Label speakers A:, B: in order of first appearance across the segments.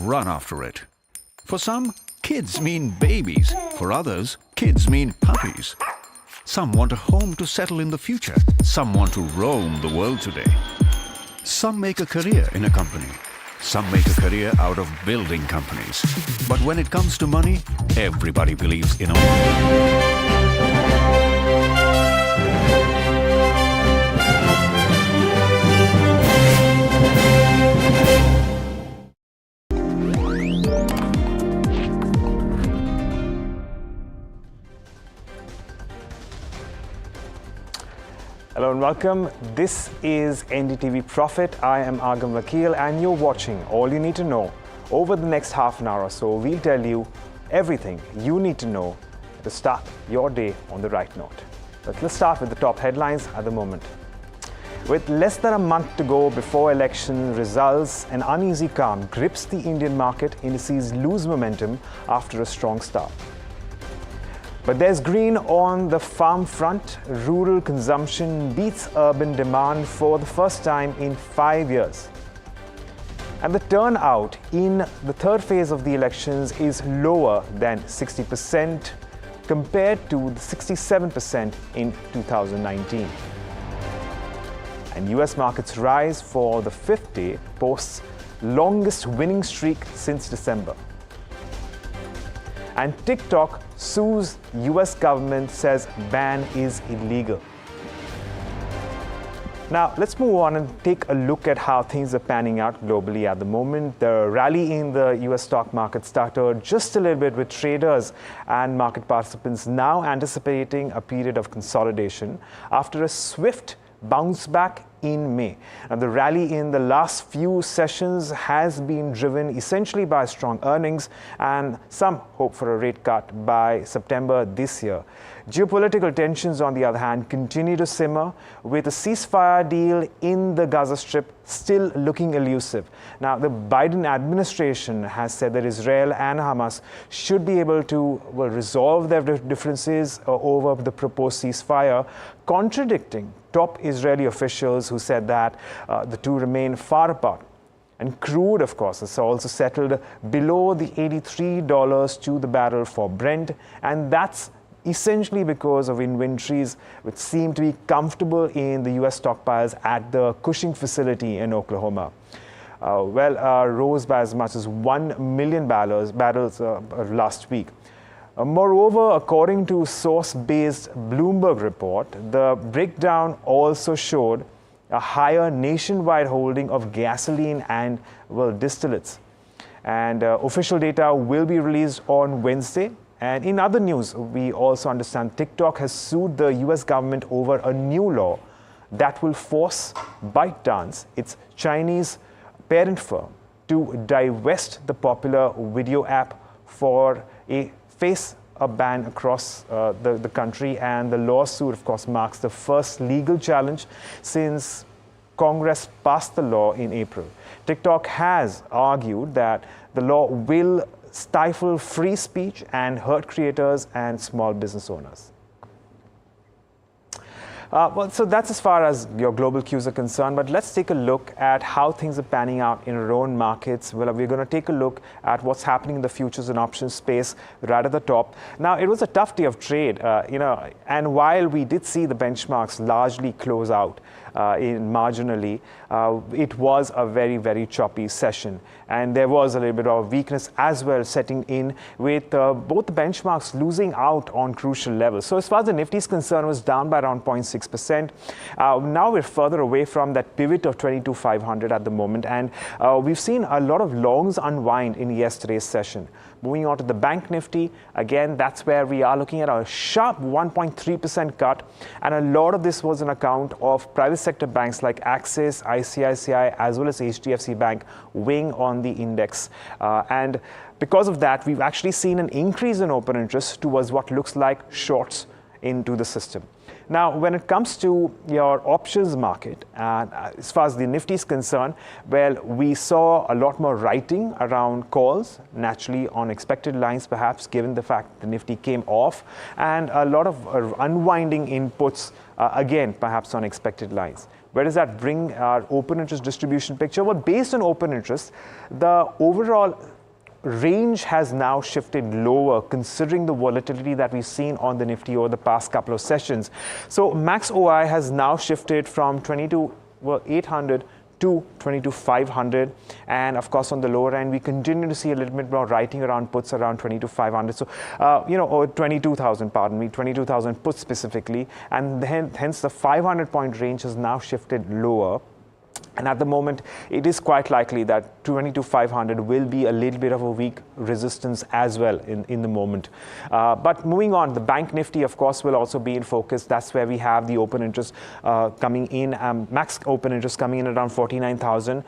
A: run after it. For some, kids mean babies. For others, kids mean puppies. Some want a home to settle in the future. Some want to roam the world today. Some make a career in a company. Some make a career out of building companies. But when it comes to money, everybody believes in a
B: Hello and welcome. This is NDTV Profit. I am Agam Vakil and you're watching All You Need to Know. Over the next half an hour or so, we'll tell you everything you need to know to start your day on the right note. But let's start with the top headlines at the moment. With less than a month to go before election results, an uneasy calm grips the Indian market. Indices lose momentum after a strong start. But there's green on the farm front. Rural consumption beats urban demand for the first time in 5 years. And the turnout in the third phase of the elections is lower than 60% compared to the 67% in 2019. And US markets rise for the fifth day, posts longest winning streak since December. And TikTok sues US government, says ban is illegal. Now, let's move on and take a look at how things are panning out globally at the moment. The rally in the US stock market started just a little bit with traders and market participants now anticipating a period of consolidation after a swift bounce back in May. Now, the rally in the last few sessions has been driven essentially by strong earnings and some hope for a rate cut by September this year. Geopolitical tensions, on the other hand, continue to simmer, with a ceasefire deal in the Gaza Strip still looking elusive. Now, the Biden administration has said that Israel and Hamas should be able to resolve their differences over the proposed ceasefire, contradicting top Israeli officials who said that the two remain far apart. And crude, of course, has also settled below the $83 to the barrel for Brent, and that's essentially because of inventories which seem to be comfortable in the US stockpiles at the Cushing facility in Oklahoma. Rose by as much as 1 million barrels last week. Moreover, according to source-based Bloomberg report, the breakdown also showed a higher nationwide holding of gasoline and, distillates. And official data will be released on Wednesday. And in other news, we also understand TikTok has sued the US government over a new law that will force ByteDance, its Chinese parent firm, to divest the popular video app for face a ban across the country. And the lawsuit, of course, marks the first legal challenge since Congress passed the law in April. TikTok has argued that the law will stifle free speech and hurt creators and small business owners. So that's as far as your global cues are concerned, but let's take a look at how things are panning out in our own markets. Well, we're going to take a look at what's happening in the futures and options space right at the top. Now, it was a tough day of trade, and while we did see the benchmarks largely close out marginally, it was a very, very choppy session. And there was a little bit of weakness as well setting in, with both the benchmarks losing out on crucial levels. So as far as the Nifty is concerned, it was down by around 0.6%. Now we're further away from that pivot of 22,500 at the moment. And we've seen a lot of longs unwind in yesterday's session. Moving on to the Bank Nifty, again, that's where we are looking at a sharp 1.3% cut. And a lot of this was on account of private sector banks like Axis, ICICI, as well as HDFC Bank weighing on the index. And because of that, we've actually seen an increase in open interest towards what looks like shorts into the system. Now, when it comes to your options market, as far as the Nifty is concerned, well, we saw a lot more writing around calls, naturally on expected lines, perhaps, given the fact the Nifty came off, and a lot of unwinding inputs, again, perhaps on expected lines. Where does that bring our open interest distribution picture? Well, based on open interest, the overall range has now shifted lower considering the volatility that we've seen on the Nifty over the past couple of sessions. So max OI has now shifted from 22,800 to 22,500, and of course on the lower end we continue to see a little bit more writing around puts around 22,500, so or 22,000, pardon me, 22,000 puts specifically, and hence the 500 point range has now shifted lower. And at the moment, it is quite likely that 22,500 will be a little bit of a weak resistance as well in the moment. But moving on, the Bank Nifty, of course, will also be in focus. That's where we have the open interest coming in, max open interest coming in around 49,000.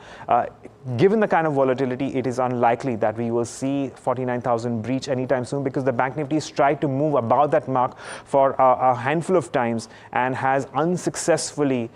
B: Given the kind of volatility, it is unlikely that we will see 49,000 breach anytime soon, because the Bank Nifty has tried to move above that mark for a handful of times and has unsuccessfully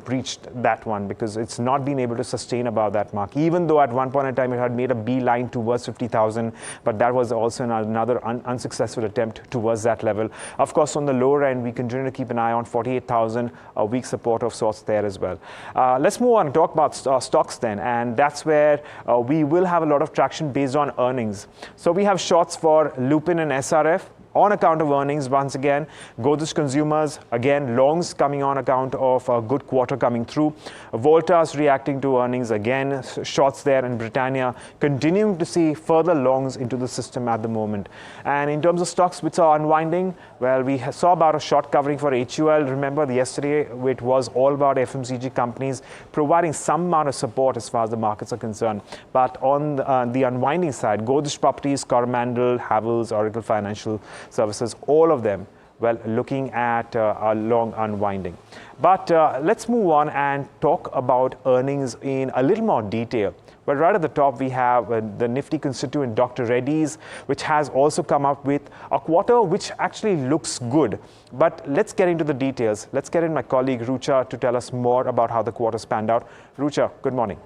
B: breached that one, because it's not been able to sustain above that mark, even though at one point in time it had made a beeline towards 50,000, but that was also another unsuccessful attempt towards that level. Of course, on the lower end, we continue to keep an eye on 48,000, a weak support of sorts there as well. Let's move on and talk about stocks then, and that's where we will have a lot of traction based on earnings. So we have shorts for Lupin and SRF on account of earnings once again. Godrej Consumers, again, longs coming on account of a good quarter coming through. Voltas reacting to earnings, again, shorts there, and Britannia continuing to see further longs into the system at the moment. And in terms of stocks which are unwinding, well, we saw about a short covering for HUL. Remember, yesterday it was all about FMCG companies providing some amount of support as far as the markets are concerned. But on the unwinding side, Godrej Properties, Coromandel, Havells, Oracle Financial Services, all of them, well, looking at a long unwinding. But let's move on and talk about earnings in a little more detail. Well, right at the top, we have the Nifty constituent, Dr. Reddy's, which has also come up with a quarter which actually looks good. But let's get into the details. Let's get in my colleague Rucha to tell us more about how the quarter spanned out. Rucha, good morning.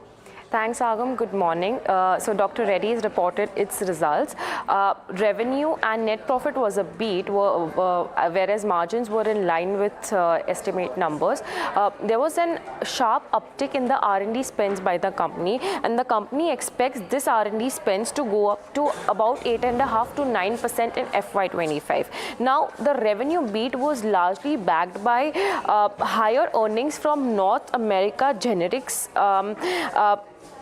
C: Thanks, Agam. Good morning. So Dr. Reddy's reported its results. Revenue and net profit was a beat, whereas margins were in line with estimate numbers. There was a sharp uptick in the R&D spends by the company, and the company expects this R&D spends to go up to about 8.5% to 9% in FY25. Now, the revenue beat was largely backed by higher earnings from North America generics.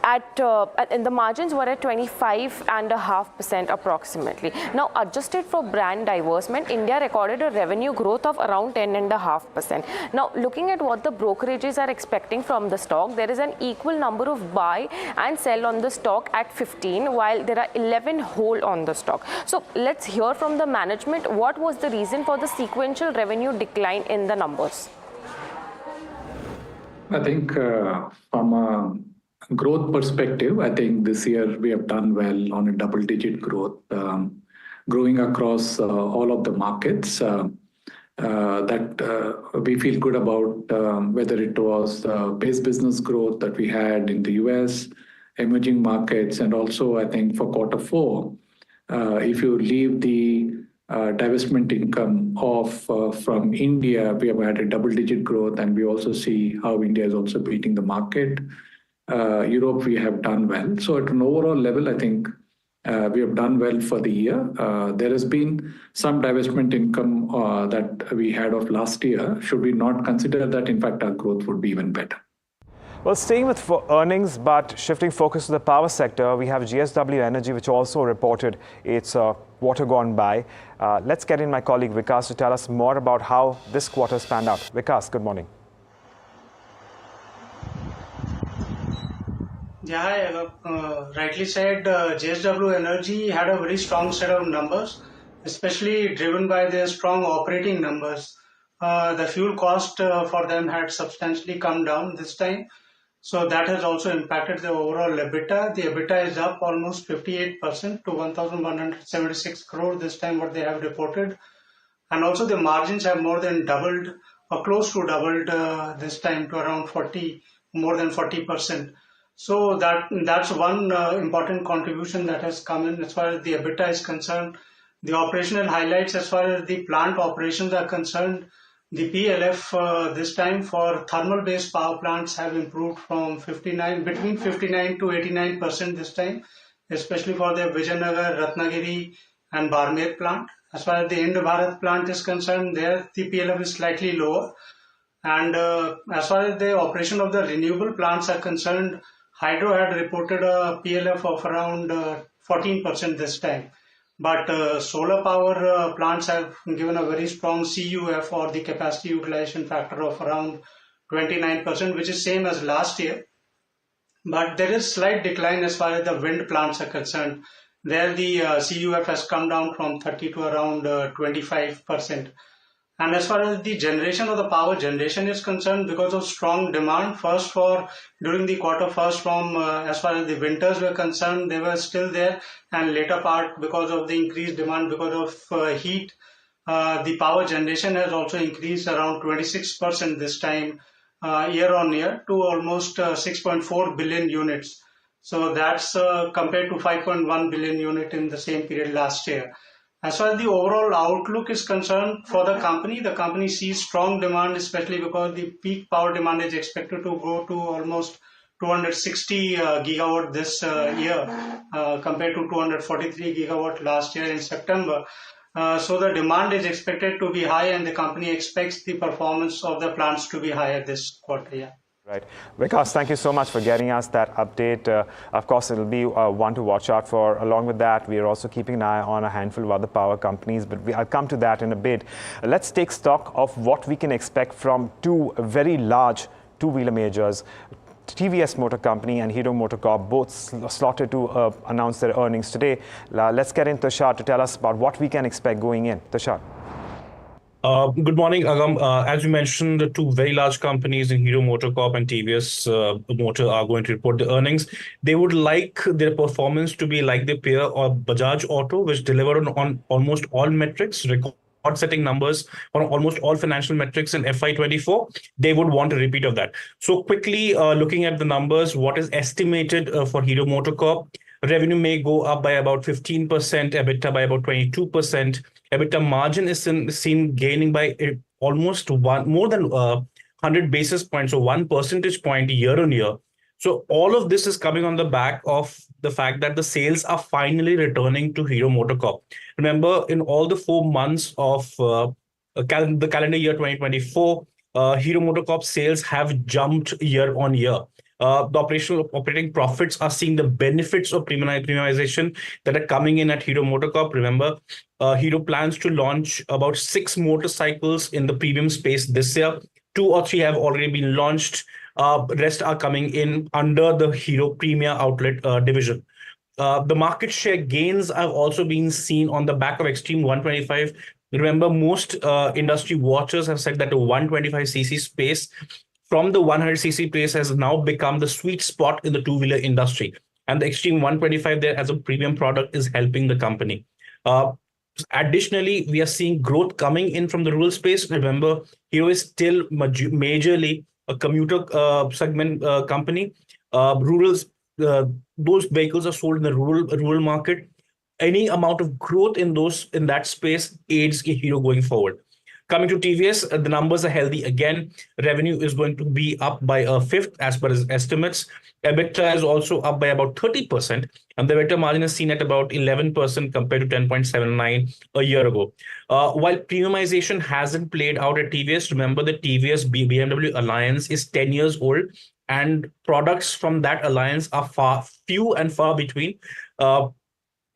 C: And the margins were at 25.5% approximately. Now, adjusted for brand divestment, India recorded a revenue growth of around 10.5%. Now, looking at what the brokerages are expecting from the stock, there is an equal number of buy and sell on the stock at 15, while there are 11 hold on the stock. So, let's hear from the management what was the reason for the sequential revenue decline in the numbers.
D: I think from a growth perspective, I think this year we have done well on a double-digit growth, growing across all of the markets. That we feel good about, whether it was base business growth that we had in the US, emerging markets, and also I think for quarter four, if you leave the divestment income from India, we have had a double-digit growth, and we also see how India is also beating the market. Europe, we have done well. So at an overall level, I think we have done well for the year. There has been some divestment income that we had of last year. Should we not consider that, in fact, our growth would be even better.
B: Well, staying with earnings, but shifting focus to the power sector, we have JSW Energy, which also reported its quarter gone by. Let's get in my colleague Vikas to tell us more about how this quarter spanned out. Vikas, good morning.
E: Yeah, rightly said, JSW Energy had a very strong set of numbers, especially driven by their strong operating numbers. The fuel cost for them had substantially come down this time, so that has also impacted the overall EBITDA. The EBITDA is up almost 58% to 1,176 crore this time, what they have reported. And also the margins have more than doubled, or close to doubled this time, to around more than 40%. So that's one important contribution that has come in as far as the EBITDA is concerned. The operational highlights as far as the plant operations are concerned, The PLF this time for thermal-based power plants have improved from between 59 to 89% this time, especially for the Vijayanagar, Ratnagiri and Barmer plant. As far as the Indraprastha plant is concerned, there the PLF is slightly lower. And as far as the operation of the renewable plants are concerned, Hydro had reported a PLF of around 14% this time. But solar power plants have given a very strong CUF, or the capacity utilization factor, of around 29%, which is same as last year. But there is slight decline as far as the wind plants are concerned. There the CUF has come down from 30 to around 25%. And as far as the generation of the power generation is concerned, because of strong demand, during the quarter from as far as the winters were concerned, they were still there, and later part, because of the increased demand because of heat, the power generation has also increased around 26% this time, year on year, to almost 6.4 billion units. So that's compared to 5.1 billion unit in the same period last year. As far as the overall outlook is concerned for the company sees strong demand, especially because the peak power demand is expected to go to almost 260 gigawatt this year, compared to 243 gigawatt last year in September. So the demand is expected to be high, and the company expects the performance of the plants to be higher this quarter. Yeah.
B: Right. Vikas, thank you so much for getting us that update. Of course, it'll be one to watch out for. Along with that, we are also keeping an eye on a handful of other power companies, but I'll come to that in a bit. Let's take stock of what we can expect from two very large two-wheeler majors. TVS Motor Company and Hero MotoCorp both slotted to announce their earnings today. Let's get in Tushar to tell us about what we can expect going in. Tushar.
F: Good morning, Agam. As you mentioned, the two very large companies in Hero MotoCorp and TVS Motor are going to report the earnings. They would like their performance to be like their peer or Bajaj Auto, which delivered on almost all metrics, record-setting numbers on almost all financial metrics in FY24. They would want a repeat of that. So quickly looking at the numbers, what is estimated for Hero MotoCorp? Revenue may go up by about 15%, EBITDA by about 22%. EBITDA margin is seen gaining by almost more than 100 basis points, so 1 percentage point year on year. So all of this is coming on the back of the fact that the sales are finally returning to Hero MotoCorp. Remember, in all the 4 months of the calendar year 2024, Hero MotoCorp sales have jumped year on year. The operating profits are seeing the benefits of premiumization that are coming in at Hero MotoCorp. Remember, Hero plans to launch about 6 motorcycles in the premium space this year. 2 or 3 have already been launched. Rest are coming in under the Hero Premier Outlet division. The market share gains have also been seen on the back of Extreme 125. Remember, most industry watchers have said that the 125cc space from the 100cc place has now become the sweet spot in the two-wheeler industry. And the Extreme 125 there as a premium product is helping the company. Additionally, we are seeing growth coming in from the rural space. Remember, Hero is still majorly a commuter segment company. Those vehicles are sold in the rural market. Any amount of growth in that space aids Hero going forward. Coming to TVS, the numbers are healthy again. Revenue is going to be up by a fifth as per his estimates. EBITDA is also up by about 30%, and the EBITDA margin is seen at about 11% compared to 10.79 a year ago. While premiumization hasn't played out at TVS, remember the TVS BMW alliance is 10 years old, and products from that alliance are few and far between.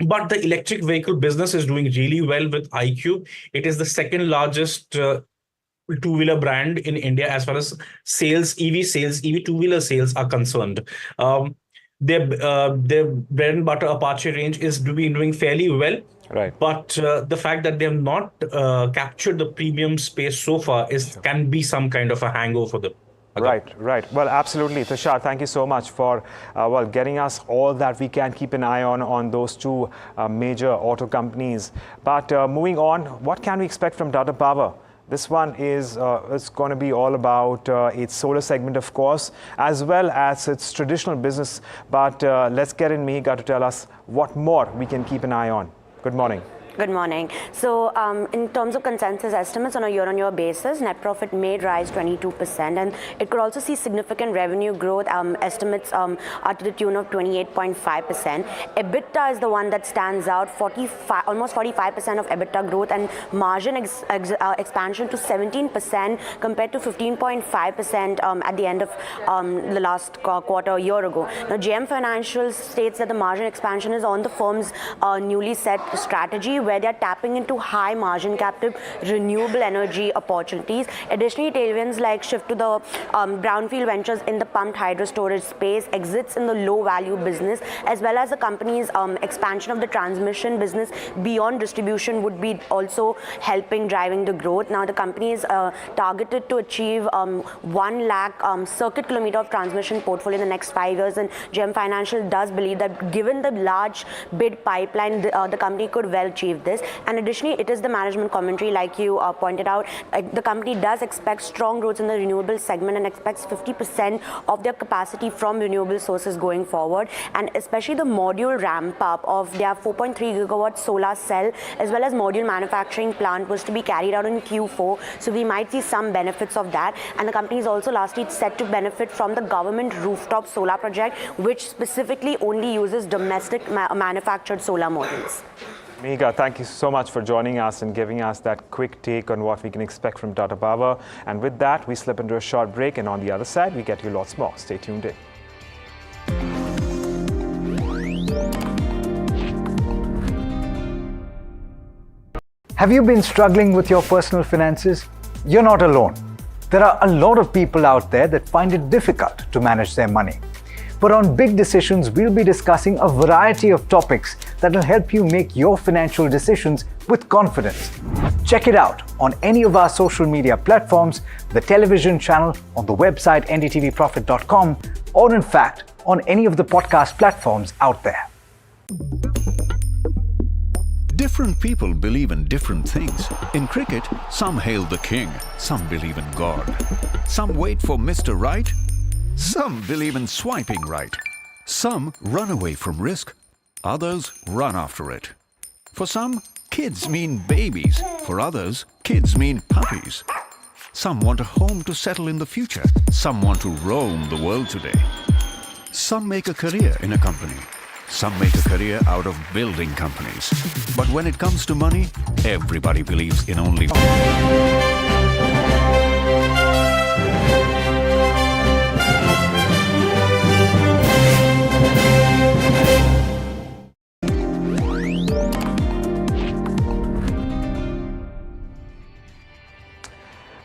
F: But the electric vehicle business is doing really well with iQube. It is the second largest two-wheeler brand in India as far as EV two-wheeler sales are concerned. Their bread and butter Apache range is doing fairly well.
B: Right.
F: But the fact that they have not captured the premium space so far can be some kind of a hangover for them.
B: Right. Well, absolutely. Tushar, thank you so much for getting us all that we can keep an eye on those two major auto companies. But moving on, what can we expect from Tata Power? This one is going to be all about its solar segment, of course, as well as its traditional business. But let's get in Mihiga to tell us what more we can keep an eye on. Good morning.
G: Good morning. So in terms of consensus estimates on a year-on-year basis, net profit may rise 22%, and it could also see significant revenue growth. Estimates are to the tune of 28.5%. EBITDA is the one that stands out, almost 45% of EBITDA growth, and margin expansion to 17% compared to 15.5% at the end of the last quarter a year ago. Now, JM Financial states that the margin expansion is on the firm's newly set strategy, where they're tapping into high margin captive renewable energy opportunities. Additionally, tailwinds like shift to the brownfield ventures in the pumped hydro storage space, exits in the low value business, as well as the company's expansion of the transmission business beyond distribution would be also helping driving the growth. Now, the company is targeted to achieve 1 lakh circuit kilometer of transmission portfolio in the next 5 years, and JM Financial does believe that given the large bid pipeline, the company could well achieve this. And additionally, it is the management commentary, like you pointed out. The company does expect strong growth in the renewable segment and expects 50% of their capacity from renewable sources going forward, and especially the module ramp up of their 4.3 gigawatt solar cell as well as module manufacturing plant was to be carried out in Q4, so we might see some benefits of that. And the company is also lastly set to benefit from the government rooftop solar project, which specifically only uses domestic manufactured solar modules.
B: Megha, thank you so much for joining us and giving us that quick take on what we can expect from Tata Power. And with that, we slip into a short break, and on the other side, we get you lots more. Stay tuned in.
H: Have you been struggling with your personal finances? You're not alone. There are a lot of people out there that find it difficult to manage their money. But on Big Decisions, we'll be discussing a variety of topics that will help you make your financial decisions with confidence. Check it out on any of our social media platforms, the television channel, on the website ndtvprofit.com, or in fact, on any of the podcast platforms out there.
A: Different people believe in different things. In cricket, some hail the king, some believe in God. Some wait for Mr. Right, some believe in swiping right. Some run away from risk, others run after it. For some, kids mean babies. For others, kids mean puppies. Some want a home to settle in the future. Some want to roam the world today. Some make a career in a company. Some make a career out of building companies. But when it comes to money, everybody believes in only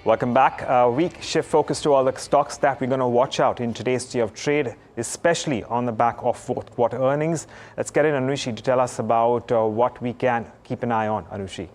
B: Welcome back. We shift focus to all the stocks that we're going to watch out in today's day of trade, especially on the back of fourth quarter earnings. Let's get in Anushi to tell us about what we can keep an eye on. Anushi.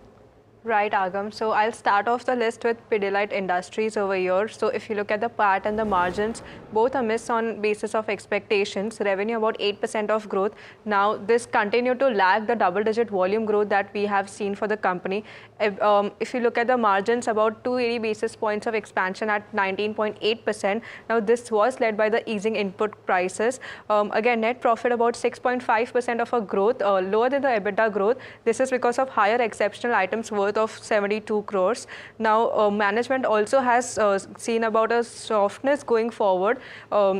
I: Right, Agam. So I'll start off the list with Pidilite Industries over here. So if you look at the PAT and the margins, both are missed on basis of expectations. Revenue about 8% of growth. Now this continued to lag the double-digit volume growth that we have seen for the company. If you look at the margins, about 280 basis points of expansion at 19.8%. Now this was led by the easing input prices. Again, net profit about 6.5% of a growth, lower than the EBITDA growth. This is because of higher exceptional items worth of 72 crores. Now, management also has seen about a softness going forward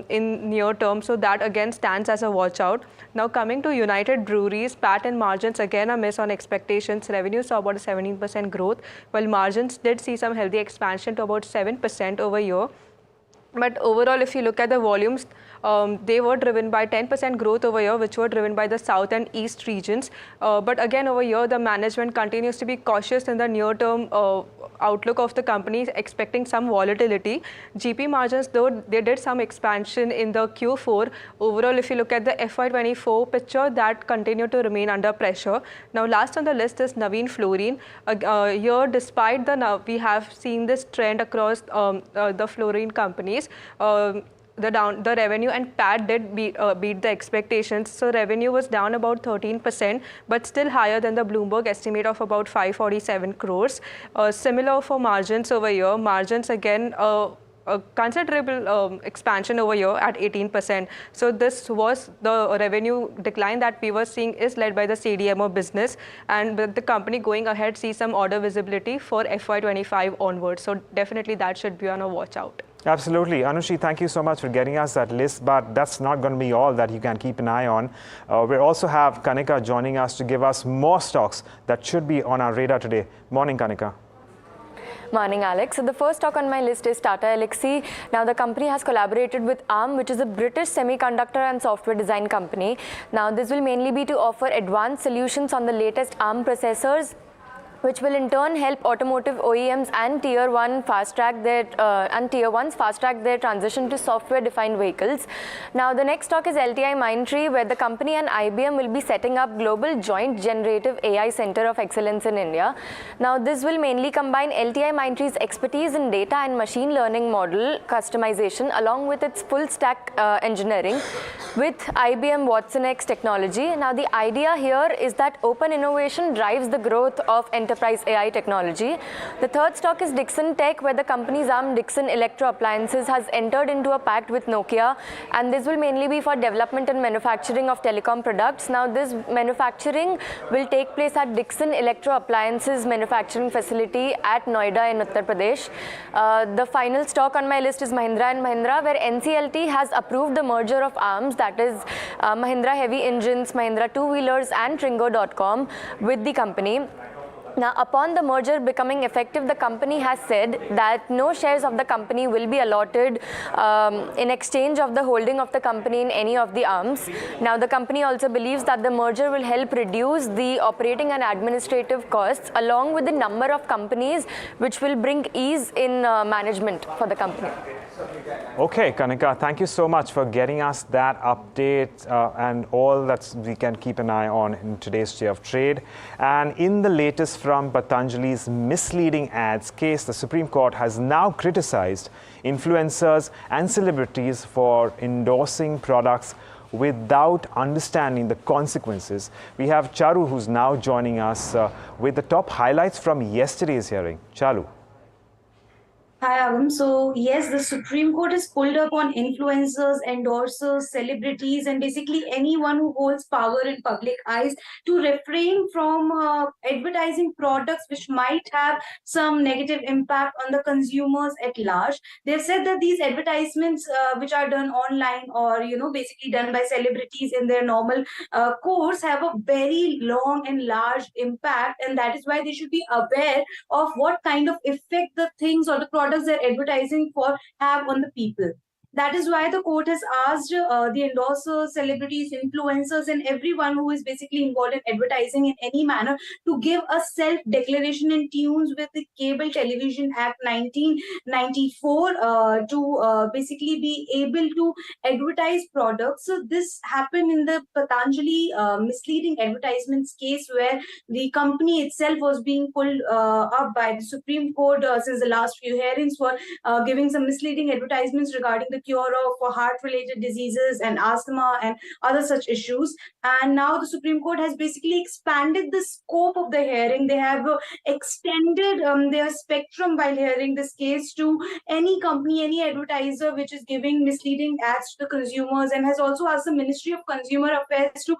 I: in near term, so that again stands as a watch out. Now, coming to United Breweries, PAT and margins again are miss on expectations. Revenue saw about a 17% growth, while margins did see some healthy expansion to about 7% over year. But overall, if you look at the volumes, they were driven by 10% growth over here, which were driven by the south and east regions. But again, over here, the management continues to be cautious in the near-term outlook of the company, expecting some volatility. GP margins, though, they did some expansion in the Q4. Overall, if you look at the FY24 picture, that continued to remain under pressure. Now, last on the list is Navin Fluorine. Here, despite we have seen this trend across the fluorine companies. The revenue and PAT did beat the expectations. So revenue was down about 13%, but still higher than the Bloomberg estimate of about 547 crores. Similar for margins over here. Margins again a considerable expansion over here at 18%. So this was the revenue decline that we were seeing is led by the CDMO business, and with the company going ahead, see some order visibility for FY25 onwards. So definitely that should be on a watch out.
B: Absolutely. Anushi, thank you so much for getting us that list, but that's not going to be all that you can keep an eye on. We also have Kanika joining us to give us more stocks that should be on our radar today. Morning, Kanika.
J: Morning, Alex. So the first stock on my list is Tata Elxsi. Now, the company has collaborated with ARM, which is a British semiconductor and software design company. Now, this will mainly be to offer advanced solutions on the latest ARM processors, which will in turn help automotive OEMs and Tier 1 fast-track their transition to software-defined vehicles. Now, the next stock is LTIMindtree, where the company and IBM will be setting up global joint generative AI center of excellence in India. Now, this will mainly combine LTIMindtree's expertise in data and machine learning model customization along with its full-stack engineering with IBM watsonx technology. Now, the idea here is that open innovation drives the growth of enterprise AI technology. The third stock is Dixon Tech, where the company's arm Dixon Electro Appliances has entered into a pact with Nokia, and this will mainly be for development and manufacturing of telecom products. Now, this manufacturing will take place at Dixon Electro Appliances manufacturing facility at Noida in Uttar Pradesh. The final stock on my list is Mahindra & Mahindra, where NCLT has approved the merger of arms, that is Mahindra Heavy Engines, Mahindra Two-Wheelers and Tringo.com with the company. Now, upon the merger becoming effective, the company has said that no shares of the company will be allotted in exchange of the holding of the company in any of the arms. Now, the company also believes that the merger will help reduce the operating and administrative costs along with the number of companies, which will bring ease in management for the company.
B: Okay, Kanika, thank you so much for getting us that update and all that we can keep an eye on in today's day of trade. And in the latest from Patanjali's misleading ads case, the Supreme Court has now criticized influencers and celebrities for endorsing products without understanding the consequences. We have Charu, who's now joining us with the top highlights from yesterday's hearing. Charu.
K: Hi, Agam. So, yes, the Supreme Court has pulled up on influencers, endorsers, celebrities, and basically anyone who holds power in public eyes to refrain from advertising products which might have some negative impact on the consumers at large. They've said that these advertisements which are done online or, basically done by celebrities in their normal course have a very long and large impact, and that is why they should be aware of what kind of effect the things or the products they're advertising for have on the people. That is why the court has asked the endorsers, celebrities, influencers, and everyone who is basically involved in advertising in any manner to give a self-declaration in tunes with the Cable Television Act 1994 to basically be able to advertise products. So this happened in the Patanjali misleading advertisements case, where the company itself was being pulled up by the Supreme Court since the last few hearings for giving some misleading advertisements regarding the cure of heart-related diseases and asthma and other such issues. And now the Supreme Court has basically expanded the scope of the hearing. They have extended their spectrum while hearing this case to any company, any advertiser which is giving misleading ads to the consumers, and has also asked the Ministry of Consumer Affairs to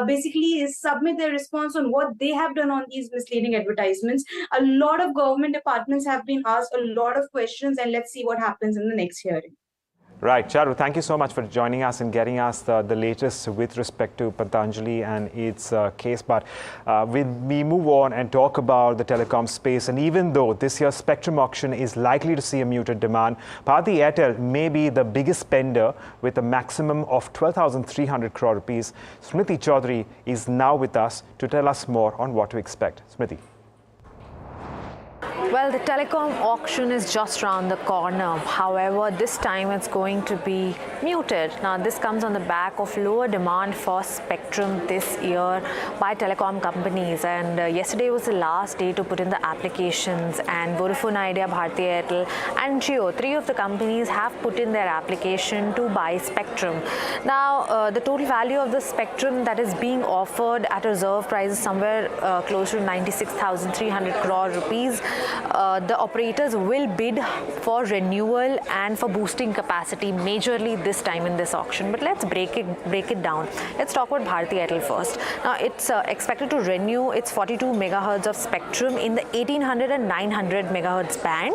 K: basically submit their response on what they have done on these misleading advertisements. A lot of government departments have been asked a lot of questions, and let's see what happens in the next hearing.
B: Right, Charu, thank you so much for joining us and getting us the latest with respect to Patanjali and its case. But we move on and talk about the telecom space, and even though this year's spectrum auction is likely to see a muted demand, Bharti Airtel may be the biggest spender with a maximum of 12,300 crore rupees. Smriti Chaudhary is now with us to tell us more on what to expect. Smriti.
L: Well, the telecom auction is just around the corner. However, this time it's going to be muted. Now, this comes on the back of lower demand for spectrum this year by telecom companies. And yesterday was the last day to put in the applications. And Vodafone Idea, Bharti Airtel and Jio, three of the companies have put in their application to buy spectrum. Now, the total value of the spectrum that is being offered at reserve price is somewhere close to 96,300 crore rupees. the operators will bid for renewal and for boosting capacity majorly this time in this auction. But let's break it down. Let's talk about Bharti Airtel first. Now it's expected to renew its 42 megahertz of spectrum in the 1800 and 900 megahertz band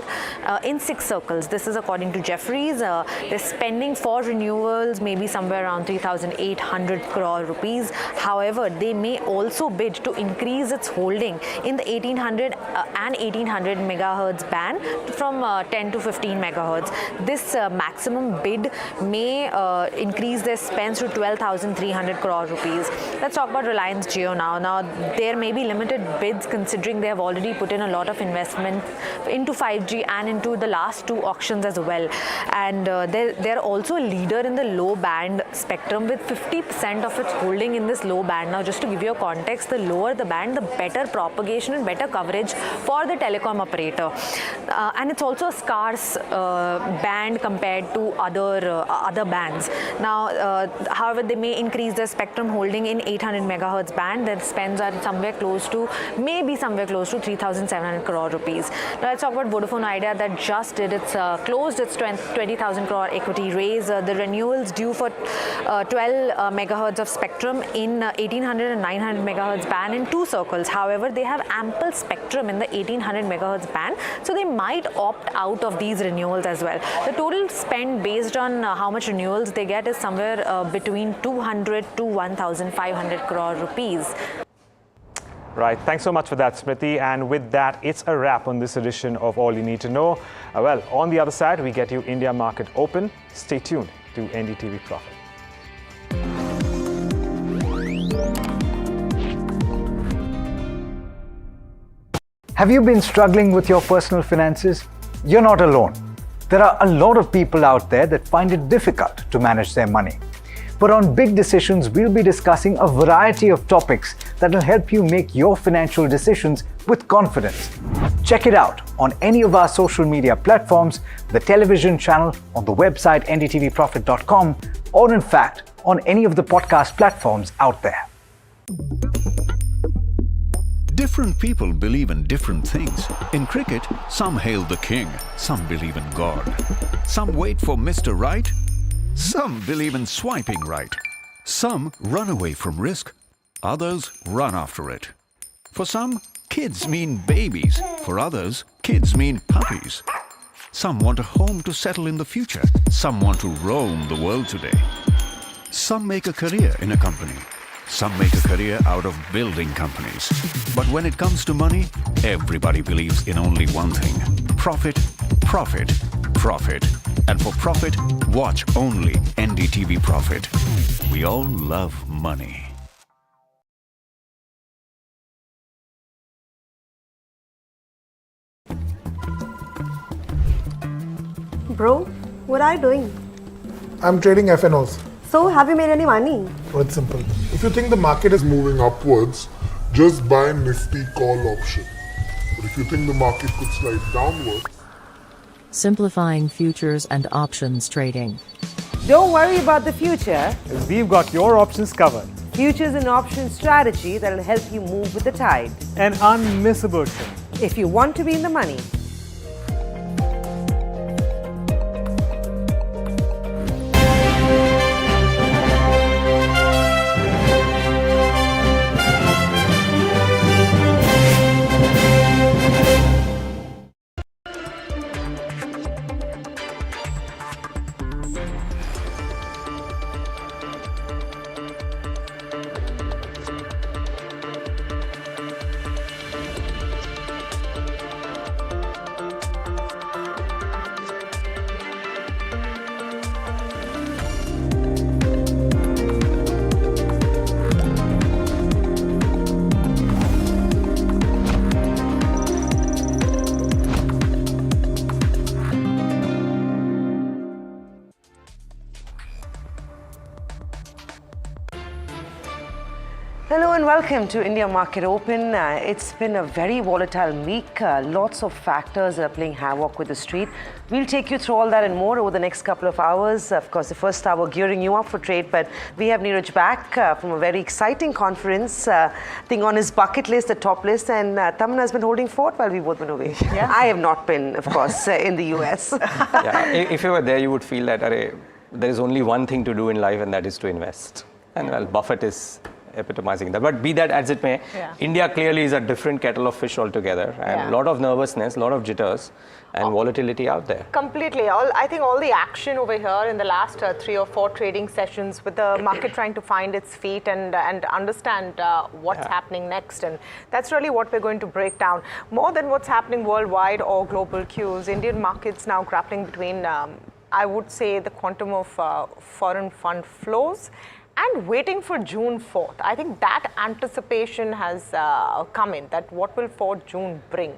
L: in 6 circles. This is according to Jefferies. They're spending for renewals maybe somewhere around 3,800 crore rupees. However, they may also bid to increase its holding in the 1800 and 1800 megahertz band from 10 to 15 megahertz. This maximum bid may increase their spends to 12,300 crore rupees. Let's talk about Reliance Jio now. Now, there may be limited bids considering they have already put in a lot of investment into 5G and into the last 2 auctions as well. And they're also a leader in the low band spectrum with 50% of its holding in this low band. Now, just to give you a context, the lower the band, the better propagation and better coverage for the telecom operator. And it's also a scarce band compared to other bands. Now, however, they may increase their spectrum holding in 800 megahertz band. Their spends are maybe somewhere close to 3,700 crore rupees. Now, let's talk about Vodafone Idea that just did closed its 20,000 crore equity raise. The renewals due for 12 megahertz of spectrum in 1800 and 900 megahertz band in 2 circles. However, they have ample spectrum in the 1800 megahertz band, so they might opt out of these renewals as well. The total spend based on how much renewals they get is somewhere between 200 to 1,500 crore rupees.
B: Right. Thanks so much for that, Smriti. And with that, it's a wrap on this edition of All You Need to Know. Well, on the other side, we get you India Market Open. Stay tuned to NDTV Profit.
H: Have you been struggling with your personal finances? You're not alone. There are a lot of people out there that find it difficult to manage their money. But on Big Decisions, we'll be discussing a variety of topics that will help you make your financial decisions with confidence. Check it out on any of our social media platforms, the television channel, on the website ndtvprofit.com, or in fact, on any of the podcast platforms out there.
A: Different people believe in different things. In cricket, some hail the king, some believe in God. Some wait for Mr. Right, some believe in swiping right. Some run away from risk, others run after it. For some, kids mean babies. For others, kids mean puppies. Some want a home to settle in the future. Some want to roam the world today. Some make a career in a company. Some make a career out of building companies. But when it comes to money, everybody believes in only one thing: profit, profit, profit. And for profit, watch only NDTV Profit. We all love money.
M: Bro, what are you doing?
N: I'm trading FNOs.
M: So, have you made any money?
N: Oh, it's simple. If you think the market is moving upwards, just buy Nifty call option. But if you think the market could slide downwards,
O: simplifying futures and options trading.
P: Don't worry about the future,
B: as we've got your options covered.
P: Futures and options strategy that will help you move with the tide.
B: An unmissable trip.
P: If you want to be in the money. Hello and welcome to India Market Open. It's been a very volatile week. Lots of factors that are playing havoc with the street. We'll take you through all that and more over the next couple of hours. Of course, the first hour gearing you up for trade, but we have Neeraj back from a very exciting conference. Thing on his bucket list, the top list, and Taman has been holding fort while we've both been away. Yeah. I have not been, of course, in the US.
Q: Yeah, if you were there, you would feel that there is only one thing to do in life, and that is to invest. And well, Buffett is epitomizing that. But be that as it may, India clearly is a different kettle of fish altogether, and a lot of nervousness, a lot of jitters, and volatility out there.
R: Completely. I think all the action over here in the last 3 or 4 trading sessions, with the market trying to find its feet and understand what's happening next, and that's really what we're going to break down. More than what's happening worldwide or global cues, Indian markets now grappling between, I would say, the quantum of foreign fund flows and waiting for June 4th. I think that anticipation has come in, that what will 4th June bring.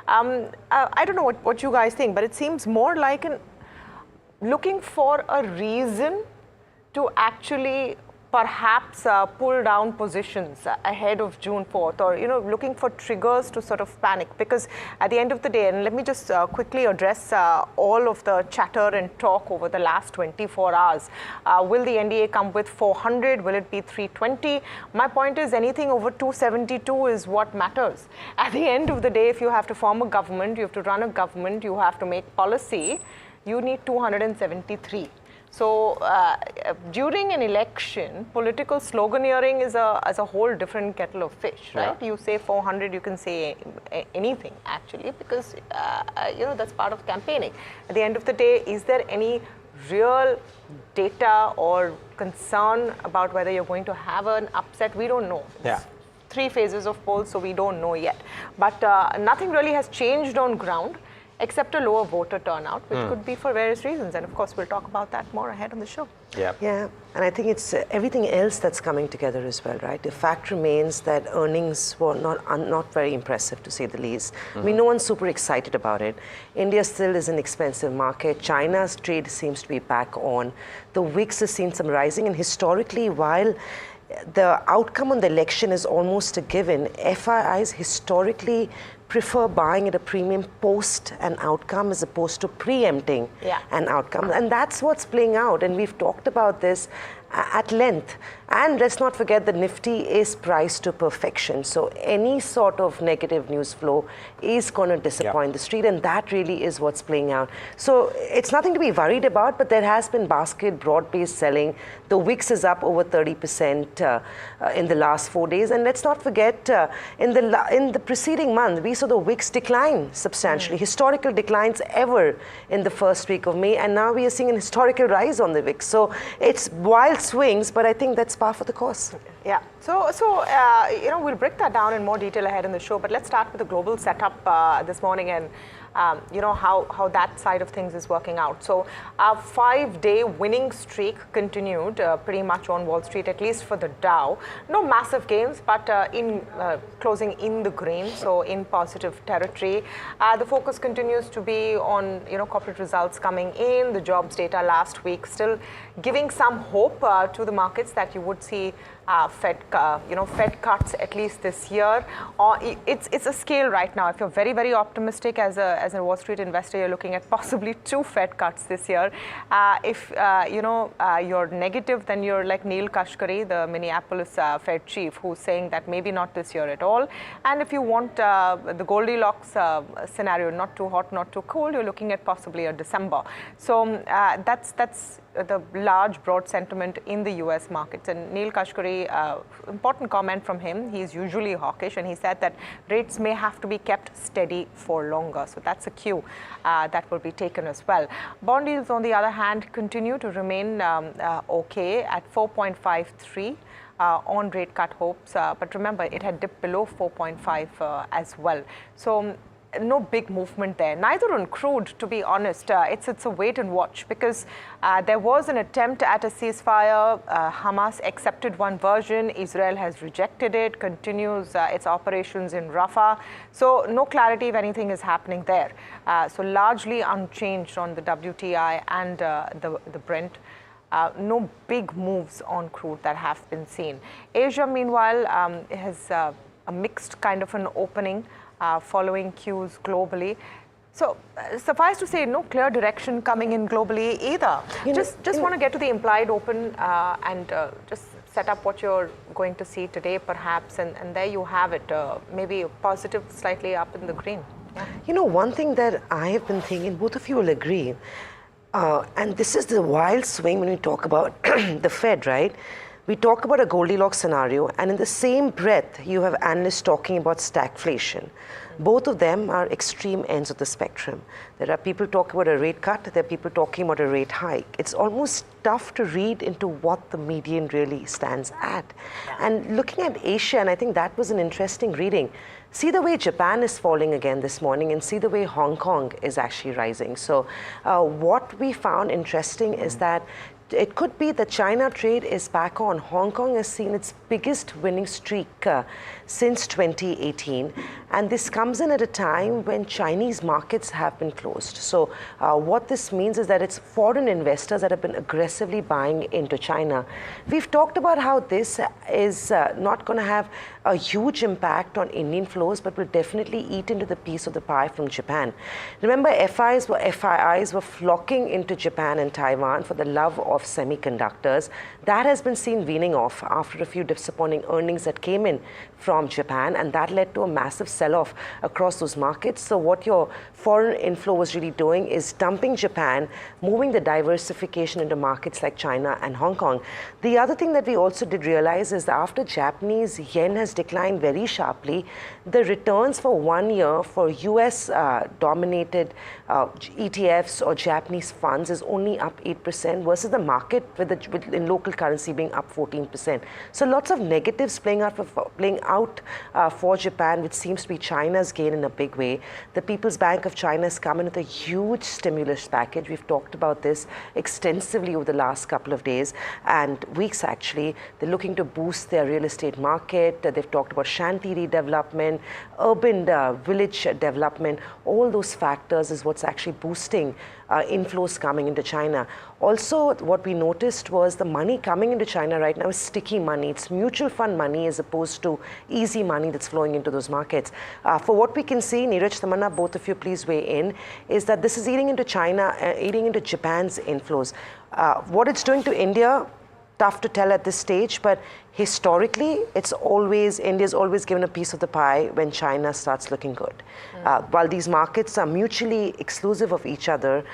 R: I don't know what you guys think, but it seems more like looking for a reason to actually perhaps pull down positions ahead of June 4th, or looking for triggers to sort of panic, because at the end of the day, and let me just quickly address all of the chatter and talk over the last 24 hours. Will the NDA come with 400? Will it be 320? My point is, anything over 272 is what matters. At the end of the day, if you have to form a government, you have to run a government, you have to make policy, you need 273. So during an election, political sloganeering is a whole different kettle of fish, right? You say 400, you can say anything actually, because that's part of campaigning. At the end of the day, is there any real data or concern about whether you're going to have an upset? We don't know.
Q: Yeah.
R: 3 phases of polls, so we don't know yet. But nothing really has changed on ground, except a lower voter turnout, which could be for various reasons. And of course, we'll talk about that more ahead on the show.
P: Yeah, and I think it's everything else that's coming together as well, right? The fact remains that earnings were not very impressive, to say the least. I mean, no one's super excited about it. India still is an expensive market. China's trade seems to be back on. The VIX has seen some rising, and historically, while the outcome on the election is almost a given, FIIs historically prefer buying at a premium post an outcome as opposed to preempting an outcome. And that's what's playing out. And we've talked about this at length. And let's not forget that Nifty is priced to perfection. So any sort of negative news flow is going to disappoint the street. And that really is what's playing out. So it's nothing to be worried about, but there has been basket broad-based selling. The VIX is up over 30% in the last 4 days. And let's not forget, in the preceding month, we saw the VIX decline substantially, historical declines ever in the first week of May. And now we are seeing an historical rise on the VIX. So it's wild swings, but I think that's par for the course.
R: Yeah. So we'll break that down in more detail ahead in the show. But let's start with the global setup this morning and how that side of things is working out. So our 5-day winning streak continued pretty much on Wall Street, at least for the Dow. No massive gains, but in closing in the green, so in positive territory. The focus continues to be on corporate results coming in, the jobs data last week, still giving some hope to the markets that you would see Fed cuts at least this year. It's a scale right now. If you're very, very optimistic as a Wall Street investor, you're looking at possibly 2 Fed cuts this year. If you're negative, then you're like Neil Kashkari, the Minneapolis Fed chief, who's saying that maybe not this year at all. And if you want the Goldilocks scenario, not too hot, not too cold, you're looking at possibly a December. So that's the large, broad sentiment in the US markets. And Neil Kashkari, important comment from him, he's usually hawkish, and he said that rates may have to be kept steady for longer. So that's a cue that will be taken as well. Bond yields, on the other hand, continue to remain okay at 4.53. On rate cut hopes, but remember, it had dipped below 4.5 as well. So no big movement there. Neither on crude, to be honest. It's a wait and watch, because there was an attempt at a ceasefire. Hamas accepted one version. Israel has rejected it, continues its operations in Rafah. So no clarity if anything is happening there. So largely unchanged on the WTI and the Brent. No big moves on crude that have been seen. Asia, meanwhile, has a mixed kind of an opening following cues globally. So suffice to say, no clear direction coming in globally either. Just want to get to the implied open and just set up what you're going to see today perhaps, and there you have it, maybe positive, slightly up in the green. Yeah.
P: You know, one thing that I have been thinking, both of you will agree, and this is the wild swing when we talk about the Fed, right? We talk about a Goldilocks scenario, and in the same breath, you have analysts talking about stagflation. Both of them are extreme ends of the spectrum. There are people talking about a rate cut, there are people talking about a rate hike. It's almost tough to read into what the median really stands at. And looking at Asia, and I think that was an interesting reading, see the way Japan is falling again this morning and see the way Hong Kong is actually rising. So what we found interesting is that it could be that China trade is back on. Hong Kong has seen its biggest winning streak since 2018. And this comes in at a time when Chinese markets have been closed. So what this means is that it's foreign investors that have been aggressively buying into China. We've talked about how this is not going to have a huge impact on Indian flows, but will definitely eat into the piece of the pie from Japan. Remember, FIIs were flocking into Japan and Taiwan for the love of semiconductors. That has been seen weaning off after a few disappointing earnings that came in from Japan, and that led to a massive sell-off across those markets. So what your foreign inflow was really doing is dumping Japan, moving the diversification into markets like China and Hong Kong. The other thing that we also did realize is that after Japanese yen has declined very sharply, the returns for 1 year for US dominated ETFs or Japanese funds is only up 8% versus the market in local currency being up 14%. So lots of negatives playing out for Japan, which seems to be China's gain in a big way. The People's Bank of China has come in with a huge stimulus package. We've talked about this extensively over the last couple of days and weeks actually. They're looking to boost their real estate market. They've talked about shanty redevelopment, urban village development. All those factors is what's actually boosting inflows coming into China. Also, what we noticed was the money coming into China right now is sticky money. It's mutual fund money as opposed to easy money that's flowing into those markets. For what we can see, Neeraj, Tamanna, both of you please weigh in, is that this is eating into China, eating into Japan's inflows. What it's doing to India, tough to tell at this stage, but historically, India's always given a piece of the pie when China starts looking good. While these markets are mutually exclusive of each other,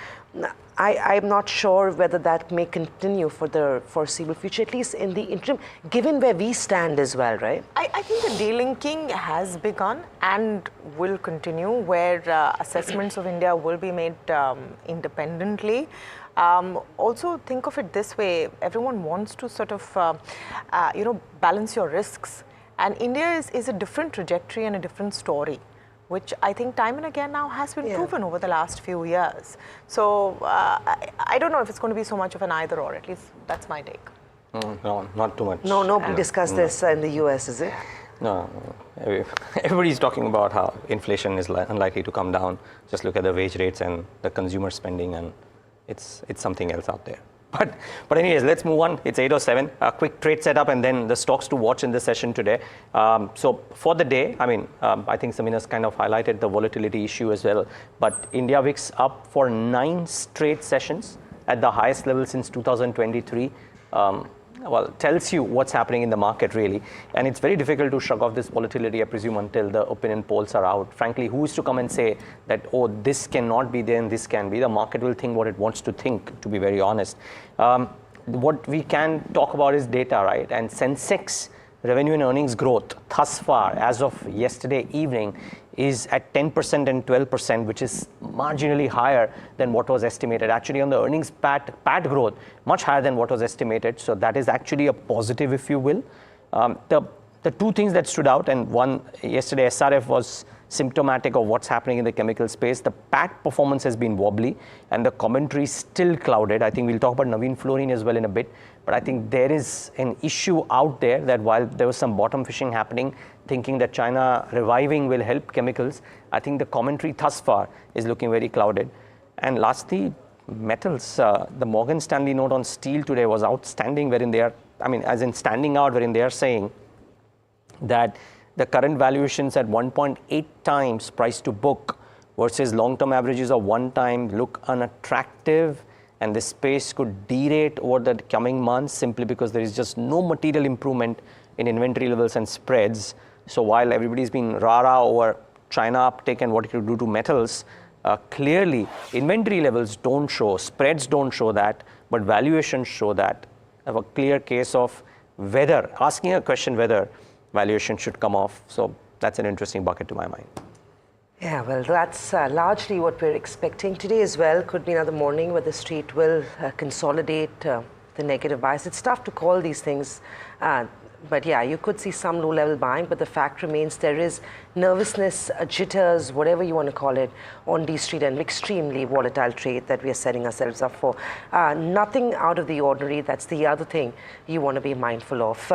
P: I'm not sure whether that may continue for the foreseeable future, at least in the interim, given where we stand as well, right?
R: I think the delinking has begun and will continue, where assessments of India will be made independently. Also think of it this way, everyone wants to sort of, balance your risks. And India is a different trajectory and a different story, which I think time and again now has been proven over the last few years. So I don't know if it's going to be so much of an either or, at least that's my take.
Q: No, not too much.
P: No, nobody discussed this in the US, is it?
Q: No, everybody's talking about how inflation is unlikely to come down. Just look at the wage rates and the consumer spending, and it's something else out there. But anyways, let's move on. It's 8:07. A quick trade setup and then the stocks to watch in this session today. So for the day, I think Samina's kind of highlighted the volatility issue as well. But India VIX up for 9 straight sessions at the highest level since 2023. Well, tells you what's happening in the market really. And it's very difficult to shrug off this volatility, I presume, until the opinion polls are out. Frankly, who is to come and say that, oh, this cannot be there and this can be? The market will think what it wants to think, to be very honest. What we can talk about is data, right? And Sensex revenue and earnings growth thus far, as of yesterday evening, is at 10% and 12%, which is marginally higher than what was estimated. Actually, on the earnings PAT growth, much higher than what was estimated. So that is actually a positive, if you will. The two things that stood out, and one, yesterday SRF was symptomatic of what's happening in the chemical space. The PAT performance has been wobbly and the commentary is still clouded. I think we'll talk about Navin Fluorine as well in a bit, but I think there is an issue out there that while there was some bottom fishing happening, thinking that China reviving will help chemicals, I think the commentary thus far is looking very clouded. And lastly, metals, the Morgan Stanley note on steel today was outstanding, wherein they are, as in standing out, wherein they are saying that the current valuations at 1.8 times price to book versus long-term averages of 1 time look unattractive, and this space could derate over the coming months simply because there is just no material improvement in inventory levels and spreads. So while everybody's been rah-rah over China uptake and what it will do to metals, clearly inventory levels don't show, spreads don't show that, but valuations show that. I have a clear case of whether, asking a question whether valuation should come off. So that's an interesting bucket to my mind.
P: Yeah, well, that's largely what we're expecting today as well. Could be another morning where the street will consolidate the negative bias. It's tough to call these things. But yeah, you could see some low-level buying, but the fact remains there is nervousness, jitters, whatever you want to call it, on D Street, and extremely volatile trade that we are setting ourselves up for. Nothing out of the ordinary. That's the other thing you want to be mindful of.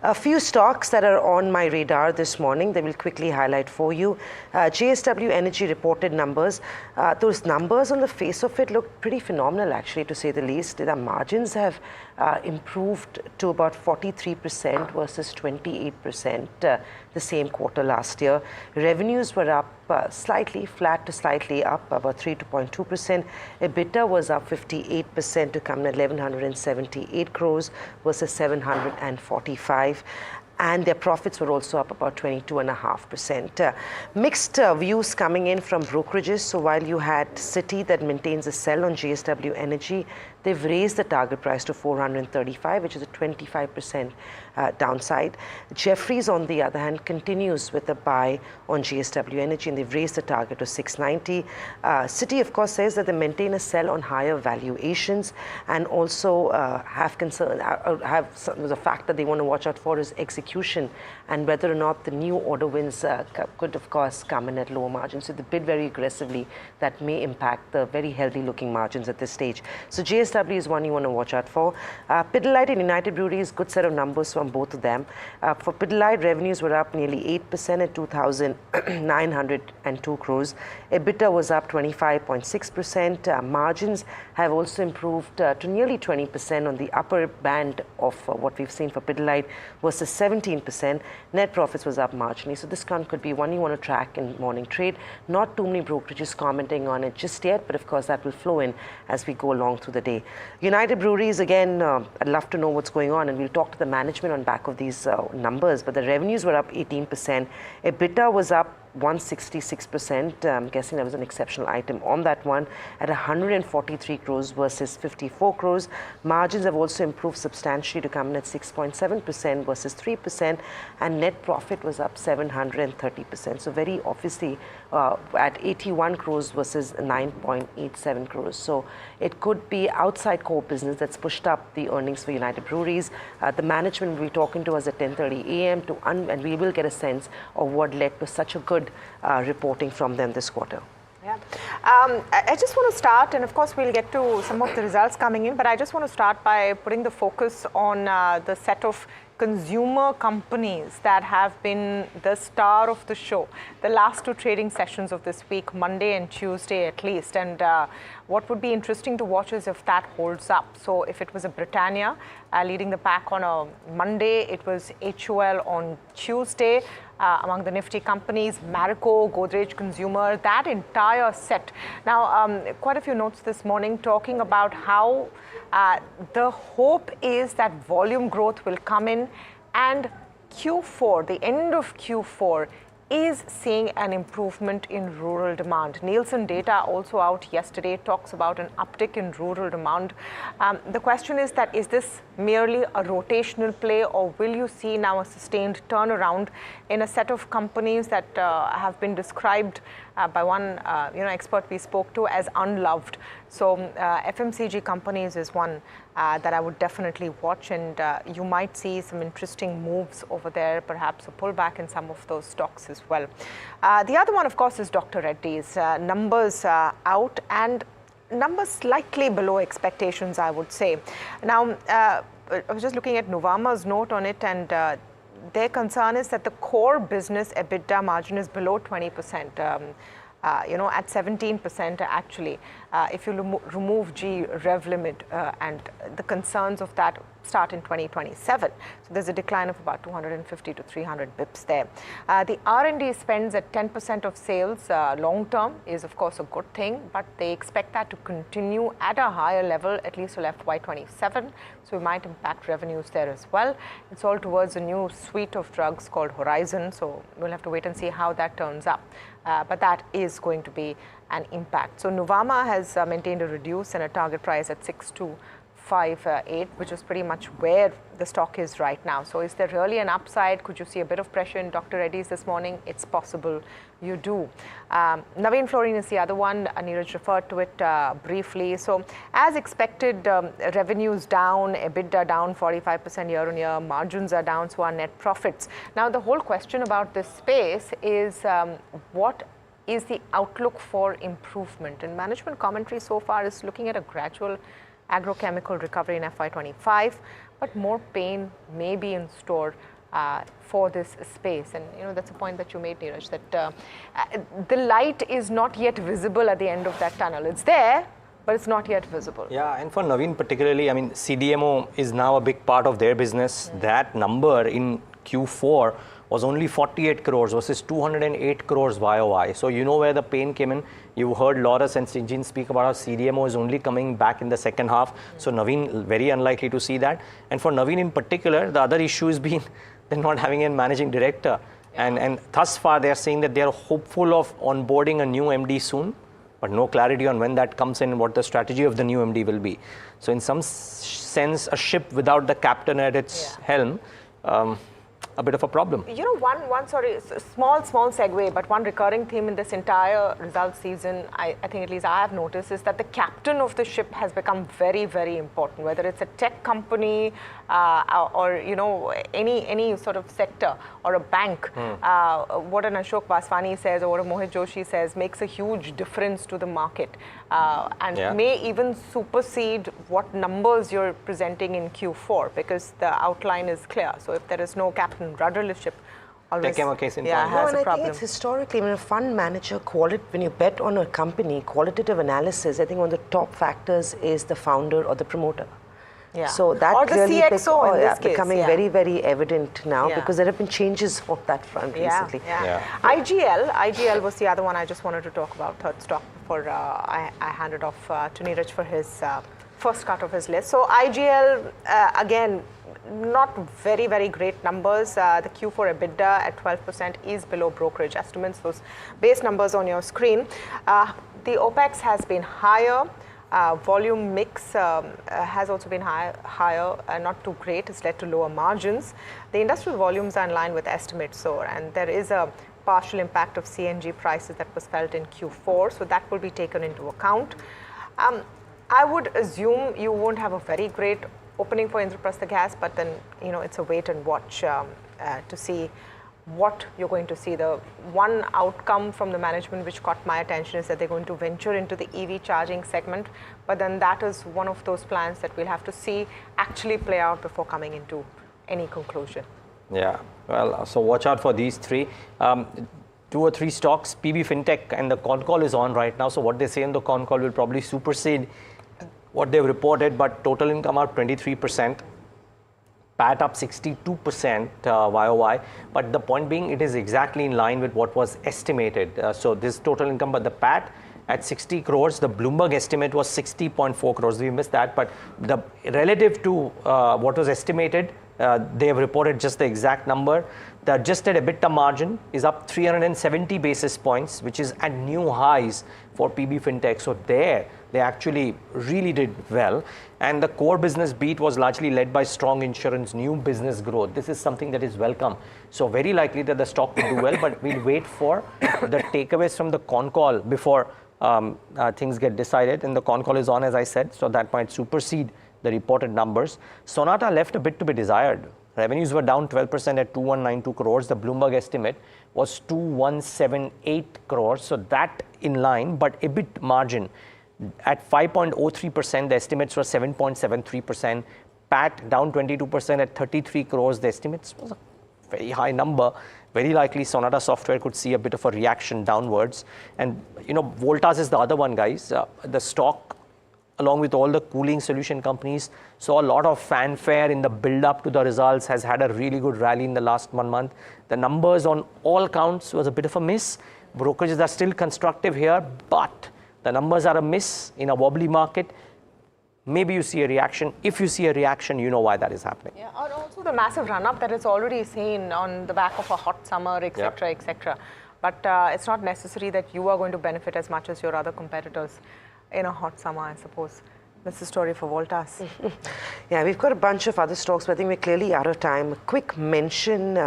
P: A few stocks that are on my radar this morning that we'll quickly highlight for you. JSW Energy reported numbers. Those numbers on the face of it look pretty phenomenal, actually, to say the least. The margins have improved to about 43% versus 28% the same quarter last year. Revenues were up slightly, flat to slightly up, about 3.2%. EBITDA was up 58% to come at 1,178 crores versus 745. And their profits were also up about 22.5%. Mixed views coming in from brokerages. So while you had Citi that maintains a sell on JSW Energy, they've raised the target price to 435, which is a 25% downside. Jefferies, on the other hand, continues with a buy on JSW Energy, and they've raised the target to 690. Citi, of course, says that they maintain a sell on higher valuations, and also have concern, the fact that they want to watch out for is execution and whether or not the new order wins could, of course, come in at lower margins. So they bid very aggressively. That may impact the very healthy looking margins at this stage. So JSW is one you want to watch out for. Pidilite and United Breweries, good set of numbers from both of them. For Pidilite, revenues were up nearly 8% at 2,902 crores. EBITDA was up 25.6%. Margins have also improved to nearly 20% on the upper band of what we've seen for Pidilite versus 17%. Net profits was up marginally. So this one could be one you want to track in morning trade. Not too many brokerages commenting on it just yet, but of course that will flow in as we go along through the day. United Breweries, again, I'd love to know what's going on, and we'll talk to the management on back of these numbers, but the revenues were up 18%. EBITDA was up 166%. I'm guessing there was an exceptional item on that one at 143 crores versus 54 crores. Margins have also improved substantially to come in at 6.7% versus 3%, and net profit was up 730%. So very obviously at 81 crores versus 9.87 crores. So it could be outside core business that's pushed up the earnings for United Breweries. The management will be talking to us at 10:30 a.m. and we will get a sense of what led to such a good reporting from them this quarter.
R: Yeah. I just want to start, and of course we'll get to some of the results coming in, but I just want to start by putting the focus on the set of consumer companies that have been the star of the show the last two trading sessions of this week, Monday and Tuesday at least. And what would be interesting to watch is if that holds up. So if it was a Britannia leading the pack on a Monday, it was HUL on Tuesday. Among the nifty companies, Marico, Godrej Consumer, that entire set. Now, quite a few notes this morning talking about how the hope is that volume growth will come in, and Q4, the end of Q4, is seeing an improvement in rural demand. Nielsen data also out yesterday talks about an uptick in rural demand. The question is that, is this merely a rotational play, or will you see now a sustained turnaround in a set of companies that have been described by one expert we spoke to as unloved? So FMCG companies is one that I would definitely watch, and you might see some interesting moves over there, perhaps a pullback in some of those stocks as well. The other one, of course, is Dr. Reddy's. Numbers out, and numbers slightly below expectations, I would say. Now, I was just looking at Nuvama's note on it, and their concern is that the core business EBITDA margin is below 20%. at 17% actually. If you remove G rev limit and the concerns of that start in 2027. So there's a decline of about 250 to 300 bips there. The R&D spends at 10% of sales long term is of course a good thing, but they expect that to continue at a higher level at least till FY27. So it might impact revenues there as well. It's all towards a new suite of drugs called Horizon. So we'll have to wait and see how that turns up. But that is going to be an impact. So Nuvama has maintained a reduce and a target price at 6258, which is pretty much where the stock is right now. So is there really an upside? Could you see a bit of pressure in Dr. Reddy's this morning? It's possible you do. Navin Fluorine is the other one. Neeraj referred to it briefly. So as expected, revenues down, EBITDA down 45% year on year, margins are down, so are net profits. Now the whole question about this space is what is the outlook for improvement? And management commentary so far is looking at a gradual agrochemical recovery in FY25, but more pain may be in store for this space. And that's a point that you made, Neeraj, that the light is not yet visible at the end of that tunnel. It's there, but it's not yet visible.
Q: Yeah, and for Navin particularly, I mean, CDMO is now a big part of their business. That number in Q4 was only 48 crores versus 208 crores YOY. So you know where the pain came in. You heard Loris and Sinjin speak about how CDMO is only coming back in the second half. So Navin, very unlikely to see that. And for Navin in particular, the other issue has been they're not having a managing director. And thus far, they're saying that they're hopeful of onboarding a new MD soon, but no clarity on when that comes in and what the strategy of the new MD will be. So in some sense, a ship without the captain at its helm, a bit of a problem.
R: One small segue, but one recurring theme in this entire results season, I think at least I have noticed, is that the captain of the ship has become very, very important, whether it's a tech company or any sort of sector or a bank. What an Ashok Vaswani says or what a Mohit Joshi says makes a huge difference to the market and may even supersede what numbers you're presenting in Q4 because the outline is clear. So if there is no captain rudderless always
Q: case in
P: has a problem. I think it's historically, when a fund manager, when you bet on a company, qualitative analysis, I think one of the top factors is the founder or the promoter.
R: Yeah.
P: So that
R: or the CXO in this case.
P: Becoming very, very evident now because there have been changes on that front recently.
R: IGL was the other one I just wanted to talk about, third stock, before I handed off to Neeraj for his first cut of his list. So IGL, again, not very, very great numbers. The Q4 EBITDA at 12% is below brokerage estimates, those base numbers on your screen. The OPEX has been higher. Volume mix has also been higher, not too great. It's led to lower margins. The industrial volumes are in line with estimates, and there is a partial impact of CNG prices that was felt in Q4, so that will be taken into account. I would assume you won't have a very great opening for Indraprastha Gas, but then it's a wait and watch to see what you're going to see. The one outcome from the management which caught my attention is that they're going to venture into the EV charging segment, but then that is one of those plans that we'll have to see actually play out before coming into any conclusion.
Q: Yeah, well, so watch out for these three. 2 or 3 stocks, PB Fintech, and the con call is on right now. So what they say in the con call will probably supersede what they've reported, but total income up 23%. PAT up 62% YOY, but the point being it is exactly in line with what was estimated. So this total income, but the PAT at 60 crores, the Bloomberg estimate was 60.4 crores. We missed that, but the relative to what was estimated, they have reported just the exact number. The adjusted EBITDA margin is up 370 basis points, which is at new highs for PB Fintech. So there, they actually really did well. And the core business beat was largely led by strong insurance, new business growth. This is something that is welcome. So very likely that the stock will do well, but we'll wait for the takeaways from the con call before things get decided. And the con call is on, as I said, so that might supersede the reported numbers. Sonata left a bit to be desired. Revenues were down 12% at 2192 crores. The Bloomberg estimate was 2178 crores. So that in line, but EBIT margin at 5.03%, the estimates were 7.73%. PAT down 22% at 33 crores. The estimates was very high number. Very likely Sonata Software could see a bit of a reaction downwards. And Voltas is the other one, guys. The stock, along with all the cooling solution companies, saw a lot of fanfare in the build-up to the results, has had a really good rally in the last 1 month. The numbers on all counts was a bit of a miss. Brokerages are still constructive here, but the numbers are a miss in a wobbly market. Maybe you see a reaction. If you see a reaction, you know why that is happening.
R: Yeah, and also the massive run-up that it's already seen on the back of a hot summer, etc., etc. But it's not necessary that you are going to benefit as much as your other competitors in a hot summer, I suppose. That's the story for Voltas.
P: Yeah, we've got a bunch of other stocks, but I think we're clearly out of time. A quick mention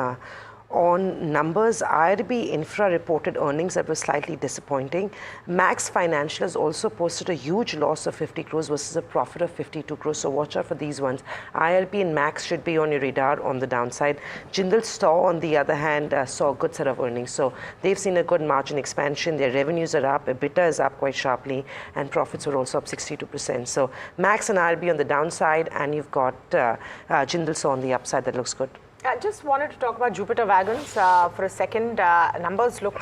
P: on numbers. IRB Infra reported earnings that were slightly disappointing. Max Financial has also posted a huge loss of 50 crores versus a profit of 52 crores. So watch out for these ones. IRB and Max should be on your radar on the downside. Jindal Store, on the other hand, saw a good set of earnings. So they've seen a good margin expansion. Their revenues are up. EBITDA is up quite sharply. And profits were also up 62%. So Max and IRB on the downside. And you've got Jindal Store on the upside. That looks good.
R: I just wanted to talk about Jupiter Wagons for a second. Numbers look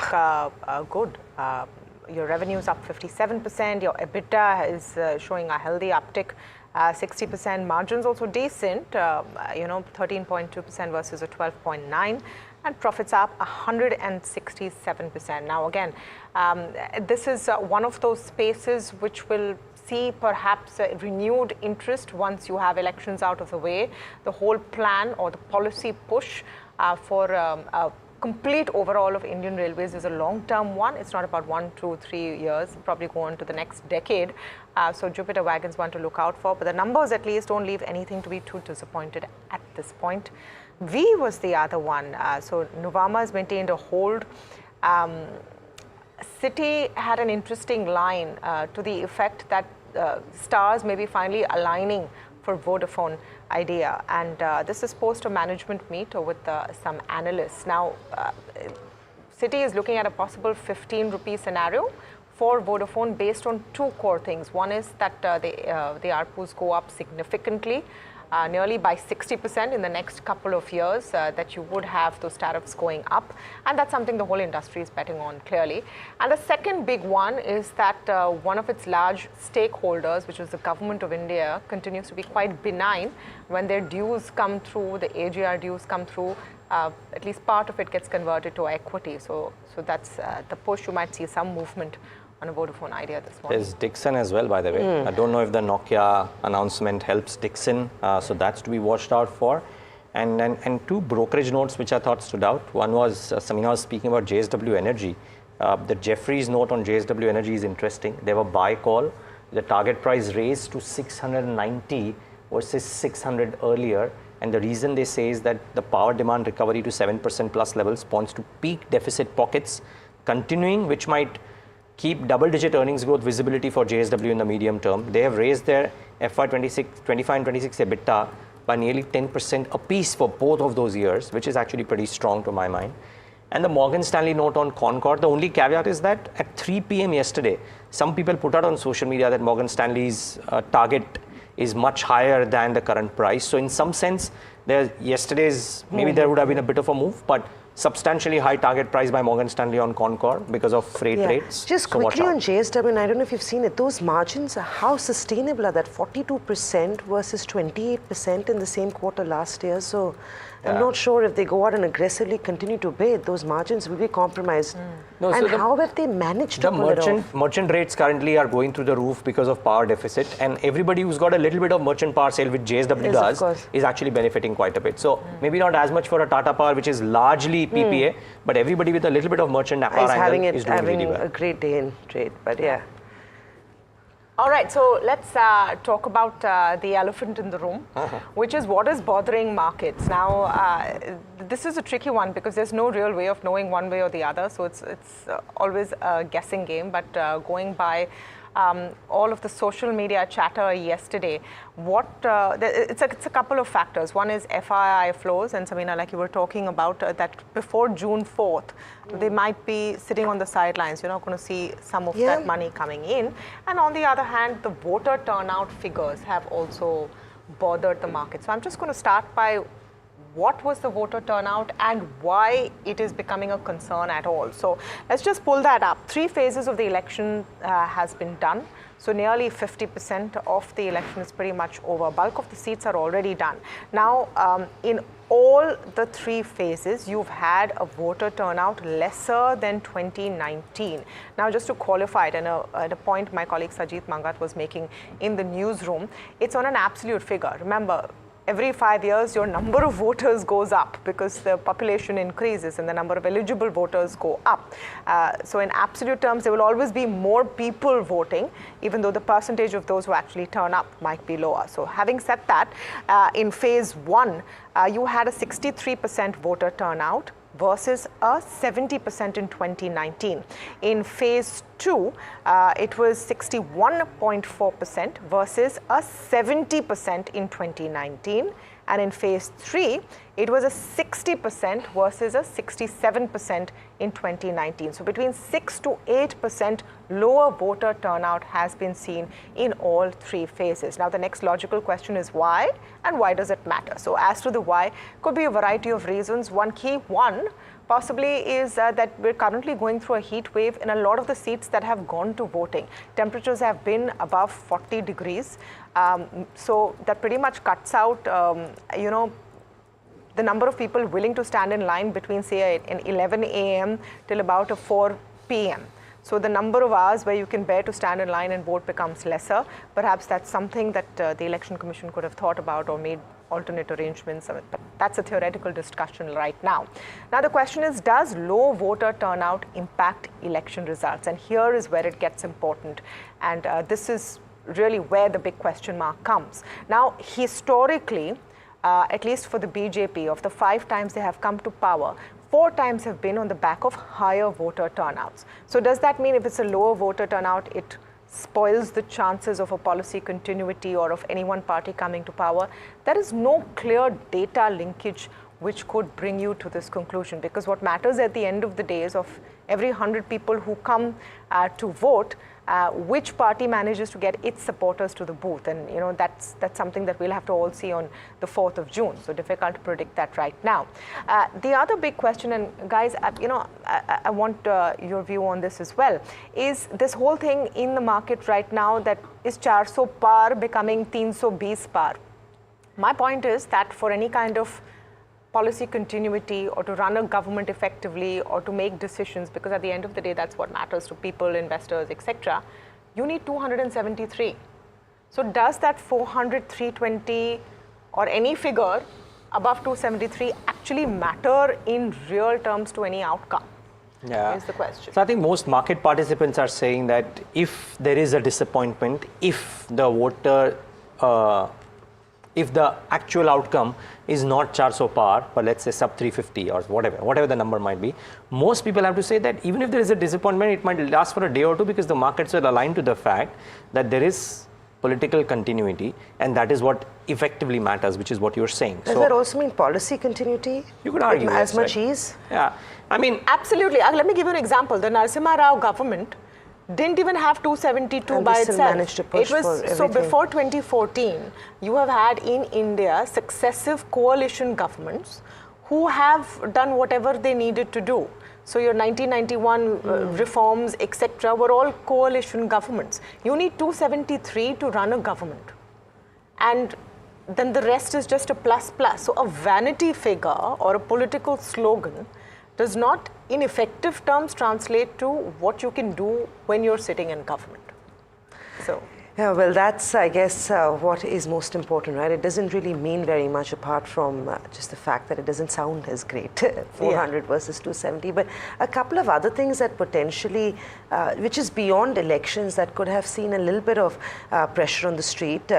R: good. Your revenue is up 57%. Your EBITDA is showing a healthy uptick, 60%. Margins also decent, 13.2% versus a 12.9%. And profits up 167%. Now again, this is one of those spaces which will see perhaps a renewed interest once you have elections out of the way. The whole plan or the policy push for a complete overhaul of Indian Railways is a long-term one. It's not about 1, 2, 3 years, probably go on to the next decade. So Jupiter Wagons one to look out for. But the numbers at least don't leave anything to be too disappointed at this point. V was the other one. So Nuvama has maintained a hold. Citi had an interesting line to the effect that stars may be finally aligning for Vodafone Idea, and this is post a management meet with some analysts. Now, Citi is looking at a possible 15 rupee scenario for Vodafone based on two core things. One is that the ARPUs go up significantly, nearly by 60% in the next couple of years, that you would have those tariffs going up. And that's something the whole industry is betting on, clearly. And the second big one is that one of its large stakeholders, which is the government of India, continues to be quite benign. When their dues come through, the AGR dues come through, at least part of it gets converted to equity. So that's the push. You might see some movement on a Vodafone Idea this morning.
Q: There's Dixon as well, by the way. I don't know if the Nokia announcement helps Dixon, so that's to be watched out for. And two brokerage notes which I thought stood out. One was, Samina was speaking about JSW Energy. The Jeffries note on JSW Energy is interesting. They have a buy call. The target price raised to 690 versus 600 earlier. And the reason they say is that the power demand recovery to 7% plus levels points to peak deficit pockets continuing, which might keep double-digit earnings growth visibility for JSW in the medium term. They have raised their FY25 and 26 EBITDA by nearly 10% apiece for both of those years, which is actually pretty strong to my mind. And the Morgan Stanley note on Concord, the only caveat is that at 3 p.m. yesterday, some people put out on social media that Morgan Stanley's target is much higher than the current price. So in some sense, yesterday's, maybe there would have been a bit of a move, but substantially high target price by Morgan Stanley on Concord because of freight rates.
P: Just so quickly on JSW, and I don't know if you've seen it, those margins, how sustainable are that? 42% versus 28% in the same quarter last year. So I'm not sure if they go out and aggressively continue to bid, those margins will be compromised.
Q: No,
P: and how have they managed to pull it off?
Q: Merchant rates currently are going through the roof because of power deficit, and everybody who's got a little bit of merchant power sale, which JSW does, is actually benefiting quite a bit. So maybe not as much for a Tata Power, which is largely PPA, but everybody with a little bit of merchant power angle is doing really well.
P: A great day in trade, but yeah.
R: All right, so let's talk about the elephant in the room, which is what is bothering markets. Now, this is a tricky one because there's no real way of knowing one way or the other, so it's always a guessing game. But going by all of the social media chatter yesterday, it's a couple of factors. One is FII flows, and Samina, like you were talking about, that before June 4th, they might be sitting on the sidelines. You're not going to see some of that money coming in. And on the other hand, the voter turnout figures have also bothered the market. So I'm just going to start by what was the voter turnout, and why it is becoming a concern at all. So let's just pull that up. 3 phases of the election has been done. So nearly 50% of the election is pretty much over. Bulk of the seats are already done. Now, in all the 3 phases, you've had a voter turnout lesser than 2019. Now, just to qualify it, and a point my colleague Sajid Mangat was making in the newsroom, it's on an absolute figure. Remember, every 5 years, your number of voters goes up because the population increases and the number of eligible voters go up. So in absolute terms, there will always be more people voting, even though the percentage of those who actually turn up might be lower. So having said that, in phase 1, you had a 63% voter turnout versus a 70% in 2019. In phase 2, it was 61.4% versus a 70% in 2019. And in phase 3, it was a 60% versus a 67% in 2019. So between 6 to 8% lower voter turnout has been seen in all 3 phases. Now the next logical question is why, and why does it matter? So as to the why, could be a variety of reasons. One key one possibly is that we're currently going through a heat wave in a lot of the seats that have gone to voting. Temperatures have been above 40 degrees. So that pretty much cuts out, the number of people willing to stand in line between, say, an 11 a.m. till about a 4 p.m. So the number of hours where you can bear to stand in line and vote becomes lesser. Perhaps that's something that the Election Commission could have thought about or made alternate arrangements, but that's a theoretical discussion right now. Now the question is, does low voter turnout impact election results? And here is where it gets important. And this is really where the big question mark comes. Now, historically, at least for the BJP, of the 5 times they have come to power, 4 times have been on the back of higher voter turnouts. So does that mean if it's a lower voter turnout, it spoils the chances of a policy continuity or of any one party coming to power? There is no clear data linkage which could bring you to this conclusion, because what matters at the end of the day is of every 100 people who come to vote, which party manages to get its supporters to the booth. And that's something that we'll have to all see on the 4th of June. So difficult to predict that right now. The other big question, and guys, I want your view on this as well, is this whole thing in the market right now that is 400 par becoming 320 par. My point is that for any kind of policy continuity or to run a government effectively or to make decisions, because at the end of the day, that's what matters to people, investors, etc., you need 273. So does that 400, 320 or any figure above 273 actually matter in real terms to any outcome?
Q: Yeah.
R: Is the question.
Q: So I think most market participants are saying that if there is a disappointment, if the voter if the actual outcome is not 400 par, but let's say sub 350 or whatever the number might be, most people have to say that even if there is a disappointment, it might last for a day or two because the markets are aligned to the fact that there is political continuity, and that is what effectively matters, which is what you're saying.
P: Does that also mean policy continuity?
Q: You could argue
P: as much
Q: right.
P: ease?
Q: Yeah, I mean,
R: absolutely. Let me give you an example. The Narasimha Rao government didn't even have 272
P: and
R: by
P: itself. Managed to push
R: it was
P: for
R: so
P: everything.
R: Before 2014, you have had in India successive coalition governments who have done whatever they needed to do. So your 1991 reforms, etc., were all coalition governments. You need 273 to run a government, and then the rest is just a plus. So a vanity figure or a political slogan does not, in effective terms, translate to what you can do when you're sitting in government. So.
P: Yeah, well, that's, I guess, what is most important, right? It doesn't really mean very much apart from just the fact that it doesn't sound as great, 400 versus 270. But a couple of other things that potentially, which is beyond elections, that could have seen a little bit of pressure on the street.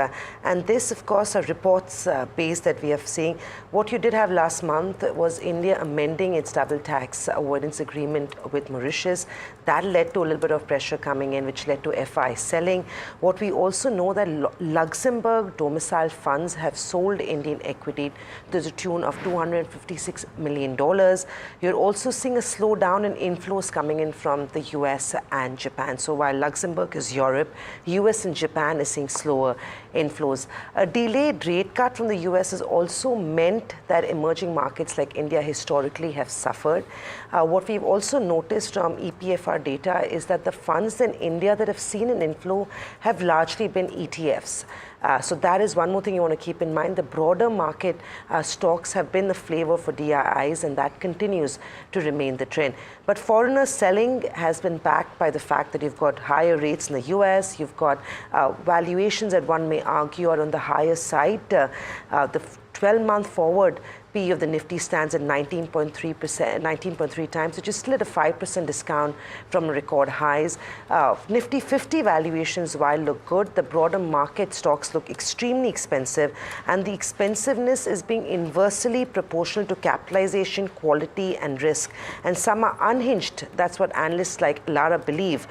P: And this, of course, are reports based that we have seen. What you did have last month was India amending its double tax avoidance agreement with Mauritius. That led to a little bit of pressure coming in, which led to FI selling. What we we also know that Luxembourg domiciled funds have sold Indian equity to the tune of $256 million. You're also seeing a slowdown in inflows coming in from the US and Japan. So while Luxembourg is Europe, US and Japan is seeing slower inflows. A delayed rate cut from the US has also meant that emerging markets like India historically have suffered. What we've also noticed from EPFR data is that the funds in India that have seen an inflow have largely been ETFs. So that is one more thing you want to keep in mind. The broader market stocks have been the flavor for DIIs, and that continues to remain the trend. But foreigner selling has been backed by the fact that you've got higher rates in the US, you've got valuations that one may argue are on the higher side. The 12-month forward P of the Nifty stands at 19.3 times, which is still at a 5% discount from record highs. Nifty 50 valuations, while look good, the broader market stocks look extremely expensive, and the expensiveness is being inversely proportional to capitalization, quality, and risk. And some are unhinged. That's what analysts like Lara believe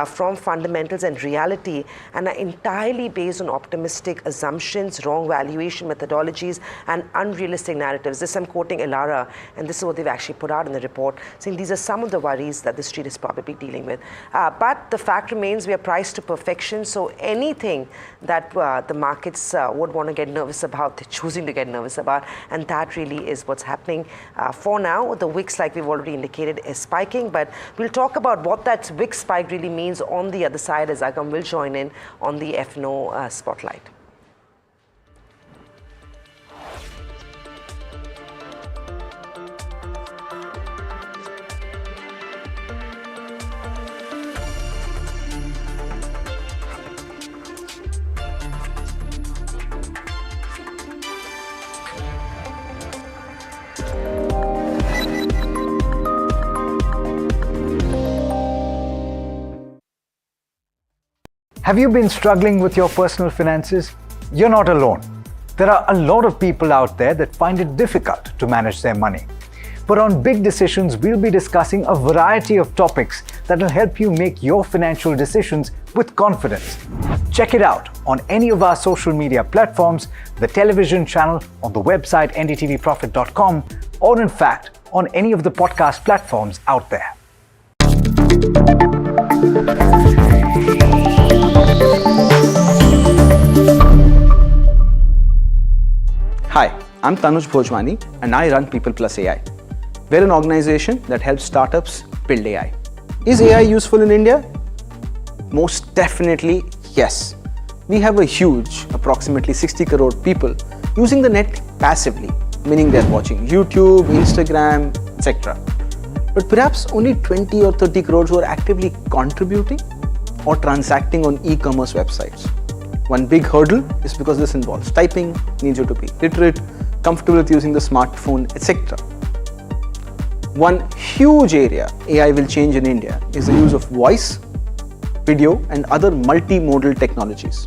P: from fundamentals and reality, and are entirely based on optimistic assumptions, wrong valuation methodologies, and unrealistic narratives. This I'm quoting Elara, and this is what they've actually put out in the report, saying these are some of the worries that the street is probably dealing with. But the fact remains we are priced to perfection, so anything that the markets would want to get nervous about, they're choosing to get nervous about, and that really is what's happening. For now, the WIX, like we've already indicated, is spiking, but we'll talk about what that WIX spike really means on the other side as Agam will join in on the FNO spotlight.
H: Have you been struggling with your personal finances? You're not alone. There are a lot of people out there that find it difficult to manage their money. But on Big Decisions, we'll be discussing a variety of topics that will help you make your financial decisions with confidence. Check it out on any of our social media platforms, the television channel, on the website ndtvprofit.com, or in fact, on any of the podcast platforms out there.
S: Hi, I'm Tanuj Bhojwani and I run People Plus AI. We're an organization that helps startups build AI. Is AI useful in India? Most definitely, yes. We have a huge, approximately 60 crore people using the net passively, meaning they're watching YouTube, Instagram, etc. But perhaps only 20 or 30 crores who are actively contributing or transacting on e-commerce websites. One big hurdle is because this involves typing, needs you to be literate, comfortable with using the smartphone, etc. One huge area AI will change in India is the use of voice, video, and other multimodal technologies.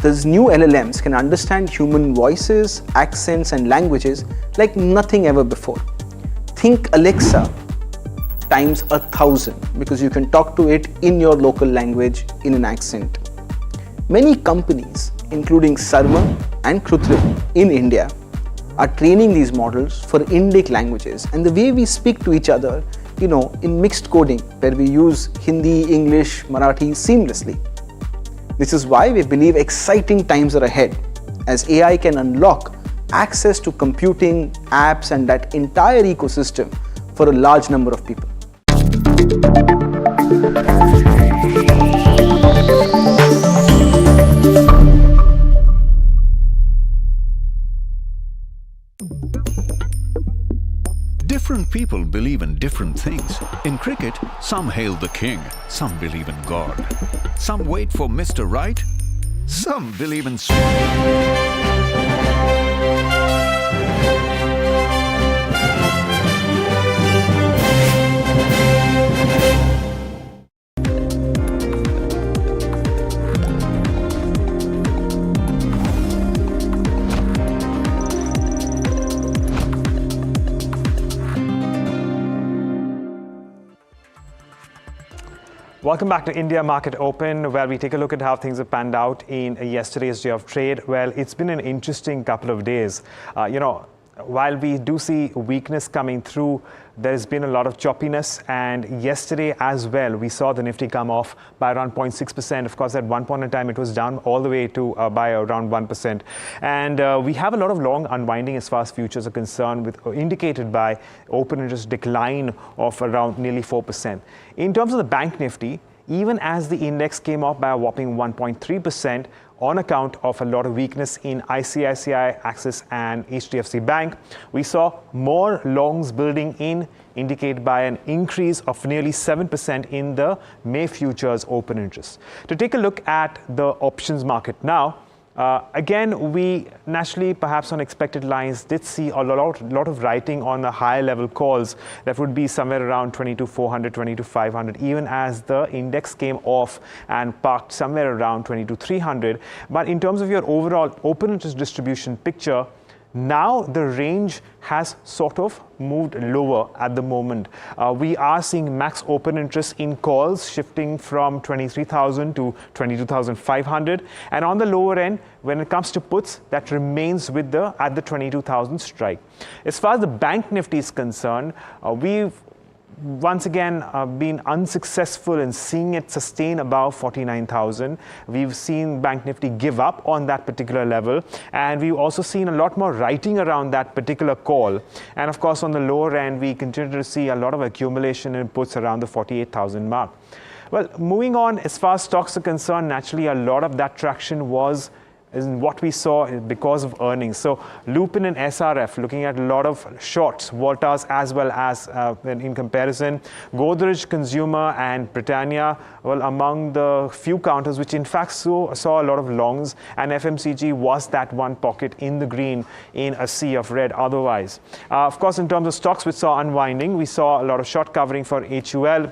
S: These new LLMs can understand human voices, accents, and languages like nothing ever before. Think Alexa times 1,000 because you can talk to it in your local language in an accent. Many companies, including Sarva and Krutrim in India, are training these models for Indic languages and the way we speak to each other, in mixed coding where we use Hindi, English, Marathi seamlessly. This is why we believe exciting times are ahead as AI can unlock access to computing, apps, and that entire ecosystem for a large number of people.
A: Different people believe in different things. In cricket, some hail the king, some believe in God. Some wait for Mr. Right, some believe in
B: Welcome back to India Market Open, where we take a look at how things have panned out in yesterday's day of trade. Well, it's been an interesting couple of days. While we do see weakness coming through, there's been a lot of choppiness, and yesterday as well, we saw the Nifty come off by around 0.6%. Of course, at one point in time, it was down all the way to by around 1%. And we have a lot of long unwinding as far as futures are concerned, with indicated by open interest decline of around nearly 4%. In terms of the Bank Nifty, even as the index came off by a whopping 1.3%, on account of a lot of weakness in ICICI, Axis and HDFC Bank, we saw more longs building in, indicated by an increase of nearly 7% in the May futures open interest. To take a look at the options market now, again, we naturally, perhaps on expected lines, did see a lot of writing on the higher level calls that would be somewhere around 22,400, 22,500, even as the index came off and parked somewhere around 22,300. But in terms of your overall open interest distribution picture, now the range has sort of moved lower at the moment. We are seeing max open interest in calls shifting from 23,000 to 22,500, and on the lower end, when it comes to puts, that remains with at the 22,000 strike. As far as the Bank Nifty is concerned, we've once again been unsuccessful in seeing it sustain above 49,000. We've seen Bank Nifty give up on that particular level, and we've also seen a lot more writing around that particular call. And of course, on the lower end, we continue to see a lot of accumulation in puts around the 48,000 mark. Well, moving on, as far as stocks are concerned, naturally a lot of that traction was in what we saw because of earnings. So Lupin and SRF looking at a lot of shorts, Voltas as well as in comparison. Godrej Consumer and Britannia, well, among the few counters which in fact saw a lot of longs, and FMCG was that one pocket in the green in a sea of red otherwise. Of course, in terms of stocks which saw unwinding, we saw a lot of short covering for HUL.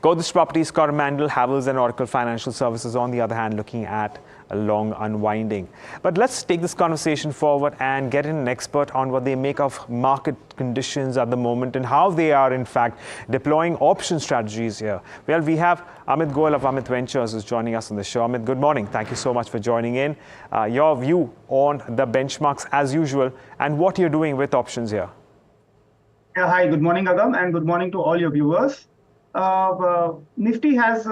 B: Godrej Properties, Coromandel, Havells and Oracle Financial Services, on the other hand, looking at a long unwinding. But let's take this conversation forward and get in an expert on what they make of market conditions at the moment and how they are in fact deploying option strategies here. Well, we have Amit Goel of Amit Ventures who's joining us on the show. Amit, good morning. Thank you so much for joining in. Your view on the benchmarks as usual and what you're doing with options here.
T: Yeah, hi, good morning, Agam, and good morning to all your viewers. Nifty has,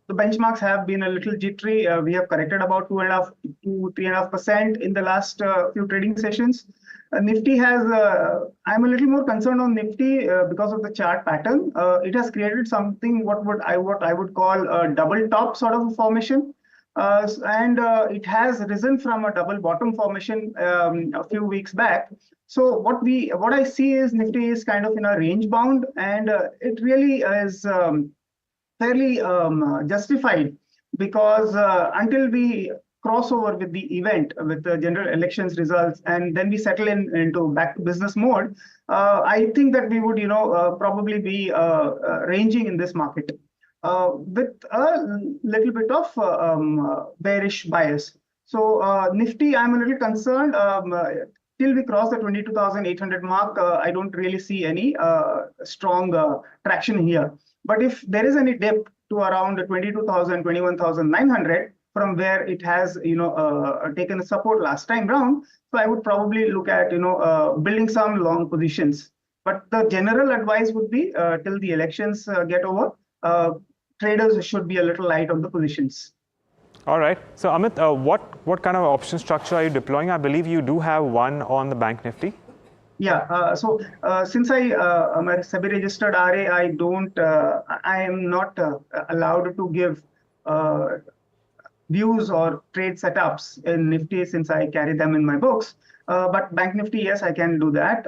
T: the benchmarks have been a little jittery. We have corrected about 2.5 to 3.5% in the last few trading sessions. Nifty has, I'm a little more concerned on Nifty because of the chart pattern. It has created something what I would call a double top sort of a formation. And it has risen from a double bottom formation a few weeks back. So what I see is Nifty is kind of in a range bound, and it really is fairly justified, because until we cross over with the event, with the general elections results, and then we settle into back to business mode, I think that we would probably be ranging in this market with a little bit of bearish bias. So Nifty, I'm a little concerned. Till we cross the 22,800 mark, I don't really see any strong traction here. But if there is any dip to around 22,000, 21,900, from where it has taken a support last time round, so I would probably look at building some long positions. But the general advice would be till the elections get over, traders should be a little light on the positions.
B: All right. So Amit, what kind of option structure are you deploying? I believe you do have one on the Bank Nifty.
T: Yeah. So since I'm a SEBI registered RA, I am not allowed to give views or trade setups in Nifty since I carry them in my books. But Bank Nifty, yes, I can do that.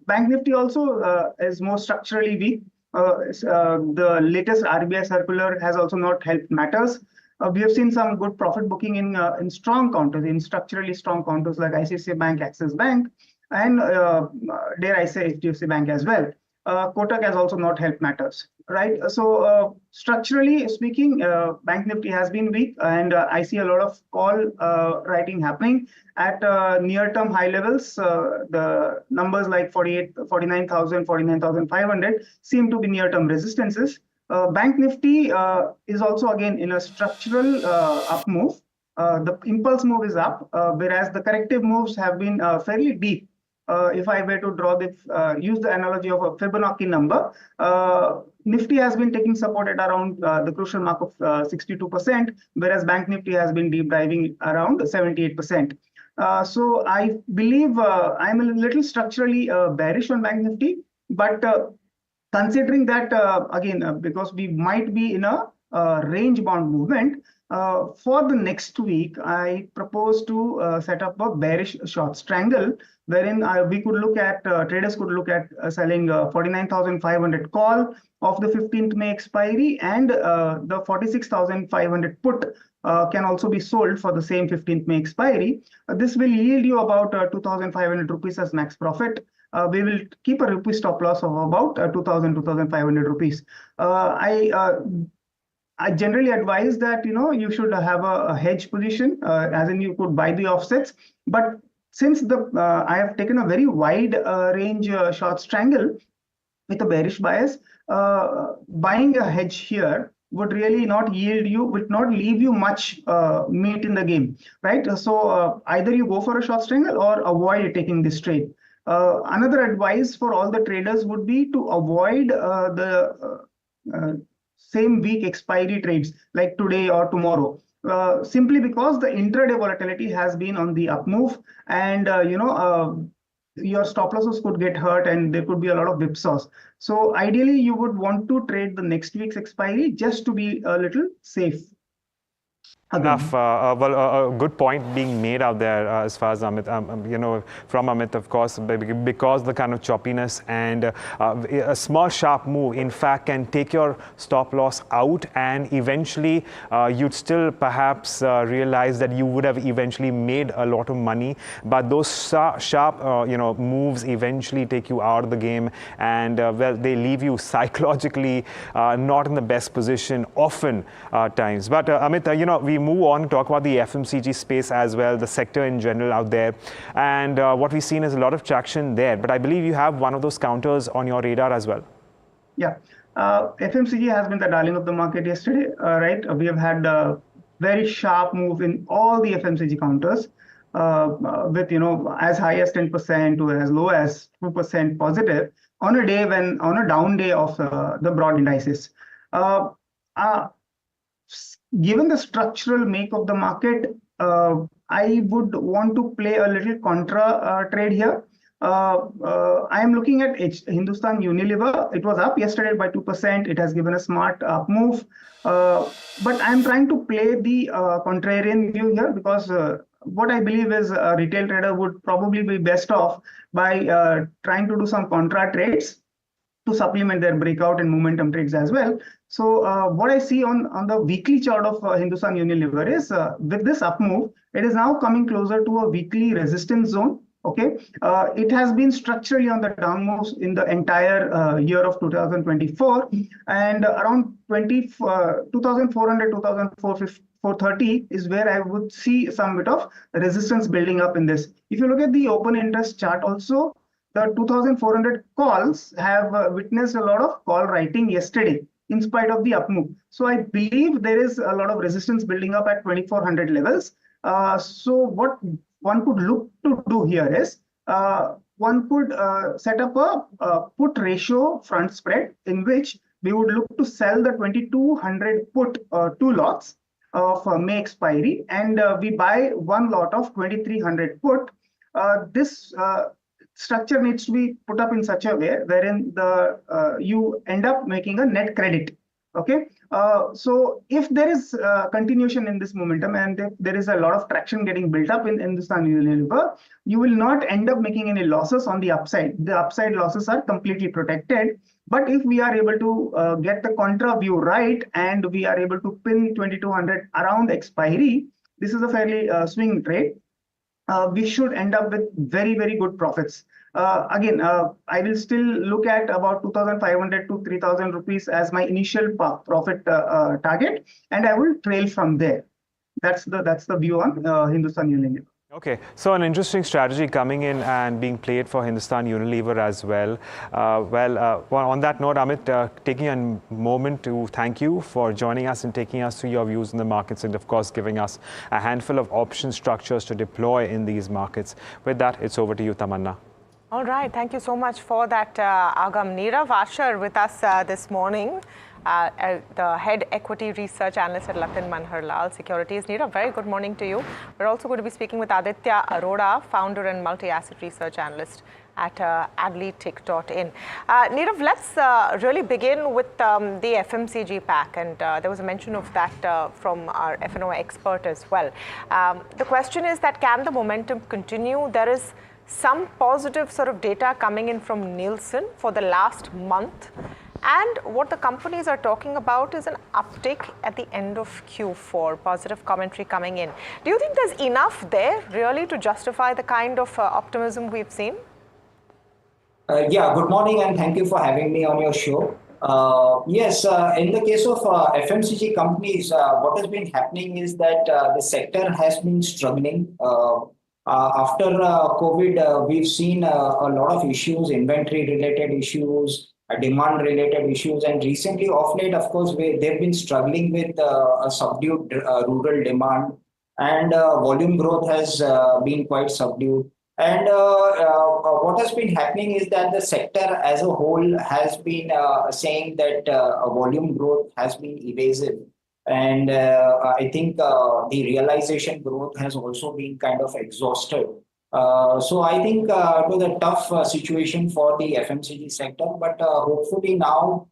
T: Bank Nifty also is more structurally weak. The latest RBI circular has also not helped matters. We have seen some good profit booking in strong counters, in structurally strong counters like ICICI Bank, Axis Bank, and dare I say HDFC Bank as well. Kotak has also not helped matters, right? So structurally speaking, Bank Nifty has been weak, and I see a lot of call writing happening at near-term high levels. The numbers like 49,000, 49,500 seem to be near-term resistances. Bank Nifty is also again in a structural up move. The impulse move is up, whereas the corrective moves have been fairly deep. If I were to draw use the analogy of a Fibonacci number, Nifty has been taking support at around the crucial mark of 62%, whereas Bank Nifty has been deep diving around 78%. So I believe I'm a little structurally bearish on Bank Nifty, but considering that again, because we might be in a range bound movement, for the next week, I propose to set up a bearish short strangle, wherein we could look at, traders could look at selling 49,500 call of the 15th May expiry, and the 46,500 put can also be sold for the same 15th May expiry. This will yield you about 2,500 rupees as max profit. We will keep a rupee stop loss of about 2,500 rupees. I generally advise that you should have a hedge position, as in you could buy the offsets. But since I have taken a very wide range short strangle with a bearish bias, buying a hedge here would really not yield you, would not leave you much meat in the game, right? So either you go for a short strangle or avoid taking this trade. Another advice for all the traders would be to avoid the same week expiry trades like today or tomorrow, simply because the intraday volatility has been on the up move, and your stop losses could get hurt and there could be a lot of whipsaws. So ideally you would want to trade the next week's expiry just to be a little safe.
B: Enough. Well, a good point being made out there as far as Amit, from Amit, of course, because the kind of choppiness and a small sharp move, in fact, can take your stop loss out, and eventually you'd still perhaps realize that you would have eventually made a lot of money. But those sharp, moves eventually take you out of the game, and well, they leave you psychologically not in the best position often times. But Amit, we move on to talk about the FMCG space as well, the sector in general out there. And what we've seen is a lot of traction there. But I believe you have one of those counters on your radar as well.
T: Yeah. FMCG has been the darling of the market yesterday, right? We have had a very sharp move in all the FMCG counters, with as high as 10% to as low as 2% positive on a day on a down day of the broad indices. Given the structural make of the market, I would want to play a little contra trade here. I am looking at Hindustan Unilever. It was up yesterday by 2%. It has given a smart up move. But I'm trying to play the contrarian view here, because what I believe is a retail trader would probably be best off by trying to do some contra trades to supplement their breakout and momentum trades as well. So what I see on the weekly chart of Hindustan Unilever is with this up move, it is now coming closer to a weekly resistance zone. Okay, it has been structurally on the down moves in the entire year of 2024, and around 2,400, 2,430 is where I would see some bit of resistance building up in this. If you look at the open interest chart also, the 2,400 calls have witnessed a lot of call writing yesterday in spite of the up move. So I believe there is a lot of resistance building up at 2,400 levels. So what one could look to do here is one could set up a put ratio front spread in which we would look to sell the 2,200 put 2 lots of May expiry, and we buy 1 lot of 2,300 put. This structure needs to be put up in such a way wherein you end up making a net credit. Okay, so if there is continuation in this momentum and if there is a lot of traction getting built up in Hindustan Unilever, you will not end up making any losses on the upside. The upside losses are completely protected. But if we are able to get the contra view right and we are able to pin 2,200 around expiry, this is a fairly swing trade. We should end up with very, very good profits. Again, I will still look at about 2,500 to 3,000 rupees as my initial profit target, and I will trail from there. That's the view on Hindustan Unilever.
B: Okay, so an interesting strategy coming in and being played for Hindustan Unilever as well. Well, on that note, Amit, taking a moment to thank you for joining us and taking us through your views in the markets and, of course, giving us a handful of option structures to deploy in these markets. With that, it's over to you, Tamanna.
R: All right, thank you so much for that, Agam. Nirav Asher with us this morning. The head equity research analyst at Latent Manharlal Securities. Nirav, very good morning to you. We're also going to be speaking with Aditya Arora, founder and multi-asset research analyst at adleytick.in. Nirav, let's really begin with the FMCG pack, and there was a mention of that from our F&O expert as well. The question is that can the momentum continue? There is some positive sort of data coming in from Nielsen for the last month. And what the companies are talking about is an uptick at the end of Q4, positive commentary coming in. Do you think there's enough there really to justify the kind of optimism we've seen?
U: Yeah, good morning and thank you for having me on your show. Yes, in the case of FMCG companies, what has been happening is that the sector has been struggling. After COVID, we've seen a lot of issues, inventory-related issues, demand-related issues, and recently, of late, of course, they've been struggling with a subdued rural demand, and volume growth has been quite subdued. And what has been happening is that the sector as a whole has been saying that volume growth has been evasive. And I think the realization growth has also been kind of exhausted. So I think it was a tough situation for the FMCG sector, but hopefully now,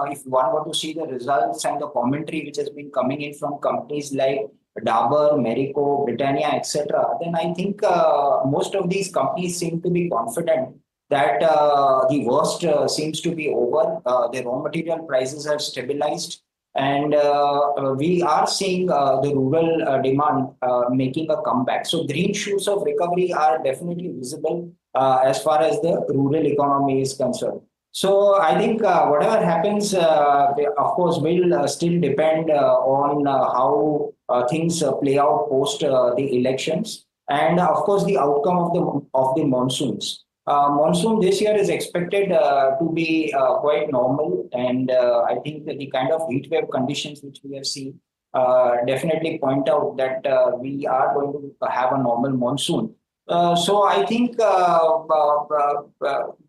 U: if one were to see the results and the commentary which has been coming in from companies like Dabur, Marico, Britannia, etc., then I think most of these companies seem to be confident that the worst seems to be over. The raw material prices have stabilized. And we are seeing the rural demand making a comeback. So green shoots of recovery are definitely visible as far as the rural economy is concerned. So I think whatever happens, of course, will still depend on how things play out post the elections, and of course the outcome of the monsoons. Monsoon this year is expected to be quite normal, and I think that the kind of heat wave conditions which we have seen definitely point out that we are going to have a normal monsoon. So I think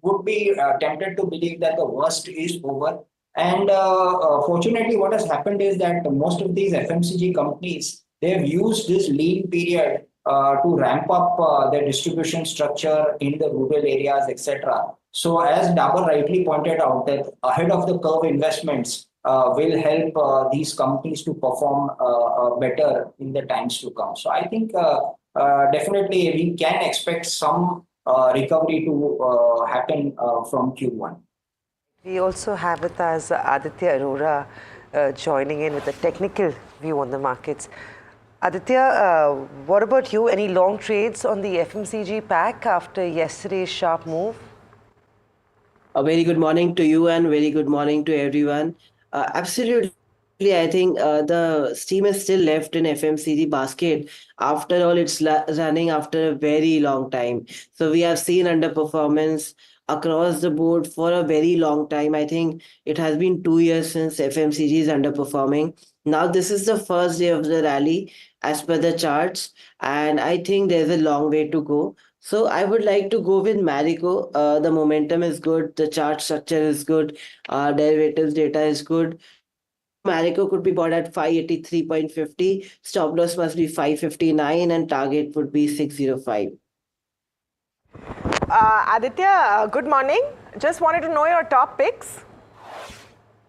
U: would be tempted to believe that the worst is over. And fortunately, what has happened is that most of these FMCG companies, they have used this lean period to ramp up their distribution structure in the rural areas, etc. So as Dabur rightly pointed out, that ahead of the curve investments will help these companies to perform better in the times to come. So I think definitely we can expect some recovery to happen from Q1.
P: We also have with us Aditya Arora joining in with a technical view on the markets. Aditya, what about you? Any long trades on the FMCG pack after yesterday's sharp move?
V: A very good morning to you and very good morning to everyone. Absolutely, I think the steam is still left in FMCG basket. After all, it's running after a very long time. So we have seen underperformance across the board for a very long time. I think it has been 2 years since FMCG is underperforming. Now this is the first day of the rally as per the charts, and I think there's a long way to go. So I would like to go with Marico. The momentum is good, the chart structure is good, derivatives data is good. Marico could be bought at 583.50, stop loss must be 559, and target would be 605.
R: Aditya, good morning. Just wanted to know your top picks.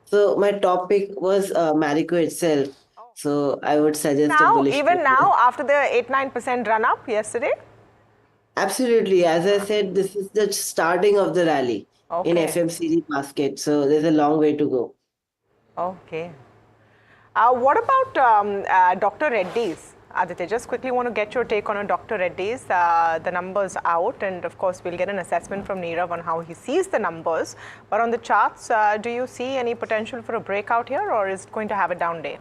V: So my top pick was Marico itself. So I would suggest a bullish
R: Even
V: pick.
R: now, after the 8-9% run up yesterday?
V: Absolutely. As I said, this is the starting of the rally in FMCG basket. So there's a long way to go.
R: Okay. What about Dr. Reddy's? Aditya, just quickly want to get your take on Dr. Reddy's. The numbers out, and of course, we'll get an assessment from Nirav on how he sees the numbers. But on the charts, do you see any potential for a breakout here, or is it going to have a down day?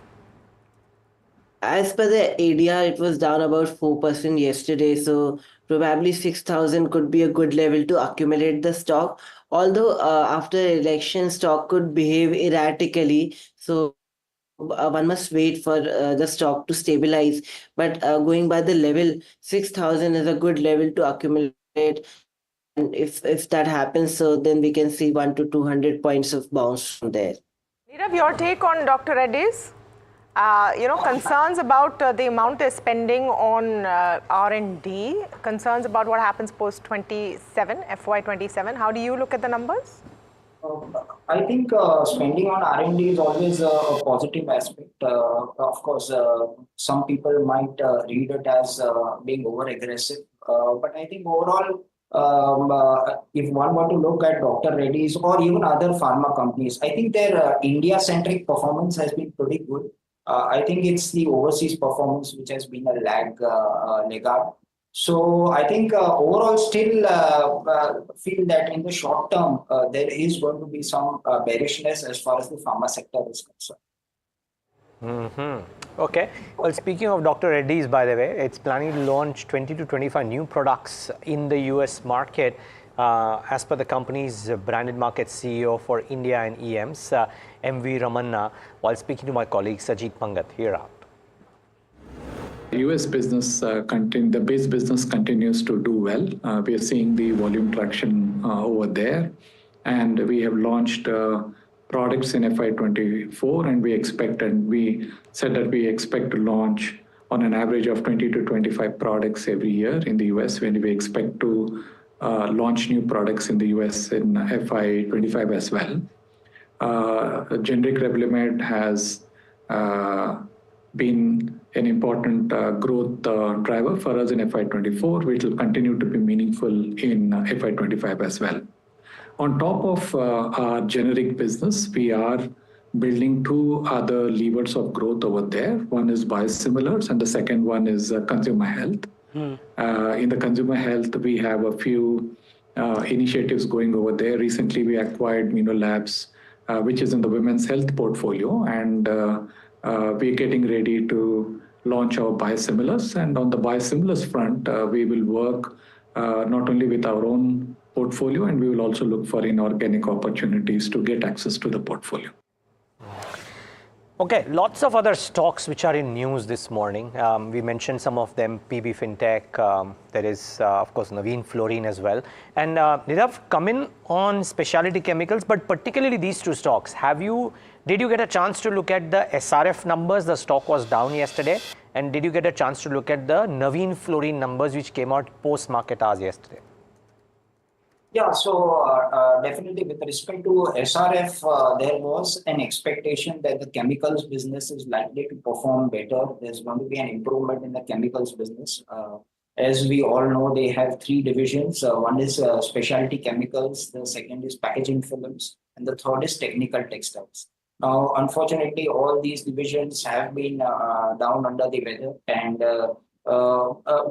V: as per the ADR, it was down about 4% yesterday. So probably 6,000 could be a good level to accumulate the stock. Although after election, stock could behave erratically. So one must wait for the stock to stabilize. But going by the level, 6,000 is a good level to accumulate. And if that happens, so then we can see 1 to 200 points of bounce from there.
R: Nirav, your take on Dr. Reddy's? Concerns about the amount they're spending on R&D, concerns about what happens post 27, FY27. How do you look at the numbers?
U: I think spending on R&D is always a positive aspect. Of course, some people might read it as being over-aggressive. But I think overall, if one were to look at Dr. Reddy's or even other pharma companies, I think their India-centric performance has been pretty good. I think it's the overseas performance which has been a laggard. So I think overall still feel that in the short term there is going to be some bearishness as far as the pharma sector is concerned.
C: Okay. Well, speaking of Dr. Reddy's, by the way, it's planning to launch 20 to 25 new products in the US market, as per the company's branded market CEO for India and EMs, MV Ramanna, while speaking to my colleague Sajid Pangat. Here out.
D: US business, the base business continues to do well. We are seeing the volume traction over there, and we have launched products in FY24, and we said that we expect to launch on an average of 20 to 25 products every year in the US, when we expect to launch new products in the US in FY25 as well. Generic Revlimid has been an important growth driver for us in FY24, which will continue to be meaningful in FY25 as well. On top of our generic business, we are building two other levers of growth over there. One is biosimilars, and the second one is consumer health. In the consumer health, we have a few initiatives going over there. Recently, we acquired Labs, which is in the women's health portfolio, and we're getting ready to launch our biosimilars. And on the biosimilars front, we will work not only with our own portfolio, and we will also look for inorganic opportunities to get access to the portfolio.
C: Okay, lots of other stocks which are in news this morning. We mentioned some of them, PB Fintech, there is of course Navin Fluorine as well. And Nirav, come in on specialty chemicals, but particularly these two stocks. Did you get a chance to look at the SRF numbers? The stock was down yesterday. And did you get a chance to look at the Navin Fluorine numbers which came out post-market hours yesterday?
U: Yeah, so definitely with respect to SRF, there was an expectation that the chemicals business is likely to perform better. There's going to be an improvement in the chemicals business. As we all know, they have three divisions. One is specialty chemicals, the second is packaging films, and the third is technical textiles. Now, unfortunately, all these divisions have been down under the weather, and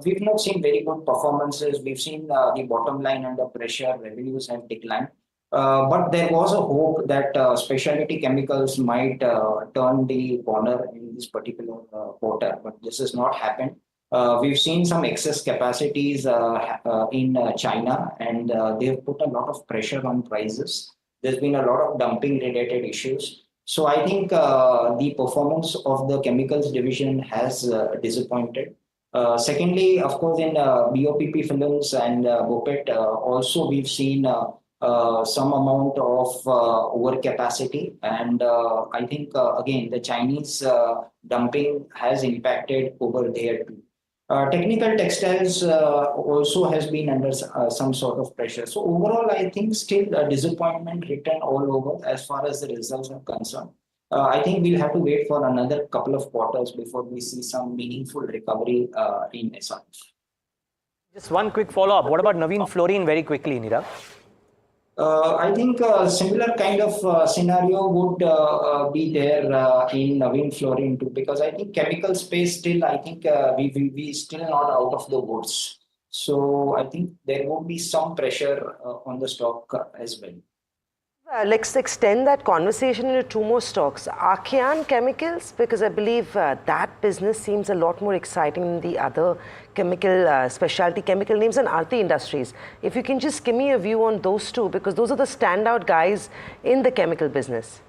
U: we've not seen very good performances. We've seen the bottom line under pressure, revenues have declined. But there was a hope that specialty chemicals might turn the corner in this particular quarter, but this has not happened. We've seen some excess capacities in China, and they have put a lot of pressure on prices. There's been a lot of dumping related issues. So I think the performance of the chemicals division has disappointed. Secondly, of course, in BOPP films and BOPET, also we've seen some amount of overcapacity. And I think, again, the Chinese dumping has impacted over there too. Technical textiles also has been under some sort of pressure. So overall, I think still a disappointment written all over as far as the results are concerned. I think we'll have to wait for another couple of quarters before we see some meaningful recovery in SRF.
C: Just one quick follow-up. What about Navin Fluorine very quickly, Nirav?
U: I think a similar kind of scenario would be there in Navin Fluorine too, because I think chemical space still, I think we still not out of the woods. So I think there will be some pressure on the stock as well.
P: Let's extend that conversation into two more stocks. Archean Chemicals, because I believe that business seems a lot more exciting than the other chemical, specialty chemical names, and Aarti Industries. If you can just give me a view on those two, because those are the standout guys in the chemical business.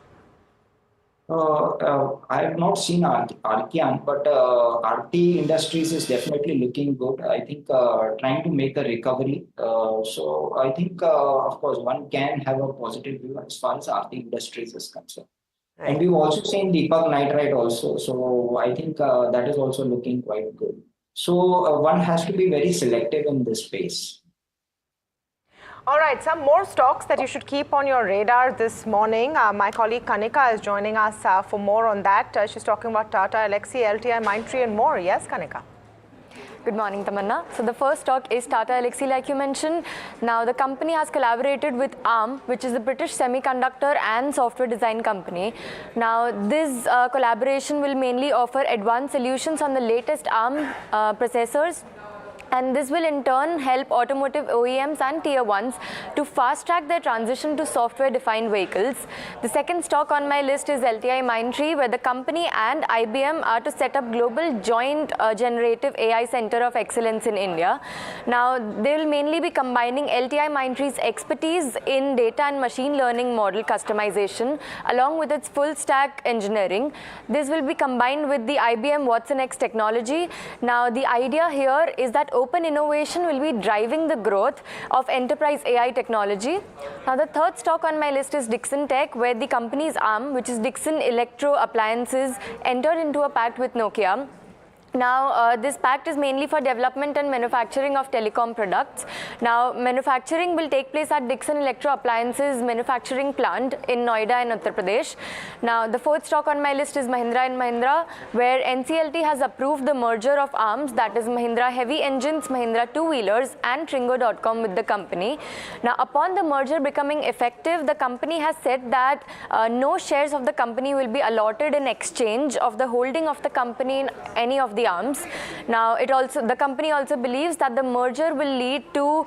U: I have not seen Archean, but Aarti Industries is definitely looking good. I think trying to make a recovery. So I think, of course, one can have a positive view as far as Aarti Industries is concerned. Right. And we've also seen Deepak Nitrite also. So I think that is also looking quite good. So one has to be very selective in this space.
R: All right, some more stocks that you should keep on your radar this morning. My colleague Kanika is joining us for more on that. She's talking about Tata, Elxsi, LTI, Mindtree and more. Yes, Kanika?
J: Good morning, Tamanna. So the first stock is Tata Elxsi, like you mentioned. Now, the company has collaborated with ARM, which is a British semiconductor and software design company. Now, this collaboration will mainly offer advanced solutions on the latest ARM processors. And this will in turn help automotive OEMs and tier 1s to fast track their transition to software defined vehicles. The second stock on my list is LTI Mindtree, where the company and IBM are to set up global joint generative AI center of excellence in India. Now, they will mainly be combining LTI Mindtree's expertise in data and machine learning model customization along with its full stack engineering. This will be combined with the IBM Watson X technology. Now, the idea here is that open innovation will be driving the growth of enterprise AI technology. Now, the third stock on my list is Dixon Tech, where the company's arm, which is Dixon Electro Appliances, entered into a pact with Nokia. Now, this pact is mainly for development and manufacturing of telecom products. Now, manufacturing will take place at Dixon Electro Appliances manufacturing plant in Noida in Uttar Pradesh. Now, the fourth stock on my list is Mahindra & Mahindra, where NCLT has approved the merger of arms, that is Mahindra Heavy Engines, Mahindra Two-Wheelers and Tringo.com with the company. Now, upon the merger becoming effective, the company has said that no shares of the company will be allotted in exchange of the holding of the company in any of the arms. Now, the company also believes that the merger will lead to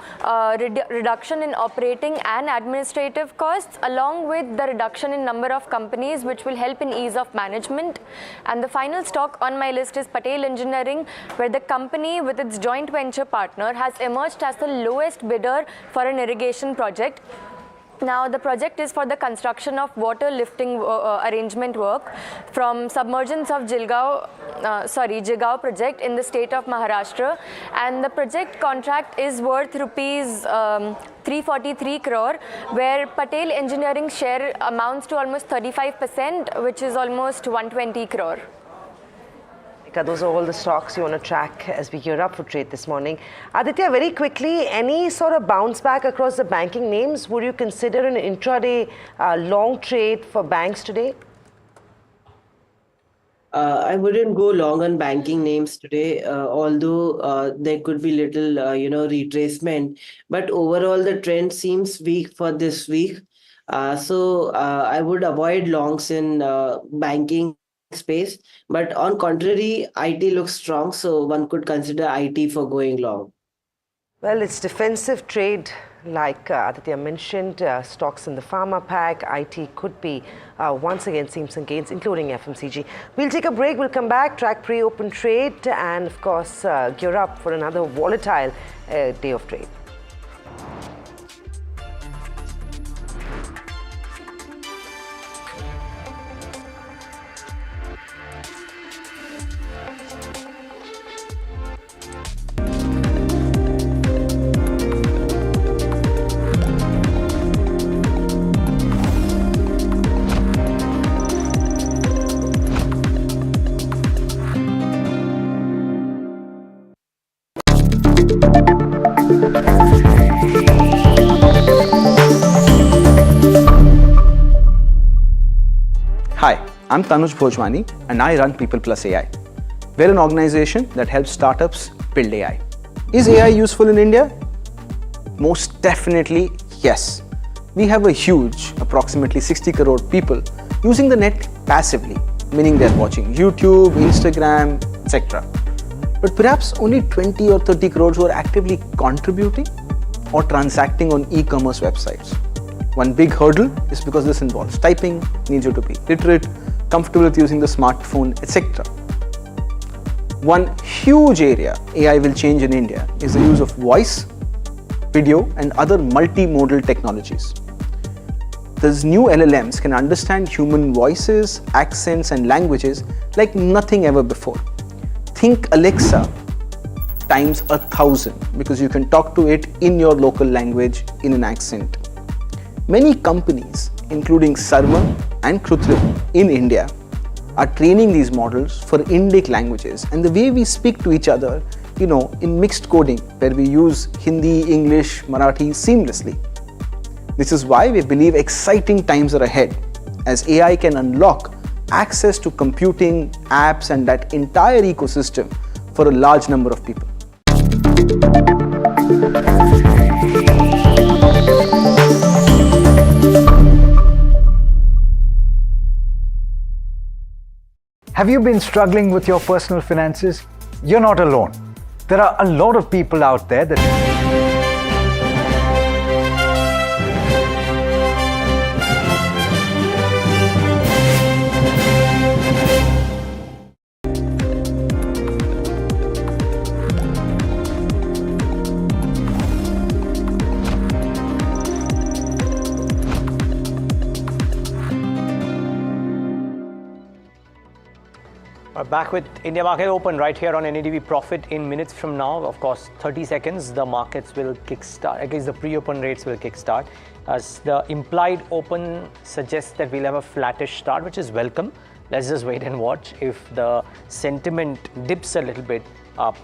J: reduction in operating and administrative costs, along with the reduction in number of companies, which will help in ease of management. And the final stock on my list is Patel Engineering, where the company with its joint venture partner has emerged as the lowest bidder for an irrigation project. Now, the project is for the construction of water lifting arrangement work from submergence of Jilgaon project in the state of Maharashtra, and the project contract is worth rupees 343 crore, where Patel Engineering share amounts to almost 35%, which is almost 120 crore.
P: Those are all the stocks you want to track as we gear up for trade this morning. Aditya, very quickly, any sort of bounce back across the banking names? Would you consider an intraday long trade for banks today?
V: I wouldn't go long on banking names today, although there could be little, retracement. But overall, the trend seems weak for this week. So I would avoid longs in banking space, but on contrary, IT looks strong, so one could consider IT for going long.
P: Well, it's defensive trade, like Aditya mentioned, stocks in the pharma pack. IT could be once again seeing some gains, including FMCG. We'll take a break. We'll come back, track pre-open trade, and of course gear up for another volatile day of trade.
S: Hi, I'm Tanuj Bhojwani and I run People Plus AI. We're an organization that helps startups build AI. Is AI useful in India? Most definitely yes. We have a huge, approximately 60 crore people using the net passively, meaning they're watching YouTube, Instagram, etc. But perhaps only 20 or 30 crores who are actively contributing or transacting on e-commerce websites. One big hurdle is because this involves typing, needs you to be literate, comfortable with using the smartphone, etc. One huge area AI will change in India is the use of voice, video and other multimodal technologies. These new LLMs can understand human voices, accents and languages like nothing ever before. Think Alexa times 1,000 because you can talk to it in your local language in an accent. Many companies, including Sarva and Krutrim in India, are training these models for Indic languages and the way we speak to each other, in mixed coding where we use Hindi, English, Marathi seamlessly. This is why we believe exciting times are ahead as AI can unlock access to computing, apps and that entire ecosystem for a large number of people.
H: Have you been struggling with your personal finances? You're not alone. There are a lot of people out there that
C: Back with India Market Open right here on NDTV Profit in minutes from now. Of course, 30 seconds, the markets will kickstart. I guess the pre-open rates will kickstart. As the implied open suggests that we'll have a flattish start, which is welcome. Let's just wait and watch if the sentiment dips a little bit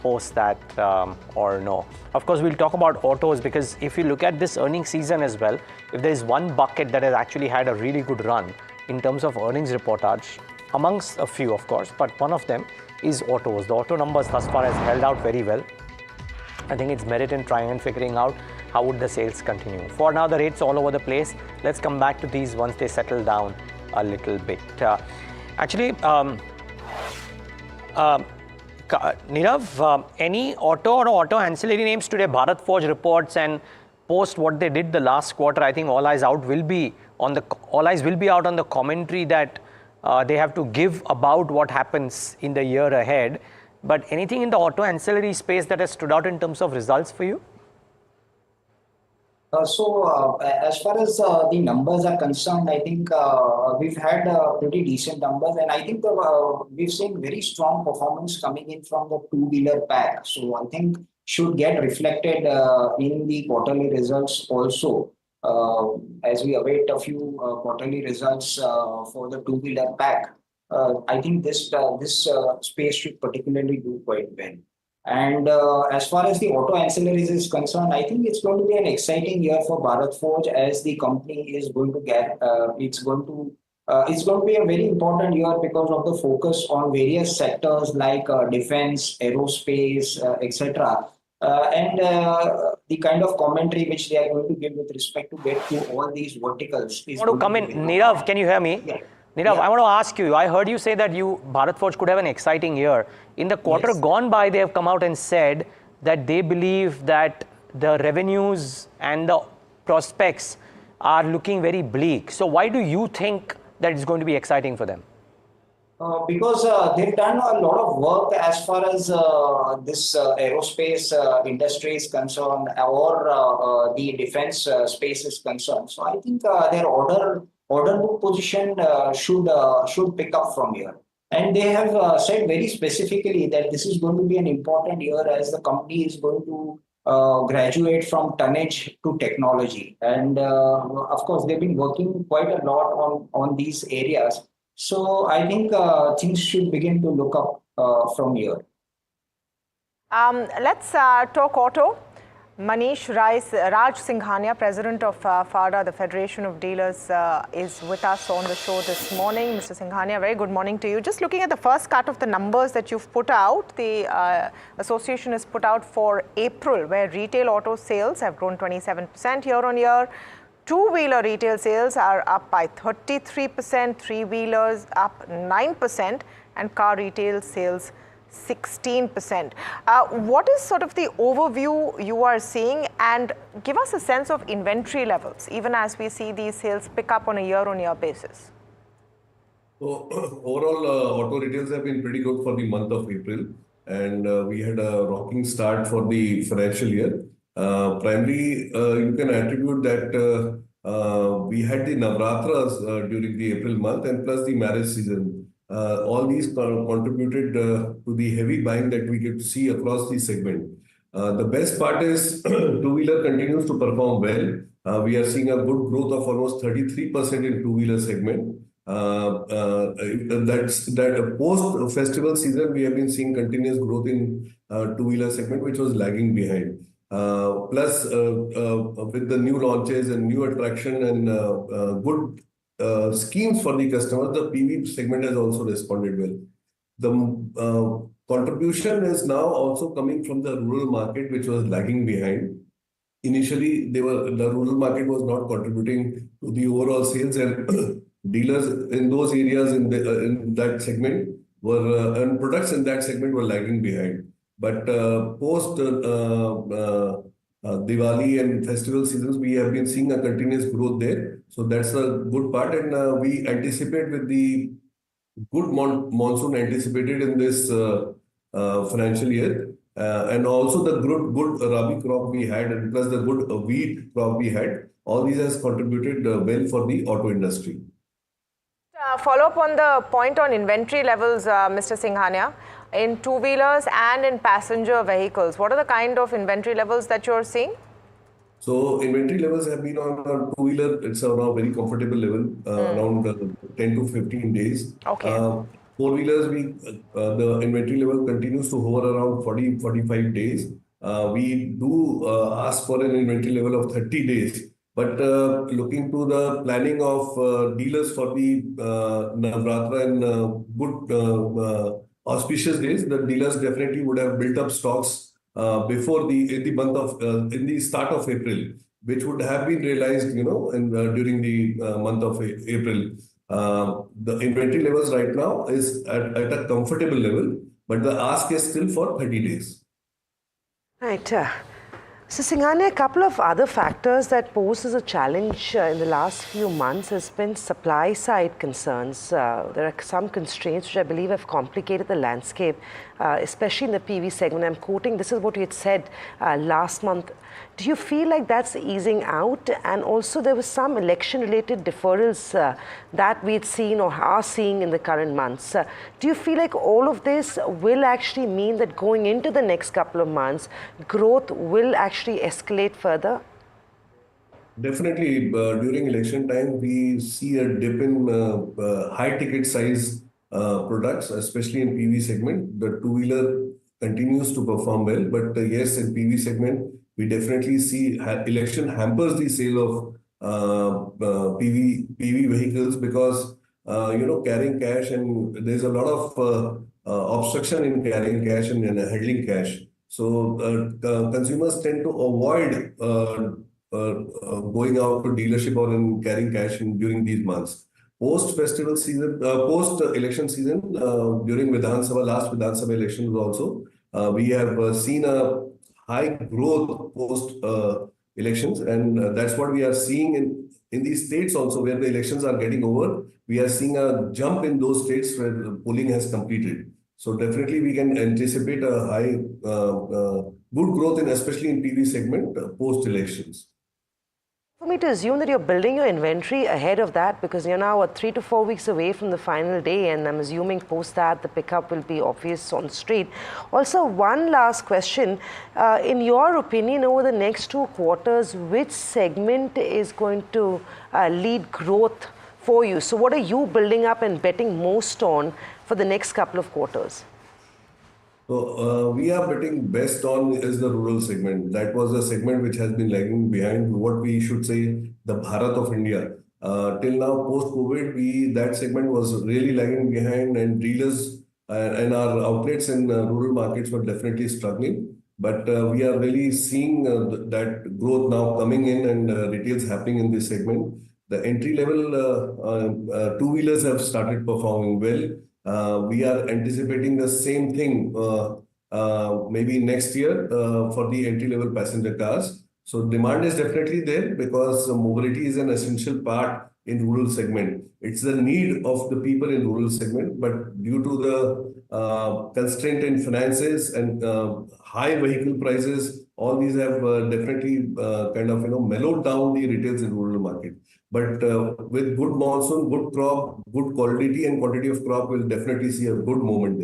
C: post that or no. Of course, we'll talk about autos because if you look at this earnings season as well, if there is one bucket that has actually had a really good run in terms of earnings reportage, amongst a few of course, but one of them is autos. The auto numbers thus far has held out very well. I think it's merit in trying and figuring out how would the sales continue. For now, the rates all over the place. Let's come back to these once they settle down a little bit. Nirav, any auto or auto ancillary names today? Bharat Forge reports and post what they did the last quarter. I think all eyes will be out on the commentary that they have to give about what happens in the year ahead. But anything in the auto ancillary space that has stood out in terms of results for you?
U: As far as the numbers are concerned, I think we've had pretty decent numbers, and I think we've seen very strong performance coming in from the two-wheeler pack. So I think should get reflected in the quarterly results also. As we await a few quarterly results for the two-wheeler pack, I think this space should particularly do quite well. And as far as the auto ancillaries is concerned, I think it's going to be an exciting year for Bharat Forge as the company is going to get. It's going to be a very important year because of the focus on various sectors like defense, aerospace, etc. And the kind of commentary which they are going to give with respect to get to all these verticals.
C: I want to come in. Nirav, can you hear me?
U: Yeah.
C: Nirav, I want to ask you, I heard you say that Bharat Forge could have an exciting year. In the quarter gone by, they have come out and said that they believe that the revenues and the prospects are looking very bleak. So why do you think that it's going to be exciting for them?
U: Because they've done a lot of work as far as this aerospace industry is concerned or the defense space is concerned. So I think their order book position should pick up from here. And they have said very specifically that this is going to be an important year as the company is going to graduate from tonnage to technology. And of course, they've been working quite a lot on these areas. So I think things should begin to look up from here.
R: Let's talk auto. Manish Raj Singhania, President of FADA, the Federation of Dealers, is with us on the show this morning. Mr. Singhania, very good morning to you. Just looking at the first cut of the numbers that you've put out, the association has put out for April, where retail auto sales have grown 27% year on year. Two-wheeler retail sales are up by 33%, three-wheelers up 9%, and car retail sales 16%. What is sort of the overview you are seeing, and give us a sense of inventory levels, even as we see these sales pick up on a year-on-year basis?
E: So overall, auto retails have been pretty good for the month of April, and we had a rocking start for the financial year. Primarily, you can attribute that we had the Navratras during the April month, and plus the marriage season. All these contributed to the heavy buying that we could see across the segment. The best part is two-wheeler continues to perform well. We are seeing a good growth of almost 33% in two-wheeler segment. That's that post festival season we have been seeing continuous growth in two-wheeler segment, which was lagging behind. Plus, with the new launches and new attraction and good schemes for the customers, the PV segment has also responded well. The contribution is now also coming from the rural market, which was lagging behind. Initially, the rural market was not contributing to the overall sales, and dealers in those areas in that segment were and products in that segment were lagging behind. But post Diwali and festival seasons, we have been seeing a continuous growth there. So that's a good part, and we anticipate with the good monsoon anticipated in this financial year, and also the good Rabi crop we had, and plus the good wheat crop we had. All these has contributed well for the auto industry.
R: Follow up on the point on inventory levels, Mr. Singhania, in two-wheelers and in passenger vehicles. What are the kind of inventory levels that you're seeing?
E: So inventory levels have been on a two-wheeler, it's around a very comfortable level, around 10 to 15 days.
R: Okay.
E: Four-wheelers, the inventory level continues to hover around 40-45 days. We do ask for an inventory level of 30 days. But looking to the planning of dealers for the Navratra and good auspicious days, the dealers definitely would have built up stocks before in the start of April, which would have been realized, during the month of April. The inventory levels right now is at a comfortable level, but the ask is still for 30 days.
P: Right. So Singhania, a couple of other factors that pose as a challenge in the last few months has been supply side concerns. There are some constraints which I believe have complicated the landscape, especially in the PV segment. I'm quoting, this is what you had said last month. Do you feel like that's easing out? And also there was some election-related deferrals that we'd seen or are seeing in the current months. Do you feel like all of this will actually mean that going into the next couple of months, growth will actually escalate further?
E: Definitely, during election time, we see a dip in high ticket size products, especially in PV segment. The two-wheeler continues to perform well, but yes, in PV segment, we definitely see election hampers the sale of PV vehicles because carrying cash, and there's a lot of obstruction in carrying cash and handling cash. So consumers tend to avoid going out to dealership or in carrying cash during these months. Post-festival season, post-election season, during last Vidhan Sabha elections also, we have seen a high growth post-elections, and that's what we are seeing in these states also where the elections are getting over. We are seeing a jump in those states where the polling has completed. So definitely we can anticipate a high, good growth especially in PV segment post-elections.
P: For me to assume that you're building your inventory ahead of that because you're now 3 to 4 weeks away from the final day, and I'm assuming post that the pickup will be obvious on street. Also, one last question. In your opinion, over the next 2 quarters, which segment is going to lead growth for you? So what are you building up and betting most on for the next couple of quarters?
E: So we are betting best on is the rural segment. That was a segment which has been lagging behind what we should say the Bharat of India. Till now, post-COVID, that segment was really lagging behind, and dealers and our outlets in rural markets were definitely struggling. But we are really seeing that growth now coming in and retails happening in this segment. The entry level two-wheelers have started performing well. We are anticipating the same thing maybe next year for the entry-level passenger cars. So demand is definitely there because mobility is an essential part in rural segment. It's the need of the people in rural segment, but due to the constraint in finances and high vehicle prices, all these have definitely kind of mellowed down the retails in rural market. But with good monsoon, good crop, good quality and quantity of crop, we'll definitely see a good moment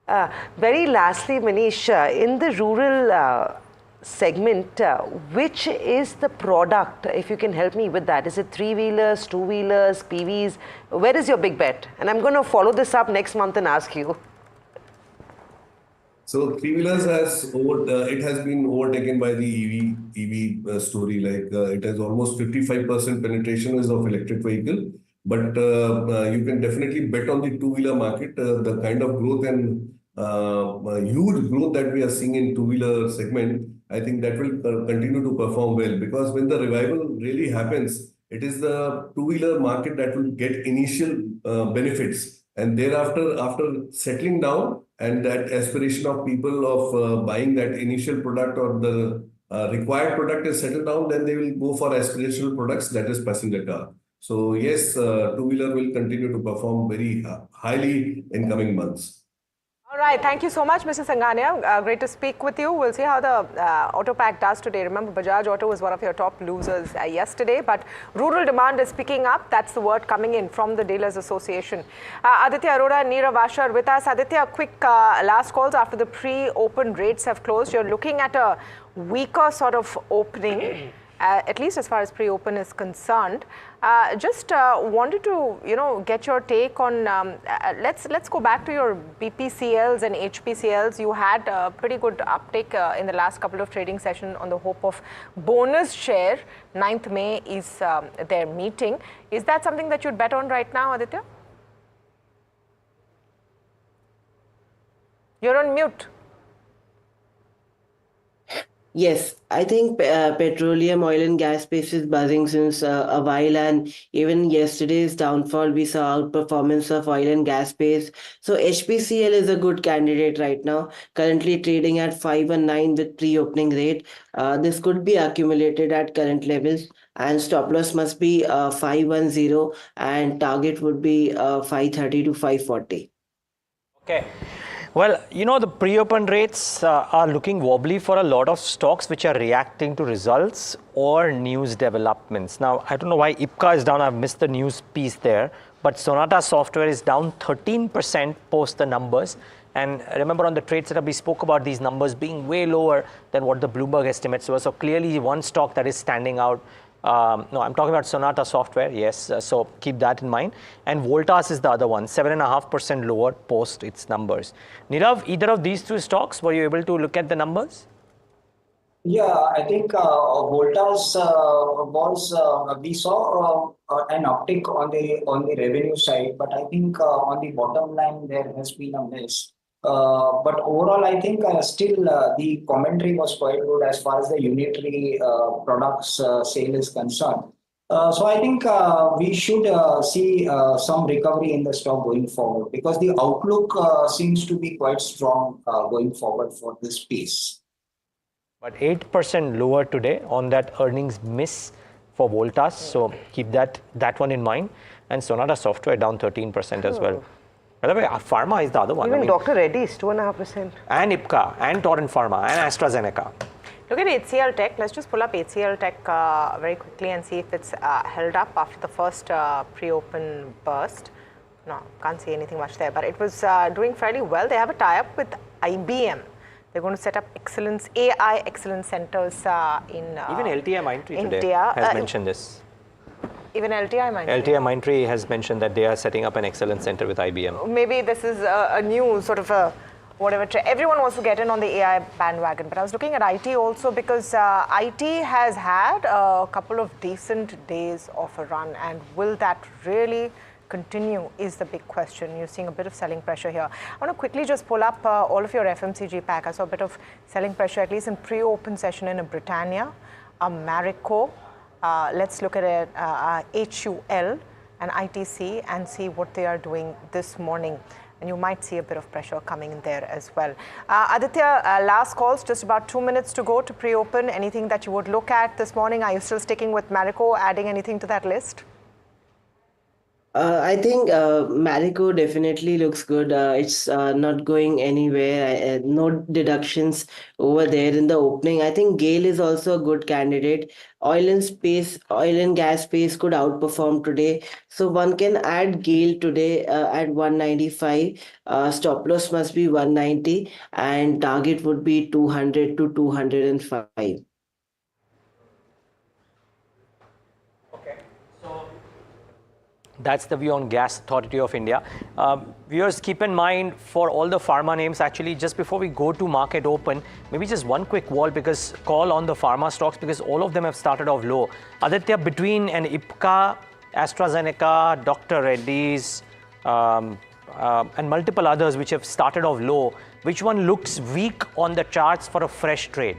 E: there.
P: Very lastly, Manish, in the rural segment, which is the product, if you can help me with that? Is it three-wheelers, two-wheelers, PVs? Where is your big bet? And I'm going to follow this up next month and ask you.
E: So three-wheelers it has been overtaken by the EV story. Like it has almost 55% penetration is of electric vehicle. But you can definitely bet on the two-wheeler market. The kind of growth and huge growth that we are seeing in two-wheeler segment, I think that will continue to perform well, because when the revival really happens, it is the two-wheeler market that will get initial benefits. And thereafter, after settling down and that aspiration of people of buying that initial product or the required product is settled down, then they will go for aspirational products, that is passenger car. So yes, two-wheeler will continue to perform very highly in coming months.
R: All right, thank you so much, Mr. Sangania. Great to speak with you. We'll see how the auto pack does today. Remember, Bajaj Auto was one of your top losers yesterday, but rural demand is picking up. That's the word coming in from the Dealers Association. Aditya Arora and Neerav Asher with us. Aditya, quick last calls after the pre-open rates have closed. You're looking at a weaker sort of opening. At least as far as pre-open is concerned. Just wanted to, get your take on, let's go back to your BPCLs and HPCLs. You had a pretty good uptake in the last couple of trading sessions on the hope of bonus share. 9th May is their meeting. Is that something that you'd bet on right now, Aditya? You're on mute.
V: Yes, I think petroleum, oil and gas space is buzzing since a while, and even yesterday's downfall, we saw outperformance of oil and gas space. So HPCL is a good candidate right now, currently trading at 519 with pre-opening rate. This could be accumulated at current levels, and stop loss must be 510 and target would be 530 to 540.
C: Okay. Well, the pre-open rates are looking wobbly for a lot of stocks which are reacting to results or news developments. Now, I don't know why IPCA is down. I've missed the news piece there. But Sonata Software is down 13% post the numbers. And remember, on the trade setup, we spoke about these numbers being way lower than what the Bloomberg estimates were. So clearly, one stock that is standing out. No, I'm talking about Sonata Software, yes. So keep that in mind. And Voltas is the other one, 7.5% lower post its numbers. Neerav, either of these two stocks, were you able to look at the numbers?
U: Yeah, I think Voltas was, we saw an uptick on the revenue side, but I think on the bottom line, there has been a miss. But overall, I think still the commentary was quite good as far as the unitary products sale is concerned. So I think we should see some recovery in the stock going forward, because the outlook seems to be quite strong going forward for this space.
C: But 8% lower today on that earnings miss for Voltas. So keep that one in mind. And Sonata Software down 13% as well. By the way, Pharma is the other one.
P: Even Dr. Reddy is 2.5%.
C: And IPCA, and Torrent Pharma, and AstraZeneca.
R: Look at HCL Tech. Let's just pull up HCL Tech very quickly and see if it's held up after the first pre-open burst. No, can't see anything much there, but it was doing fairly well. They have a tie-up with IBM. They're going to set up AI excellence centers in
C: even LTI Mindtree today has mentioned this.
R: Even LTI
C: Mindtree has mentioned that they are setting up an excellence center with IBM.
R: Maybe this is a new sort of a whatever. Everyone wants to get in on the AI bandwagon. But I was looking at IT also, because IT has had a couple of decent days of a run. And will that really continue is the big question. You're seeing a bit of selling pressure here. I want to quickly just pull up all of your FMCG pack. I saw a bit of selling pressure, at least in pre-open session in a Britannia, a Marico. Let's look at it, HUL, and ITC and see what they are doing this morning. And you might see a bit of pressure coming in there as well. Aditya, last calls, just about 2 minutes to go to pre-open. Anything that you would look at this morning? Are you still sticking with Marico, adding anything to that list?
V: I think Marico definitely looks good. It's not going anywhere. No deductions over there in the opening. I think Gale is also a good candidate. Oil and gas space could outperform today. So one can add Gale today at 195. Stop loss must be 190 and target would be 200 to 205.
C: That's the view on Gas Authority of India. Viewers, keep in mind for all the pharma names, actually, just before we go to market open, maybe just one quick call on the pharma stocks, because all of them have started off low. Aditya, between an Ipca, AstraZeneca, Dr. Reddy's, and multiple others which have started off low, which one looks weak on the charts for a fresh trade?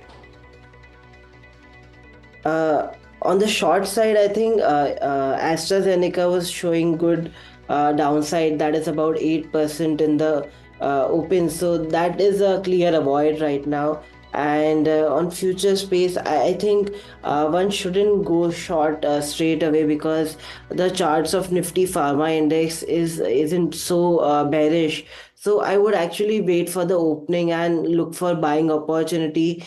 V: On the short side, I think AstraZeneca was showing good downside. That is about 8% in the open. So that is a clear avoid right now. And on future space, I think one shouldn't go short straight away, because the charts of Nifty Pharma Index isn't so bearish. So I would actually wait for the opening and look for buying opportunity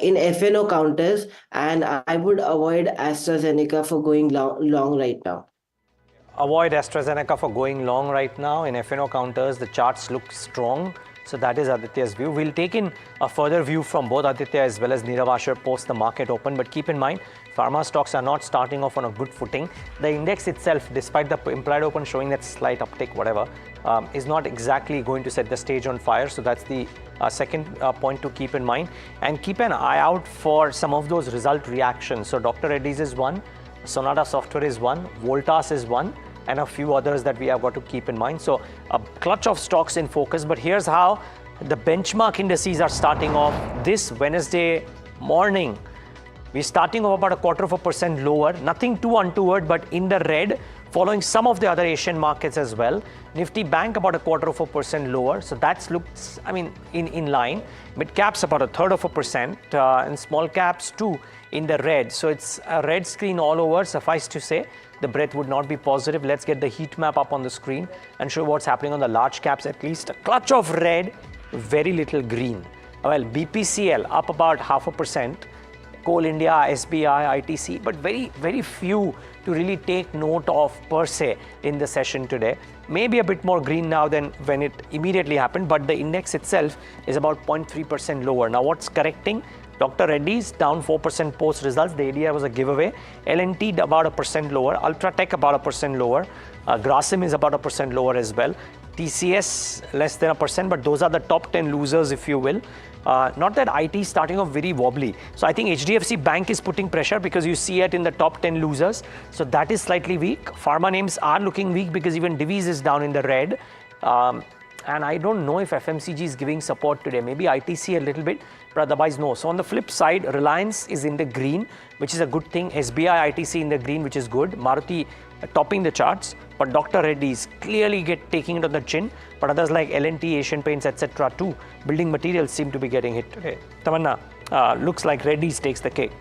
V: in FNO counters, and I would avoid AstraZeneca for going long right now.
C: Avoid AstraZeneca for going long right now. In FNO counters, the charts look strong. So that is Aditya's view. We'll take in a further view from both Aditya as well as Nirav Asher post the market open. But keep in mind, pharma stocks are not starting off on a good footing. The index itself, despite the implied open showing that slight uptick, whatever, is not exactly going to set the stage on fire. So that's the second point to keep in mind. And keep an eye out for some of those result reactions. So Dr. Reddy's is one, Sonata Software is one, Voltas is one, and a few others that we have got to keep in mind. So a clutch of stocks in focus, but here's how the benchmark indices are starting off this Wednesday morning. We're starting off about 0.25% lower, nothing too untoward, but in the red, following some of the other Asian markets as well. Nifty Bank about 0.25% lower, so that looks, in line. Mid caps about 1/3%, and small caps too in the red. So it's a red screen all over. Suffice to say, the breadth would not be positive. Let's get the heat map up on the screen and show what's happening on the large caps. At least a clutch of red, very little green. Well, BPCL up about 0.5%. Coal India, SBI, ITC, but very, very few to really take note of per se in the session today. Maybe a bit more green now than when it immediately happened, but the index itself is about 0.3% lower. Now what's correcting? Dr. Reddy's down 4% post results. The ADI was a giveaway. L&T about 1% lower. Ultratech about 1% lower. Grasim is about 1% lower as well. TCS less than 1%, but those are the top 10 losers, if you will. Not that IT is starting off very wobbly. So I think HDFC Bank is putting pressure because you see it in the top 10 losers. So that is slightly weak. Pharma names are looking weak because even Divi's is down in the red. And I don't know if FMCG is giving support today. Maybe ITC a little bit, but otherwise no. So on the flip side, Reliance is in the green, which is a good thing. SBI, ITC in the green, which is good. Maruti topping the charts, but Dr. Reddy is clearly taking it on the chin. But others like L&T, Asian Paints, etc. too. Building materials seem to be getting hit today. Tamanna, looks like Reddy's takes the cake.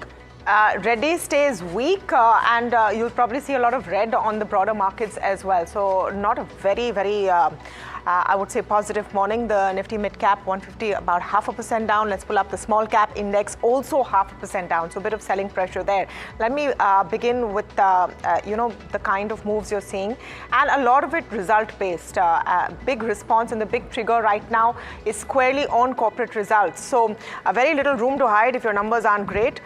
R: Reddy stays weak, and you'll probably see a lot of red on the broader markets as well. So not a very, very I would say positive morning. The Nifty mid cap 150 about 0.5% down. Let's pull up the small cap index, also 0.5% down. So a bit of selling pressure there. Let me begin with the kind of moves you're seeing, and a lot of it result based. Big response and the big trigger right now is squarely on corporate results. So very little room to hide if your numbers aren't great.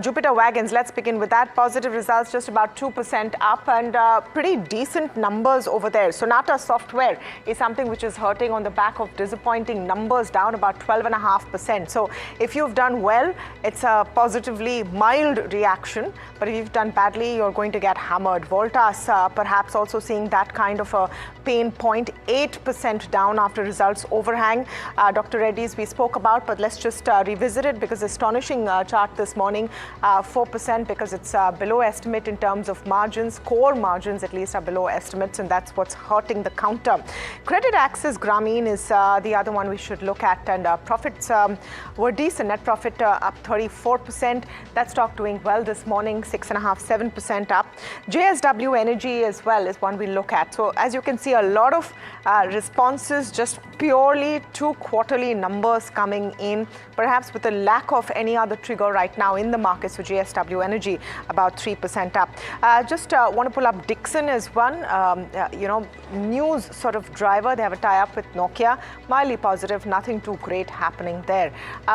R: Jupiter Wagons, let's begin with that. Positive results just about 2% up, and pretty decent numbers over there. Sonata Software is something which is hurting on the back of disappointing numbers, down about 12.5%. So if you've done well, it's a positively mild reaction, but if you've done badly, you're going to get hammered. Voltas perhaps also seeing that kind of a pain point, 8% down after results overhang. Dr. Reddy's we spoke about, but let's just revisit it because astonishing chart this morning. 4% because it's below estimate in terms of margins. Core margins at least are below estimates, and that's what's hurting the counter. Credit Access Grameen is the other one we should look at, and profits were decent. Net profit up 34%. That stock doing well this morning, 6.5%, 7% up. JSW Energy as well is one we look at. So as you can see, a lot of responses just purely to quarterly numbers coming in, perhaps with a lack of any other trigger right now in the markets for JSW Energy, about 3% up. Just want to pull up Dixon as one, news sort of driver. They have a tie-up with Nokia, mildly positive, nothing too great happening there.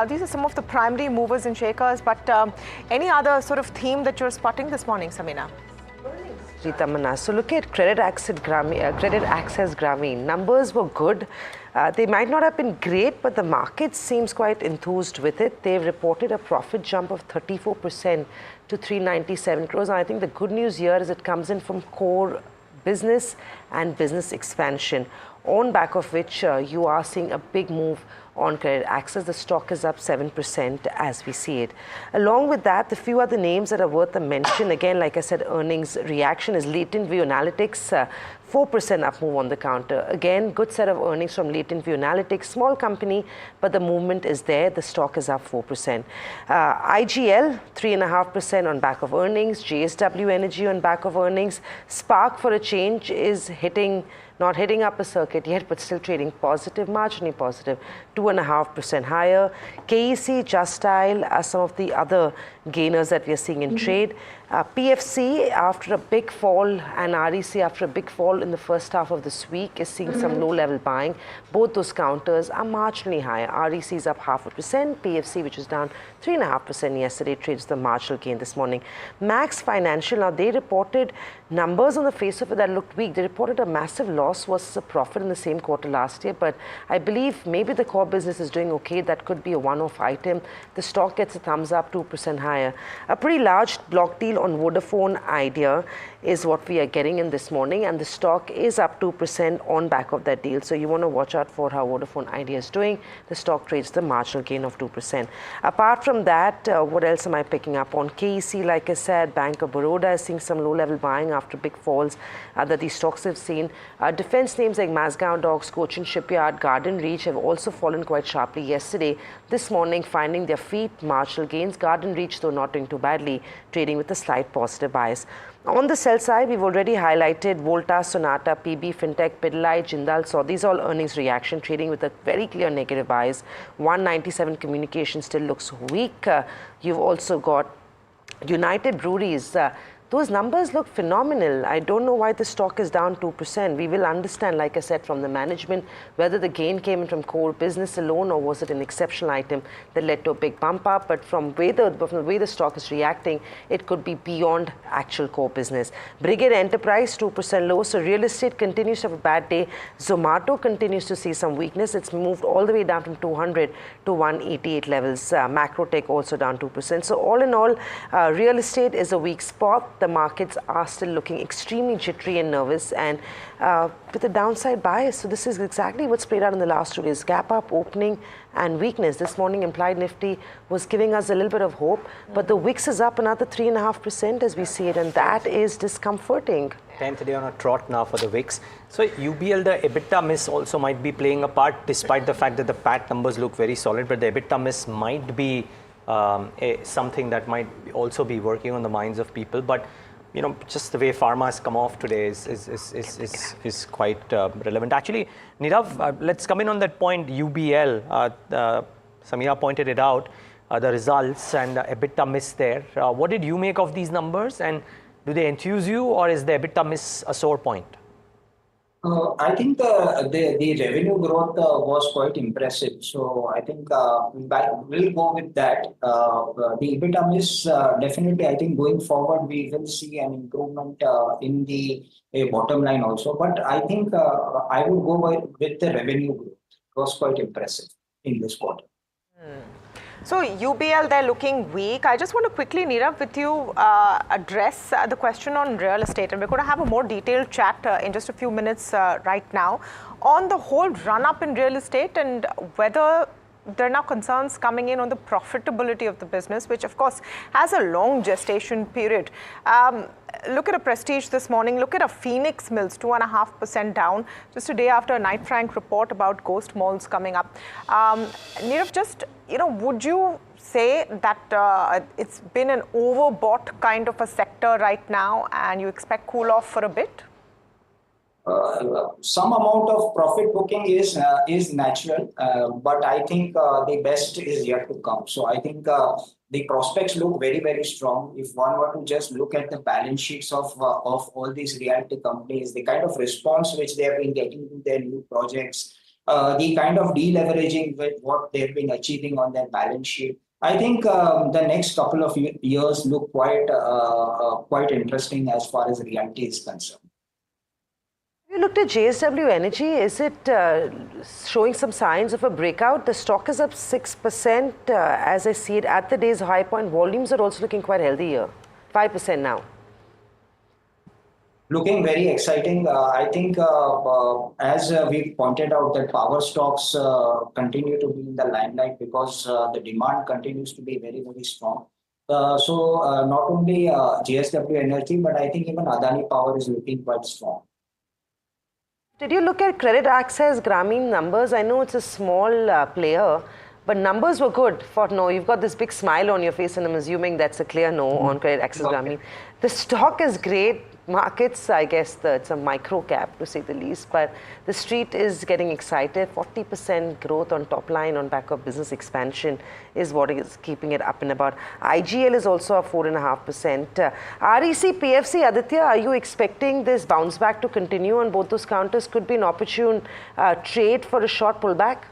R: These are some of the primary movers and shakers, but any other sort of theme that you're spotting this morning, Samina?
P: Tamana. So look at Credit Access Grameen. Numbers were good. They might not have been great, but the market seems quite enthused with it. They've reported a profit jump of 34% to 397 crores. And I think the good news here is it comes in from core business and business expansion, on back of which you are seeing a big move on Credit Access. The stock is up 7% as we see it. Along with that, the few other names that are worth a mention, again, like I said, earnings reaction is Latent View Analytics, 4% up move on the counter. Again, good set of earnings from Latent View Analytics. Small company, but the movement is there. The stock is up 4%. IGL, 3.5% on back of earnings. JSW Energy on back of earnings. Spark, for a change, is not hitting up a circuit yet, but still trading positive, marginally positive, 2.5% higher. KEC, Just Dial are some of the other gainers that we are seeing in trade. PFC, after a big fall, and REC, after a big fall in the first half of this week, is seeing some low-level buying. Both those counters are marginally higher. REC is up 0.5%. PFC, which is down 3.5% yesterday, trades the marginal gain this morning. Max Financial, now they reported numbers on the face of it that looked weak. They reported a massive loss versus a profit in the same quarter last year, but I believe maybe the core business is doing okay. That could be a one-off item. The stock gets a thumbs up, 2% higher. A pretty large block deal on Vodafone Idea is what we are getting in this morning, and the stock is up 2% on back of that deal. So you want to watch out for how Vodafone Idea is doing. The stock trades the marginal gain of 2%. Apart from that, what else am I picking up on? KEC, like I said, Bank of Baroda is seeing some low-level buying after big falls that these stocks have seen. Defense names like Mazgaon Docks, Cochin Shipyard, Garden Reach have also fallen quite sharply yesterday. This morning, finding their feet, marginal gains. Garden Reach, though, not doing too badly, trading with a slight positive bias. On the sell side, we've already highlighted Volta, Sonata, PB, Fintech, Pidilite, Jindal SAW. These all earnings reaction, trading with a very clear negative bias. 197 Communication still looks weak. You've also got United Breweries. Those numbers look phenomenal. I don't know why the stock is down 2%. We will understand, like I said, from the management, whether the gain came in from core business alone or was it an exceptional item that led to a big bump up. But from the way the stock is reacting, it could be beyond actual core business. Brigade Enterprise, 2% low. So real estate continues to have a bad day. Zomato continues to see some weakness. It's moved all the way down from 200 to 188 levels. Macrotech also down 2%. So all in all, real estate is a weak spot. The markets are still looking extremely jittery and nervous, and with a downside bias. So this is exactly what's played out in the last 2 days. Gap up, opening, and weakness. This morning, implied Nifty was giving us a little bit of hope, but the Wix is up another 3.5% as we see it, and that is discomforting.
C: 10th day on a trot now for the Wix. So UBL, the EBITDA miss also might be playing a part, despite the fact that the PAT numbers look very solid, but the EBITDA miss might be something that might also be working on the minds of people. But just the way pharma has come off today is quite relevant. Actually, Nirav, let's come in on that point. UBL, Samira pointed it out, the results and EBITDA miss there. What did you make of these numbers, and do they enthuse you, or is the EBITDA miss a sore point?
U: I think the revenue growth was quite impressive. So I think we'll go with that. The EBITDA miss, definitely, I think going forward, we will see an improvement in the bottom line also. But I think I would go with the revenue growth. It was quite impressive in this quarter.
R: So UBL, they're looking weak. I just want to quickly, Nirav, with you address the question on real estate. And we're going to have a more detailed chat in just a few minutes right now on the whole run-up in real estate and whether there are now concerns coming in on the profitability of the business, which of course has a long gestation period. Look at a Prestige this morning, look at a Phoenix Mills, 2.5% down, just a day after a Knight Frank report about ghost malls coming up. Nirav, just, would you say that it's been an overbought kind of a sector right now and you expect cool off for a bit?
U: Some amount of profit booking is natural, but I think the best is yet to come. So I think the prospects look very, very strong. If one were to just look at the balance sheets of all these realty companies, the kind of response which they have been getting to their new projects, the kind of deleveraging with what they've been achieving on their balance sheet, I think the next couple of years look quite interesting as far as realty is concerned.
P: You looked at JSW Energy, is it showing some signs of a breakout? The stock is up 6% as I see it at the day's high point. Volumes are also looking quite healthy here, 5% now.
U: Looking very exciting. I think as we pointed out that power stocks continue to be in the limelight because the demand continues to be very, very strong. So not only JSW Energy, but I think even Adani Power is looking quite strong.
P: Did you look at Credit Access Grameen numbers? I know it's a small player, but numbers were good for no. You've got this big smile on your face, and I'm assuming that's a clear no on Credit Access Grameen. The stock is great. Markets, I guess it's a micro cap to say the least, but the street is getting excited. 40% growth on top line on back of business expansion is what is keeping it up and about. IGL is also up 4.5%. REC, PFC, Aditya, are you expecting this bounce back to continue on both those counters? Could be an opportune trade for a short pullback?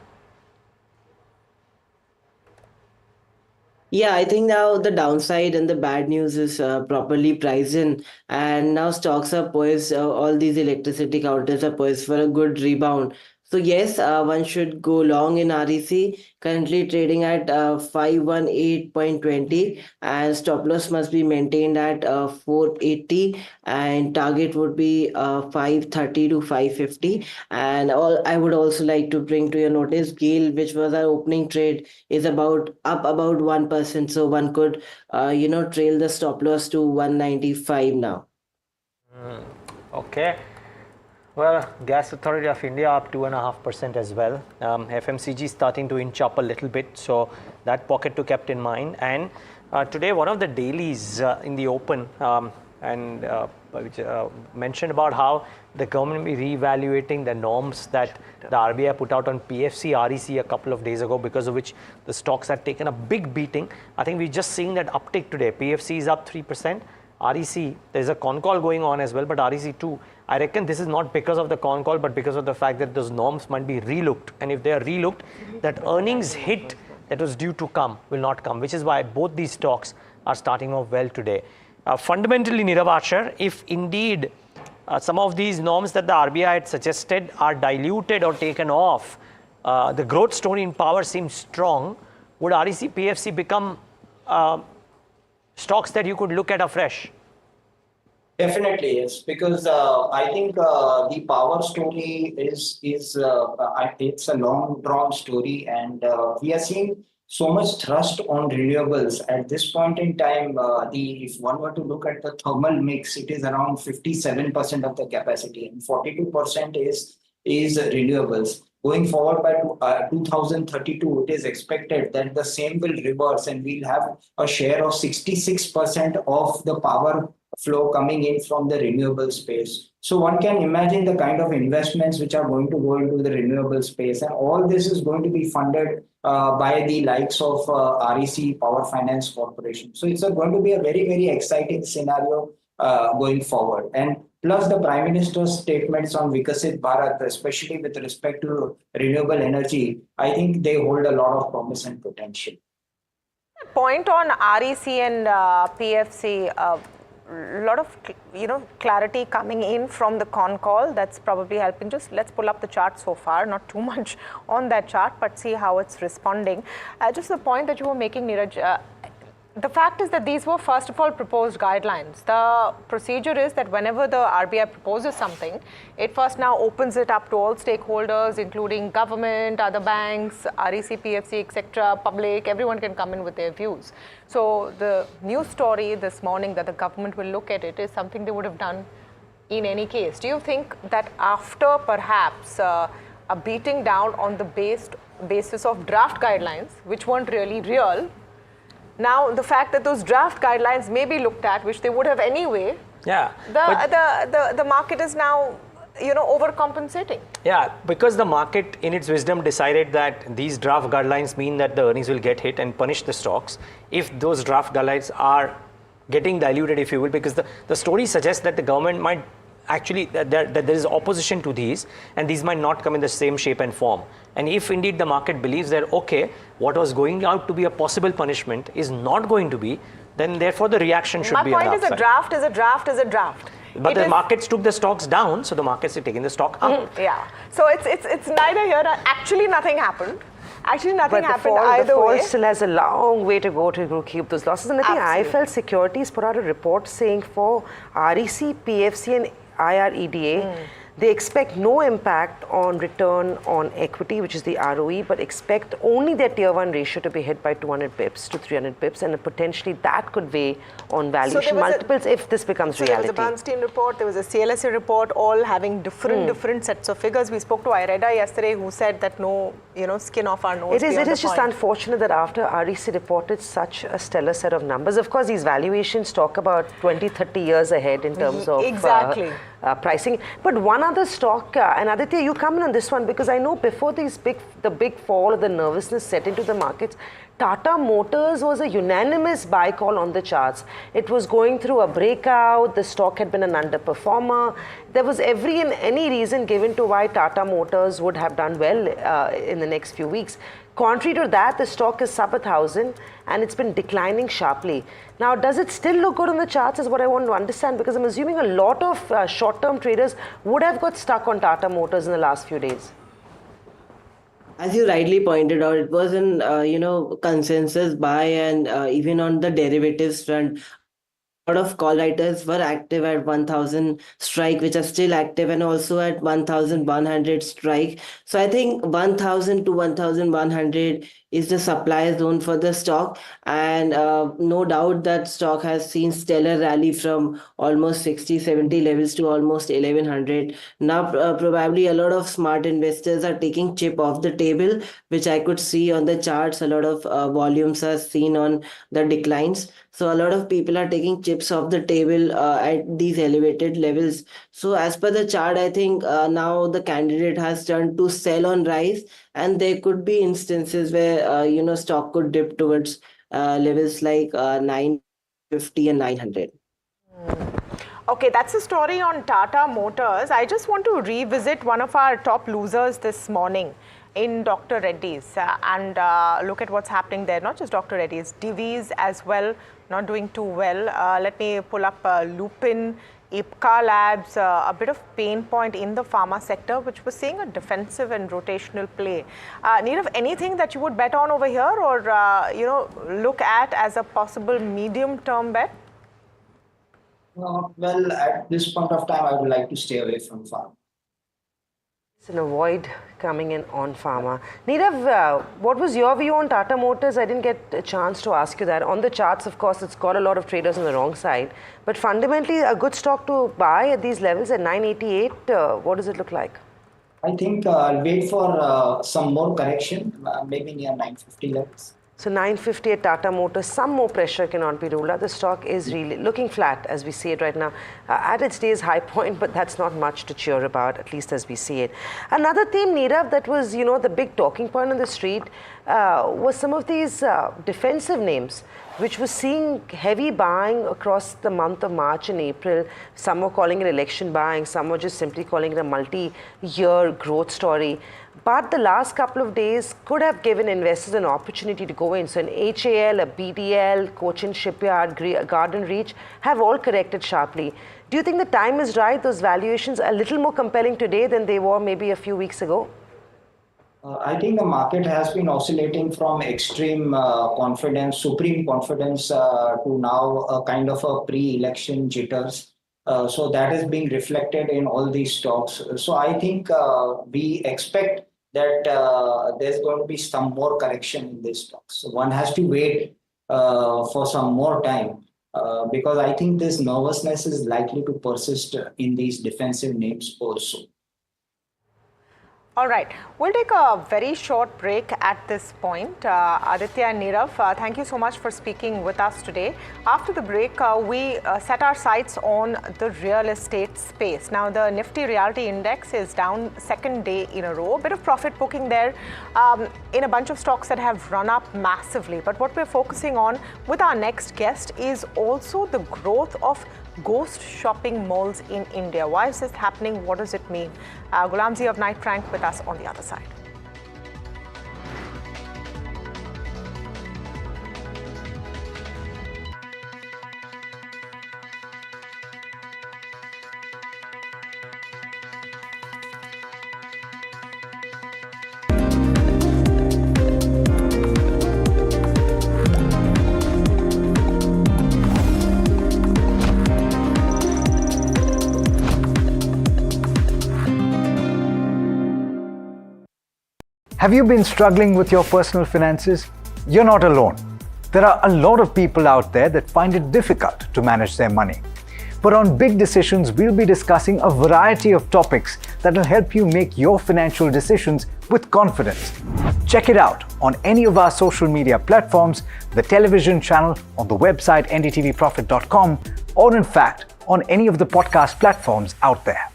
V: Yeah, I think now the downside and the bad news is properly priced in, and now stocks are poised, all these electricity counters are poised for a good rebound. So yes, one should go long in REC, currently trading at 518.20, and stop loss must be maintained at 480, and target would be 530 to 550. And I would also like to bring to your notice, GAIL, which was our opening trade, is up about 1%. So one could, trail the stop loss to 195 now.
C: Okay. Well, Gas Authority of India up 2.5% as well. FMCG starting to inch up a little bit, so that pocket to kept in mind. And today, one of the dailies in the open which mentioned about how the government will be reevaluating the norms that the RBI put out on PFC, REC a couple of days ago, because of which the stocks had taken a big beating. I think we're just seeing that uptick today. PFC is up 3%. REC, there's a con call going on as well, but REC too. I reckon this is not because of the con call, but because of the fact that those norms might be relooked. And if they are relooked, that earnings hit that was due to come will not come, which is why both these stocks are starting off well today. Fundamentally, Nirav Archer, if indeed some of these norms that the RBI had suggested are diluted or taken off, the growth story in power seems strong. Would REC, PFC become stocks that you could look at afresh?
U: Definitely, yes, because I think the power story is it's a long drawn story, and we are seeing so much thrust on renewables at this point in time. If one were to look at the thermal mix, it is around 57% of the capacity, and 42% is renewables. Going forward by 2032, it is expected that the same will reverse, and we'll have a share of 66% of the power flow coming in from the renewable space. So one can imagine the kind of investments which are going to go into the renewable space, and all this is going to be funded by the likes of REC Power Finance Corporation. So it's going to be a very, very exciting scenario going forward. And plus the Prime Minister's statements on Vikasit Bharat, especially with respect to renewable energy, I think they hold a lot of promise and potential.
R: Point on REC and PFC, a lot of clarity coming in from the con call that's probably helping. Just let's pull up the chart so far, not too much on that chart, but see how it's responding. Just the point that you were making, Neeraj, The fact is that these were first of all proposed guidelines. The procedure is that whenever the RBI proposes something, it first now opens it up to all stakeholders, including government, other banks, REC, PFC, etc., public, everyone can come in with their views. So the news story this morning that the government will look at it is something they would have done in any case. Do you think that after perhaps a beating down on the basis of draft guidelines, which weren't really real, now the fact that those draft guidelines may be looked at, which they would have anyway, the market is now overcompensating?
C: Yeah, because the market in its wisdom decided that these draft guidelines mean that the earnings will get hit and punish the stocks if those draft guidelines are getting diluted, if you will, because the story suggests that the government might actually, that there is opposition to these, and these might not come in the same shape and form. And if indeed the market believes that, okay, what was going out to be a possible punishment is not going to be, then therefore the reaction should be on the upside.
R: My point is a draft is a draft is a draft.
C: But the markets took the stocks down, so the markets are taking the stock up.
R: Yeah. So it's neither here nor actually nothing happened. Actually, nothing happened either
P: the fall
R: way.
P: still has a long way to go to keep those losses. And I think IFL Securities put out a report saying for REC, PFC and IREDA, they expect no impact on return on equity, which is the ROE, but expect only their tier 1 ratio to be hit by 200 pips to 300 pips, and potentially that could weigh on valuation multiples if this bemes reality.
R: There was a Bernstein report, there was a CLSA report, all having different sets of figures. We spoke to IREDA yesterday, who said that no, skin off our nose.
P: It is just unfortunate that after REC reported such a stellar set of numbers, of course, these valuations talk about 20, 30 years ahead in terms of pricing. But one other stock, and Aditya, you come in on this one because I know before the big fall or the nervousness set into the markets, Tata Motors was a unanimous buy call on the charts. It was going through a breakout. The stock had been an underperformer. There was every and any reason given to why Tata Motors would have done well in the next few weeks. Contrary to that, the stock is sub 1,000 and it's been declining sharply. Now, does it still look good on the charts is what I want to understand, because I'm assuming a lot of short-term traders would have got stuck on Tata Motors in the last few days.
V: As you rightly pointed out, it was an consensus buy, and even on the derivatives front, a lot of call writers were active at 1,000 strike, which are still active, and also at 1,100 strike. So I think 1,000 to 1,100 is the supply zone for the stock, and no doubt that stock has seen stellar rally from almost 60-70 levels to almost 1,100. Now probably a lot of smart investors are taking chip off the table, which I could see on the charts. A lot of volumes are seen on the declines. So a lot of people are taking chips off the table at these elevated levels. So as per the chart, I think now the candidate has turned to sell on rise, and there could be instances where stock could dip towards levels like 950 and 900.
R: Okay, that's the story on Tata Motors. I just want to revisit one of our top losers this morning in Dr. Reddy's and look at what's happening there. Not just Dr. Reddy's, Divi's as well, not doing too well. Let me pull up Lupin, Ipca Labs, a bit of pain point in the pharma sector, which was seeing a defensive and rotational play. Nirav, anything that you would bet on over here, or look at as a possible medium-term bet?
U: Well, at this point of time, I would like to stay away from pharma.
P: And avoid coming in on pharma. Nirav, what was your view on Tata Motors? I didn't get a chance to ask you that. On the charts, of course, it's got a lot of traders on the wrong side. But fundamentally, a good stock to buy at these levels at 988, what does it look like?
U: I think I'll wait for some more correction, maybe near 950 levels.
P: So 950 at Tata Motors, some more pressure cannot be ruled out. The stock is really looking flat as we see it right now. At its day's high point, but that's not much to cheer about, at least as we see it. Another theme, Nirav, that was, the big talking point on the street was some of these defensive names, which was seeing heavy buying across the month of March and April. Some were calling it election buying, some were just simply calling it a multi-year growth story. But the last couple of days could have given investors an opportunity to go in. So an HAL, a BDL, Cochin Shipyard, Garden Reach have all corrected sharply. Do you think the time is right? Those valuations are a little more compelling today than they were maybe a few weeks ago?
U: I think the market has been oscillating from extreme confidence, supreme confidence, to now a kind of a pre-election jitters. So that is being reflected in all these stocks. So I think we expect that there's going to be some more correction in these stocks. So one has to wait for some more time because I think this nervousness is likely to persist in these defensive names also.
R: All right, we'll take a very short break at this point. Aditya and Nirav, thank you so much for speaking with us today. After the break, we set our sights on the real estate space. Now, the Nifty Realty Index is down second day in a row. A bit of profit booking there in a bunch of stocks that have run up massively. But what we're focusing on with our next guest is also the growth of ghost shopping malls in India. Why is this happening? What does it mean? Gulamzi of Knight Frank with us on the other side.
H: Have you been struggling with your personal finances? You're not alone. There are a lot of people out there that find it difficult to manage their money. But on Big Decisions, we'll be discussing a variety of topics that will help you make your financial decisions with confidence. Check it out on any of our social media platforms, the television channel, on the website ndtvprofit.com, or in fact, on any of the podcast platforms out there.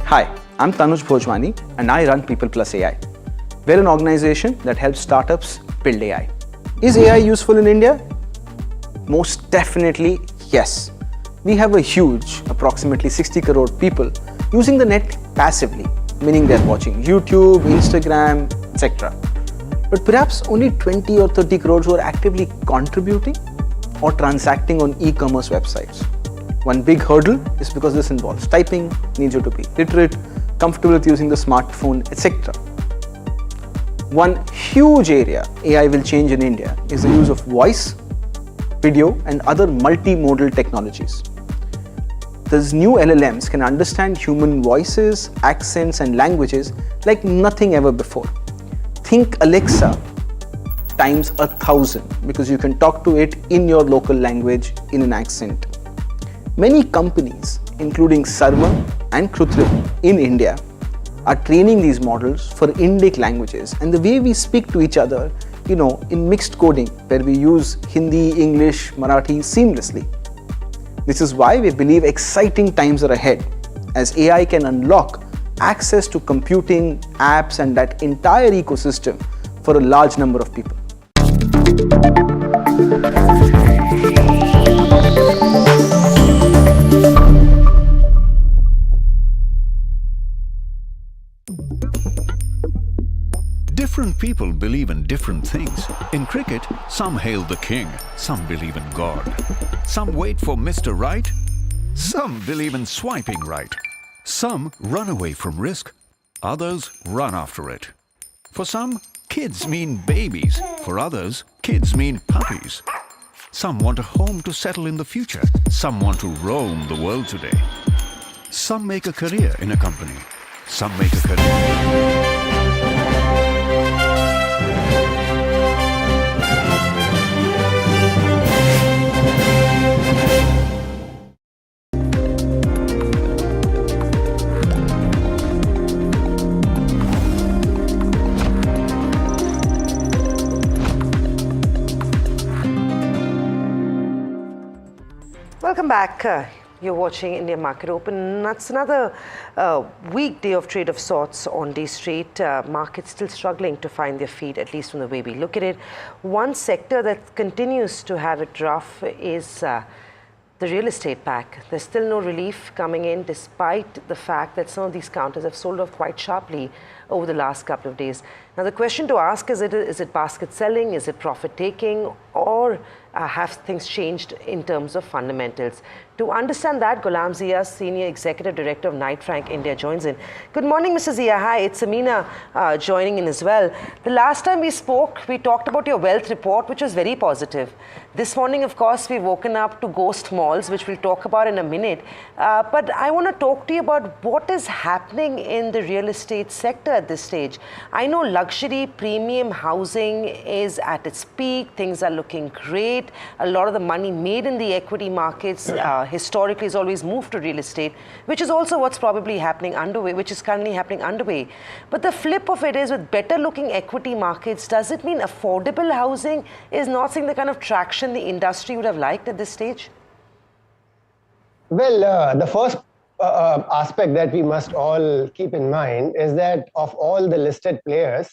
S: Hi, I'm Tanuj Bhojwani and I run People Plus AI. We're an organization that helps startups build AI. Is AI useful in India? Most definitely, yes. We have a huge, approximately 60 crore people using the net passively, meaning they're watching YouTube, Instagram, etc. But perhaps only 20 or 30 crores who are actively contributing or transacting on e-commerce websites. One big hurdle is because this involves typing, needs you to be literate, comfortable with using the smartphone, etc. One huge area AI will change in India is the use of voice, video, and other multimodal technologies. These new LLMs can understand human voices, accents, and languages like nothing ever before. Think Alexa times 1,000 because you can talk to it in your local language in an accent. Many companies, including Sarma and Krutrim in India, are training these models for Indic languages and the way we speak to each other, in mixed coding where we use Hindi, English, Marathi seamlessly. This is why we believe exciting times are ahead as AI can unlock access to computing, apps, and that entire ecosystem for a large number of people.
A: Different people believe in different things. In cricket, some hail the king, some believe in God. Some wait for Mr. Right, some believe in swiping right. Some run away from risk, others run after it. For some, kids mean babies. For others, kids mean puppies. Some want a home to settle in the future. Some want to roam the world today. Some make a career in a company. Some make a career.
P: Welcome back. You're watching India Market Open. That's another weak day of trade of sorts on D Street. Markets still struggling to find their feet, at least from the way we look at it. One sector that continues to have it rough is the real estate pack. There's still no relief coming in despite the fact that some of these counters have sold off quite sharply over the last couple of days. Now the question to ask is it basket selling, is it profit taking, or have things changed in terms of fundamentals? To understand that, Ghulam Zia, Senior Executive Director of Knight Frank India, joins in. Good morning, Mr. Zia. Hi, it's Amina joining in as well. The last time we spoke, we talked about your wealth report, which was very positive. This morning, of course, we've woken up to ghost malls, which we'll talk about in a minute. But I want to talk to you about what is happening in the real estate sector at this stage. I know luxury premium housing is at its peak. Things are looking great. A lot of the money made in the equity markets historically has always moved to real estate, which is also what's probably happening underway, which is currently happening underway. But the flip of it is, with better looking equity markets, does it mean affordable housing is not seeing the kind of traction the industry would have liked at this stage?
F: Well, the first aspect that we must all keep in mind is that of all the listed players,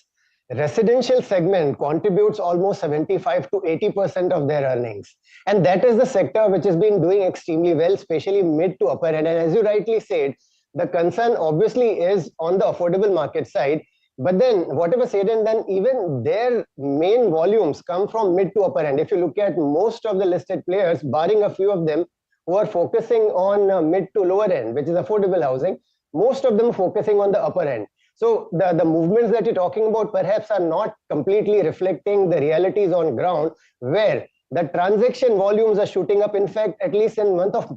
F: residential segment contributes almost 75 to 80% of their earnings. And that is the sector which has been doing extremely well, especially mid to upper end. And as you rightly said, the concern obviously is on the affordable market side. But then whatever said and done, even their main volumes come from mid to upper end. If you look at most of the listed players, barring a few of them who are focusing on mid to lower end, which is affordable housing, most of them are focusing on the upper end. So the movements that you're talking about perhaps are not completely reflecting the realities on ground, where the transaction volumes are shooting up. In fact, at least in the month of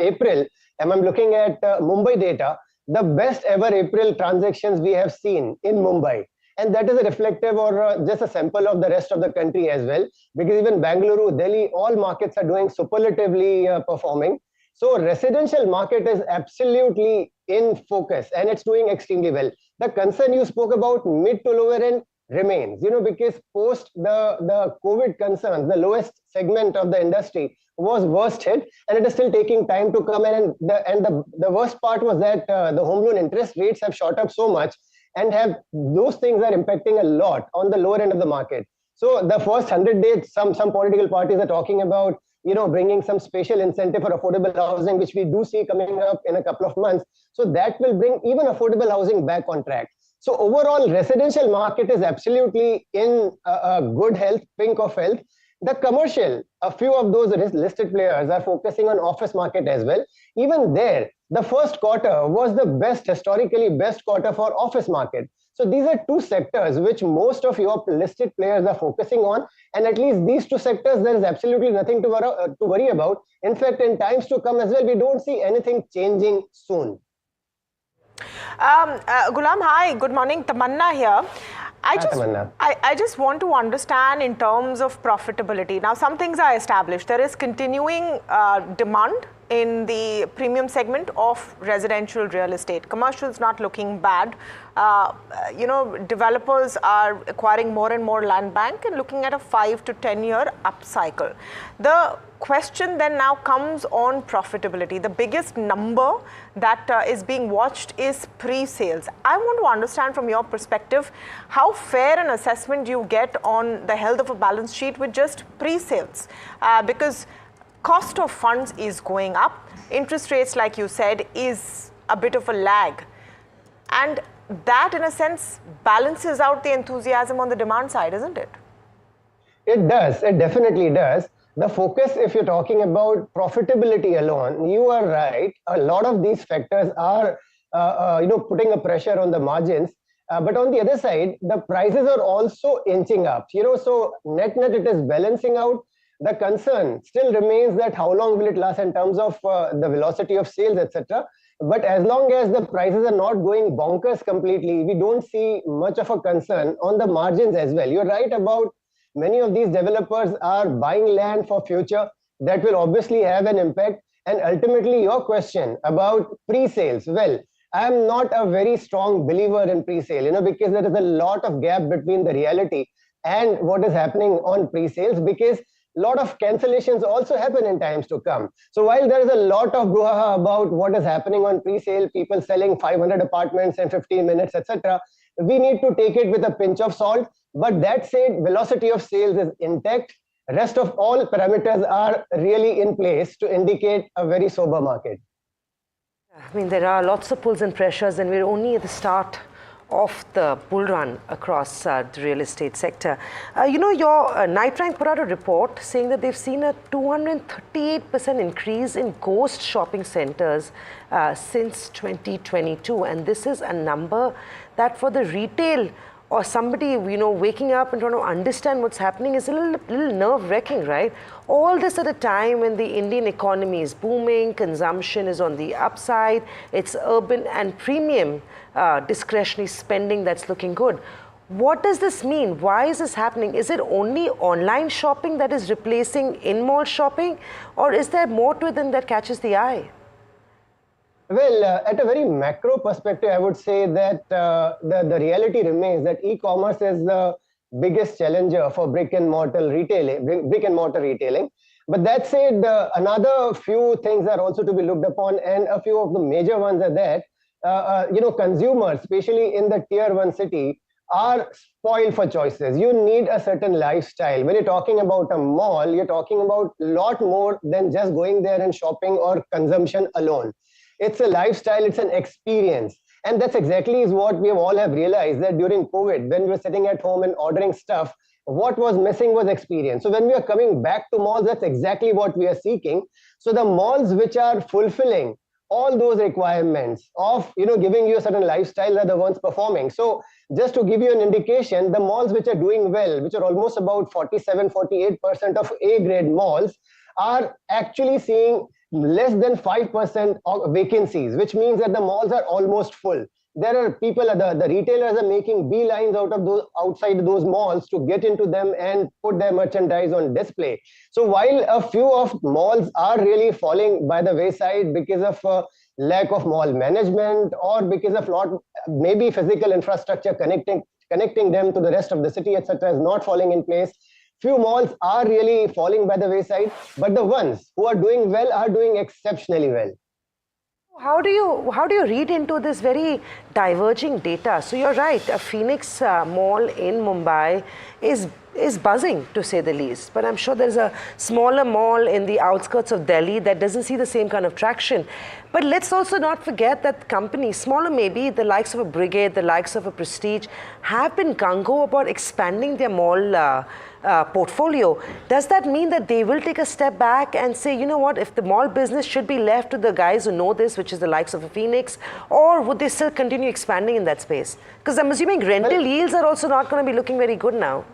F: April, and I'm looking at Mumbai data, the best ever April transactions we have seen in Mumbai. And that is a reflective or just a sample of the rest of the country as well, because even Bengaluru, Delhi, all markets are doing superlatively performing. So residential market is absolutely in focus and it's doing extremely well. The concern you spoke about, mid to lower end, remains, because post the COVID concerns, the lowest segment of the industry was worst hit, and it is still taking time to come in. And the worst part was that the home loan interest rates have shot up so much, and those things are impacting a lot on the lower end of the market. So the first 100 days, some political parties are talking about bringing some special incentive for affordable housing, which we do see coming up in a couple of months. So that will bring even affordable housing back on track. So overall, residential market is absolutely in a good health, pink of health. The commercial, a few of those listed players are focusing on office market as well. Even there, the first quarter was the historically best quarter for office market. So these are two sectors which most of your listed players are focusing on. And at least these two sectors, there is absolutely nothing to worry about. In fact, in times to come as well, we don't see anything changing soon.
R: Ghulam, hi, good morning. Tamanna here. I just want to understand in terms of profitability. Now, some things are established. There is continuing demand in the premium segment of residential real estate. Commercial is not looking bad. Developers are acquiring more and more land bank and looking at a 5 to 10 year upcycle. The question then now comes on profitability. The biggest number that is being watched is pre-sales. I want to understand from your perspective, how fair an assessment do you get on the health of a balance sheet with just pre-sales? Because cost of funds is going up. Interest rates, like you said, is a bit of a lag. And that, in a sense, balances out the enthusiasm on the demand side, isn't it?
F: It does. It definitely does. The focus, if you're talking about profitability alone, you are right. A lot of these factors are, putting a pressure on the margins. But on the other side, the prices are also inching up. So net it is balancing out. The concern still remains that how long will it last in terms of the velocity of sales, etc. But as long as the prices are not going bonkers completely, we don't see much of a concern on the margins as well. You're right about many of these developers are buying land for future. That will obviously have an impact. And ultimately, your question about pre-sales, well, I'm not a very strong believer in pre-sale, because there is a lot of gap between the reality and what is happening on pre-sales, because a lot of cancellations also happen in times to come. So while there is a lot of brouhaha about what is happening on pre-sale, people selling 500 apartments in 15 minutes, etc., we need to take it with a pinch of salt. But that said, velocity of sales is intact. Rest of all parameters are really in place to indicate a very sober market.
P: I mean, there are lots of pulls and pressures, and we're only at the start of the bull run across the real estate sector. Your Night Rank put out a report saying that they've seen a 238% increase in ghost shopping centers since 2022. And this is a number that for the retail or somebody, waking up and trying to understand what's happening is a little nerve-wracking, right? All this at a time when the Indian economy is booming, consumption is on the upside, it's urban and premium discretionary spending that's looking good. What does this mean? Why is this happening? Is it only online shopping that is replacing in-mall shopping? Or is there more to it than that catches the eye?
F: Well, at a very macro perspective, I would say that the reality remains that e-commerce is the biggest challenger for brick and mortar retailing. But that said, another few things are also to be looked upon, and a few of the major ones are that consumers, especially in the tier 1 city, are spoiled for choices. You need a certain lifestyle. When you're talking about a mall, you're talking about a lot more than just going there and shopping or consumption alone. It's a lifestyle, it's an experience. And that's exactly what we all have realized, that during COVID, when we were sitting at home and ordering stuff, what was missing was experience. So when we are coming back to malls, that's exactly what we are seeking. So the malls which are fulfilling all those requirements of giving you a certain lifestyle are the ones performing. So just to give you an indication, the malls which are doing well, which are almost about 47-48% of A-grade malls, are actually seeing less than 5% of vacancies, which means that the malls are almost full. There are people, the retailers are making beelines outside those malls to get into them and put their merchandise on display. So while a few of malls are really falling by the wayside because of lack of mall management or because of maybe physical infrastructure connecting them to the rest of the city, etc., is not falling in place, few malls are really falling by the wayside, but the ones who are doing well are doing exceptionally well.
P: How do you read into this very diverging data? So you're right, a Phoenix mall in Mumbai is buzzing, to say the least. But I'm sure there's a smaller mall in the outskirts of Delhi that doesn't see the same kind of traction. But let's also not forget that companies, smaller maybe, the likes of a Brigade, the likes of a Prestige, have been gung-ho about expanding their mall portfolio. Does that mean that they will take a step back and say, you know what, if the mall business should be left to the guys who know this, which is the likes of a Phoenix, or would they still continue expanding in that space? Because I'm assuming rental yields are also not going to be looking very good now.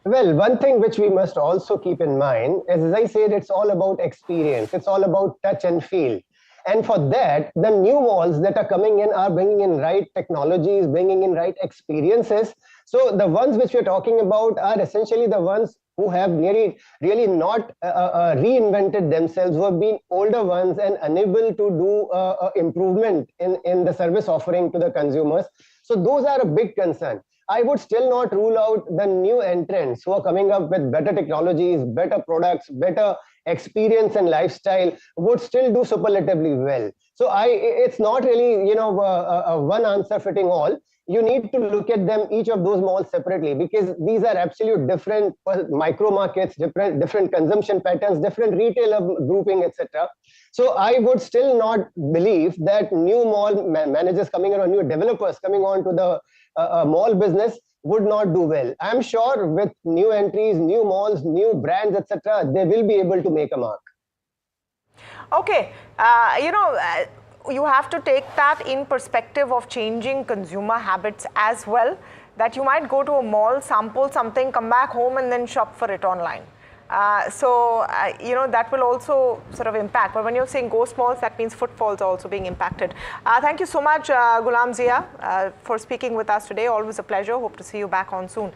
F: Well, one thing which we must also keep in mind is, as I said, it's all about experience. It's all about touch and feel. And for that, the new malls that are coming in are bringing in right technologies, bringing in right experiences. So the ones which we're talking about are essentially the ones who have really not reinvented themselves, who have been older ones and unable to do improvement in the service offering to the consumers. So those are a big concern. I would still not rule out the new entrants who are coming up with better technologies, better products, better experience and lifestyle would still do superlatively well. So it's not really one answer fitting all. You need to look at them, each of those malls separately, because these are absolute different micro markets, different consumption patterns, different retailer grouping, etc. So I would still not believe that new mall managers coming in or new developers coming on to the mall business would not do well. I'm sure with new entries, new malls, new brands, etc., they will be able to make a mark.
R: Okay, you have to take that in perspective of changing consumer habits as well, that you might go to a mall, sample something, come back home and then shop for it online. That will also sort of impact. But when you're saying ghost malls, that means footfalls are also being impacted. Thank you so much, Ghulam Zia, for speaking with us today. Always a pleasure. Hope to see you back on soon.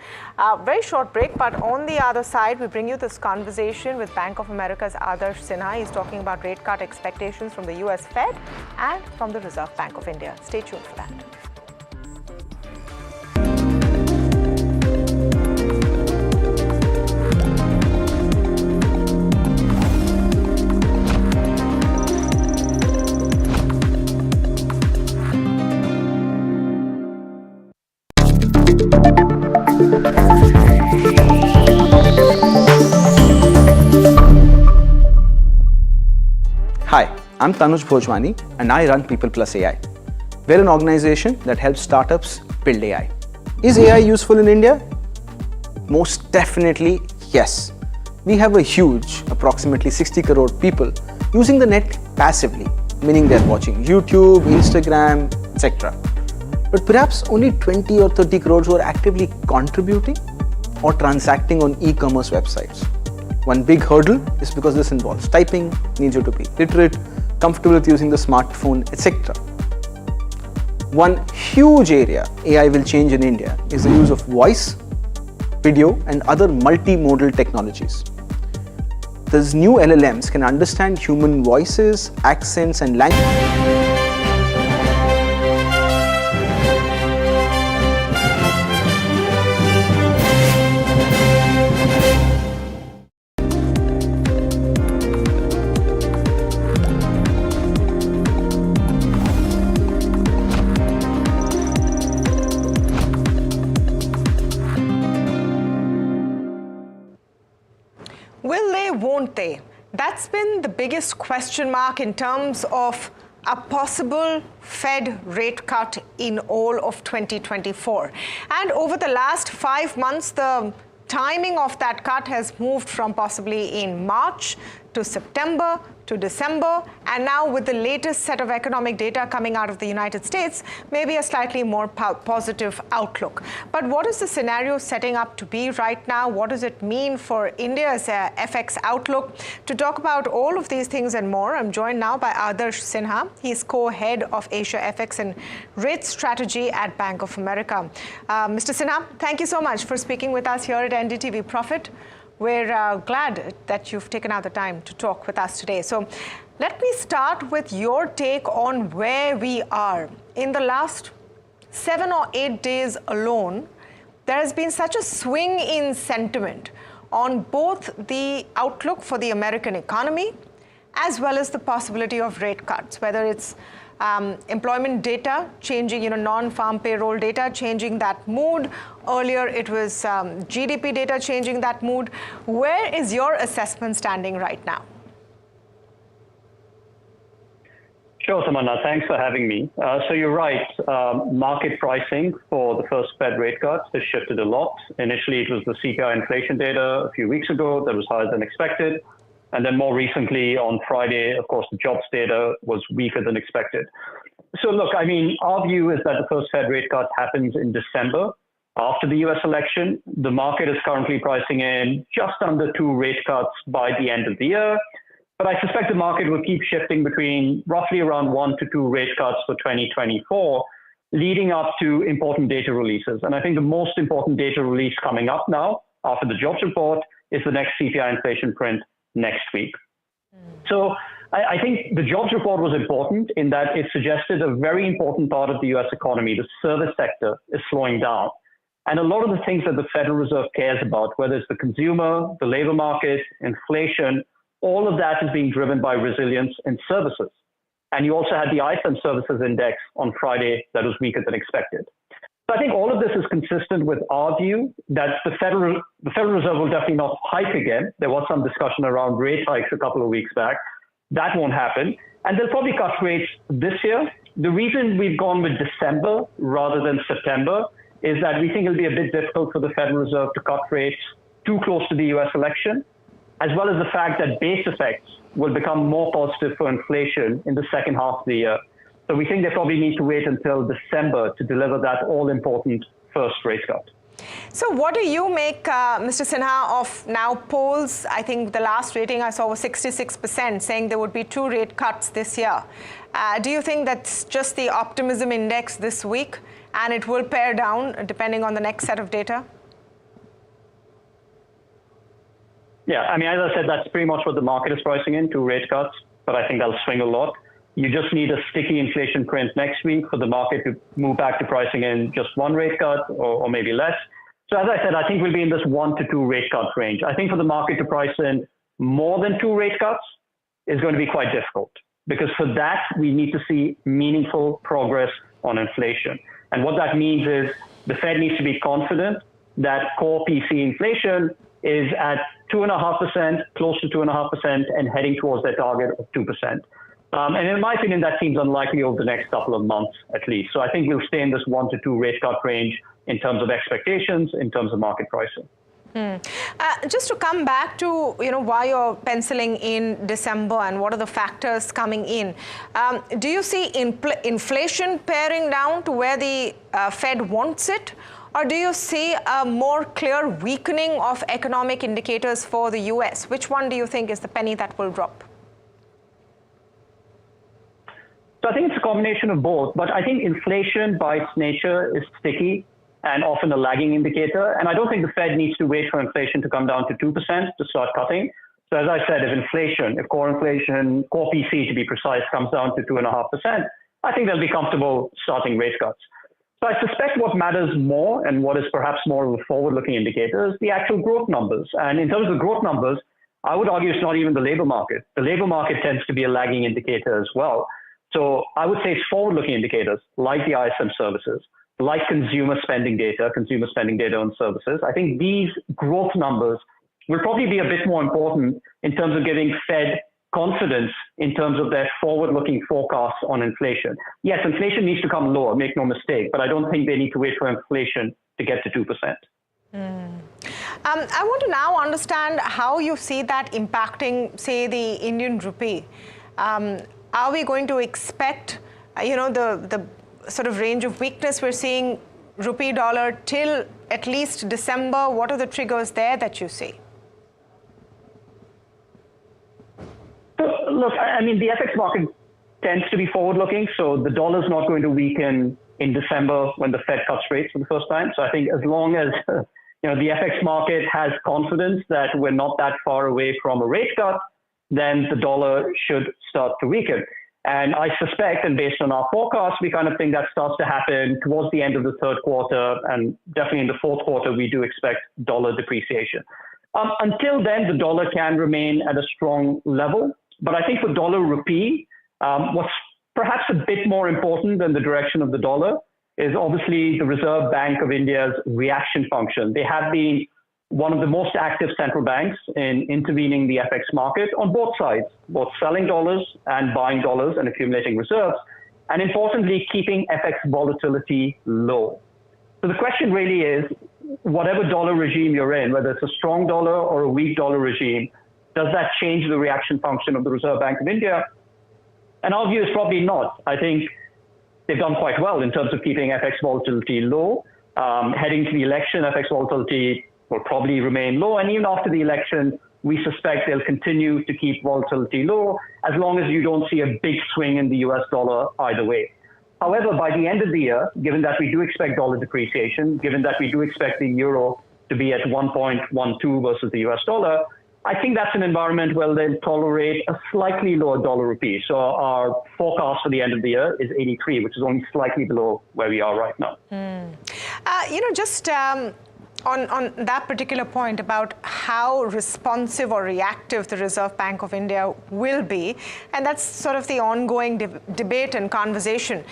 R: Very short break, but on the other side, we bring you this conversation with Bank of America's Adarsh Sinha. He's talking about rate cut expectations from the US Fed and from the Reserve Bank of India. Stay tuned for that.
S: Hi, I'm Tanuj Bhojwani and I run People Plus AI. We're an organization that helps startups build AI. Is AI useful in India? Most definitely, yes. We have a huge, approximately 60 crore people using the net passively, meaning they're watching YouTube, Instagram, etc. But perhaps only 20 or 30 crores who are actively contributing or transacting on e-commerce websites. One big hurdle is because this involves typing, needs you to be literate, comfortable with using the smartphone, etc. One huge area AI will change in India is the use of voice, video and other multimodal technologies. These new LLMs can understand human voices, accents and language.
R: Will they, won't they? That's been the biggest question mark in terms of a possible Fed rate cut in all of 2024. And over the last 5 months, the timing of that cut has moved from possibly in March to September to December, and now with the latest set of economic data coming out of the United States, maybe a slightly more positive outlook. But what is the scenario setting up to be right now? What does it mean for India's FX outlook? To talk about all of these things and more, I'm joined now by Adarsh Sinha. He's co-head of Asia FX and Rate Strategy at Bank of America. Mr. Sinha, thank you so much for speaking with us here at NDTV Profit. We're glad that you've taken out the time to talk with us today. So let me start with your take on where we are. In the last 7 or 8 days alone, there has been such a swing in sentiment on both the outlook for the American economy as well as the possibility of rate cuts, whether it's employment data changing, non-farm payroll data changing that mood. Earlier, it was GDP data changing that mood. Where is your assessment standing right now?
G: Sure, Tamanna. Thanks for having me. So you're right. Market pricing for the first Fed rate cuts has shifted a lot. Initially, it was the CPI inflation data a few weeks ago that was higher than expected. And then more recently on Friday, of course, the jobs data was weaker than expected. So look, I mean, our view is that the first Fed rate cut happens in December after the US election. The market is currently pricing in just under 2 rate cuts by the end of the year. But I suspect the market will keep shifting between roughly around 1 to 2 rate cuts for 2024, leading up to important data releases. And I think the most important data release coming up now after the jobs report is the next CPI inflation print next week. So I think the jobs report was important in that it suggested a very important part of the US economy, the service sector, is slowing down. And a lot of the things that the Federal Reserve cares about, whether it's the consumer, the labor market, inflation, all of that is being driven by resilience in services. And you also had the ISM Services Index on Friday that was weaker than expected. So I think all of this is consistent with our view that the Federal Reserve will definitely not hike again. There was some discussion around rate hikes a couple of weeks back. That won't happen. And they'll probably cut rates this year. The reason we've gone with December rather than September is that we think it'll be a bit difficult for the Federal Reserve to cut rates too close to the US election, as well as the fact that base effects will become more positive for inflation in the second half of the year. So we think they probably need to wait until December to deliver that all-important first rate cut.
R: So what do you make, Mr. Sinha, of now polls? I think the last rating I saw was 66% saying there would be 2 rate cuts this year. Do you think that's just the optimism index this week and it will pare down depending on the next set of data?
G: Yeah, I mean, as I said, that's pretty much what the market is pricing in, 2 rate cuts, but I think that'll swing a lot. You just need a sticky inflation print next week for the market to move back to pricing in just 1 rate cut or maybe less. So as I said, I think we'll be in this 1 to 2 rate cut range. I think for the market to price in more than 2 rate cuts is going to be quite difficult, because for that, we need to see meaningful progress on inflation. And what that means is the Fed needs to be confident that core PC inflation is at 2.5%, close to 2.5%, and heading towards their target of 2%. And in my opinion, that seems unlikely over the next couple of months at least. So I think we'll stay in this 1 to 2 rate cut range in terms of expectations, in terms of market pricing.
R: Just to come back to why you're penciling in December and what are the factors coming in, do you see inflation paring down to where the Fed wants it, or do you see a more clear weakening of economic indicators for the US? Which one do you think is the penny that will drop?
G: So I think it's a combination of both, but I think inflation by its nature is sticky and often a lagging indicator. And I don't think the Fed needs to wait for inflation to come down to 2% to start cutting. So as I said, if core PC to be precise, comes down to 2.5%, I think they'll be comfortable starting rate cuts. So I suspect what matters more and what is perhaps more of a forward-looking indicator is the actual growth numbers. And in terms of growth numbers, I would argue it's not even the labor market. The labor market tends to be a lagging indicator as well. So I would say it's forward-looking indicators like the ISM services, like consumer spending data on services. I think these growth numbers will probably be a bit more important in terms of giving Fed confidence in terms of their forward-looking forecasts on inflation. Yes, inflation needs to come lower, make no mistake, but I don't think they need to wait for inflation to get to 2%.
R: I want to now understand how you see that impacting, say, the Indian rupee. Are we going to expect, the sort of range of weakness we're seeing rupee dollar till at least December? What are the triggers there that you see?
G: Look, I mean, the FX market tends to be forward-looking, so the dollar's not going to weaken in December when the Fed cuts rates for the first time. So I think as long as the FX market has confidence that we're not that far away from a rate cut, then the dollar should start to weaken. And I suspect, and based on our forecast, we kind of think that starts to happen towards the end of the third quarter, and definitely in the fourth quarter, we do expect dollar depreciation. Until then, the dollar can remain at a strong level. But I think for dollar rupee, what's perhaps a bit more important than the direction of the dollar is obviously the Reserve Bank of India's reaction function. They have been one of the most active central banks in intervening the FX market on both sides, both selling dollars and buying dollars and accumulating reserves, and importantly, keeping FX volatility low. So the question really is, whatever dollar regime you're in, whether it's a strong dollar or a weak dollar regime, does that change the reaction function of the Reserve Bank of India? And our view is probably not. I think they've done quite well in terms of keeping FX volatility low. Heading to the election, FX volatility will probably remain low. And even after the election, we suspect they'll continue to keep volatility low as long as you don't see a big swing in the US dollar either way. However, by the end of the year, given that we do expect dollar depreciation, given that we do expect the euro to be at 1.12 versus the US dollar, I think that's an environment where they'll tolerate a slightly lower dollar rupee. So our forecast for the end of the year is 83, which is only slightly below where we are right now.
R: On that particular point about how responsive or reactive the Reserve Bank of India will be, and that's sort of the ongoing debate and conversation.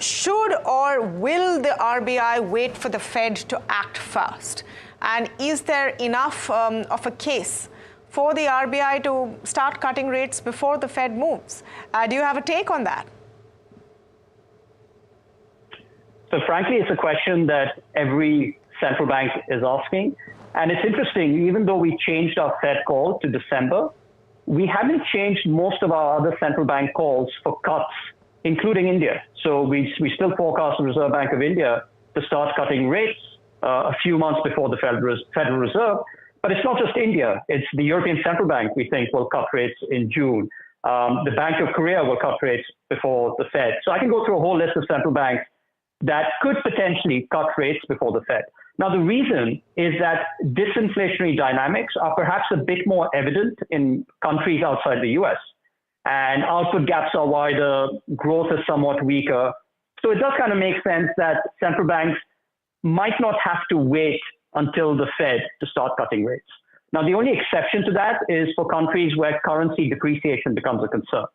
R: Should or will the RBI wait for the Fed to act first? And is there enough of a case for the RBI to start cutting rates before the Fed moves? Do you have a take on that?
G: So frankly, it's a question that every central bank is asking. And it's interesting, even though we changed our Fed call to December, we haven't changed most of our other central bank calls for cuts, including India. So we still forecast the Reserve Bank of India to start cutting rates a few months before the Federal Reserve. But it's not just India. It's the European Central Bank, we think, will cut rates in June. The Bank of Korea will cut rates before the Fed. So I can go through a whole list of central banks that could potentially cut rates before the Fed. Now, the reason is that disinflationary dynamics are perhaps a bit more evident in countries outside the US. And output gaps are wider, growth is somewhat weaker. So it does kind of make sense that central banks might not have to wait until the Fed to start cutting rates. Now, the only exception to that is for countries where currency depreciation becomes a concern.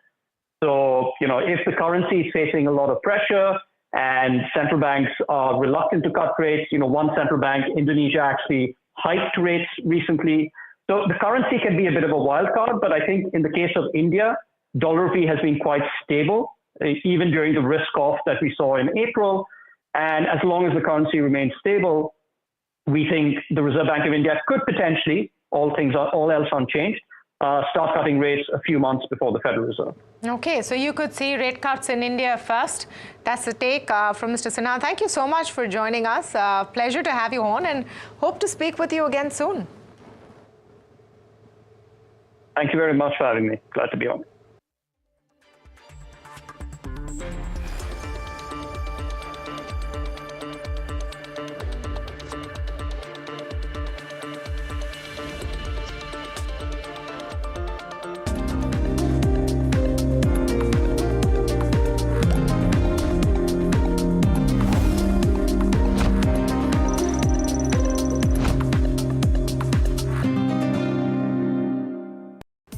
G: So, if the currency is facing a lot of pressure and central banks are reluctant to cut rates, one central bank, Indonesia, actually hiked rates recently. So the currency can be a bit of a wild card, but I think in the case of India, Dollar rupee has been quite stable, even during the risk off that we saw in April. And as long as the currency remains stable, we think the Reserve Bank of India could potentially, all else unchanged, start cutting rates a few months before the Federal Reserve.
R: Okay, so you could see rate cuts in India first. That's the take from Mr. Sinha. Thank you so much for joining us. Pleasure to have you on and hope to speak with you again soon.
G: Thank you very much for having me. Glad to be on.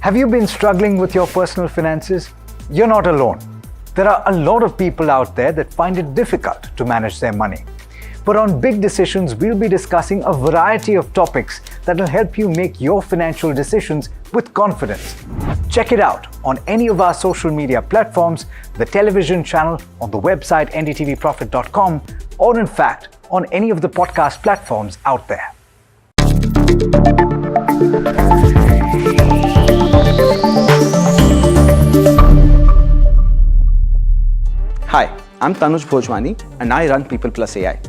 H: Have you been struggling with your personal finances? You're not alone. There are a lot of people out there that find it difficult to manage their money. But on Big Decisions, we'll be discussing a variety of topics that will help you make your financial decisions with confidence. Check it out on any of our social media platforms, the television channel, on the website ndtvprofit.com, or in fact, on any of the podcast platforms out there.
S: Hi, I'm Tanuj Bhojwani and I run People Plus AI.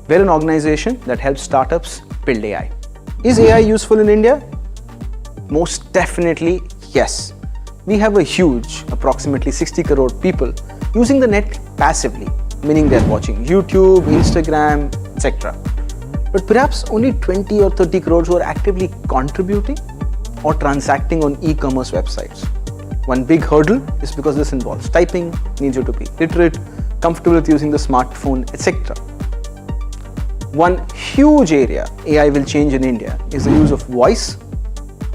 S: We're an organization that helps startups build AI. Is AI useful in India? Most definitely, yes. We have a huge, approximately 60 crore people using the net passively, meaning they're watching YouTube, Instagram, etc. But perhaps only 20 or 30 crores who are actively contributing or transacting on e-commerce websites. One big hurdle is because this involves typing, needs you to be literate, comfortable with using the smartphone, etc. One huge area AI will change in India is the use of voice,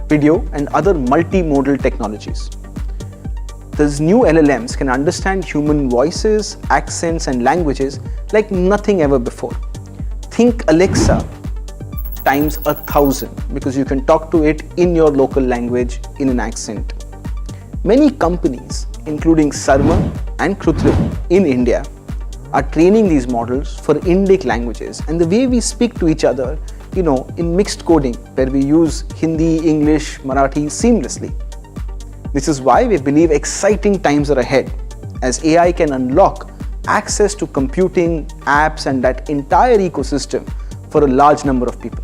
S: video, and other multimodal technologies. These new LLMs can understand human voices, accents, and languages like nothing ever before. Think Alexa times 1,000 because you can talk to it in your local language in an accent. Many companies, including Sarma and Krutrim in India, are training these models for Indic languages and the way we speak to each other, in mixed coding where we use Hindi, English, Marathi seamlessly. This is why we believe exciting times are ahead as AI can unlock access to computing, apps, and that entire ecosystem for a large number of people.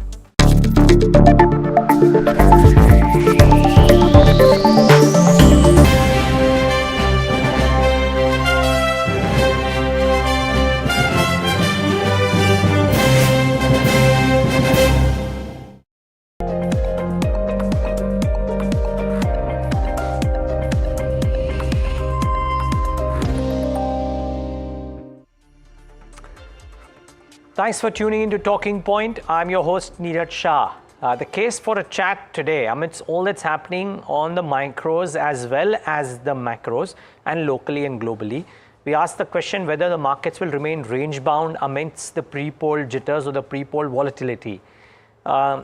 C: Thanks for tuning in to Talking Point. I'm your host, Neeraj Shah. The case for a chat today, amidst all that's happening on the micros as well as the macros and locally and globally, we asked the question whether the markets will remain range-bound amidst the pre-poll jitters or the pre-poll volatility.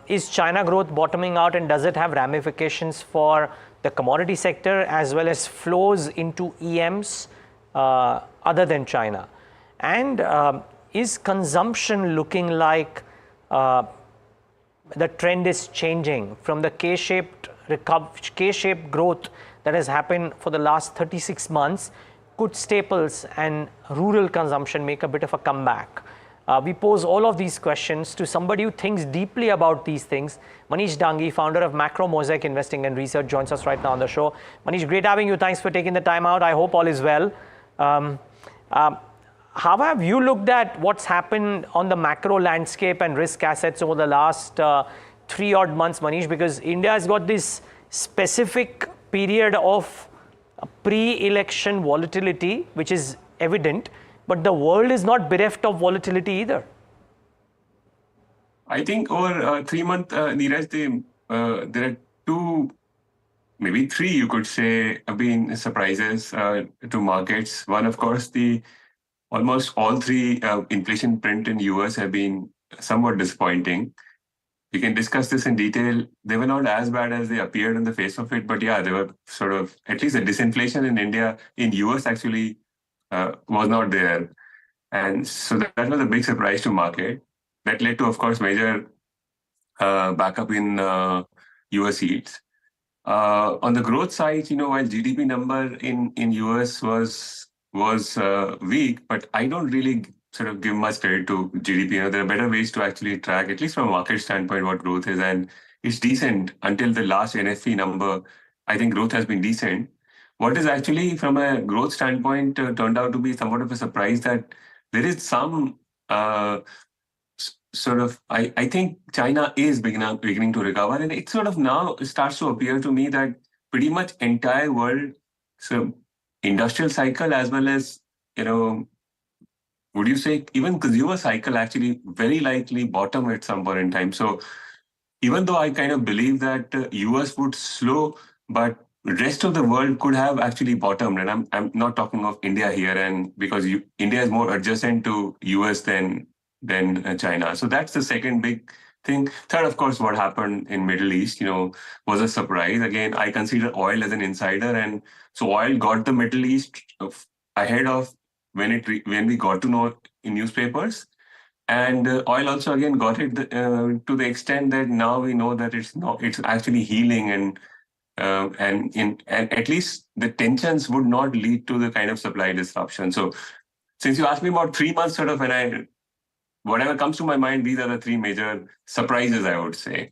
C: Is China growth bottoming out, and does it have ramifications for the commodity sector as well as flows into EMs other than China? And is consumption looking like the trend is changing from the K-shaped growth that has happened for the last 36 months? Could staples and rural consumption make a bit of a comeback? We pose all of these questions to somebody who thinks deeply about these things. Manish Dangi, founder of Macro Mosaic Investing and Research, joins us right now on the show. Manish, great having you. Thanks for taking the time out. I hope all is well. How have you looked at what's happened on the macro landscape and risk assets over the last 3 odd months, Manish? Because India has got this specific period of pre-election volatility, which is evident, but the world is not bereft of volatility either.
I: I think over 3 months, Neeraj, there are two, maybe three, you could say, have been surprises to markets. One, of course, almost all three inflation print in US have been somewhat disappointing. we can discuss this in detail. They were not as bad as they appeared on the face of it, but yeah, they were sort of, at least the disinflation in India, in US actually was not there. And so that was a big surprise to market. That led to, of course, major backup in US yields. On the growth side, while GDP number in US was weak, but I don't really sort of give much credit to GDP. There are better ways to actually track, at least from a market standpoint, what growth is, and it's decent until the last NFP number. I think growth has been decent. What is actually, from a growth standpoint, turned out to be somewhat of a surprise that there is some sort of, I think China is beginning to recover, and it sort of now starts to appear to me that pretty much entire world, so industrial cycle as well as, would you say even consumer cycle actually very likely bottom at some point in time. So even though I kind of believe that US would slow, but rest of the world could have actually bottomed, and I'm not talking of India here, and because India is more adjacent to US than China. So that's the second big thing. Third, of course, what happened in Middle East, was a surprise. Again, I consider oil as an insider, and so oil got the Middle East ahead of when we got to know in newspapers. And oil also again got it to the extent that now we know that it's actually healing, and at least the tensions would not lead to the kind of supply disruption. So since you asked me about 3 months, sort of, whatever comes to my mind, these are the three major surprises, I would say.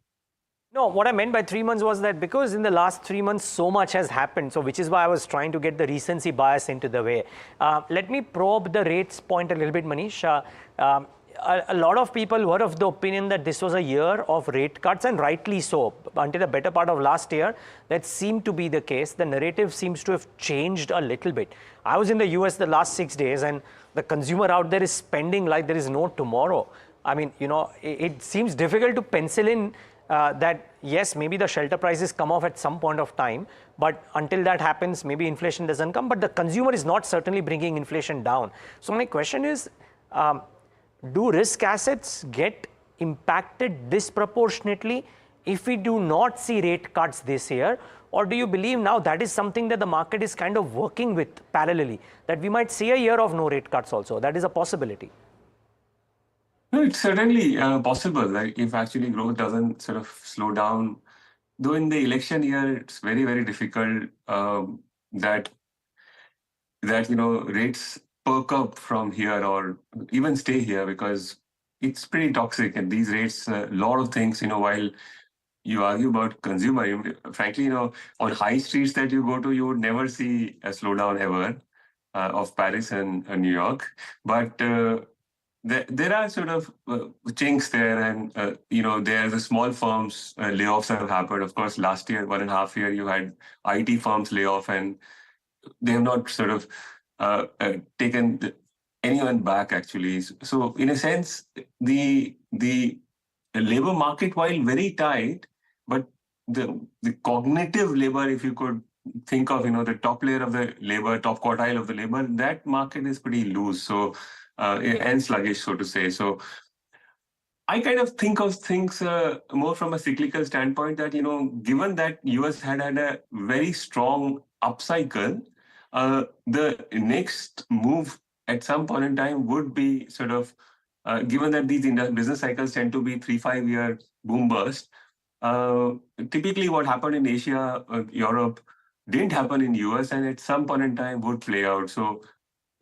C: No, what I meant by 3 months was that because in the last 3 months, so much has happened. So which is why I was trying to get the recency bias into the way. Let me probe the rates point a little bit, Manish. A lot of people were of the opinion that this was a year of rate cuts, and rightly so. Until the better part of last year, that seemed to be the case. The narrative seems to have changed a little bit. I was in the US the last 6 days, and the consumer out there is spending like there is no tomorrow. I mean, it seems difficult to pencil in that, yes, maybe the shelter prices come off at some point of time, but until that happens, maybe inflation doesn't come, but the consumer is not certainly bringing inflation down. So my question is, do risk assets get impacted disproportionately if we do not see rate cuts this year? Or do you believe now that is something that the market is kind of working with parallelly, that we might see a year of no rate cuts also? That is a possibility.
I: No, it's certainly possible. Like if actually growth doesn't sort of slow down, though in the election year, it's very, very difficult that rates perk up from here or even stay here, because it's pretty toxic. And these rates, a lot of things, while you argue about consumer, frankly, on high streets that you go to, you would never see a slowdown ever of Paris and New York. But there are sort of chinks there, and there are the small firms layoffs have happened. Of course, last year, 1.5 years, you had IT firms lay off, and they have not sort of taken anyone back actually. So in a sense, the labor market, while very tight, but the cognitive labor, if you could think of the top layer of the labor, top quartile of the labor, that market is pretty loose. So and sluggish, so to say. So I kind of think of things more from a cyclical standpoint that, given that US had a very strong upcycle, the next move at some point in time would be sort of, given that these business cycles tend to be 3-5 year boom bust, typically what happened in Asia, Europe, didn't happen in US, and at some point in time would play out. So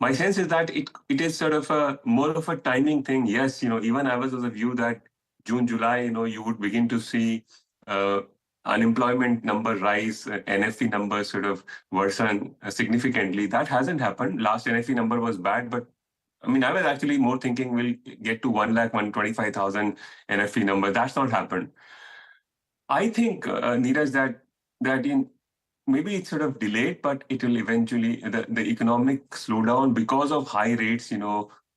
I: my sense is that it is sort of more of a timing thing. Yes, even I was of the view that June, July, you would begin to see unemployment number rise, NFP numbers sort of worsen significantly. That hasn't happened. Last NFP number was bad, but I mean, I was actually more thinking we'll get to 1,125,000 NFP number. That's not happened. I think, Neeraj, that in maybe it's sort of delayed, but it will eventually, the economic slowdown because of high rates,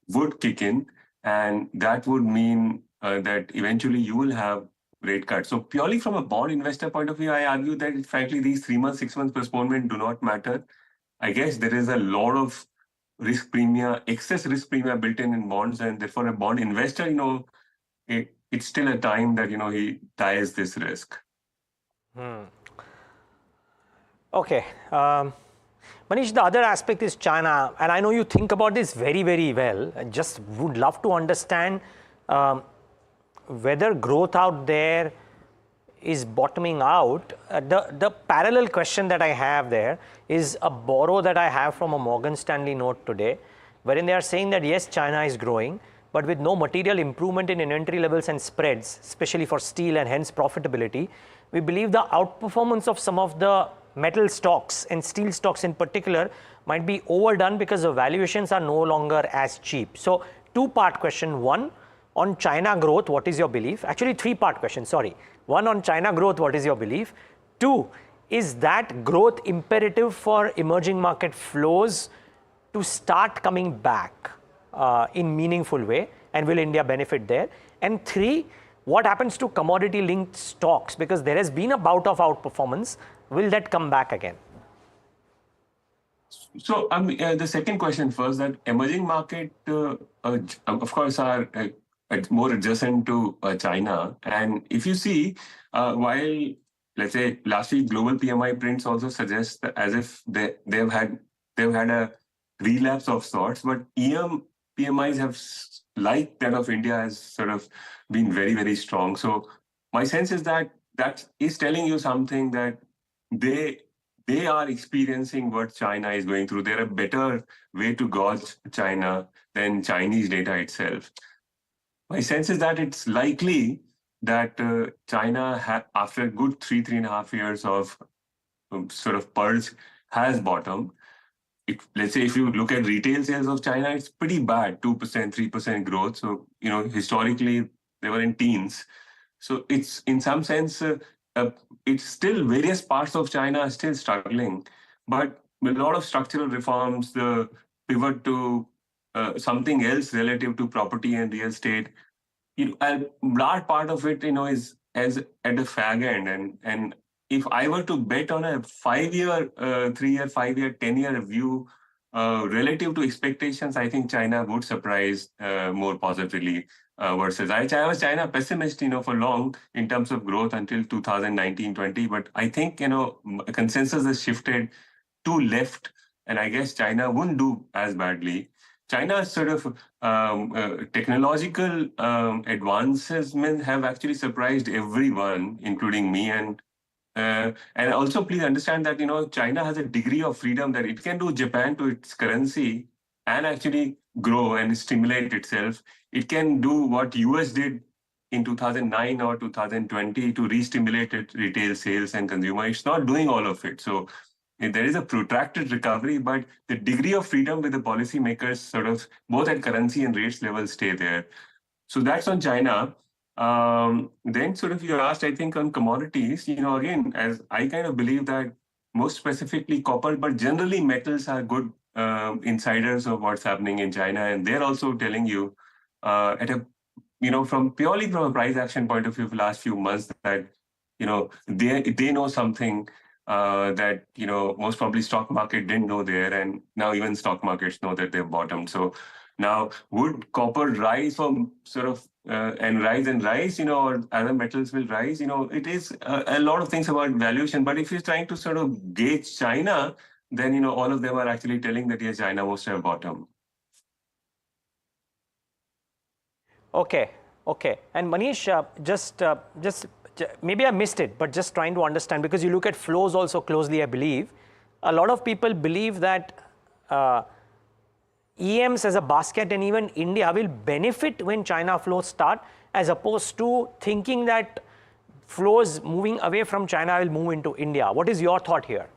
I: would kick in. And that would mean that eventually you will have rate cuts. So purely from a bond investor point of view, I argue that frankly, these 3 months, 6 months postponement do not matter. I guess there is a lot of risk premium, excess risk premium built in bonds. And therefore a bond investor, it's still a time that, he ties this risk.
C: Okay. Manish, the other aspect is China, and I know you think about this very, very well. I just would love to understand whether growth out there is bottoming out. The parallel question that I have there is a borrow that I have from a Morgan Stanley note today, wherein they are saying that yes, China is growing, but with no material improvement in inventory levels and spreads, especially for steel and hence profitability, we believe the outperformance of some of the metal stocks and steel stocks in particular might be overdone because the valuations are no longer as cheap. So two-part question. One, on China growth, what is your belief? Actually, three-part question, sorry. One, on China growth, what is your belief? Two, is that growth imperative for emerging market flows to start coming back in meaningful way, and will India benefit there? And three, what happens to commodity linked stocks? Because there has been a bout of outperformance. Will that come back again?
I: So the second question first, that emerging market, of course, are more adjacent to China. And if you see, while, let's say, last week global PMI prints also suggest that as if they've had a relapse of sorts, but EM PMIs have, like that of India, has sort of been very, very strong. So my sense is that is telling you something, that they are experiencing what China is going through. They're a better way to gauge China than Chinese data itself. My sense is that it's likely that China, after a good 3.5 years of sort of purge, has bottomed. Let's say if you look at retail sales of China, it's pretty bad, 2%, 3% growth. So, historically, they were in teens. So it's, in some sense, it's still, various parts of China are still struggling. But with a lot of structural reforms, the pivot to something else relative to property and real estate, a large part of it, is as at a fag end. And if I were to bet on a 3-year, 5-year, 10-year view relative to expectations, I think China would surprise more positively versus I was China pessimist, for long in terms of growth until 2019-20. But I think, consensus has shifted to left, and I guess China wouldn't do as badly. China's sort of technological advancements have actually surprised everyone, including me. And also, please understand that China has a degree of freedom that it can do Japan to its currency and actually grow and stimulate itself. It can do what US did in 2009 or 2020 to re-stimulate its retail sales and consumer. It's not doing all of it. So there is a protracted recovery, but the degree of freedom with the policymakers sort of both at currency and rates level stay there. So that's on China. Then sort of you asked, I think, on commodities, again, as I kind of believe that most specifically copper, but generally metals are good insiders of what's happening in China. And they're also telling you from a price action point of view for the last few months that, they know something that, most probably stock market didn't know there. And now even stock markets know that they've bottomed. So now, would copper rise from sort of and rise, or other metals will rise? It is a lot of things about valuation. But if you're trying to sort of gauge China, then, all of them are actually telling that, yes, China must have bottomed.
C: Okay. And Manish, just maybe I missed it, but just trying to understand, because you look at flows also closely, I believe. A lot of people believe that EMs as a basket and even India will benefit when China flows start, as opposed to thinking that flows moving away from China will move into India. What is your thought here?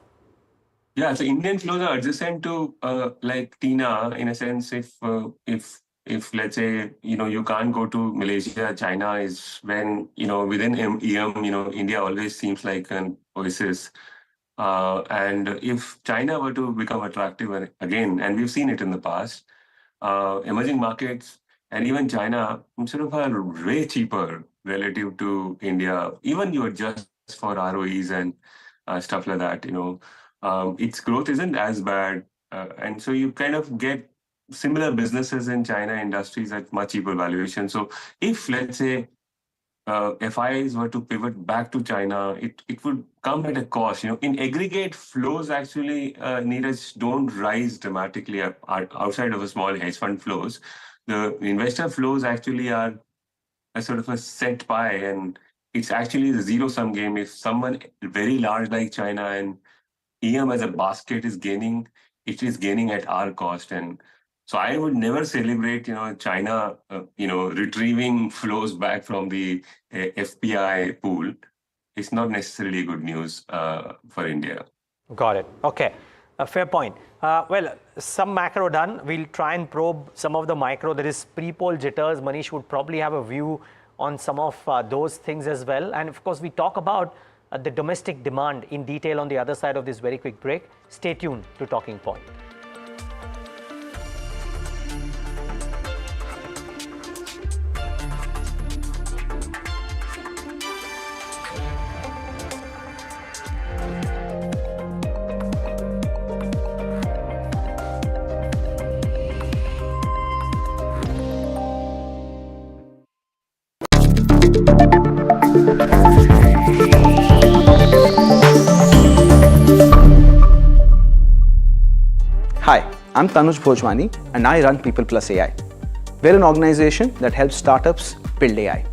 I: Yeah, so Indian flows are adjacent to like TINA in a sense. If let's say, you can't go to Malaysia, China is when, within EM, India always seems like an oasis. And if China were to become attractive again, and we've seen it in the past, emerging markets and even China sort of are way cheaper relative to India. Even you adjust for ROEs and stuff like that, its growth isn't as bad. And so you kind of get similar businesses in China industries at much cheaper valuation. So if, let's say, FIs were to pivot back to China, it would come at a cost. In aggregate, flows actually, Neeraj, don't rise dramatically outside of a small hedge fund flows. The investor flows actually are a sort of a set pie, and it's actually a zero-sum game. If someone very large like China and EM as a basket is gaining, it is gaining at our cost. And so I would never celebrate, China, retrieving flows back from the FPI pool. It's not necessarily good news for India.
C: Got it. Okay. A fair point. Well, some macro done. We'll try and probe some of the micro. There is pre-poll jitters. Manish would probably have a view on some of those things as well. And of course, we talk about the domestic demand in detail on the other side of this very quick break. Stay tuned to Talking Point.
S: Hi, I'm Tanuj Bhojwani and I run People Plus AI. We're an organization that helps startups build AI.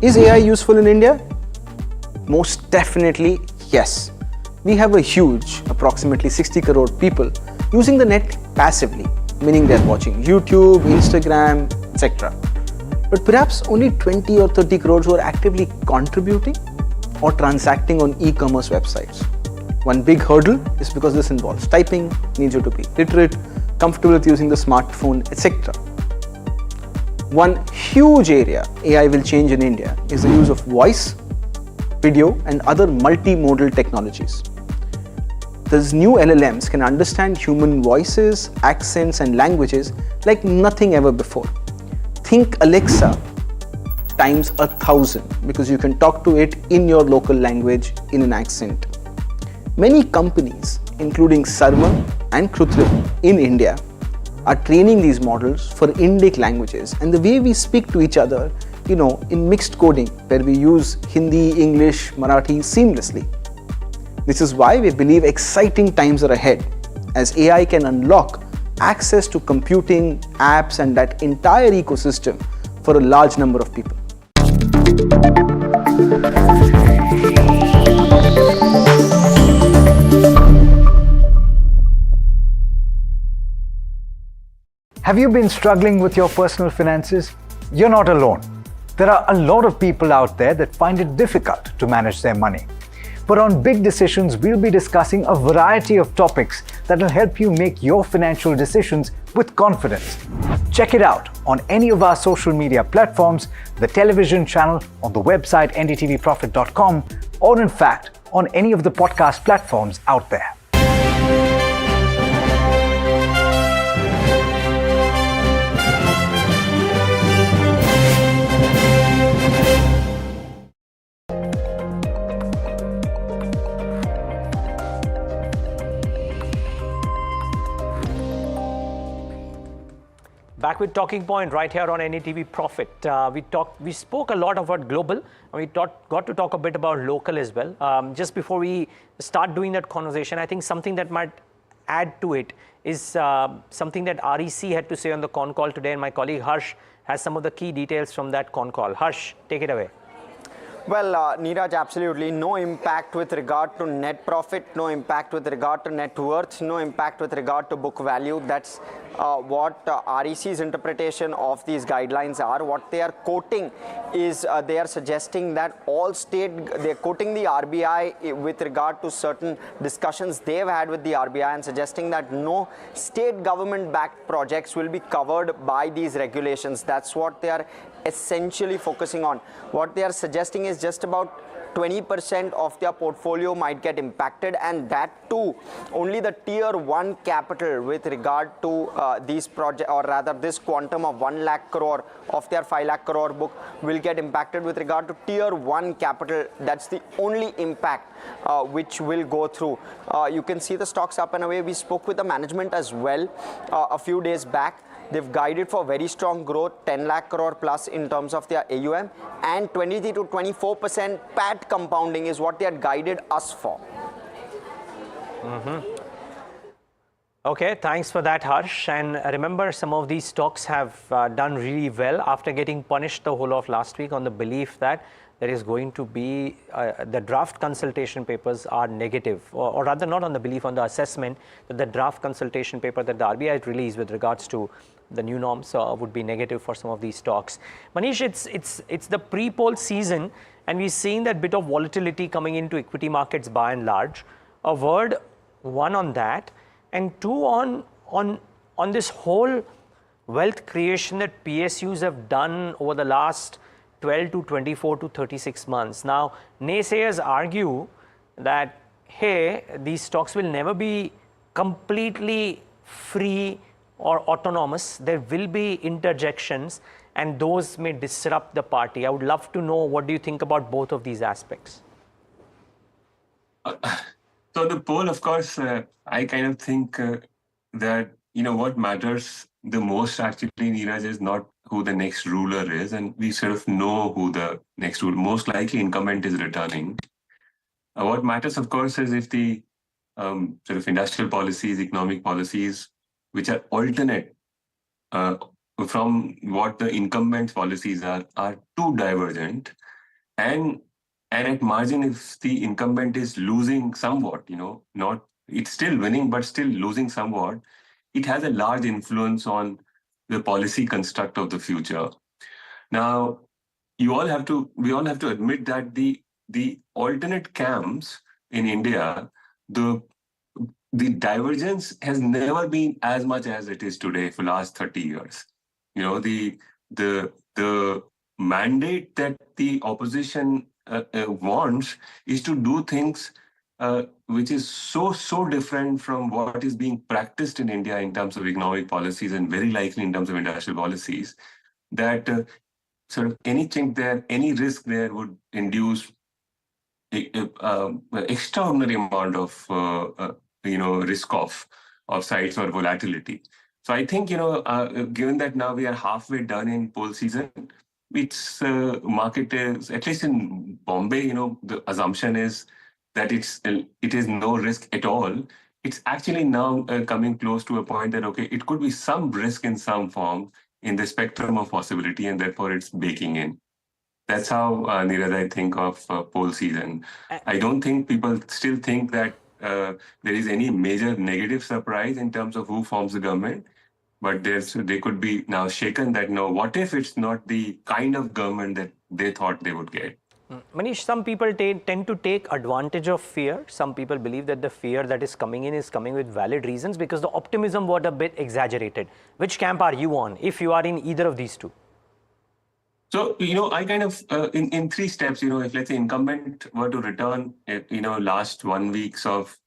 S: Is AI useful in India? Most definitely yes. We have a huge, approximately 60 crore people using the net passively, meaning they're watching YouTube, Instagram, etc. But perhaps only 20 or 30 crores who are actively contributing or transacting on e-commerce websites. One big hurdle is because this involves typing, needs you to be literate, comfortable with using the smartphone, etc. One huge area AI will change in India is the use of voice, video and other multimodal technologies. These new LLMs can understand human voices, accents and languages like nothing ever before. Think Alexa times 1,000 because you can talk to it in your local language in an accent. Many companies, including Sarma and Krutrim in India, are training these models for Indic languages and the way we speak to each other, in mixed coding where we use Hindi, English, Marathi seamlessly. This is why we believe exciting times are ahead as AI can unlock access to computing, apps and that entire ecosystem for a large number of people.
H: Have you been struggling with your personal finances? You're not alone. There are a lot of people out there that find it difficult to manage their money. But on Big Decisions, we'll be discussing a variety of topics that will help you make your financial decisions with confidence. Check it out on any of our social media platforms, the television channel, on the website ndtvprofit.com, or in fact, on any of the podcast platforms out there.
C: Back with Talking Point right here on NDTV Profit. We spoke a lot about global, and we got to talk a bit about local as well. Just before we start doing that conversation, I think something that might add to it is something that REC had to say on the con call today, and my colleague Harsh has some of the key details from that con call. Harsh, take it away.
K: Well, Neeraj, absolutely no impact with regard to net profit, no impact with regard to net worth, no impact with regard to book value. That's what REC's interpretation of these guidelines are. What they are quoting is they are suggesting that they're quoting the RBI with regard to certain discussions they've had with the RBI and suggesting that no state government-backed projects will be covered by these regulations. That's what they are essentially focusing on. What they are suggesting is just about 20% of their portfolio might get impacted, and that too only the tier 1 capital with regard to these projects, or rather this quantum of 1 lakh crore of their 5 lakh crore book will get impacted with regard to tier 1 capital. That's the only impact which will go through. You can see the stocks up and away. We spoke with the management as well a few days back. They've guided for very strong growth, 10 lakh crore plus in terms of their AUM, and 23 to 24% PAT compounding is what they had guided us for.
C: Okay, thanks for that, Harsh. And remember, some of these stocks have done really well after getting punished the whole of last week on the belief that there is going to be the draft consultation papers are negative, or rather not on the belief, on the assessment that the draft consultation paper that the RBI had released with regards to the new norms would be negative for some of these stocks. Manish, it's the pre-poll season, and we've seen that bit of volatility coming into equity markets by and large. A word, one on that, and two on this whole wealth creation that PSUs have done over the last 12 to 24 to 36 months. Now, naysayers argue that, hey, these stocks will never be completely free or autonomous. There will be interjections, and those may disrupt the party. I would love to know, what do you think about both of these aspects?
I: So the poll, of course, I kind of think that, what matters the most actually, Neeraj, is not who the next ruler is. And we sort of know who the next ruler, most likely incumbent, is returning. What matters, of course, is if the sort of industrial policies, economic policies, which are alternate from what the incumbent policies are too divergent. And at margin, if the incumbent is losing somewhat, it's still winning, but still losing somewhat, it has a large influence on the policy construct of the future. Now, we all have to admit that the alternate camps in India, the divergence has never been as much as it is today for the last 30 years. The mandate that the opposition wants is to do things which is so different from what is being practiced in India in terms of economic policies, and very likely in terms of industrial policies, that sort of anything there, any risk there would induce extraordinary amount of risk of sides or volatility. So I think, given that now we are halfway done in poll season, its market is, at least in Bombay, the assumption is that it is no risk at all. It's actually now coming close to a point that, okay, it could be some risk in some form in the spectrum of possibility, and therefore it's baking in. That's how, Neeraj, I think of poll season. I don't think people still think that there is any major negative surprise in terms of who forms the government, but they could be now shaken that, no, what if it's not the kind of government that they thought they would get?
C: Manish, some people tend to take advantage of fear. Some people believe that the fear that is coming in is coming with valid reasons, because the optimism was a bit exaggerated. Which camp are you on, if you are in either of these two?
I: So, I kind of, in three steps, if let's say incumbent were to return, last 1 week of,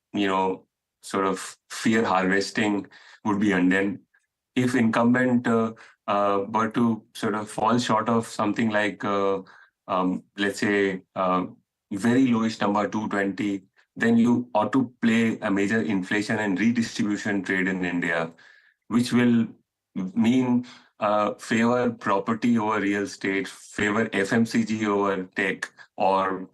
I: sort of fear harvesting would be undone. If incumbent were to sort of fall short of something like, let's say, very lowish number, 220, then you ought to play a major inflation and redistribution trade in India, which will mean favor property over real estate, favor FMCG over tech, or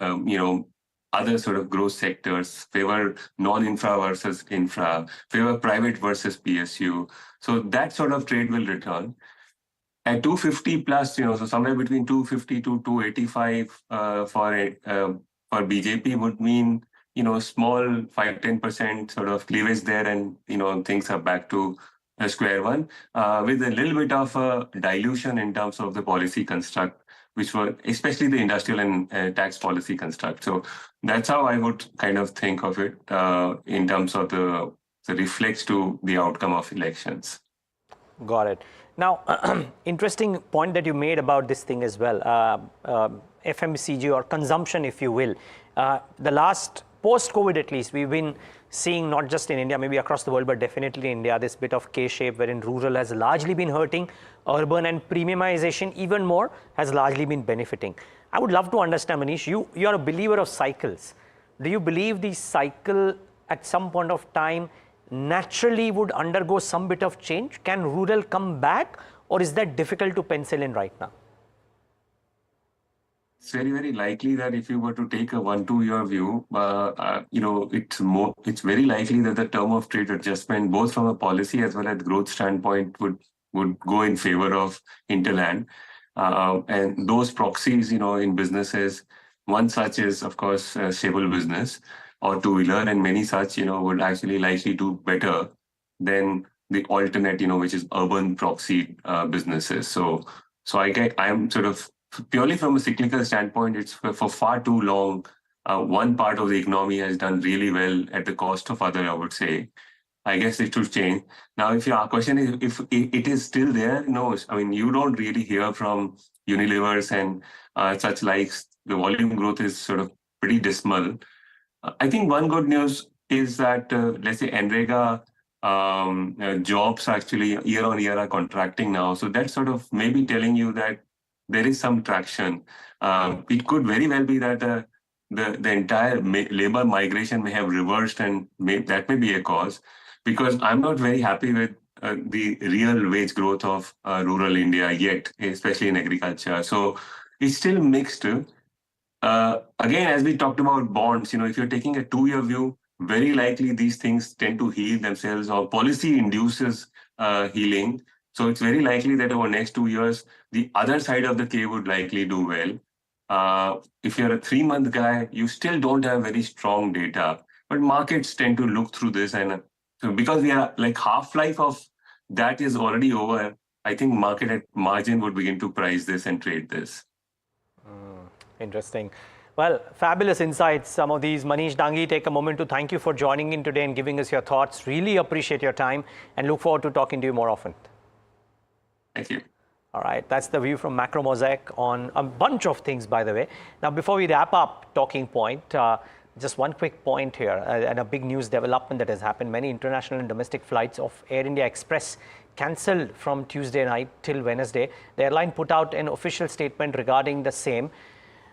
I: other sort of growth sectors, favor non-infra versus infra, favor private versus PSU. So that sort of trade will return. At 250 plus, so somewhere between 250 to 285 for BJP would mean, small 5-10% sort of cleavage there, and, things are back to square one, with a little bit of a dilution in terms of the policy construct, which were especially the industrial and tax policy construct. So that's how I would kind of think of it in terms of the reflects to the outcome of elections.
C: Got it. Now, interesting point that you made about this thing as well, FMCG or consumption, if you will. The last, post-COVID at least, we've been seeing, not just in India, maybe across the world, but definitely in India, this bit of K-shape wherein rural has largely been hurting, urban and premiumization even more has largely been benefiting. I would love to understand, Manish, you are a believer of cycles. Do you believe the cycle at some point of time naturally would undergo some bit of change? Can rural come back, or is that difficult to pencil in right now?
I: It's very, very likely that if you were to take a 1-2 year view, it's very likely that the term of trade adjustment, both from a policy as well as growth standpoint, would go in favor of hinterland. And those proxies, in businesses, one such is, of course, stable business or two-wheeler, and many such, would actually likely do better than the alternate, which is urban proxy businesses. So I'm sort of purely from a cyclical standpoint, it's for far too long. One part of the economy has done really well at the cost of other, I would say. I guess it should change. Now, if your question is if it is still there, no. I mean, you don't really hear from Unilevers and such likes. The volume growth is sort of pretty dismal. I think one good news is that, let's say, NREGA jobs actually year on year are contracting now. So that's sort of maybe telling you that there is some traction. It could very well be that the entire labor migration may have reversed, and that may be a cause, because I'm not very happy with the real wage growth of rural India yet, especially in agriculture. So it's still mixed. Again, as we talked about bonds, if you're taking a 2-year view, very likely these things tend to heal themselves, or policy induces healing. So it's very likely that over the next 2 years, the other side of the K would likely do well. If you're a 3-month guy, you still don't have very strong data. But markets tend to look through this, and so because we are like half-life of that is already over, I think market at margin would begin to price this and trade this.
C: Interesting. Well, fabulous insights, some of these. Manish Dangi, take a moment to thank you for joining in today and giving us your thoughts. Really appreciate your time and look forward to talking to you more often.
I: Thank you.
C: All right, that's the view from Macro Mosaic on a bunch of things, by the way. Now, before we wrap up Talking Point, just one quick point here, and a big news development that has happened. Many international and domestic flights of Air India Express cancelled from Tuesday night till Wednesday. The airline put out an official statement regarding the same.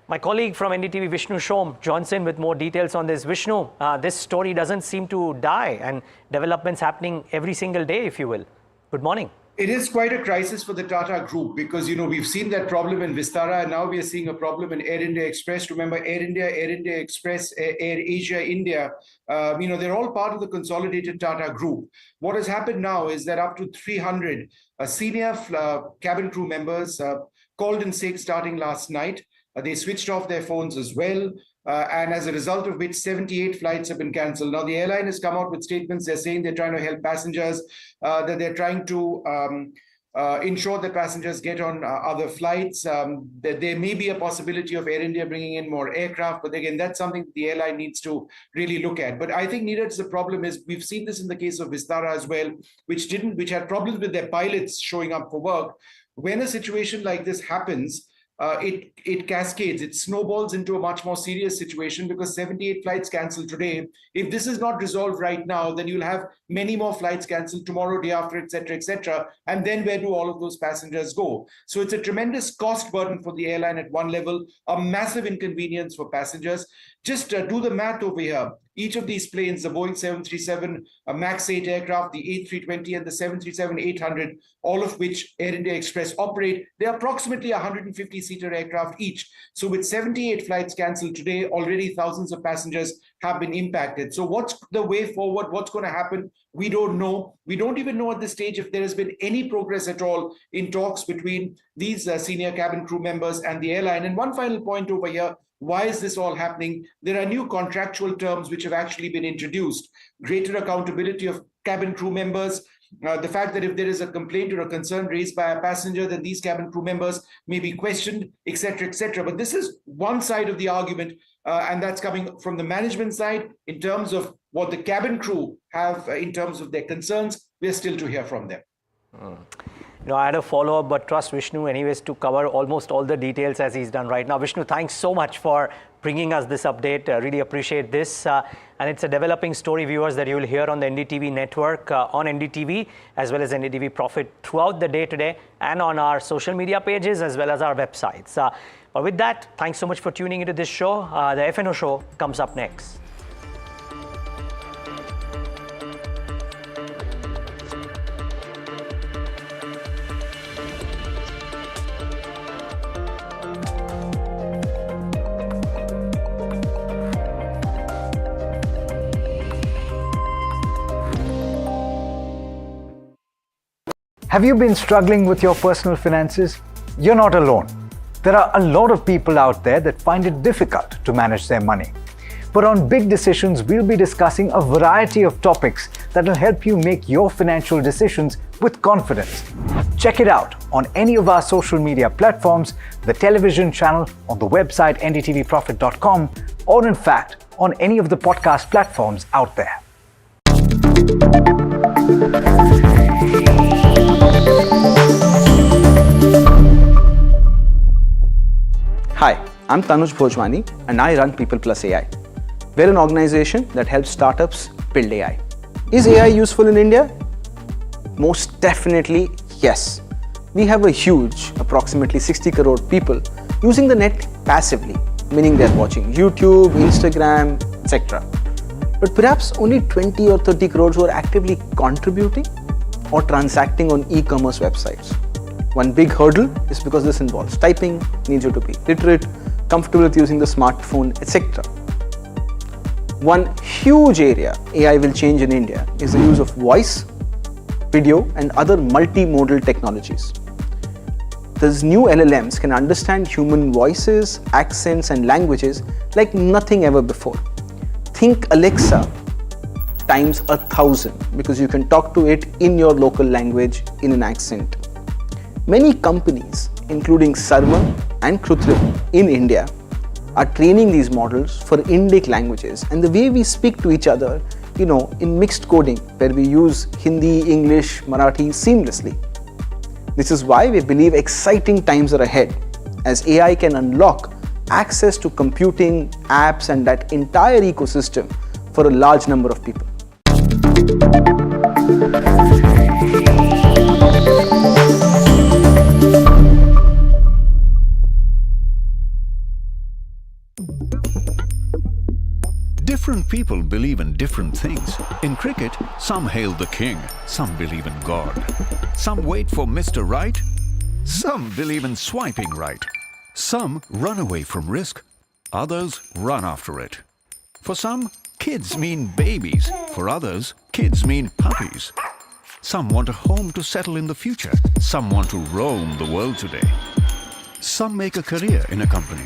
C: My colleague from NDTV, Vishnu Shom, joins in with more details on this. Vishnu, this story doesn't seem to die, and developments happening every single day, if you will. Good morning.
L: It is quite a crisis for the Tata Group because, we've seen that problem in Vistara, and now we are seeing a problem in Air India Express. Remember, Air India Express, Air Asia India, they're all part of the consolidated Tata Group. What has happened now is that up to 300 senior cabin crew members called in sick starting last night. They switched off their phones as well. And as a result of which 78 flights have been cancelled. Now, the airline has come out with statements. They're saying they're trying to help passengers, that they're trying to ensure that passengers get on other flights. That there may be a possibility of Air India bringing in more aircraft. But again, that's something the airline needs to really look at. But I think, Neeraj, the problem is we've seen this in the case of Vistara as well, which had problems with their pilots showing up for work. When a situation like this happens, it cascades, it snowballs into a much more serious situation because 78 flights cancelled today. If this is not resolved right now, then you'll have many more flights cancelled tomorrow, day after, etc., etc. And then where do all of those passengers go? So it's a tremendous cost burden for the airline at one level, a massive inconvenience for passengers. Just do the math over here. Each of these planes, the Boeing 737 MAX 8 aircraft, the A320 and the 737-800, all of which Air India Express operate, they are approximately 150-seater aircraft each. So with 78 flights cancelled today, already thousands of passengers have been impacted. So what's the way forward? What's going to happen? We don't know. We don't even know at this stage if there has been any progress at all in talks between these senior cabin crew members and the airline. And one final point over here. Why is this all happening? There are new contractual terms which have actually been introduced. Greater accountability of cabin crew members. The fact that if there is a complaint or a concern raised by a passenger, then these cabin crew members may be questioned, etc., etc. But this is one side of the argument, and that's coming from the management side. In terms of what the cabin crew have in terms of their concerns, we're still to hear from them.
C: I had a follow-up, but trust Vishnu anyways to cover almost all the details as he's done right now. Vishnu, thanks so much for bringing us this update. Really appreciate this. And it's a developing story, viewers, that you will hear on the NDTV network, on NDTV, as well as NDTV Profit throughout the day today, and on our social media pages, as well as our websites. But with that, thanks so much for tuning into this show. The FNO show comes up next.
H: Have you been struggling with your personal finances? You're not alone. There are a lot of people out there that find it difficult to manage their money. But on Big Decisions, we'll be discussing a variety of topics that will help you make your financial decisions with confidence. Check it out on any of our social media platforms, the television channel, on the website ndtvprofit.com, or in fact, on any of the podcast platforms out there.
S: Hi, I'm Tanuj Bhojwani and I run People Plus AI. We're an organization that helps startups build AI. Is AI useful in India? Most definitely, yes. We have a huge, approximately 60 crore people using the net passively, meaning they're watching YouTube, Instagram, etc. But perhaps only 20 or 30 crores who are actively contributing or transacting on e-commerce websites. One big hurdle is because this involves typing, needs you to be literate, comfortable with using the smartphone, etc. One huge area AI will change in India is the use of voice, video, and other multimodal technologies. These new LLMs can understand human voices, accents, and languages like nothing ever before. Think Alexa times 1,000 because you can talk to it in your local language in an accent. Many companies, including Sarma and Krutrim in India, are training these models for Indic languages and the way we speak to each other, in mixed coding where we use Hindi, English, Marathi seamlessly. This is why we believe exciting times are ahead as AI can unlock access to computing, apps, and that entire ecosystem for a large number of people.
A: Different people believe in different things. In cricket, some hail the king, some believe in God. Some wait for Mr. Right, some believe in swiping right. Some run away from risk, others run after it. For some, kids mean babies. For others, kids mean puppies. Some want a home to settle in the future. Some want to roam the world today. Some make a career in a company.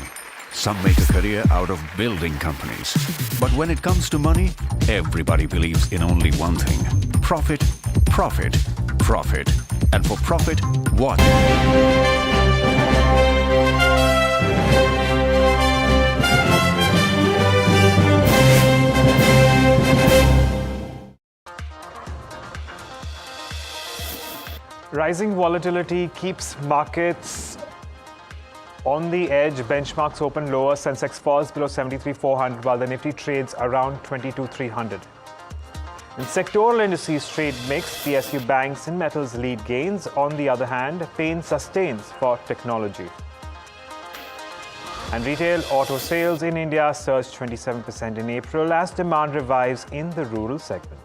A: Some make a career out of building companies. But when it comes to money, everybody believes in only one thing: profit, profit, profit. And for profit, what?
B: Rising volatility keeps markets on the edge. Benchmarks open lower. Sensex falls below 73,400 while the Nifty trades around 22,300. In sectoral indices trade mixed. PSU banks and metals lead gains. On the other hand, pain sustains for technology. And retail auto sales in India surged 27% in April as demand revives in the rural segment.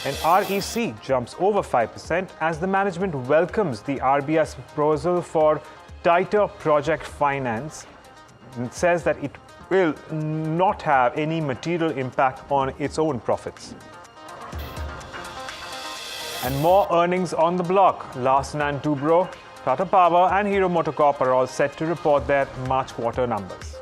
B: And REC jumps over 5% as the management welcomes the RBI's proposal for tighter project finance. It says that it will not have any material impact on its own profits. And more earnings on the block. Larsen & Toubro, Tata Power and Hero MotoCorp are all set to report their March quarter numbers.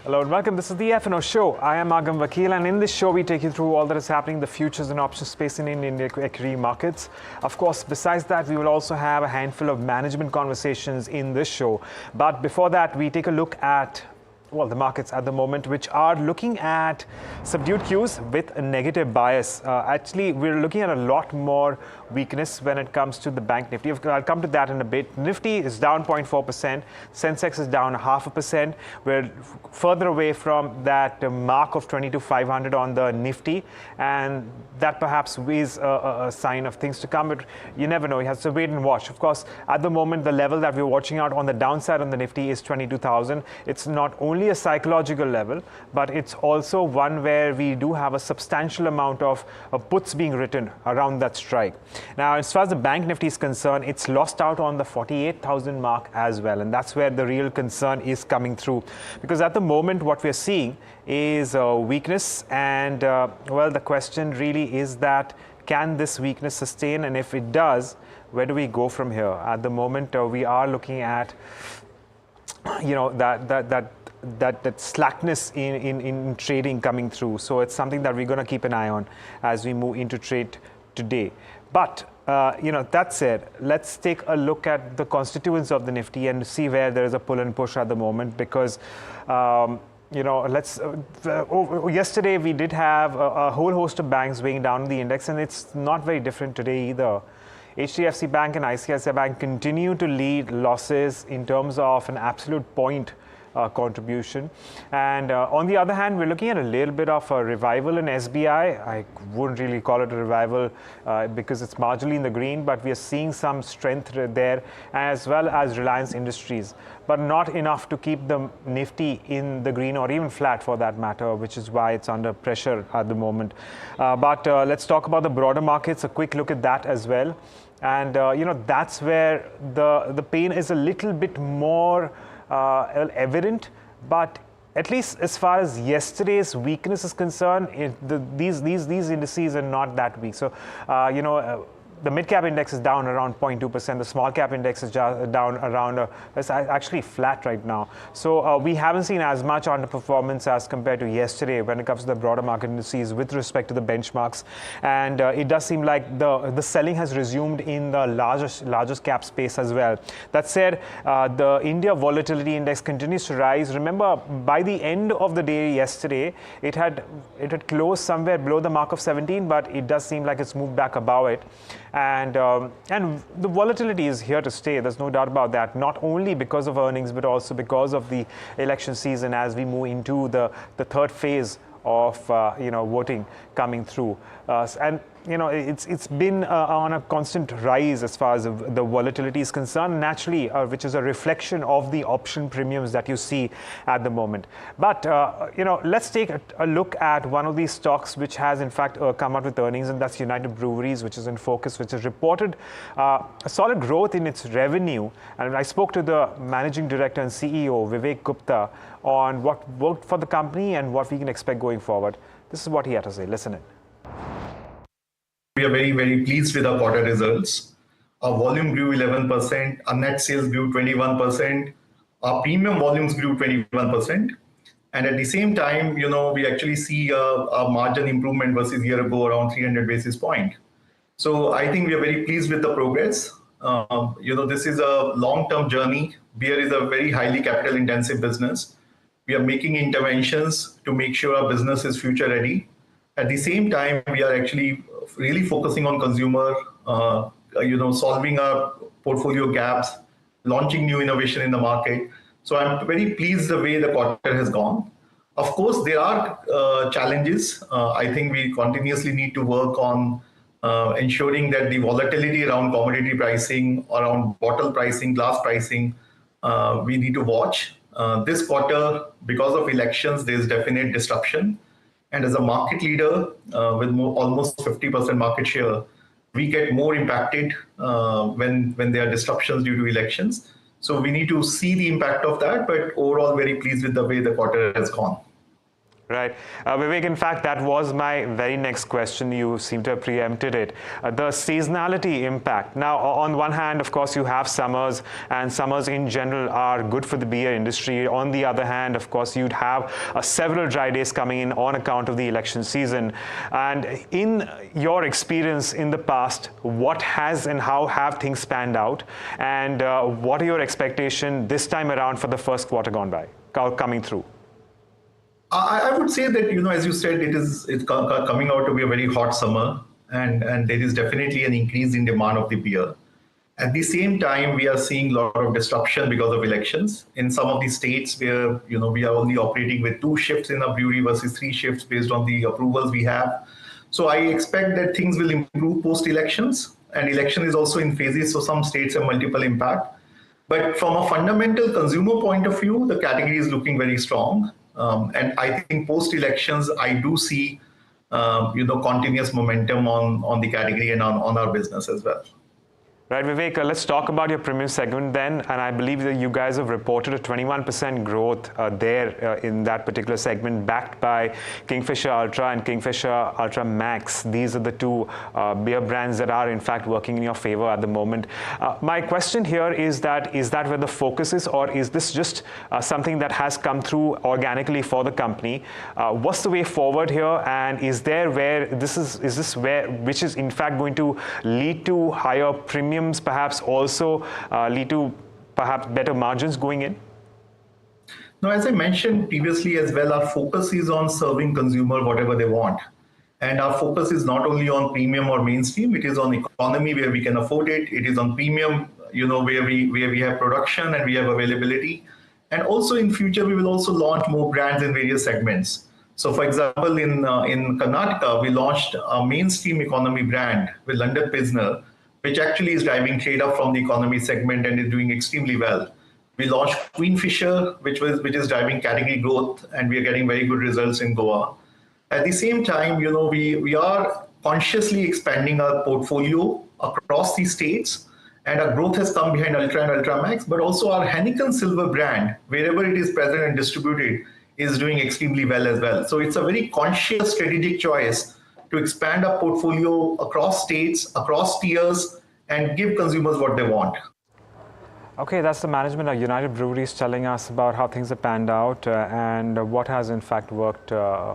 B: Hello and welcome. This is the F&O Show. I am Agam Vakil, and in this show we take you through all that is happening in the futures and options space in Indian equity markets. Of course, besides that, we will also have a handful of management conversations in this show. But before that, we take a look at the markets at the moment, which are looking at subdued cues with a negative bias. Actually, we're looking at a lot more weakness when it comes to the bank Nifty. I'll come to that in a bit. Nifty is down 0.4%. Sensex is down 0.5%. We're further away from that mark of 22,500 on the Nifty, and that perhaps is a sign of things to come. But you never know. You have to wait and watch. Of course, at the moment, the level that we're watching out on the downside on the Nifty is 22,000. It's not only only a psychological level, but it's also one where we do have a substantial amount of puts being written around that strike. Now, as far as the bank Nifty is concerned, it's lost out on the 48,000 mark as well, and that's where the real concern is coming through. Because at the moment, what we're seeing is weakness, and well, the question really is that can this weakness sustain, and if it does, where do we go from here? At the moment, we are looking at, you know, that slackness in trading coming through. So it's something that we're going to keep an eye on as we move into trade today. But you know, that said, let's take a look at the constituents of the Nifty and see where there is a pull and push at the moment, because you know, yesterday we did have a whole host of banks weighing down the index, and it's not very different today either. HDFC Bank and ICICI Bank continue to lead losses in terms of an absolute point contribution. And on the other hand, we're looking at a little bit of a revival in SBI. I wouldn't really call it a revival because it's marginally in the green, but we are seeing some strength there, as well as Reliance Industries, but not enough to keep the Nifty in the green or even flat for that matter, which is why it's under pressure at the moment. But let's talk about the broader markets, a quick look at that as well. And you know, that's where the pain is a little bit more evident, but at least as far as yesterday's weakness is concerned, these indices are not that weak. So you know, the mid-cap index is down around 0.2%. The small-cap index is down around, it's actually flat right now. So we haven't seen as much underperformance as compared to yesterday when it comes to the broader market indices with respect to the benchmarks. And it does seem like the selling has resumed in the largest cap space as well. That said, the India Volatility Index continues to rise. Remember, by the end of the day yesterday, it had closed somewhere below the mark of 17, but it does seem like it's moved back above it. And the volatility is here to stay. There's no doubt about that. Not only because of earnings, but also because of the election season as we move into the third phase of you know, voting coming through. And you know, it's been on a constant rise as far as the volatility is concerned, naturally, which is a reflection of the option premiums that you see at the moment. But you know, let's take a look at one of these stocks which has in fact come out with earnings, and that's United Breweries, which is in focus, which has reported a solid growth in its revenue. And I spoke to the managing director and CEO Vivek Gupta on what worked for the company and what we can expect going forward. This is what he had to say. Listen in.
M: We are very, very pleased with our quarter results. Our volume grew 11%, our net sales grew 21%, our premium volumes grew 21%. And at the same time, you know, we actually see a margin improvement versus a year ago around 300 basis points. So I think we are very pleased with the progress. You know, this is a long-term journey. Beer is a very highly capital intensive business. We are making interventions to make sure our business is future ready. At the same time, we are actually really focusing on consumer, you know, solving our portfolio gaps, launching new innovation in the market. So I'm very pleased the way the quarter has gone. Of course, there are challenges. I think we continuously need to work on ensuring that the volatility around commodity pricing, around bottle pricing, glass pricing, we need to watch. This quarter, because of elections, there's definite disruption. And as a market leader with almost 50% market share, we get more impacted when there are disruptions due to elections. So we need to see the impact of that, but overall very pleased with the way the quarter has gone.
B: Right. Vivek, in fact, that was my very next question. You seem to have preempted it. The seasonality impact. Now, on one hand, of course, you have summers, and summers in general are good for the beer industry. On the other hand, of course, you'd have several dry days coming in on account of the election season. And in your experience in the past, what has and how have things panned out? And what are your expectations this time around for the first quarter gone by, coming through?
M: I would say that, you know, as you said, it's coming out to be a very hot summer, and there is definitely an increase in demand of the beer. At the same time, we are seeing a lot of disruption because of elections in some of the states where, you know, we are only operating with 2 shifts in a brewery versus 3 shifts based on the approvals we have. So I expect that things will improve post-elections, and election is also in phases, so some states have multiple impact. But from a fundamental consumer point of view, the category is looking very strong. And I think post-elections, I do see continuous momentum on the category and on our business as well.
B: Right, Vivek, let's talk about your premium segment then. And I believe that you guys have reported a 21% growth there in that particular segment, backed by Kingfisher Ultra and Kingfisher Ultra Max. These are the two beer brands that are in fact working in your favor at the moment. My question here is that where the focus is, or is this just something that has come through organically for the company? What's the way forward here? And is this where which is in fact going to lead to higher premium, perhaps also lead to perhaps better margins going in?
M: No, as I mentioned previously as well, our focus is on serving consumer whatever they want. And our focus is not only on premium or mainstream, it is on economy where we can afford it. It is on premium, where we have production and we have availability. And also in future, we will also launch more brands in various segments. So for example, in Karnataka, we launched a mainstream economy brand with London Pilsner, which actually is driving trade up from the economy segment and is doing extremely well. We launched Queenfisher, which is driving category growth, and we are getting very good results in Goa. At the same time, we are consciously expanding our portfolio across the states, and our growth has come behind Ultra and Ultra Max, but also our Heineken Silver brand, wherever it is present and distributed, is doing extremely well as well. So it's a very conscious strategic choice to expand our portfolio across states, across tiers, and give consumers what they want.
B: Okay, that's the management of United Breweries telling us about how things have panned out and what has in fact worked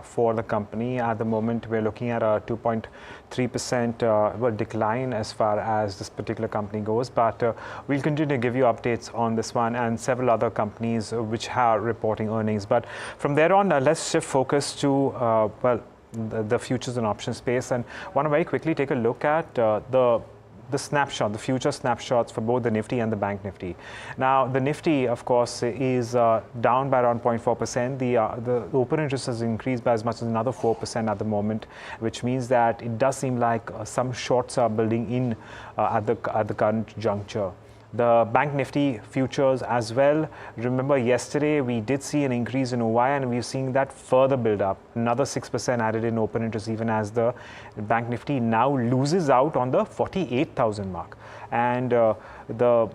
B: for the company. At the moment, we're looking at a 2.3% decline as far as this particular company goes, but we'll continue to give you updates on this one and several other companies which are reporting earnings. But from there on, let's shift focus to, the futures and options space, and want to very quickly take a look at the future snapshots for both the Nifty and the Bank Nifty. Now, the Nifty, of course, is down by around 0.4%. The open interest has increased by as much as another 4% at the moment, which means that it does seem like some shorts are building in at the current juncture. The Bank Nifty futures as well. Remember, yesterday we did see an increase in OI, and we're seeing that further build up. Another 6% added in open interest, even as the Bank Nifty now loses out on the 48,000 mark. And all the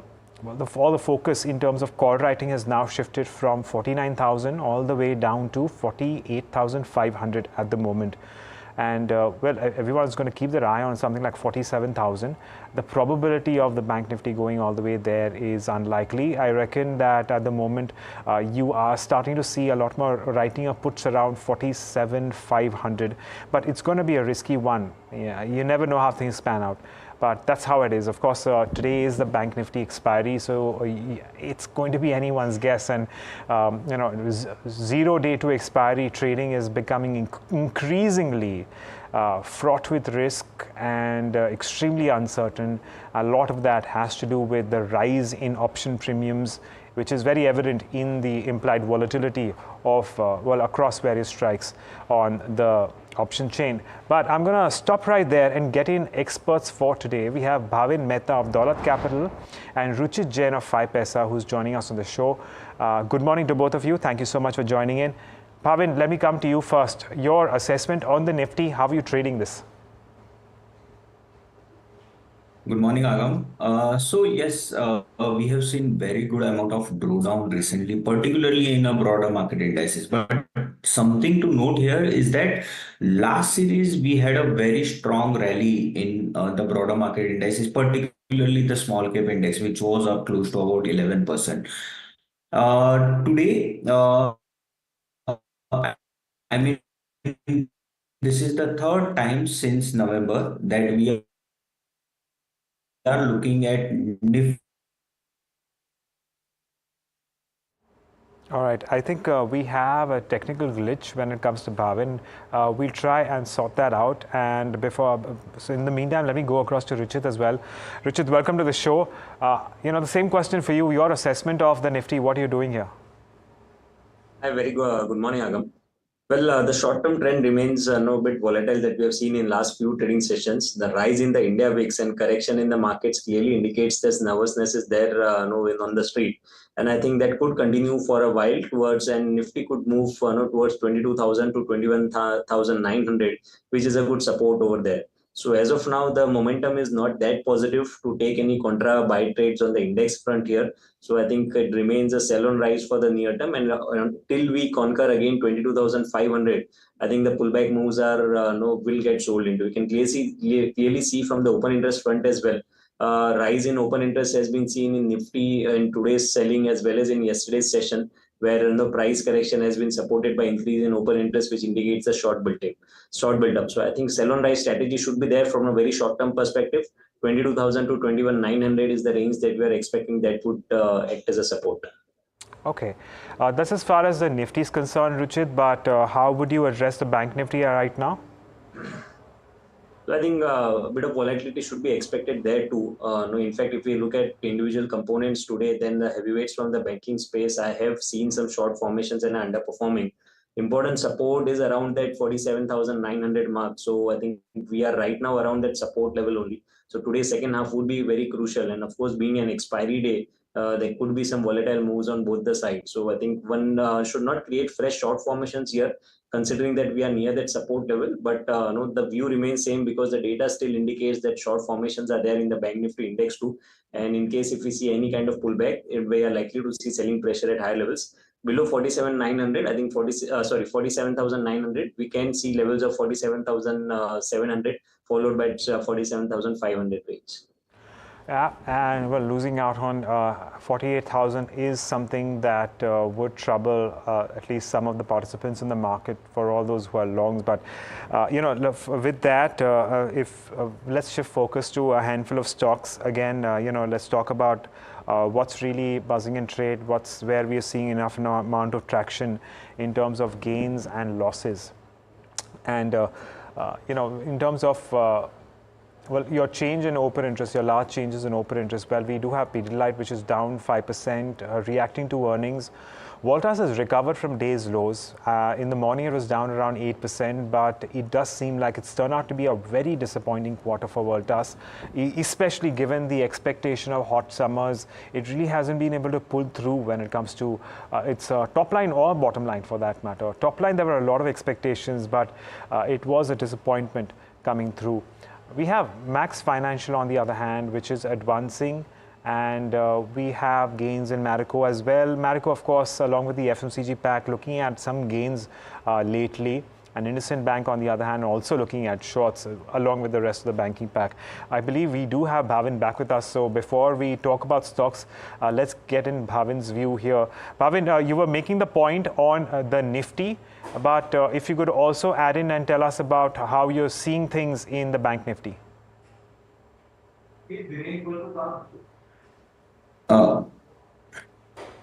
B: focus in terms of call writing has now shifted from 49,000 all the way down to 48,500 at the moment. And everyone's going to keep their eye on something like 47,000. The probability of the Bank Nifty going all the way there is unlikely. I reckon that at the moment you are starting to see a lot more writing of puts around 47,500, but it's going to be a risky one. Yeah, you never know how things pan out. But that's how it is. Of course, today is the Bank Nifty expiry, so it's going to be anyone's guess. And 0 day to expiry trading is becoming increasingly fraught with risk and extremely uncertain. A lot of that has to do with the rise in option premiums, which is very evident in the implied volatility of across various strikes on the option chain. But I'm going to stop right there and get in experts for today. We have Bhavin Mehta of Daulat Capital and Ruchit Jain of 5paisa, who's joining us on the show. Good morning to both of you. Thank you so much for joining in. Bhavin, let me come to you first. Your assessment on the Nifty, how are you trading this?
N: Good morning, Agam. So yes, we have seen very good amount of drawdown recently, particularly in a broader market indices. But something to note here is that last series we had a very strong rally in the broader market indices, particularly the small cap index, which was up close to about 11%. Today, I mean, this is the third time since November that we are looking at Nifty.
B: All right, I think we have a technical glitch when it comes to Bhavin. We'll try and sort that out. And so in the meantime, let me go across to Ruchit as well. Ruchit, welcome to the show. The same question for you, your assessment of the Nifty, what are you doing here?
O: Hi, very good morning, Agam. Well, the short-term trend remains no bit volatile that we have seen in last few trading sessions. The rise in the India VIX and correction in the markets clearly indicates this nervousness is there no on the street, and I think that could continue for a while towards, and Nifty could move no towards 22,000 to 21,900, which is a good support over there. So as of now, the momentum is not that positive to take any contra buy trades on the index front here. So I think it remains a sell on rise for the near term, and until we conquer again 22,500, I think the pullback moves are no will get sold into. We can clearly see from the open interest front as well. Rise in open interest has been seen in Nifty in today's selling as well as in yesterday's session, where the price correction has been supported by increase in open interest, which indicates a short build-up. So I think sell on rise strategy should be there from a very short-term perspective. 22,000 to 21,900 is the range that we are expecting that would act as a support.
B: Okay, that's as far as the Nifty is concerned, Ruchit, but how would you address the Bank Nifty right now?
O: So I think a bit of volatility should be expected there too. No, in fact, if we look at individual components today, then the heavyweights from the banking space, I have seen some short formations and underperforming. Important support is around that 47,900 mark. So I think we are right now around that support level only. So today's second half would be very crucial. And of course, being an expiry day, there could be some volatile moves on both the sides. So I think one should not create fresh short formations here, considering that we are near that support level. But no, the view remains same because the data still indicates that short formations are there in the Bank Nifty index too. And in case if we see any kind of pullback, we are likely to see selling pressure at high levels. Below 47,900, I think 47,900, we can see levels of 47,700 followed by 47,500 range.
B: Yeah, and well, losing out on 48,000 is something that would trouble at least some of the participants in the market for all those who are longs. But you know, with that, let's shift focus to a handful of stocks again. You know, let's talk about what's really buzzing in trade. Where we are seeing enough amount of traction in terms of gains and losses, and you know, in terms of well, your change in open interest, your large changes in open interest, well, we do have Pidilite, which is down 5%, reacting to earnings. Voltas has recovered from day's lows. In the morning, it was down around 8%, but it does seem like it's turned out to be a very disappointing quarter for Voltas, especially given the expectation of hot summers. It really hasn't been able to pull through when it comes to its top line or bottom line for that matter. Top line, there were a lot of expectations, but it was a disappointment coming through. We have Max Financial on the other hand, which is advancing, and we have gains in Marico as well. Marico, of course, along with the FMCG pack, looking at some gains lately. And IndusInd Bank, on the other hand, also looking at shorts along with the rest of the banking pack. I believe we do have Bhavin back with us. So before we talk about stocks, let's get in Bhavin's view here. Bhavin, you were making the point on the Nifty, but if you could also add in and tell us about how you're seeing things in the Bank Nifty.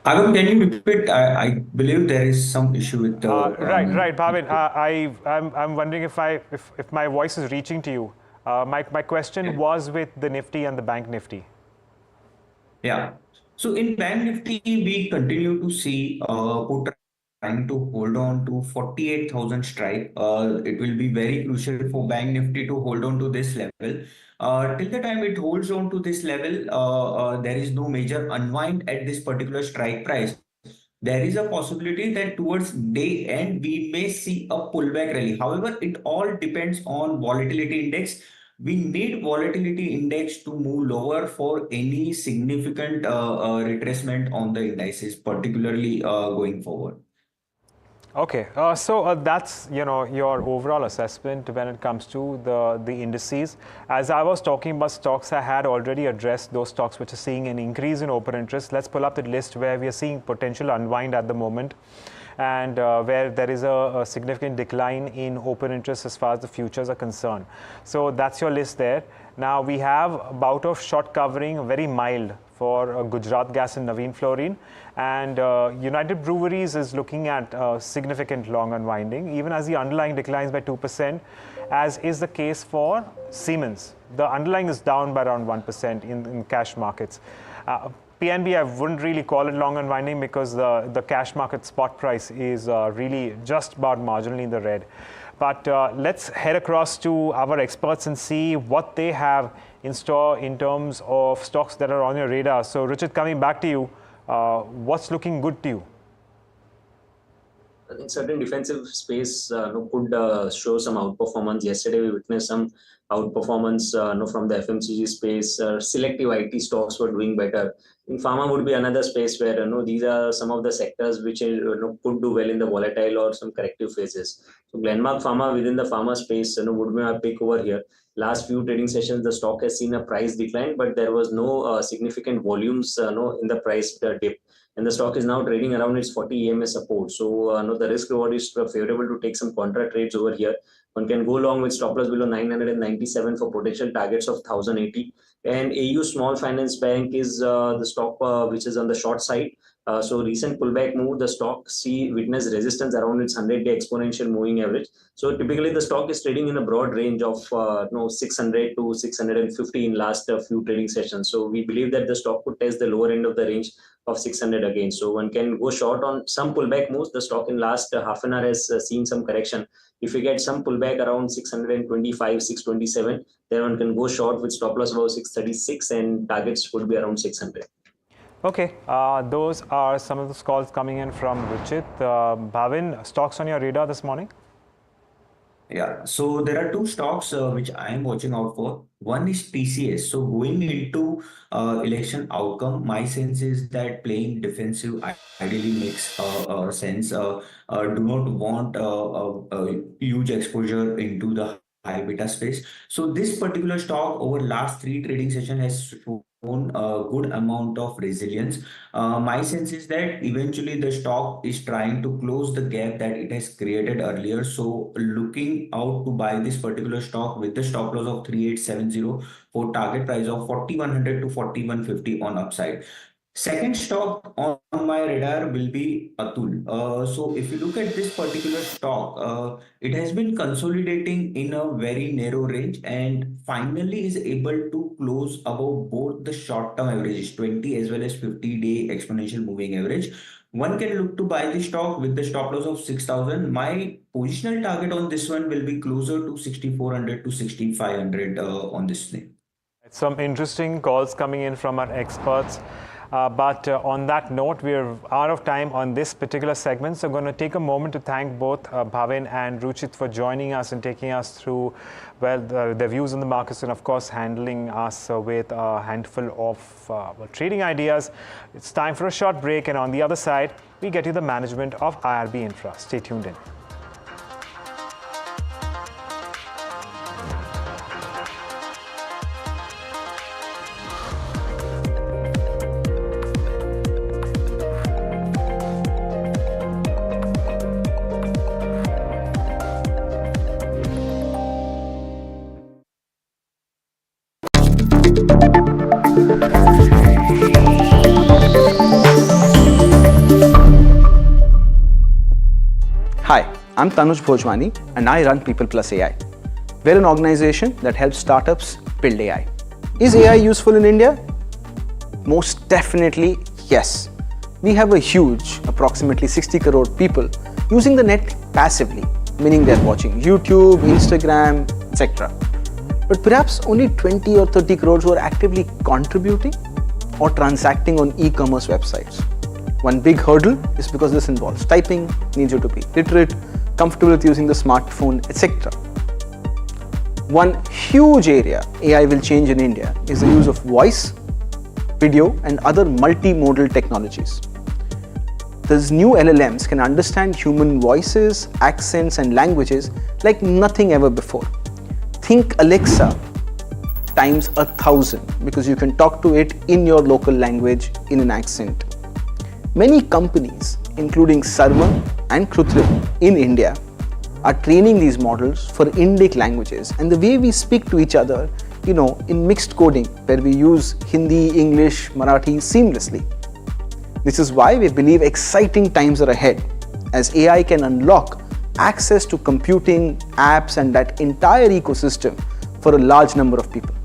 N: Agam, can you repeat? I believe there is some issue with the...
B: Right, Bhavin. I'm wondering if my voice is reaching to you. My question was with the Nifty and the Bank Nifty.
N: Yeah. So in Bank Nifty, we continue to see put trying to hold on to 48,000 strike. It will be very crucial for Bank Nifty to hold on to this level. Till the time it holds on to this level, there is no major unwind at this particular strike price. There is a possibility that towards day end, we may see a pullback rally. However, it all depends on volatility index. We need volatility index to move lower for any significant retracement on the indices, particularly going forward.
B: Okay, so that's your overall assessment when it comes to the indices. As I was talking about stocks, I had already addressed those stocks which are seeing an increase in open interest. Let's pull up the list where we are seeing potential unwind at the moment, and where there is a significant decline in open interest as far as the futures are concerned. So that's your list there. Now we have a bout of short covering, very mild, for Gujarat Gas and Navin Fluorine, and United Breweries is looking at significant long unwinding, even as the underlying declines by 2%, as is the case for Siemens. The underlying is down by around 1% in cash markets. PNB, I wouldn't really call it long unwinding because the cash market spot price is really just about marginally in the red. But let's head across to our experts and see what they have in store in terms of stocks that are on your radar. So Richard, coming back to you, what's looking good to you?
O: I think certain defensive space could show some outperformance. Yesterday, we witnessed some outperformance from the FMCG space. Selective IT stocks were doing better. I think pharma would be another space where these are some of the sectors which could do well in the volatile or some corrective phases. So Glenmark Pharma within the pharma space would be a pick over here. Last few trading sessions, the stock has seen a price decline, but there was no significant volumes in the price dip. And the stock is now trading around its 40 EMS support. So the risk reward is favorable to take some contra trades over here. One can go along with stop loss below 997 for potential targets of 1080. And AU Small Finance Bank is the stock which is on the short side. So recent pullback move, the stock witnessed resistance around its 100-day exponential moving average. So typically the stock is trading in a broad range of 600 to 650 in last few trading sessions. So we believe that the stock could test the lower end of the range of 600 again. So one can go short on some pullback moves. The stock in last half an hour has seen some correction. If we get some pullback around 625, 627, then one can go short with stop loss about 636 and targets would be around 600.
B: Okay, those are some of the calls coming in from Richit. Bhavin, stocks on your radar this morning?
N: Yeah, so there are two stocks which I am watching out for. One is TCS. So going into election outcome, my sense is that playing defensive ideally makes sense. Do not want a huge exposure into the high beta space. So this particular stock over last 3 trading sessions has shown a good amount of resilience. My sense is that eventually the stock is trying to close the gap that it has created earlier. So looking out to buy this particular stock with the stop loss of 3870 for target price of 4100 to 4150 on upside. Second stock on my radar will be Atul. So if you look at this particular stock, it has been consolidating in a very narrow range and finally is able to close above both the short-term averages, 20 as well as 50-day exponential moving average. One can look to buy the stock with the stop loss of 6,000. My positional target on this one will be closer to 6,400 to 6,500 on this thing.
B: Some interesting calls coming in from our experts. But on that note, we're out of time on this particular segment. So I'm going to take a moment to thank both Bhavin and Ruchit for joining us and taking us through, well, their views on the markets and, of course, handling us with a handful of trading ideas. It's time for a short break. And on the other side, we get you the management of IRB Infra. Stay tuned in.
S: Hi, I'm Tanuj Bhojwani and I run People Plus AI. We're an organization that helps startups build AI. Is AI useful in India? Most definitely, yes. We have a huge, approximately 60 crore people using the net passively, meaning they're watching YouTube, Instagram, etc. But perhaps only 20 or 30 crores who are actively contributing or transacting on e-commerce websites. One big hurdle is because this involves typing, needs you to be literate, comfortable with using the smartphone, etc. One huge area AI will change in India is the use of voice, video and other multimodal technologies. These new LLMs can understand human voices, accents and languages like nothing ever before. Think Alexa times 1,000 because you can talk to it in your local language in an accent. Many companies, including Sarva and Krutrim in India, are training these models for Indic languages and the way we speak to each other, in mixed coding where we use Hindi, English, Marathi seamlessly. This is why we believe exciting times are ahead as AI can unlock access to computing, apps and that entire ecosystem for a large number of people.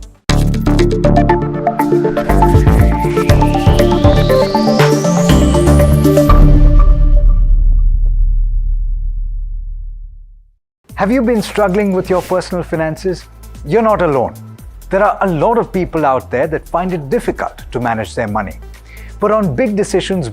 H: Have you been struggling with your personal finances? You're not alone. There are a lot of people out there that find it difficult to manage their money. But on big decisions,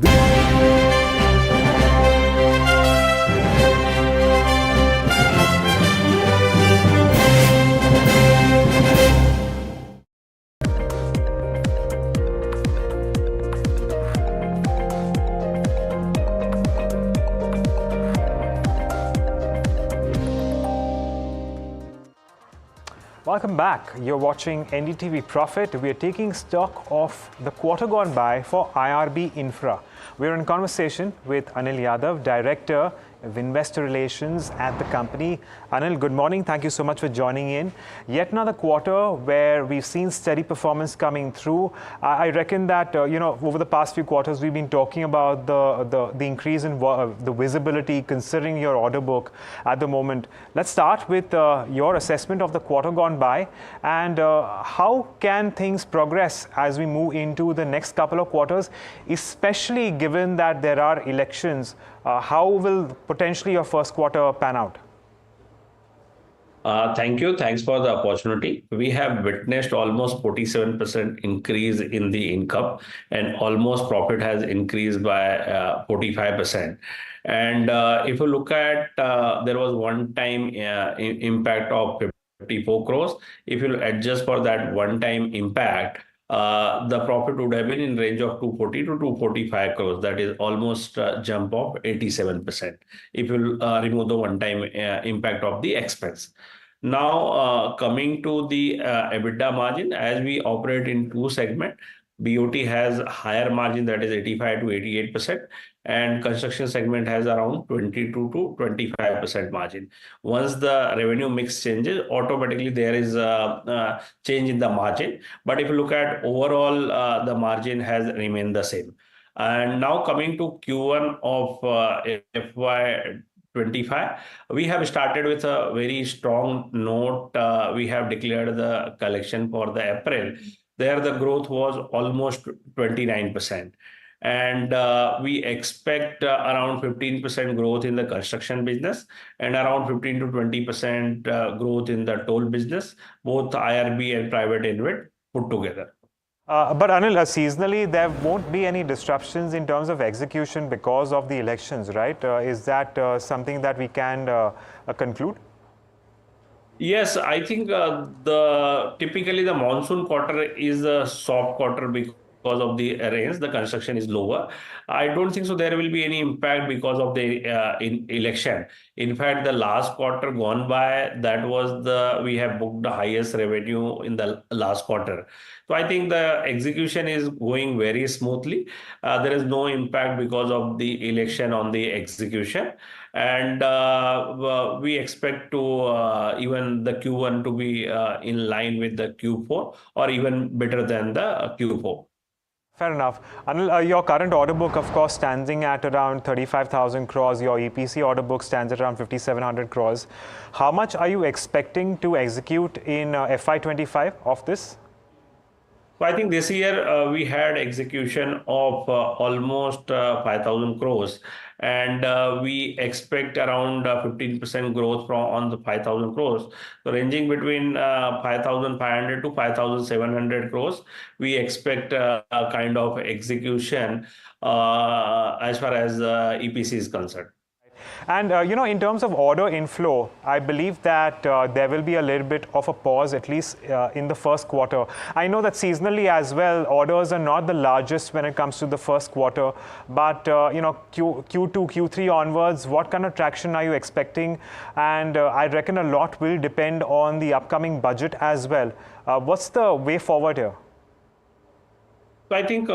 B: Welcome back. You're watching NDTV Profit. We are taking stock of the quarter gone by for IRB Infra. We're in conversation with Anil Yadav, Director of Investor Relations at the company. Anil, good morning. Thank you so much for joining in. Yet another quarter where we've seen steady performance coming through. I reckon that, over the past few quarters, we've been talking about the increase in the visibility considering your order book at the moment. Let's start with your assessment of the quarter gone by and how can things progress as we move into the next couple of quarters, especially given that there are elections. How will potentially your first quarter pan out?
Q: Thank you. Thanks for the opportunity. We have witnessed almost 47% increase in the income and almost profit has increased by 45%. And if you look at, there was one-time impact of 54 crores. If you adjust for that one-time impact, the profit would have been in range of 240 to 245 crores. That is almost a jump of 87% if you remove the one-time impact of the expense. Now, coming to the EBITDA margin, as we operate in two segments, BOT has higher margin, that is 85 to 88%, and construction segment has around 22 to 25% margin. Once the revenue mix changes, automatically there is a change in the margin. But if you look at overall, the margin has remained the same. And now coming to Q1 of FY25, we have started with a very strong note. We have declared the collection for the April. There the growth was almost 29%. And we expect around 15% growth in the construction business and around 15 to 20% growth in the toll business, both IRB and private InvIT put together.
B: But Anil, seasonally, there won't be any disruptions in terms of execution because of the elections, right? Is that something that we can conclude?
Q: Yes, I think typically the monsoon quarter is a soft quarter because of the rains. The construction is lower. I don't think so there will be any impact because of the election. In fact, the last quarter gone by, we have booked the highest revenue in the last quarter. So I think the execution is going very smoothly. There is no impact because of the election on the execution. And we expect to even the Q1 to be in line with the Q4 or even better than the Q4.
B: Fair enough. Anil, your current order book, of course, standing at around 35,000 crores. Your EPC order book stands at around 5,700 crores. How much are you expecting to execute in FY25 of this?
Q: So I think this year we had execution of almost 5,000 crores. And we expect around 15% growth on the 5,000 crores. So ranging between 5,500 to 5,700 crores, we expect a kind of execution as far as EPC is concerned.
B: And, in terms of order inflow, I believe that there will be a little bit of a pause, at least in the first quarter. I know that seasonally as well, orders are not the largest when it comes to the first quarter. But, Q2, Q3 onwards, what kind of traction are you expecting? And I reckon a lot will depend on the upcoming budget as well. What's the way forward here?
Q: So I think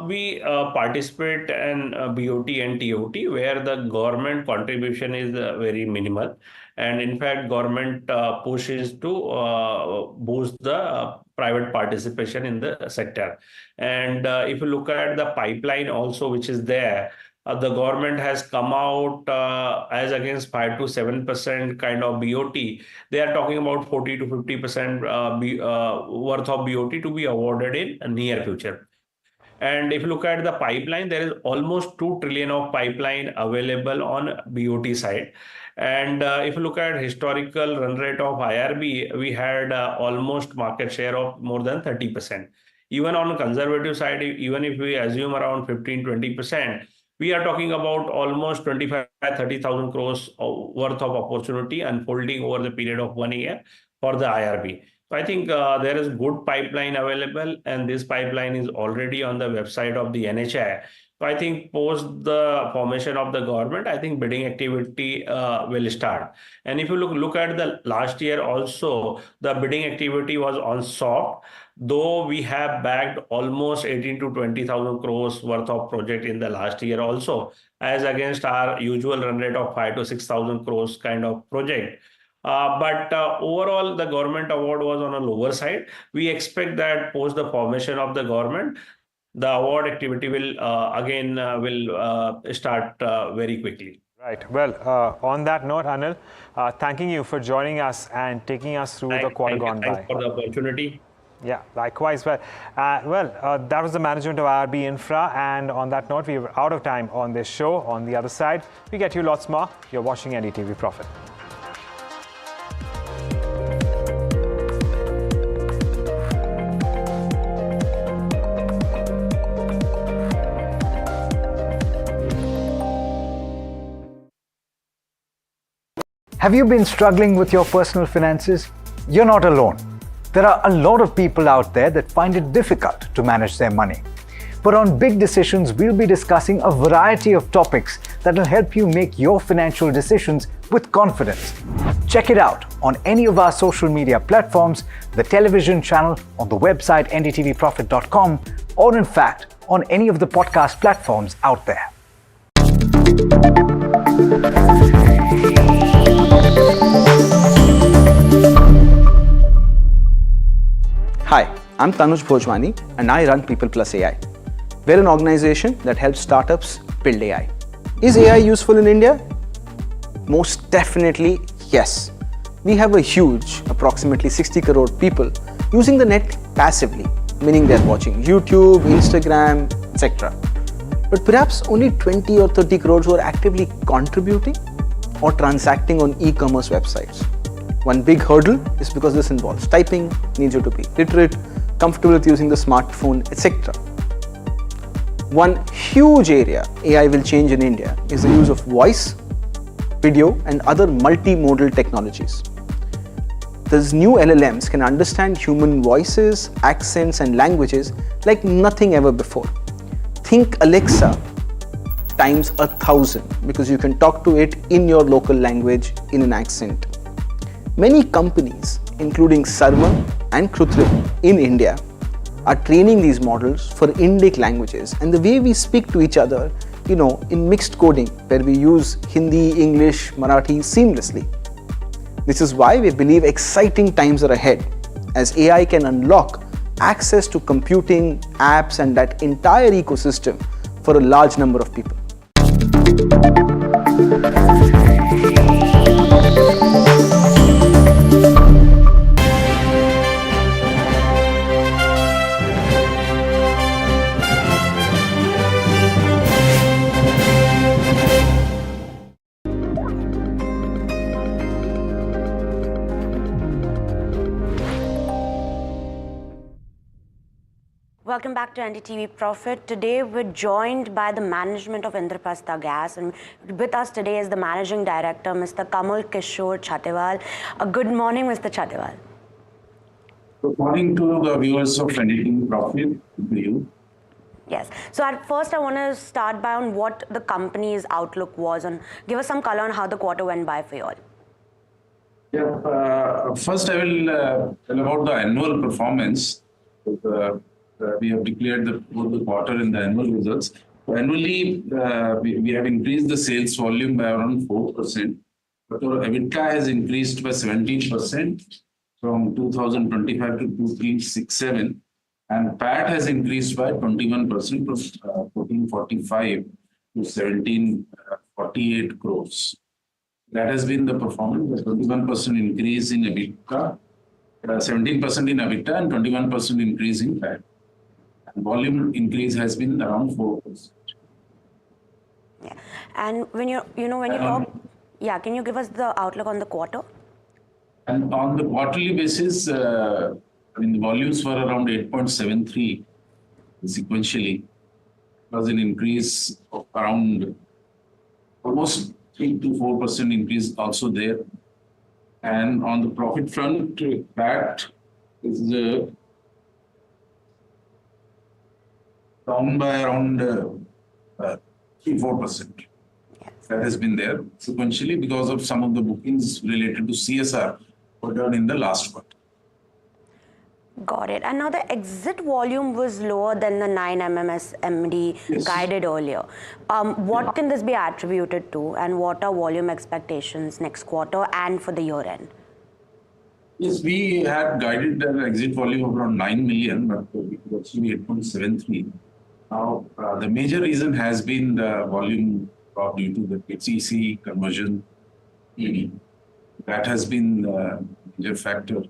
Q: we participate in BOT and TOT where the government contribution is very minimal. And in fact, government pushes to boost the private participation in the sector. And if you look at the pipeline also, which is there, the government has come out as against 5 to 7% kind of BOT. They are talking about 40 to 50% worth of BOT to be awarded in near future. And if you look at the pipeline, there is almost 2 trillion of pipeline available on BOT side. And if you look at historical run rate of IRB, we had almost market share of more than 30%. Even on the conservative side, even if we assume around 15-20%, we are talking about almost 25-30,000 crores worth of opportunity unfolding over the period of 1 year for the IRB. So I think there is good pipeline available, and this pipeline is already on the website of the NHI. So I think post the formation of the government, I think bidding activity will start. And if you look at the last year also, the bidding activity was on soft, though we have bagged almost 18 to 20,000 crores worth of project in the last year also, as against our usual run rate of 5 to 6,000 crores kind of project. But overall, the government award was on a lower side. We expect that post the formation of the government, the award activity will start very quickly.
B: Right. Well, on that note, Anil, thanking you for joining us and taking us through the quarter gone by.
Q: Thanks for the opportunity.
B: Yeah, likewise. Well, that was the management of IRB Infra. And on that note, we were out of time on this show. On the other side, we get you lots more. You're watching NDTV Profit.
H: Have you been struggling with your personal finances? You're not alone. There are a lot of people out there that find it difficult to manage their money. But on Big Decisions, we'll be discussing a variety of topics that will help you make your financial decisions with confidence. Check it out on any of our social media platforms, the television channel, on the website ndtvprofit.com, or in fact, on any of the podcast platforms out there.
S: Hi, I'm Tanuj Bhojwani and I run People Plus AI. We're an organization that helps startups build AI. Is AI useful in India? Most definitely yes. We have a huge, approximately 60 crore people using the net passively, meaning they're watching YouTube, Instagram, etc. But perhaps only 20 or 30 crores who are actively contributing or transacting on e-commerce websites. One big hurdle is because this involves typing, needs you to be literate, comfortable with using the smartphone, etc. One huge area AI will change in India is the use of voice, video, and other multimodal technologies. These new LLMs can understand human voices, accents, and languages like nothing ever before. Think Alexa times 1,000 because you can talk to it in your local language in an accent. Many companies, including Sarma and Krutrim in India, are training these models for Indic languages and the way we speak to each other, in mixed coding where we use Hindi, English, Marathi seamlessly. This is why we believe exciting times are ahead as AI can unlock access to computing, apps, and that entire ecosystem for a large number of people.
D: Welcome back to NDTV Profit. Today we're joined by the management of Indraprastha Gas, and with us today is the Managing Director, Mr. Kamal Kishore Chatewal. Good morning, Mr. Chatewal.
T: Good morning to the viewers of NDTV Profit. To you.
D: Yes. So at first I want to start by on what the company's outlook was and give us some color on how the quarter went by for you all.
T: Yeah. First I will tell about the annual performance. We have declared both the quarter and the annual results. So annually, we have increased the sales volume by around 4%, but our EBITDA has increased by 17% from 2025 to 2367, and PAT has increased by 21% from 1445 to 1748 crores. That has been the performance, the 21% increase in EBITDA, 17% in EBITDA and 21% increase in PAT. Volume increase has been around 4%.
D: Yeah. And when you talk, yeah, can you give us the outlook on the quarter?
T: And on the quarterly basis, the volumes were around 8.73 sequentially. It was an increase of around almost 3 to 4% increase also there. And on the profit front, PAT is down by around 3-4%. That has been there sequentially because of some of the bookings related to CSR were done in the last quarter.
D: Got it. And now the exit volume was lower than the 9 MMSMD guided earlier. What can this be attributed to, and what are volume expectations next quarter and for the year end?
T: Yes, we had guided an exit volume of around 9 million, but it was actually 8.73. Now, the major reason has been the volume drop due to the KEC conversion EV. That has been a major factor.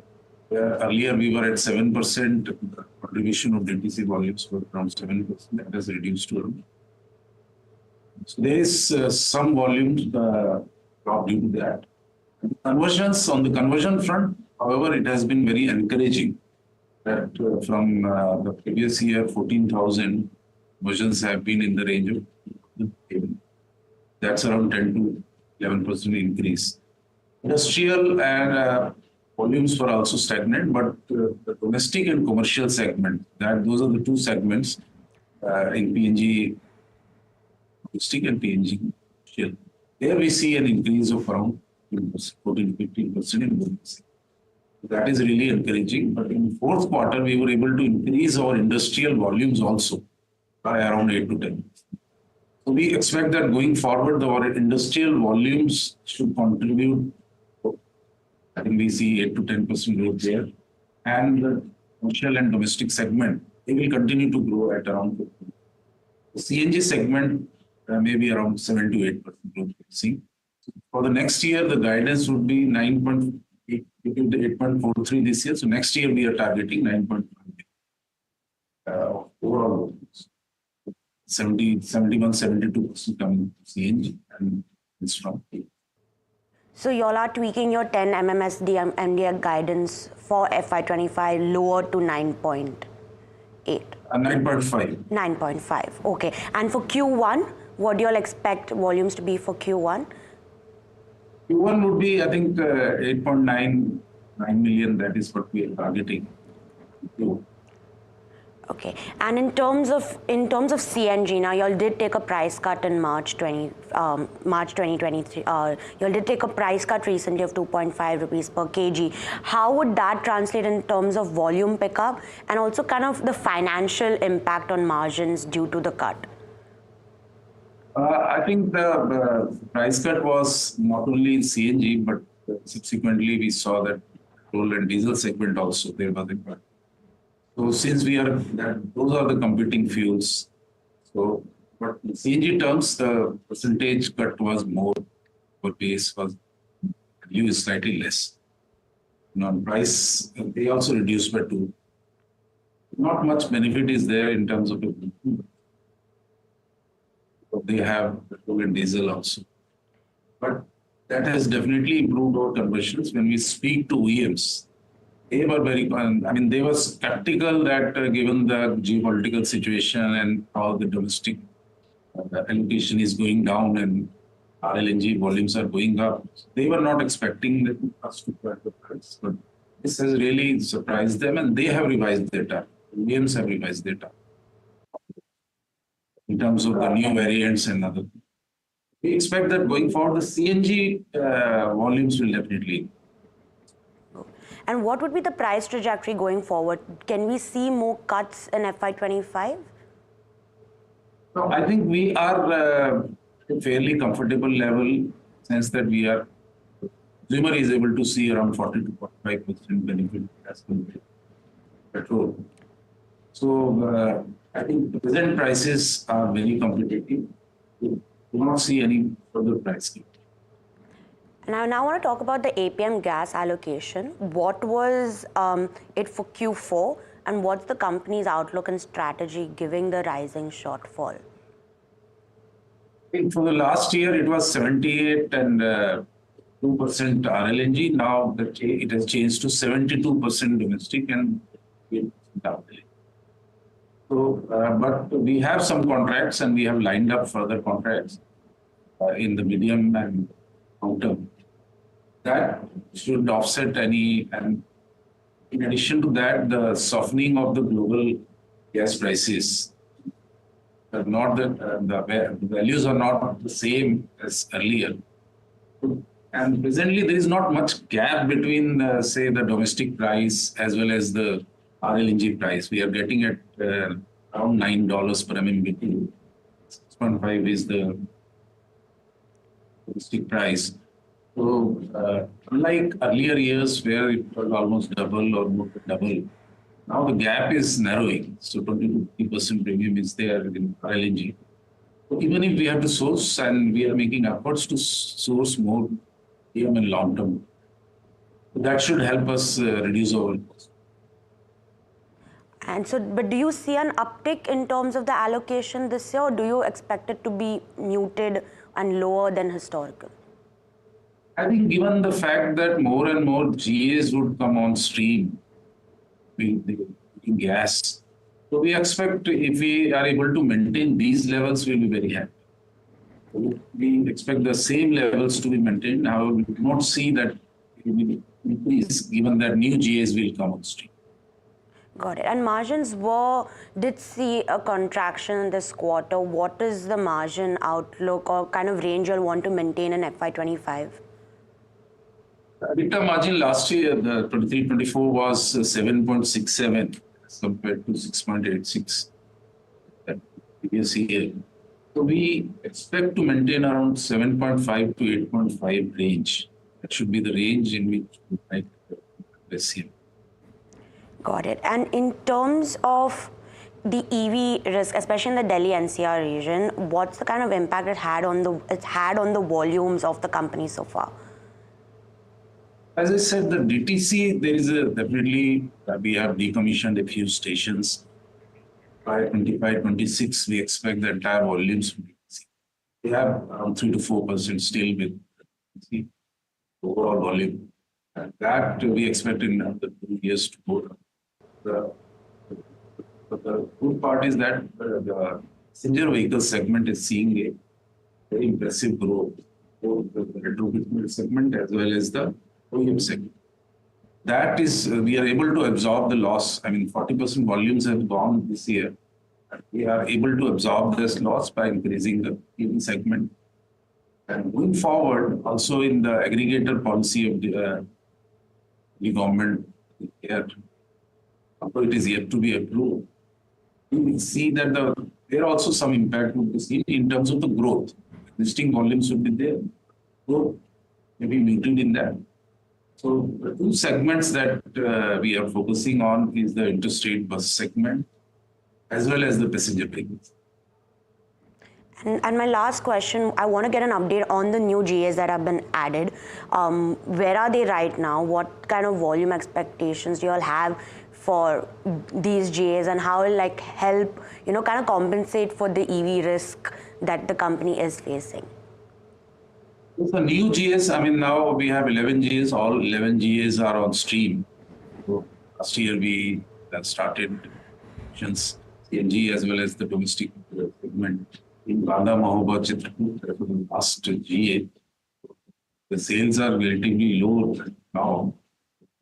T: Earlier, we were at 7% contribution of DTC volumes were around 7%. That has reduced to around. So there is some volume drop due to that. Conversions on the conversion front, however, it has been very encouraging that from the previous year, 14,000 conversions have been in the range of that's around 10 to 11% increase. Industrial and volumes were also stagnant, but the domestic and commercial segment, those are the two segments in PNG, domestic and PNG commercial. There we see an increase of around 14 to 15% in volumes. That is really encouraging. But in the fourth quarter, we were able to increase our industrial volumes also by around 8 to 10%. So we expect that going forward, our industrial volumes should contribute. I think we see 8 to 10% growth there. And the commercial and domestic segment, they will continue to grow at around 15%. The CNG segment may be around 7 to 8% growth. See, for the next year, the guidance would be 9.8 to 8.43 this year. So next year, we are targeting 9.5 overall volumes. 71, 72% coming to CNG and it's from.
D: So you all are tweaking your 10 MMSD MDA guidance for FY25 lower to 9.8.
T: 9.5.
D: 9.5. Okay. And for Q1, what do you all expect volumes to be for Q1?
T: Q1 would be, I think, 8.9 million. That is what we are targeting.
D: Okay. And in terms of CNG, now you all did take a price cut in March 2023. You all did take a price cut recently of 2.5 rupees per kg. How would that translate in terms of volume pickup and also kind of the financial impact on margins due to the cut?
T: I think the price cut was not only in CNG, but subsequently we saw that petrol and diesel segment also there was a cut. So since those are the competing fuels. So, but in CNG terms, the percentage cut was more, or base was used slightly less. On price, they also reduced by 2. Not much benefit is there in terms of they have petrol and diesel also. But that has definitely improved our conversions. When we speak to OEMs, they were they were skeptical that given the geopolitical situation and how the domestic allocation is going down and LNG volumes are going up, they were not expecting us to cut the price. But this has really surprised them and they have revised their target. OEMs have revised their target in terms of the new variants and other things. We expect that going forward, the CNG volumes will definitely.
D: And what would be the price trajectory going forward? Can we see more cuts in FY25?
T: No, I think we are at a fairly comfortable level, since that consumer is able to see around 40 to 45% benefit as compared to petrol. So I think the present prices are very competitive. We do not see any further price cut.
D: Now I want to talk about the APM gas allocation. What was it for Q4 and what's the company's outlook and strategy given the rising shortfall?
T: For the last year, it was 78 and 2% RLNG. Now it has changed to 72% domestic and 8% RLNG. So, but we have some contracts and we have lined up further contracts in the medium and long term. That should offset any, and in addition to that, the softening of the global gas prices. Not that the values are not the same as earlier. And presently, there is not much gap between, say, the domestic price as well as the RLNG price. We are getting at around $9 per MMBTU. 6.5 is the domestic price. So, unlike earlier years where it was almost double or more than double, now the gap is narrowing. So 20 to 50% premium is there in RLNG. So even if we have to source, and we are making efforts to source more medium and long term, that should help us reduce our cost.
D: And so, but do you see an uptick in terms of the allocation this year, or do you expect it to be muted and lower than historical?
T: I think given the fact that more and more GAs would come on stream in gas, so we expect if we are able to maintain these levels, we'll be very happy. We expect the same levels to be maintained. However, we do not see that it will increase given that new GAs will come on stream.
D: Got it. And margins did see a contraction this quarter. What is the margin outlook or kind of range you'll want to maintain in FY25?
T: EBITDA margin last year, the 23-24 was 7.67 as compared to 6.86 that previous year. So we expect to maintain around 7.5 to 8.5 range. That should be the range in which we might invest in.
D: Got it. And in terms of the EV risk, especially in the Delhi NCR region, what's the kind of impact it had on the volumes of the company so far?
T: As I said, the DTC, there is definitely, we have decommissioned a few stations. By 25-26, we expect the entire volumes. We have around 3 to 4% still with the overall volume. And that we expect in the 2 years to go. But the good part is that the passenger vehicle segment is seeing a very impressive growth, both the retrofitment segment as well as the OEM segment. That is, we are able to absorb the loss. I mean, 40% volumes have gone this year. We are able to absorb this loss by increasing the EV segment. And going forward, also in the aggregator policy of the government, although it is yet to be approved, we will see that there are also some impact will be seen in terms of the growth. Existing volumes will be there. Growth may be muted in that. So the two segments that we are focusing on is the interstate bus segment as well as the passenger vehicles.
D: And my last question, I want to get an update on the new GAs that have been added. Where are they right now? What kind of volume expectations do you all have for these GAs, and how will help, kind of compensate for the EV risk that the company is facing?
T: The new GAs, I mean, now we have 11 GAs, all 11 GAs are on stream. So last year we started CNG as well as the domestic segment. In Banda, Mahoba, Chitrakoot, that was the last GA. The sales are relatively low now.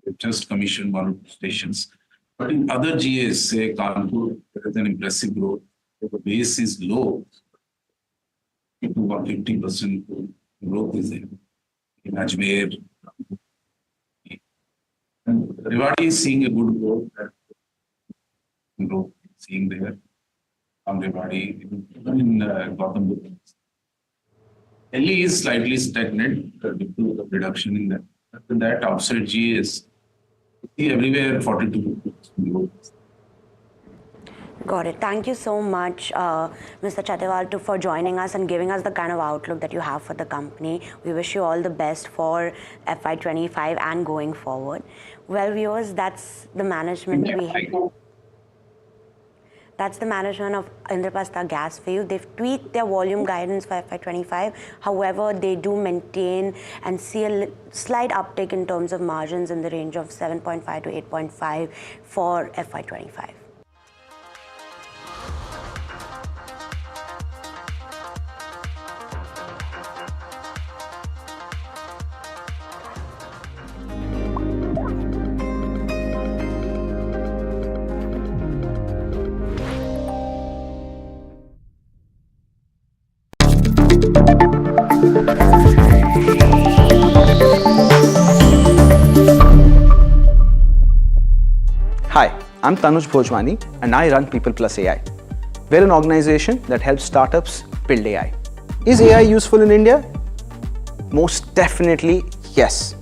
T: We've just commissioned 1 or 2 stations. But in other GAs, say Kanpur, there is an impressive growth. The base is low. About 50% growth is there. In Ajmer, and Rewari is seeing a good growth. Seeing there. Rewari, even in Gautam Buddha. Delhi is slightly stagnant due to the reduction in that. After that, outside GAs, see everywhere 42% growth.
D: Got it. Thank you so much, Mr. Chattiwal, for joining us and giving us the kind of outlook that you have for the company. We wish you all the best for FY25 and going forward. Well, viewers, that's the management That's the management of Indraprastha Gas for you. They've tweaked their volume guidance for FY25. However, they do maintain and see a slight uptick in terms of margins in the range of 7.5 to 8.5 for FY25.
S: Hi, I'm Tanuj Bhojwani and I run People Plus AI. We're an organization that helps startups build AI. Is AI useful in India? Most definitely, yes.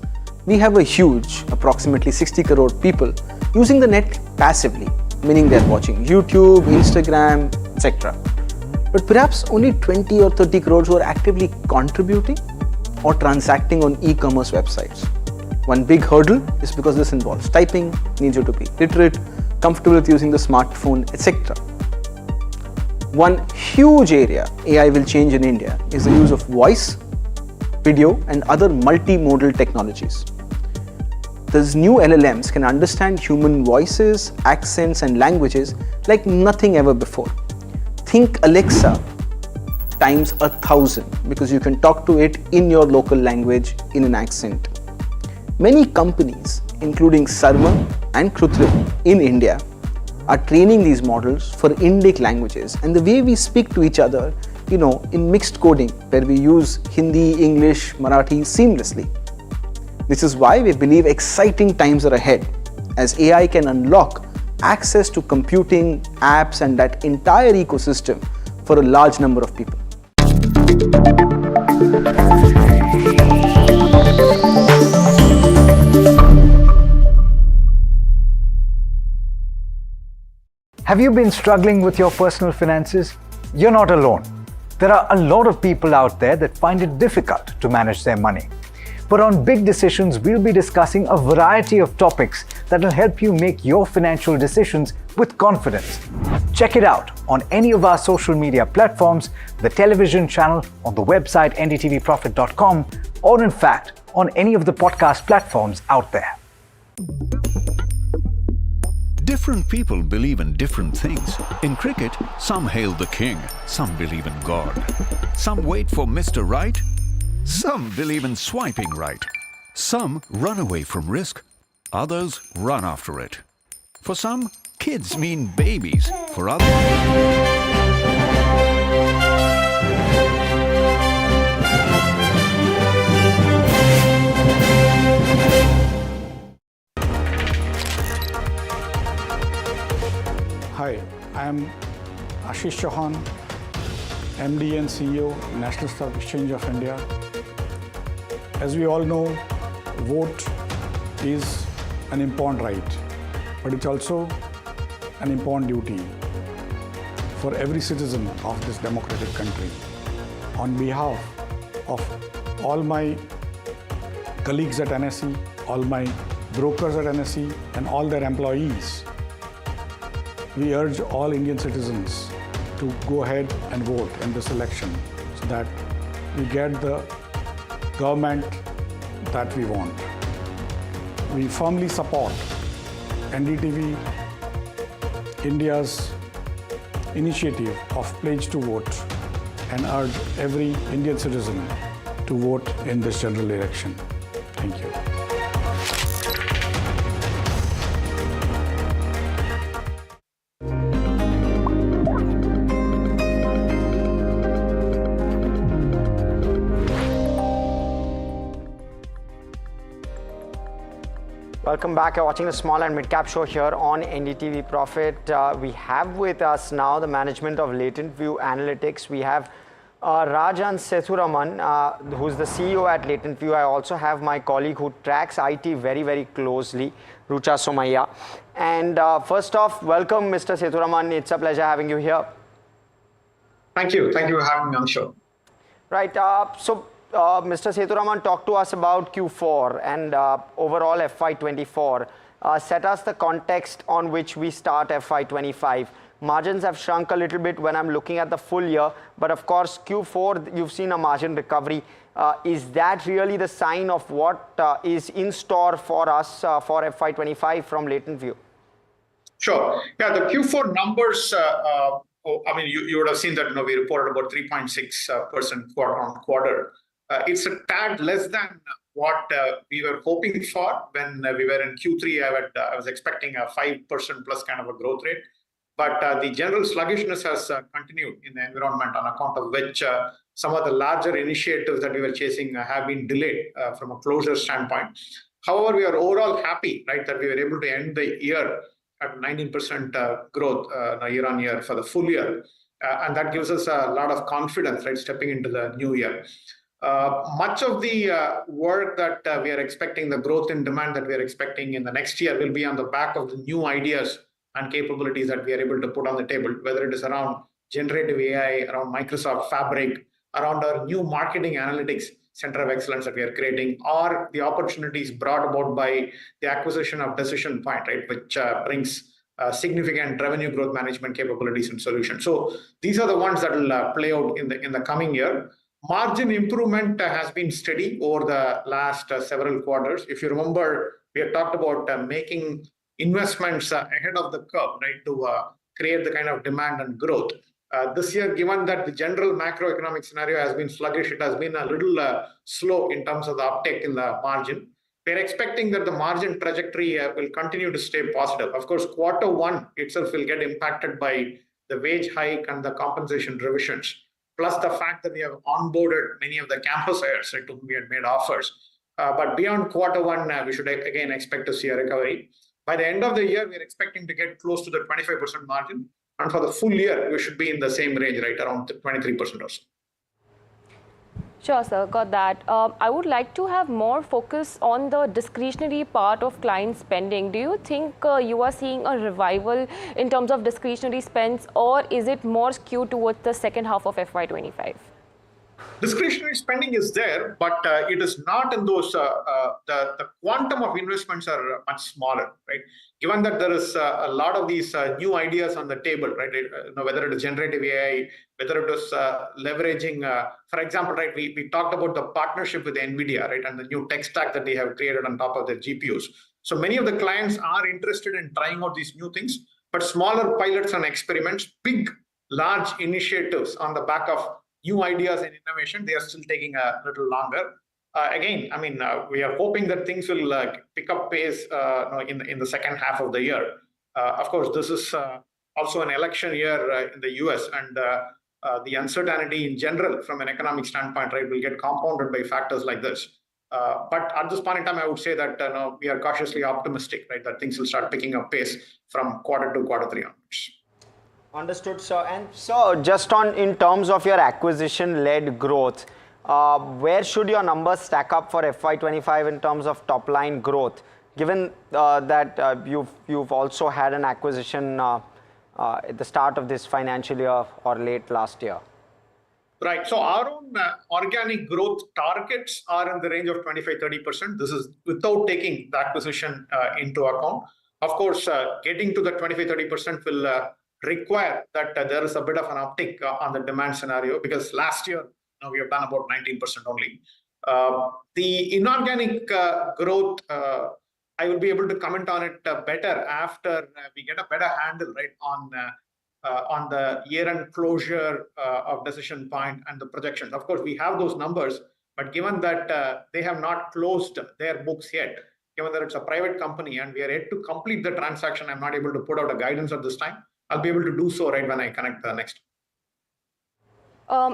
S: We have a huge, approximately 60 crore people using the net passively, meaning they're watching YouTube, Instagram, etc. But perhaps only 20 or 30 crores who are actively contributing or transacting on e-commerce websites. One big hurdle is because this involves typing, needs you to be literate, comfortable with using the smartphone, etc. One huge area AI will change in India is the use of voice, video and other multimodal technologies. These new LLMs can understand human voices, accents and languages like nothing ever before. Think Alexa times 1,000 because you can talk to it in your local language in an accent. Many companies, including Sarma and Krutrim in India, are training these models for Indic languages and the way we speak to each other, in mixed coding where we use Hindi, English, Marathi seamlessly. This is why we believe exciting times are ahead as AI can unlock access to computing, apps and that entire ecosystem for a large number of people.
H: Have you been struggling with your personal finances? You're not alone. There are a lot of people out there that find it difficult to manage their money. But on Big Decisions, we'll be discussing a variety of topics that will help you make your financial decisions with confidence. Check it out on any of our social media platforms, the television channel, on the website ndtvprofit.com, or in fact, on any of the podcast platforms out there.
A: Different people believe in different things. In cricket, some hail the king, some believe in God. Some wait for Mr. Right, some believe in swiping right. Some run away from risk, others run after it. For some, kids mean babies. For others...
E: Hi, I am Ashish Chauhan, MD and CEO, National Stock Exchange of India. As we all know, vote is an important right, but it's also an important duty for every citizen of this democratic country. On behalf of all my colleagues at NSE, all my brokers at NSE, and all their employees, we urge all Indian citizens to go ahead and vote in this election so that we get the government that we want. We firmly support NDTV India's initiative of Pledge to Vote and urge every Indian citizen to vote in this general election. Thank you.
K: Welcome back. You're watching the Small and Mid Cap Show here on NDTV Profit. We have with us now the management of Latent View Analytics. We have Rajan Sethuraman, who's the CEO at Latent View. I also have my colleague who tracks IT very, very closely, Rucha Somaiya. And first off, welcome, Mr. Sethuraman. It's a pleasure having you here.
J: Thank you. Thank you for having me on the show.
K: Right. Mr. Sethuraman, talk to us about Q4 and overall FY24. Set us the context on which we start FY25. Margins have shrunk a little bit when I'm looking at the full year, but of course Q4 you've seen a margin recovery. Is that really the sign of what is in store for us for FY25 from Latent View?
U: Sure. Yeah, the Q4 numbers, I mean, you would have seen that we reported about 3.6% quarter on quarter. It's a tad less than what we were hoping for when we were in Q3. I was expecting a 5% plus kind of a growth rate. But the general sluggishness has continued in the environment, on account of which some of the larger initiatives that we were chasing have been delayed from a closure standpoint. However, we are overall happy, right, that we were able to end the year at 19% growth year on year for the full year. And that gives us a lot of confidence, right, stepping into the new year. Much of the work that we are expecting, the growth in demand that we are expecting in the next year, will be on the back of the new ideas and capabilities that we are able to put on the table, whether it is around generative AI, around Microsoft Fabric, around our new marketing analytics center of excellence that we are creating, or the opportunities brought about by the acquisition of Decision Point, right, which brings significant revenue growth management capabilities and solutions. So these are the ones that will play out in the coming year. Margin improvement has been steady over the last several quarters. If you remember, we had talked about making investments ahead of the curve, right, to create the kind of demand and growth. This year, given that the general macroeconomic scenario has been sluggish, it has been a little slow in terms of the uptake in the margin. We're expecting that the margin trajectory will continue to stay positive. Of course, Q1 itself will get impacted by the wage hike and the compensation revisions, plus the fact that we have onboarded many of the campus hires, right, to whom we had made offers. But beyond Q1, we should again expect to see a recovery. By the end of the year, we're expecting to get close to the 25% margin. And for the full year, we should be in the same range, right, around 23% or so.
V: Sure, sir, got that. I would like to have more focus on the discretionary part of client spending. Do you think you are seeing a revival in terms of discretionary spends, or is it more skewed towards the second half of FY25?
U: Discretionary spending is there, but it is not in those, the quantum of investments are much smaller, right? Given that there is a lot of these new ideas on the table, right? Whether it is generative AI, whether it is leveraging, for example, right, we talked about the partnership with NVIDIA, right, and the new tech stack that they have created on top of their GPUs. So many of the clients are interested in trying out these new things, but smaller pilots and experiments, big, large initiatives on the back of new ideas and innovation, they are still taking a little longer. Again, I mean, we are hoping that things will pick up pace in the second half of the year. Of course, this is also an election year in the US, and the uncertainty in general from an economic standpoint, right, will get compounded by factors like this. But at this point in time, I would say that we are cautiously optimistic, right, that things will start picking up pace from Q2 to Q3 onwards.
K: Understood, sir. And so just on in terms of your acquisition-led growth, where should your numbers stack up for FY25 in terms of top-line growth, given that you've also had an acquisition at the start of this financial year or late last year?
U: Right. So our own organic growth targets are in the range of 25-30%. This is without taking the acquisition into account. Of course, getting to the 25-30% will require that there is a bit of an uptick on the demand scenario, because last year we have done about 19% only. The inorganic growth, I will be able to comment on it better after we get a better handle, right, on the year-end closure of Decision Point and the projections. Of course, we have those numbers, but given that they have not closed their books yet, given that it's a private company and we are yet to complete the transaction, I'm not able to put out a guidance at this time. I'll be able to do so right when I connect the next.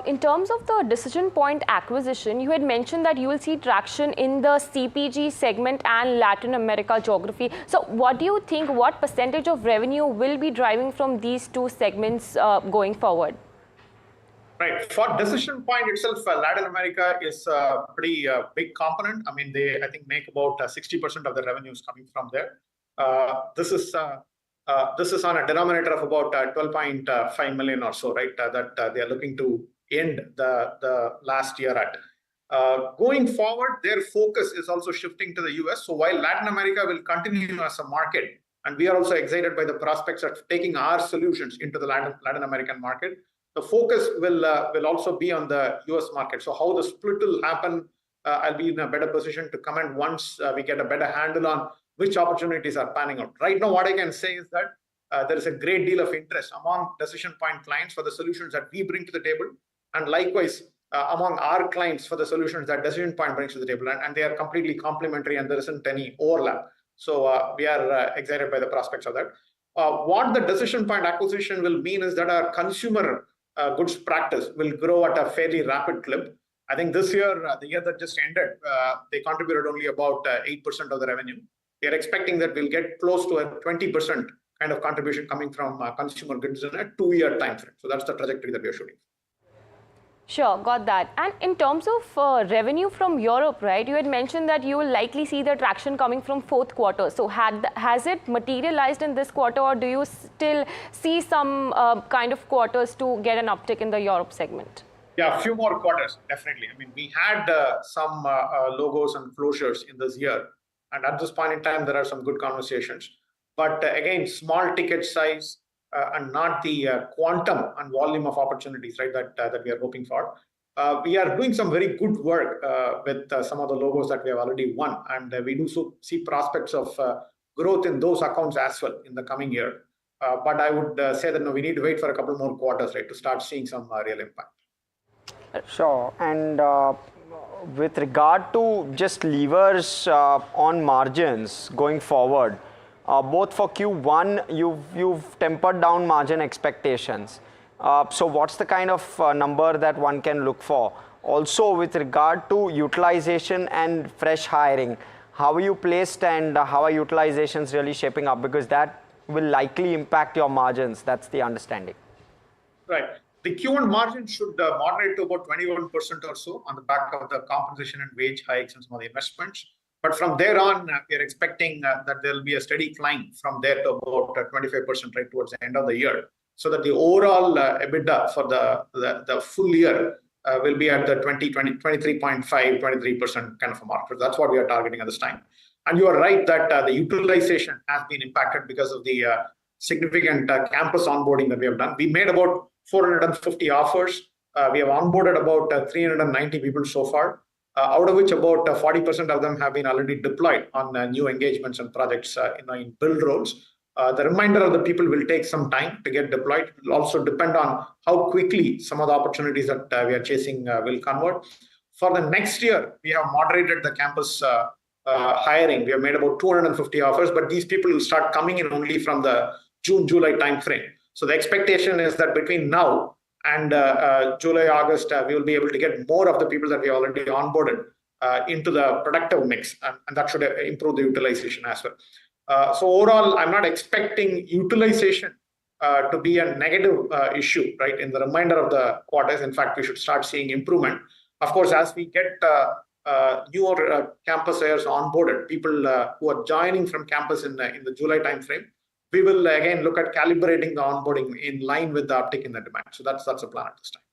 V: In terms of the Decision Point acquisition, you had mentioned that you will see traction in the CPG segment and Latin America geography. So what do you think, what percentage of revenue will be driving from these two segments going forward?
U: Right. For Decision Point itself, Latin America is a pretty big component. I mean, they, I think, make about 60% of the revenues coming from there. This is on a denominator of about 12.5 million or so, right, that they are looking to end the last year at. Going forward, their focus is also shifting to the US. So while Latin America will continue as a market And we are also excited by the prospects of taking our solutions into the Latin American market. The focus will also be on the US market. So how the split will happen, I'll be in a better position to comment once we get a better handle on which opportunities are panning out. Right now, what I can say is that there is a great deal of interest among Decision Point clients for the solutions that we bring to the table, and likewise among our clients for the solutions that Decision Point brings to the table, and they are completely complementary and there isn't any overlap. So we are excited by the prospects of that. What the Decision Point acquisition will mean is that our consumer goods practice will grow at a fairly rapid clip. I think this year, the year that just ended, they contributed only about 8% of the revenue. We are expecting that we'll get close to a 20% kind of contribution coming from consumer goods in a 2-year time frame. So that's the trajectory that we are shooting.
V: Sure, got that. And in terms of revenue from Europe, right, you had mentioned that you will likely see the traction coming from fourth quarter. So has it materialized in this quarter, or do you still see some kind of quarters to get an uptick in the Europe segment?
U: Yeah, a few more quarters, definitely. I mean, we had some logos and closures in this year. And at this point in time, there are some good conversations. But again, small ticket size, and not the quantum and volume of opportunities, right, that we are hoping for. We are doing some very good work with some of the logos that we have already won, and we do see prospects of growth in those accounts as well in the coming year. But I would say that no, we need to wait for a couple more quarters, right, to start seeing some real impact.
K: Sure. And with regard to just levers on margins going forward, both for Q1, you've tempered down margin expectations. So what's the kind of number that one can look for? Also, with regard to utilization and fresh hiring, how are you placed and how are utilizations really shaping up? Because that will likely impact your margins. That's the understanding.
U: Right. The Q1 margin should moderate to about 21% or so on the back of the compensation and wage hikes and some of the investments. But from there on, we are expecting that there will be a steady climb from there to about 25% right towards the end of the year, so that the overall EBITDA for the full year will be at the 23.5, 23% kind of a mark. So that's what we are targeting at this time. And you are right that the utilization has been impacted because of the significant campus onboarding that we have done. We made about 450 offers. We have onboarded about 390 people so far. Out of which about 40% of them have been already deployed on new engagements and projects in build roles. The remainder of the people will take some time to get deployed. It will also depend on how quickly some of the opportunities that we are chasing will convert. For the next year, we have moderated the campus hiring. We have made about 250 offers, but these people will start coming in only from the June-July timeframe. So the expectation is that between now and July, August, we will be able to get more of the people that we already onboarded into the productive mix, and that should improve the utilization as well. So overall, I'm not expecting utilization to be a negative issue, right, in the remainder of the quarters. In fact, we should start seeing improvement. Of course, as we get newer campus hires onboarded, people who are joining from campus in the July timeframe, we will again look at calibrating the onboarding in line with the uptick in the demand. So that's the plan at this time.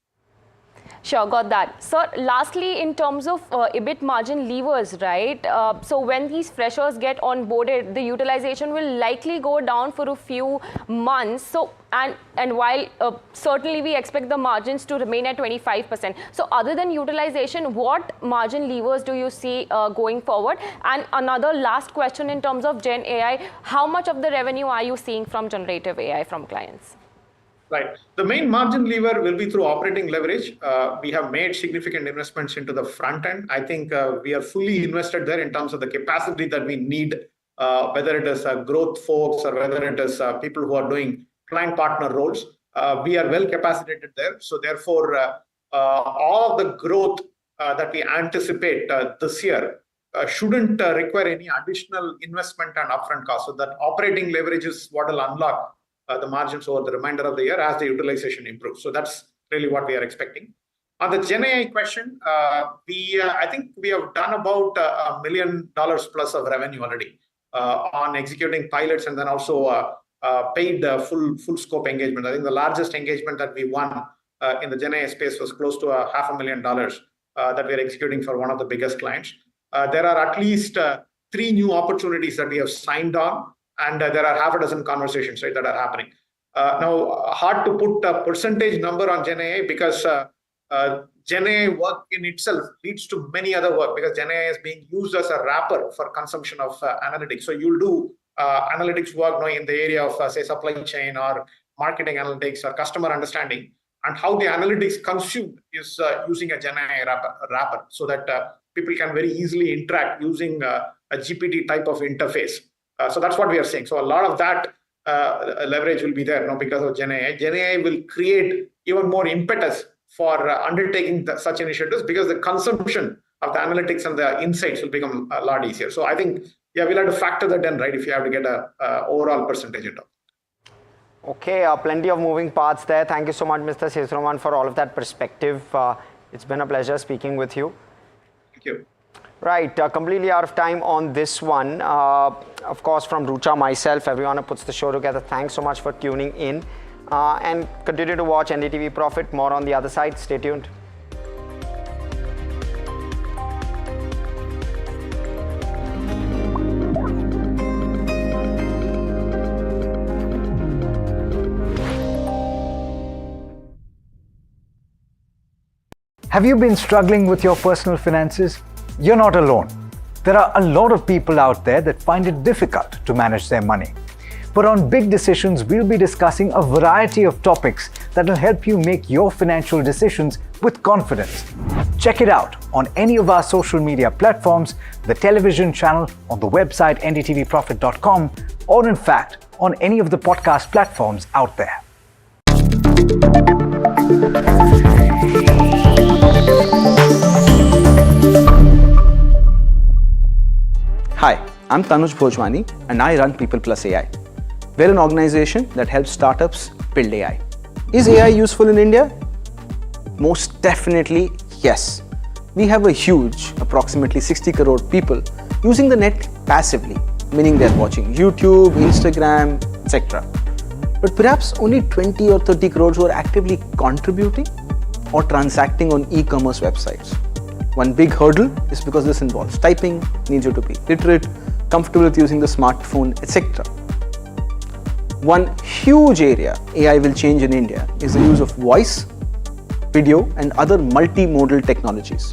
V: Sure, got that. So lastly, in terms of EBIT margin levers, right? So when these freshers get onboarded, the utilization will likely go down for a few months. So and while certainly we expect the margins to remain at 25%. So other than utilization, what margin levers do you see going forward? And another last question in terms of Gen AI, how much of the revenue are you seeing from generative AI from clients?
U: Right. The main margin lever will be through operating leverage. We have made significant investments into the front end. I think we are fully invested there in terms of the capacity that we need, whether it is growth folks or whether it is people who are doing client partner roles. We are well capacitated there. So therefore, all of the growth that we anticipate this year shouldn't require any additional investment and upfront cost. So that operating leverage is what will unlock the margins over the remainder of the year as the utilization improves. So that's really what we are expecting. On the Gen AI question, I think we have done about $1 million plus of revenue already on executing pilots and then also paid full scope engagement. I think the largest engagement that we won in the Gen AI space was close to $500,000 that we are executing for one of the biggest clients. There are at least 3 new opportunities that we have signed on and there are half a dozen conversations, right, that are happening. Now, hard to put a percentage number on Gen AI because Gen AI work in itself leads to many other work because Gen AI is being used as a wrapper for consumption of analytics. So you'll do analytics work in the area of, say, supply chain or marketing analytics or customer understanding, and how the analytics consumed is using a Gen AI wrapper so that people can very easily interact using a GPT type of interface. So that's what we are seeing. So a lot of that leverage will be there because of Gen AI. Gen AI will create even more impetus for undertaking such initiatives because the consumption of the analytics and the insights will become a lot easier. So I think, we'll have to factor that in, right, if you have to get a overall percentage into.
K: Okay, plenty of moving parts there. Thank you so much, Mr. Sethuraman, for all of that perspective. It's been a pleasure speaking with you.
U: Thank you.
K: Right, completely out of time on this one. Of course, from Rucha, myself, everyone who puts the show together, thanks so much for tuning in. And continue to watch NDTV Profit. More on the other side. Stay tuned.
H: Have you been struggling with your personal finances? You're not alone. There are a lot of people out there that find it difficult to manage their money. But on Big Decisions, we'll be discussing a variety of topics that will help you make your financial decisions with confidence. Check it out on any of our social media platforms, the television channel, on the website ndtvprofit.com, or in fact, on any of the podcast platforms out there.
S: Hi, I'm Tanuj Bhojwani and I run People Plus AI. We're an organization that helps startups build AI. Is AI useful in India? Most definitely, yes. We have a huge, approximately 60 crore people using the net passively, meaning they're watching YouTube, Instagram, etc. But perhaps only 20 or 30 crores who are actively contributing or transacting on e-commerce websites. One big hurdle is because this involves typing, needs you to be literate, comfortable with using the smartphone, etc. One huge area AI will change in India is the use of voice, video, and other multimodal technologies.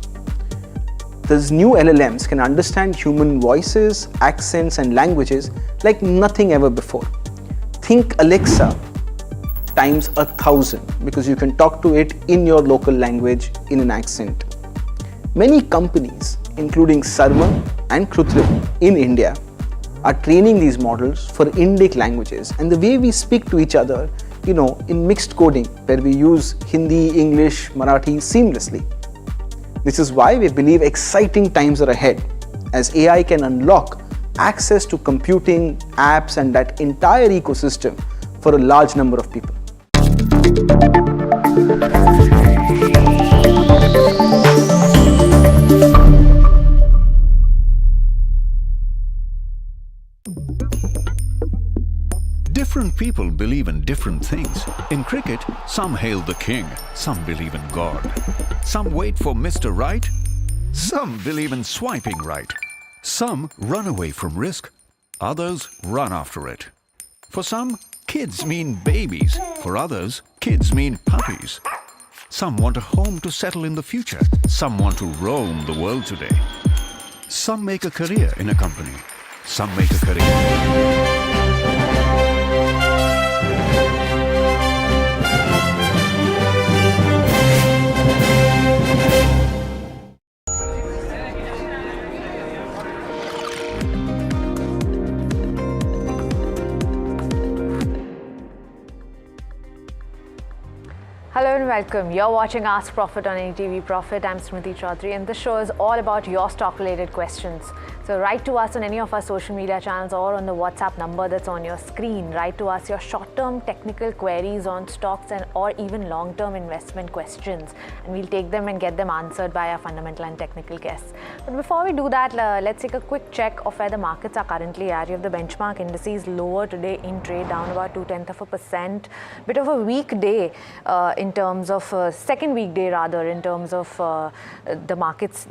S: These new LLMs can understand human voices, accents, and languages like nothing ever before. Think Alexa times 1,000 because you can talk to it in your local language in an accent. Many companies, including Sarma and Krutrim in India, are training these models for Indic languages and the way we speak to each other, in mixed coding where we use Hindi, English, Marathi seamlessly. This is why we believe exciting times are ahead as AI can unlock access to computing, apps, and that entire ecosystem for a large number of people.
A: Different people believe in different things. In cricket, some hail the king, some believe in God. Some wait for Mr. Right, some believe in swiping right. Some run away from risk, others run after it. For some, kids mean babies. For others, kids mean puppies. Some want a home to settle in the future. Some want to roam the world today. Some make a career in a company. Some make a career.
F: Hello and welcome. You're watching Ask Profit on NDTV Profit. I'm Smriti Chaudhary and this show is all about your stock related questions. So write to us on any of our social media channels or on the WhatsApp number that's on your screen. Write to us your short-term technical queries on stocks and or even long-term investment questions, and we'll take them and get them answered by our fundamental and technical guests. But before we do that, let's take a quick check of where the markets are currently at. You have the benchmark indices lower today in trade, down about 0.2%. Bit of a weak day in terms terms of second weekday rather, in terms of the markets,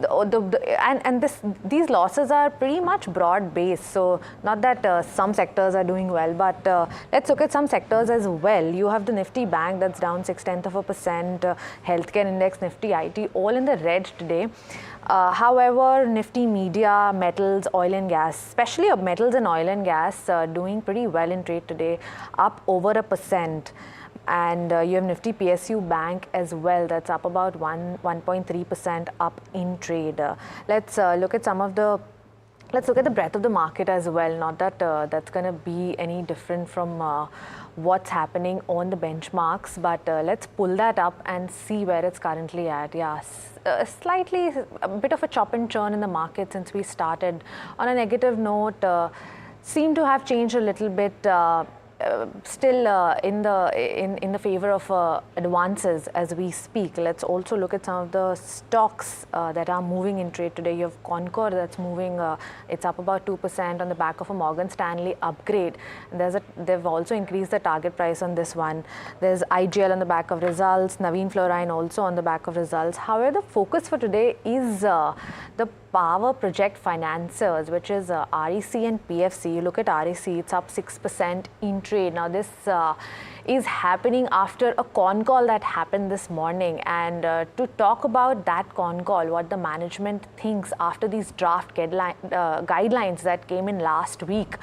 F: these losses are pretty much broad based. So not that some sectors are doing well, but let's look at some sectors as well. You have the Nifty Bank that's down 0.6%, healthcare index, Nifty IT, all in the red today. However, Nifty Media, metals, oil and gas, especially metals and oil and gas, doing pretty well in trade today, up over 1%. And you have Nifty PSU Bank as well, that's up about 1.3% up in trade. Let's look at let's look at the breadth of the market as well. Not that that's going to be any different from what's happening on the benchmarks, but let's pull that up and see where it's currently at. Yeah, a bit of a chop and churn in the market since we started. On a negative note, seem to have changed a little bit. Still in the favor of advances as we speak. Let's also look at some of the stocks that are moving in trade today. You have Concor that's moving, it's up about 2% on the back of a Morgan Stanley upgrade. And they've also increased the target price on this one. There's IGL on the back of results, Navin Fluorine also on the back of results. However, the focus for today is the power project financiers, which is REC and PFC. You look at REC, it's up 6% in trade. Now this is happening after a con call that happened this morning, and to talk about that con call, what the management thinks after these draft guidelines that came in last week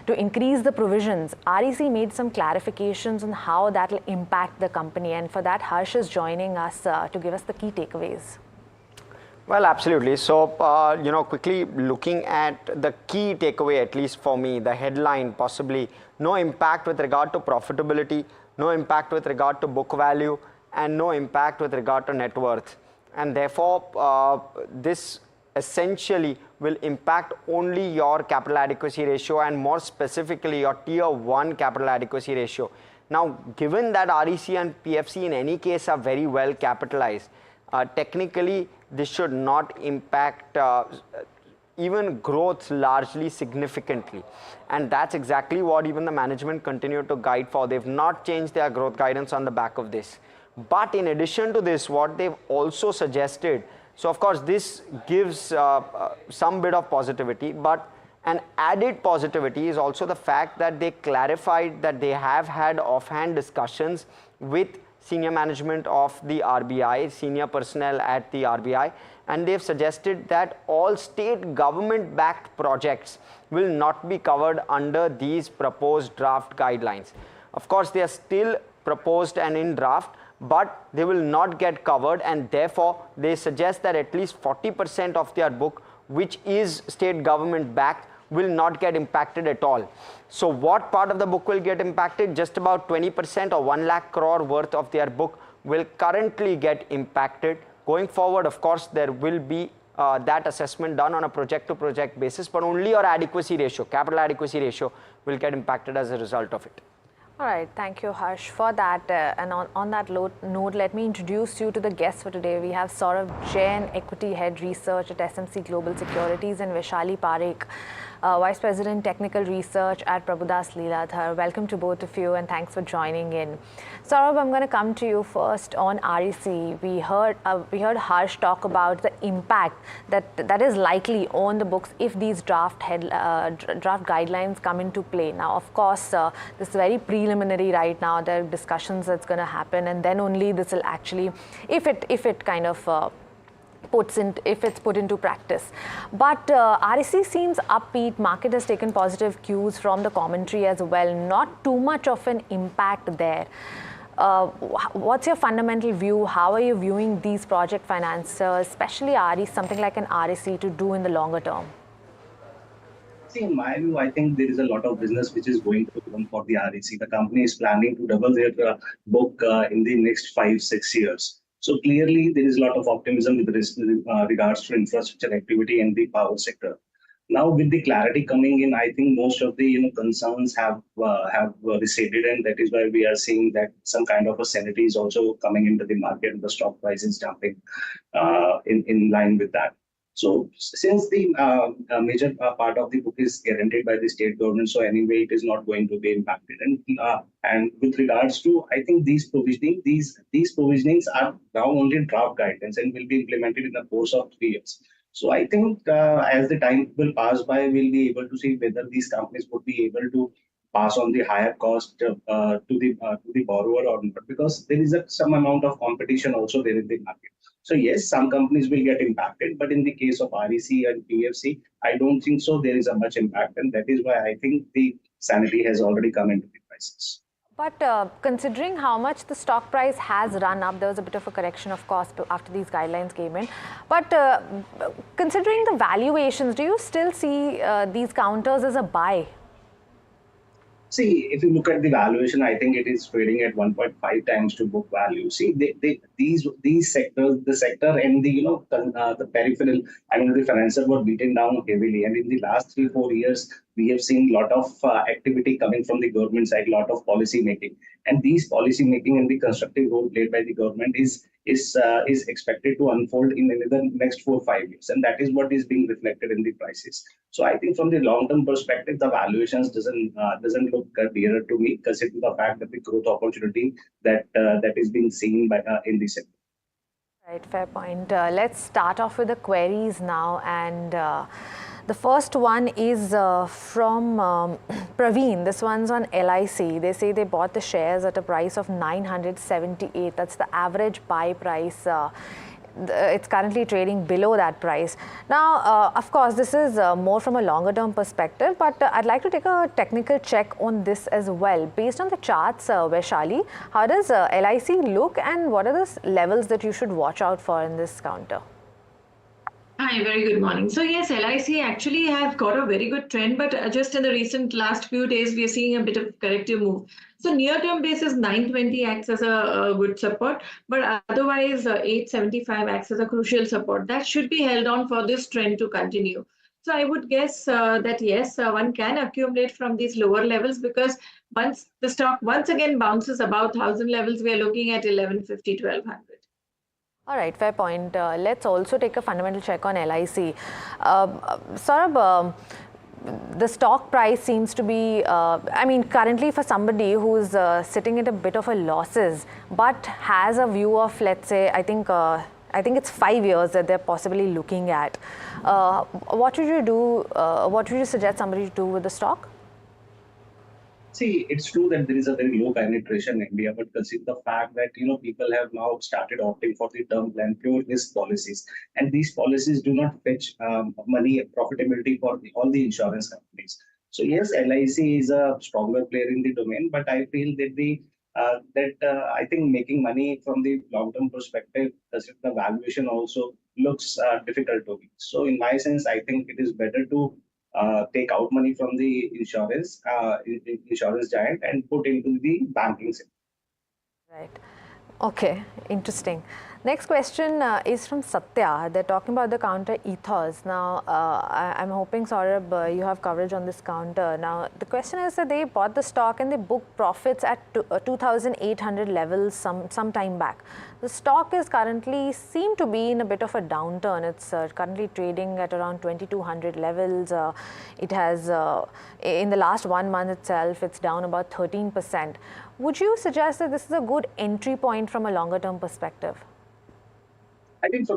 F: to increase the provisions, REC made some clarifications on how that will impact the company, and for that Harsh is joining us to give us the key takeaways.
K: Well, absolutely. So, quickly looking at the key takeaway, at least for me, the headline possibly, no impact with regard to profitability, no impact with regard to book value, and no impact with regard to net worth. And therefore, this essentially will impact only your capital adequacy ratio, and more specifically your tier 1 capital adequacy ratio. Now, given that REC and PFC in any case are very well capitalized, technically this should not impact even growth largely significantly, and that's exactly what even the management continue to guide for. They've not changed their growth guidance on the back of this. But in addition to this, what they've also suggested, so of course this gives some bit of positivity, but an added positivity is also the fact that they clarified that they have had offhand discussions with senior management of the RBI, senior personnel at the RBI, and they've suggested that all state government-backed projects will not be covered under these proposed draft guidelines. Of course, they are still proposed and in draft, but they will not get covered, and therefore they suggest that at least 40% of their book, which is state government-backed, will not get impacted at all. So what part of the book will get impacted? Just about 20% or 1 lakh crore worth of their book will currently get impacted. Going forward, of course, there will be that assessment done on a project-to-project basis, but only your adequacy ratio, capital adequacy ratio, will get impacted as a result of it.
F: All right, thank you, Harsh, for that. And on that note, let me introduce you to the guests for today. We have Saurav Jain, Equity Head Research at SMC Global Securities, and Vaishali Parekh, Vice President Technical Research at Prabhudas Lilladher. Welcome to both of you, and thanks for joining in. Saurav, I'm going to come to you first on REC. We heard Harsh talk about the impact that is likely on the books if these draft guidelines come into play. Now, of course, this is very preliminary right now. There are discussions that's going to happen, and then only this will actually, if it kind of if it's put into practice. But REC seems upbeat. Market has taken positive cues from the commentary as well. Not too much of an impact there. What's your fundamental view? How are you viewing these project financiers, especially REC, something like an REC, to do in the longer term?
P: See, in my view, I think there is a lot of business which is going to come for the REC. The company is planning to double their book in the next 5-6 years. So clearly, there is a lot of optimism with regards to infrastructure activity in the power sector. Now, with the clarity coming in, I think most of the concerns have receded, and that is why we are seeing that some kind of a sanity is also coming into the market, and the stock price is jumping in line with that. So since the major part of the book is guaranteed by the state government, so anyway it is not going to be impacted. And with regards to, I think these provisionings are now only draft guidance and will be implemented in the course of 3 years. So I think as the time will pass by, we'll be able to see whether these companies would be able to pass on the higher cost to the borrower or not, because there is some amount of competition also there in the market. So yes, some companies will get impacted, but in the case of REC and PFC, I don't think so there is a much impact, and that is why I think the sanity has already come into the prices.
F: But considering how much the stock price has run up, there was a bit of a correction, of course, after these guidelines came in. But considering the valuations, do you still see these counters as a buy?
P: See, if you look at the valuation, I think it is trading at 1.5 times to book value. See, these sectors, the sector and the the peripheral, I mean the financial were beaten down heavily, and in the last 3-4 years, we have seen a lot of activity coming from the government side, a lot of policy making, and these policy making and the constructive role played by the government is expected to unfold in the next 4-5 years, and that is what is being reflected in the prices. So I think from the long-term perspective, the valuations doesn't look dearer to me, considering the fact that the growth opportunity that is being seen by in the sector.
F: Right, fair point. Let's start off with the queries now, and the first one is from Praveen. This one's on LIC. They say they bought the shares at a price of 978. That's the average buy price. It's currently trading below that price. Now, of course, this is more from a longer term perspective, but I'd like to take a technical check on this as well. Based on the charts, Vaishali, how does LIC look, and what are the levels that you should watch out for in this counter?
G: Hi, very good morning. So yes, LIC actually have got a very good trend, but just in the last few days, we are seeing a bit of corrective move. So near-term basis, 920 acts as a good support, but otherwise 875 acts as a crucial support. That should be held on for this trend to continue. So I would guess that yes, one can accumulate from these lower levels, because once the stock once again bounces above 1,000 levels, we are looking at 1150, 1200.
F: All right, fair point. Let's also take a fundamental check on LIC. Saurabh, the stock price seems to be, I mean, currently for somebody who's sitting at a bit of a losses, but has a view of, let's say, I think it's 5 years that they're possibly looking at. What would you do? What would you suggest somebody to do with the stock?
P: See, it's true that there is a very low penetration in India, but consider the fact that people have now started opting for the term plan pure risk policies, and these policies do not fetch money profitability for all the insurance companies. So yes, LIC is a stronger player in the domain, but I feel that I think making money from the long-term perspective, the valuation also looks difficult to me. So in my sense, I think it is better to take out money from the insurance giant and put into the banking sector.
F: Right. Okay, interesting. Next question is from Satya. They're talking about the counter ethos. Now, I'm hoping, Saurabh, you have coverage on this counter. Now, the question is that they bought the stock and they booked profits at 2,800 levels some time back. The stock is currently seem to be in a bit of a downturn. It's currently trading at around 2,200 levels. It has, in the last 1 month itself, it's down about 13%. Would you suggest that this is a good entry point from a longer term perspective?
P: I think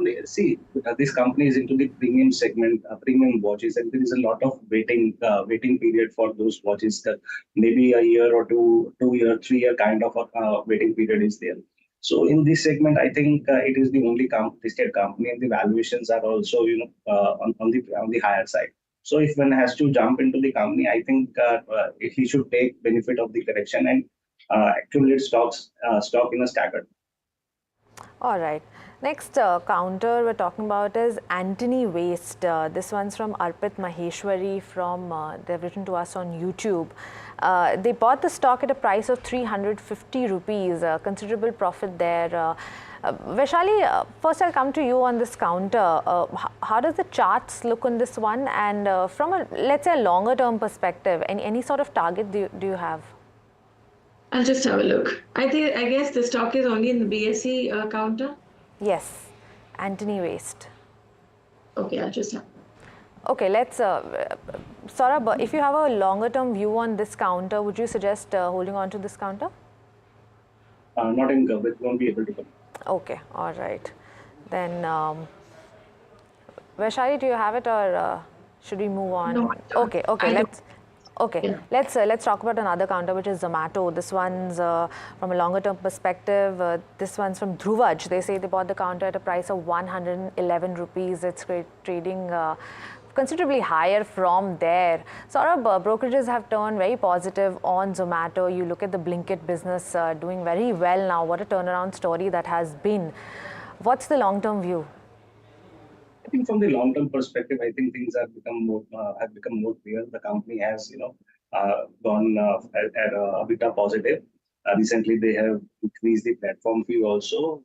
P: this company is into the premium segment, premium watches, and there is a lot of waiting period for those watches. Maybe a year or 2-year, 3-year kind of a waiting period is there. So in this segment, I think it is the only listed company, and the valuations are also on the higher side. So if one has to jump into the company, I think he should take benefit of the correction and accumulate stock in a staggered.
F: All right. Next counter we're talking about is Antony Waste. This one's from Arpit Maheshwari they've written to us on YouTube. They bought the stock at a price of 350 rupees, considerable profit there. Vaishali, first I'll come to you on this counter. How does the charts look on this one? And from a, let's say, a longer term perspective, any sort of target do you have?
G: I'll just have a look. I guess the stock is only in the BSE counter.
F: Yes, Antony Waste.
G: Okay, I'll just have.
F: Okay, let's, Saurabh, if you have a longer term view on this counter, would you suggest holding on to this counter?
P: Not in coverage, won't be able to come.
F: Okay, all right. Then, Vaishali, do you have it, or should we move on?
G: No,
F: okay, let's talk about another counter, which is Zomato. This one's from a longer term perspective. This one's from Dhruvaj. They say they bought the counter at a price of 111 rupees. It's trading considerably higher from there. Saurabh, brokerages have turned very positive on Zomato. You look at the Blinkit business doing very well now. What a turnaround story that has been. What's the long-term view?
P: I think from the long-term perspective, I think things have become more clear. The company has, gone at a bit of positive. Recently, they have increased the platform fee also,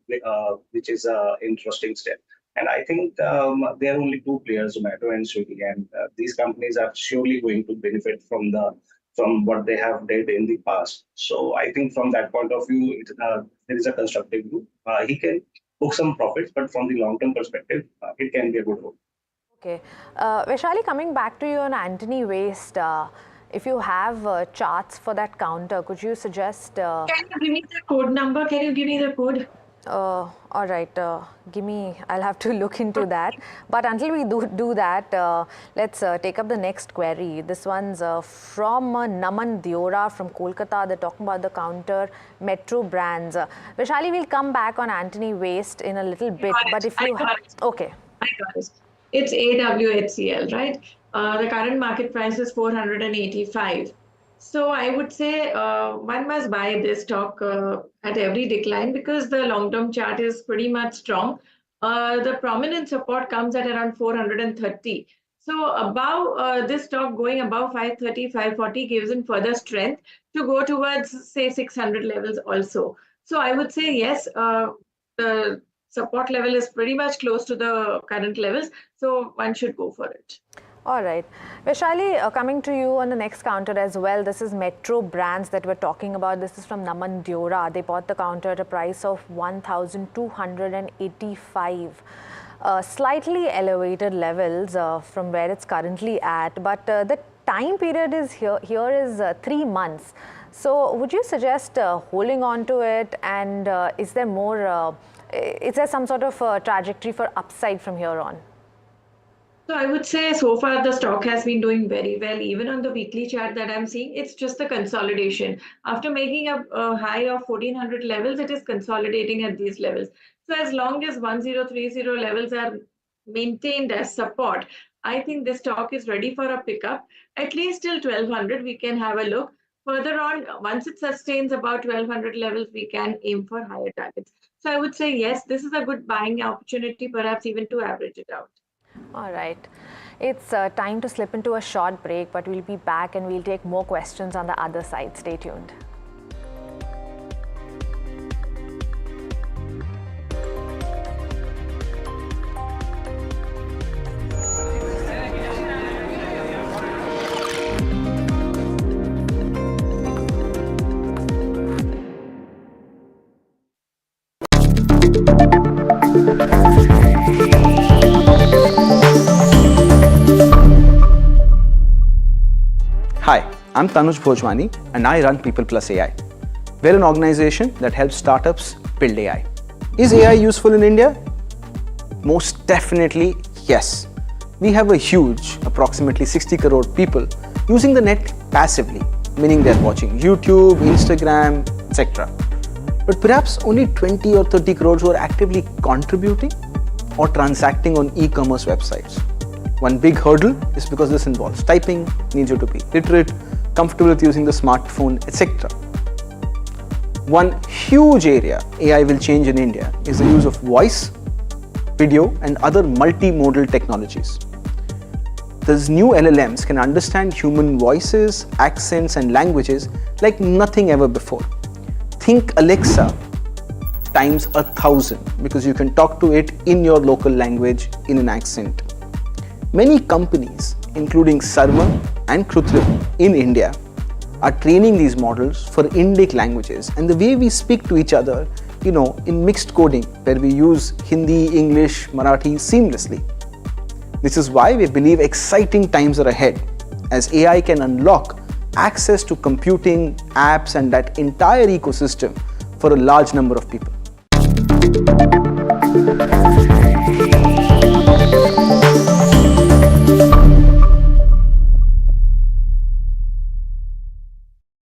P: which is an interesting step. And I think there are only two players, Zomato and Swiggy, and these companies are surely going to benefit from what they have did in the past. So I think from that point of view, there is a constructive view. He can book some profits, but from the long-term perspective, it can be a good role.
F: Okay. Vaishali, coming back to you on Antony Waste, if you have charts for that counter, could you suggest...
G: Can you give me the code number? Can you give me the code?
F: All right, I'll have to look into that. But until we do that, let's take up the next query. This one's from Naman Diora from Kolkata. They're talking about the counter Metro Brands. Vaishali, we'll come back on Antony Waste in a little bit. But if you... Okay.
G: I got it. It's AWHCL, right? The current market price is 485. So I would say one must buy this stock at every decline because the long-term chart is pretty much strong. The prominent support comes at around 430. So above this stock going above 530, 540 gives in further strength to go towards say 600 levels also. So I would say yes, the support level is pretty much close to the current levels. So one should go for it.
F: All right. Vaishali, coming to you on the next counter as well. This is Metro Brands that we're talking about. This is from Naman Diora. They bought the counter at a price of 1,285. Slightly elevated levels from where it's currently at. But the time period is here is 3 months. So would you suggest holding on to it? And is there more, is there some sort of trajectory for upside from here on?
G: So I would say so far the stock has been doing very well. Even on the weekly chart that I'm seeing, it's just the consolidation. After making a high of 1400 levels, it is consolidating at these levels. So as long as 1030 levels are maintained as support, I think this stock is ready for a pickup. At least till 1200, we can have a look. Further on, once it sustains about 1200 levels, we can aim for higher targets. So I would say, yes, this is a good buying opportunity, perhaps even to average it out.
F: All right. It's time to slip into a short break, but we'll be back and we'll take more questions on the other side. Stay tuned.
S: Hi, I'm Tanuj Bhojwani and I run People Plus AI. We're an organization that helps startups build AI. Is AI useful in India? Most definitely, yes. We have a huge, approximately 60 crore people using the net passively, meaning they're watching YouTube, Instagram, etc. But perhaps only 20 or 30 crores who are actively contributing or transacting on e-commerce websites. One big hurdle is because this involves typing, needs you to be literate, comfortable with using the smartphone, etc. One huge area AI will change in India is the use of voice, video and other multimodal technologies. These new LLMs can understand human voices, accents and languages like nothing ever before. Think Alexa times 1,000 because you can talk to it in your local language in an accent. Many companies, including Sarva and Krutrim in India, are training these models for Indic languages and the way we speak to each other, in mixed coding where we use Hindi, English, Marathi seamlessly. This is why we believe exciting times are ahead, as AI can unlock access to computing, apps, and that entire ecosystem for a large number of people.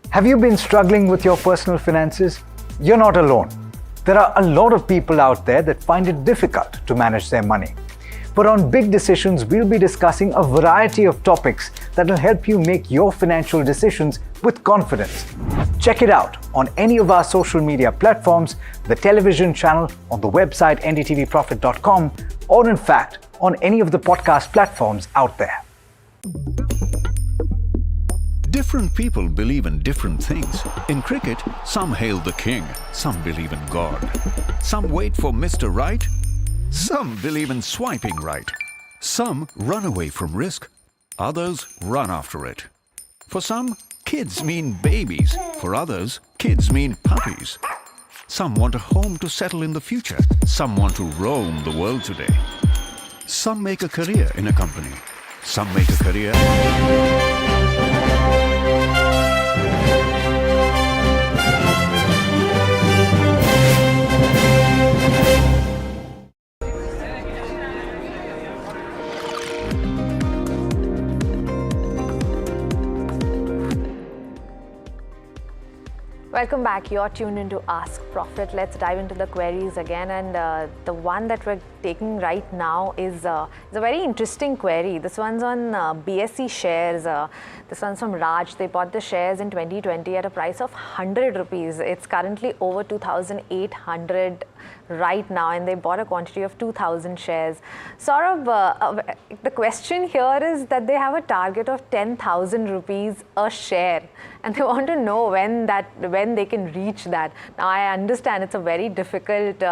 H: Have you been struggling with your personal finances? You're not alone. There are a lot of people out there that find it difficult to manage their money. But on Big Decisions, we'll be discussing a variety of topics that will help you make your financial decisions with confidence. Check it out on any of our social media platforms, the television channel, on the website ndtvprofit.com, or in fact, on any of the podcast platforms out there.
A: Different people believe in different things. In cricket, some hail the king, some believe in God. Some wait for Mr. Right, some believe in swiping right. Some run away from risk, others run after it. For some, kids mean babies. For others, kids mean puppies. Some want a home to settle in the future. Some want to roam the world today. Some make a career in a company. Some make a career...
F: Welcome back. You're tuned into Ask Profit. Let's dive into the queries again. And the one that we're taking right now is a very interesting query. This one's on BSE shares. This one's from Raj. They bought the shares in 2020 at a price of 100 rupees. It's currently over 2,800 right now, and they bought a quantity of 2,000 shares. Saurabh, the question here is that they have a target of 10,000 rupees a share, and they want to know when they can reach that. Now, I understand it's a very difficult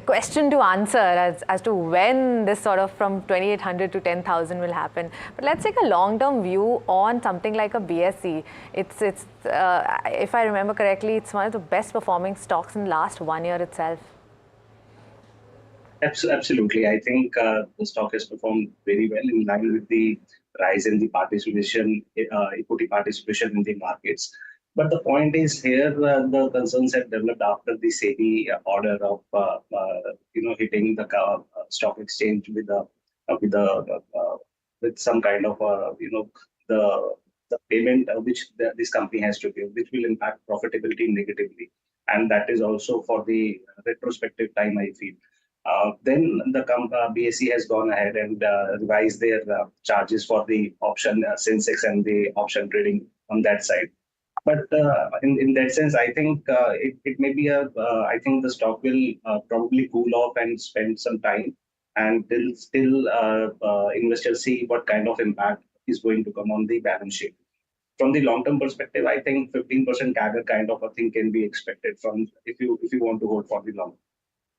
F: question to answer as to when this sort of from 2,800 to 10,000 will happen. But let's take a long-term view on something like a BSE. It's if I remember correctly, it's one of the best performing stocks in the last 1 year itself.
P: Absolutely. I think the stock has performed very well in line with the rise in the participation, equity participation in the markets. But the point is here, the concerns have developed after the SEBI order of hitting the stock exchange with some kind of the payment which this company has to give, which will impact profitability negatively, and that is also for the retrospective time, I feel. Then the BSE has gone ahead and revised their charges for the option Sensex and the option trading on that side. But in that sense, I think it may be I think the stock will probably cool off and spend some time until still investors see what kind of impact is going to come on the balance sheet. From the long-term perspective, I think 15% CAGR kind of a thing can be expected from if you want to hold for the long.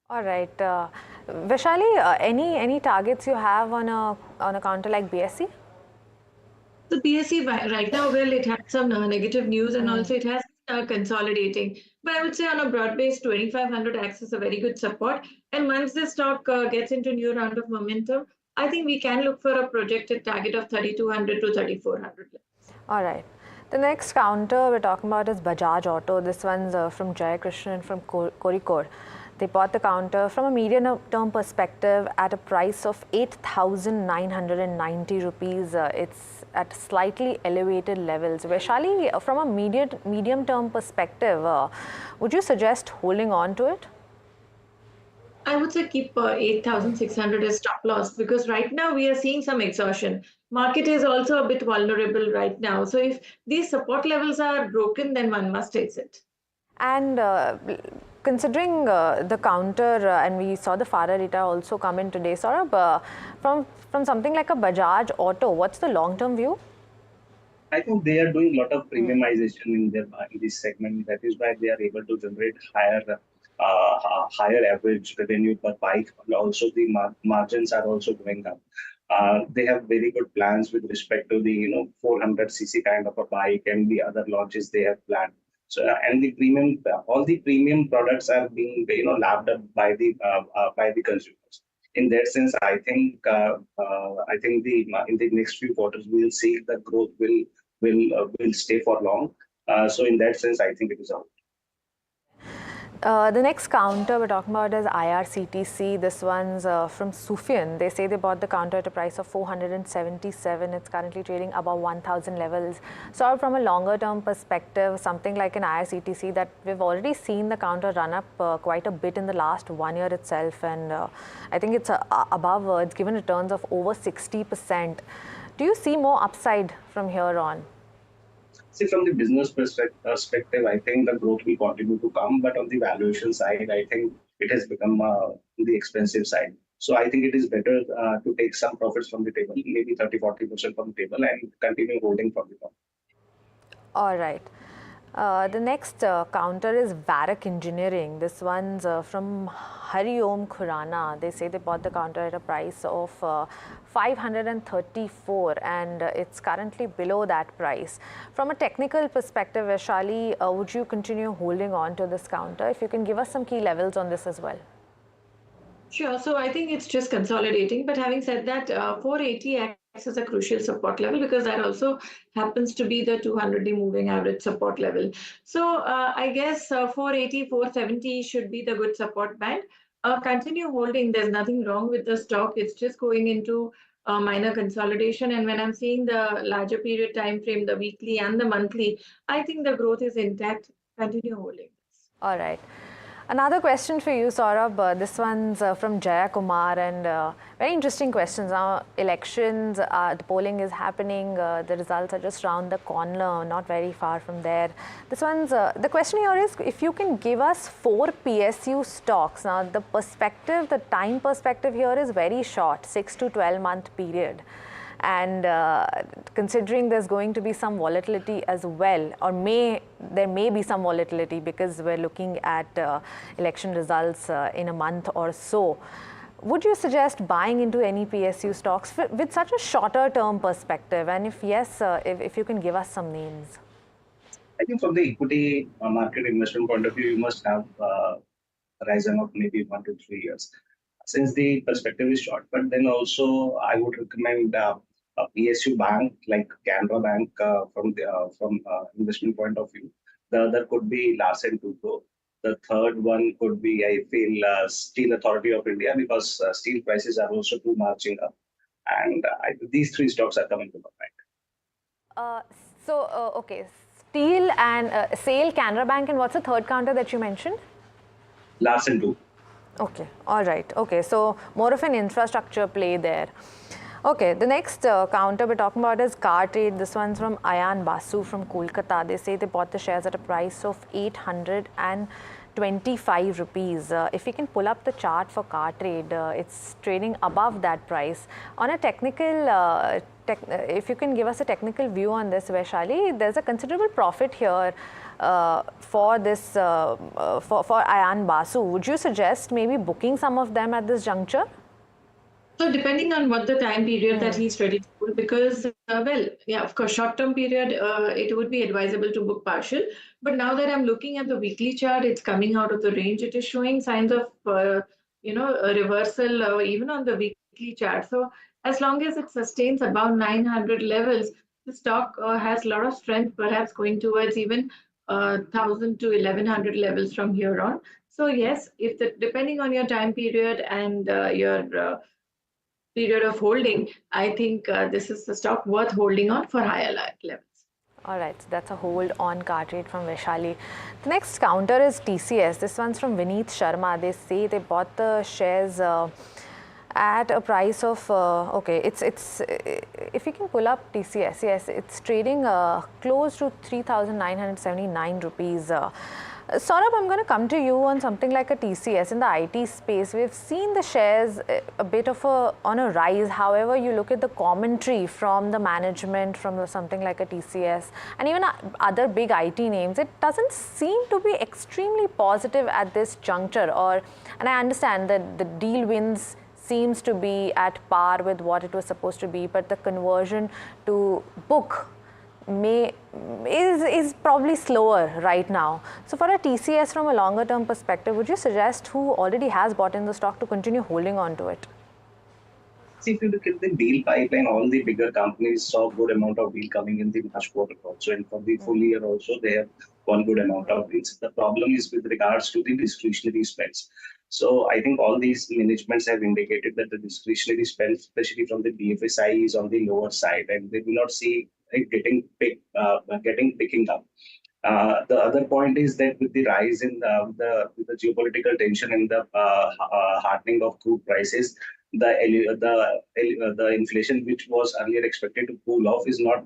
F: All right, Vaishali, any targets you have on a counter like BSE?
G: The BSE right now, well, it had some negative news, and also it has consolidating. But I would say on a broad base, 2,500 acts as a very good support. And once the stock gets into new round of momentum, I think we can look for a projected target of 3,200 to 3,400.
F: All right. The next counter we're talking about is Bajaj Auto. This one's from Jay Krishnan from Kozhikode. They bought the counter from a medium-term perspective at a price of 8,990 rupees. It's at slightly elevated levels. Vaishali, from a medium-term perspective, would you suggest holding on to it?
G: I would say keep 8,600 as stop loss, because right now we are seeing some exhaustion. Market is also a bit vulnerable right now. So if these support levels are broken, then one must exit.
F: And considering the counter, and we saw the FARA data also come in today, Saurabh, from something like a Bajaj Auto, what's the long-term view?
P: I think they are doing a lot of premiumization in this segment. That is why they are able to generate higher average revenue per bike, and also the margins are also going up. They have very good plans with respect to the 400cc kind of a bike and the other launches they have planned. So and the all the premium products are being lapped up by the consumers. in that sense, I think in the next few quarters we will see the growth will stay for long. So in that sense, I think it is out.
F: The next counter we're talking about is IRCTC. This one's from Sufyan. They say they bought the counter at a price of 477. It's currently trading above 1,000 levels. So from a longer term perspective, something like an IRCTC that we've already seen the counter run up quite a bit in the last 1 year itself. And I think it's above, it's given returns of over 60%. Do you see more upside from here on?
P: See, from the business perspective, I think the growth will continue to come, but on the valuation side, I think it has become the expensive side. So I think it is better to take some profits from the table, maybe 30-40% from the table, and continue holding from the top.
F: All right. The next counter is Varak Engineering. This one's from Hariom Khurana. They say they bought the counter at a price of 534 and it's currently below that price. From a technical perspective, Vaishali, would you continue holding on to this counter? If you can give us some key levels on this as well.
G: Sure. So I think it's just consolidating. But having said that, 480 acts as a crucial support level because that also happens to be the 200-day moving average support level. So I guess 480, 470 should be the good support band. Continue holding. There's nothing wrong with the stock. It's just going into minor consolidation. And when I'm seeing the larger period time frame, the weekly and the monthly, I think the growth is intact. Continue holding.
F: All right. Another question for you, Saurabh. This one's from Jaya Kumar and very interesting questions. Now, elections, the polling is happening, the results are just around the corner, not very far from there. This one's, the question here is if you can give us 4 PSU stocks. Now, the perspective, the time perspective here is very short, 6 to 12 month period. And considering there's going to be some volatility as well, or there may be some volatility because we're looking at election results in a month or so. Would you suggest buying into any PSU stocks with such a shorter term perspective? And if yes, if you can give us some names.
P: I think from the equity market investment point of view, you must have a horizon of maybe 1 to 3 years. Since the perspective is short, but then also I would recommend a PSU bank like Canara Bank from investment point of view. The other could be Latent View. The third one could be, I feel, Steel Authority of India because steel prices are also too marching up. And these 3 stocks are coming to my mind.
F: Okay, Steel and SAIL, Canara Bank, and what's the third counter that you mentioned?
P: Latent View.
F: Okay, all right. Okay, so more of an infrastructure play there. Okay, the next counter we're talking about is Car Trade. This one's from Ayan Basu from Kolkata. They say they bought the shares at a price of 825 rupees. If you can pull up the chart for Car Trade, it's trading above that price. On a technical, if you can give us a technical view on this, Vaishali, there's a considerable profit here for this for Ayan Basu. Would you suggest maybe booking some of them at this juncture?
G: So depending on what the time period that he's ready to pull, because, well, yeah, of course, short-term period, it would be advisable to book partial. But now that I'm looking at the weekly chart, it's coming out of the range. It is showing signs of, a reversal even on the weekly chart. So as long as it sustains above 900 levels, the stock has a lot of strength, perhaps going towards even 1,000 to 1,100 levels from here on. So yes, depending on your time period and your period of holding, I think this is the stock worth holding on for higher levels.
F: All right, so that's a hold on Car Trade from Vaishali. The next counter is TCS. This one's from Vineet Sharma. They say they bought the shares at a price of, if you can pull up TCS, yes, it's trading close to 3,979 rupees. Saurabh, I'm going to come to you on something like a TCS in the IT space. We've seen the shares a bit of on a rise. However, you look at the commentary from the management, from something like a TCS, and even other big IT names, it doesn't seem to be extremely positive at this juncture. And I understand that the deal wins seems to be at par with what it was supposed to be, but the conversion to book is probably slower right now. So for a TCS from a longer term perspective, would you suggest who already has bought in the stock to continue holding on to it?
P: See, if you look at the deal pipeline, all the bigger companies saw good amount of deal coming in the March quarter also, and for the full year also, they have one good amount of deals. The problem is with regards to the discretionary spends. So I think all these managements have indicated that the discretionary spend, especially from the BFSI, is on the lower side, and they will not see it getting picking up. The other point is that with the rise in with the geopolitical tension and the hardening of crude prices, the inflation which was earlier expected to cool off is not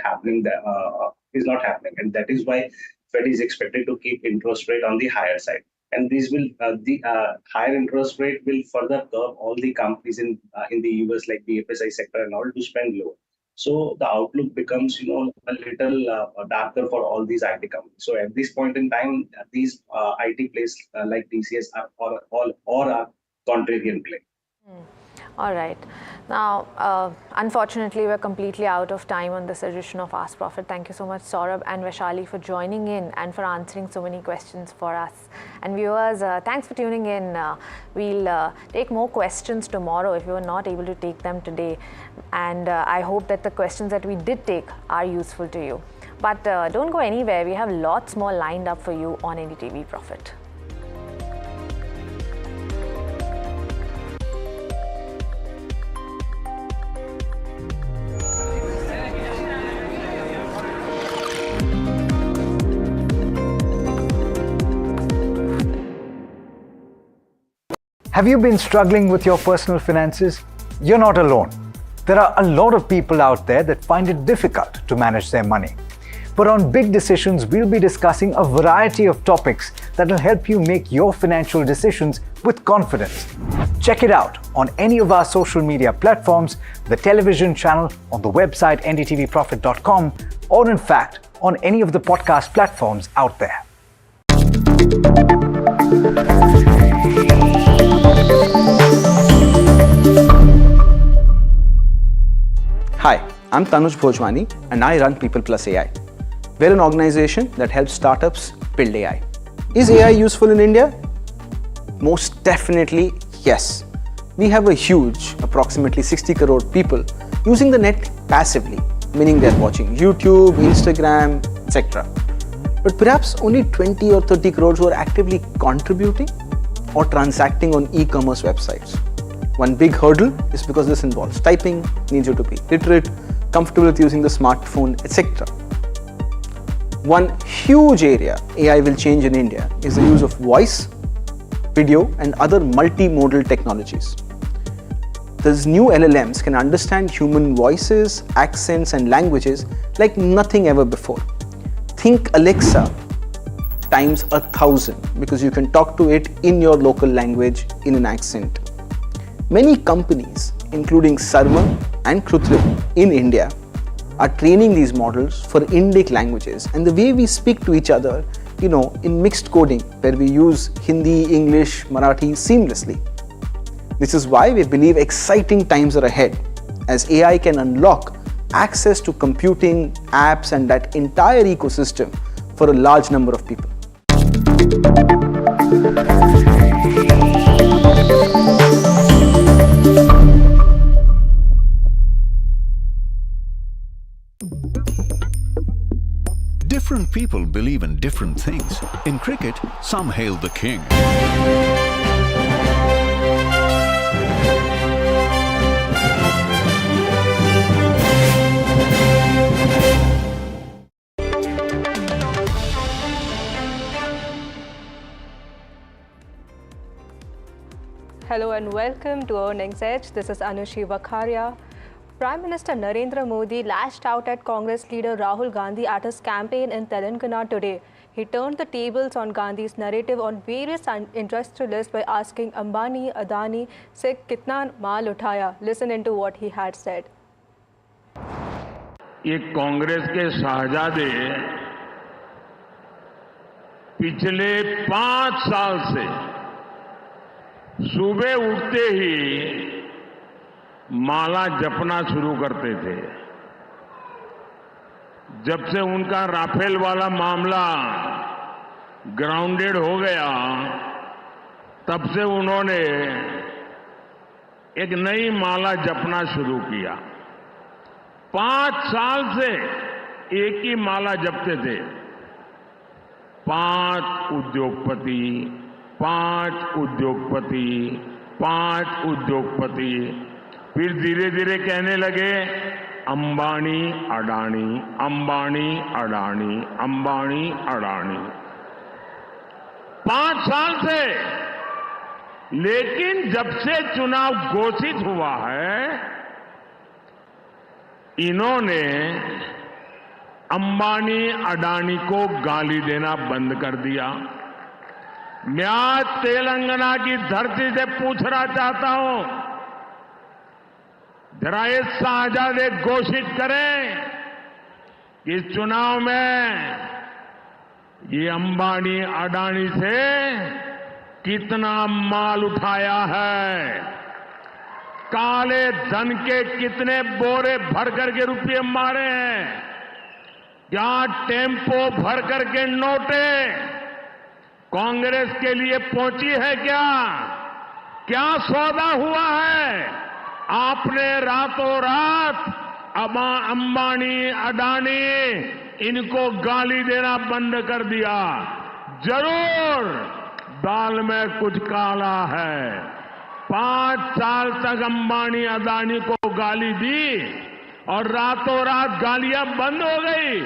P: happening. Is not happening, and that is why Fed is expected to keep interest rate on the higher side. And these will the higher interest rate will further curb all the companies in the US like the FSI sector and all to spend lower. So the outlook becomes, a little darker for all these IT companies. So at this point in time, these IT plays like TCS are contrarian play.
F: All right. Now, unfortunately, we're completely out of time on this edition of Ask Profit. Thank you so much, Saurabh and Vaishali, for joining in and for answering so many questions for us. And viewers, thanks for tuning in. We'll take more questions tomorrow if you were not able to take them today. And I hope that the questions that we did take are useful to you. But don't go anywhere. We have lots more lined up for you on NDTV Profit.
H: Have you been struggling with your personal finances? You're not alone. There are a lot of people out there that find it difficult to manage their money. But on Big Decisions, we'll be discussing a variety of topics that will help you make your financial decisions with confidence. Check it out on any of our social media platforms, the television channel, on the website ndtvprofit.com, or in fact, on any of the podcast platforms out there.
S: Hi, I'm Tanuj Bhojwani and I run People Plus AI. We're an organization that helps startups build AI. Is AI useful in India? Most definitely yes. We have a huge, approximately 60 crore people using the net passively, meaning they're watching YouTube, Instagram, etc. But perhaps only 20 or 30 crores who are actively contributing or transacting on e-commerce websites. One big hurdle is because this involves typing, needs you to be literate, comfortable with using the smartphone, etc. One huge area AI will change in India is the use of voice, video, and other multimodal technologies. These new LLMs can understand human voices, accents, and languages like nothing ever before. Think Alexa times 1,000 because you can talk to it in your local language in an accent. Many companies, including Sarma and Krutrim in India, are training these models for Indic languages and the way we speak to each other, in mixed coding where we use Hindi, English, Marathi seamlessly. This is why we believe exciting times are ahead as AI can unlock access to computing, apps, and that entire ecosystem for a large number of people.
A: Different people believe in different things. In cricket, some hail the king.
I: Hello and welcome to Earnings Edge. This is Anushi Vakharia. Prime Minister Narendra Modi lashed out at Congress leader Rahul Gandhi at his campaign in Telangana today. He turned the tables on Gandhi's narrative on various industrialists by asking Ambani, Adani se kitna maal uthaya. Listen into what he had said.
R: ये कांग्रेस के शाहजादे पिछले 5 साल से सुबह उठते ही माला जपना शुरू करते थे। जब से उनका राफेल वाला मामला ग्राउंडेड हो गया, तब से उन्होंने एक नई माला जपना शुरू किया। 5 साल से एक ही माला जपते थे, 5 उद्योगपति, 5 उद्योगपति, 5 उद्योगपति। फिर धीरे धीरे कहने लगे अंबानी अडानी, अंबानी अडानी, अंबानी अडानी। 5 साल से। लेकिन जब से चुनाव घोषित हुआ है, इन्होंने अंबानी अडानी को गाली देना बंद कर दिया। मैं आज तेलंगाना की धरती से पूछना चाहता हूं, जरा ये साझादे घोषित करें कि इस चुनाव में ये अंबानी अडानी से कितना माल उठाया है, काले धन के कितने बोरे भर करके रुपये मारे हैं, क्या टेम्पो भर करके नोटे कांग्रेस के लिए पहुंची है क्या? क्या सौदा हुआ है? आपने रातों रात अंबानी अडानी इनको गाली देना बंद कर दिया। जरूर दाल में कुछ काला है। 5 साल तक अंबानी अडानी को गाली दी और रातों रात गालियां बंद हो गई।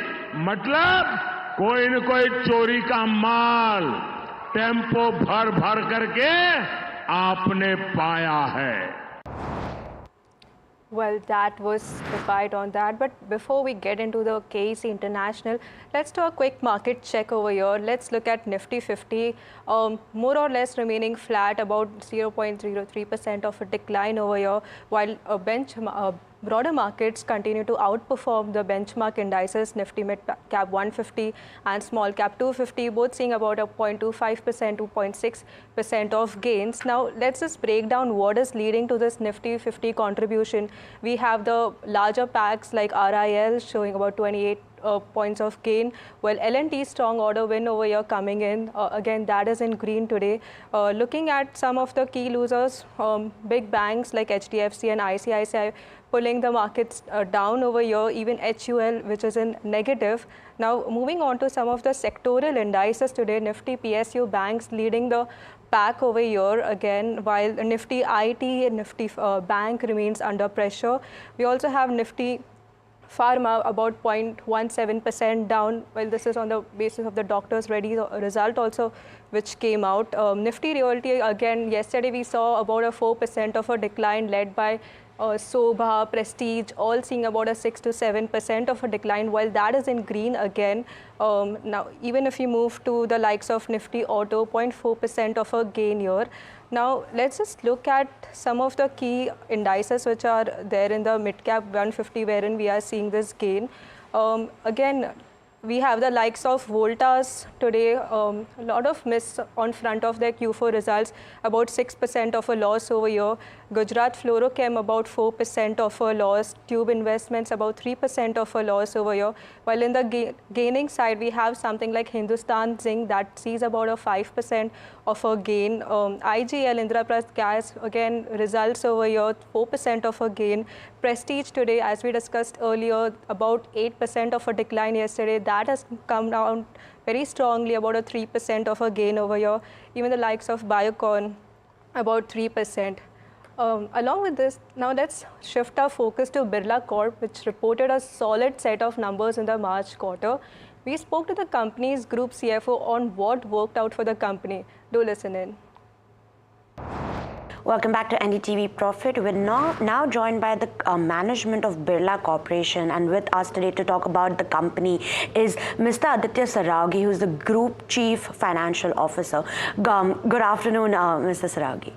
R: मतलब कोई न कोई चोरी का माल टेम्पो भर भर करके आपने पाया है।
I: Well, that was the fight on that. But before we get into the KEC International, let's do a quick market check over here. Let's look at Nifty 50, more or less remaining flat, about 0.03% of a decline over here, while broader markets continue to outperform the benchmark indices, Nifty Mid Cap 150 and Small Cap 250, both seeing about a 0.25% to 0.6% of gains. Now, let's just break down what is leading to this Nifty 50 contribution. We have the larger packs like RIL showing about 28 points of gain, while L&T strong order win over here coming in. Again, that is in green today. Looking at some of the key losers, big banks like HDFC and ICICI pulling the markets down over here, even HUL, which is in negative. Now, moving on to some of the sectoral indices today, Nifty PSU banks leading the pack over here again, while Nifty IT and Nifty Bank remains under pressure. We also have Nifty Pharma about 0.17% down. Well, this is on the basis of the doctor's Reddy result also, which came out. Nifty Realty, again, yesterday we saw about a 4% of a decline led by Sobha, Prestige, all seeing about a 6 to 7% of a decline, while that is in green again. Now, even if you move to the likes of Nifty Auto, 0.4% of a gain here. Now, let's just look at some of the key indices which are there in the mid-cap 150, wherein we are seeing this gain. Again, we have the likes of Voltas today, a lot of miss on front of their Q4 results, about 6% of a loss over here. Gujarat Fluorochem about 4% of a loss. Tube Investments about 3% of a loss over here. While in the gaining side, we have something like Hindustan Zinc that sees about a 5% of a gain. IGL, Indraprastha Gas, again, results over here, 4% of a gain. Prestige today, as we discussed earlier, about 8% of a decline yesterday. That has come down very strongly, about a 3% of a gain over here. Even the likes of Biocon, about 3%. Along with this, now let's shift our focus to Birla Corp, which reported a solid set of numbers in the March quarter. We spoke to the company's group CFO on what worked out for the company. Do listen in.
D: Welcome back to NDTV Profit. We're now joined by the management of Birla Corporation, and with us today to talk about the company is Mr. Aditya Saragi, who's the Group Chief Financial Officer. Good afternoon, Mr. Saragi.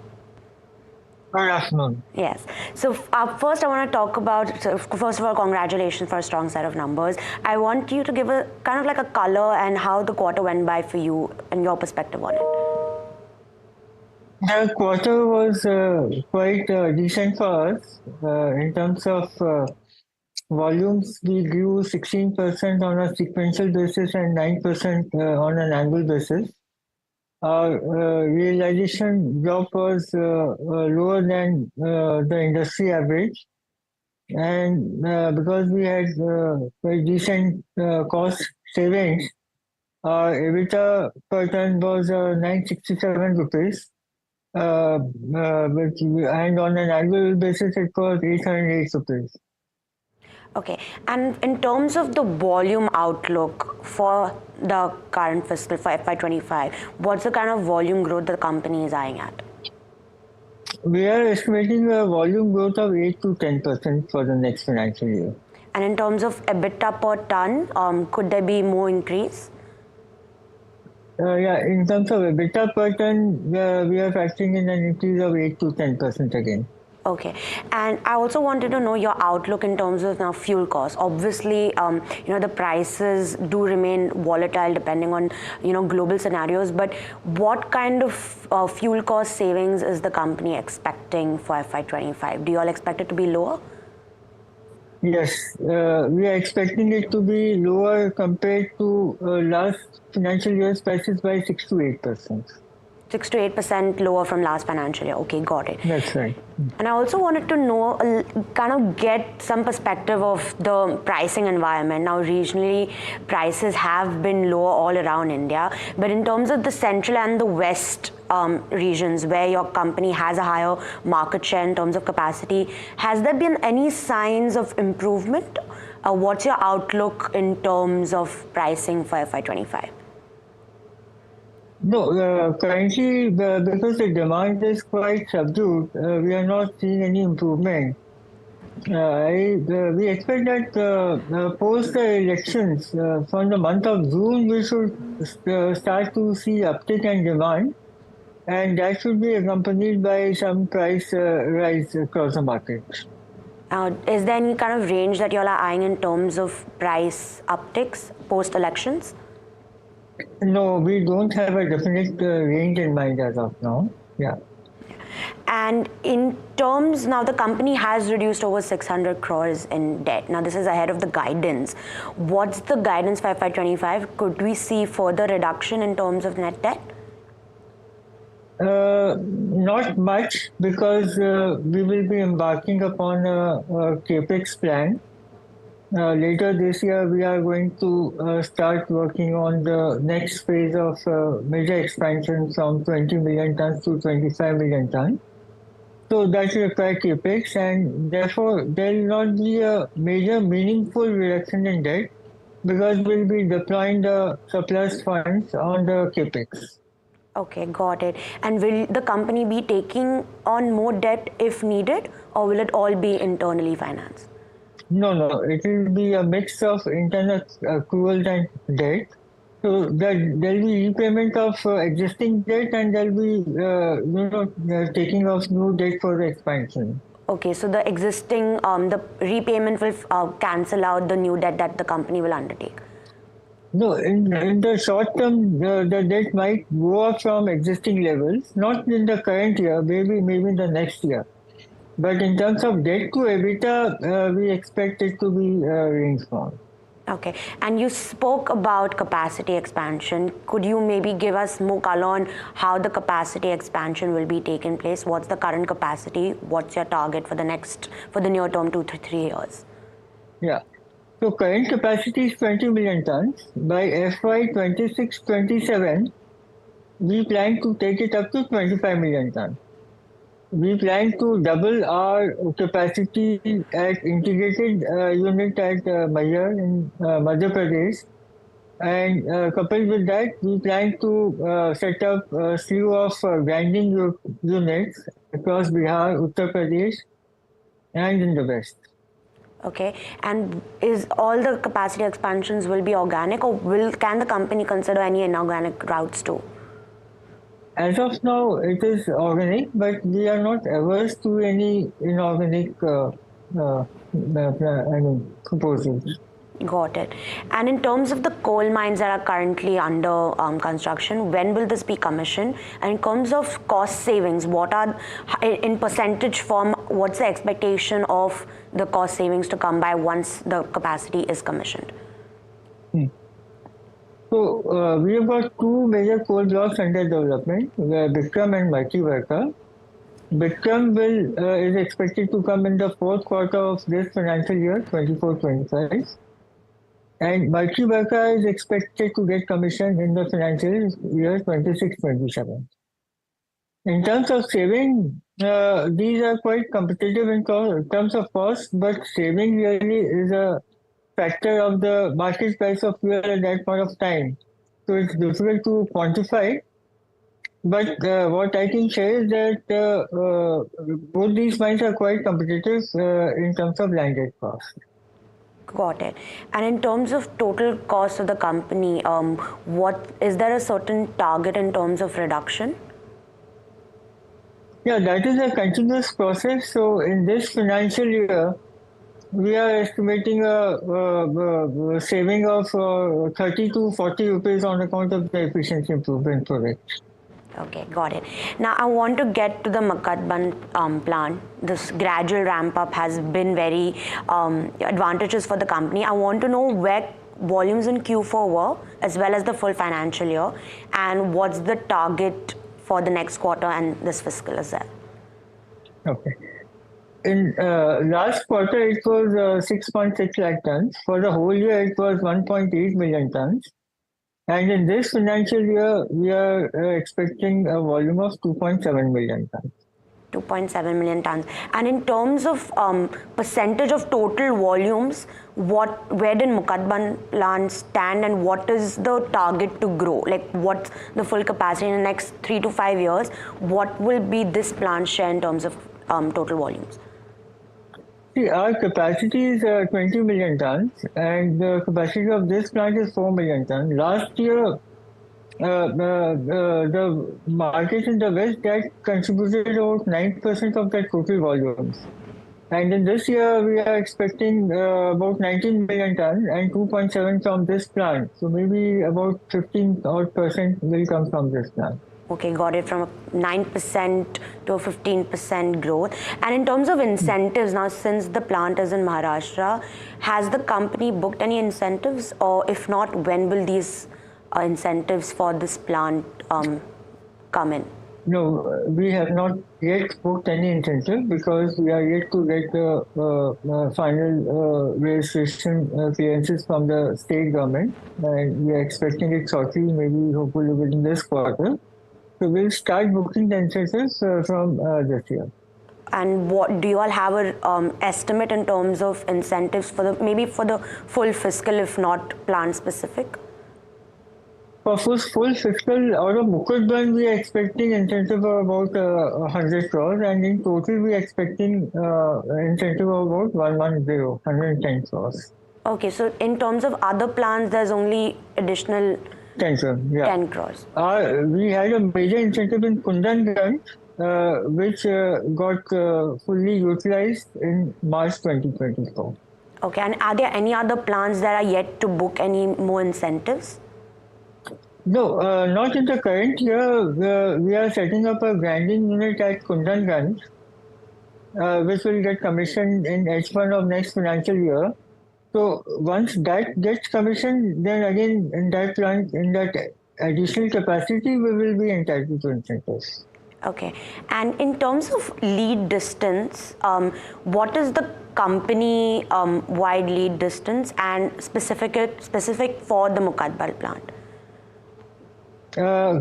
C: Good afternoon.
D: Yes. So first I want to talk about, first of all, congratulations for a strong set of numbers. I want you to give a kind of like a color and how the quarter went by for you and your perspective on it.
C: The quarter was quite decent for us. In terms of volumes, we grew 16% on a sequential basis and 9% on an annual basis. our realization drop was lower than the industry average. And because we had very decent cost savings, our EBITDA per ton was 967 rupees. And on an annual basis, it was 808 rupees.
D: Okay, and in terms of the volume outlook for the current fiscal for FY25, what's the kind of volume growth the company is eyeing at?
C: We are estimating a volume growth of 8 to 10% for the next financial year.
D: And in terms of EBITDA per ton, could there be more increase?
C: Yeah, in terms of EBITDA per ton, we are factoring in an increase of 8 to 10% again.
D: Okay, and I also wanted to know your outlook in terms of now fuel costs. Obviously, the prices do remain volatile depending on global scenarios. But what kind of fuel cost savings is the company expecting for FY25? Do you all expect it to be lower?
C: Yes, we are expecting it to be lower compared to last financial year's prices by 6 to 8%.
D: 6 to 8% lower from last financial year. Okay, got it.
C: That's right.
D: And I also wanted to know, kind of get some perspective of the pricing environment. Now, regionally, prices have been lower all around India. But in terms of the central and the west regions where your company has a higher market share in terms of capacity, has there been any signs of improvement? What's your outlook in terms of pricing for FY25?
C: No, currently, because the demand is quite subdued, we are not seeing any improvement. We expect that post the elections, from the month of June, we should start to see uptick in demand, and that should be accompanied by some price rise across the market.
D: Is there any kind of range that you all are eyeing in terms of price upticks post elections?
C: No, we don't have a definite range in mind as of now. Yeah.
D: And in terms, now the company has reduced over 600 crores in debt. Now this is ahead of the guidance. What's the guidance for FY25? Could we see further reduction in terms of net debt?
C: Not much, because we will be embarking upon a capex plan. Later this year, we are going to start working on the next phase of major expansion from 20 million tons to 25 million tons. So that will require capex, and therefore there will not be a major meaningful reduction in debt, because we'll be deploying the surplus funds on the capex.
D: Okay, got it. And will the company be taking on more debt if needed, or will it all be internally financed?
C: No, it will be a mix of internal accruals and debt. So there will be repayment of existing debt, and there will be taking of new debt for the expansion.
D: Okay, so the existing, the repayment will cancel out the new debt that the company will undertake.
C: No, in the short term, the debt might go up from existing levels, not in the current year, maybe in the next year. But in terms of debt to EBITDA, we expect it to be range bound.
D: Okay, and you spoke about capacity expansion. Could you maybe give us more color on how the capacity expansion will be taking place? What's the current capacity? What's your target for the near term 2 to 3 years?
C: Yeah, so current capacity is 20 million tons. By FY 26-27, we plan to take it up to 25 million tons. We plan to double our capacity at integrated unit at Maihar in Madhya Pradesh. And coupled with that, we plan to set up a slew of grinding units across Bihar, Uttar Pradesh, and in the west.
D: Okay, and is all the capacity expansions will be organic, or can the company consider any inorganic routes too?
C: As of now, it is organic, but we are not averse to any inorganic proposals.
D: Got it. And in terms of the coal mines that are currently under construction, when will this be commissioned? And in terms of cost savings, what are, in percentage form, what's the expectation of the cost savings to come by once the capacity is commissioned?
C: So we have got two major coal blocks under development, Bikram and Multiverka. Bikram is expected to come in the fourth quarter of this financial year, 24-25. And Multiverka is expected to get commissioned in the financial year 26-27. In terms of saving, these are quite competitive in terms of cost, but saving really is a factor of the market price of fuel at that point of time. So it's difficult to quantify. But what I can say is that both these mines are quite competitive in terms of landed cost.
D: Got it. And in terms of total cost of the company, is there a certain target in terms of reduction?
C: Yeah, that is a continuous process. So in this financial year, we are estimating a saving of 30 to 40 rupees on account of the efficiency improvement project.
D: Okay, got it. Now I want to get to the Mukadban plant. This gradual ramp up has been very advantageous for the company. I want to know where volumes in Q4 were, as well as the full financial year, and what's the target for the next quarter and this fiscal as well.
C: Okay. In last quarter, it was 6.6 lakh tons. For the whole year, it was 1.8 million tons. And in this financial year, we are expecting a volume of 2.7 million tons.
D: 2.7 million tons. And in terms of percentage of total volumes, where did Mukadban plant stand, and what is the target to grow? Like, what's the full capacity in the next 3 to 5 years? What will be this plant share in terms of total volumes?
C: See, our capacity is 20 million tons, and the capacity of this plant is 4 million tons. Last year, the market in the West that contributed about 9% of the total volumes. And in this year, we are expecting about 19 million tons and 2.7 from this plant. So maybe about 15% will come from this plant.
D: Okay, got it, from a 9% to a 15% growth. And in terms of incentives, now since the plant is in Maharashtra, has the company booked any incentives, or if not, when will these incentives for this plant come in?
C: No, we have not yet booked any incentive because we are yet to get the final registration clearances from the state government, and we are expecting it shortly, maybe hopefully within this quarter. So we'll start booking the incentives from this year.
D: And what do you all have an estimate in terms of incentives for maybe for the full fiscal, if not plant specific?
C: For full fiscal, out of Mukadban, we are expecting incentive of about 100 crores, and in total, we are expecting incentive of about 110 crores.
D: Okay, so in terms of other plants, there's only additional
C: 10 crores. Yeah.
D: 10 crores.
C: We had a major incentive in Kundanganj, which got fully utilized in March 2024.
D: Okay, and are there any other plants that are yet to book any more incentives?
C: No, not in the current year. We are setting up a grinding unit at Kundanganj, which will get commissioned in H1 of next financial year. So once that gets commissioned, then again in that plant, in that additional capacity, we will be entitled to incentives.
D: Okay, and in terms of lead distance, what is the company wide lead distance and specific for the Mukadban plant?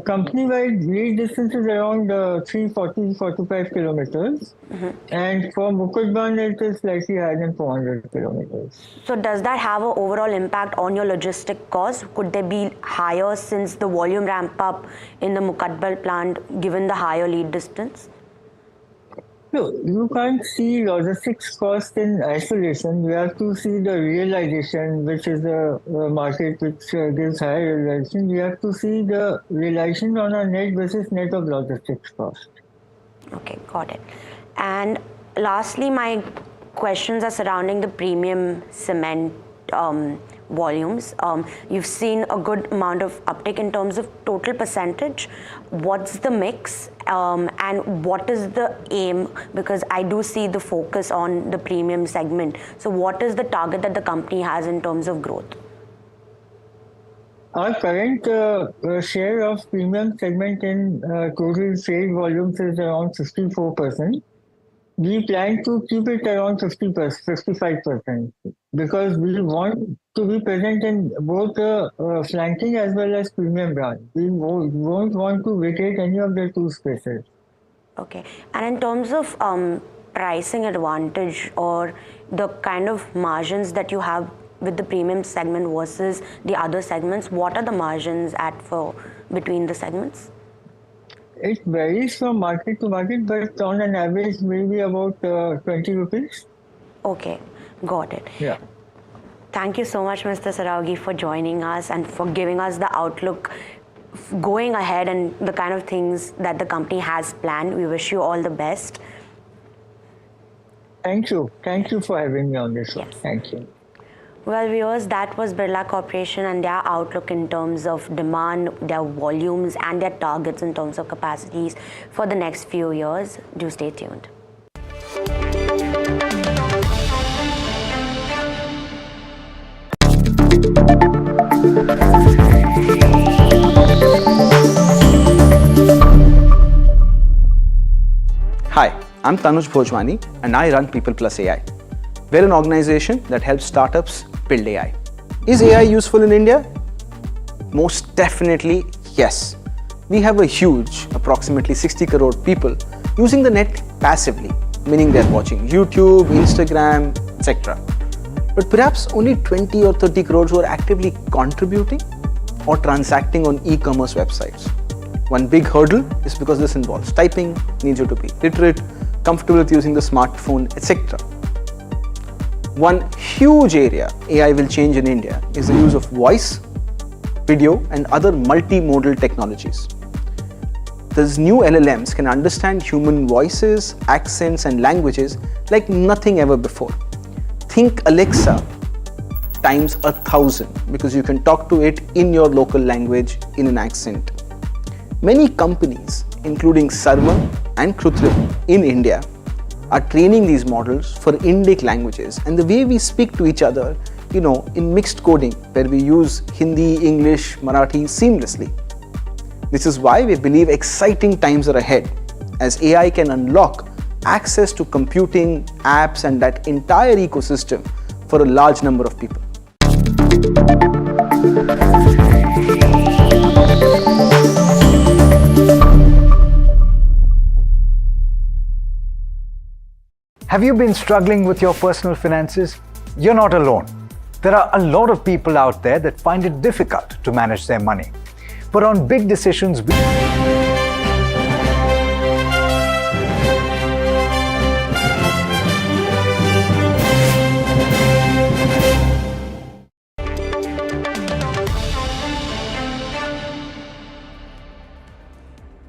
C: Company-wide lead distance is around 340-45 kilometers, and for Mukadban it is slightly higher than 400 kilometers.
D: So does that have an overall impact on your logistic cost? Could they be higher since the volume ramp up in the Mukadban plant given the higher lead distance?
C: No, you can't see logistics cost in isolation. You have to see the realization, which is a market which gives higher realization. You have to see the realization on a net basis, net of logistics cost.
D: Okay, got it. And lastly, my questions are surrounding the premium cement volumes. You've seen a good amount of uptick in terms of total percentage. What's the mix and what is the aim? Because I do see the focus on the premium segment. So what is the target that the company has in terms of growth?
C: Our current share of premium segment in total trade volumes is around 64%. We plan to keep it around 55% because we want to be present in both flanking as well as premium brand. We won't want to vacate any of the two spaces.
D: Okay. And in terms of pricing advantage or the kind of margins that you have with the premium segment versus the other segments, what are the margins for between the segments?
C: It varies from market to market, but on an average, maybe about 20 rupees.
D: Okay, got it.
C: Yeah.
D: Thank you so much, Mr. Saraugi, for joining us and for giving us the outlook going ahead and the kind of things that the company has planned. We wish you all the best.
C: Thank you. Thank you for having me on this one. Thank you.
D: Well, viewers, that was Birla Corporation and their outlook in terms of demand, their volumes, and their targets in terms of capacities for the next few years. Do stay tuned.
S: Hi, I'm Tanuj Bhojwani and I run People Plus AI. We're an organization that helps startups build AI. Is AI useful in India? Most definitely, yes. We have a huge, approximately 60 crore people using the net passively, meaning they're watching YouTube, Instagram, etc. But perhaps only 20 or 30 crores who are actively contributing or transacting on e-commerce websites. One big hurdle is because this involves typing, needs you to be literate, comfortable with using the smartphone, etc. One huge area AI will change in India is the use of voice, video, and other multimodal technologies. These new LLMs can understand human voices, accents, and languages like nothing ever before. Think Alexa times 1,000 because you can talk to it in your local language in an accent. Many companies, including Sarma and Krutrim in India, are training these models for Indic languages and the way we speak to each other, in mixed coding where we use Hindi, English, Marathi seamlessly. This is why we believe exciting times are ahead as AI can unlock access to computing, apps, and that entire ecosystem for a large number of people.
H: Have you been struggling with your personal finances? You're not alone. There are a lot of people out there that find it difficult to manage their money. But on big decisions,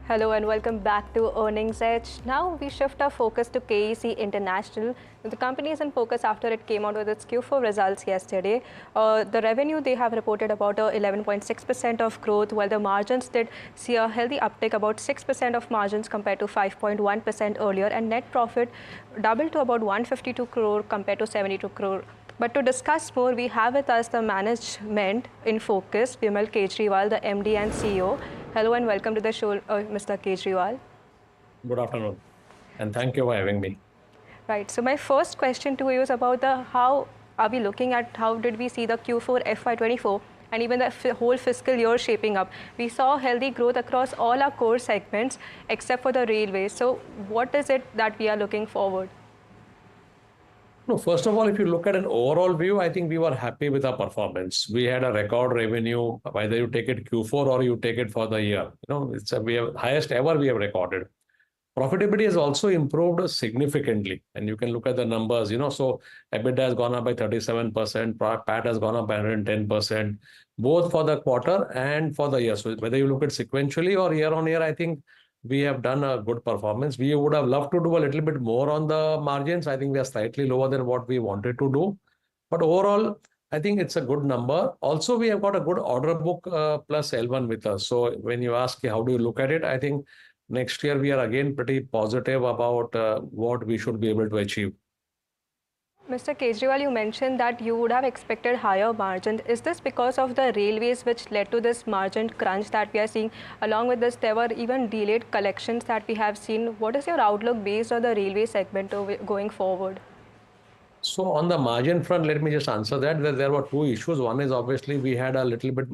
I: Hello and welcome back to Earnings Edge. Now we shift our focus to KEC International. The company is in focus after it came out with its Q4 results yesterday. The revenue they have reported about 11.6% of growth, while the margins did see a healthy uptick, about 6% of margins compared to 5.1% earlier, and net profit doubled to about 152 crore compared to 72 crore. But to discuss more, we have with us the management in focus, Bimal Kejriwal, the MD and CEO. Hello and welcome to the show, Mr. Kejriwal.
Q: Good afternoon, and thank you for having me.
I: Right. So my first question to you is about how are we looking at, how did we see the Q4 FY24 and even the whole fiscal year shaping up? We saw healthy growth across all our core segments except for the railways. So what is it that we are looking forward?
Q: No, first of all, if you look at an overall view, I think we were happy with our performance. We had a record revenue, whether you take it Q4 or you take it for the year. We have highest ever we have recorded. Profitability has also improved significantly, and you can look at the numbers. So EBITDA has gone up by 37%, PAT has gone up by 110%, both for the quarter and for the year. So whether you look at sequentially or year on year, I think we have done a good performance. We would have loved to do a little bit more on the margins. I think we are slightly lower than what we wanted to do. But overall, I think it's a good number. Also, we have got a good order book plus L1 with us. So when you ask how do you look at it, I think next year we are again pretty positive about what we should be able to achieve.
I: Mr. Kejriwal, you mentioned that you would have expected higher margins. Is this because of the railways which led to this margin crunch that we are seeing? Along with this, there were even delayed collections that we have seen. What is your outlook based on the railway segment going forward?
Q: So on the margin front, let me just answer that. There were two issues. One is obviously we had a little bit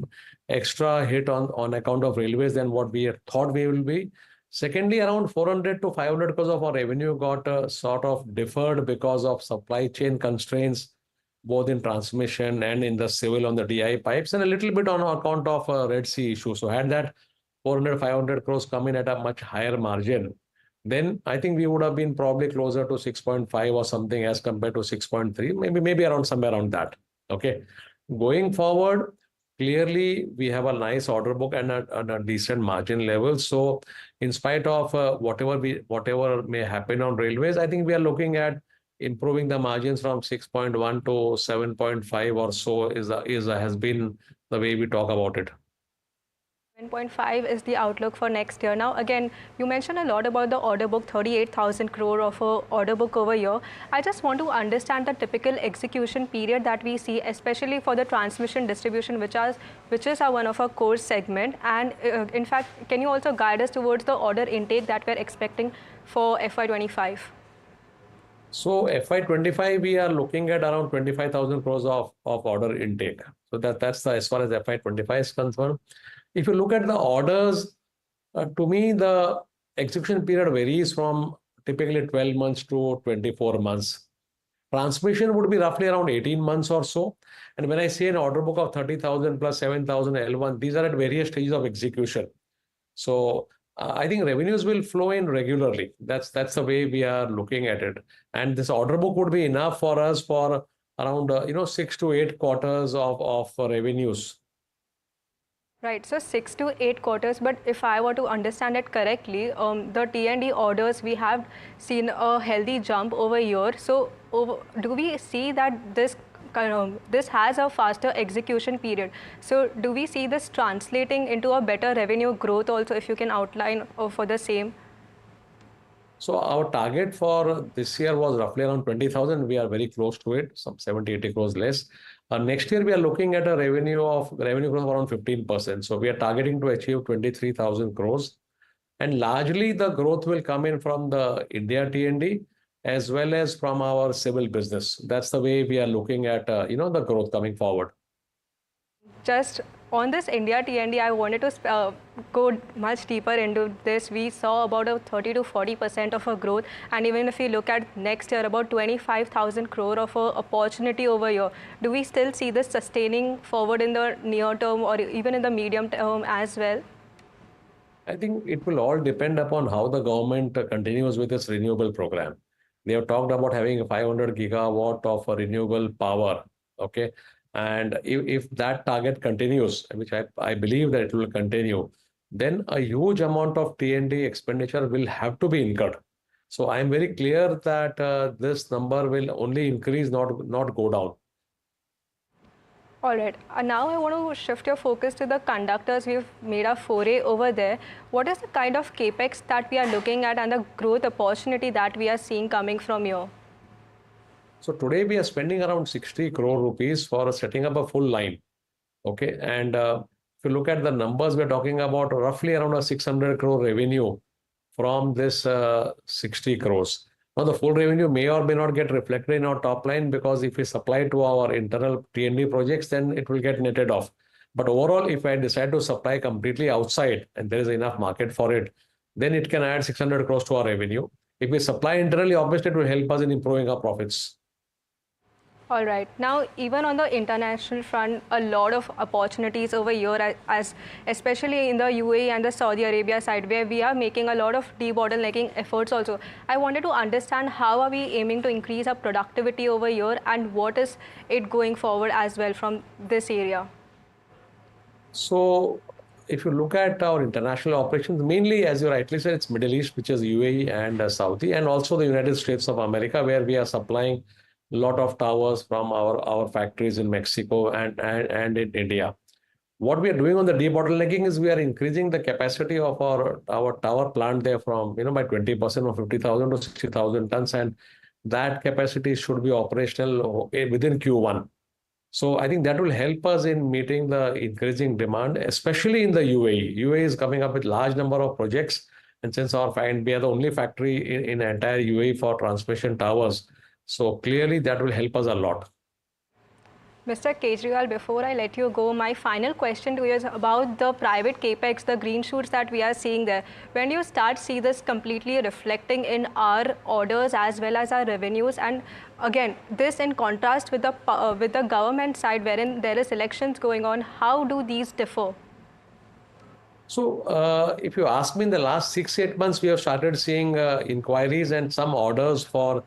Q: extra hit on account of railways than what we had thought we will be. Secondly, around 400 to 500 crores of our revenue got sort of deferred because of supply chain constraints, both in transmission and in the civil on the DI pipes, and a little bit on account of Red Sea issue. So had that 400, 500 crores come in at a much higher margin, then I think we would have been probably closer to 6.5 or something as compared to 6.3, maybe around somewhere around that. Okay. Going forward, clearly we have a nice order book and a decent margin level. So in spite of whatever may happen on railways, I think we are looking at improving the margins from 6.1 to 7.5 or so has been the way we talk about it.
I: 7.5 is the outlook for next year. Now, again, you mentioned a lot about the order book, 38,000 crore of order book over here. I just want to understand the typical execution period that we see, especially for the transmission distribution, which is one of our core segment. And in fact, can you also guide us towards the order intake that we're expecting for FY25?
Q: So FY25, we are looking at around 25,000 crores of order intake. So that's as far as FY25 is concerned. If you look at the orders, to me, the execution period varies from typically 12 months to 24 months. Transmission would be roughly around 18 months or so. And when I say an order book of 30,000 plus 7,000 L1, these are at various stages of execution. So I think revenues will flow in regularly. That's the way we are looking at it. And this order book would be enough for us for around 6 to 8 quarters of revenues.
I: Right, so 6 to 8 quarters, but if I were to understand it correctly, the T&D orders, we have seen a healthy jump over here. So do we see that this has a faster execution period? So do we see this translating into a better revenue growth also, if you can outline for the same?
Q: So our target for this year was roughly around 20,000. We are very close to it, some 70, 80 crores less. Next year, we are looking at a revenue growth of around 15%. So we are targeting to achieve 23,000 crores. And largely the growth will come in from the India T&D as well as from our civil business. That's the way we are looking at, the growth coming forward.
I: Just on this India T&D, I wanted to go much deeper into this. We saw about a 30 to 40% of a growth, and even if we look at next year, about 25,000 crore of a opportunity over here. Do we still see this sustaining forward in the near term or even in the medium term as well?
Q: I think it will all depend upon how the government continues with its renewable program. They have talked about having 500 gigawatt of renewable power. Okay. And if that target continues, which I believe that it will continue, then a huge amount of T&D expenditure will have to be incurred. So I'm very clear that this number will only increase, not go down.
I: All right. Now I want to shift your focus to the conductors. We've made a foray over there. What is the kind of capex that we are looking at and the growth opportunity that we are seeing coming from here?
Q: So today we are spending around 60 crore rupees for setting up a full line. Okay. And if you look at the numbers, we're talking about roughly around a 600 crore revenue from this 60 crores. Now the full revenue may or may not get reflected in our top line, because if we supply to our internal T&D projects, then it will get netted off. But overall, if I decide to supply completely outside and there is enough market for it, then it can add 600 crores to our revenue. If we supply internally, obviously it will help us in improving our profits.
I: All right. Now, even on the international front, a lot of opportunities over here, especially in the UAE and the Saudi Arabia side, where we are making a lot of debottlenecking efforts also. I wanted to understand how are we aiming to increase our productivity over here, and what is it going forward as well from this area?
Q: So if you look at our international operations, mainly, as you rightly said, it's Middle East, which is UAE and Saudi, and also the United States of America, where we are supplying lot of towers from our factories in Mexico and in India. What we are doing on the debottlenecking is we are increasing the capacity of our tower plant there from, by 20% from 50,000 to 60,000 tons. And that capacity should be operational within Q1. So I think that will help us in meeting the increasing demand, especially in the UAE. UAE is coming up with large number of projects, and since we are the only factory in entire UAE for transmission towers, so clearly that will help us a lot.
I: Mr. Kejriwal, before I let you go, my final question to you is about the private capex, the green shoots that we are seeing there. When do you start see this completely reflecting in our orders as well as our revenues? And again, this in contrast with the government side, wherein there is elections going on, how do these differ?
Q: So if you ask me, in the last 6-8 months, we have started seeing inquiries and some orders for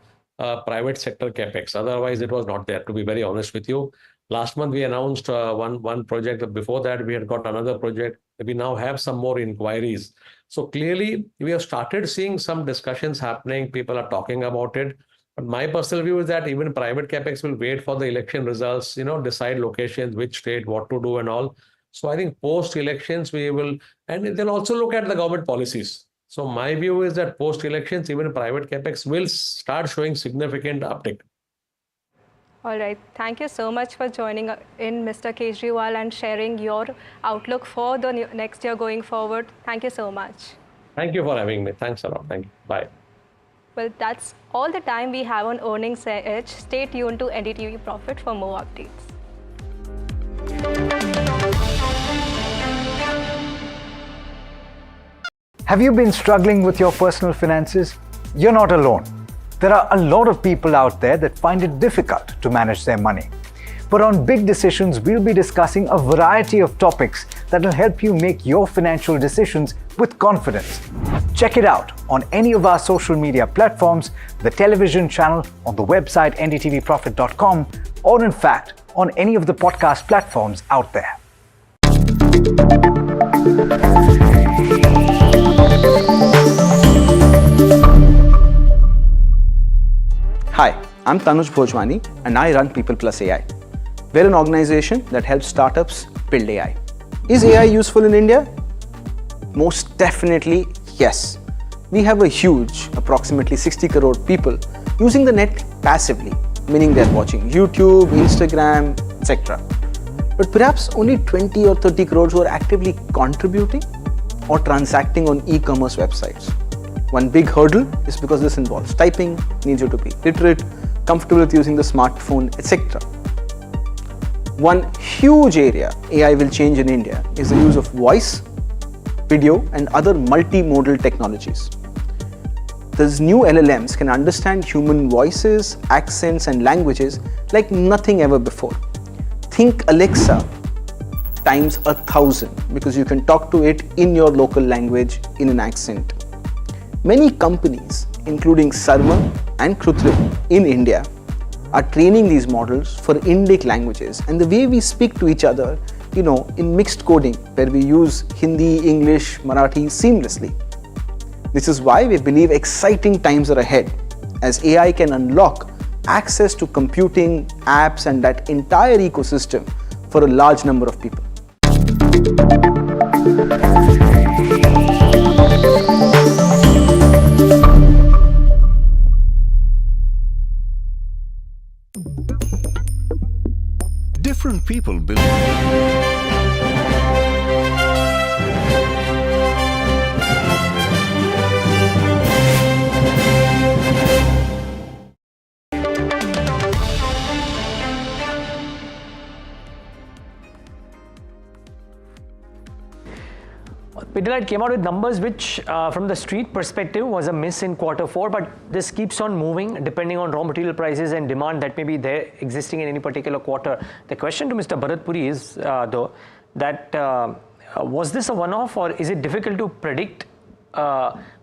Q: private sector capex. Otherwise, it was not there, to be very honest with you. Last month, we announced one project. Before that, we had got another project. We now have some more inquiries. So clearly, we have started seeing some discussions happening. People are talking about it. But my personal view is that even private capex will wait for the election results, decide locations, which state, what to do and all. So I think post-elections, we will, and they'll also look at the government policies. So my view is that post-elections, even private capex will start showing significant uptick.
I: All right. Thank you so much for joining in, Mr. Kejriwal, and sharing your outlook for the next year going forward. Thank you so much.
Q: Thank you for having me. Thanks a lot. Thank you. Bye.
I: Well, that's all the time we have on Earnings Edge. Stay tuned to NDTV Profit for more updates.
H: Have you been struggling with your personal finances? You're not alone. There are a lot of people out there that find it difficult to manage their money. But on Big Decisions, we'll be discussing a variety of topics that will help you make your financial decisions with confidence. Check it out on any of our social media platforms, the television channel, on the website ndtvprofit.com, or in fact, on any of the podcast platforms out there.
S: Hi, I'm Tanuj Bhojwani and I run People Plus AI. We're an organization that helps startups build AI. Is AI useful in India? Most definitely, yes. We have a huge, approximately 60 crore people using the net passively, meaning they're watching YouTube, Instagram, etc. But perhaps only 20 or 30 crores who are actively contributing or transacting on e-commerce websites. One big hurdle is because this involves typing, needs you to be literate, comfortable with using the smartphone, etc. One huge area AI will change in India is the use of voice, video, and other multimodal technologies. These new LLMs can understand human voices, accents, and languages like nothing ever before. Think Alexa times 1,000 because you can talk to it in your local language in an accent. Many companies, including Sarma and Krutrim in India, are training these models for Indic languages, and the way we speak to each other, in mixed coding, where we use Hindi, English, Marathi seamlessly. This is why we believe exciting times are ahead, as AI can unlock access to computing, apps, and that entire ecosystem for a large number of people.
A: Different people believe.
L: Pidilite came out with numbers which, from the street perspective, was a miss in Q4, but this keeps on moving depending on raw material prices and demand that may be there existing in any particular quarter. The question to Mr. Bharat Puri is, though, that was this a one-off, or is it difficult to predict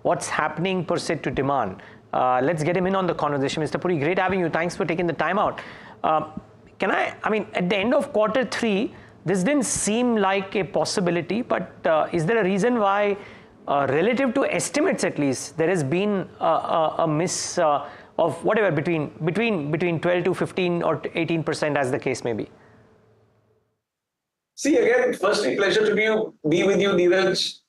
L: what's happening per se to demand? Let's get him in on the conversation. Mr. Puri, great having you. Thanks for taking the time out. I mean, at the end of Q3, this didn't seem like a possibility, but is there a reason why, relative to estimates at least, there has been a miss of whatever between 12 to 15 or 18% as the case may be?
M: See, again, firstly, pleasure to be with you, Neeraj.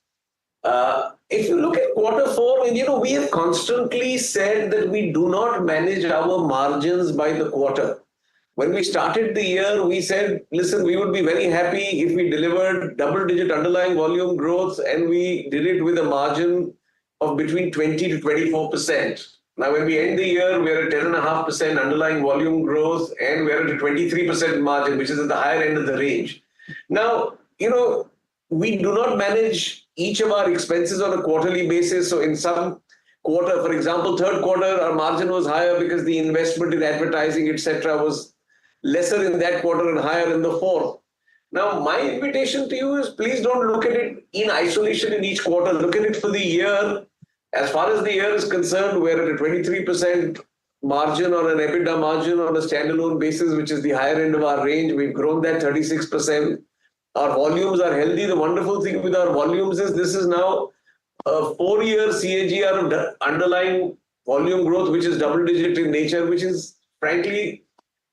M: If you look at Q4, and we have constantly said that we do not manage our margins by the quarter. When we started the year, we said, listen, we would be very happy if we delivered double-digit underlying volume growth and we did it with a margin of between 20 to 24%. Now, when we end the year, we're at 10.5% underlying volume growth and we're at a 23% margin, which is at the higher end of the range. Now, we do not manage each of our expenses on a quarterly basis. So in some quarter, for example, third quarter, our margin was higher because the investment in advertising, etc., was lesser in that quarter and higher in the fourth. Now, my invitation to you is please don't look at it in isolation in each quarter. Look at it for the year. As far as the year is concerned, we're at a 23% margin on an EBITDA margin on a standalone basis, which is the higher end of our range. We've grown that 36%. Our volumes are healthy. The wonderful thing with our volumes is this is now a 4-year CAGR of underlying volume growth, which is double-digit in nature, which is frankly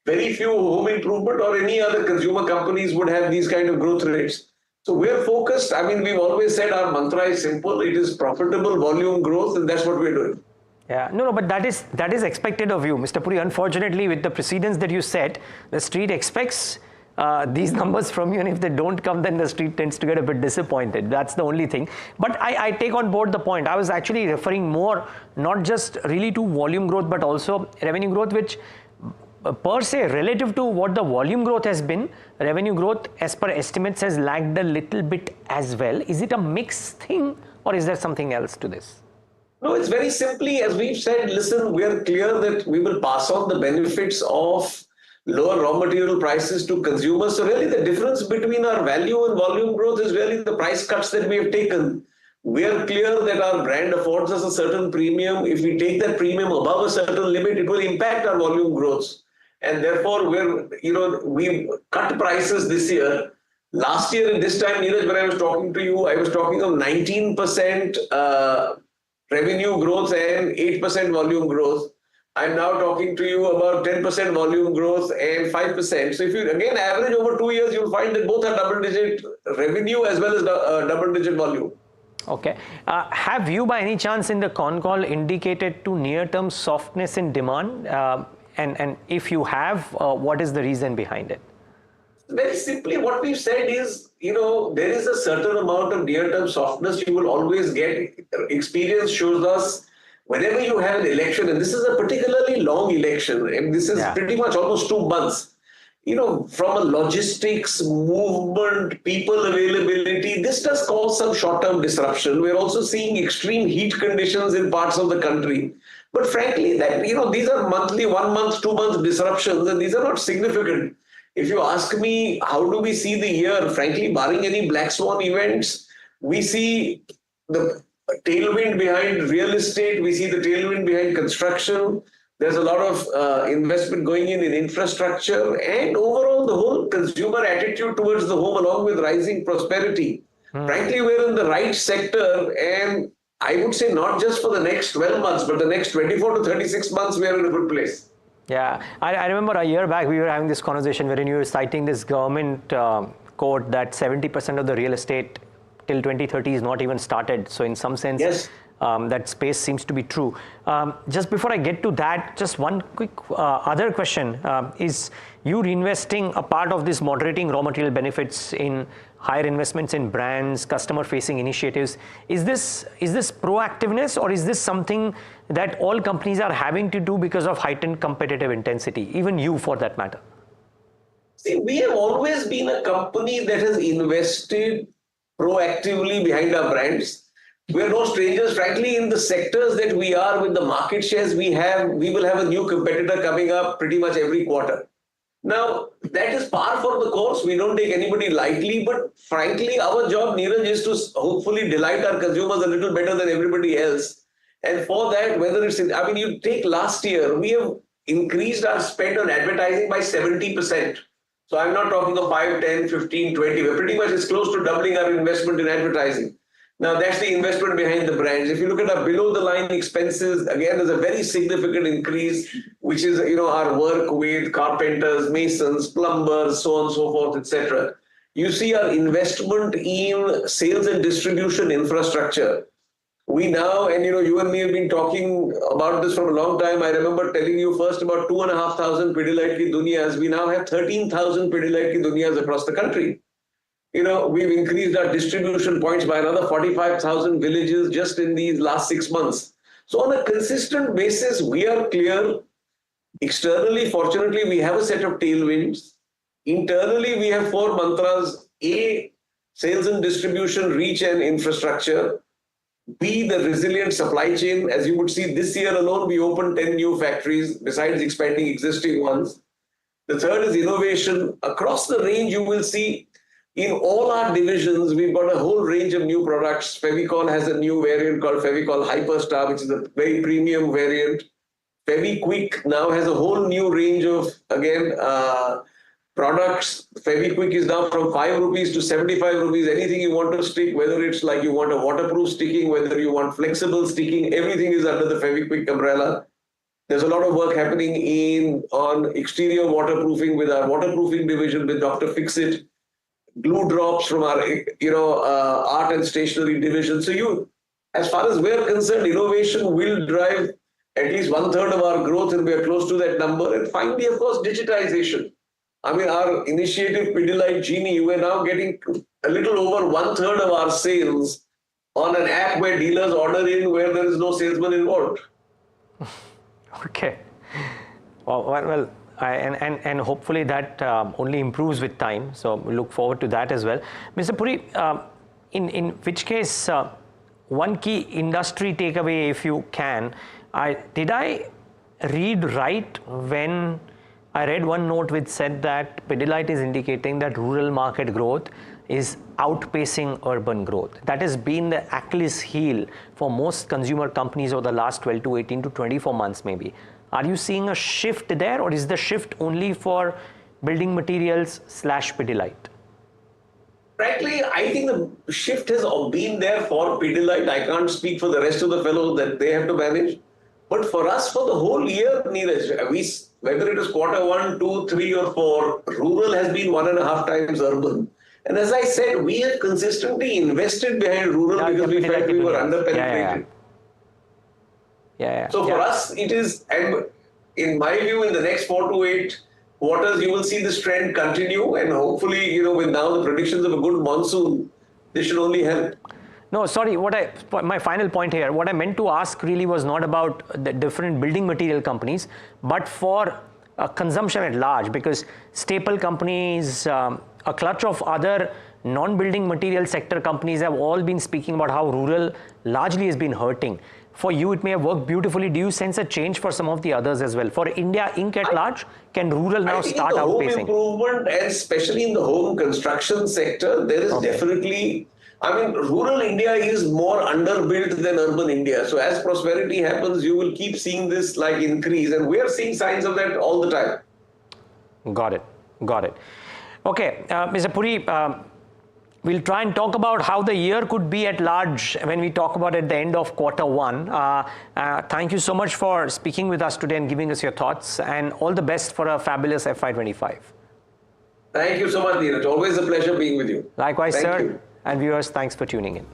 M: very few home improvement or any other consumer companies would have these kind of growth rates. So we're focused. I mean, we've always said our mantra is simple. It is profitable volume growth, and that's what we're doing.
L: Yeah, no, but that is expected of you, Mr. Puri. Unfortunately, with the precedents that you set, the street expects these numbers from you, and if they don't come, then the street tends to get a bit disappointed. That's the only thing. But I take on board the point. I was actually referring more, not just really to volume growth, but also revenue growth, which per se, relative to what the volume growth has been, revenue growth as per estimates has lagged a little bit as well. Is it a mixed thing or is there something else to this?
M: No, it's very simply, as we've said, listen, we are clear that we will pass on the benefits of lower raw material prices to consumers. So really the difference between our value and volume growth is really the price cuts that we have taken. We are clear that our brand affords us a certain premium. If we take that premium above a certain limit, it will impact our volume growth. And therefore, we've cut prices this year. Last year at this time, Neeraj, when I was talking to you, I was talking of 19% revenue growth and 8% volume growth. I'm now talking to you about 10% volume growth and 5%. So if you again average over 2 years, you'll find that both are double-digit revenue as well as double-digit volume.
L: Okay. Have you by any chance in the con call indicated to near-term softness in demand? And if you have, what is the reason behind it?
M: Very simply, what we've said is, there is a certain amount of near-term softness you will always get. Experience shows us whenever you have an election, and this is a particularly long election, and this is pretty much almost 2 months, from a logistics, movement, people availability, this does cause some short-term disruption. We're also seeing extreme heat conditions in parts of the country. But frankly, that these are monthly, 1 month, 2 month disruptions, and these are not significant. If you ask me, how do we see the year? Frankly, barring any black swan events, we see the tailwind behind real estate. We see the tailwind behind construction. There's a lot of investment going in infrastructure, and overall the whole consumer attitude towards the home, along with rising prosperity. Frankly, we're in the right sector, and I would say not just for the next 12 months, but the next 24 to 36 months, we are in a good place.
L: Yeah, I remember a year back, we were having this conversation wherein you were citing this government quote that 70% of the real estate till 2030 is not even started. So in some sense,
M: yes.
L: That space seems to be true. Just before I get to that, just one quick other question. Is you reinvesting a part of this moderating raw material benefits in higher investments in brands, customer-facing initiatives? Is this proactiveness, or is this something that all companies are having to do because of heightened competitive intensity, even you for that matter?
M: See, we have always been a company that has invested proactively behind our brands. We are no strangers, frankly, in the sectors that we are, with the market shares we have. We will have a new competitor coming up pretty much every quarter. Now, that is par for the course. We don't take anybody lightly, but frankly, our job, Neeraj, is to hopefully delight our consumers a little better than everybody else. And for that, whether it's you take last year, we have increased our spend on advertising by 70%. So I'm not talking of 5, 10, 15, 20. We're pretty much it's close to doubling our investment in advertising. Now, that's the investment behind the brands. If you look at our below-the-line expenses, again, there's a very significant increase, which is, our work with carpenters, masons, plumbers, so on and so forth, etc. You see our investment in sales and distribution infrastructure. We now, and you and me have been talking about this for a long time. I remember telling you first about 2,500 Pidilite Ki Duniyas. We now have 13,000 Pidilite Ki Duniyas across the country. We've increased our distribution points by another 45,000 villages just in these last 6 months. So on a consistent basis, we are clear. Externally, fortunately, we have a set of tailwinds. Internally, we have 4 mantras. A, sales and distribution, reach and infrastructure. B, the resilient supply chain. As you would see, this year alone, we opened 10 new factories besides expanding existing ones. The third is innovation. Across the range, you will see in all our divisions, we've got a whole range of new products. Fevicol has a new variant called Fevicol Hyperstar, which is a very premium variant. Fevikwik now has a whole new range of, again, products. Fevikwik is now from 5 rupees to 75 rupees. Anything you want to stick, whether it's like you want a waterproof sticking, whether you want flexible sticking, everything is under the Fevikwik umbrella. There's a lot of work happening on exterior waterproofing with our waterproofing division with Dr. Fixit. Glue drops from our, art and stationery division. So as far as we're concerned, innovation will drive at least 1/3 of our growth, and we are close to that number. And finally, of course, digitization. I mean, our initiative Pidilite Genie, we're now getting a little over 1/3 of our sales on an app where dealers order in where there is no salesman involved.
L: Okay. Well, and hopefully that only improves with time. So we look forward to that as well. Mr. Puri, in which case, one key industry takeaway, if you can, did I read right when I read one note which said that Pidilite is indicating that rural market growth is outpacing urban growth. That has been the Achilles heel for most consumer companies over the last 12 to 18 to 24 months maybe. Are you seeing a shift there, or is the shift only for building materials / Pidilite?
M: Frankly, I think the shift has been there for Pidilite. I can't speak for the rest of the fellows that they have to manage. But for us, for the whole year, Neeraj, whether it is Q1, 2, 3 or 4, rural has been 1.5 times urban. And as I said, we have consistently invested behind rural because we felt we were underpenetrated. So for us, it is, and in my view, in the next 4 to 8 quarters, you will see this trend continue, and hopefully, with now the predictions of a good monsoon, this should only help.
L: No, sorry, my final point here, what I meant to ask really was not about the different building material companies, but for consumption at large, because staple companies, a clutch of other non-building material sector companies have all been speaking about how rural largely has been hurting. For you, it may have worked beautifully. Do you sense a change for some of the others as well? For India Inc. at large, can rural now start outpacing?
M: Home improvement, and especially in the home construction sector, there is definitely, rural India is more underbuilt than urban India. So as prosperity happens, you will keep seeing this increase, and we are seeing signs of that all the time.
L: Got it. Okay, Mr. Puri, we'll try and talk about how the year could be at large when we talk about at the end of Q1. Thank you so much for speaking with us today and giving us your thoughts, and all the best for a fabulous FY25.
M: Thank you so much, Neeraj. Always a pleasure being with you.
L: Likewise,
M: Thank
L: sir.
M: you.
L: And viewers, thanks for tuning in.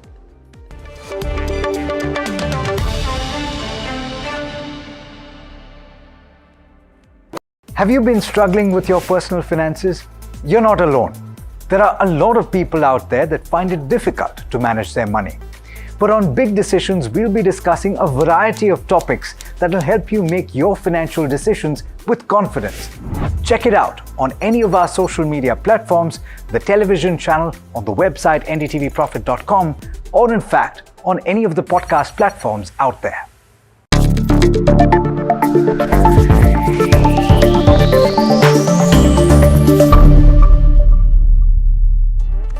H: Have you been struggling with your personal finances? You're not alone. There are a lot of people out there that find it difficult to manage their money. But on Big Decisions, we'll be discussing a variety of topics that will help you make your financial decisions with confidence. Check it out on any of our social media platforms, the television channel, on the website ndtvprofit.com, or in fact, on any of the podcast platforms out there.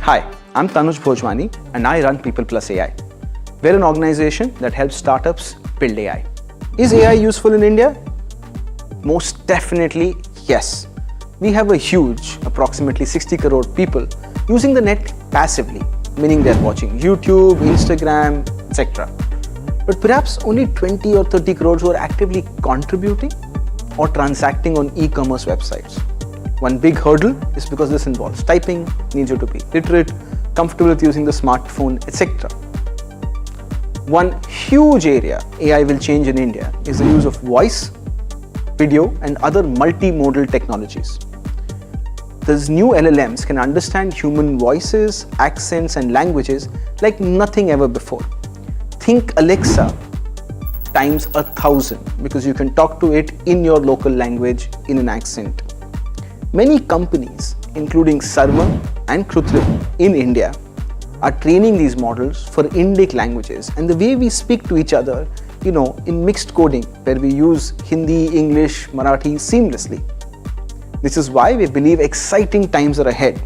S: Hi, I'm Tanuj Bhojwani and I run People Plus AI. We're an organization that helps startups build AI. Is AI useful in India? Most definitely, yes. We have a huge, approximately 60 crore people using the net passively, meaning they're watching YouTube, Instagram, etc. But perhaps only 20 or 30 crores who are actively contributing or transacting on e-commerce websites. One big hurdle is because this involves typing, needs you to be literate, comfortable with using the smartphone, etc. One huge area AI will change in India is the use of voice, video, and other multimodal technologies. These new LLMs can understand human voices, accents, and languages like nothing ever before. Think Alexa times 1,000 because you can talk to it in your local language in an accent. Many companies, including Sarma and Krutrim in India, are training these models for Indic languages and the way we speak to each other, in mixed coding where we use Hindi, English, Marathi seamlessly. This is why we believe exciting times are ahead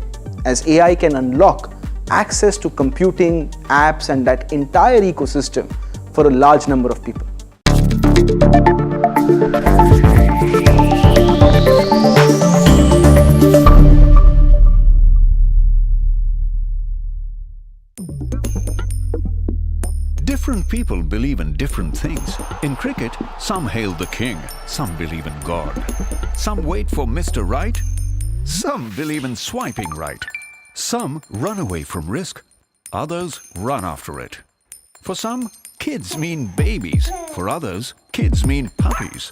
S: as AI can unlock access to computing, apps, and that entire ecosystem for a large number of people.
A: Different people believe in different things. In cricket, some hail the king, some believe in God. Some wait for Mr. Right, some believe in swiping right. Some run away from risk, others run after it. For some, kids mean babies. For others, kids mean puppies.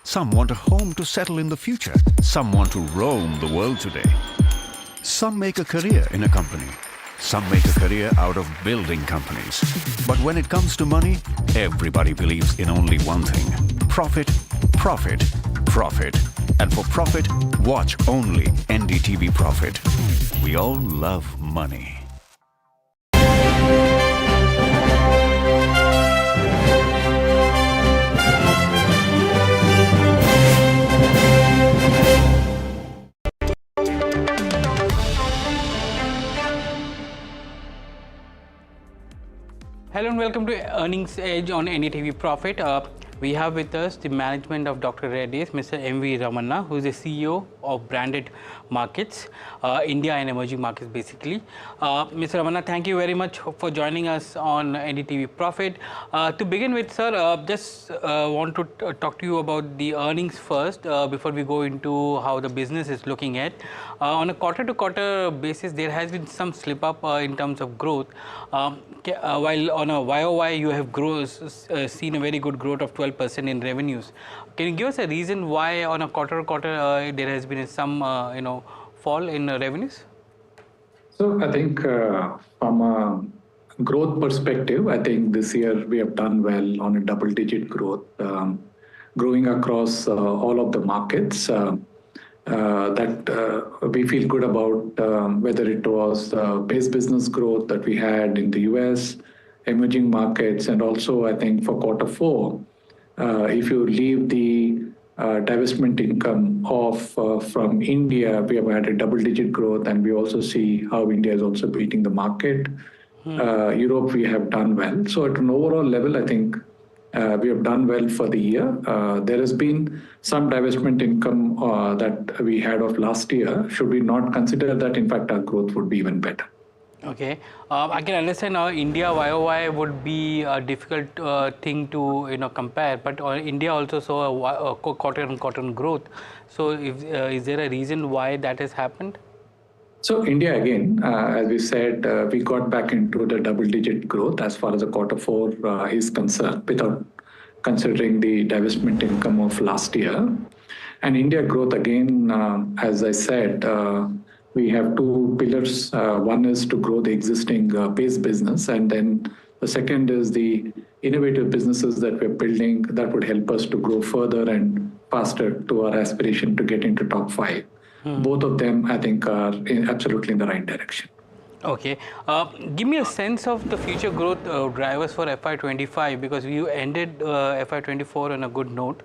A: Some want a home to settle in the future. Some want to roam the world today. Some make a career in a company. Some make a career out of building companies. But when it comes to money, everybody believes in only one thing: profit, profit, profit. And for profit, watch only NDTV Profit. We all love money.
N: Hello and welcome to Earnings Edge on NDTV Profit. We have with us the management of Dr. Reddy's, Mr. M.V. Ramanna, who is the CEO of Branded Markets, India and emerging markets basically. Mr. Ramanna, thank you very much for joining us on NDTV Profit. To begin with, sir, just want to talk to you about the earnings first before we go into how the business is looking at. On a quarter-to-quarter basis, there has been some slip up in terms of growth. While on a YOY, you have seen a very good growth of 12% in revenues. Can you give us a reason why on a quarter-to-quarter there has been some fall in revenues?
O: So I think from a growth perspective, I think this year we have done well on a double-digit growth, growing across all of the markets. That we feel good about, whether it was base business growth that we had in the US, emerging markets, and also I think for quarter four, if you leave the divestment income off from India, we have had a double-digit growth, and we also see how India is also beating the market. Europe, we have done well. So at an overall level, I think we have done well for the year. There has been some divestment income that we had of last year. Should we not consider that, in fact, our growth would be even better.
N: Okay, I can understand India YOY would be a difficult thing to compare, but India also saw a quarter-on-quarter growth. So, is there a reason why that has happened?
O: So India again, as we said, we got back into the double-digit growth as far as the quarter four is concerned, without considering the divestment income of last year. And India growth again, as I said, we have two pillars. One is to grow the existing base business, and then the second is the innovative businesses that we're building that would help us to grow further and faster to our aspiration to get into top 5. Both of them, I think, are absolutely in the right direction.
N: Okay. Give me a sense of the future growth drivers for FY25, because you ended FY24 on a good note.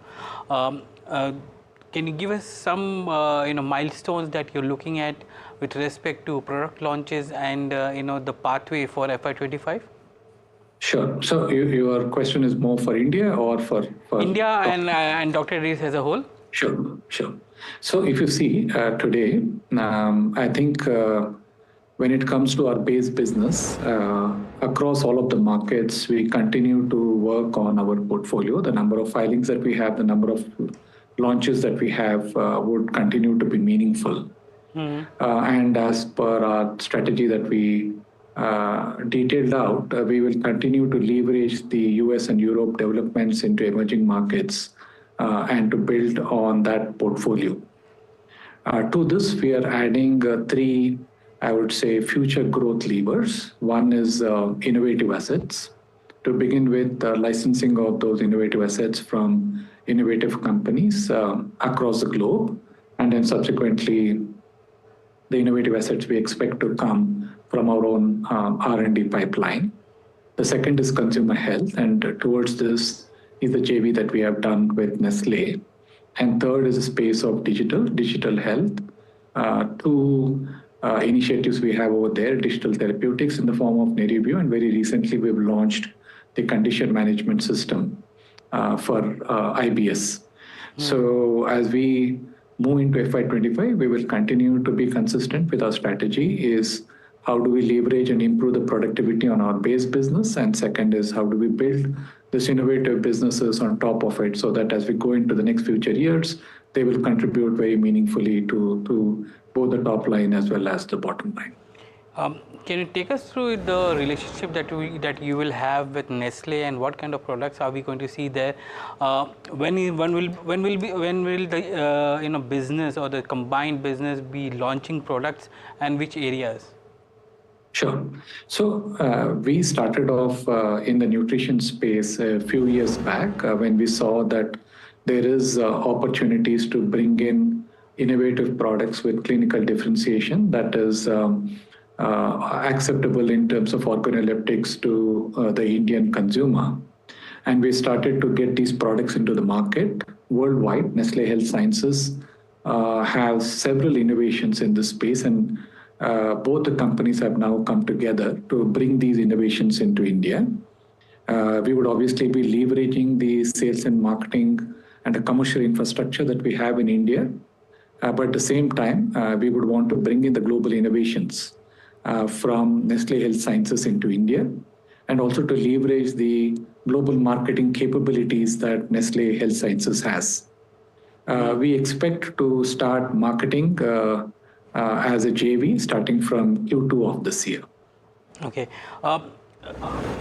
N: Can you give us some milestones that you're looking at with respect to product launches and the pathway for FY25?
O: Sure. So your question is more for India or for
N: India and Dr. Reddy's as a whole?
O: Sure. So if you see today, I think when it comes to our base business, across all of the markets, we continue to work on our portfolio, the number of filings that we have, the number of launches that we have would continue to be meaningful. And as per our strategy that we detailed out, we will continue to leverage the US and Europe developments into emerging markets and to build on that portfolio. To this, we are adding three, I would say, future growth levers. One is innovative assets. To begin with, licensing of those innovative assets from innovative companies across the globe, and then subsequently, the innovative assets we expect to come from our own R&D pipeline. The second is consumer health, and towards this is the JV that we have done with Nestle. And third is a space of digital health. Two initiatives we have over there, digital therapeutics in the form of NDTV, and very recently we've launched the condition management system for IBS. So as we move into FY25, we will continue to be consistent with our strategy is how do we leverage and improve the productivity on our base business, and second is how do we build this innovative businesses on top of it so that as we go into the next future years, they will contribute very meaningfully to both the top line as well as the bottom line.
N: Can you take us through the relationship that you will have with Nestle, and what kind of products are we going to see there? When will the business or the combined business be launching products, and which areas?
O: Sure. So we started off in the nutrition space a few years back when we saw that there is opportunities to bring in innovative products with clinical differentiation that is acceptable in terms of organoleptics to the Indian consumer. And we started to get these products into the market worldwide. Nestle Health Sciences has several innovations in this space, and both the companies have now come together to bring these innovations into India. We would obviously be leveraging the sales and marketing and the commercial infrastructure that we have in India. But at the same time, we would want to bring in the global innovations from Nestle Health Sciences into India, and also to leverage the global marketing capabilities that Nestle Health Sciences has. We expect to start marketing as a JV starting from Q2 of this year.
N: Okay.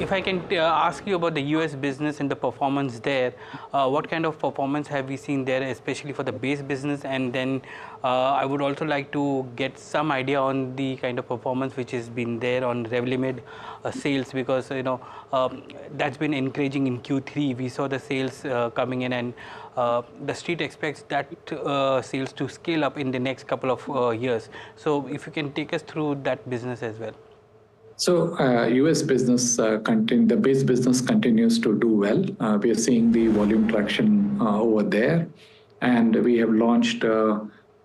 N: If I can ask you about the US business and the performance there, what kind of performance have we seen there, especially for the base business? And then I would also like to get some idea on the kind of performance which has been there on Revlimid sales, because that's been encouraging in Q3. We saw the sales coming in, and the street expects that sales to scale up in the next couple of years. So if you can take us through that business as well.
O: So US business, the base business continues to do well. We are seeing the volume traction over there, and we have launched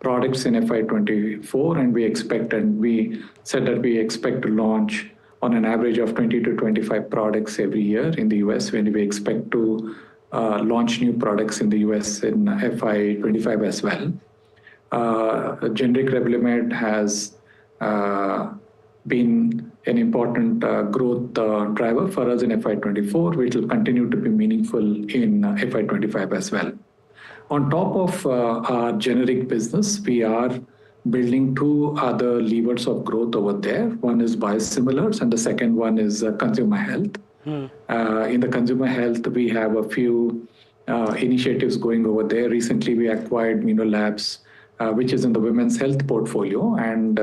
O: products in FY24, and we said that we expect to launch on an average of 20 to 25 products every year in the US, when we expect to launch new products in the US in FY25 as well. Generic Revlimid has been an important growth driver for us in FY24, which will continue to be meaningful in FY25 as well. On top of our generic business, we are building two other levers of growth over there. One is biosimilars, and the second one is consumer health. In the consumer health, we have a few initiatives going over there. Recently, we acquired Labs, which is in the women's health portfolio, and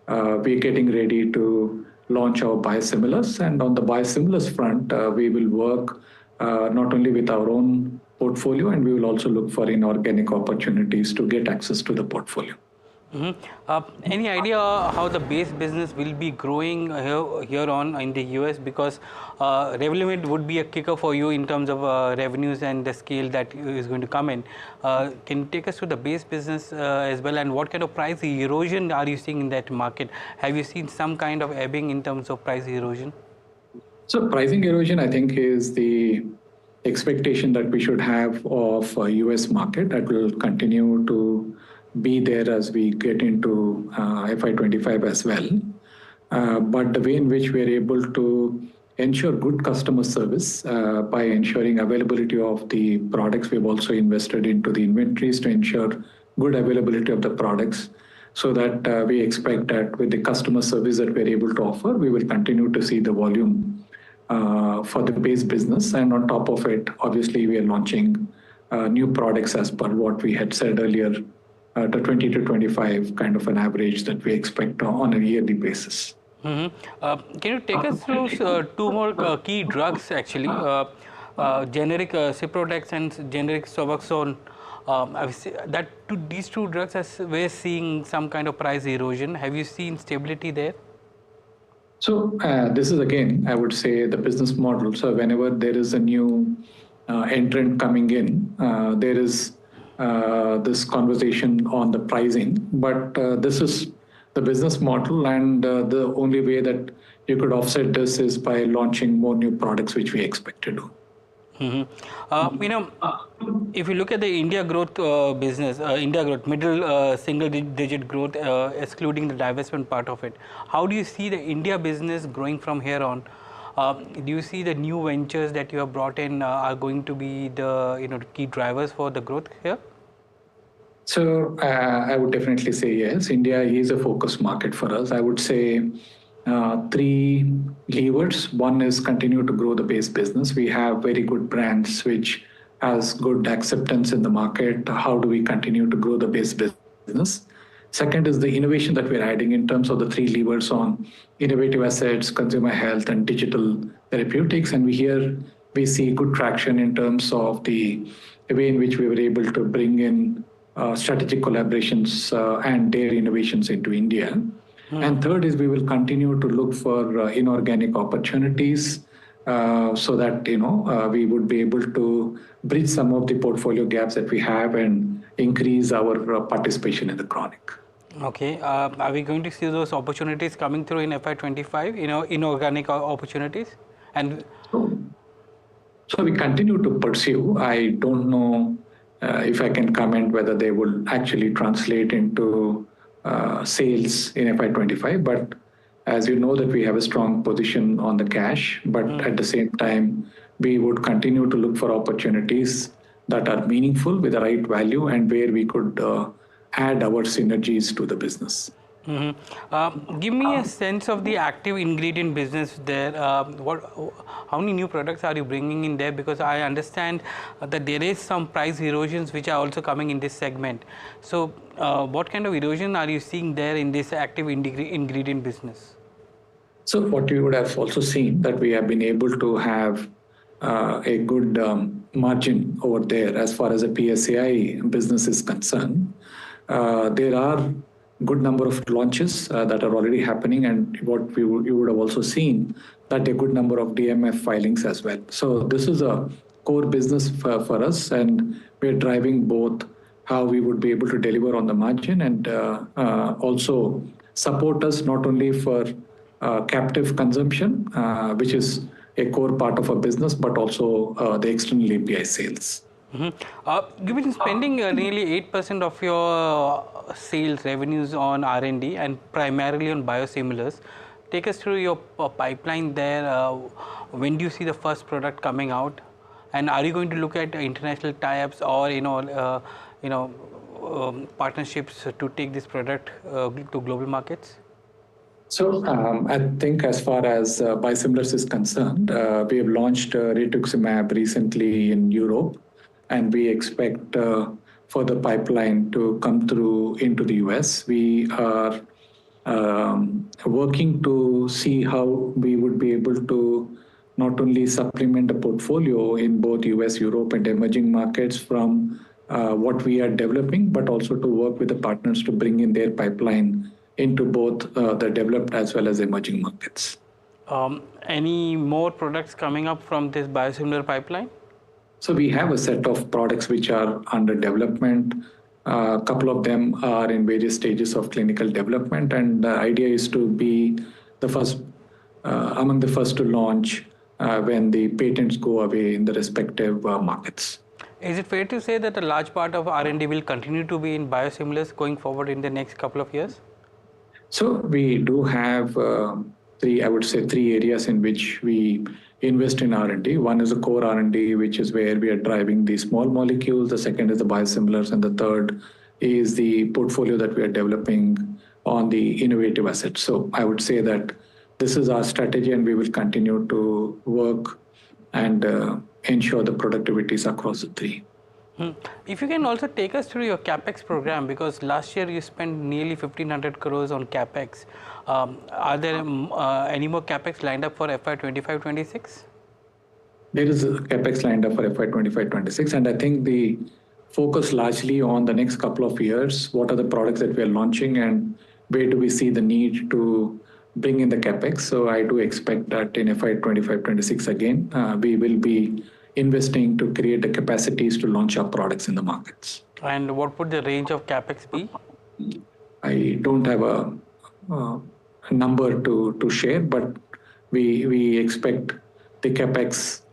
O: we're getting ready to launch our biosimilars. And on the biosimilars front, we will work not only with our own portfolio, and we will also look for inorganic opportunities to get access to the portfolio.
N: Any idea how the base business will be growing here on in the US? Because Revlimid would be a kicker for you in terms of revenues and the scale that is going to come in. Can you take us through the base business as well, and what kind of price erosion are you seeing in that market? Have you seen some kind of ebbing in terms of price erosion?
O: So pricing erosion, I think, is the expectation that we should have of US market that will continue to be there as we get into FY25 as well. But the way in which we are able to ensure good customer service by ensuring availability of the products. We've also invested into the inventories to ensure good availability of the products, so that we expect that with the customer service that we're able to offer, we will continue to see the volume for the base business. And on top of it, obviously, we are launching new products as per what we had said earlier, the 20 to 25 kind of an average that we expect on a yearly basis.
N: Can you take us through two more key drugs actually, generic Ciprodex and generic Suboxone? These two drugs, as we're seeing some kind of price erosion. Have you seen stability there?
O: So this is again, I would say, the business model. So whenever there is a new entrant coming in, there is this conversation on the pricing. But this is the business model, and the only way that you could offset this is by launching more new products, which we expect to do.
N: If you look at the India growth business, India growth, middle single-digit growth, excluding the divestment part of it, how do you see the India business growing from here on? Do you see the new ventures that you have brought in are going to be the key drivers for the growth here?
O: So I would definitely say yes. India is a focus market for us. I would say three levers. One is continue to grow the base business. We have very good brands which has good acceptance in the market. How do we continue to grow the base business? Second is the innovation that we're adding in terms of the three levers on innovative assets, consumer health, and digital therapeutics. And we see good traction in terms of the way in which we were able to bring in strategic collaborations and their innovations into India. And third is we will continue to look for inorganic opportunities so that we would be able to bridge some of the portfolio gaps that we have and increase our participation in the chronic.
N: Okay. Are we going to see those opportunities coming through in FY25, inorganic opportunities? And
O: so we continue to pursue. I don't know if I can comment whether they will actually translate into sales in FY25, but as you know that we have a strong position on the cash, but at the same time, we would continue to look for opportunities that are meaningful with the right value and where we could add our synergies to the business.
N: Give me a sense of the active ingredient business there. How many new products are you bringing in there? Because I understand that there is some price erosions which are also coming in this segment. So what kind of erosion are you seeing there in this active ingredient business?
O: So what you would have also seen that we have been able to have a good margin over there as far as the PSAI business is concerned. There are good number of launches that are already happening, and what you would have also seen that a good number of DMF filings as well. So this is a core business for us, and we're driving both how we would be able to deliver on the margin and also support us not only for captive consumption, which is a core part of our business, but also the external API sales.
N: You've been spending nearly 8% of your sales revenues on R&D and primarily on biosimilars. Take us through your pipeline there. When do you see the first product coming out? And are you going to look at international tie-ups or partnerships to take this product to global markets?
O: So I think as far as biosimilars is concerned, we have launched rituximab recently in Europe, and we expect for the pipeline to come through into the US. We are working to see how we would be able to not only supplement the portfolio in both US, Europe, and emerging markets from what we are developing, but also to work with the partners to bring in their pipeline into both the developed as well as emerging markets.
N: Any more products coming up from this biosimilar pipeline?
O: So we have a set of products which are under development. A couple of them are in various stages of clinical development, and the idea is to be the first among the first to launch when the patents go away in the respective markets.
N: Is it fair to say that a large part of R&D will continue to be in biosimilars going forward in the next couple of years?
O: So we do have I would say, three areas in which we invest in R&D. One is the core R&D, which is where we are driving the small molecules. The second is the biosimilars, and the third is the portfolio that we are developing on the innovative assets. So I would say that this is our strategy, and we will continue to work and ensure the productivities across the three.
N: If you can also take us through your CapEx program, because last year you spent nearly 1,500 crores on CapEx. Are there any more CapEx lined up for FY 25-26?
O: There is a CapEx lined up for FY 25-26, and I think the focus largely on the next couple of years, what are the products that we are launching and where do we see the need to bring in the CapEx. So I do expect that in FY 25-26 again, we will be investing to create the capacities to launch our products in the markets.
N: And what would the range of CapEx be?
O: I don't have a number to share, but we expect the CapEx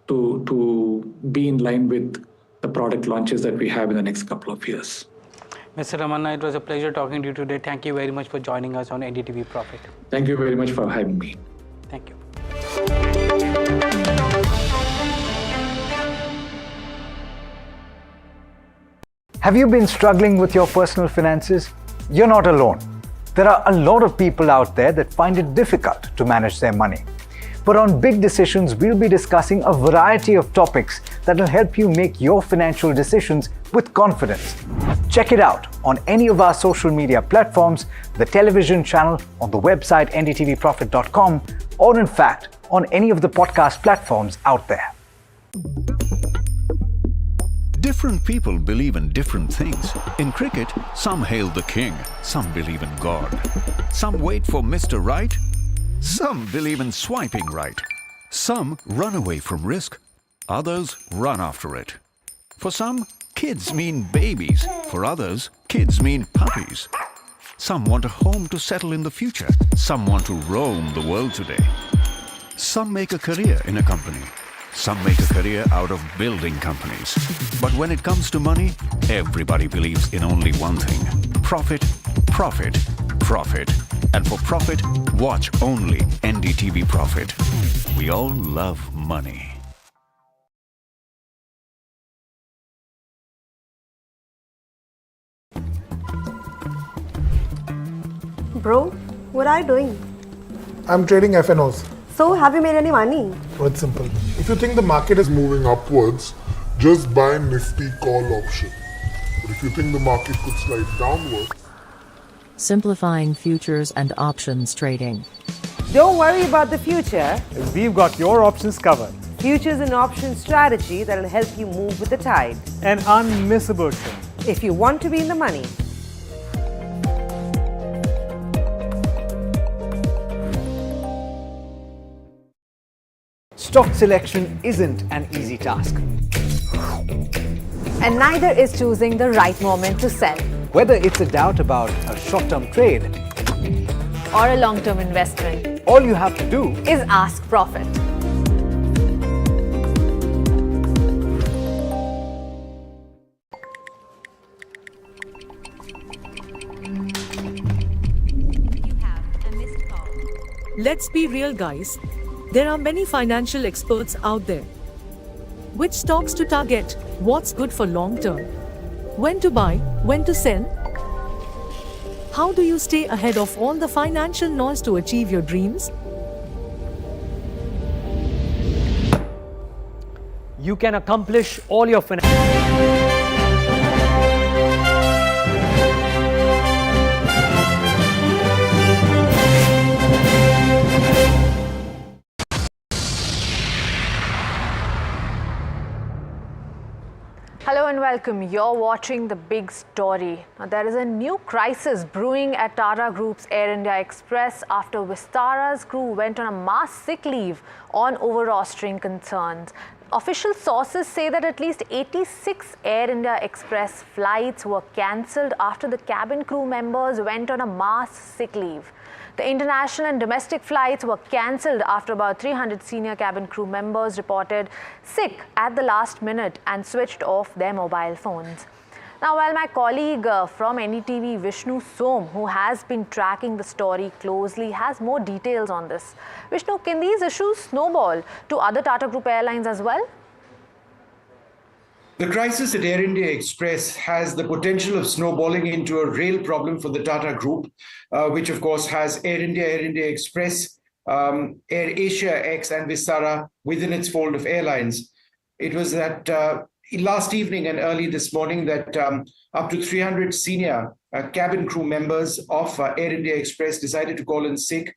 O: to be in line with the product launches that we have in the next couple of years.
N: Mr. Ramanna, it was a pleasure talking to you today. Thank you very much for joining us on NDTV Profit.
O: Thank you very much for having me.
N: Thank you.
H: Have you been struggling with your personal finances? You're not alone. There are a lot of people out there that find it difficult to manage their money. But on Big Decisions, we'll be discussing a variety of topics that will help you make your financial decisions with confidence. Check it out on any of our social media platforms, the television channel, on the website ndtvprofit.com, or in fact, on any of the podcast platforms out there.
A: Different people believe in different things. In cricket, some hail the king, some believe in God. Some wait for Mr. Right, some believe in swiping right. Some run away from risk, others run after it. For some, kids mean babies. For others, kids mean puppies. Some want a home to settle in the future. Some want to roam the world today. Some make a career in a company. Some make a career out of building companies. But when it comes to money, everybody believes in only one thing: profit, profit, profit. And for profit, watch only NDTV Profit. We all love money.
B: Bro, what are you doing?
T: I'm trading FNOs.
B: So, have you made any money?
T: Oh, it's simple. If you think the market is moving upwards, just buy Nifty call option. But if you think the market could slide downwards,
W: simplifying futures and options trading.
X: Don't worry about the future.
Y: We've got your options covered.
X: Futures and options strategy that will help you move with the tide.
Y: An unmissable trend.
X: If you want to be in the money.
H: Stock selection isn't an easy task.
F: And neither is choosing the right moment to sell.
H: Whether it's a doubt about a short-term trade
F: or a long-term investment,
H: all you have to do
F: is ask Profit.
Z: Let's be real, guys. There are many financial experts out there. Which stocks to target? What's good for long term? When to buy? When to sell? How do you stay ahead of all the financial noise to achieve your dreams?
L: You can accomplish all your financial.
F: Hello and welcome. You're watching The Big Story. Now, there is a new crisis brewing at Tata Group's Air India Express after Vistara's crew went on a mass sick leave on over-rostering concerns. Official sources say that at least 86 Air India Express flights were cancelled after the cabin crew members went on a mass sick leave. The international and domestic flights were cancelled after about 300 senior cabin crew members reported sick at the last minute and switched off their mobile phones. Now, while my colleague from NDTV, Vishnu Som, who has been tracking the story closely, has more details on this. Vishnu, can these issues snowball to other Tata Group airlines as well?
E: The crisis at Air India Express has the potential of snowballing into a real problem for the Tata Group, which of course has Air India Express, Air Asia X and Vistara within its fold of airlines. It was that last evening and early this morning that up to 300 senior cabin crew members of Air India Express decided to call in sick.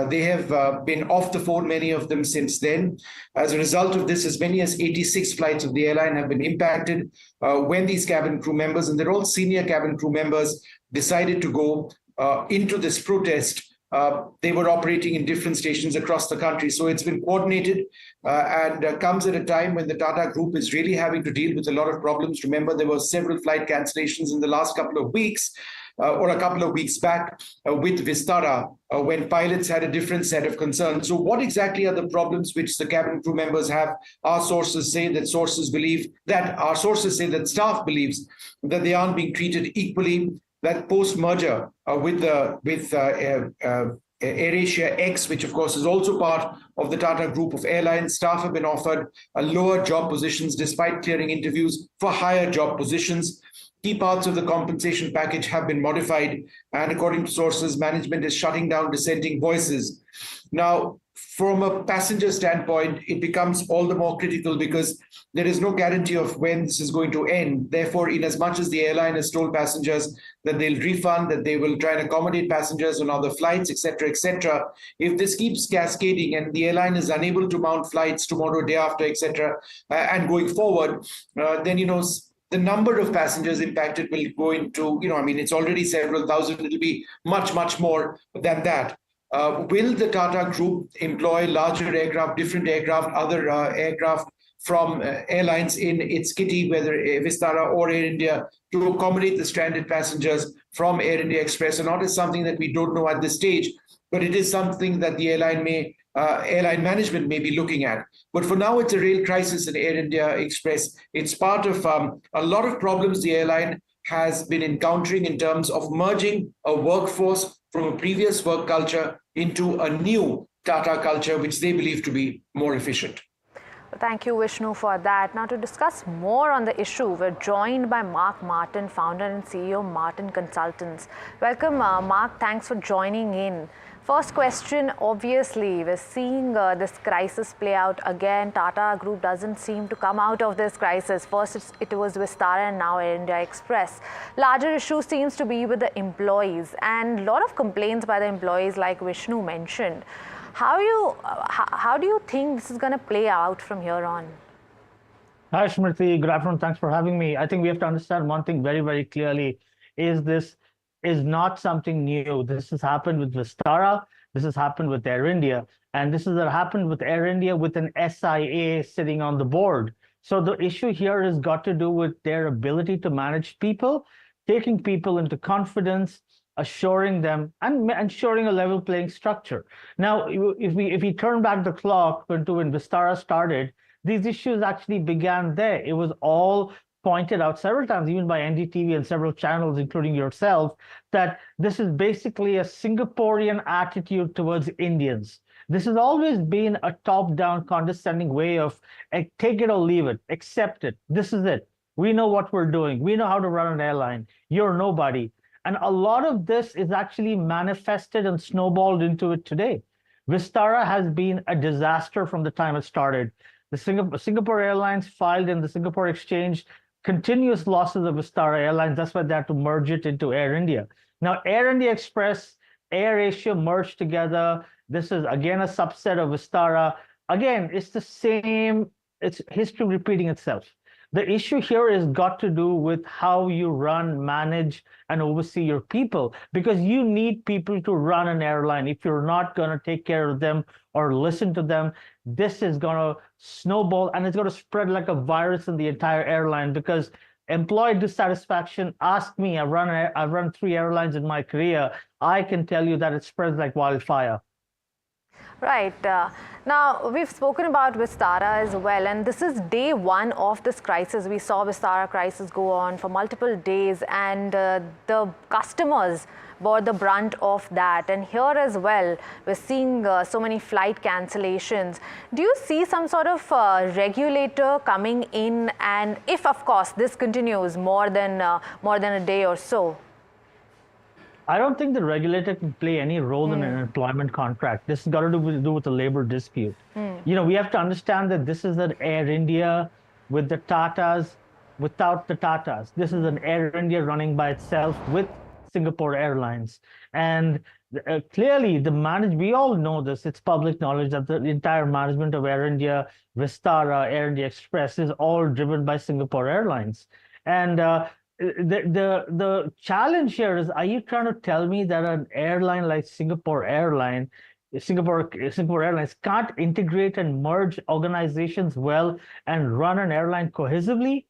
E: They have been off the phone, many of them, since then. As a result of this, as many as 86 flights of the airline have been impacted when these cabin crew members, and they're all senior cabin crew members, decided to go into this protest. They were operating in different stations across the country. So it's been coordinated and comes at a time when the Tata Group is really having to deal with a lot of problems. Remember, there were several flight cancellations in the last couple of weeks or a couple of weeks back with Vistara when pilots had a different set of concerns. So what exactly are the problems which the cabin crew members have? Our sources say that staff believes that they aren't being treated equally, that post-merger with AirAsia X, which of course is also part of the Tata Group of airlines, staff have been offered lower job positions despite clearing interviews for higher job positions. Key parts of the compensation package have been modified, and according to sources, management is shutting down dissenting voices. Now, from a passenger standpoint, it becomes all the more critical because there is no guarantee of when this is going to end. Therefore, in as much as the airline has told passengers that they'll refund, that they will try and accommodate passengers on other flights, etc., if this keeps cascading and the airline is unable to mount flights tomorrow, day after, etc., and going forward, then, the number of passengers impacted will go into, it's already several thousand, it'll be much, much more than that. Will the Tata Group employ larger aircraft, different aircraft, other aircraft from airlines in its kitty, whether Vistara or Air India, to accommodate the stranded passengers from Air India Express or not, is something that we don't know at this stage, but it is something that the airline management may be looking at. But for now, it's a real crisis in Air India Express. It's part of a lot of problems the airline has been encountering in terms of merging a workforce from a previous work culture into a new Tata culture, which they believe to be more efficient.
F: Thank you, Vishnu, for that. Now, to discuss more on the issue, we're joined by Mark Martin, founder and CEO, Martin Consultants. Welcome, Mark. Thanks for joining in. First question, obviously, we're seeing this crisis play out again. Tata Group doesn't seem to come out of this crisis. First, it was Vistara and now Air India Express. Larger issue seems to be with the employees, and a lot of complaints by the employees, like Vishnu mentioned. How do you think this is going to play out from here on?
G: Hi, Smriti. Good afternoon. Thanks for having me. I think we have to understand one thing very, very clearly, is this is not something new. This has happened with Vistara, this has happened with Air India, and this has happened with Air India with an SIA sitting on the board. So the issue here has got to do with their ability to manage people, taking people into confidence, assuring them, and ensuring a level playing structure. Now, if we turn back the clock when Vistara started, these issues actually began there. It was all pointed out several times, even by NDTV and several channels, including yourself, that this is basically a Singaporean attitude towards Indians. This has always been a top-down, condescending way of take it or leave it, accept it. This is it. We know what we're doing. We know how to run an airline. You're nobody. And a lot of this is actually manifested and snowballed into it today. Vistara has been a disaster from the time it started. The Singapore Airlines filed in the Singapore Exchange continuous losses of Vistara Airlines. That's why they had to merge it into Air India. Now, Air India Express, Air Asia merged together. This is, again, a subset of Vistara. Again, it's the same. It's history repeating itself. The issue here is got to do with how you run, manage, and oversee your people, because you need people to run an airline. If you're not going to take care of them or listen to them, this is going to snowball and it's going to spread like a virus in the entire airline, because employee dissatisfaction, ask me, I've run 3 airlines in my career. I can tell you that it spreads like wildfire.
F: Right. Now, we've spoken about Vistara as well, and this is day one of this crisis. We saw Vistara crisis go on for multiple days, and the customers bore the brunt of that. And here as well, we're seeing so many flight cancellations. Do you see some sort of regulator coming in? And if, of course, this continues more than a day or so?
G: I don't think the regulator can play any role in an employment contract. This has got to do with a labor dispute. We have to understand that this is an Air India with the Tatas, without the Tatas. This is an Air India running by itself with Singapore Airlines. And clearly, we all know this, it's public knowledge that the entire management of Air India, Vistara, Air India Express is all driven by Singapore Airlines. And the challenge here is, are you trying to tell me that an airline like Singapore Airlines can't integrate and merge organizations well and run an airline cohesively?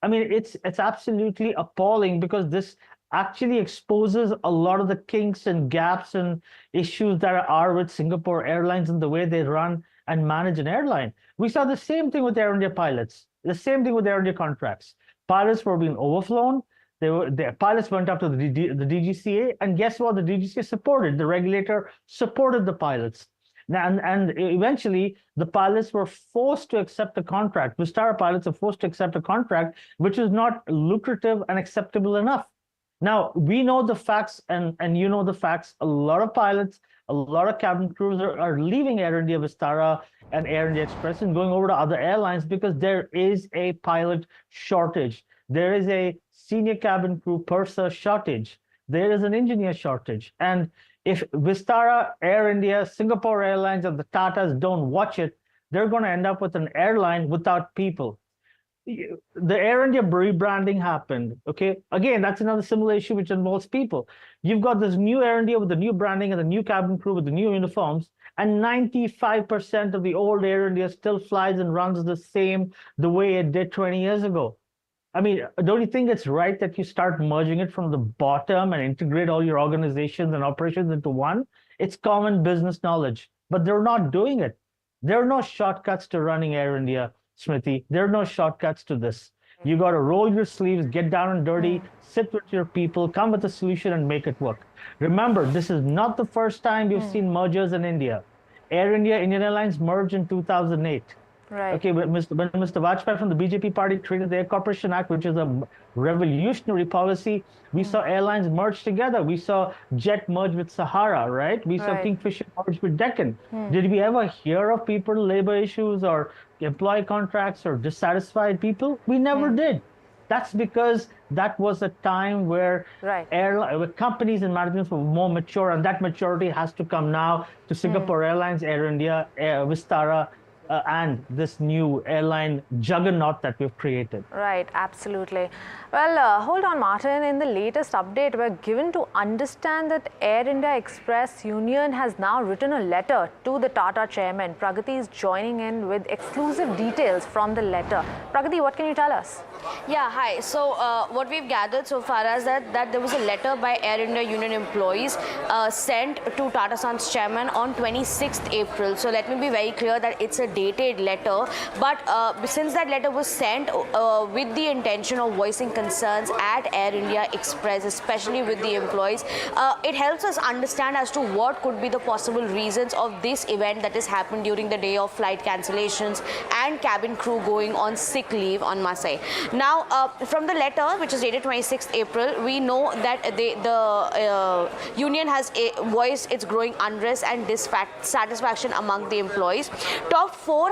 G: I mean, it's absolutely appalling, because this actually exposes a lot of the kinks and gaps and issues that are with Singapore Airlines and the way they run and manage an airline. We saw the same thing with Air India pilots, the same thing with Air India contracts. Pilots were being overflown. The pilots went up to the DGCA, and guess what? The DGCA supported, the regulator supported the pilots. And eventually, the pilots were forced to accept a contract. Vistara pilots are forced to accept a contract which is not lucrative and acceptable enough. Now, we know the facts, and you know the facts. A lot of pilots, a lot of cabin crews are leaving Air India, Vistara, and Air India Express and going over to other airlines because there is a pilot shortage. There is a senior cabin crew purser shortage. There is an engineer shortage. And if Vistara, Air India, Singapore Airlines, and the Tatas don't watch it, they're going to end up with an airline without people. The Air India rebranding happened, okay? Again, that's another similar issue which involves people. You've got this new Air India with the new branding and the new cabin crew with the new uniforms, and 95% of the old Air India still flies and runs the way it did 20 years ago. I mean, don't you think it's right that you start merging it from the bottom and integrate all your organizations and operations into one? It's common business knowledge, but they're not doing it. There are no shortcuts to running Air India, Smriti. There are no shortcuts to this. You got to roll your sleeves, get down and dirty, sit with your people, come with a solution and make it work. Remember, this is not the first time you've seen mergers in India. Air India, Indian Airlines merged in 2008.
F: Right.
G: Okay, when Mr. Vajpayee from the BJP party created the Air Corporation Act, which is a revolutionary policy, we saw airlines merge together. We saw Jet merge with Sahara, right? We saw Kingfisher merge with Deccan. Did we ever hear of people, labor issues or employee contracts or dissatisfied people? We never did. That's because that was a time where where companies and managements were more mature, and that maturity has to come now to Singapore Airlines, Air India, Vistara, and this new airline juggernaut that we've created.
F: Right, absolutely. Well, hold on, Martin. In the latest update, we're given to understand that Air India Express Union has now written a letter to the Tata chairman. Pragati is joining in with exclusive details from the letter. Pragati, what can you tell us?
D: Yeah, hi. So what we've gathered so far is that there was a letter by Air India Union employees sent to Tata Sons chairman on 26th April. So let me be very clear that it's a dated letter. But since that letter was sent with the intention of voicing concerns at Air India Express, especially with the employees, it helps us understand as to what could be the possible reasons of this event that has happened during the day of flight cancellations and cabin crew going on sick leave on Masai. Now, from the letter, which is dated 26th April, we know that the union has voiced its growing unrest and dissatisfaction among the employees. Top 4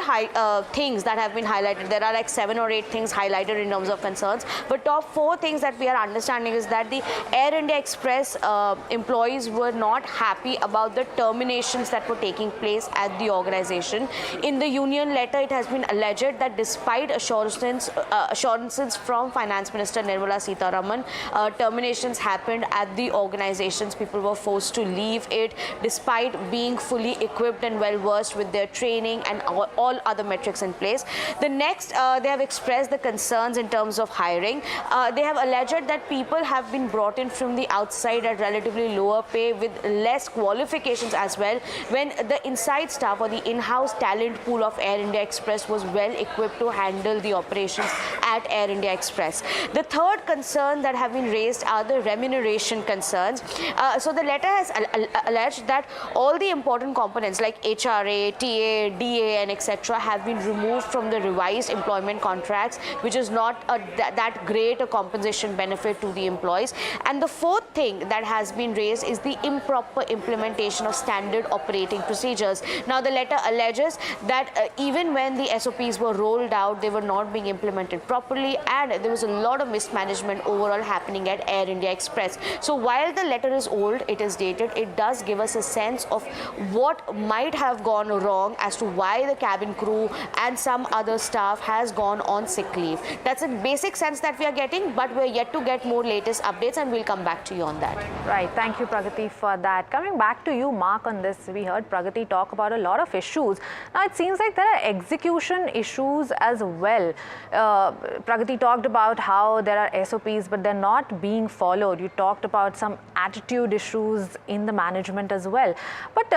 D: things that have been highlighted. There are like 7 or 8 things highlighted in terms of concerns, but top 4 things that we are understanding is that the Air India Express employees were not happy about the terminations that were taking place at the organization. In the union letter, it has been alleged that despite assurances announcements from Finance Minister Nirmala Sitharaman. Terminations happened at the organizations. People were forced to leave it despite being fully equipped and well versed with their training and all other metrics in place. The next, they have expressed the concerns in terms of hiring. They have alleged that people have been brought in from the outside at relatively lower pay with less qualifications as well, when the inside staff or the in-house talent pool of Air India Express was well equipped to handle the operations at Air India Express. The third concern that have been raised are the remuneration concerns. So the letter has alleged that all the important components like HRA, TA, DA and etc. have been removed from the revised employment contracts, which is not that great a compensation benefit to the employees. And the fourth thing that has been raised is the improper implementation of standard operating procedures. Now the letter alleges that even when the SOPs were rolled out, they were not being implemented properly, and there was a lot of mismanagement overall happening at Air India Express. So while the letter is old, it is dated, it does give us a sense of what might have gone wrong as to why the cabin crew and some other staff has gone on sick leave. That's a basic sense that we are getting, but we're yet to get more latest updates, and we'll come back to you on that.
F: Right. Thank you, Pragati, for that. Coming back to you, Mark, on this, we heard Pragati talk about a lot of issues. Now, it seems like there are execution issues as well. Pragati talked about how there are SOPs, but they're not being followed. You talked about some attitude issues in the management as well. But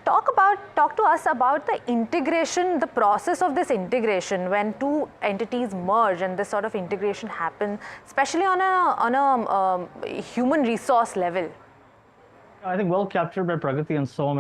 F: talk to us about the integration, the process of this integration when two entities merge and this sort of integration happen, especially on a human resource level.
G: I think well captured by Pragati and Som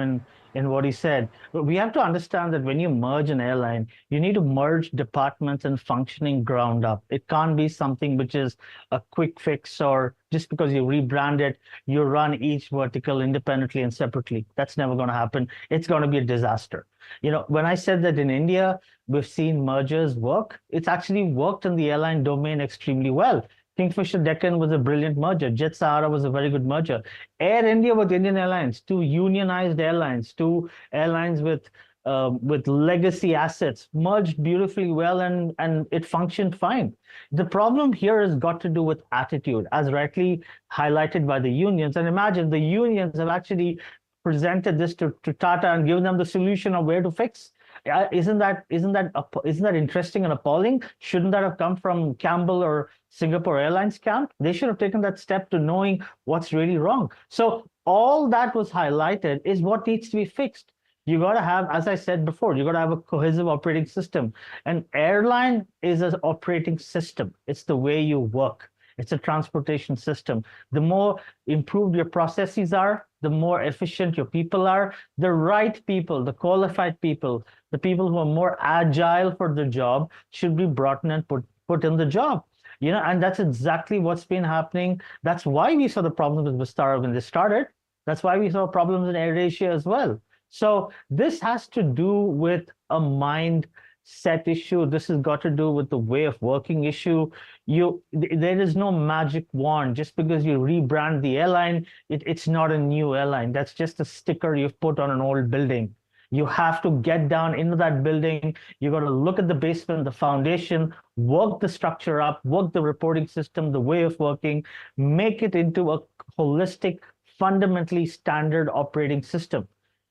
G: in what he said. But we have to understand that when you merge an airline, you need to merge departments and functioning ground up. It can't be something which is a quick fix, or just because you rebrand it, you run each vertical independently and separately. That's never going to happen. It's going to be a disaster. You know, when I said that in India, we've seen mergers work, it's actually worked in the airline domain extremely well. Kingfisher Deccan was a brilliant merger. Jet Sahara was a very good merger. Air India with Indian Airlines, two unionized airlines, two airlines with legacy assets, merged beautifully well, and it functioned fine. The problem here has got to do with attitude, as rightly highlighted by the unions. And imagine the unions have actually presented this to Tata and given them the solution of where to fix. Isn't that interesting and appalling? Shouldn't that have come from Campbell or Singapore Airlines camp? They should have taken that step to knowing what's really wrong. So all that was highlighted is what needs to be fixed. You got to have, as I said before, you got to have a cohesive operating system. An airline is an operating system. It's the way you work. It's a transportation system. The more improved your processes are, the more efficient your people are. The right people, the qualified people, the people who are more agile for the job should be brought in and put in the job. You know, and that's exactly what's been happening. That's why we saw the problems with Vistara when they started. That's why we saw problems in AirAsia as well. So this has to do with a mindset issue. This has got to do with the way of working issue. There is no magic wand. Just because you rebrand the airline, it's not a new airline. That's just a sticker you've put on an old building. You have to get down into that building. You got to look at the basement, the foundation, work the structure up, work the reporting system, the way of working, make it into a holistic, fundamentally standard operating system.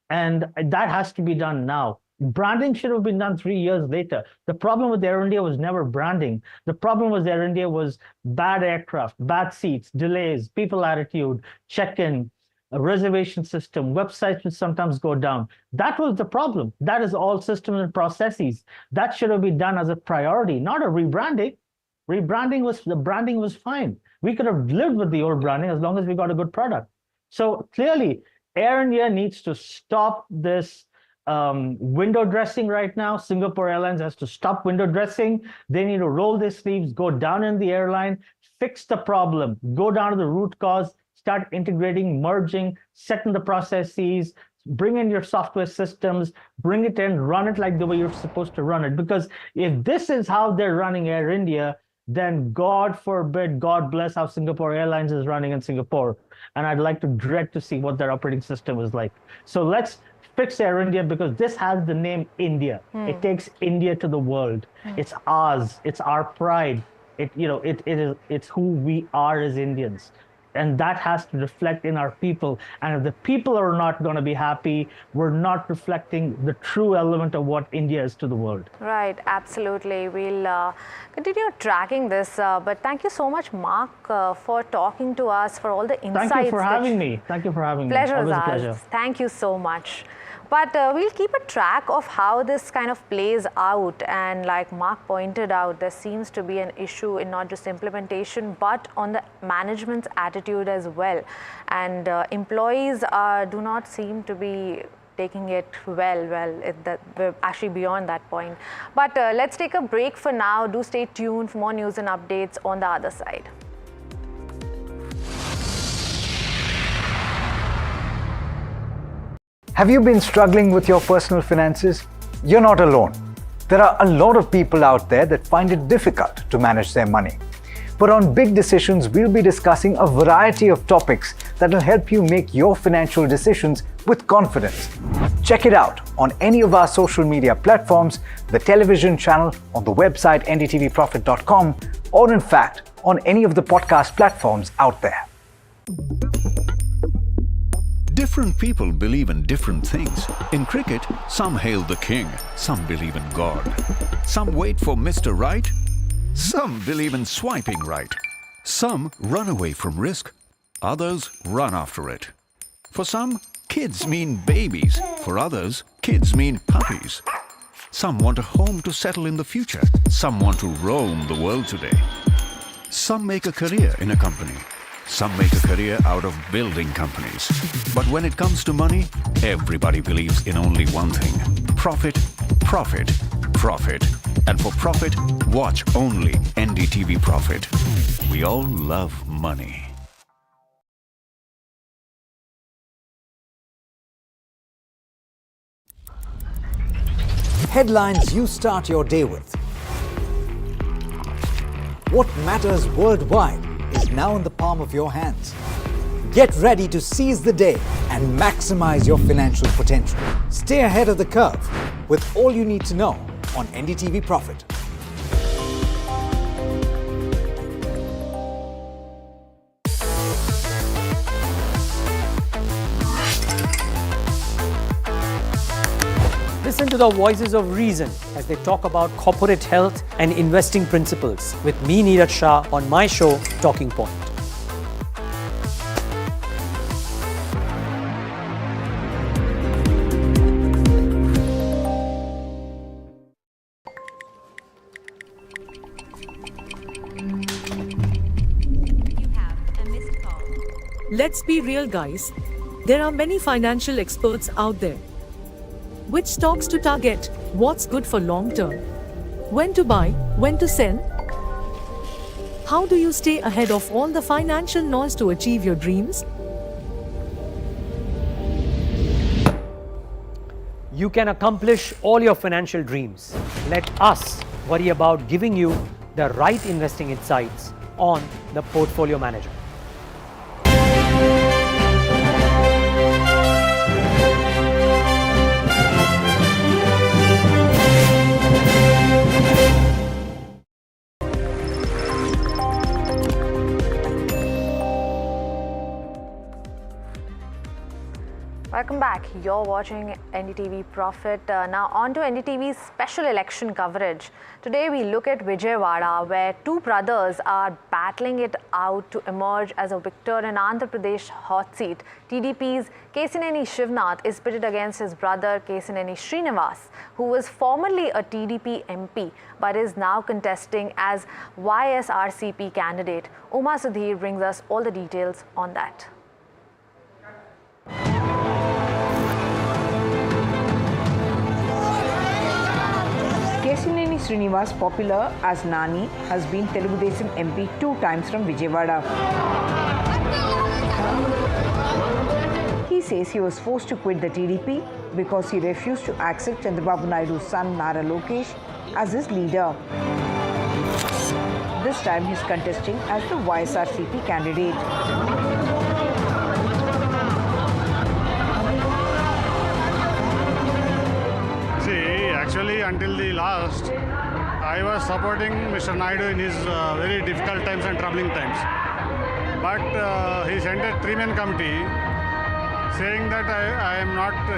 G: And that has to be done now. Branding should have been done 3 years later. The problem with Air India was never branding. The problem with Air India was bad aircraft, bad seats, delays, people attitude, check-in, a reservation system, websites which sometimes go down. That was the problem. That is all systems and processes. That should have been done as a priority, not a rebranding. The branding was fine. We could have lived with the old branding as long as we got a good product. So clearly, Air India needs to stop this window dressing right now. Singapore Airlines has to stop window dressing. They need to roll their sleeves, go down in the airline, fix the problem, go down to the root cause, start integrating, merging, setting the processes, bring in your software systems, bring it in, run it like the way you're supposed to run it. Because if this is how they're running Air India, then God forbid, God bless how Singapore Airlines is running in Singapore. and I'd like to dread to see what their operating system is like. So let's fix Air India, because this has the name India. It takes India to the world. It's ours. It's our pride. It's who we are as Indians. And that has to reflect in our people. And if the people are not going to be happy, we're not reflecting the true element of what India is to the world.
F: Right, absolutely. We'll continue tracking this. But thank you so much, Mark, for talking to us, for all the insights.
G: Thank you for having me. Thank you for having me.
F: Pleasure is
G: Always a
F: ours.
G: pleasure.
F: Thank you so much. But we'll keep a track of how this kind of plays out. And like Mark pointed out, there seems to be an issue in not just implementation, but on the management's attitude as well. And employees do not seem to be taking it well. We're actually beyond that point. But let's take a break for now. Do stay tuned for more news and updates on the other side.
H: Have you been struggling with your personal finances? You're not alone. There are a lot of people out there that find it difficult to manage their money. But on Big Decisions, we'll be discussing a variety of topics that will help you make your financial decisions with confidence. Check it out on any of our social media platforms, the television channel, on the website ndtvprofit.com, or in fact, on any of the podcast platforms out there.
A: Different people believe in different things. In cricket, some hail the king, some believe in God. Some wait for Mr. Right, some believe in swiping right. Some run away from risk, others run after it. For some, kids mean babies. For others, kids mean puppies. Some want a home to settle in the future. Some want to roam the world today. Some make a career in a company. Some make a career out of building companies. But when it comes to money, everybody believes in only one thing: profit, profit, profit. And for profit, watch only NDTV Profit. We all love money.
H: Headlines you start your day with. What matters worldwide is now in the palm of your hands. Get ready to seize the day and maximize your financial potential. Stay ahead of the curve with all you need to know on NDTV Profit.
J: Listen to the voices of reason as they talk about corporate health and investing principles with me, Neeraj Shah, on my show, Talking Point.
Z: Let's be real, guys. There are many financial experts out there. Which stocks to target? What's good for long term? When to buy? When to sell? How do you stay ahead of all the financial noise to achieve your dreams?
J: You can accomplish all your financial dreams. Let us worry about giving you the right investing insights on the Portfolio Manager.
F: Welcome back. You're watching NDTV Profit. Now on to NDTV's special election coverage. Today we look at Vijayawada, where two brothers are battling it out to emerge as a victor in Andhra Pradesh hot seat. TDP's Kesineni Shivnath is pitted against his brother Kesineni Srinivas, who was formerly a TDP MP but is now contesting as YSRCP candidate. Uma Sudhir brings us all the details on that.
K: Kesineni Srinivas, popular as Nani, has been Telugu Desam MP 2 times from Vijayawada. He says he was forced to quit the TDP because he refused to accept Chandrababu Naidu's son Nara Lokesh as his leader. This time he is contesting as the YSRCP candidate.
C: until the last, I was supporting Mr. Naidu in his very difficult times and troubling times. But he sent a three-man committee saying that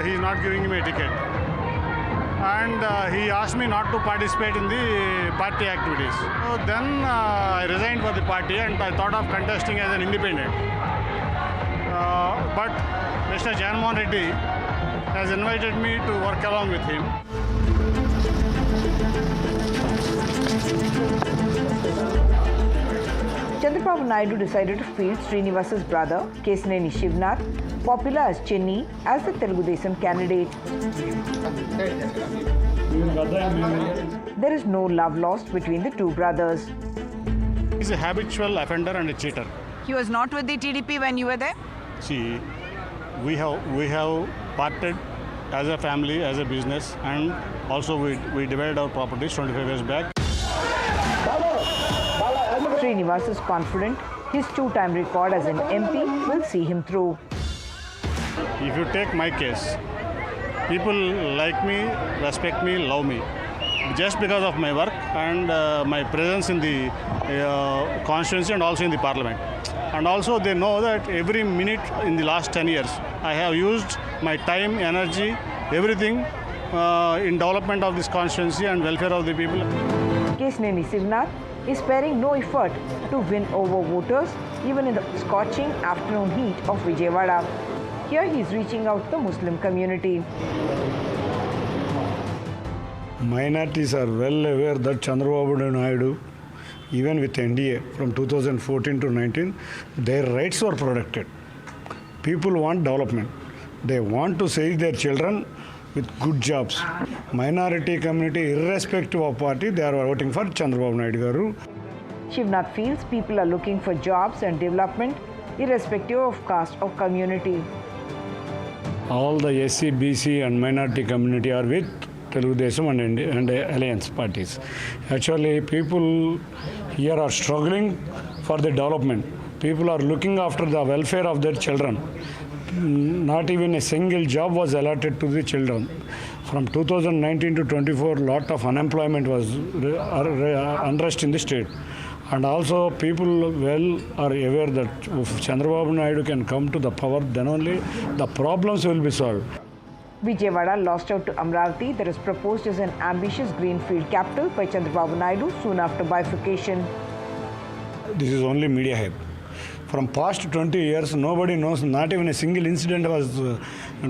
C: he is not giving me a ticket. And he asked me not to participate in the party activities. So then I resigned for the party and I thought of contesting as an independent. But Mr. Janmohan Reddy has invited me to work along with him.
K: Chandrababu Naidu decided to field Srinivas's brother, Kesineni Shivnath, popular as Chenni, as the Telugu Desam candidate. There is no love lost between the two brothers.
C: He is a habitual offender and a cheater.
P: He was not with the TDP when you were there?
C: See, we have parted as a family, as a business, and also we divided our properties 25 years back.
K: Srinivas is confident his two-time record as an MP will see him through.
C: If you take my case, people like me, respect me, love me, just because of my work and my presence in the constituency and also in the parliament. And also they know that every minute in the last 10 years, I have used my time, energy, everything in development of this constituency and welfare of the people.
K: Kesineni Shivnath is sparing no effort to win over voters, even in the scorching afternoon heat of Vijayawada. Here he is reaching out to the Muslim community.
Q: Minorities are well aware that Chandrababu Naidu, even with NDA from 2014 to 19, their rights were protected. People want development. They want to save their children with good jobs. Minority community, irrespective of party, they are voting for Chandrababu Naidu garu.
K: Shivnath feels people are looking for jobs and development irrespective of caste or community.
Q: All the SC, BC and minority community are with Telugu Desam and alliance parties. Actually, people here are struggling for the development. People are looking after the welfare of their children. Not even a single job was allotted to the children. From 2019 to 24, lot of unemployment was unrest in the state. And also people well are aware that if Chandrababu Naidu can come to the power, then only the problems will be solved.
K: Vijayawada lost out to Amravati that is proposed as an ambitious greenfield capital by Chandrababu Naidu soon after bifurcation.
Q: This is only media hype. From past 20 years, nobody knows, not even a single incident was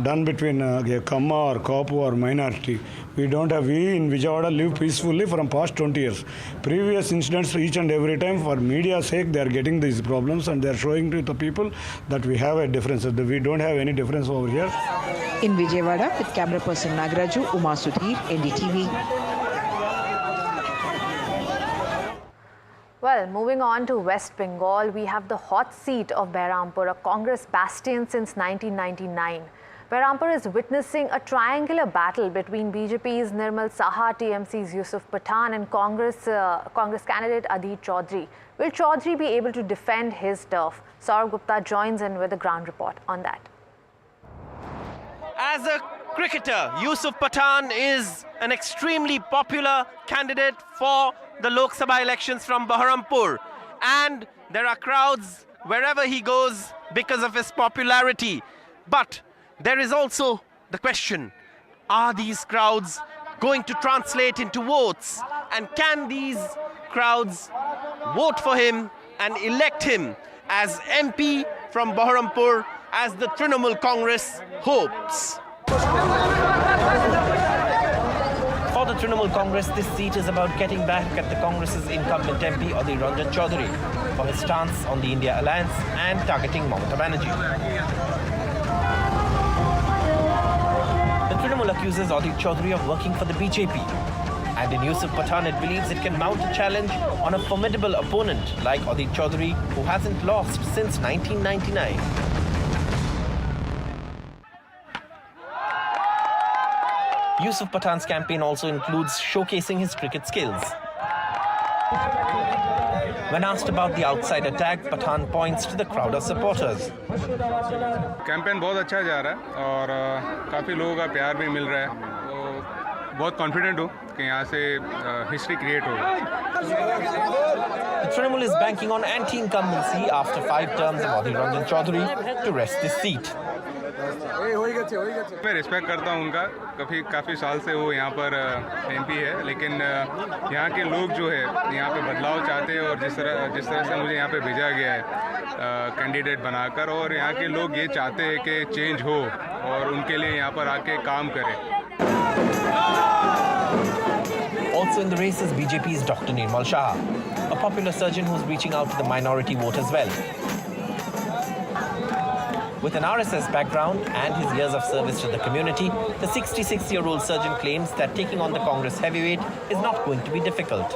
Q: done between Kamma or Kapu or minority. We in Vijayawada live peacefully from past 20 years. Previous incidents, each and every time, for media's sake, they are getting these problems and they are showing to the people that we have a difference. We don't have any difference over here.
K: In Vijayawada, with camera person Nagaraju, Uma Sudhir, NDTV.
F: Well, moving on to West Bengal, we have the hot seat of Behrampur, a Congress bastion since 1999. Behrampur is witnessing a triangular battle between BJP's Nirmal Saha, TMC's Yusuf Pathan and Congress candidate Adit Chaudhary. Will Chaudhary be able to defend his turf? Saurabh Gupta joins in with a ground report on that.
R: As a cricketer, Yusuf Pathan is an extremely popular candidate for the Lok Sabha elections from Behrampur, and there are crowds wherever he goes because of his popularity. But there is also the question, are these crowds going to translate into votes, and can these crowds vote for him and elect him as MP from Behrampur as the Trinamool Congress hopes? For the Trinamool Congress, this seat is about getting back at the Congress's incumbent MP Adhir Ranjan Chaudhary for his stance on the India alliance and targeting Mamata Banerjee. The Trinamool accuses Adhir Chaudhary of working for the BJP, and in Yusuf Pathan it believes it can mount a challenge on a formidable opponent like Adhir Chaudhary, who hasn't lost since 1999. Yusuf Pathan's campaign also includes showcasing his cricket skills. When asked about the outside attack, Pathan points to the crowd of supporters.
U: Campaign बहुत अच्छा जा रहा है और काफ़ी लोगों का प्यार भी मिल रहा है, तो बहुत कॉन्फिडेंट हूँ कि यहाँ से हिस्ट्री क्रिएट हो.
R: The Trinamool is banking on anti-incumbency after 5 terms of Adhir Ranjan Chaudhary to rest this seat.
U: मैं रिस्पेक्ट करता हूँ उनका, काफ़ी साल से वो यहाँ पर MP है, लेकिन यहाँ के लोग जो है यहाँ पे बदलाव चाहते हैं और जिस तरह से मुझे यहाँ पे भेजा गया है कैंडिडेट बनाकर, और यहाँ के लोग ये चाहते हैं कि चेंज हो और उनके लिए यहाँ पर आके काम करें.
R: Also in the race is BJP's Dr. Nirmal Shah, a popular surgeon who's reaching out to the minority vote as well. With an RSS background and his years of service to the community, the 66-year-old surgeon claims that taking on the Congress heavyweight is not going to be difficult.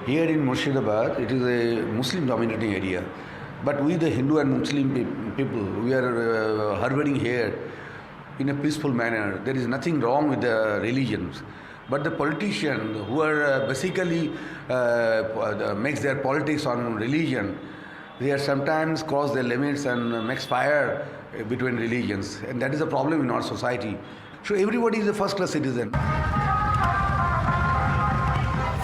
I: Here in Murshidabad, it is a Muslim-dominating area. But we, the Hindu and Muslim people, we are harboring here in a peaceful manner. There is nothing wrong with the religions. But the politicians who are basically makes their politics on religion, they are sometimes cross their limits and makes fire between religions. And that is a problem in our society. So everybody is a first-class citizen.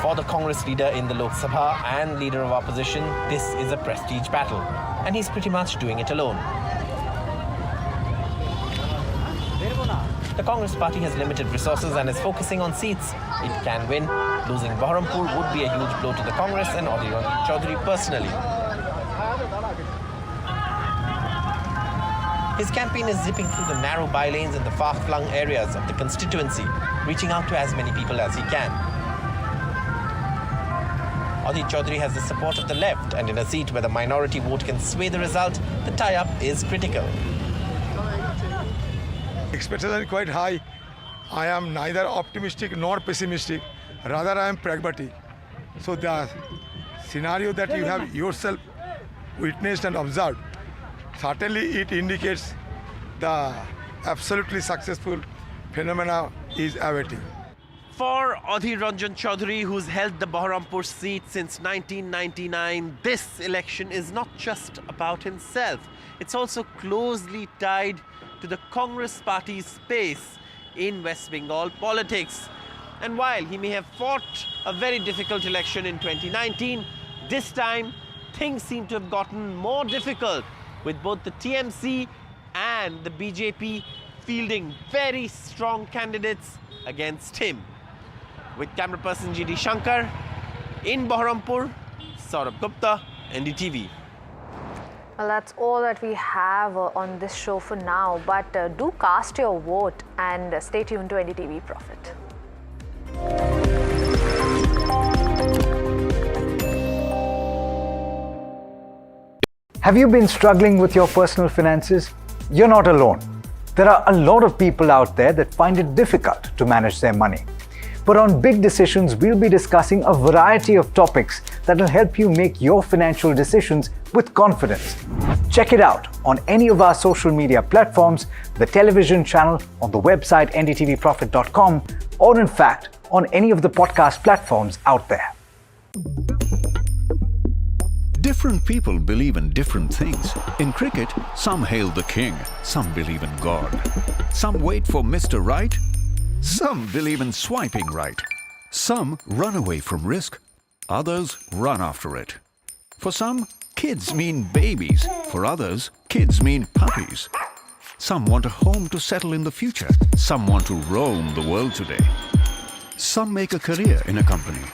R: For the Congress leader in the Lok Sabha and leader of opposition, this is a prestige battle. And he's pretty much doing it alone. The Congress party has limited resources and is focusing on seats it can win. Losing Baharampur would be a huge blow to the Congress and Adhir Ranjan Chaudhary personally. His campaign is zipping through the narrow bylanes in the far-flung areas of the constituency, reaching out to as many people as he can. Adhir Chaudhary has the support of the left, and in a seat where the minority vote can sway the result, the tie-up is critical.
M: Expectations are quite high. I am neither optimistic nor pessimistic. Rather, I am pragmatic. So the scenario that you have yourself witnessed and observed, certainly it indicates the absolutely successful phenomena is awaiting.
R: For Adhir Ranjan Chaudhary, who's held the Baharampur seat since 1999, this election is not just about himself. It's also closely tied to the Congress party's space in West Bengal politics. And while he may have fought a very difficult election in 2019, this time things seem to have gotten more difficult, with both the TMC and the BJP fielding very strong candidates against him. With camera person GD Shankar, in Baharampur, Saurabh Gupta, NDTV.
F: Well, that's all that we have on this show for now, but do cast your vote and stay tuned to NDTV Profit.
H: Have you been struggling with your personal finances? You're not alone. There are a lot of people out there that find it difficult to manage their money. But on Big Decisions, we'll be discussing a variety of topics that will help you make your financial decisions with confidence. Check it out on any of our social media platforms, the television channel, on the website ndtvprofit.com, or in fact, on any of the podcast platforms out there.
A: Different people believe in different things. In cricket, some hail the king, some believe in God. Some wait for Mr. Right, some believe in swiping right. Some run away from risk, others run after it. For some, kids mean babies. For others, kids mean puppies. Some want a home to settle in the future. Some want to roam the world today. Some make a career in a company.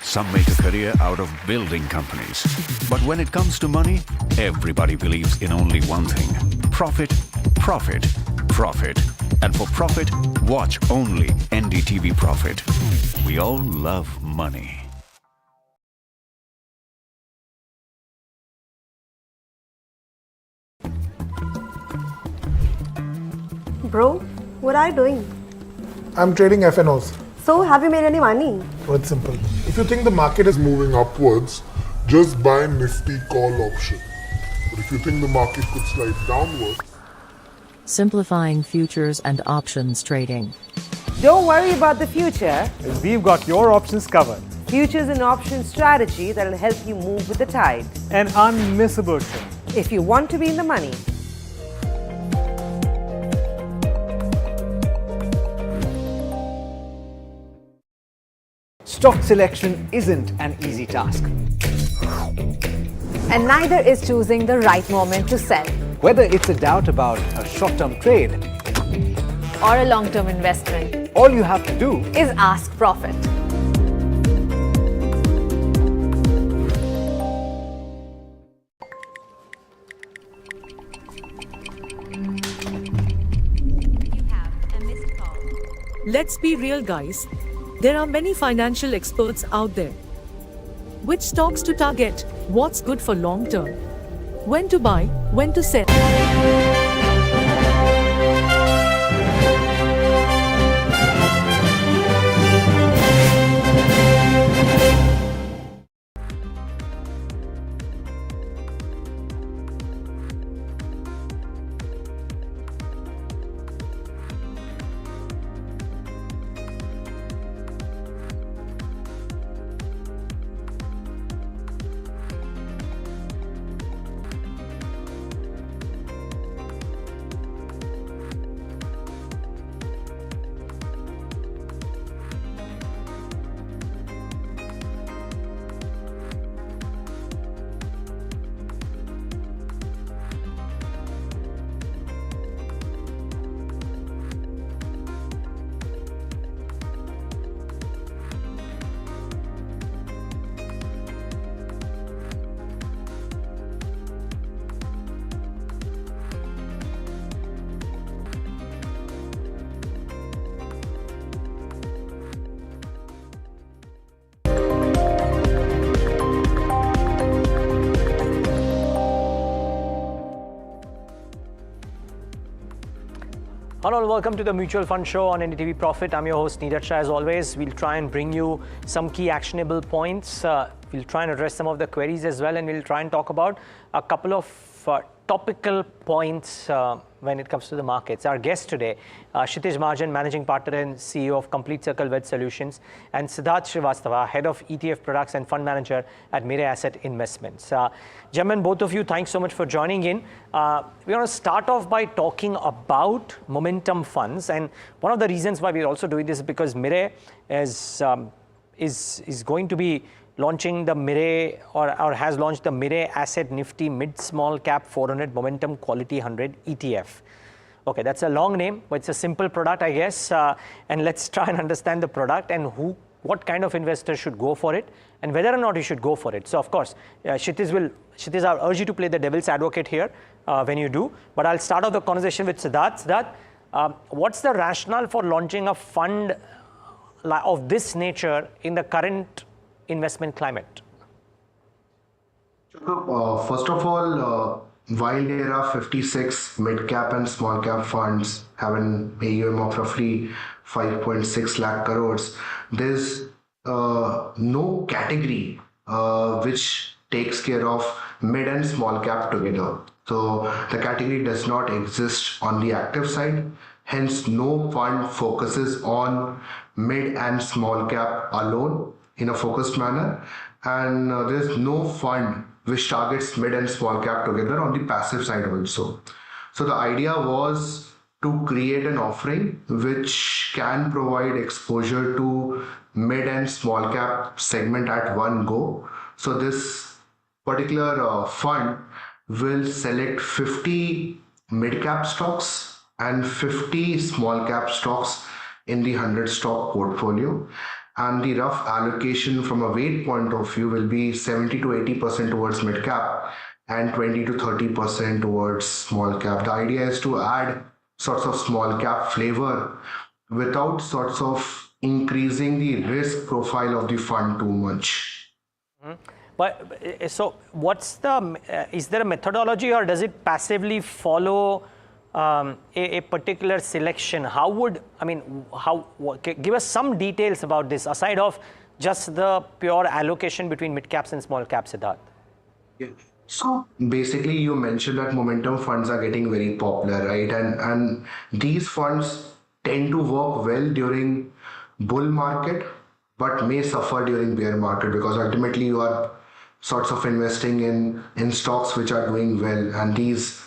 A: Some make a career out of building companies. But when it comes to money, everybody believes in only one thing: profit, profit, profit. And for profit, watch only NDTV Profit. We all love money.
B: Bro, what are you doing?
T: I'm trading FNOs.
B: So, have you made any money?
T: Oh, it's simple. If you think the market is moving upwards, just buy Nifty call option. But if you think the market could slide downwards,
W: Simplifying futures and options trading.
X: Don't worry about the future.
Y: We've got your options covered.
X: Futures and options strategy that will help you move with the tide.
Y: An unmissable trade.
X: If you want to be in the money.
H: Stock selection isn't an easy task.
F: And neither is choosing the right moment to sell
H: Whether it's a doubt about a short-term trade
F: or a long-term investment,
H: all you have to do
F: is ask Profit.
Z: Let's be real, guys. There are many financial experts out there. Which stocks to target? What's good for long term? When to buy? When to sell?
J: Hello and welcome to the Mutual Fund Show on NDTV Profit. I'm your host Neeraj Shah. As always, we'll try and bring you some key actionable points. We'll try and address some of the queries as well, and we'll try and talk about a couple of topical points when it comes to the markets. Our guest today, Kshitij Mahajan, Managing Partner and CEO of Complete Circle Wealth Solutions, and Siddharth Srivastava, Head of ETF Products and Fund Manager at Mirae Asset Investments. Gentlemen, both of you, thanks so much for joining in. We want to start off by talking about momentum funds, and one of the reasons why we're also doing this is because Mirae is going to be launching the Mirae or has launched the Mirae Asset Nifty Mid Small Cap 400 Momentum Quality 100 ETF. Okay, that's a long name, but it's a simple product, I guess. And let's try and understand the product and what kind of investors should go for it and whether or not you should go for it. So, of course, Kshitij, I'll urge you to play the devil's advocate here when you do. But I'll start off the conversation with Siddharth. Siddharth, what's the rationale for launching a fund of this nature in the current investment climate?
E: First of all, while there are 56 mid-cap and small-cap funds having AUM of roughly 5.6 lakh crores, there's no category which takes care of mid and small cap together. So the category does not exist on the active side. Hence, no fund focuses on mid and small cap alone in a focused manner, and there's no fund which targets mid and small cap together on the passive side also. So the idea was to create an offering which can provide exposure to mid and small cap segment at one go. So this particular fund will select 50 mid cap stocks and 50 small cap stocks in the 100 stock portfolio. And the rough allocation from a weight point of view will be 70 to 80% towards mid cap and 20 to 30% towards small cap. The idea is to add sorts of small cap flavor without sorts of increasing the risk profile of the fund too much.
J: Mm-hmm. But so what's is there a methodology, or does it passively follow a particular selection? Give us some details about this aside of just the pure allocation between mid caps and small caps, Siddharth.
E: Yeah. So basically you mentioned that momentum funds are getting very popular, right? And these funds tend to work well during bull market, but may suffer during bear market, because ultimately you are sorts of investing in stocks which are doing well, and these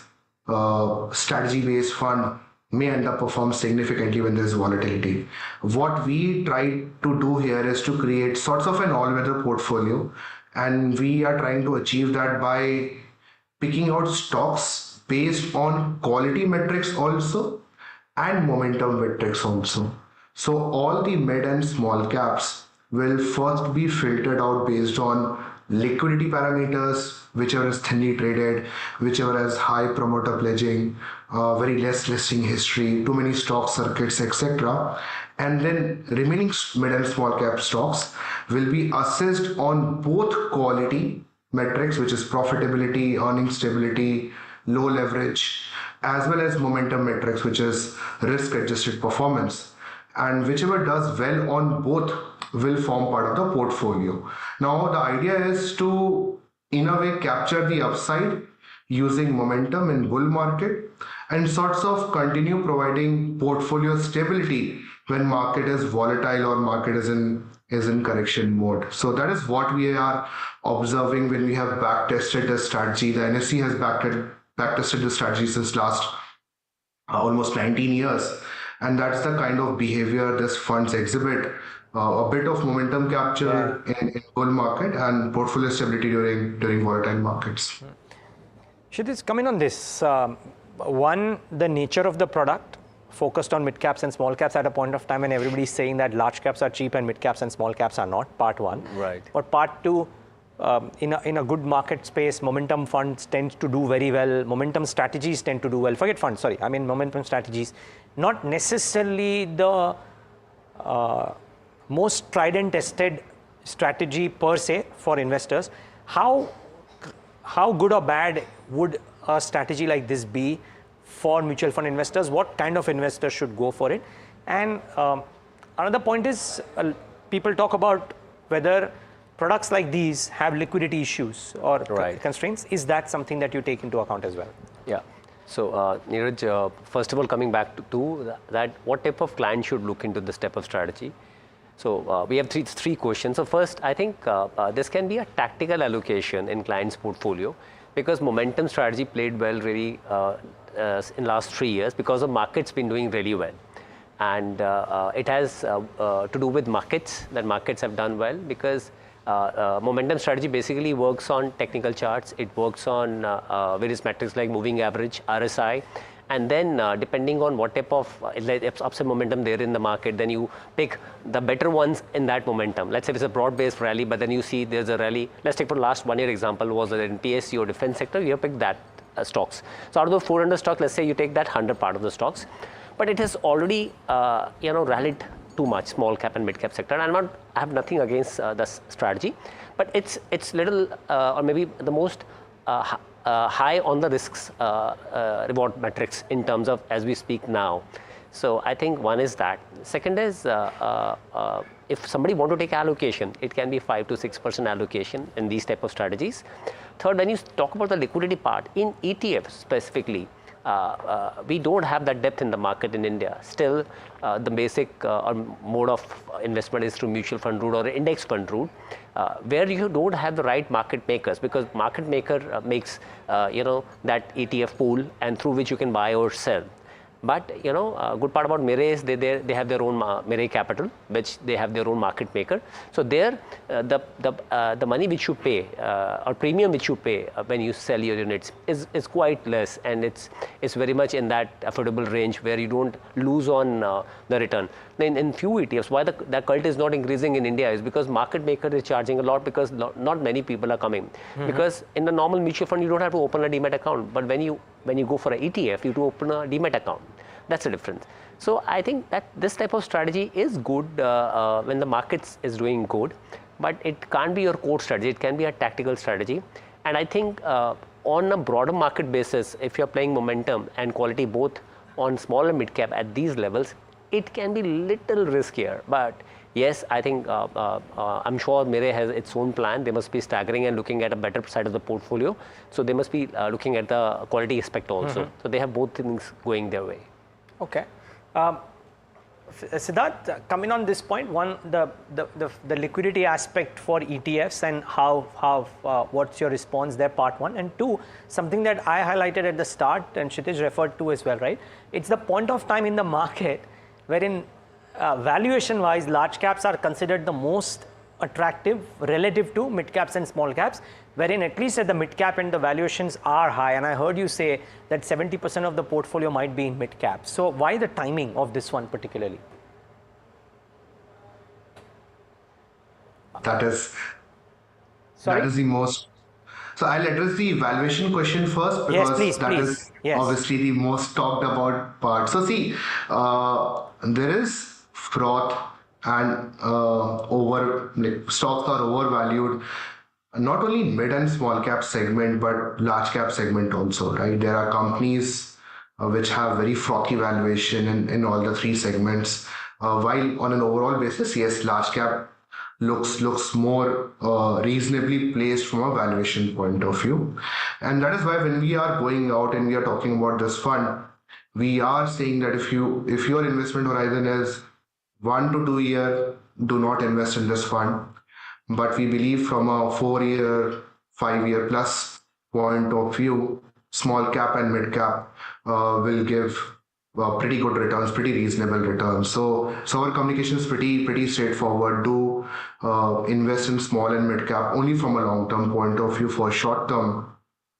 E: strategy-based fund may underperform significantly when there's volatility. What we try to do here is to create sorts of an all-weather portfolio, and we are trying to achieve that by picking out stocks based on quality metrics also and momentum metrics also. So all the mid and small caps will first be filtered out based on liquidity parameters, whichever is thinly traded, whichever has high promoter pledging, very less listing history, too many stock circuits, etc. And then remaining mid and small cap stocks will be assessed on both quality metrics, which is profitability, earning stability, low leverage, as well as momentum metrics, which is risk adjusted performance. And whichever does well on both will form part of the portfolio. Now, the idea is to, in a way, capture the upside using momentum in bull market and sorts of continue providing portfolio stability when market is volatile or market is in correction mode. So that is what we are observing when we have backtested the strategy. The NSE has backtested the strategy since last almost 19 years. And that's the kind of behavior these funds exhibit. A bit of momentum capture in bull market and portfolio stability during volatile markets.
J: Kshitij, come in on this. One, the nature of the product, focused on mid caps and small caps at a point of time when everybody's saying that large caps are cheap and mid caps and small caps are not, part one.
D: Right.
J: But part two, in a good market space, momentum funds tend to do very well. Momentum strategies tend to do well. Forget funds, sorry. I mean momentum strategies. Not necessarily the most tried and tested strategy per se for investors. How good or bad would a strategy like this be for mutual fund investors? What kind of investors should go for it? And another point is people talk about whether products like these have liquidity issues or constraints. Is that something that you take into account as well?
D: Yeah. So, Neeraj, first of all, coming back to that, what type of client should look into this type of strategy? So, we have three questions. So, first, I think this can be a tactical allocation in client's portfolio because momentum strategy played well really in last 3 years because the market's been doing really well. And it has to do with markets, that markets have done well because momentum strategy basically works on technical charts. It works on various metrics like moving average, RSI, and then depending on what type of upside momentum there in the market, then you pick the better ones in that momentum. Let's say it's a broad-based rally, but then you see there's a rally. Let's take for last 1 year example was in PSU or defense sector. You have picked that stocks. So out of the 400 stocks, let's say you take that 100 part of the stocks, but it has already rallied too much, small cap and mid cap sector. And I have nothing against this strategy, but it's little or maybe the most high on the risks reward metrics in terms of as we speak now. So I think one is that. Second is if somebody want to take allocation, it can be 5 to 6% allocation in these type of strategies. Third, when you talk about the liquidity part in ETF specifically, we don't have that depth in the market in India. Still, the basic mode of investment is through mutual fund route or index fund route, where you don't have the right market makers because market maker makes that ETF pool and through which you can buy or sell. But a good part about Mire is they have their own Mire capital, which they have their own market maker. So there, the money which you pay or premium which you pay when you sell your units is quite less, and it's very much in that affordable range where you don't lose on the return. Then in few ETFs, why the cult is not increasing in India is because market maker is charging a lot because not many people are coming. Because in the normal mutual fund you don't have to open a demat account, but when you go for an ETF, you have to open a demat account. That's the difference. So I think that this type of strategy is good when the markets is doing good, but it can't be your core strategy. It can be a tactical strategy. And I think on a broader market basis, if you're playing momentum and quality both on small and mid cap at these levels, it can be little riskier. But yes, I think I'm sure Mire has its own plan. They must be staggering and looking at a better side of the portfolio. So they must be looking at the quality aspect also. So they have both things going their way.
J: Okay. Siddharth, coming on this point, one, the liquidity aspect for ETFs and what's your response there, part one, and two, something that I highlighted at the start and Kshitij referred to as well, right? It's the point of time in the market wherein valuation-wise, large caps are considered the most attractive relative to mid caps and small caps, wherein at least at the mid cap end the valuations are high, and I heard you say that 70% of the portfolio might be in mid cap. So why the timing of this one particularly?
E: That is the most. So I'll address the valuation question first because that is obviously the most talked about part. So see, there is froth and stocks are overvalued, not only mid and small cap segment, but large cap segment also, right? There are companies which have very frothy valuation in all the three segments. While on an overall basis, yes, large cap looks more reasonably placed from a valuation point of view. And that is why when we are going out and we are talking about this fund, we are saying that if your investment horizon is 1 to 2 year, do not invest in this fund. But we believe from a 4-year, 5-year plus point of view, small cap and mid cap will give pretty good returns, pretty reasonable returns. So our communication is pretty straightforward. Do invest in small and mid cap only from a long term point of view. For short term,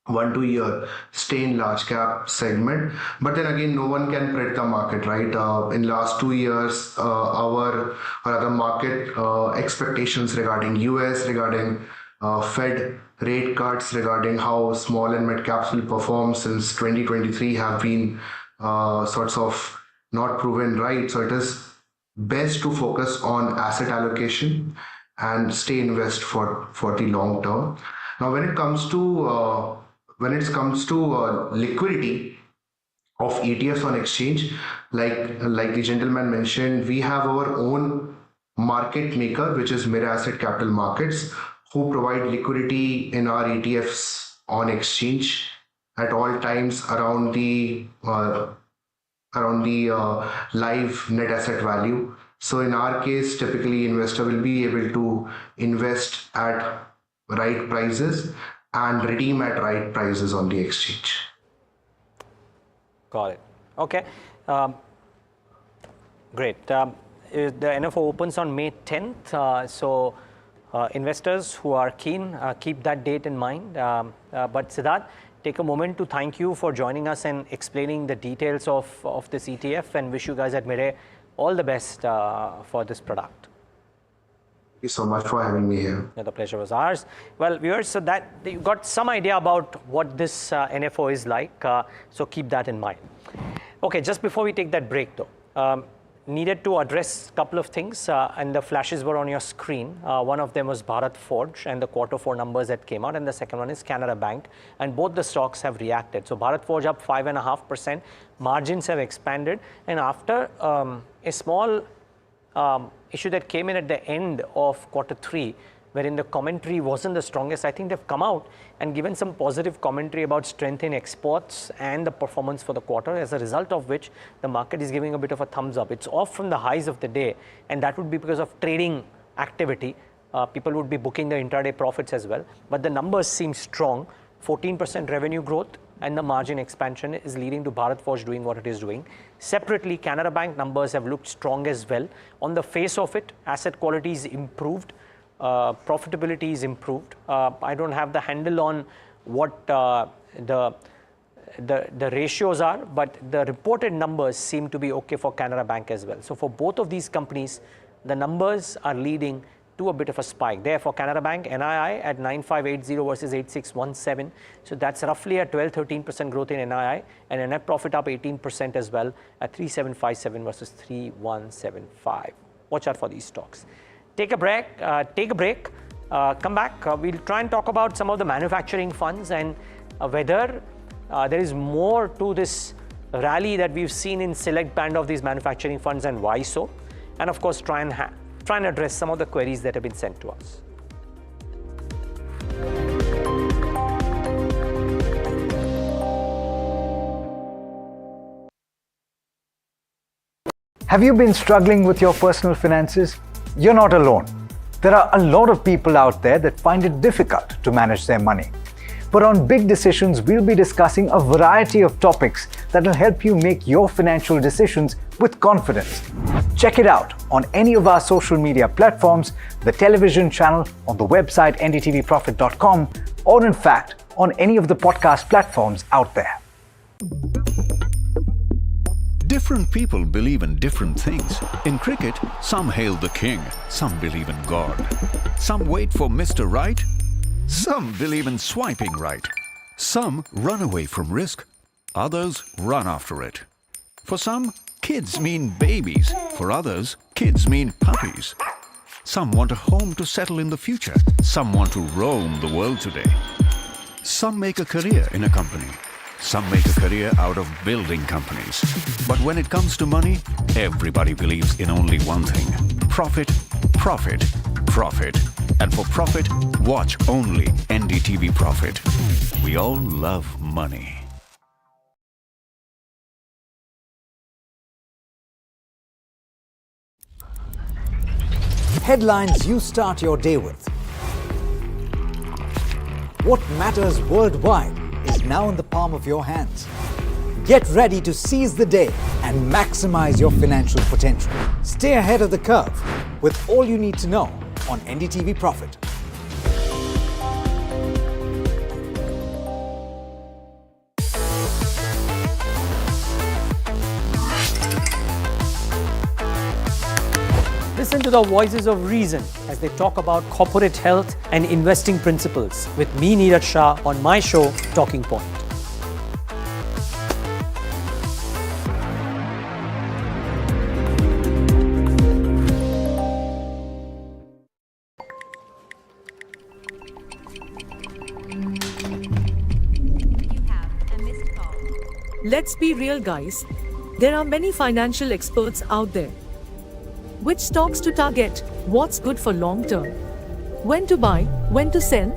E: 1-2 year, stay in large cap segment. But then again, no one can predict the market, right? In last 2 years, our other market expectations regarding US, regarding Fed rate cuts, regarding how small and mid caps will perform since 2023 have been sorts of not proven right. So it is best to focus on asset allocation and stay invest for the long term. Now, when it comes to liquidity of ETFs on exchange, like the gentleman mentioned, we have our own market maker, which is Mira Asset Capital Markets, who provide liquidity in our ETFs on exchange at all times around the live net asset value. So in our case, typically investor will be able to invest at right prices and redeem at right prices on the exchange.
J: Got it. Okay. Great. The NFO opens on May 10th. So investors who are keen, keep that date in mind. But Siddharth, take a moment to thank you for joining us and explaining the details of this ETF, and wish you guys at Mire all the best for this product.
E: Thank you so much for having me here.
J: Yeah, the pleasure was ours. Well, viewers, so that you got some idea about what this NFO is like, so keep that in mind. Okay, just before we take that break though, needed to address a couple of things, and the flashes were on your screen. One of them was Bharat Forge and the Q4 numbers that came out, and the second one is Canara Bank, and both the stocks have reacted. So Bharat Forge up 5.5%, margins have expanded, and after a small issue that came in at the end of Q3, wherein the commentary wasn't the strongest, I think they've come out and given some positive commentary about strength in exports and the performance for the quarter, as a result of which the market is giving a bit of a thumbs up. It's off from the highs of the day, and that would be because of trading activity. People would be booking the intraday profits as well, but the numbers seem strong. 14% revenue growth and the margin expansion is leading to Bharat Forge doing what it is doing. Separately, Canara Bank numbers have looked strong as well. On the face of it, asset quality is improved, profitability is improved. I don't have the handle on what the ratios are, but the reported numbers seem to be okay for Canara Bank as well. So for both of these companies, the numbers are leading to a bit of a spike. Therefore, Canara Bank NII at 9580 versus 8617. So that's roughly a 12-13% growth in NII, and a net profit up 18% as well at 3757 versus 3175. Watch out for these stocks. Take a break. Come back. We'll try and talk about some of the manufacturing funds and whether there is more to this rally that we've seen in select band of these manufacturing funds and why so. And of course, try and address some of the queries that have been sent to us.
H: Have you been struggling with your personal finances? You're not alone. There are a lot of people out there that find it difficult to manage their money. But on Big Decisions, we'll be discussing a variety of topics that will help you make your financial decisions with confidence. Check it out on any of our social media platforms, the television channel, on the website ndtvprofit.com, or in fact, on any of the podcast platforms out there.
A: Different people believe in different things. In cricket, some hail the king, some believe in God. Some wait for Mr. Right, some believe in swiping right. Some run away from risk, others run after it. For some, kids mean babies. For others, kids mean puppies. Some want a home to settle in the future. Some want to roam the world today. Some make a career in a company. Some make a career out of building companies. But when it comes to money, everybody believes in only one thing: profit, profit, profit. And for profit, watch only NDTV Profit. We all love money.
H: Headlines you start your day with. What matters worldwide is now in the palm of your hands. Get ready to seize the day and maximize your financial potential. Stay ahead of the curve with all you need to know on NDTV Profit.
J: Listen to the voices of reason as they talk about corporate health and investing principles with me, Neeraj Shah, on my show, Talking Point.
Z: Let's be real, guys. There are many financial experts out there. Which stocks to target? What's good for long term? When to buy? When to sell?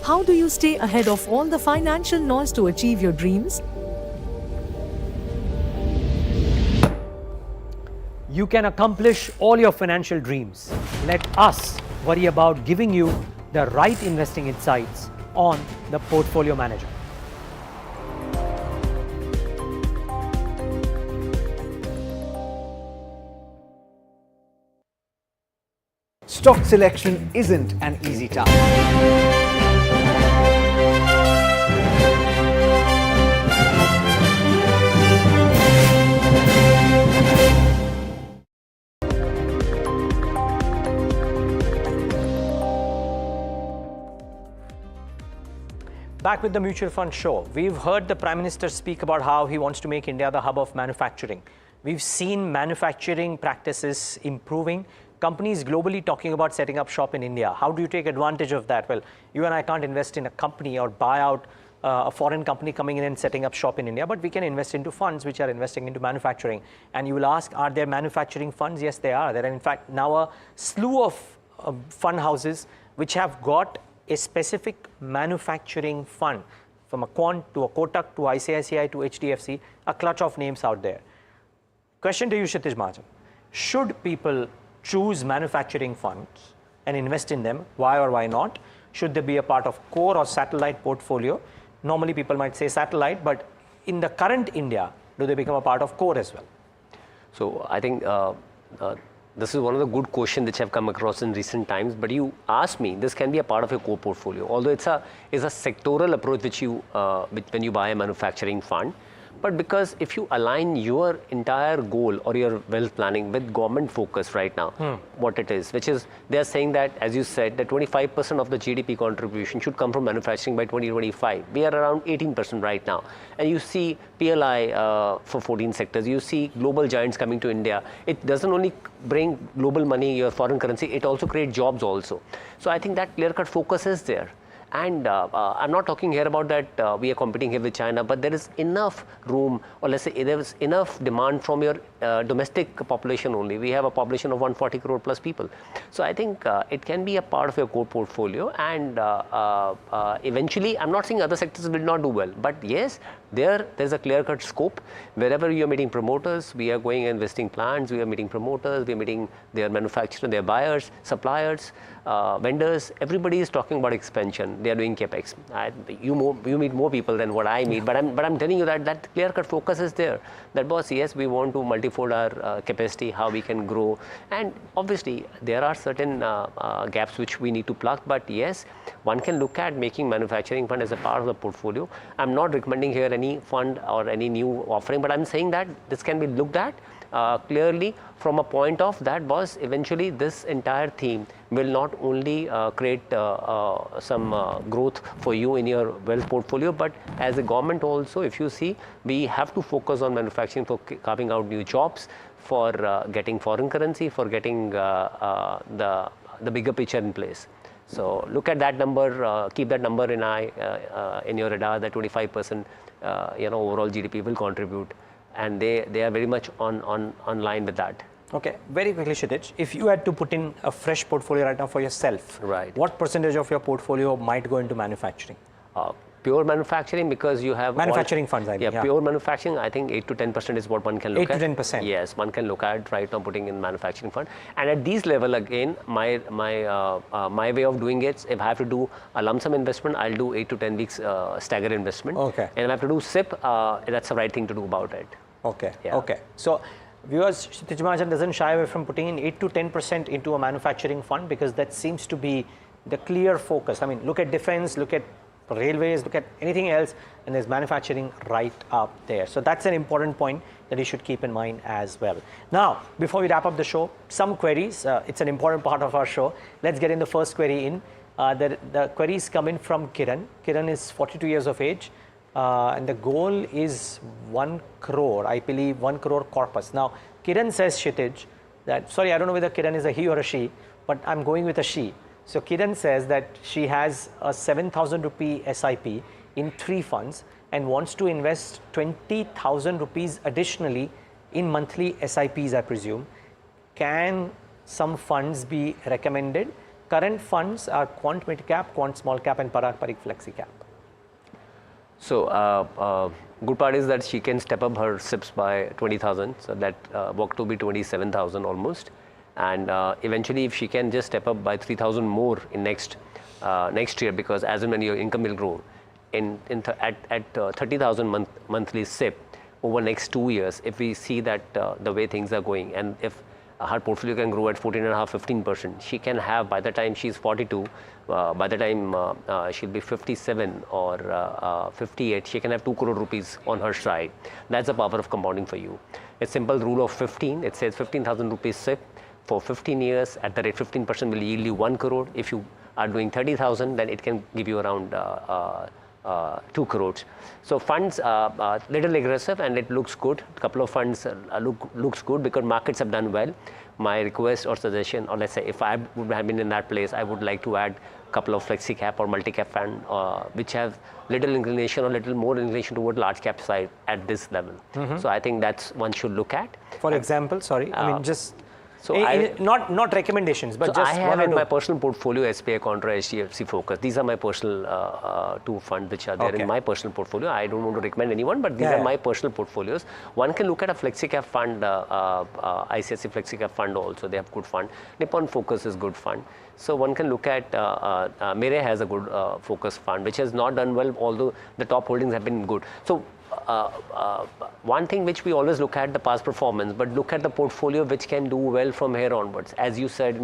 Z: How do you stay ahead of all the financial noise to achieve your dreams?
J: You can accomplish all your financial dreams. Let us worry about giving you the right investing insights on the Portfolio Manager.
H: Stock selection isn't an easy task.
J: Back with the Mutual Fund Show. We've heard the Prime Minister speak about how he wants to make India the hub of manufacturing. We've seen manufacturing practices improving. Companies globally talking about setting up shop in India. How do you take advantage of that? Well, you and I can't invest in a company or buy out a foreign company coming in and setting up shop in India, but we can invest into funds which are investing into manufacturing. And you will ask, are there manufacturing funds? Yes, they are. There are in fact now a slew of fund houses which have got a specific manufacturing fund, from a Quant to a Kotak to ICICI to HDFC, a clutch of names out there. Question to you, Kshitij Mahajan. Should people choose manufacturing funds and invest in them? Why or why not? Should they be a part of core or satellite portfolio? Normally people might say satellite, but in the current India, do they become a part of core as well?
D: So I think this is one of the good questions which have come across in recent times. But you asked me, this can be a part of your core portfolio. Although it's a sectoral approach which you when you buy a manufacturing fund. But because if you align your entire goal or your wealth planning with government focus right now, what it is, which is they're saying that, as you said, that 25% of the GDP contribution should come from manufacturing by 2025. We are around 18% right now. And you see PLI for 14 sectors. You see global giants coming to India. It doesn't only bring global money, your foreign currency, it also creates jobs also. So I think that clear-cut focus is there. And I'm not talking here about that we are competing here with China, but there is enough room, or let's say there is enough demand from your domestic population only. We have a population of 140 crore plus people. So I think it can be a part of your core portfolio, and eventually, I'm not saying other sectors will not do well, but yes, there's a clear-cut scope. Wherever you are meeting promoters, we are going and visiting plants, we are meeting promoters, we are meeting their manufacturers, their buyers, suppliers, vendors. Everybody is talking about expansion. They are doing capex. You meet more people than what I meet, but I'm telling you that clear-cut focus is there. That boss, yes, we want to multifold our capacity, how we can grow, and obviously there are certain gaps which we need to plug. But yes, one can look at making manufacturing fund as a part of the portfolio. I'm not recommending here any fund or any new offering, but I'm saying that this can be looked at clearly from a point of that, boss, eventually this entire theme will not only create some growth for you in your wealth portfolio, but as a government also, if you see, we have to focus on manufacturing for carving out new jobs, for getting foreign currency, for getting the bigger picture in place. So look at that number, keep that number in your radar, that 25% overall GDP will contribute, and they are very much on line with that.
J: Okay, very quickly, Kshitij, if you had to put in a fresh portfolio right now for yourself,
D: right,
J: what percentage of your portfolio might go into manufacturing?
D: Pure manufacturing, because you have
J: manufacturing funds, I mean.
D: Yeah, pure manufacturing, I think 8 to 10% is what one can look at.
J: 8 to 10%?
D: Yes, one can look at right now putting in manufacturing fund. And at these level, again, my way of doing it, if I have to do a lump sum investment, I'll do 8 to 10 weeks staggered investment.
J: Okay.
D: And if I have to do SIP, that's the right thing to do about it.
J: Okay,
D: yeah.
J: Okay. So, viewers, Kshitij Mahajan doesn't shy away from putting in 8 to 10% into a manufacturing fund, because that seems to be the clear focus. I mean, look at defense, look at railways, look at anything else, and there's manufacturing right up there. So that's an important point that you should keep in mind as well. Now, before we wrap up the show, some queries. It's an important part of our show. Let's get in the first query in. The queries come in from Kiran. Kiran is 42 years of age, and the goal is 1 crore, I believe 1 crore corpus. Now, Kiran says, Kshitij, that, sorry, I don't know whether Kiran is a he or a she, but I'm going with a she. So Kiran says that she has a 7,000 rupee SIP in 3 funds and wants to invest 20,000 rupees additionally in monthly SIPs, I presume. Can some funds be recommended? Current funds are Quant Mid Cap, Quant Small Cap, and Parak Parik Flexi Cap.
D: So good part is that she can step up her SIPs by 20,000, so that work to be 27,000 almost. And eventually, if she can just step up by 3,000 more in next year, because as and when your income will grow, at 30,000 monthly SIP over next 2 years, if we see that the way things are going, and if her portfolio can grow at 14.5–15%, she can have, by the time she's 42, by the time she'll be 57 or 58, she can have 2 crore rupees on her side. That's the power of compounding for you. A simple rule of 15, it says 15,000 rupees SIP for 15 years at the rate 15% will yield you 1 crore. If you are doing 30,000, then it can give you around 2 crores. So funds little aggressive, and it looks good. A couple of funds looks good because markets have done well. My request or suggestion, or let's say if I would have been in that place, I would like to add a couple of flexi cap or multi cap fund which have little inclination or little more inclination toward large cap side at this level. So I think that's one should look at.
J: For example, sorry, I mean just. So not recommendations, but
D: so
J: just
D: I have in my personal portfolio SBI Contra, HDFC Focus. These are my personal 2 funds which are there in my personal portfolio. I don't want to recommend anyone, but these are my personal portfolios. One can look at a FlexiCap fund, ICICI FlexiCap fund also. They have good fund. Nippon Focus is good fund. So one can look at Mirae has a good focus fund, which has not done well, although the top holdings have been good. So one thing which we always look at the past performance, but look at the portfolio which can do well from here onwards. As you said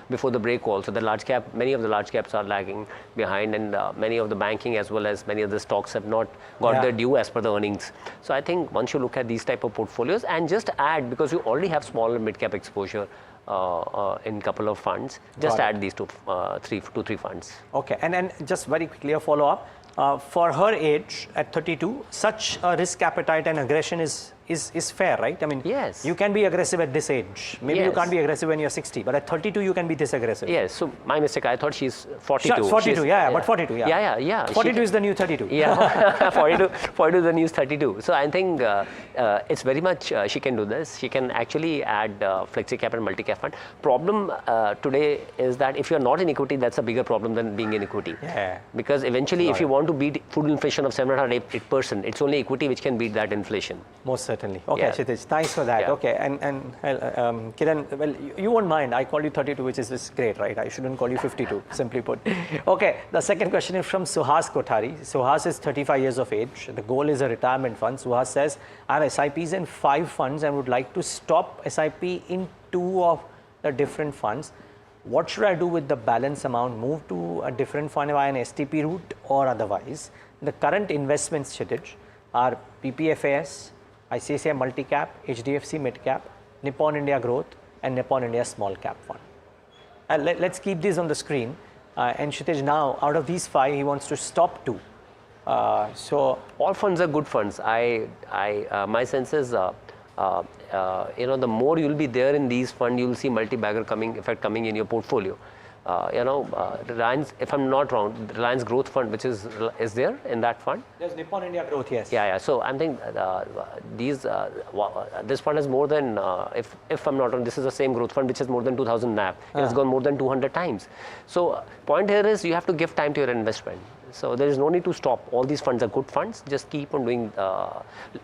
D: before the break also, the large cap, many of the large caps are lagging behind, and many of the banking as well as many of the stocks have not got their due as per the earnings. So I think once you look at these type of portfolios and just add, because you already have small and mid cap exposure in couple of funds, just add these 2-3 funds.
J: Okay, and just very quickly a follow up. For her age at 32, such a risk appetite and aggression is is fair, right? I mean,
D: yes.
J: You can be aggressive at this age. Maybe you
D: Yes.
J: can't be aggressive when you're 60, but at 32 you can be this aggressive.
D: Yes, so my mistake, I thought she's 42.
J: Sure, 42, but 42, yeah.
D: Yeah.
J: 42 is the new 32.
D: Yeah, 42 is the new 32. So I think it's very much, she can do this. She can actually add flexi cap and multi-cap fund. Problem today is that if you're not in equity, that's a bigger problem than being in equity.
J: Yeah.
D: Because eventually, if you want to beat food inflation of 7.5-8%, it's only equity which can beat that inflation.
J: Most certainly. Okay,
D: Yeah.
J: Kshitij, thanks for that.
D: Yeah.
J: Okay, and Kiran, well, you won't mind. I called you 32, which is great, right? I shouldn't call you 52, simply put. Okay, the second question is from Suhas Kothari. Suhas is 35 years of age. The goal is a retirement fund. Suhas says, I have SIPs in 5 funds and would like to stop SIP in 2 of the different funds. What should I do with the balance amount? Move to a different fund via an STP route or otherwise? The current investments, Kshitij, are PPFAS, ICICI Multicap, HDFC Midcap, Nippon India Growth, and Nippon India Small Cap Fund. Let's keep these on the screen. And Kshitij, now, out of these 5, he wants to stop 2. So
D: all funds are good funds. My sense is, the more you'll be there in these funds, you'll see multi-bagger effect coming in your portfolio. Reliance, if I'm not wrong, Reliance Growth Fund, which is there in that fund?
J: There's Nippon India Growth, yes.
D: Yeah. So I'm thinking this fund has more than, if I'm not wrong, this is the same growth fund which has more than 2,000 NAV. It's gone more than 200 times. So point here is you have to give time to your investment. So there is no need to stop. All these funds are good funds. Just keep on doing.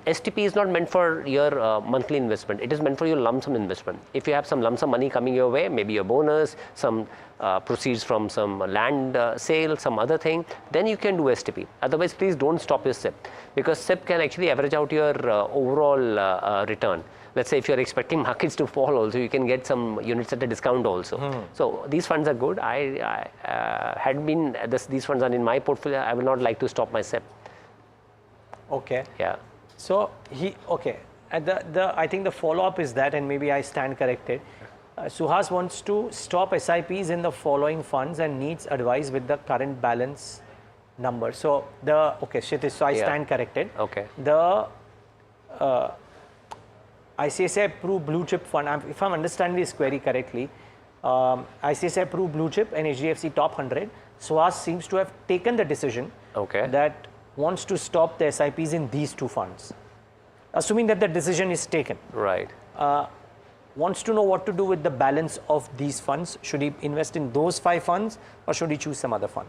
D: STP is not meant for your monthly investment. It is meant for your lump sum investment. If you have some lump sum money coming your way, maybe a bonus, some proceeds from some land sale, some other thing, then you can do STP. Otherwise, please don't stop your SIP, because SIP can actually average out your overall return. Let's say if you're expecting markets to fall also, you can get some units at a discount also. So these funds are good. These funds are in my portfolio. I will not like to stop my SIP.
J: Okay.
D: Yeah.
J: So I think the follow-up is that, and maybe I stand corrected. Suhas wants to stop SIPs in the following funds and needs advice with the current balance number. So Kshitij, so I stand corrected.
D: Okay.
J: The ICICI Pru Blue Chip Fund, if I'm understanding this query correctly, ICICI Pru Blue Chip and HDFC Top 100, Suhas seems to have taken the decision that wants to stop the SIPs in these 2 funds. Assuming that the decision is taken.
D: Right.
J: Wants to know what to do with the balance of these funds. Should he invest in those 5 funds or should he choose some other fund?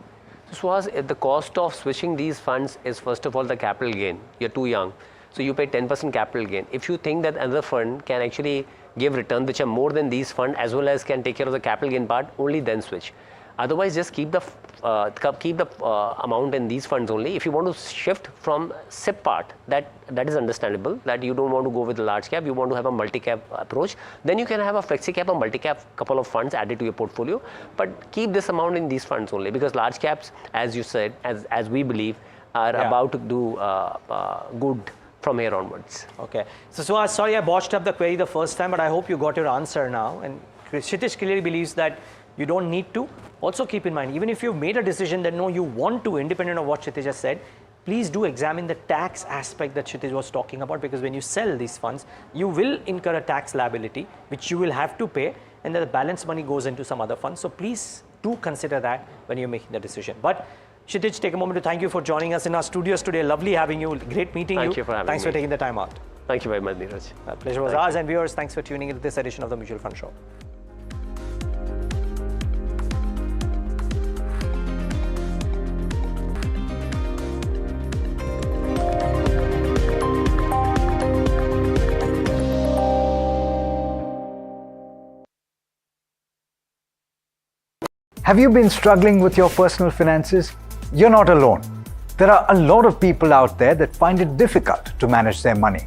D: So Suhas, the cost of switching these funds is first of all the capital gain. You're too young. So you pay 10% capital gain. If you think that another fund can actually give returns which are more than these funds as well as can take care of the capital gain part, only then switch. Otherwise, just keep the amount in these funds only. If you want to shift from SIP part, that is understandable, that you don't want to go with a large cap, you want to have a multi-cap approach, then you can have a flexi cap or multi-cap couple of funds added to your portfolio. But keep this amount in these funds only, because large caps, as you said, as we believe, are about to do good from here onwards.
J: Okay. So Suhas, sorry I botched up the query the first time, but I hope you got your answer now. And Kshitij clearly believes that you don't need to. Also keep in mind, even if you've made a decision that no, you want to, independent of what Kshitij has said, please do examine the tax aspect that Kshitij was talking about, because when you sell these funds, you will incur a tax liability, which you will have to pay, and then the balance money goes into some other fund. So please do consider that when you're making the decision. But Kshitij, take a moment to thank you for joining us in our studios today. Lovely having you. Great meeting you.
D: Thank you for having me.
J: Thanks for taking the time out.
D: Thank you very much, Neeraj.
J: Pleasure was ours. And viewers, thanks for tuning into this edition of the Mutual Fund Show.
H: Have you been struggling with your personal finances? You're not alone. There are a lot of people out there that find it difficult to manage their money.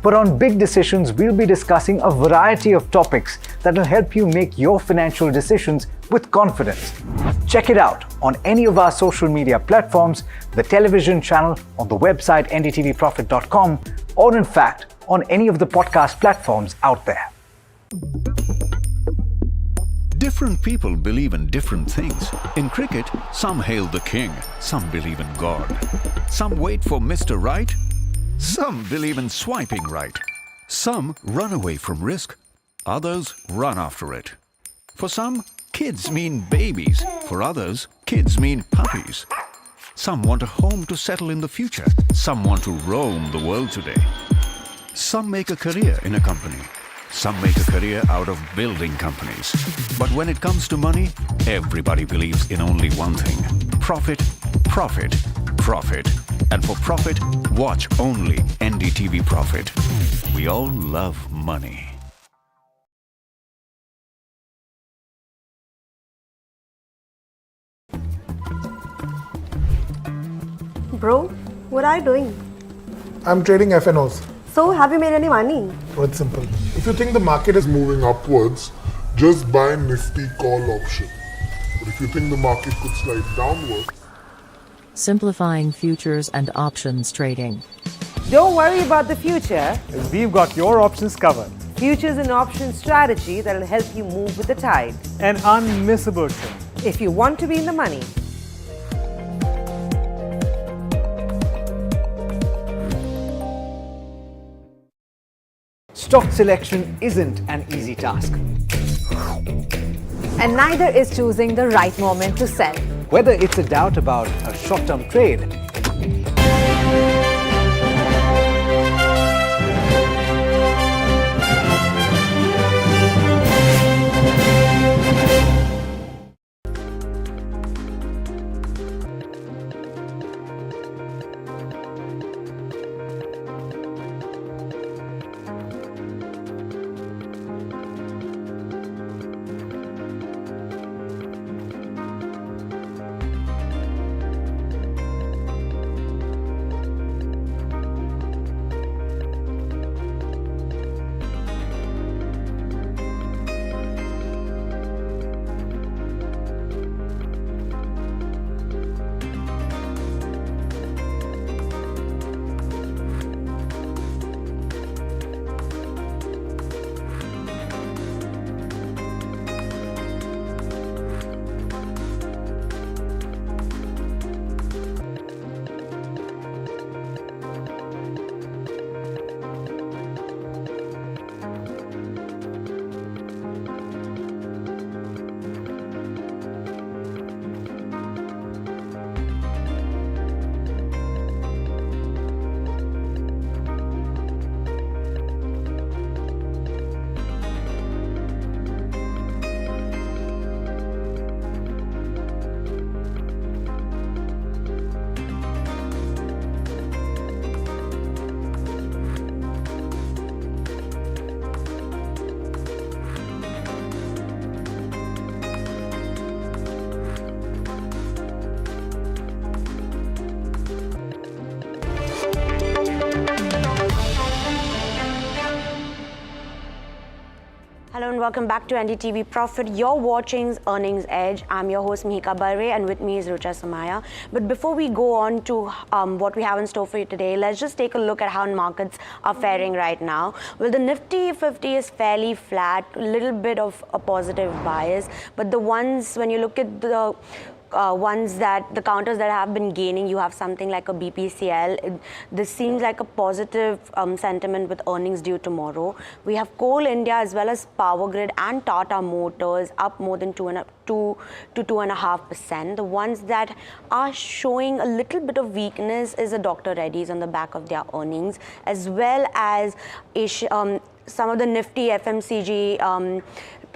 H: But on Big Decisions, we'll be discussing a variety of topics that will help you make your financial decisions with confidence. Check it out on any of our social media platforms, the television channel, on the website ndtvprofit.com, or in fact, on any of the podcast platforms out there.
A: Different people believe in different things. In cricket, some hail the king, some believe in God. Some wait for Mr. Right, Some believe in swiping right. Some run away from risk. Others run after it. For some, kids mean babies. For others, kids mean puppies. Some want a home to settle in the future. Some want to roam the world today. Some make a career in a company. Some make a career out of building companies. But when it comes to money, everybody believes in only one thing: profit, profit, profit. And for profit, watch only NDTV Profit. We all love money.
B: Bro, what are you doing?
T: I'm trading FNOs.
B: So, have you made any money?
T: So it's simple. If you think the market is moving upwards, just buy Nifty call option. But if you think the market could slide downwards,
W: Simplifying futures and options trading.
X: Don't worry about the future.
Y: We've got your options covered.
X: Futures and options strategy that will help you move with the tide.
Y: An unmissable trade.
X: If you want to be in the money.
H: Stock selection isn't an easy task.
F: And neither is choosing the right moment to sell.
H: Whether it's a doubt about a short-term trade,
G: Hello and welcome back to NDTV Profit. You're watching Earnings Edge. I'm your host Mihika Barre and with me is Rucha Samaya. But before we go on to what we have in store for you today, let's just take a look at how markets are faring right now. Well, the Nifty 50 is fairly flat, a little bit of a positive bias. But the ones, when you look at the the counters that have been gaining, you have something like a BPCL. This seems like a positive sentiment with earnings due tomorrow. We have Coal India as well as Power Grid and Tata Motors up more than 2 to 2.5%. The ones that are showing a little bit of weakness is the Dr. Reddy's on the back of their earnings, as well as some of the nifty FMCG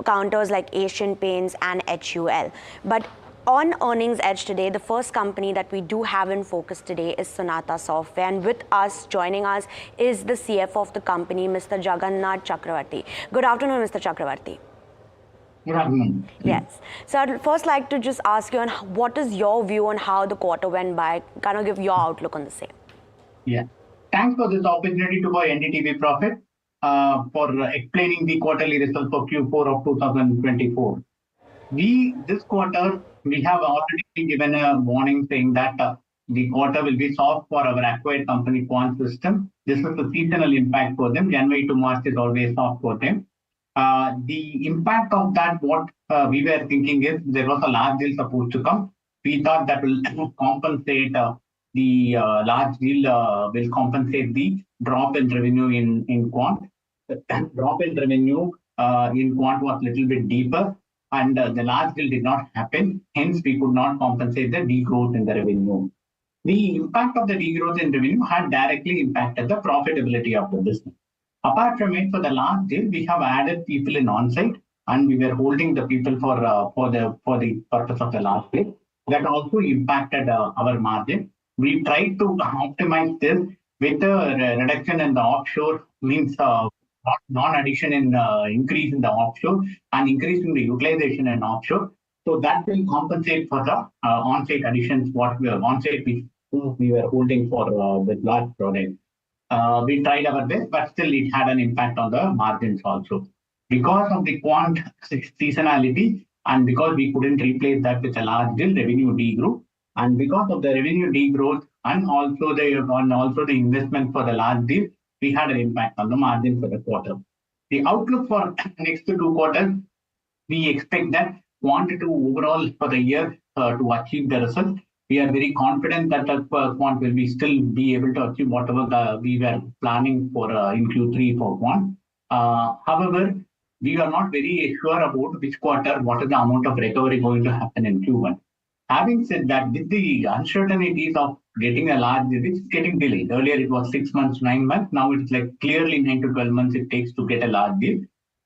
G: counters like Asian Paints and HUL. But on Earnings Edge today, the first company that we do have in focus today is Sonata Software, and with us, joining us, is the CFO of the company, Mr. Jagannath Chakravarti. Good afternoon, Mr. Chakravarti.
L: Good afternoon.
G: Yes. So I'd first like to just ask you on what is your view on how the quarter went by, kind of give your outlook on the same.
L: Yeah. Thanks for this opportunity to buy NDTV Profit for explaining the quarterly results for Q4 of 2024. This quarter, we have already given a warning saying that the quarter will be soft for our acquired company, Quant System. This is a seasonal impact for them. January to March is always soft for them. The impact of that, what we were thinking is there was a large deal supposed to come. We thought that will compensate the large deal will compensate the drop in revenue in quant. The drop in revenue in quant was a little bit deeper, and the large deal did not happen. Hence, we could not compensate the degrowth in the revenue. The impact of the degrowth in revenue had directly impacted the profitability of the business. Apart from it, for the last deal, we have added people in on-site, and we were holding the people for the purpose of the last deal. That also impacted our margin. We tried to optimize this with a reduction in the offshore, means non-addition in increase in the offshore and increase in the utilization in offshore. So that will compensate for the on-site additions, what we are on-site we were holding for with large projects. We tried our best, but still it had an impact on the margins also. Because of the quant seasonality and because we couldn't replace that with a large deal, revenue degrew. And because of the revenue degrowth and also the investment for the large deal, we had an impact on the margin for the quarter. The outlook for next 2 quarters, we expect that quant to overall for the year to achieve the result. We are very confident that the quant will still be able to achieve whatever we were planning for in Q3 for quant. However, we are not very sure about which quarter, what is the amount of recovery going to happen in Q1. Having said that, with the uncertainties of getting a large deal, which is getting delayed. Earlier it was 6 months, 9 months. Now it's like clearly 9 to 12 months it takes to get a large deal.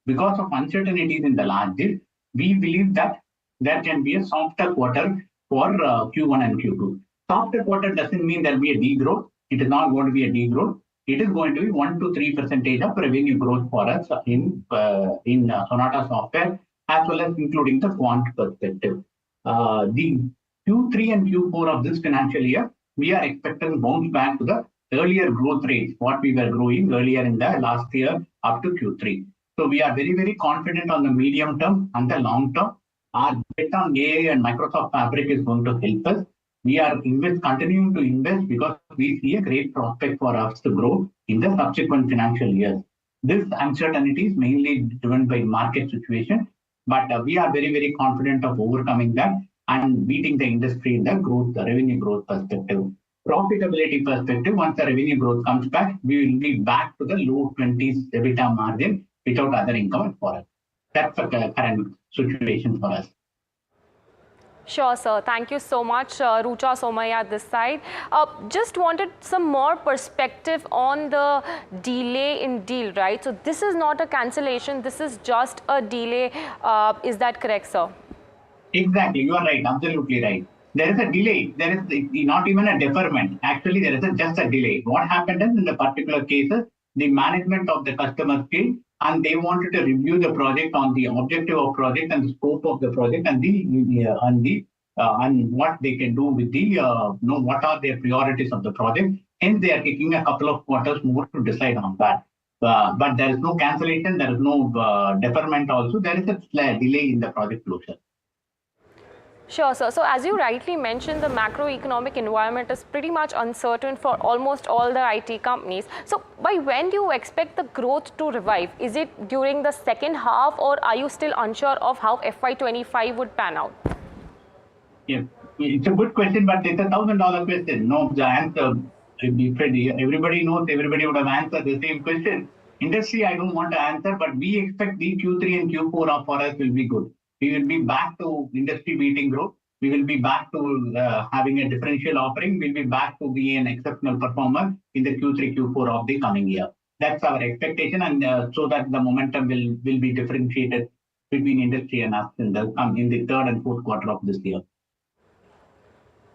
L: Because of uncertainties in the large deal, we believe that there can be a softer quarter for Q1 and Q2. Softer quarter doesn't mean there'll be a degrowth. It is not going to be a degrowth. It is going to be 1 to 3% of revenue growth for us in Sonata Software, as well as including the quant perspective. The Q3 and Q4 of this financial year, we are expecting bounce back to the earlier growth rates, what we were growing earlier in the last year up to Q3. So we are very, very confident on the medium term and the long term. Our bet on AI and Microsoft Fabric is going to help us. We are continuing to invest because we see a great prospect for us to grow in the subsequent financial years. This uncertainty is mainly driven by market situation, but we are very, very confident of overcoming that and beating the industry in the growth, the revenue growth perspective. Profitability perspective, once the revenue growth comes back, we will be back to the low 20s EBITDA margin without other income for us. That's the current situation for us.
C: Sure, sir. Thank you so much, Rucha Somaya this side. Just wanted some more perspective on the delay in deal, right? So this is not a cancellation, this is just a delay. Is that correct, sir?
L: Exactly, you are right, absolutely right. There is a delay, there is not even a deferment. Actually, there is just a delay. What happened is in the particular cases, the management of the customer came and they wanted to review the project on the objective of project and the scope of the project and what they can do with the what are their priorities of the project. Hence, they are taking a couple of quarters more to decide on that. But there is no cancellation, there is no deferment also. There is a delay in the project closure.
C: Sure, sir. So as you rightly mentioned, the macroeconomic environment is pretty much uncertain for almost all the IT companies. So by when do you expect the growth to revive? Is it during the second half, or are you still unsure of how FY25 would pan out?
L: Yeah, it's a good question, but it's $1,000 question. No, the answer, everybody knows, everybody would have answered the same question. Industry, I don't want to answer, but we expect the Q3 and Q4 for us will be good. We will be back to industry-beating growth. We will be back to having a differential offering. We'll be back to be an exceptional performer in the Q3, Q4 of the coming year. That's our expectation, and so that the momentum will be differentiated between industry and us in the third and fourth quarter of this year.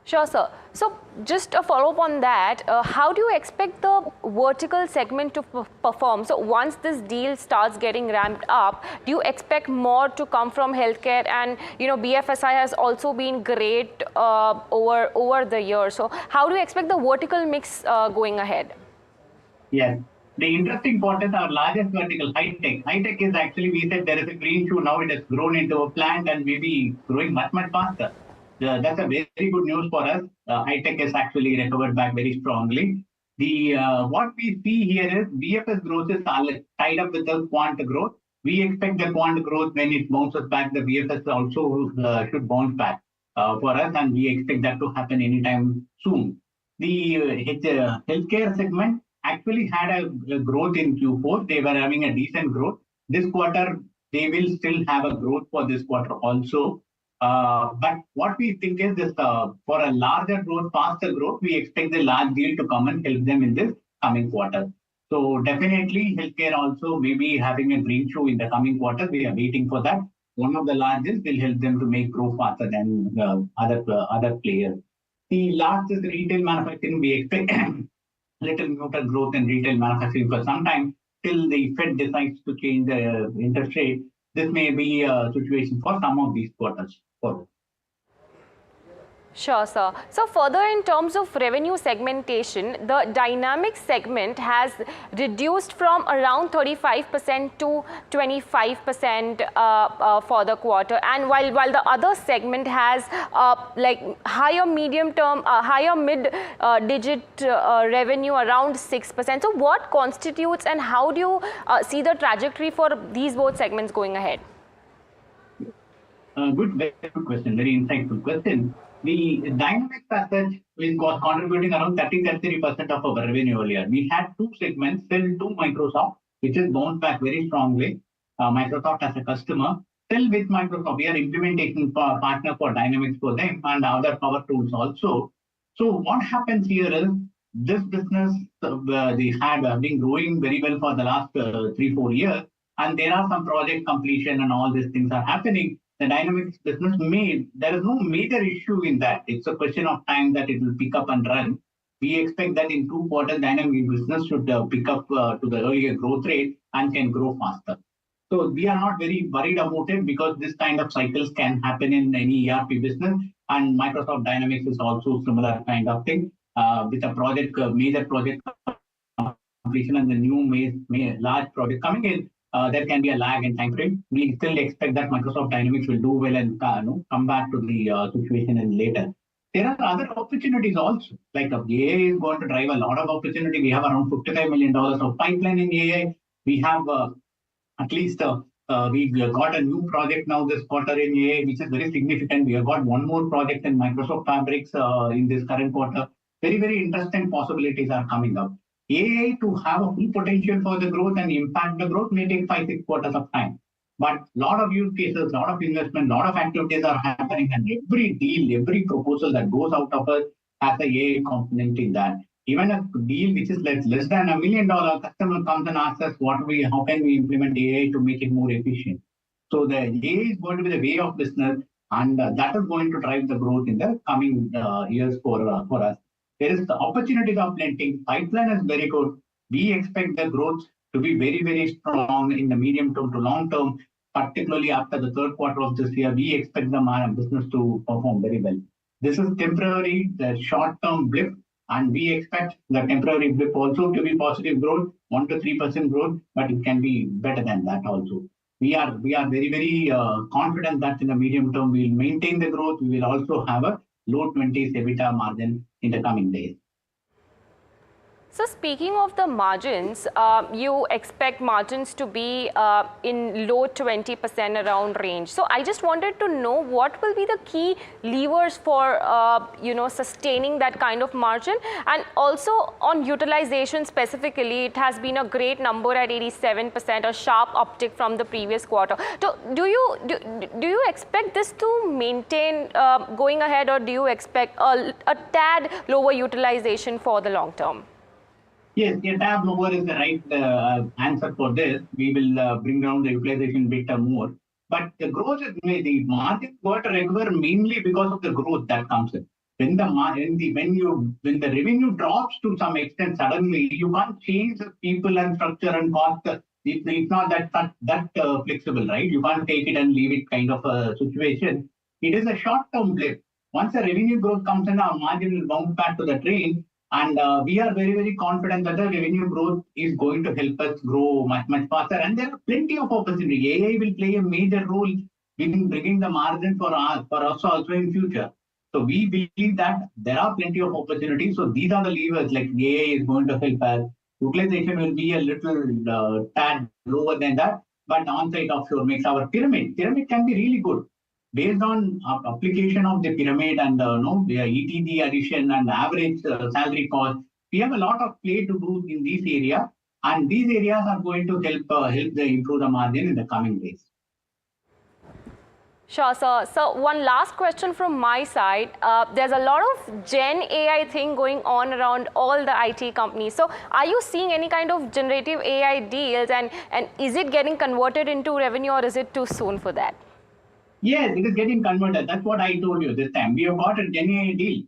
C: Sure, sir. So just a follow-up on that, how do you expect the vertical segment to perform? So once this deal starts getting ramped up, do you expect more to come from healthcare? And BFSI has also been great over the years. So how do you expect the vertical mix going ahead?
L: Yes. The interesting part is our largest vertical, high-tech. High-tech is actually, we said there is a green shoe, now it has grown into a plant and maybe growing much, much faster. That's a very good news for us. High-tech has actually recovered back very strongly. What we see here is BFS growth is tied up with the quant growth. We expect the quant growth, when it bounces back, the BFS also should bounce back for us, and we expect that to happen anytime soon. The healthcare segment actually had a growth in Q4. They were having a decent growth. This quarter, they will still have a growth for this quarter also. But what we think is this for a larger growth, faster growth, we expect the large deal to come and help them in this coming quarter. So definitely healthcare also may be having a green show in the coming quarter. We are waiting for that. One of the largest will help them to make growth faster than other players. The last is retail manufacturing. We expect little muted growth in retail manufacturing for some time till the Fed decides to change the interest rate. This may be a situation for some of these quarters.
C: Sure, sir. So further in terms of revenue segmentation, the dynamic segment has reduced from around 35% to 25% for the quarter, and while the other segment has like higher medium term, higher mid digit revenue around 6%. So what constitutes and how do you see the trajectory for these both segments going ahead?
L: Very good question, very insightful question. The dynamics as such was contributing around 33% of our revenue earlier. We had two segments, still to Microsoft, which has bounced back very strongly. Microsoft as a customer, still with Microsoft, we are implementation partner for Dynamics for them and other power tools also. So what happens here is this business they had been growing very well for the last 3-4 years, and there are some project completion and all these things are happening. The Dynamics business there is no major issue in that. It's a question of time that it will pick up and run. We expect that in 2 quarters, Dynamics business should pick up to the earlier growth rate and can grow faster. So we are not very worried about it because this kind of cycles can happen in any ERP business, and Microsoft Dynamics is also similar kind of thing with a major project completion and the new large project coming in. There can be a lag in time frame. We still expect that Microsoft Dynamics will do well and come back to the situation in later. There are other opportunities also, like AI is going to drive a lot of opportunity. We have around $55 million of pipeline in AI. We have at least we got a new project now this quarter in AI, which is very significant. We have got one more project in Microsoft Fabrics in this current quarter. Very, very interesting possibilities are coming up. AI to have a full potential for the growth and impact the growth may take 5-6 quarters of time. But a lot of use cases, a lot of investment, a lot of activities are happening, and every deal, every proposal that goes out of us has a AI component in that. Even a deal which is less than $1 million, customer comes and asks us how can we implement AI to make it more efficient. So the AI is going to be the way of business, and that is going to drive the growth in the coming years for us. There is the opportunities are plenty. Pipeline is very good. We expect the growth to be very, very strong in the medium term to long term, particularly after the 3rd quarter of this year. We expect the business to perform very well. This is temporary, the short-term blip, and we expect the temporary blip also to be positive growth, 1 to 3% growth, but it can be better than that also. We are very, very confident that in the medium term we will maintain the growth. We will also have a low 20s EBITDA margin in the coming days.
C: So speaking of the margins, you expect margins to be in low 20% around range. So I just wanted to know what will be the key levers for sustaining that kind of margin, and also on utilization specifically, it has been a great number at 87%, a sharp uptick from the previous quarter. So do you expect this to maintain going ahead, or do you expect a tad lower utilization for the long term?
L: Yes, a tab lower is the right answer for this. We will bring down the utilization bit more. But the growth is the margin got recover mainly because of the growth that comes in. When the revenue drops to some extent suddenly, you can't change the people and structure and cost. It's not that flexible, right? You can't take it and leave it kind of a situation. It is a short-term blip. Once the revenue growth comes in, our margin will bounce back to the train. And we are very, very confident that the revenue growth is going to help us grow much, much faster. And there are plenty of opportunity. AI will play a major role in bringing the margin for us also in future. So we believe that there are plenty of opportunities. So these are the levers, like AI is going to help us. Utilization will be a little tad lower than that, but on-site offshore makes our pyramid. Pyramid can be really good. based on application of the pyramid and the ETG addition and average salary cost, we have a lot of play to do in these areas, and these areas are going to help improve the margin in the coming days.
C: Sure, sir. So one last question from my side. There's a lot of Gen AI thing going on around all the IT companies. So are you seeing any kind of generative AI deals, and is it getting converted into revenue, or is it too soon for that?
L: Yes, it is getting converted. That's what I told you this time. We have got a Gen AI deal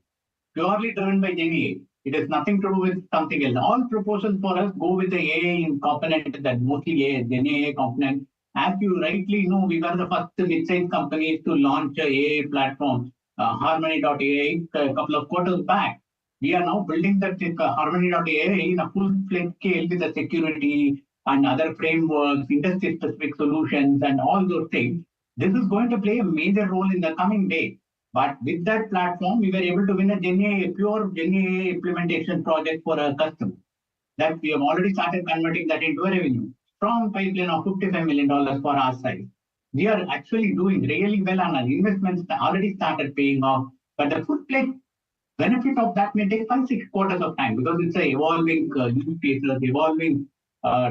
L: purely driven by Gen AI. It has nothing to do with something else. All proposals for us go with the AI component, that mostly AI, Gen AI component. As you rightly know, we were the first mid-sized companies to launch a AI platform, Harmony.ai, a couple of quarters back. We are now building that Harmony.ai in a full-fledged scale with the security and other frameworks, industry-specific solutions, and all those things. This is going to play a major role in the coming days. But with that platform, we were able to win a pure Gen AI implementation project for a customer. That we have already started converting that into a revenue. Strong pipeline of $55 million for our size. We are actually doing really well, and our investments already started paying off. But the full-fledged benefit of that may take 5-6 quarters of time, because it's an evolving use cases, evolving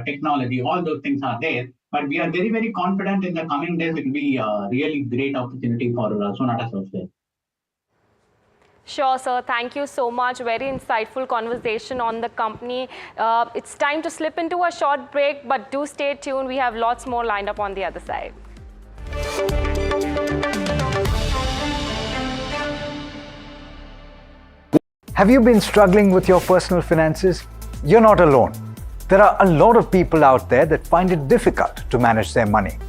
L: technology, all those things are there. But we are very, very confident in the coming days it will be a really great opportunity for Sonata Software.
C: Sure, sir. Thank you so much. Very insightful conversation on the company. It's time to slip into a short break, but do stay tuned. We have lots more lined up on the other side.
H: Have you been struggling with your personal finances? You're not alone. There are a lot of people out there that find it difficult to manage their money.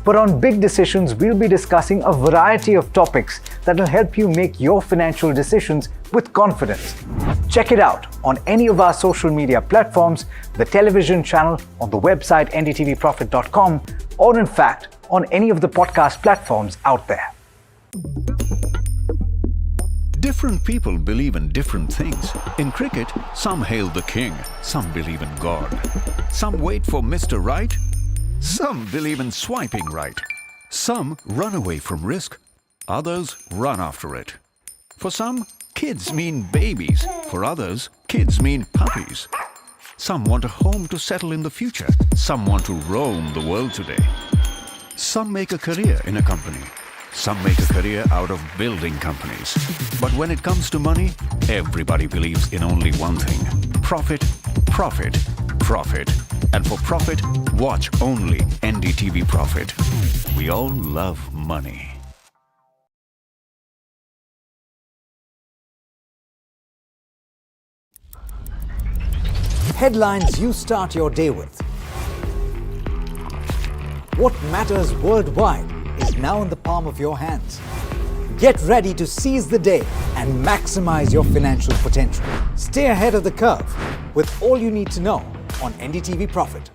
H: But on Big Decisions, we'll be discussing a variety of topics that will help you make your financial decisions with confidence. Check it out on any of our social media platforms, the television channel, on the website ndtvprofit.com, or in fact, on any of the podcast platforms out there.
A: Different people believe in different things. In cricket, some hail the king, some believe in God. Some wait for Mr. Right, some believe in swiping right. Some run away from risk, others run after it. For some, kids mean babies. For others, kids mean puppies. Some want a home to settle in the future. Some want to roam the world today. Some make a career in a company. Some make a career out of building companies. But when it comes to money, everybody believes in only one thing: profit, profit, profit. And for profit, watch only NDTV Profit. We all love money.
H: Headlines you start your day with. What matters worldwide is now in the palm of your hands. Get ready to seize the day and maximize your financial potential. Stay ahead of the curve with all you need to know on NDTV Profit.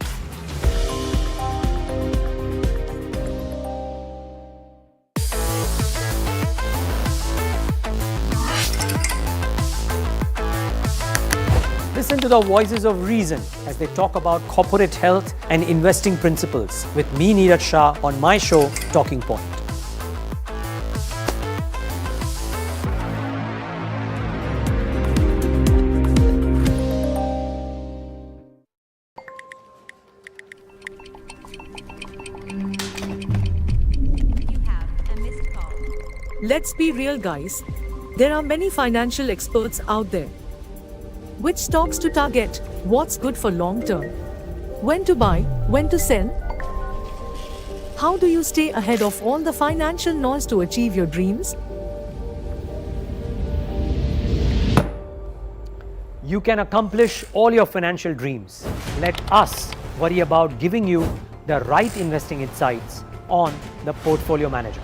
J: Listen to the voices of reason as they talk about corporate health and investing principles with me, Neeraj Shah, on my show, Talking Point.
Z: Let's be real, guys. There are many financial experts out there. Which stocks to target? What's good for long term? When to buy? When to sell? How do you stay ahead of all the financial noise to achieve your dreams?
J: You can accomplish all your financial dreams. Let us worry about giving you the right investing insights on the Portfolio Manager.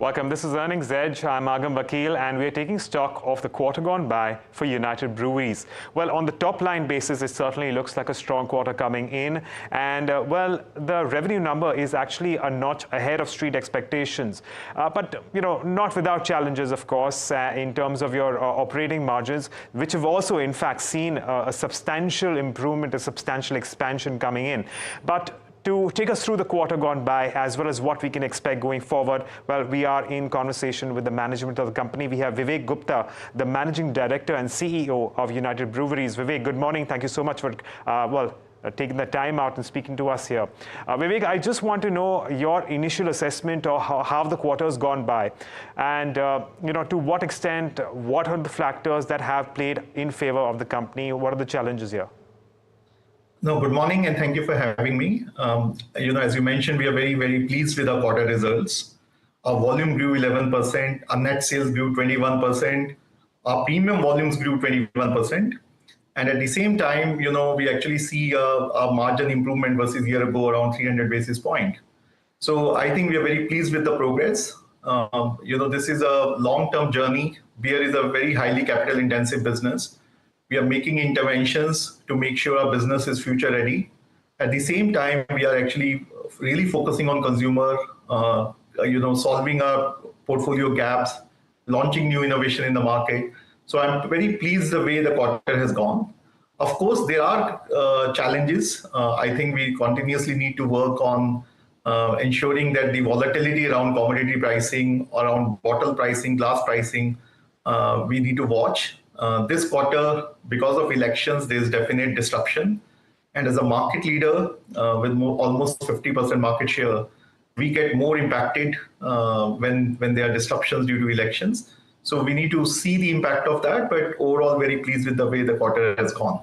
N: Welcome. This is Earnings Edge. I'm Agam Vakil, and we're taking stock of the quarter gone by for United Breweries. Well, on the top line basis, it certainly looks like a strong quarter coming in. And, well, the revenue number is actually a notch ahead of street expectations. But, you know, not without challenges, of course, in terms of your operating margins, which have also, in fact, seen a substantial improvement, a substantial expansion coming in. But to take us through the quarter gone by, as well as what we can expect going forward, well, we are in conversation with the management of the company. We have Vivek Gupta, the Managing Director and CEO of United Breweries. Vivek, good morning. Thank you so much for, taking the time out and speaking to us here. Vivek, I just want to know your initial assessment of how the quarter has gone by. And, you know, to what extent, what are the factors that have played in favor of the company? What are the challenges here?
O: No, good morning, and thank you for having me. You know, as you mentioned, we are very, very pleased with our quarter results. Our volume grew 11%, our net sales grew 21%, our premium volumes grew 21%. And at the same time, you know, we actually see a margin improvement versus a year ago around 300 basis points. So I think we are very pleased with the progress. You know, this is a long-term journey. Beer is a very highly capital-intensive business. We are making interventions to make sure our business is future ready. At the same time, we are actually really focusing on consumer, you know, solving our portfolio gaps, launching new innovation in the market. So I'm very pleased the way the quarter has gone. Of course, there are challenges. I think we continuously need to work on ensuring that the volatility around commodity pricing, around bottle pricing, glass pricing, we need to watch. This quarter, because of elections, there's definite disruption. And as a market leader with almost 50% market share, we get more impacted when there are disruptions due to elections. So we need to see the impact of that, but overall very pleased with the way the quarter has gone.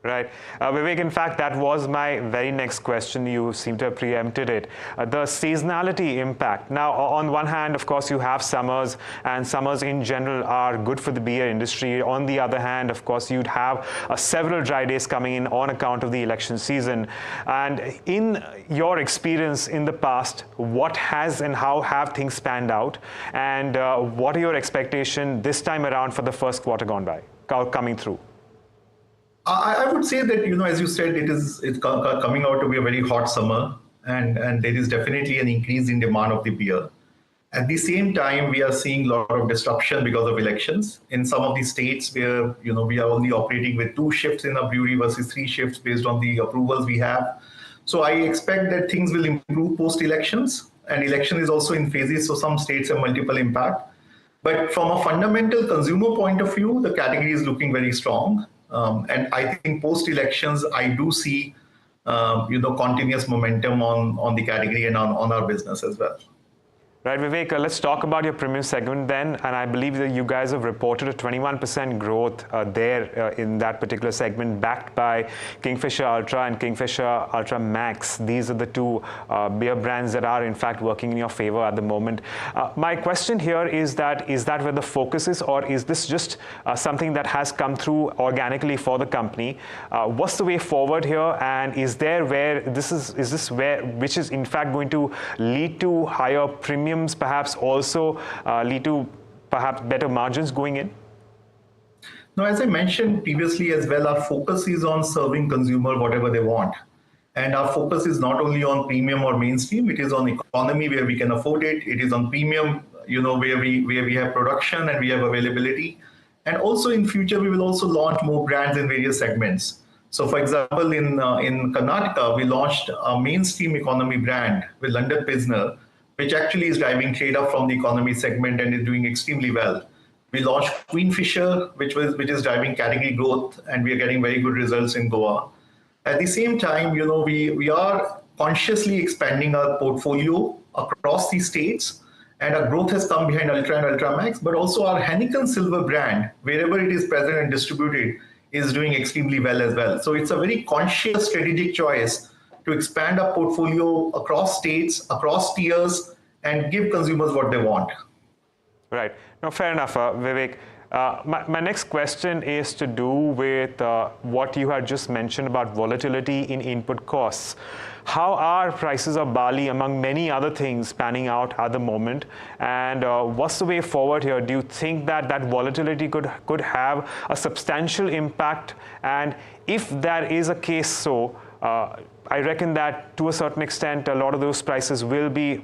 N: Right. Vivek, in fact, that was my very next question. You seem to have preempted it. The seasonality impact. Now, on one hand, of course, you have summers, and summers in general are good for the beer industry. On the other hand, of course, you'd have several dry days coming in on account of the election season. And in your experience in the past, what has and how have things panned out? And what are your expectations this time around for the first quarter gone by, coming through?
O: I would say that, you know, as you said, it's coming out to be a very hot summer, and there is definitely an increase in demand of the beer. At the same time, we are seeing a lot of disruption because of elections. In some of the states where, you know, we are only operating with 2 shifts in a brewery versus 3 shifts based on the approvals we have. So I expect that things will improve post-elections, and election is also in phases, so some states have multiple impact. But from a fundamental consumer point of view, the category is looking very strong. And I think post-elections, I do see, you know, continuous momentum on the category and on our business as well.
N: Right, Vivek, let's talk about your premium segment then. And I believe that you guys have reported a 21% growth there in that particular segment, backed by Kingfisher Ultra and Kingfisher Ultra Max. These are the 2 beer brands that are, in fact, working in your favor at the moment. My question here is that where the focus is, or is this just something that has come through organically for the company? What's the way forward here? And is this where which is, in fact, going to lead to higher premium, perhaps also lead to perhaps better margins going in?
O: No, as I mentioned previously as well, our focus is on serving consumer whatever they want. And our focus is not only on premium or mainstream, it is on economy where we can afford it. It is on premium, you know, where we have production and we have availability. And also in future, we will also launch more brands in various segments. So for example, in Karnataka, we launched a mainstream economy brand with London Pilsner, which actually is driving trade up from the economy segment and is doing extremely well. We launched Queenfisher, which is driving category growth, and we are getting very good results in Goa. At the same time, you know, we are consciously expanding our portfolio across the states, and our growth has come behind Ultra and Ultra Max, but also our Heineken Silver brand, wherever it is present and distributed, is doing extremely well as well. So it's a very conscious strategic choice to expand our portfolio across states, across tiers, and give consumers what they want.
N: Right. No, fair enough, Vivek. My next question is to do with what you had just mentioned about volatility in input costs. How are prices of barley, among many other things, panning out at the moment? And what's the way forward here? Do you think that that volatility could have a substantial impact? And if that is a case, so I reckon that to a certain extent, a lot of those prices will be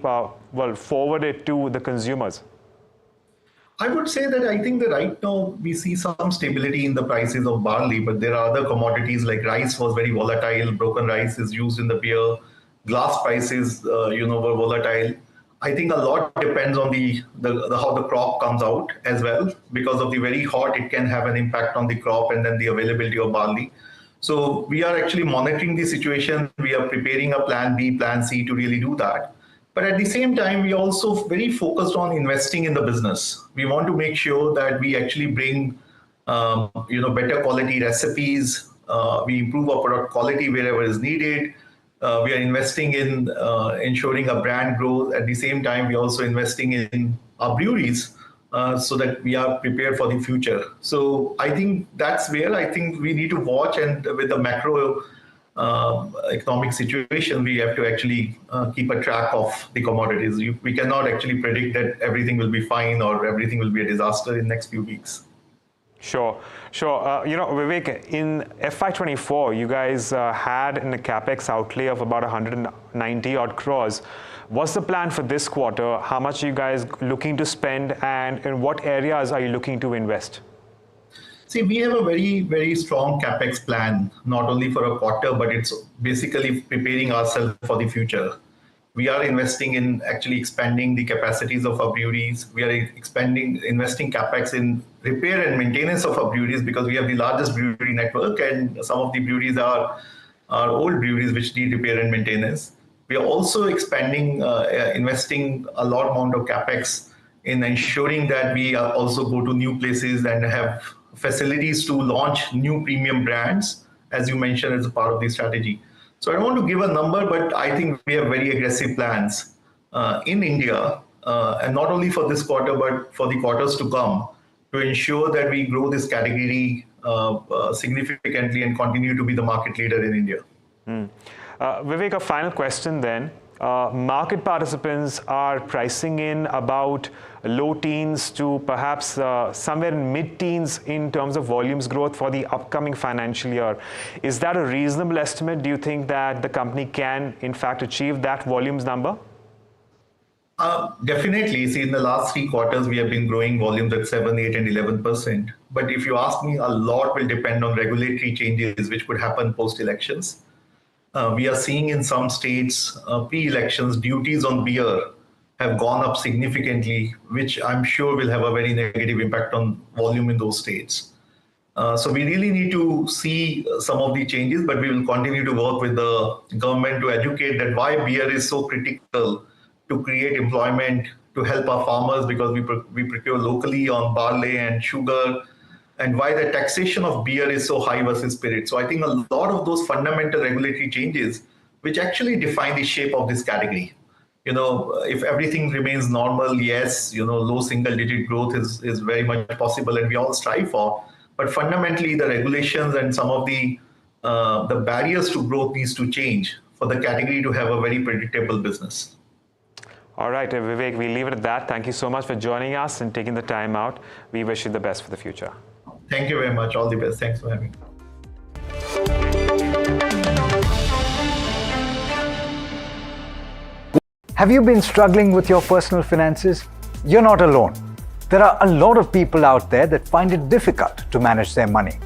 N: forwarded to the consumers.
O: I would say that I think that right now we see some stability in the prices of barley, but there are other commodities like rice was very volatile. Broken rice is used in the beer. Glass prices, were volatile. I think a lot depends on the how the crop comes out as well. Because of the very hot, it can have an impact on the crop and then the availability of barley. So we are actually monitoring the situation. We are preparing a plan B, plan C to really do that. But at the same time, we are also very focused on investing in the business. We want to make sure that we actually bring, better quality recipes. We improve our product quality wherever is needed. We are investing in ensuring a brand growth. At the same time, we are also investing in our breweries so that we are prepared for the future. So I think that's where I think we need to watch, and with the macro economic situation, we have to actually keep a track of the commodities. We cannot actually predict that everything will be fine or everything will be a disaster in the next few weeks.
N: Sure. Vivek, in FY24, you guys had in a capex outlay of about 190 odd crores. What's the plan for this quarter? How much are you guys looking to spend, and in what areas are you looking to invest?
O: See, we have a very, very strong capex plan, not only for a quarter, but it's basically preparing ourselves for the future. We are investing in actually expanding the capacities of our breweries. We are investing capex in repair and maintenance of our breweries because we have the largest brewery network, and some of the breweries are old breweries which need repair and maintenance. We are also expanding, investing a lot amount of capex in ensuring that we also go to new places and have facilities to launch new premium brands, as you mentioned, as a part of the strategy. So I don't want to give a number, but I think we have very aggressive plans in India, and not only for this quarter, but for the quarters to come, to ensure that we grow this category significantly and continue to be the market leader in India.
N: Vivek, a final question then. Market participants are pricing in about low teens to perhaps somewhere in mid-teens in terms of volumes growth for the upcoming financial year. Is that a reasonable estimate? Do you think that the company can, in fact, achieve that volumes number?
O: Definitely. See, in the last 3 quarters, we have been growing volumes at 7, 8, and 11%. But if you ask me, a lot will depend on regulatory changes which could happen post-elections. We are seeing in some states, pre-elections, duties on beer have gone up significantly, which I'm sure will have a very negative impact on volume in those states. So we really need to see some of the changes, but we will continue to work with the government to educate that why beer is so critical to create employment, to help our farmers, because we procure locally on barley and sugar, and why the taxation of beer is so high versus spirit. So I think a lot of those fundamental regulatory changes, which actually define the shape of this category. If everything remains normal, yes, low single-digit growth is very much possible, and we all strive for. But fundamentally, the regulations and some of the barriers to growth needs to change for the category to have a very predictable business.
N: All right, Vivek, we leave it at that. Thank you so much for joining us and taking the time out. We wish you the best for the future.
O: Thank you very much. All the best. Thanks for having me.
H: Have you been struggling with your personal finances? You're not alone. There are a lot of people out there that find it difficult to manage their money.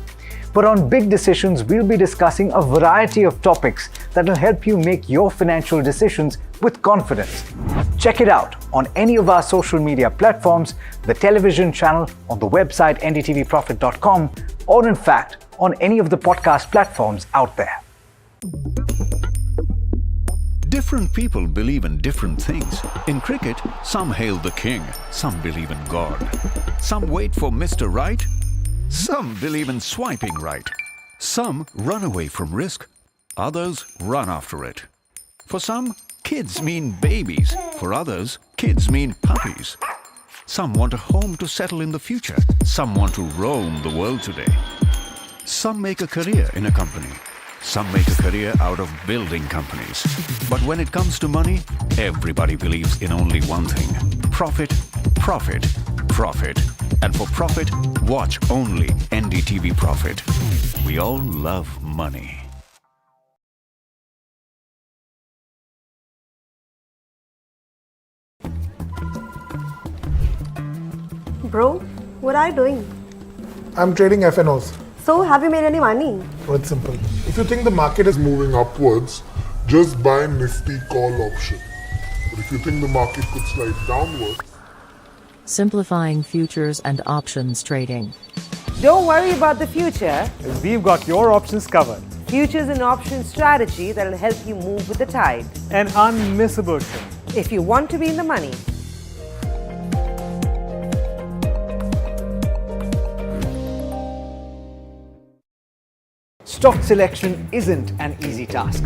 H: But on Big Decisions, we'll be discussing a variety of topics that will help you make your financial decisions with confidence. Check it out on any of our social media platforms, the television channel, on the website ndtvprofit.com, or in fact, on any of the podcast platforms out there.
A: Different people believe in different things. In cricket, some hail the king, some believe in God. Some wait for Mr. Right, some believe in swiping right. Some run away from risk, others run after it. For some, kids mean babies. For others, kids mean puppies. Some want a home to settle in the future. Some want to roam the world today. Some make a career in a company. Some make a career out of building companies. But when it comes to money, everybody believes in only one thing: profit, profit, profit. And for profit, watch only NDTV Profit. We all love money.
B: Bro, what are you doing?
T: I'm trading FNOs.
B: So, have you made any money?
T: Well, it's simple. If you think the market is moving upwards, just buy Nifty call option. But if you think the market could slide downwards,
W: Simplifying futures and options trading.
X: Don't worry about the future. We've got your options covered. Futures and options strategy that'll help you move with the tide. An unmissable trade. If you want to be in the money.
H: Stock selection isn't an easy task.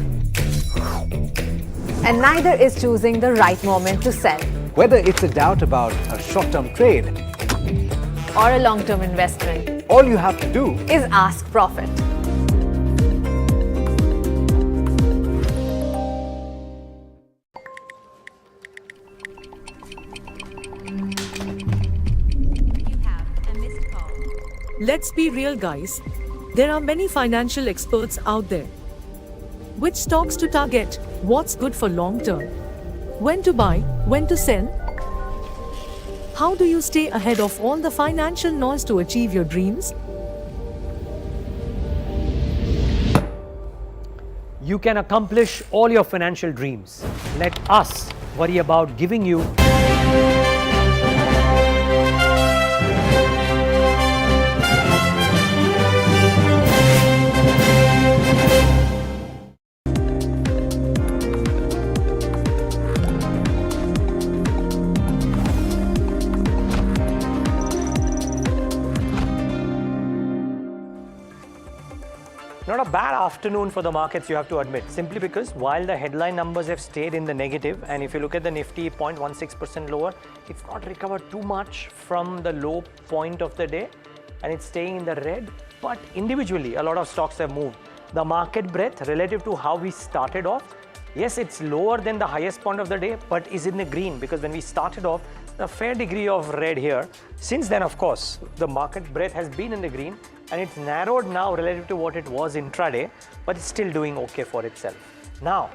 F: And neither is choosing the right moment to sell.
H: Whether it's a doubt about a short-term trade
F: Or a long-term investment.
H: all you have to do
F: Is ask Profit.
Z: Let's be real, guys. There are many financial experts out there. Which stocks to target? What's good for long term? When to buy? When to sell? How do you stay ahead of all the financial noise to achieve your dreams?
J: You can accomplish all your financial dreams. Let us worry about giving you not a bad afternoon for the markets, you have to admit, simply because while the headline numbers have stayed in the negative, and if you look at the Nifty 0.16% lower, it's not recovered too much from the low point of the day, and it's staying in the red. But individually, a lot of stocks have moved. The market breadth relative to how we started off, yes, it's lower than the highest point of the day, but is in the green, because when we started off, a fair degree of red here. Since then, of course, the market breadth has been in the green, and it's narrowed now relative to what it was intraday, but it's still doing okay for itself. Now,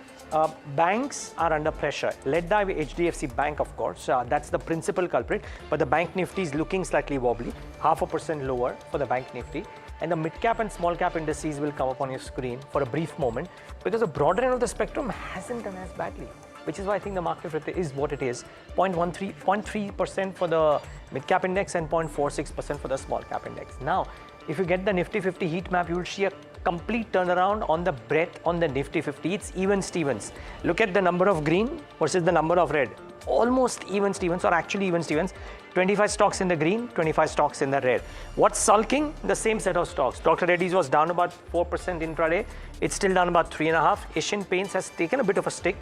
J: banks are under pressure, led by HDFC Bank, of course. That's the principal culprit, but the bank Nifty is looking slightly wobbly, 0.5% lower for the bank Nifty. And the mid-cap and small-cap indices will come up on your screen for a brief moment, because the broader end of the spectrum hasn't done as badly, which is why I think the market is what it is. 0.3% for the mid-cap index and 0.46% for the small-cap index. Now, if you get the Nifty 50 heat map, you will see a complete turnaround on the breadth on the Nifty 50. It's even Stevens. Look at the number of green versus the number of red. Almost even Stevens, or actually even Stevens. 25 stocks in the green, 25 stocks in the red. What's sulking? The same set of stocks. Dr. Reddy's was down about 4% intraday. It's still down about 3.5%. Asian Paints has taken a bit of a stick,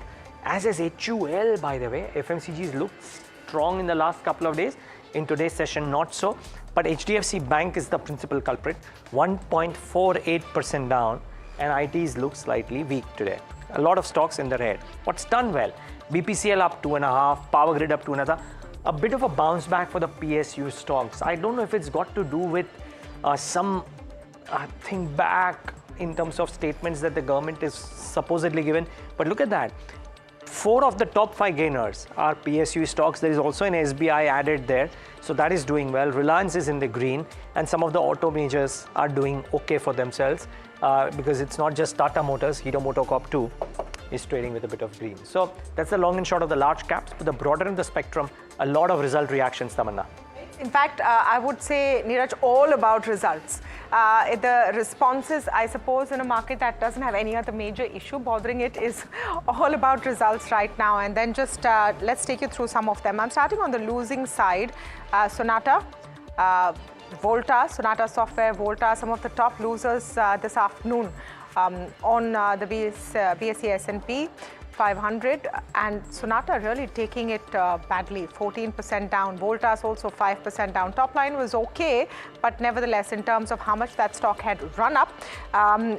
J: as has HUL, by the way. FMCGs looked strong in the last couple of days. In today's session, not so. But HDFC Bank is the principal culprit, 1.48% down, and ITs look slightly weak today. A lot of stocks in the red. What's done well? BPCL up 2.5%, Power Grid up 2.5%. A bit of a bounce back for the PSU stocks. I don't know if it's got to do with some thing back in terms of statements that the government is supposedly given. But look at that. 4 of the top 5 gainers are PSU stocks. There is also an SBI added there. So that is doing well. Reliance is in the green, and some of the auto majors are doing okay for themselves because it's not just Tata Motors, Hero MotoCorp too is trading with a bit of green. So that's the long and short of the large caps, but the broader in the spectrum, a lot of result reactions, Tamanna.
K: In fact, I would say, Neeraj, all about results. The responses, I suppose, in a market that doesn't have any other major issue bothering it is all about results right now. And then just let's take you through some of them. I'm starting on the losing side. Sonata, Volta, Sonata Software, Volta, some of the top losers this afternoon on the BSE S&P. 500, and Sonata really taking it badly, 14% down. Voltas also 5% down. Top line was okay, but nevertheless, in terms of how much that stock had run up,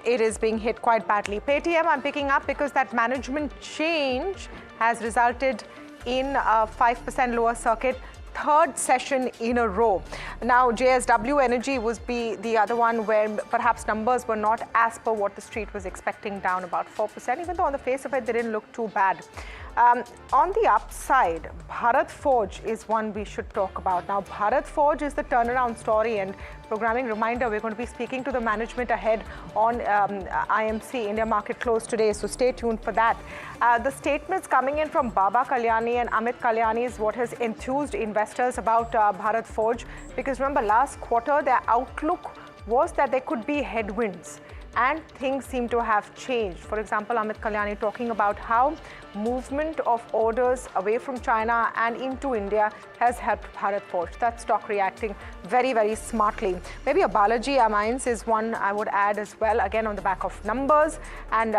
K: it is being hit quite badly. Paytm I'm picking up because that management change has resulted in a 5% lower circuit, third session in a row. Now, JSW Energy was the other one where perhaps numbers were not as per what the street was expecting, down about 4%, even though on the face of it, they didn't look too bad. On the upside, Bharat Forge is one we should talk about. Now, Bharat Forge is the turnaround story, and programming reminder, we're going to be speaking to the management ahead on IMC, India Market Close today, so stay tuned for that. The statements coming in from Baba Kalyani and Amit Kalyani is what has enthused investors about Bharat Forge, because remember, last quarter, their outlook was that there could be headwinds, and things seem to have changed. For example, Amit Kalyani talking about how movement of orders away from China and into India has helped Bharat Forge. That stock reacting very, very smartly. Maybe a Balaji Amines is one I would add as well, again on the back of numbers, and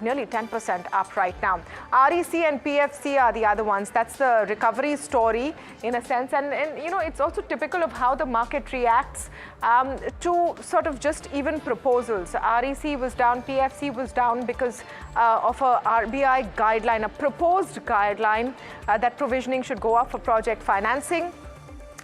K: nearly 10% up right now. REC and PFC are the other ones. That's the recovery story in a sense. And you know, it's also typical of how the market reacts to sort of just even proposals. REC was down, PFC was down because of a RBI guideline, a proposed guideline that provisioning should go up for project financing.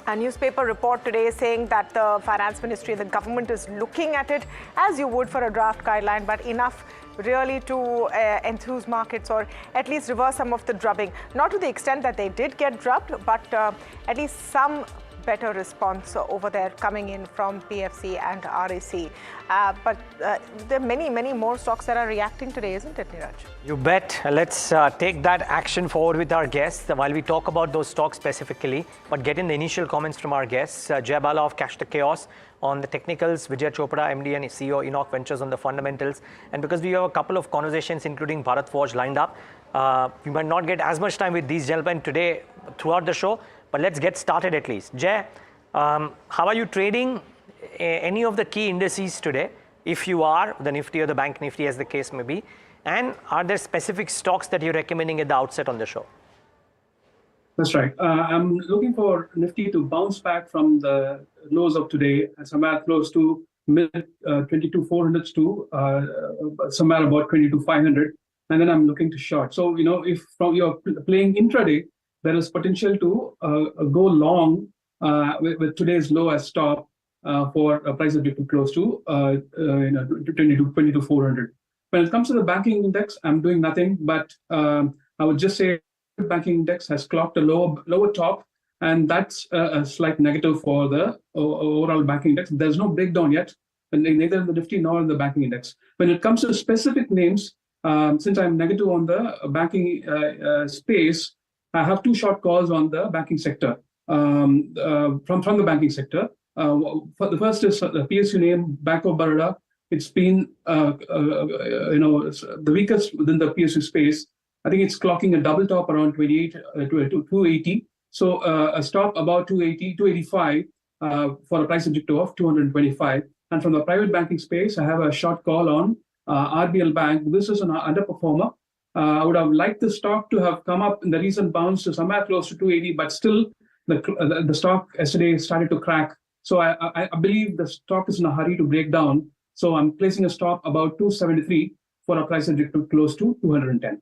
K: A newspaper report today saying that the finance ministry, the government is looking at it as you would for a draft guideline, but enough really to enthuse markets or at least reverse some of the drubbing. Not to the extent that they did get drubbed, but at least some better response over there coming in from PFC and REC. But there are many, many more stocks that are reacting today, isn't it, Neeraj?
J: You bet. Let's take that action forward with our guests while we talk about those stocks specifically, but get in the initial comments from our guests. Jay Bala of Cash the Chaos on the technicals, Vijay Chopra, MD and CEO, Enoch Ventures on the fundamentals. And because we have a couple of conversations, including Bharat Forge lined up, we might not get as much time with these gentlemen today throughout the show, but let's get started at least. Jay, how are you trading any of the key indices today? If you are, the Nifty or the Bank Nifty as the case may be. And are there specific stocks that you're recommending at the outset on the show?
I: That's right. I'm looking for Nifty to bounce back from the lows of today, somewhere close to mid 22,400s to somewhere about 22,500. And then I'm looking to short. So, you know, if from you're playing intraday, there is potential to go long with today's low as stop for a price objective close to 22,400. When it comes to the banking index, I'm doing nothing, but I would just say the banking index has clocked a lower top, and that's a slight negative for the overall banking index. There's no breakdown yet, neither in the Nifty nor in the banking index. When it comes to specific names, since I'm negative on the banking space, I have two short calls on the banking sector from the banking sector. The first is the PSU name, Bank of Baroda. It's been the weakest within the PSU space. I think it's clocking a double top around 280. So a stop about 280, 285 for a price objective of 225. And from the private banking space, I have a short call on RBL Bank. This is an underperformer. I would have liked the stock to have come up in the recent bounce to somewhere close to 280, but still the stock yesterday started to crack. So I believe the stock is in a hurry to break down. So I'm placing a stop about 273 for a price objective close to 210.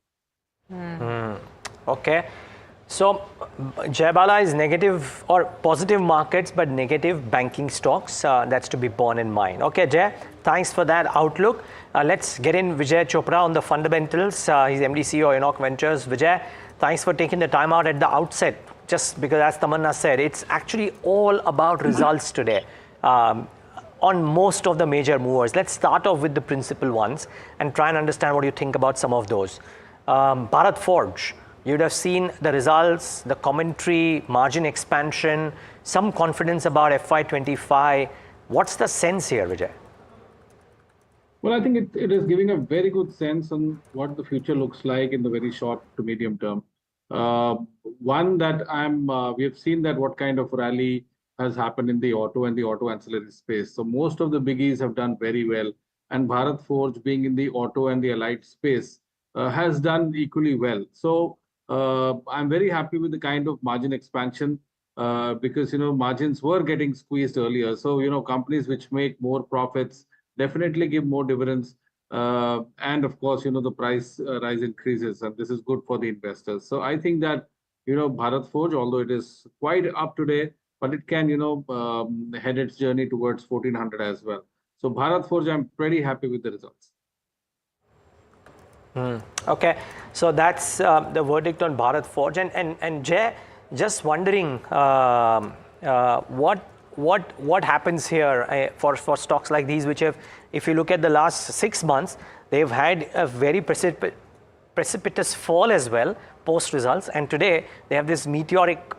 J: Okay. So Jay Bala is negative or positive markets, but negative banking stocks. That's to be borne in mind. Okay, Jay, thanks for that outlook. Let's get in Vijay Chopra on the fundamentals. He's MD CEO Enoch Ventures. Vijay, thanks for taking the time out at the outset. Just because, as Tamanna said, it's actually all about results today on most of the major movers. Let's start off with the principal ones and try and understand what you think about some of those. Bharat Forge. You'd have seen the results, the commentary, margin expansion, some confidence about FY25. What's the sense here, Vijay?
P: Well, I think it is giving a very good sense on what the future looks like in the very short to medium term. One that we have seen that what kind of rally has happened in the auto and the auto ancillary space. So most of the biggies have done very well. And Bharat Forge being in the auto and the allied space has done equally well. So I'm very happy with the kind of margin expansion because margins were getting squeezed earlier. So companies which make more profits definitely give more dividends, and of course the price rise increases, and this is good for the investors. So I think that Bharat Forge, although it is quite up today, but it can head its journey towards 1400 as well. So Bharat Forge, I'm pretty happy with the results.
J: Okay, so that's the verdict on Bharat Forge. And Jay, just wondering what happens here for stocks like these, which have, if you look at the last 6 months, they've had a very precipitous fall as well post results, and today they have this meteoric,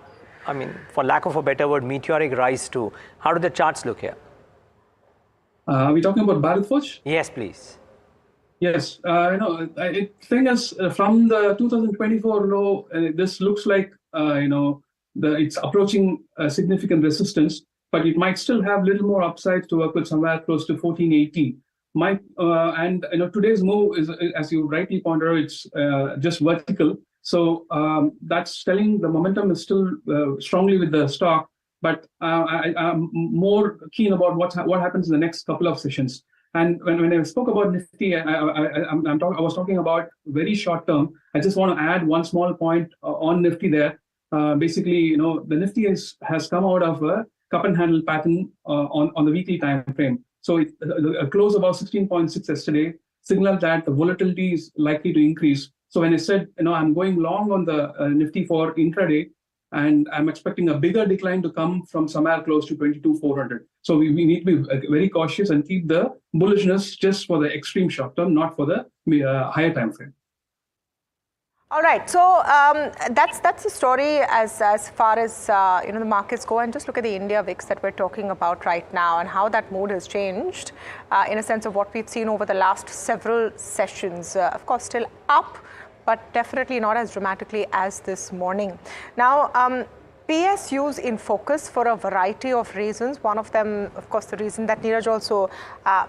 J: I mean, for lack of a better word, meteoric rise too. How do the charts look here?
I: Are we talking about Bharat Forge?
J: Yes, please.
I: Yes, thing is, from the 2024 low, this looks like it's approaching a significant resistance, but it might still have little more upside to work with, somewhere close to 1480. And today's move is, as you rightly pointed out, it's just vertical. So that's telling the momentum is still strongly with the stock. But I'm more keen about what happens in the next couple of sessions. And when I spoke about Nifty, I was talking about very short term. I just want to add one small point on Nifty there. Basically, the Nifty has come out of a cup and handle pattern on the weekly time frame. So a close about 16.6 yesterday signaled that the volatility is likely to increase. So when I said, I'm going long on the Nifty for intraday, and I'm expecting a bigger decline to come from somewhere close to 22,400. So we need to be very cautious and keep the bullishness just for the extreme short term, not for the higher time frame.
K: All right, so that's the story as far as the markets go, and just look at the India VIX that we're talking about right now and how that mood has changed in a sense of what we've seen over the last several sessions. Of course, still up, but definitely not as dramatically as this morning. Now, PSUs in focus for a variety of reasons. One of them, of course, the reason that Neeraj also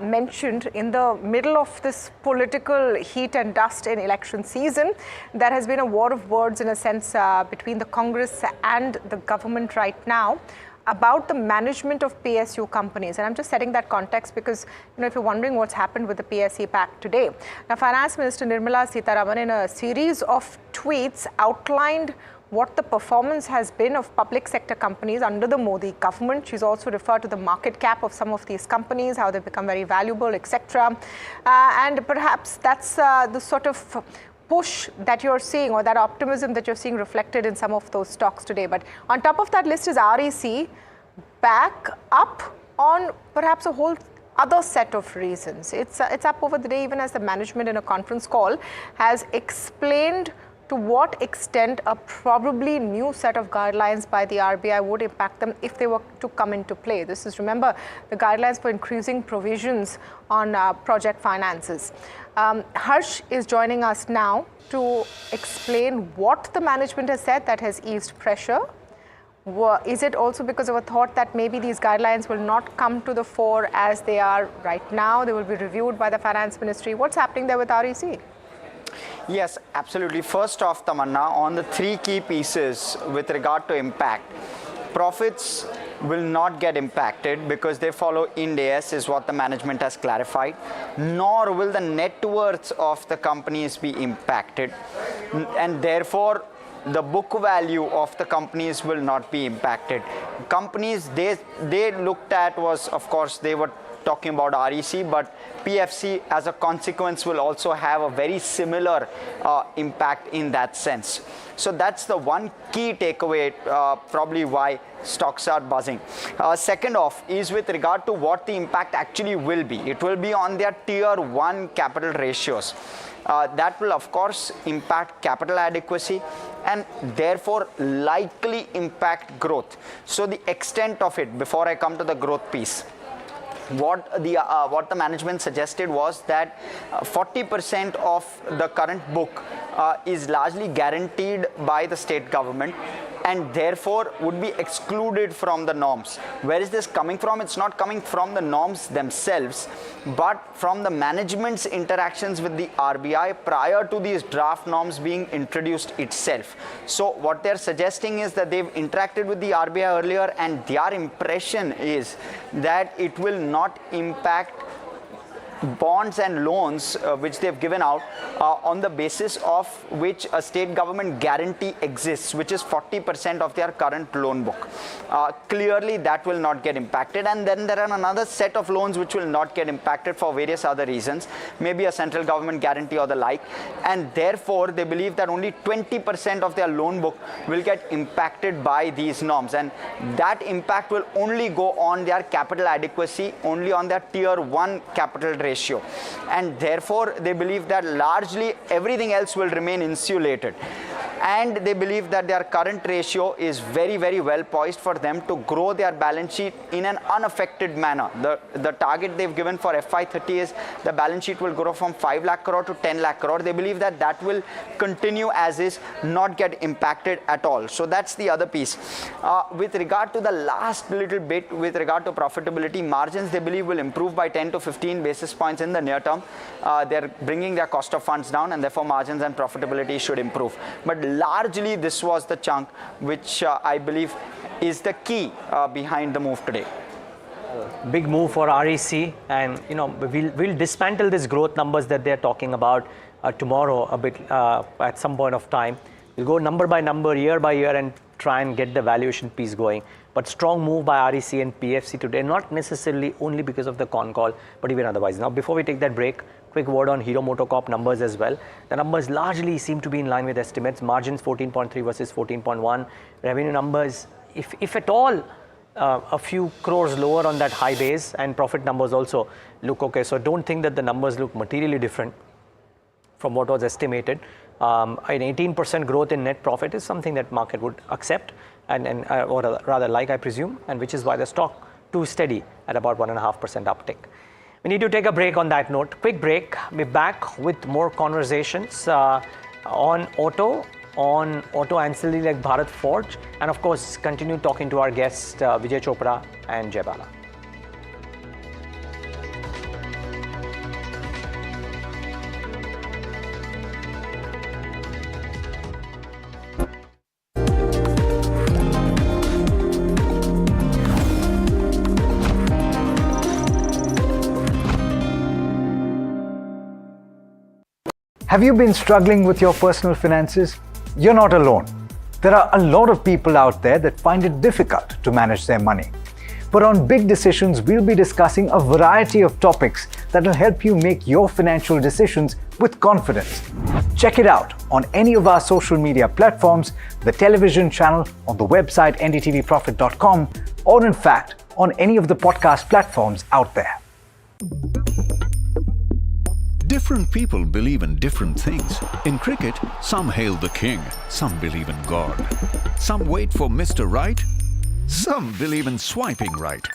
K: mentioned, in the middle of this political heat and dust in election season, there has been a war of words in a sense between the Congress and the government right now about the management of PSU companies. And I'm just setting that context because, if you're wondering what's happened with the PSE pact today. Now, Finance Minister Nirmala Sitharaman, in a series of tweets, outlined what the performance has been of public sector companies under the Modi government. She's also referred to the market cap of some of these companies, how they've become very valuable, etc. And perhaps that's the sort of push that you're seeing, or that optimism that you're seeing reflected in some of those stocks today. But on top of that list is REC, back up on perhaps a whole other set of reasons. It's up over the day, even as the management in a conference call has explained to what extent a probably new set of guidelines by the RBI would impact them if they were to come into play. This is, remember, the guidelines for increasing provisions on project finances. Harsh is joining us now to explain what the management has said that has eased pressure. Is it also because of a thought that maybe these guidelines will not come to the fore as they are right now? They will be reviewed by the Finance Ministry. What's happening there with REC?
M: Yes, absolutely. First off, Tamanna, on the three key pieces with regard to impact, profits will not get impacted because they follow Ind AS, is what the management has clarified, nor will the net worths of the companies be impacted, and therefore the book value of the companies will not be impacted. Companies they looked at was, of course, they were talking about REC, but PFC as a consequence will also have a very similar impact in that sense. So that's the one key takeaway, probably why stocks are buzzing. Second off is with regard to what the impact actually will be. It will be on their tier 1 capital ratios. That will of course impact capital adequacy and therefore likely impact growth. So the extent of it, before I come to the growth piece, what the management suggested was that 40% of the current book is largely guaranteed by the state government. and therefore would be excluded from the norms. Where is this coming from? It's not coming from the norms themselves, but from the management's interactions with the RBI prior to these draft norms being introduced itself. So what they're suggesting is that they've interacted with the RBI earlier, and their impression is that it will not impact bonds and loans which they've given out on the basis of which a state government guarantee exists, which is 40% of their current loan book. Clearly that will not get impacted, and then there are another set of loans which will not get impacted for various other reasons, maybe a central government guarantee or the like, and therefore they believe that only 20% of their loan book will get impacted by these norms, and that impact will only go on their capital adequacy, only on their tier 1 capital ratio. And therefore they believe that largely everything else will remain insulated, and they believe that their current ratio is very, very well poised for them to grow their balance sheet in an unaffected manner. The target they've given for FY30 is the balance sheet will grow from 5 lakh crore to 10 lakh crore. They believe that that will continue as is, not get impacted at all. So that's the other piece. With regard to the last little bit, with regard to profitability, margins they believe will improve by 10 to 15 basis points in the near term. They're bringing their cost of funds down, and therefore margins and profitability should improve. But largely this was the chunk which I believe is the key behind the move today.
J: Big move for REC, and we'll dismantle these growth numbers that they're talking about tomorrow a bit at some point of time. We'll go number by number, year by year, and try and get the valuation piece going. But strong move by REC and PFC today, not necessarily only because of the con call, but even otherwise. Now, before we take that break, quick word on Hero MotoCorp numbers as well. The numbers largely seem to be in line with estimates. Margins 14.3 versus 14.1. Revenue numbers, if at all, a few crores lower on that high base, and profit numbers also look okay. So don't think that the numbers look materially different from what was estimated. An 18% growth in net profit is something that market would accept, and or rather like, I presume, and which is why the stock too steady at about 1.5% uptick. We need to take a break on that note. Quick break. We're back with more conversations on auto ancillary like Bharat Forge, and of course continue talking to our guests Vijay Chopra and Jay Bala.
H: Have you been struggling with your personal finances? You're not alone. There are a lot of people out there that find it difficult to manage their money. But on Big Decisions, we'll be discussing a variety of topics that will help you make your financial decisions with confidence. Check it out on any of our social media platforms, the television channel, on the website ndtvprofit.com, or in fact, on any of the podcast platforms out there.
A: Different people believe in different things. In cricket, some hail the king, some believe in God. Some wait for Mr. Right, some believe in swiping right.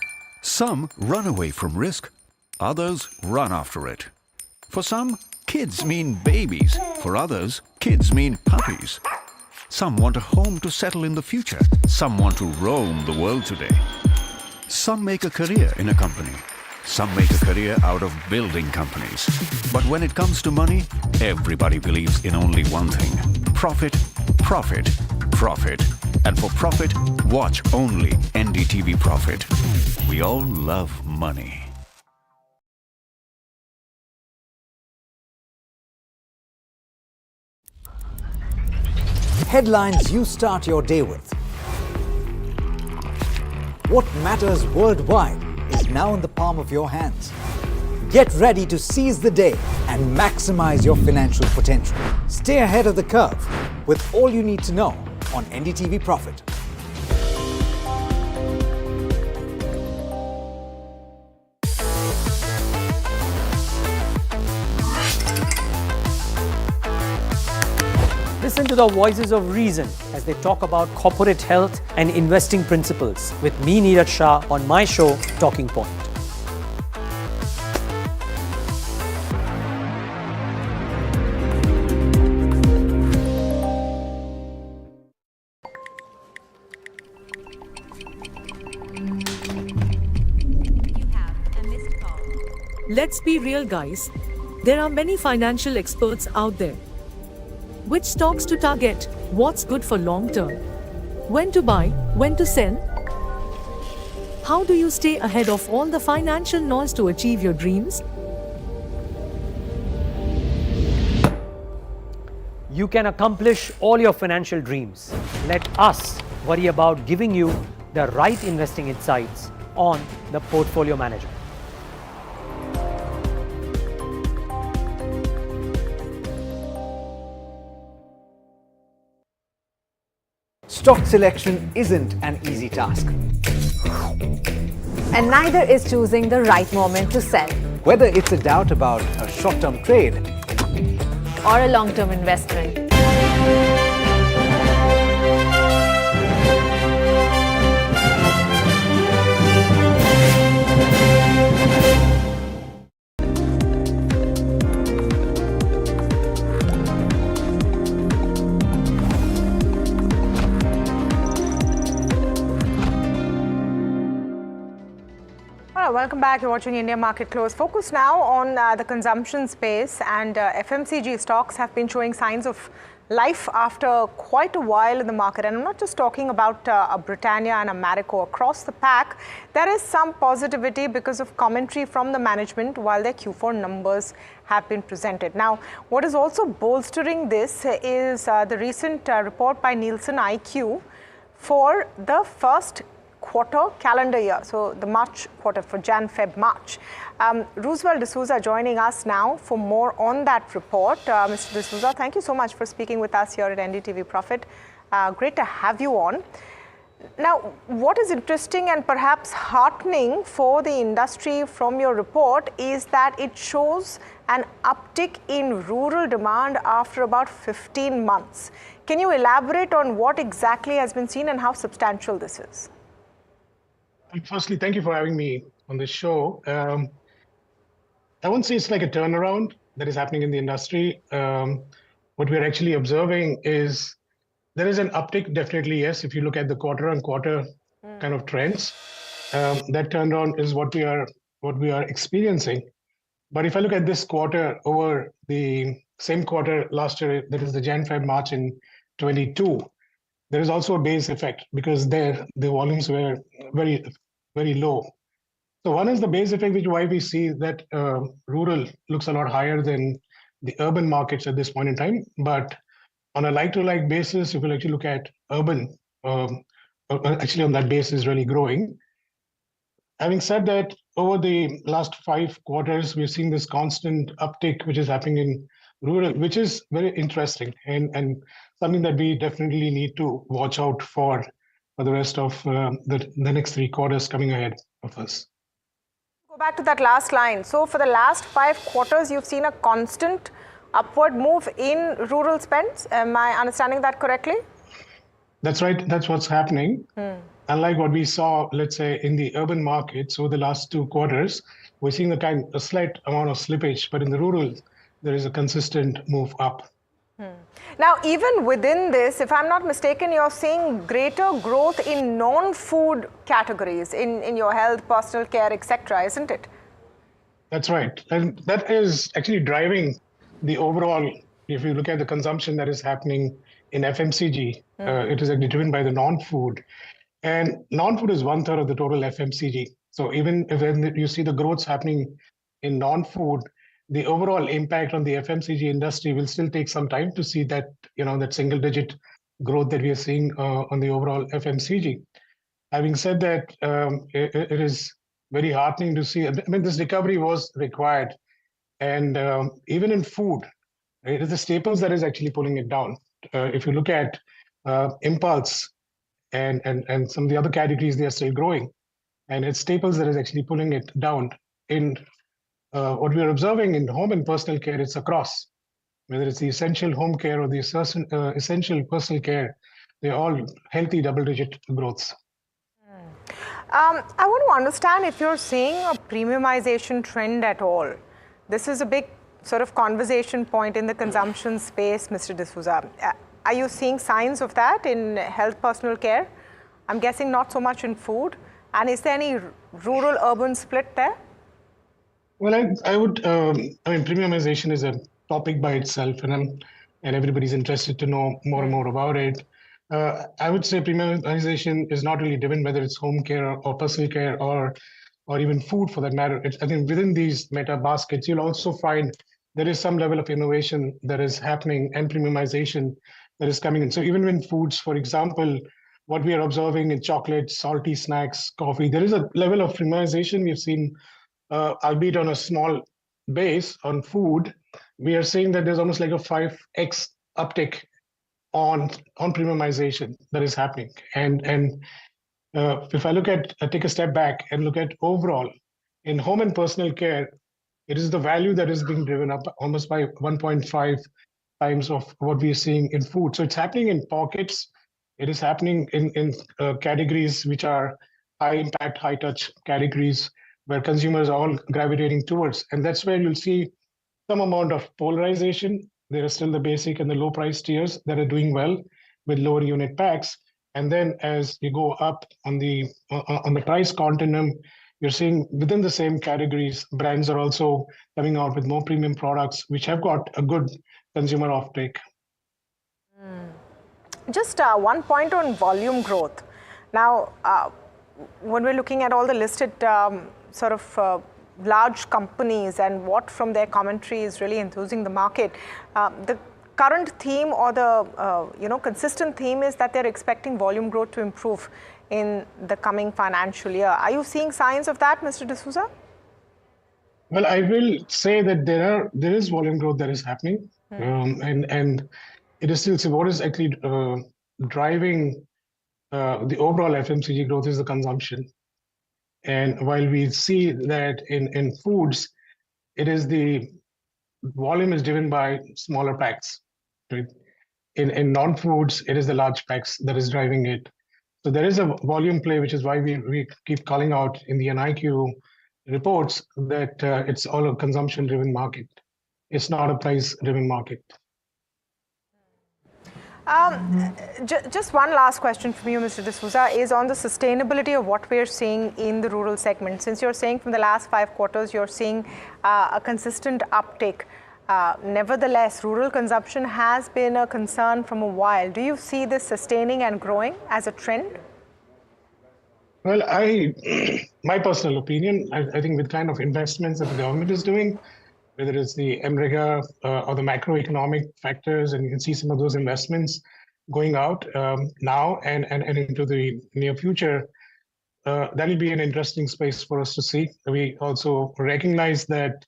A: Some run away from risk, others run after it. For some, kids mean babies. For others, kids mean puppies. Some want a home to settle in the future. Some want to roam the world today. Some make a career in a company. Some make a career out of building companies. But when it comes to money, everybody believes in only one thing: profit, profit, profit. And for profit, watch only NDTV Profit. We all love money.
H: Headlines you start your day with. What matters worldwide is now in the palm of your hands. Get ready to seize the day and maximize your financial potential. Stay ahead of the curve with all you need to know on NDTV Profit.
J: Listen to the voices of reason as they talk about corporate health and investing principles with me, Neeraj Shah, on my show, Talking Point.
Z: Let's be real, guys. There are many financial experts out there. Which stocks to target? What's good for long term? When to buy? When to sell? How do you stay ahead of all the financial noise to achieve your dreams?
J: You can accomplish all your financial dreams. Let us worry about giving you the right investing insights on the Portfolio Manager.
H: Stock selection isn't an easy task.
F: And neither is choosing the right moment to sell
H: Whether it's a doubt about a short-term trade
F: or a long-term investment.
K: Welcome back. You're watching India Market Close. Focus now on the consumption space, and FMCG stocks have been showing signs of life after quite a while in the market. And I'm not just talking about Britannia and Americo. Across the pack, there is some positivity because of commentary from the management while their Q4 numbers have been presented. Now, what is also bolstering this is the recent report by Nielsen IQ for the first quarter calendar year, so the March quarter for Jan, Feb, March. Roosevelt D'Souza joining us now for more on that report. Mr. D'Souza, thank you so much for speaking with us here at NDTV Profit. Great to have you on. Now, what is interesting and perhaps heartening for the industry from your report is that it shows an uptick in rural demand after about 15 months. Can you elaborate on what exactly has been seen and how substantial this is?
E: Firstly, thank you for having me on this show. I won't say it's like a turnaround that is happening in the industry. What we're actually observing is there is an uptick, definitely, yes. If you look at the quarter-on-quarter kind of trends, that turnaround is what we are experiencing. But if I look at this quarter over the same quarter last year, that is the Jan, Feb, March in 22, there is also a base effect because there the volumes were very, very low. So one is the base effect, which is why we see that rural looks a lot higher than the urban markets at this point in time. But on a like-to-like basis, if you actually look at urban, actually on that base is really growing. Having said that, over the last 5 quarters, we've seen this constant uptick, which is happening in rural, which is very interesting and something that we definitely need to watch out for the rest of the next 3 quarters coming ahead of us.
K: Go back to that last line. So for the last 5 quarters, you've seen a constant upward move in rural spends. Am I understanding that correctly?
E: That's right. That's what's happening. Unlike what we saw, let's say, in the urban markets over the last 2 quarters, we're seeing a slight amount of slippage, but in the rural, there is a consistent move up.
K: Now, even within this, if I'm not mistaken, you're seeing greater growth in non-food categories, in your health, personal care, etc., isn't it?
E: That's right. And that is actually driving the overall, if you look at the consumption that is happening in FMCG, it is actually driven by the non-food. And non-food is 1/3 of the total FMCG. So even if you see the growth happening in non-food, the overall impact on the FMCG industry will still take some time to see that, that single-digit growth that we are seeing on the overall FMCG. Having said that, it is very heartening to see. I mean, this recovery was required. And even in food, it is the staples that is actually pulling it down. If you look at impulse and some of the other categories, they are still growing. And it's staples that is actually pulling it down. In what we are observing in home and personal care, it's across. Whether it's the essential home care or the essential personal care, they're all healthy double-digit growths.
K: I want to understand if you're seeing a premiumization trend at all. This is a big sort of conversation point in the consumption space, Mr. D'Souza. Are you seeing signs of that in health, personal care? I'm guessing not so much in food. And is there any rural-urban split there?
E: Well, I would, I mean, premiumization is a topic by itself, and everybody's interested to know more and more about it. I would say premiumization is not really driven whether it's home care or personal care or even food for that matter. I think within these meta baskets, you'll also find there is some level of innovation that is happening and premiumization that is coming in. So even when foods, for example, what we are observing in chocolate, salty snacks, coffee, there is a level of premiumization we've seen, albeit on a small base on food. We are seeing that there's almost like a 5x uptick on premiumization that is happening. And if I look at take a step back and look at overall in home and personal care, it is the value that is being driven up almost by 1.5 times of what we are seeing in food. So it's happening in pockets. It is happening in categories which are high impact, high touch categories where consumers are all gravitating towards. And that's where you'll see some amount of polarization. There are still the basic and the low price tiers that are doing well with lower unit packs. And then as you go up on the price continuum, you're seeing within the same categories, brands are also coming out with more premium products, which have got a good consumer offtake.
K: Just one point on volume growth. Now, when we're looking at all the listed large companies and what from their commentary is really enthusing the market, the current theme or the consistent theme is that they're expecting volume growth to improve in the coming financial year. Are you seeing signs of that, Mr. D'Souza?
E: Well, I will say that there is volume growth that is happening, and it is still, so what is actually driving the overall FMCG growth is the consumption. And while we see that in foods, it is the volume is driven by smaller packs. Right? In non-foods, it is the large packs that is driving it. So there is a volume play, which is why we keep calling out in the NIQ reports that it's all a consumption-driven market. It's not a price-driven market.
K: Just one last question from you, Mr. D'Souza, is on the sustainability of what we're seeing in the rural segment. Since you're saying from the last 5 quarters, you're seeing a consistent uptick. Nevertheless, rural consumption has been a concern from a while. Do you see this sustaining and growing as a trend?
E: Well, my personal opinion, I think with kind of investments that the government is doing, whether it's the MREGA or the macroeconomic factors, and you can see some of those investments going out now and into the near future, that will be an interesting space for us to see. We also recognize that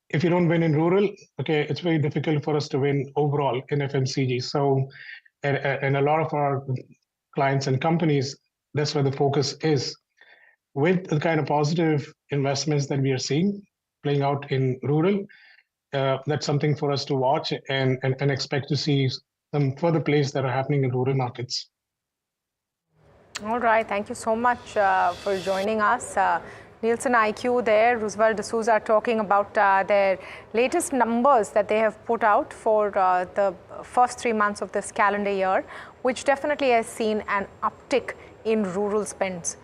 E: if you don't win in rural, okay, it's very difficult for us to win overall in FMCG. So, and a lot of our clients and companies, that's where the focus is. With the kind of positive investments that we are seeing playing out in rural, that's something for us to watch and expect to see some further plays that are happening in rural markets.
K: All right, thank you so much for joining us. Nielsen IQ there, Roosevelt D'Souza are talking about their latest numbers that they have put out for the first 3 months of this calendar year, which definitely has seen an uptick in rural spends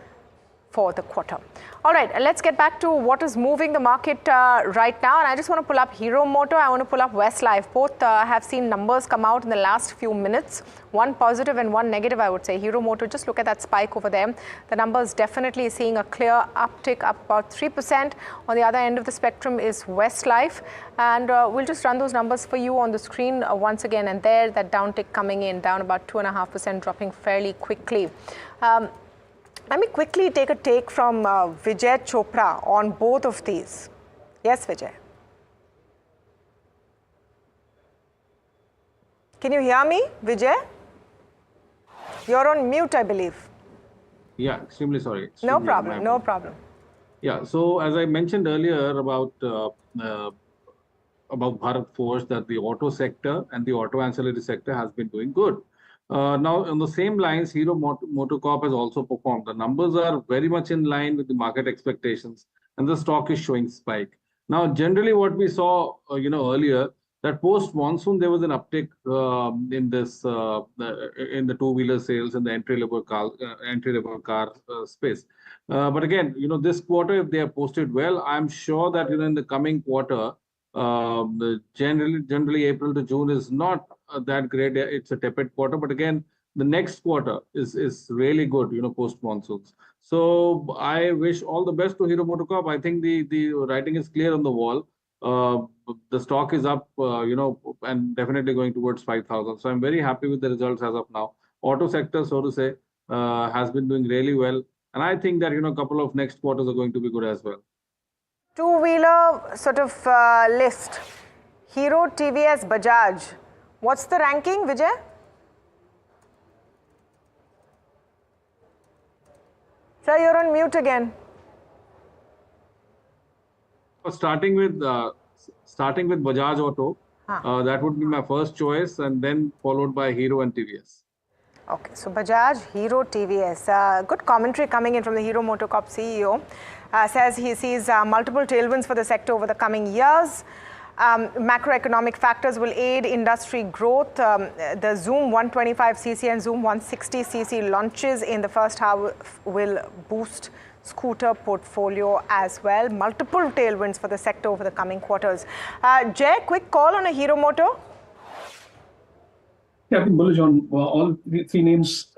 K: for the quarter. All right, let's get back to what is moving the market right now. And I just want to pull up Hero Moto. I want to pull up Westlife. Both have seen numbers come out in the last few minutes. One positive and one negative, I would say. Hero Moto, just look at that spike over there. The numbers definitely seeing a clear uptick, up about 3%. On the other end of the spectrum is Westlife. And we'll just run those numbers for you on the screen once again. And there, that downtick coming in, down about 2.5%, dropping fairly quickly. Let me quickly take a take from Vijay Chopra on both of these. Yes, Vijay. Can you hear me, Vijay? You're on mute, I believe.
P: Yeah, extremely sorry.
K: No problem, no problem.
P: Yeah, so as I mentioned earlier about Bharat Forge, that the auto sector and the auto ancillary sector has been doing good. Now, on the same lines, Hero MotoCorp has also performed. The numbers are very much in line with the market expectations, and the stock is showing spike. Now, generally, what we saw, earlier that post monsoon there was an uptick in this in the two-wheeler sales and the entry-level car space. But again, this quarter, if they have posted well, I'm sure that in the coming quarter, generally April to June is not that great. It's a tepid quarter, but again, the next quarter is really good, post monsoons. So I wish all the best to Hero MotoCorp. I think the writing is clear on the wall. The stock is up, and definitely going towards 5,000. So I'm very happy with the results as of now. Auto sector, so to say, has been doing really well, and I think that a couple of next quarters are going to be good as well.
K: Two-wheeler sort of list. Hero, TVS, Bajaj. What's the ranking, Vijay? Sir, you're on mute again.
P: Starting with Bajaj Auto, that would be my first choice, and then followed by Hero and TVS.
K: Okay, so Bajaj, Hero, TVS. Good commentary coming in from the Hero MotoCorp CEO. Says he sees multiple tailwinds for the sector over the coming years. Macroeconomic factors will aid industry growth. The Zoom 125cc and Zoom 160cc launches in the first half will boost scooter portfolio as well. Multiple tailwinds for the sector over the coming quarters. Jay, quick call on a Hero Moto.
I: Yeah, I've been bullish on all three names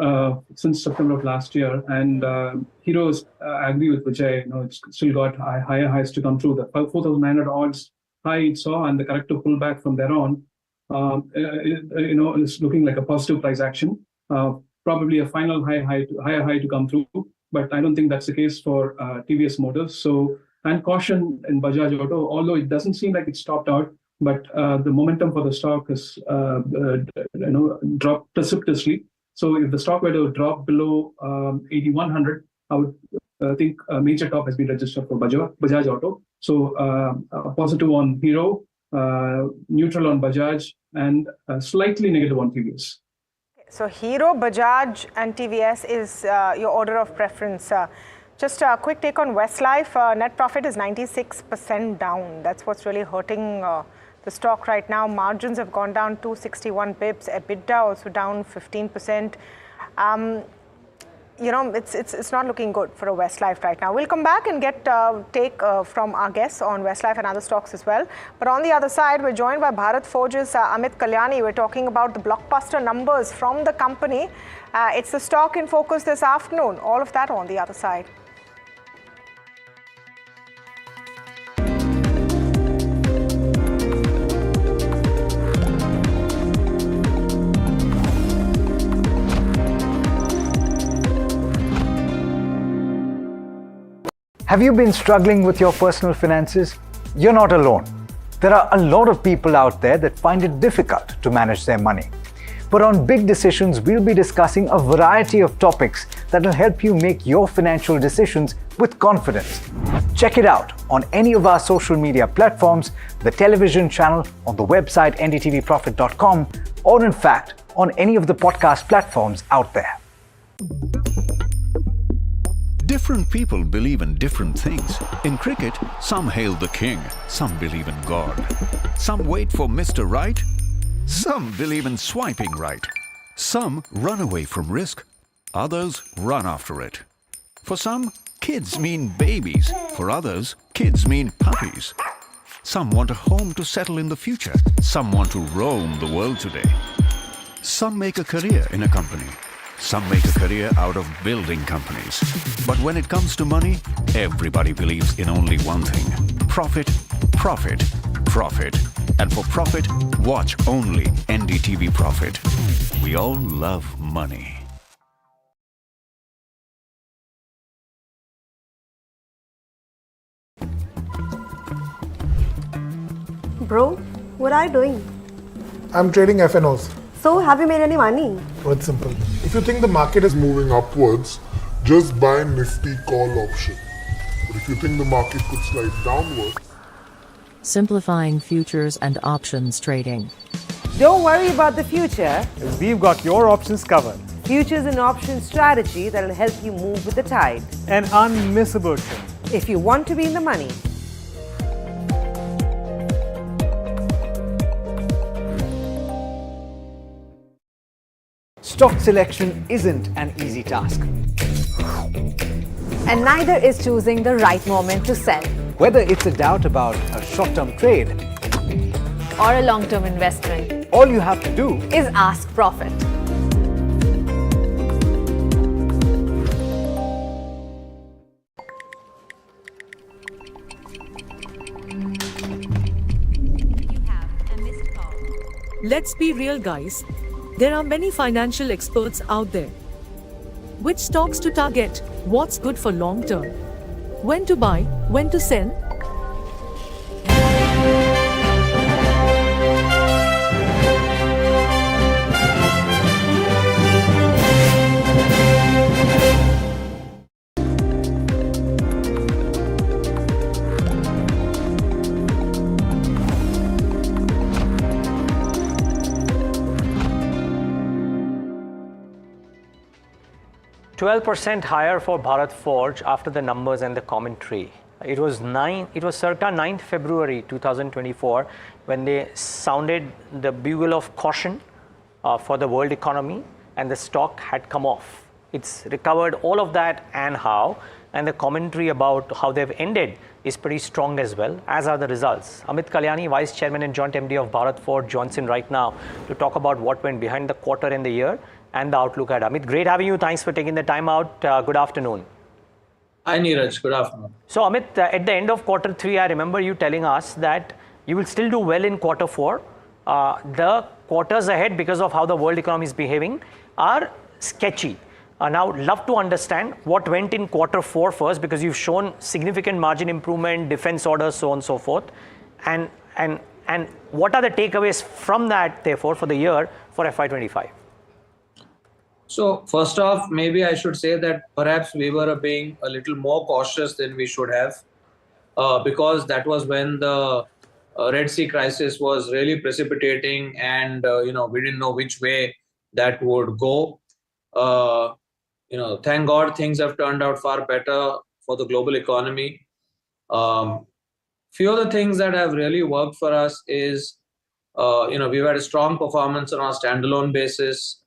I: since September of last year, and Heroes, I agree with Vijay. It's still got higher highs to come through. The 4,900 odds high it saw, and the corrective pullback from there on, it's looking like a positive price action. Probably a final higher high to come through, but I don't think that's the case for TVS Motors. So, and caution in Bajaj Auto, although it doesn't seem like it's topped out, but the momentum for the stock has dropped precipitously. So if the stock were to drop below 8,100, I would think a major top has been registered for Bajaj Auto. So positive on Hero, neutral on Bajaj, and slightly negative on TVS.
K: So Hero, Bajaj and TVS is your order of preference. Just a quick take on Westlife. Net profit is 96% down. That's what's really hurting the stock right now. Margins have gone down 261 pips. EBITDA also down 15%. It's not looking good for a Westlife right now. We'll come back and get take from our guests on Westlife and other stocks as well. But on the other side, we're joined by Bharat Forge's Amit Kalyani. We're talking about the blockbuster numbers from the company. It's the stock in focus this afternoon. All of that on the other side.
H: Have you been struggling with your personal finances? You're not alone. There are a lot of people out there that find it difficult to manage their money. But on Big Decisions, we'll be discussing a variety of topics that will help you make your financial decisions with confidence. Check it out on any of our social media platforms, the television channel, on the website ndtvprofit.com, or in fact, on any of the podcast platforms out there.
A: Different people believe in different things. In cricket, some hail the king, some believe in God. Some wait for Mr. Right, some believe in swiping right. Some run away from risk, others run after it. For some, kids mean babies. For others, kids mean puppies. Some want a home to settle in the future. Some want to roam the world today. Some make a career in a company. Some make a career out of building companies. But when it comes to money, everybody believes in only one thing: profit, profit, profit. And for profit, watch only NDTV Profit. We all love money.
B: Bro, what are you doing?
T: I'm trading FNOs.
B: So, have you made any money?
T: Oh, it's simple. If you think the market is moving upwards, just buy Nifty call option. But if you think the market could slide downwards...
W: Simplifying futures and options trading.
X: Don't worry about the future. We've got your options covered. Futures and options strategy that will help you move with the tide. An unmissable trade. If you want to be in the money.
H: Stock selection isn't an easy task.
F: And neither is choosing the right moment to sell.
H: Whether it's a doubt about a short-term trade
F: or a long-term investment,
H: all you have to do
F: is ask Profit.
Z: Let's be real, guys. There are many financial experts out there. Which stocks to target? What's good for long term? When to buy? When to sell?
J: 12% higher for Bharat Forge after the numbers and the commentary. It was circa 9th February 2024 when they sounded the bugle of caution for the world economy, and the stock had come off. It's recovered all of that and how, and the commentary about how they've ended is pretty strong as well, as are the results. Amit Kalyani, Vice Chairman and Joint MD of Bharat Forge, joins in right now to talk about what went behind the quarter and the year and the outlook ahead. Amit, great having you. Thanks for taking the time out. Good afternoon.
D: Hi Neeraj, good afternoon.
J: So Amit, at the end of quarter 3, I remember you telling us that you will still do well in quarter 4. The quarters ahead, because of how the world economy is behaving, are sketchy. Now, love to understand what went in quarter 4 first, because you've shown significant margin improvement, defense orders, so on and so forth. And what are the takeaways from that, therefore, for the year for FY25?
D: So first off, maybe I should say that perhaps we were being a little more cautious than we should have, because that was when the Red Sea crisis was really precipitating, and we didn't know which way that would go. Thank God things have turned out far better for the global economy. Few of the things that have really worked for us is, we've had a strong performance on our standalone basis.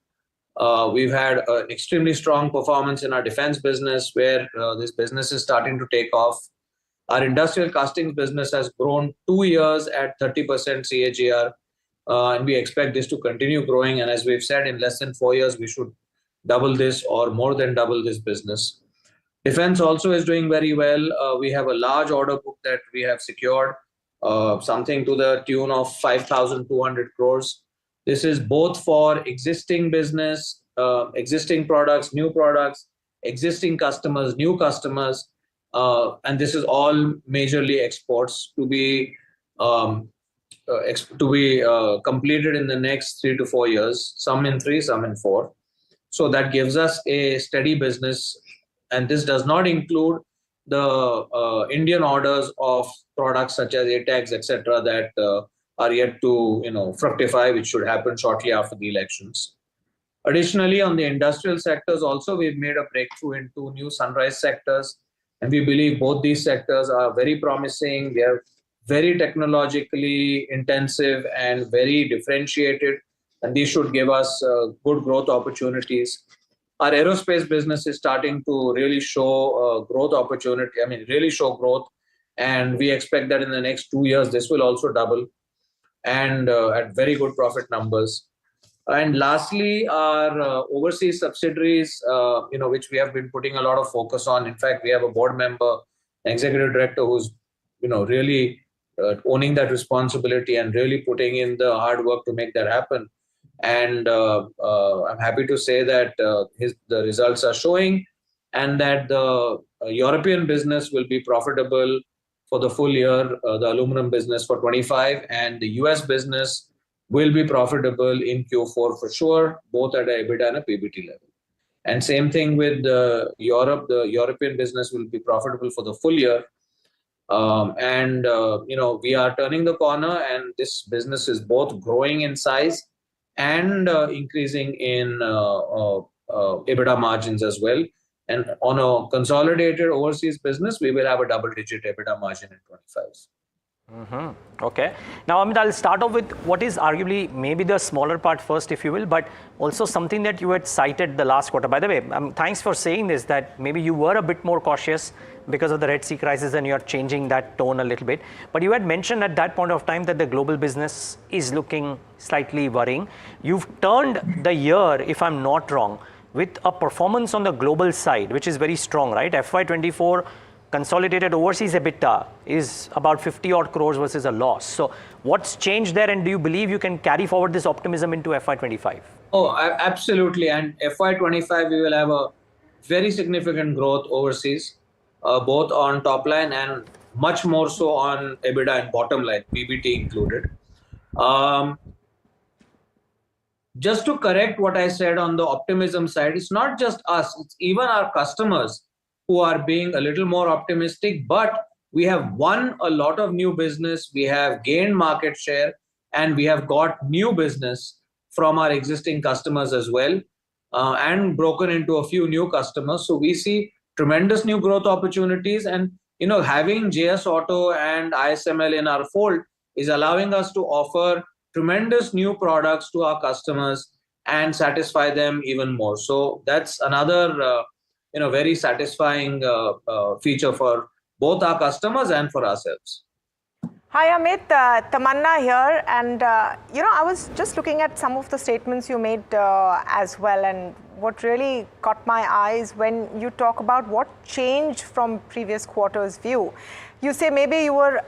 D: We've had an extremely strong performance in our defense business, where this business is starting to take off. Our industrial castings business has grown 2 years at 30% CAGR, and we expect this to continue growing. And as we've said, in less than 4 years, we should double this or more than double this business. Defense also is doing very well. We have a large order book that we have secured, something to the tune of 5,200 crores. This is both for existing business, existing products, new products, existing customers, new customers, and this is all majorly exports to be completed in the next 3 to 4 years, some in 3, some in 4. So that gives us a steady business, and this does not include the Indian orders of products such as ATAGs, etc., that are yet to fructify, which should happen shortly after the elections. Additionally, on the industrial sectors also, we've made a breakthrough in 2 new sunrise sectors, and we believe both these sectors are very promising. They are very technologically intensive and very differentiated, and these should give us good growth opportunities. Our aerospace business is starting to really show really show growth, and we expect that in the next 2 years, this will also double, and at very good profit numbers. And lastly, our overseas subsidiaries, which we have been putting a lot of focus on. In fact, we have a board member, an executive director, who's really owning that responsibility and really putting in the hard work to make that happen. And I'm happy to say that the results are showing, and that the European business will be profitable for the full year, the aluminum business for 25, and the US business will be profitable in Q4 for sure, both at a EBITDA and a PBT level. And same thing with Europe. The European business will be profitable for the full year. We are turning the corner, and this business is both growing in size and increasing in EBITDA margins as well. And on a consolidated overseas business, we will have a double-digit EBITDA margin in 25.
J: Okay. Now, Amit, I'll start off with what is arguably maybe the smaller part first, if you will, but also something that you had cited the last quarter. By the way, thanks for saying this, that maybe you were a bit more cautious because of the Red Sea crisis and you're changing that tone a little bit. But you had mentioned at that point of time that the global business is looking slightly worrying. You've turned the year, if I'm not wrong, with a performance on the global side, which is very strong, right? FY24 consolidated overseas EBITDA is about 50 odd crores versus a loss. So what's changed there, and do you believe you can carry forward this optimism into FY25?
D: Oh, absolutely. And FY25, we will have a very significant growth overseas, both on top line and much more so on EBITDA and bottom line, PBT included. Just to correct what I said on the optimism side, it's not just us, it's even our customers who are being a little more optimistic, but we have won a lot of new business, we have gained market share, and we have got new business from our existing customers as well, and broken into a few new customers. So we see tremendous new growth opportunities, and having JS Auto and ISML in our fold is allowing us to offer tremendous new products to our customers and satisfy them even more. So that's another very satisfying feature for both our customers and for ourselves.
K: Hi Amit, Tamanna here, and I was just looking at some of the statements you made as well, and what really caught my eyes when you talk about what changed from previous quarter's view. You say maybe you were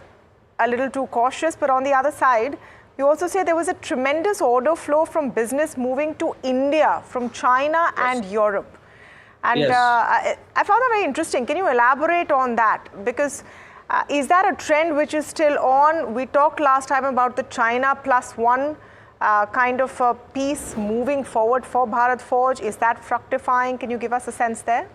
K: a little too cautious, but on the other side, you also say there was a tremendous order flow from business moving to India from China and Europe. And I found that very interesting. Can you elaborate on that? Because is that a trend which is still on? We talked last time about the China plus one kind of a piece moving forward for Bharat Forge. Is that fructifying? Can you give us a sense there?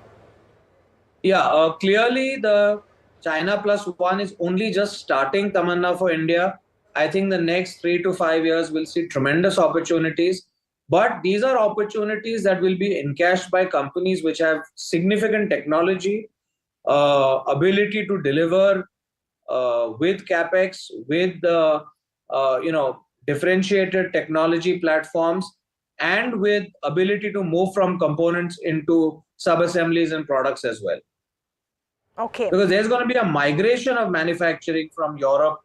D: Yeah, clearly the China plus one is only just starting, Tamanna, for India. I think the next 3 to 5 years will see tremendous opportunities. But these are opportunities that will be encashed by companies which have significant technology, ability to deliver with capex, with differentiated technology platforms, and with ability to move from components into sub-assemblies and products as well.
K: Okay.
D: Because there's going to be a migration of manufacturing from Europe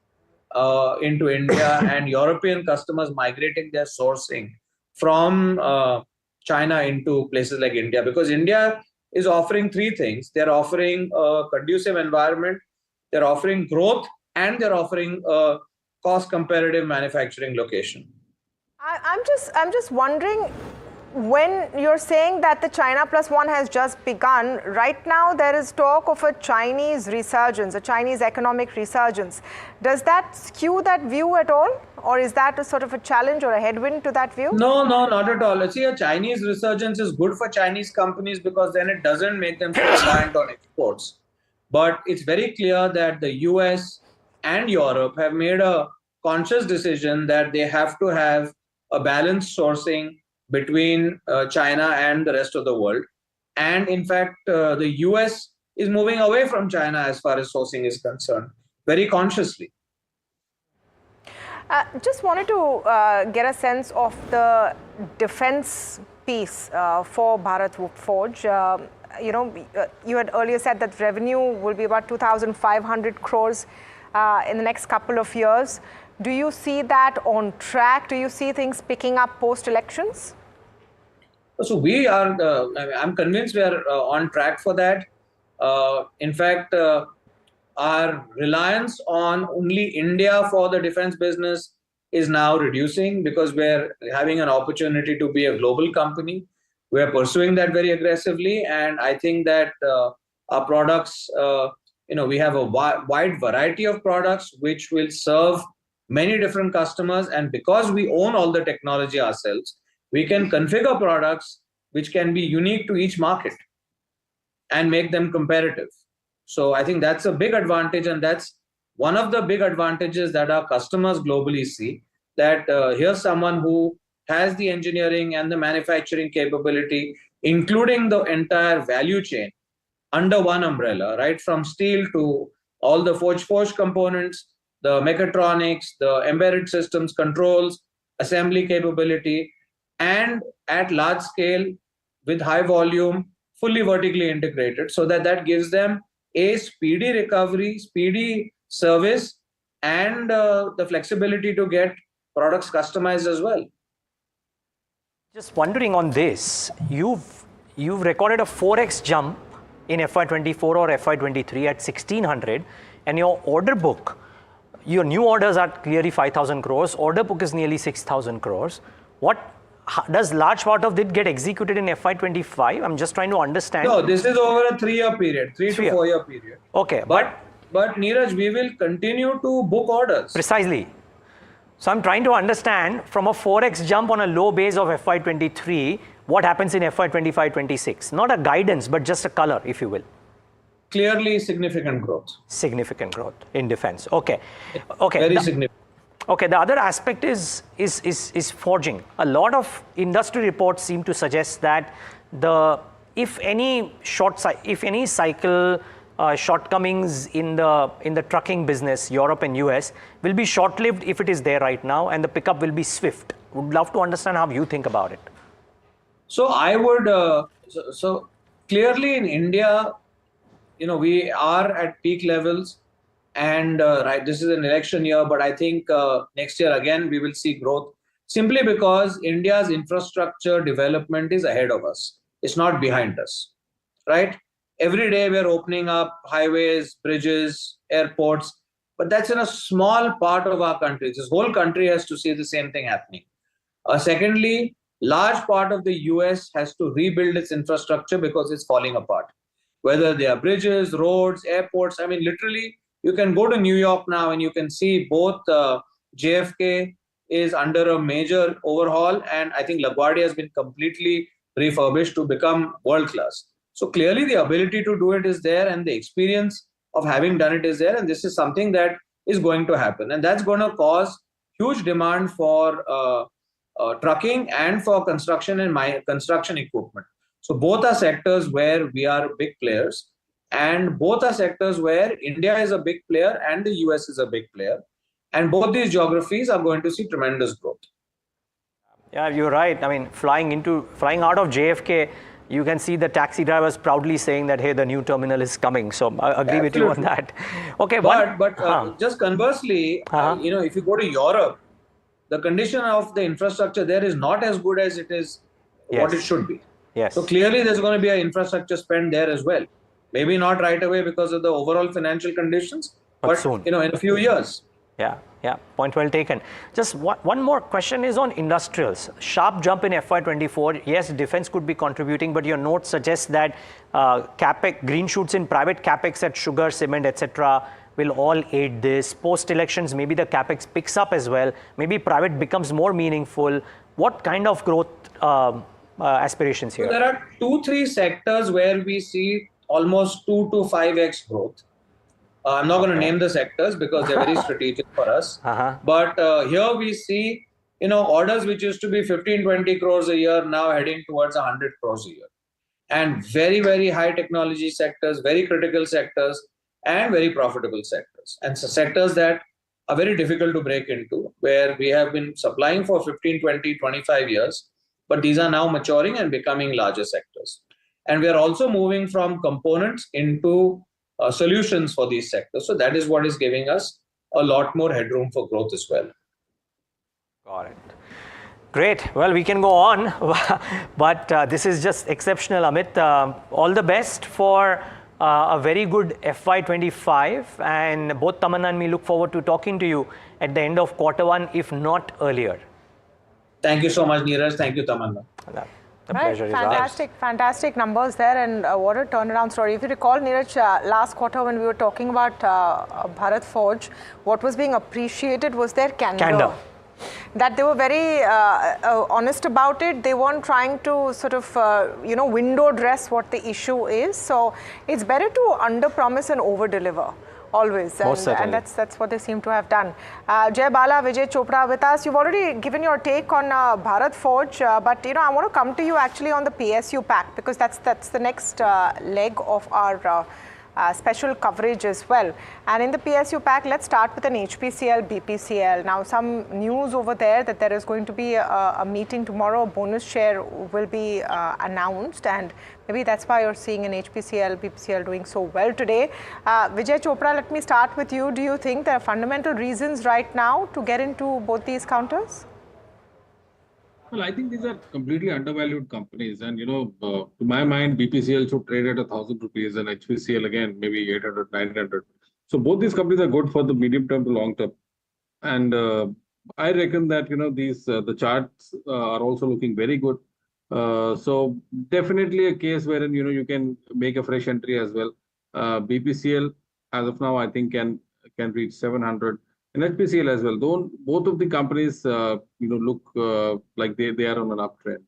D: into India, and European customers migrating their sourcing from China into places like India, because India is offering three things. They're offering a conducive environment, they're offering growth, and they're offering a cost competitive manufacturing location.
K: I'm just wondering, when you're saying that the China plus one has just begun, right now there is talk of a Chinese resurgence, a Chinese economic resurgence. Does that skew that view at all? Or is that a sort of a challenge or a headwind to that view?
D: No, not at all. See, a Chinese resurgence is good for Chinese companies because then it doesn't make them so reliant on exports. But it's very clear that the US and Europe have made a conscious decision that they have to have a balanced sourcing between China and the rest of the world. And in fact, the US is moving away from China as far as sourcing is concerned, very consciously.
K: Just wanted to get a sense of the defense piece for Bharat Forge. You had earlier said that revenue will be about 2,500 crores in the next couple of years. Do you see that on track? Do you see things picking up post-elections?
D: So we are, I'm convinced we are on track for that. In fact, our reliance on only India for the defense business is now reducing because we're having an opportunity to be a global company. We're pursuing that very aggressively. And I think that our products, we have a wide variety of products which will serve many different customers. And because we own all the technology ourselves, we can configure products which can be unique to each market and make them competitive. So I think that's a big advantage, and that's one of the big advantages that our customers globally see, that here's someone who has the engineering and the manufacturing capability, including the entire value chain under one umbrella, right from steel to all the forge components, the mechatronics, the embedded systems, controls, assembly capability, and at large scale with high volume, fully vertically integrated, so that gives them a speedy recovery, speedy service, and the flexibility to get products customized as well.
J: Just wondering on this, you've recorded a 4x jump in FY24 or FY23 at 1600, and your order book, your new orders are clearly 5,000 crores, order book is nearly 6,000 crores. Does large part of it get executed in FY25? I'm just trying to understand.
D: No, this is over a 3-year period, 3 to 4 year period.
J: Okay.
D: But Neeraj, we will continue to book orders.
J: Precisely. So I'm trying to understand from a 4x jump on a low base of FY23, what happens in FY25-26? Not a guidance, but just a color, if you will.
D: Clearly significant growth.
J: Significant growth in defense. Okay. Okay.
D: Very significant.
J: Okay, the other aspect is forging. A lot of industry reports seem to suggest that if any cycle shortcomings in the trucking business, Europe and US, will be short-lived if it is there right now, and the pickup will be swift. Would love to understand how you think about it.
D: So I would so clearly in India, we are at peak levels. And this is an election year, but I think next year again we will see growth simply because India's infrastructure development is ahead of us. It's not behind us, right? Every day we are opening up highways, bridges, airports, but that's in a small part of our country. This whole country has to see the same thing happening. Secondly, large part of the US has to rebuild its infrastructure because it's falling apart. Whether they are bridges, roads, airports, I mean, literally, you can go to New York now and you can see both JFK is under a major overhaul, and I think LaGuardia has been completely refurbished to become world class. So clearly the ability to do it is there, and the experience of having done it is there, and this is something that is going to happen, and that's going to cause huge demand for trucking and for construction and construction equipment. So both are sectors where we are big players. And both are sectors where India is a big player and the US is a big player. And both these geographies are going to see tremendous growth.
J: Yeah, you're right. I mean, flying out of JFK, you can see the taxi drivers proudly saying that, hey, the new terminal is coming. So I agree with you on that. Okay,
D: but just conversely, if you go to Europe, the condition of the infrastructure there is not as good as it is what it should be.
J: Yes.
D: So clearly there's going to be an infrastructure spend there as well. Maybe not right away because of the overall financial conditions, but soon. In a few years.
J: Yeah, point well taken. Just one more question is on industrials. Sharp jump in FY24. Yes, defense could be contributing, but your note suggests that capex, green shoots in private capex at sugar, cement, etc. will all aid this. Post-elections, maybe the capex picks up as well. Maybe private becomes more meaningful. What kind of growth aspirations here?
D: So there are 2-3 sectors where we see almost 2 to 5x growth. I'm not going to name the sectors because they're very strategic for us. But here we see, orders which used to be 15-20 crores a year now heading towards 100 crores a year. And very, very high technology sectors, very critical sectors, and very profitable sectors. And so sectors that are very difficult to break into, where we have been supplying for 15, 20, 25 years, but these are now maturing and becoming larger sectors. And we are also moving from components into solutions for these sectors. So that is what is giving us a lot more headroom for growth as well.
J: Got it. Great. Well, we can go on, but this is just exceptional, Amit. All the best for a very good FY25, and both Tamanna and me look forward to talking to you at the end of Q1, if not earlier.
D: Thank you so much, Neeraj. Thank you, Tamanna.
J: The pleasure is ours.
K: Fantastic numbers there, and what a turnaround story. If you recall, Neeraj, last quarter when we were talking about Bharat Forge, what was being appreciated was their candor. That they were very honest about it. They weren't trying to sort of, window dress what the issue is. So it's better to under-promise and over-deliver. Always, and that's what they seem to have done. Jai Bala, Vijay Chopra with us. You've already given your take on Bharat Forge, but I want to come to you actually on the PSU pack, because that's the next leg of our special coverage as well. And in the PSU pack, let's start with an HPCL, BPCL. Now, some news over there that there is going to be a meeting tomorrow, a bonus share will be announced, and maybe that's why you're seeing an HPCL, BPCL doing so well today. Vijay Chopra, let me start with you. Do you think there are fundamental reasons right now to get into both these counters?
P: Well, I think these are completely undervalued companies, and to my mind, BPCL should trade at 1,000 rupees, and HPCL again maybe 800, 900. So both these companies are good for the medium term to long term, and I reckon that these the charts are also looking very good. So definitely a case wherein you can make a fresh entry as well. BPCL as of now I think can reach 700. And HPCL as well. Though both of the companies, look like they are on an uptrend.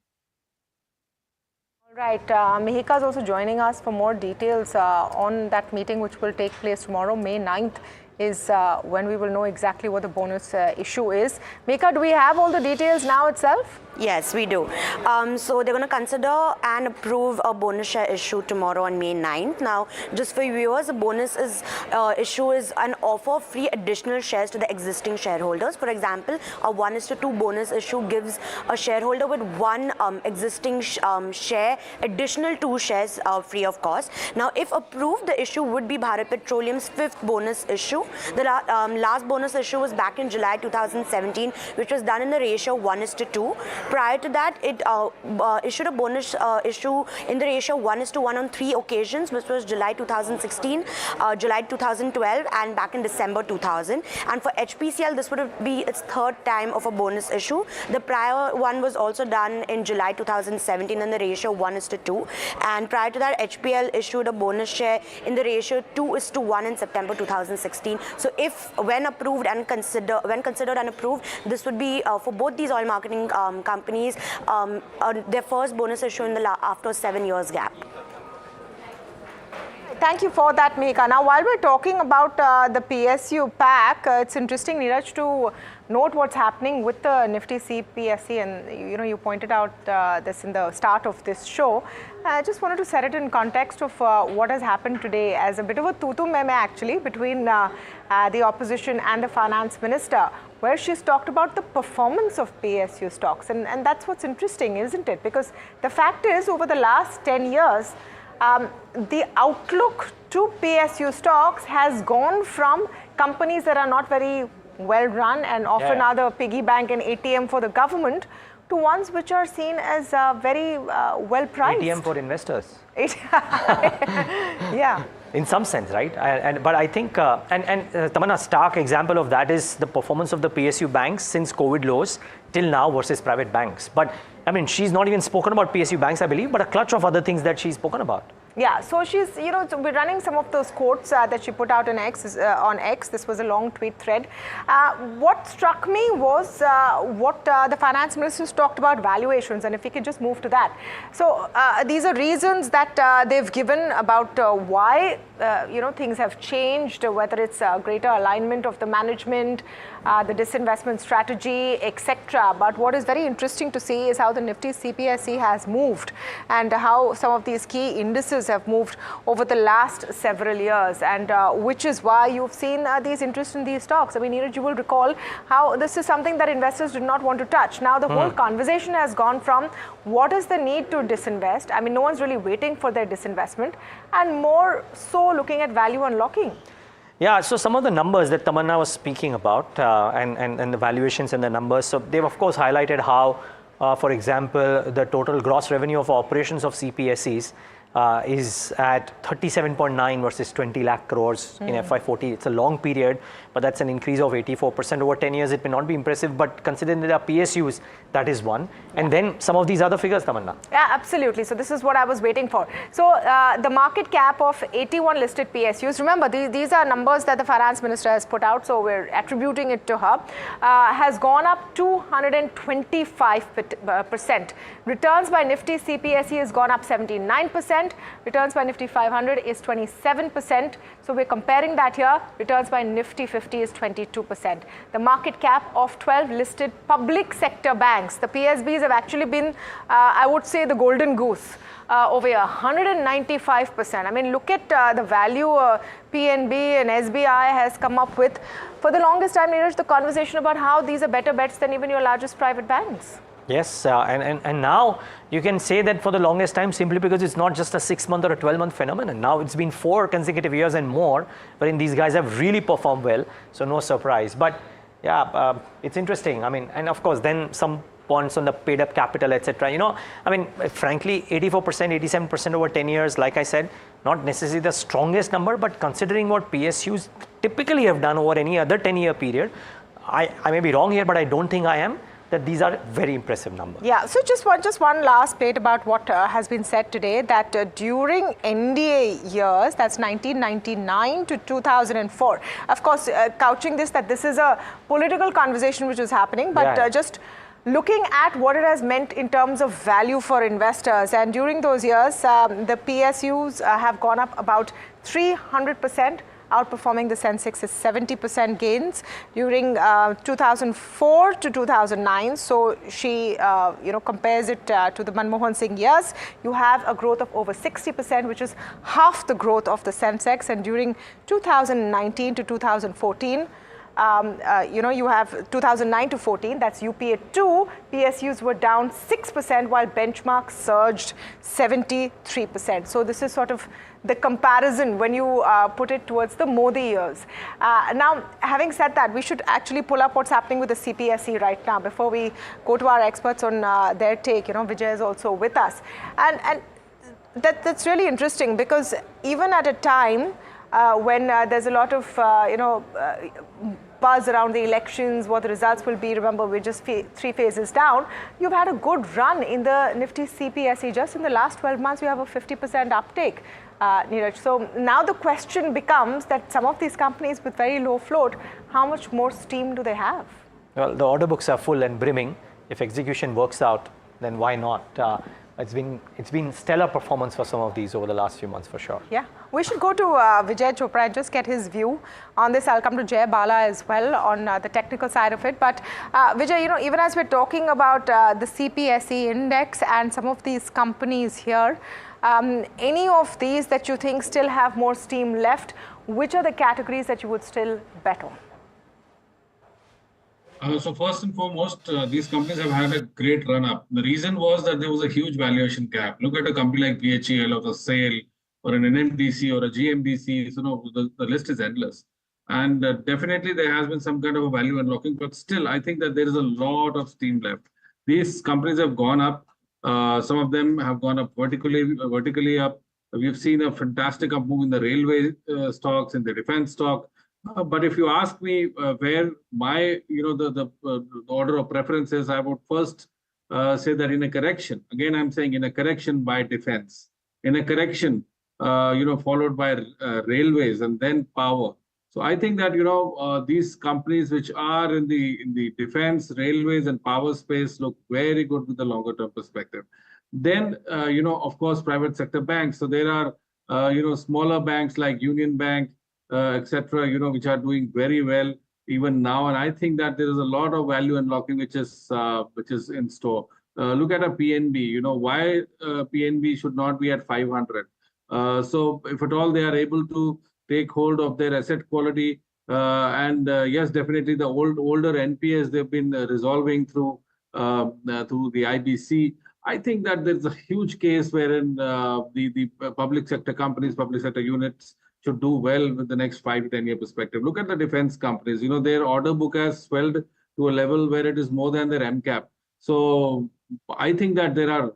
K: All right, Mihika is also joining us for more details on that meeting, which will take place tomorrow, May 9th. Is when we will know exactly what the bonus issue is. Mika, do we have all the details now itself?
G: Yes, we do. So they're going to consider and approve a bonus share issue tomorrow on May 9th. Now, just for viewers, a bonus issue is an offer of free additional shares to the existing shareholders. For example, a 1:2 bonus issue gives a shareholder with one existing share additional 2 shares free of cost. Now, if approved, the issue would be Bharat Petroleum's 5th bonus issue. The last bonus issue was back in July 2017, which was done in the ratio 1:2. Prior to that, it issued a bonus issue in the ratio 1:1 on 3 occasions, which was July 2016, July 2012, and back in December 2000. And for HPCL, this would be its 3rd time of a bonus issue. The prior one was also done in July 2017 in the ratio 1:2. And prior to that, HPL issued a bonus share in the ratio 2:1 in September 2016. So if when considered and approved, this would be for both these oil marketing companies their first bonus issue in after 7 years gap.
K: Thank you for that, Mika. Now, while we're talking about the PSU pack, it's interesting, Neeraj, to note what's happening with the Nifty CPSE, and you pointed out this in the start of this show. I just wanted to set it in context of what has happened today as a bit of a tutu meme actually between the opposition and the finance minister, where she's talked about the performance of PSU stocks, and that's what's interesting, isn't it? Because the fact is, over the last 10 years, the outlook to PSU stocks has gone from companies that are not very well run and often are the piggy bank and ATM for the government to ones which are seen as very well priced.
J: ATM for investors.
K: Yeah.
J: In some sense, right? But I think, Tamanna, stark example of that is the performance of the PSU banks since COVID lows till now versus private banks. But I mean, she's not even spoken about PSU banks, I believe, but a clutch of other things that she's spoken about.
K: Yeah, so she's, so we're running some of those quotes that she put out on X. This was a long tweet thread. What struck me was what the finance ministers talked about valuations, and if we could just move to that. So these are reasons that they've given about why, things have changed, whether it's greater alignment of the management, the disinvestment strategy, etc. But what is very interesting to see is how the Nifty CPSE has moved and how some of these key indices have moved over the last several years, and which is why you've seen these interest in these stocks. I mean, Neeraj, you will recall how this is something that investors did not want to touch. Now the whole conversation has gone from what is the need to disinvest. I mean, no one's really waiting for their disinvestment, and more so looking at value unlocking.
J: Yeah, so some of the numbers that Tamanna was speaking about and the valuations and the numbers, so they've of course highlighted how, for example, the total gross revenue of operations of CPSEs is at 37.9 versus 20 lakh crores in FY40. It's a long period, but that's an increase of 84% over 10 years. It may not be impressive, but considering that there are PSUs, that is one. And then some of these other figures, Tamanna.
K: Yeah, absolutely. So this is what I was waiting for. So the market cap of 81 listed PSUs, remember these are numbers that the finance minister has put out, so we're attributing it to her, has gone up 225%. Returns by Nifty CPSE has gone up 79%. 20%. Returns by Nifty 500 is 27%. So we're comparing that here. Returns by Nifty 50 is 22%. The market cap of 12 listed public sector banks, the PSBs, have actually been, I would say, the golden goose. Over 195%. I mean, look at the value PNB and SBI has come up with. For the longest time, Neeraj, the conversation about how these are better bets than even your largest private banks.
J: Yes, and now you can say that for the longest time simply because it's not just a 6-month or a 12-month phenomenon. Now it's been 4 consecutive years and more, wherein these guys have really performed well, so no surprise. But yeah, it's interesting. I mean, and of course, then some points on the paid up capital, etc. You know, I mean, frankly, 84%, 87% over 10 years, like I said, not necessarily the strongest number, but considering what PSUs typically have done over any other 10-year period, I may be wrong here, but I don't think I am, that these are very impressive numbers.
K: Yeah, so just one last bit about what has been said today, that during NDA years, that's 1999 to 2004, of course, couching this that this is a political conversation which is happening, but just looking at what it has meant in terms of value for investors, and during those years, the PSUs have gone up about 300%, outperforming the Sensex is 70% gains during 2004 to 2009. So she, compares it to the Manmohan Singh years. You have a growth of over 60%, which is half the growth of the Sensex. And during 2019 to 2014, you have 2009 to 14, that's UPA 2, PSUs were down 6% while benchmark surged 73%. So this is sort of the comparison when you put it towards the Modi years. Now, having said that, we should actually pull up what's happening with the CPSE right now before we go to our experts on their take. Vijay is also with us. And that's really interesting because even at a time when there's a lot of, buzz around the elections, what the results will be. Remember, we're just 3 phases down. You've had a good run in the Nifty CPSE. Just in the last 12 months, you have a 50% uptake, Neeraj. So now the question becomes that some of these companies with very low float, how much more steam do they have?
J: Well, the order books are full and brimming. If execution works out, then why not? It's been stellar performance for some of these over the last few months for sure.
K: Yeah, we should go to Vijay Chopra and just get his view on this. I'll come to Jay Bala as well on the technical side of it. But Vijay, even as we're talking about the CPSE index and some of these companies here, any of these that you think still have more steam left, which are the categories that you would still bet on?
P: So first and foremost, these companies have had a great run up. The reason was that there was a huge valuation gap. Look at a company like BHEL or the SAIL or an NMDC or a GMDC. The list is endless. And definitely there has been some kind of a value unlocking, but still I think that there is a lot of steam left. These companies have gone up. Some of them have gone up vertically up. We've seen a fantastic up move in the railway stocks, in the defense stock. But if you ask me where my, the order of preference is, I would first say that in a correction, again, I'm saying in a correction by defense, in a correction, followed by railways and then power. So I think that, these companies which are in the defense, railways and power space look very good with the longer term perspective. Then, of course, private sector banks. So there are, smaller banks like Union Bank, etc., which are doing very well even now, and I think that there is a lot of value unlocking which is in store. Look at a PNB. Why PNB should not be at 500? So if at all they are able to take hold of their asset quality, and yes, definitely the older NPAs they've been resolving through the IBC. I think that there's a huge case wherein the public sector companies, public sector units should do well with the next 5 to 10 year perspective. Look at the defense companies. Their order book has swelled to a level where it is more than their MCAP. So I think that there are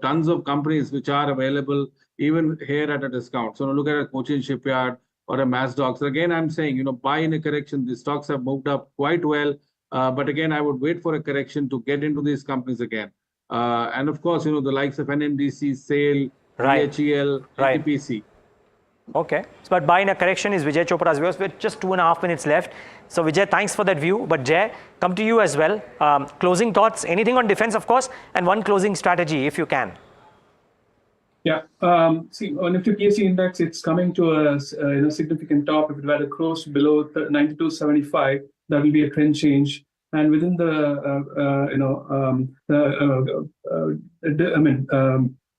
P: tons of companies which are available even here at a discount. So look at a Cochin Shipyard or a Mazdok. So again, I'm saying buy in a correction. The stocks have moved up quite well, but again, I would wait for a correction to get into these companies again. And of course, the likes of NMDC, SAIL, BHEL, NTPC.
J: Okay, but buying a correction is Vijay Chopra's views with just 2.5 minutes left. So Vijay, thanks for that view. But Jay, come to you as well. Closing thoughts, anything on defense, of course, and one closing strategy if you can.
I: Yeah. See, on Nifty PSE index, it's coming to a significant top. If it were to close below 92.75, that will be a trend change. And within the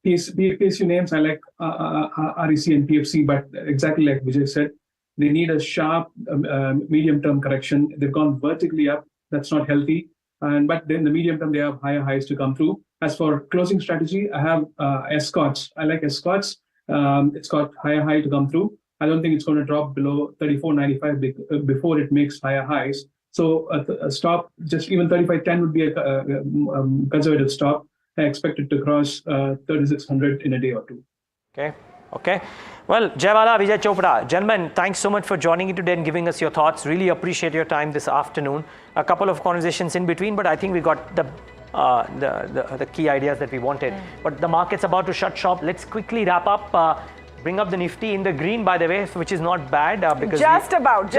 I: PSU names, I like REC and PFC, but exactly like Vijay said, they need a sharp medium-term correction. They've gone vertically up. That's not healthy. But then the medium term, they have higher highs to come through. As for closing strategy, I have Escorts. I like Escorts. It's got higher high to come through. I don't think it's going to drop below 34.95 before it makes higher highs. So a stop, just even 35.10 would be a conservative stop. I expect it to cross 3600 in a day or two.
J: Okay. Well, Jaiwala, Vijay Chopra, gentlemen, thanks so much for joining in today and giving us your thoughts. Really appreciate your time this afternoon. A couple of conversations in between, but I think we got the key ideas that we wanted. But the market's about to shut shop. Let's quickly wrap up. Bring up the Nifty in the green, by the way, which is not bad. Because
K: just about.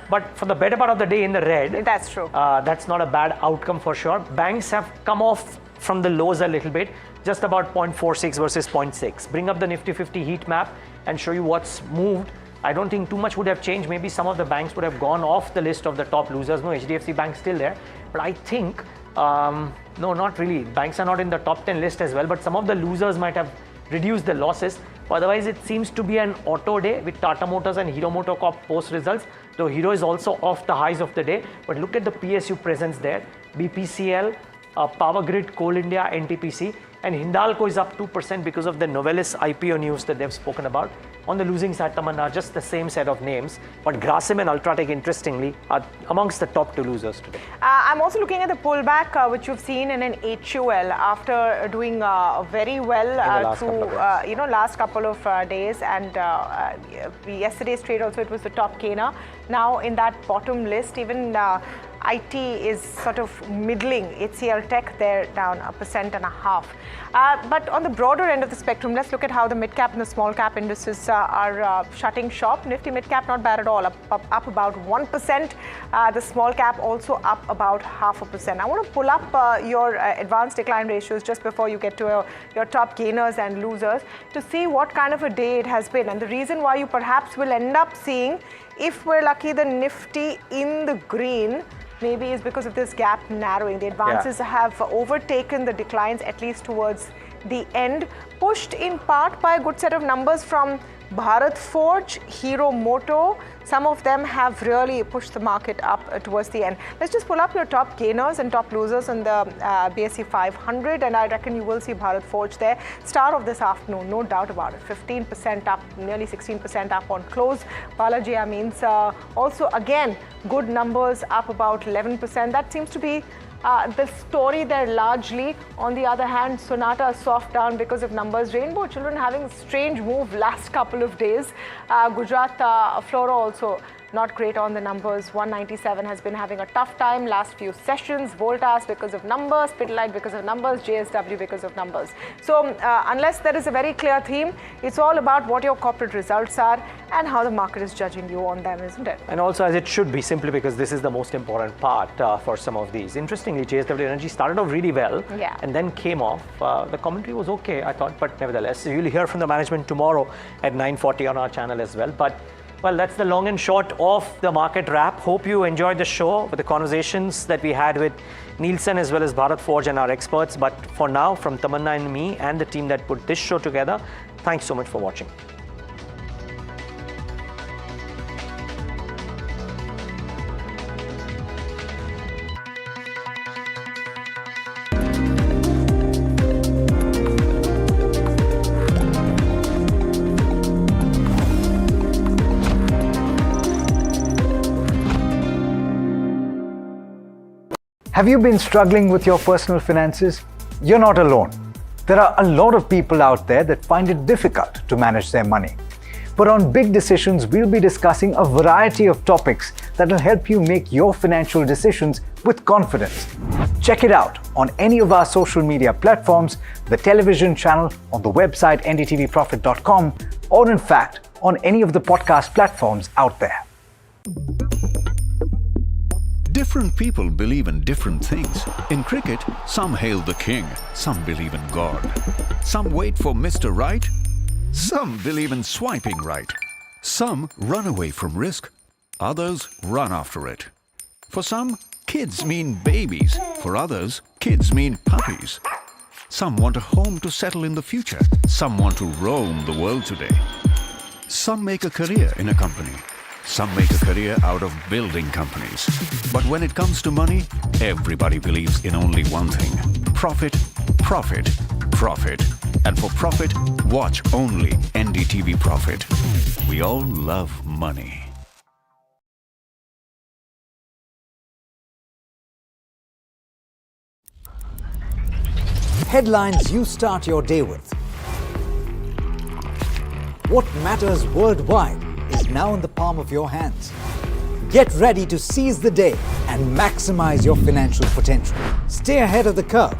J: But for the better part of the day in the red.
K: That's true.
J: That's not a bad outcome for sure. Banks have come off from the lows a little bit, just about 0.46 versus 0.6. Bring up the Nifty 50 heat map and show you what's moved. I don't think too much would have changed. Maybe some of the banks would have gone off the list of the top losers. No, HDFC Bank's still there. But I think, no, not really. Banks are not in the top 10 list as well, but some of the losers might have reduced the losses. Otherwise, it seems to be an auto day with Tata Motors and Hero MotoCorp post results, though Hero is also off the highs of the day. But look at the PSU presence there. BPCL, Power Grid, Coal India, NTPC, and Hindalco is up 2% because of the Novelis IPO news that they've spoken about. On the losing side, Tamanna, just the same set of names, but Grasim and Ultratech, interestingly, are amongst the top two losers today.
K: I'm also looking at the pullback, which you've seen in an HUL after doing very well through last couple of days, and yesterday's trade also it was the top gainer. Now in that bottom list, even IT is sort of middling. HCL Tech, they're down 1.5%. But on the broader end of the spectrum, let's look at how the mid-cap and the small-cap indices are shutting shop. Nifty mid-cap not bad at all, up about 1%. The small-cap also up about 0.5%. I want to pull up your advanced decline ratios just before you get to your top gainers and losers to see what kind of a day it has been. And the reason why you perhaps will end up seeing, if we're lucky, the Nifty in the green, maybe is because of this gap narrowing. The advances have overtaken the declines, at least towards the end, pushed in part by a good set of numbers from Bharat Forge, Hero Moto. Some of them have really pushed the market up towards the end. Let's just pull up your top gainers and top losers on the BSE 500, and I reckon you will see Bharat Forge there. Start of this afternoon, no doubt about it. 15% up, nearly 16% up on close. Balaji Ameen's also, again, good numbers, up about 11%. That seems to be the story there largely. On the other hand, Sonata soft down because of numbers. Rainbow Children having a strange move last couple of days. Gujarat Flora also not great on the numbers. 197 has been having a tough time last few sessions. Voltas because of numbers, Pidilite because of numbers, JSW because of numbers. So unless there is a very clear theme, it's all about what your corporate results are and how the market is judging you on them, isn't it?
J: And also, as it should be, simply because this is the most important part for some of these. Interestingly, JSW Energy started off really well and then came off. The commentary was okay, I thought, but nevertheless, you'll hear from the management tomorrow at 9:40 on our channel as well. But well, that's the long and short of the market wrap. Hope you enjoyed the show with the conversations that we had with Nielsen as well as Bharat Forge and our experts. But for now, from Tamanna and me and the team that put this show together, thanks so much for watching.
H: Have you been struggling with your personal finances? You're not alone. There are a lot of people out there that find it difficult to manage their money. But on Big Decisions, we'll be discussing a variety of topics that will help you make your financial decisions with confidence. Check it out on any of our social media platforms, the television channel, on the website ndtvprofit.com, or in fact, on any of the podcast platforms out there.
A: Different people believe in different things. In cricket, some hail the king, some believe in God. Some wait for Mr. Right, some believe in swiping right. Some run away from risk, others run after it. For some, kids mean babies. For others, kids mean puppies. Some want a home to settle in the future. Some want to roam the world today. Some make a career in a company. Some make a career out of building companies. But when it comes to money, everybody believes in only one thing: profit, profit, profit. And for profit, watch only NDTV Profit. We all love money.
H: Headlines you start your day with. What matters worldwide is now in the palm of your hands. Get ready to seize the day and maximize your financial potential. Stay ahead of the curve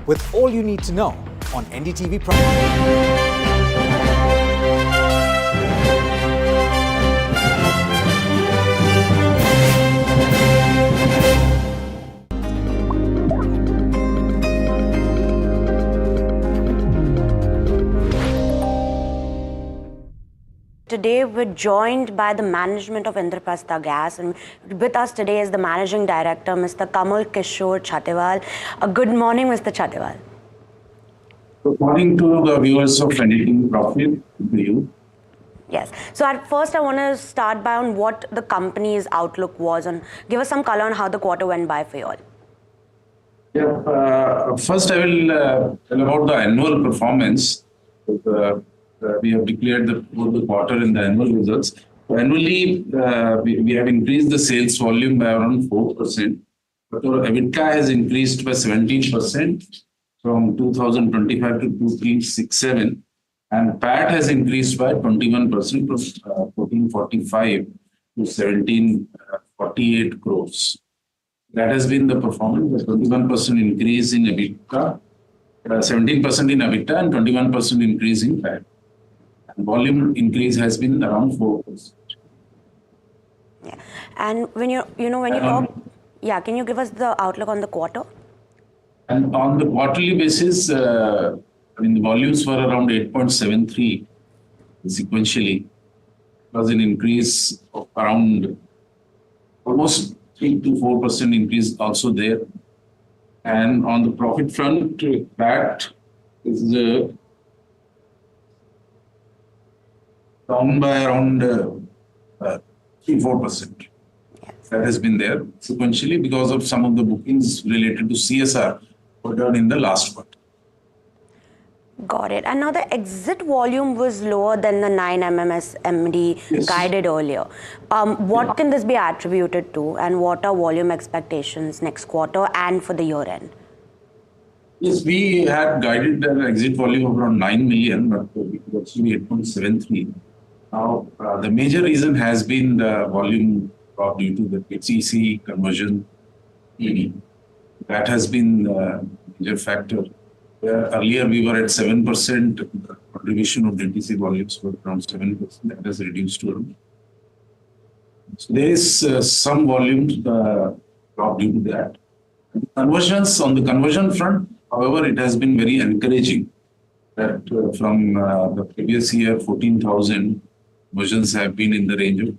H: with all you need to know on NDTV Profit.
G: Today, we're joined by the management of Indraprastha Gas, and with us today is the Managing Director, Mr. Kamal Kishore Chatewal. Good morning, Mr. Chatewal.
Q: Good morning to the viewers of NDTV Profit. To you.
G: Yes. So at first, I want to start by on what the company's outlook was, and give us some color on how the quarter went by for you all.
Q: Yeah. First, I will tell about the annual performance. We have declared the quarter in the annual results. So annually, we have increased the sales volume by around 4%. But our EBITDA has increased by 17% from 2025 to 2367. And PAT has increased by 21% from 1445 to 1748 crores. That has been the performance, the 21% increase in EBITDA, 17% in EBITDA and 21% increase in PAT. And volume increase has been around 4%.
G: Yeah. And when you talk, can you give us the outlook on the quarter?
Q: And on the quarterly basis, the volumes were around 8.73 sequentially. It was an increase of around almost 3 to 4% increase also there. And on the profit front, PAT is down by around 3-4%. That has been there sequentially because of some of the bookings related to CSR were done in the last quarter.
G: Got it. And now the exit volume was lower than the 9 MMSMD guided earlier. What can this be attributed to, and what are volume expectations next quarter and for the year end?
Q: Yes, we had guided an exit volume of around 9 million, but it was actually 8.73. Now, the major reason has been the volume drop due to the KEC conversion EV. That has been the major factor. Earlier, we were at 7%. Contribution of DTC volumes were around 7%. That has reduced to around. So there is some volume drop due to that. Conversions on the conversion front, however, it has been very encouraging that from the previous year, 14,000 conversions have been in the range of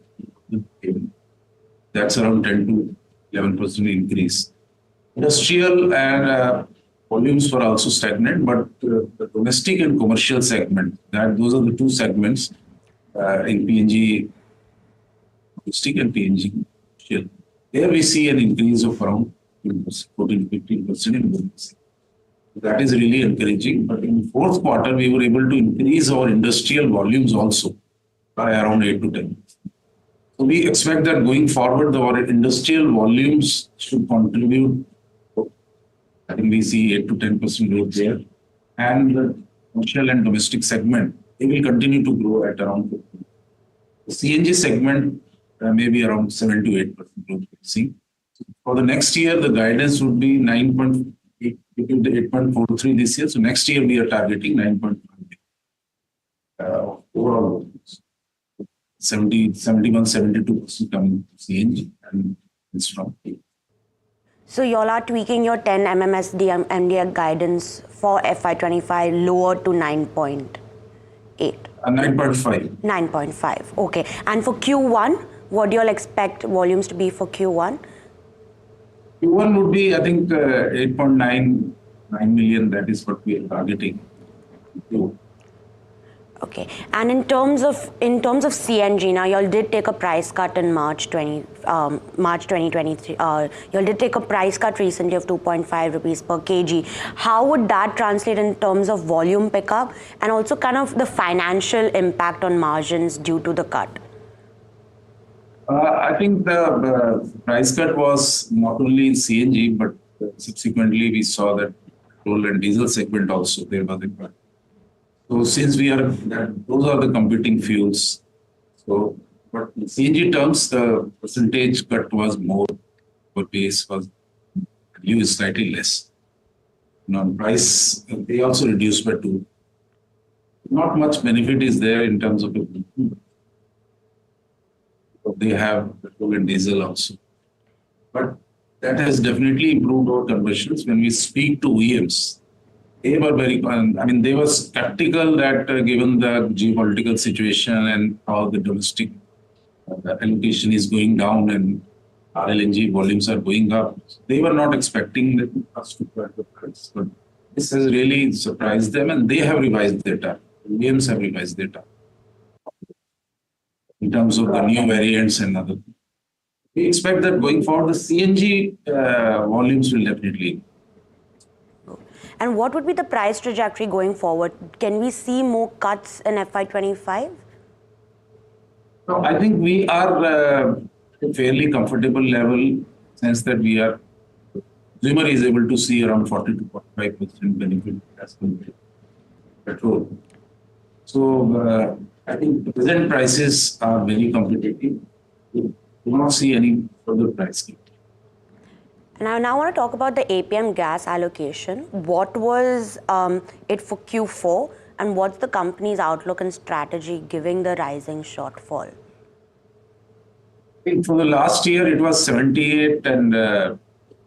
Q: that's around 10 to 11% increase. Industrial and volumes were also stagnant, but the domestic and commercial segment, those are the two segments in PNG domestic and PNG commercial. There we see an increase of around 14 to 15% in both. That is really encouraging. But in the fourth quarter, we were able to increase our industrial volumes also by around 8 to 10%. So we expect that going forward, our industrial volumes should contribute. I think we see 8 to 10% growth there. And the commercial and domestic segment, they will continue to grow at around 15%. The CNG segment may be around 7 to 8% growth. See, for the next year, the guidance would be 9.8 to 8.43 this year. So next year, we are targeting 9.5 overall volumes. 71, 72% coming to CNG and it's from
G: So y'all are tweaking your 10 MMSD MDA guidance for FY25 lower to 9.8.
Q: 9.5.
G: 9.5. Okay. And for Q1, what do y'all expect volumes to be for Q1?
Q: Q1 would be, I think, 8.99 million. That is what we are targeting.
G: Okay. And in terms of CNG, now y'all did take a price cut in March 2023. Y'all did take a price cut recently of 2.5 rupees per kg. How would that translate in terms of volume pickup and also kind of the financial impact on margins due to the cut?
Q: I think the price cut was not only in CNG, but subsequently we saw that petrol and diesel segment also there was a cut. So since those are the competing fuels. So, but in CNG terms, the percentage cut was more, but base was used slightly less. On price, they also reduced by 2. Not much benefit is there in terms of they have petrol and diesel also. But that has definitely improved our conversions. When we speak to OEMs, they were they were skeptical that given the geopolitical situation and how the domestic allocation is going down and LNG volumes are going up, they were not expecting us to cut the price. But this has really surprised them and they have revised their target. OEMs have revised their target in terms of the new variants and other things. We expect that going forward, the CNG volumes will definitely.
G: And what would be the price trajectory going forward? Can we see more cuts in FY25?
Q: No, I think we are at a fairly comfortable level since that we are, consumer is able to see around 40 to 45% benefit as compared to petrol. So I think the present prices are very competitive. We do not see any further price cut.
G: And I now want to talk about the APM gas allocation. What was it for Q4 and what's the company's outlook and strategy given the rising shortfall?
Q: I think for the last year it was 78 and 2%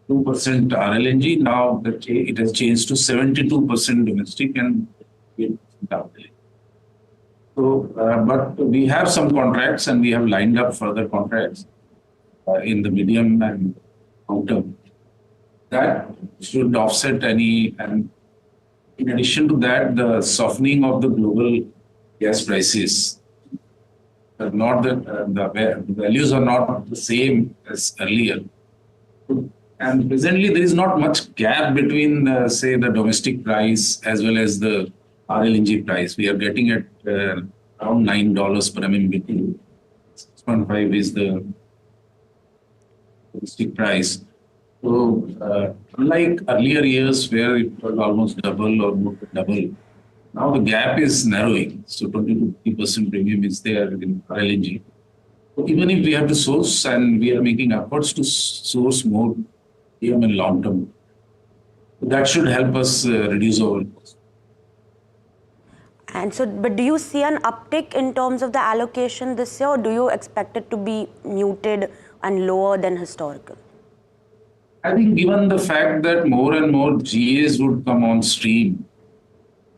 Q: RLNG. Now it has changed to 72% domestic and 8% RLNG. So, but we have some contracts and we have lined up further contracts in the medium and long term. That should offset any, and in addition to that, the softening of the global gas prices. Not the values are not the same as earlier. And presently there is not much gap between, say, the domestic price as well as the RLNG price. We are getting at around $9 per MMBTU. 6.5 is the domestic price. So, unlike earlier years where it was almost double or more than double, now the gap is narrowing. So 20 to 50% premium is there in RLNG. So even if we have to source, and we are making efforts to source more medium and long term, that should help us reduce our cost.
G: And so, but do you see an uptick in terms of the allocation this year, or do you expect it to be muted and lower than historical?
Q: I think given the fact that more and more GAs would come on stream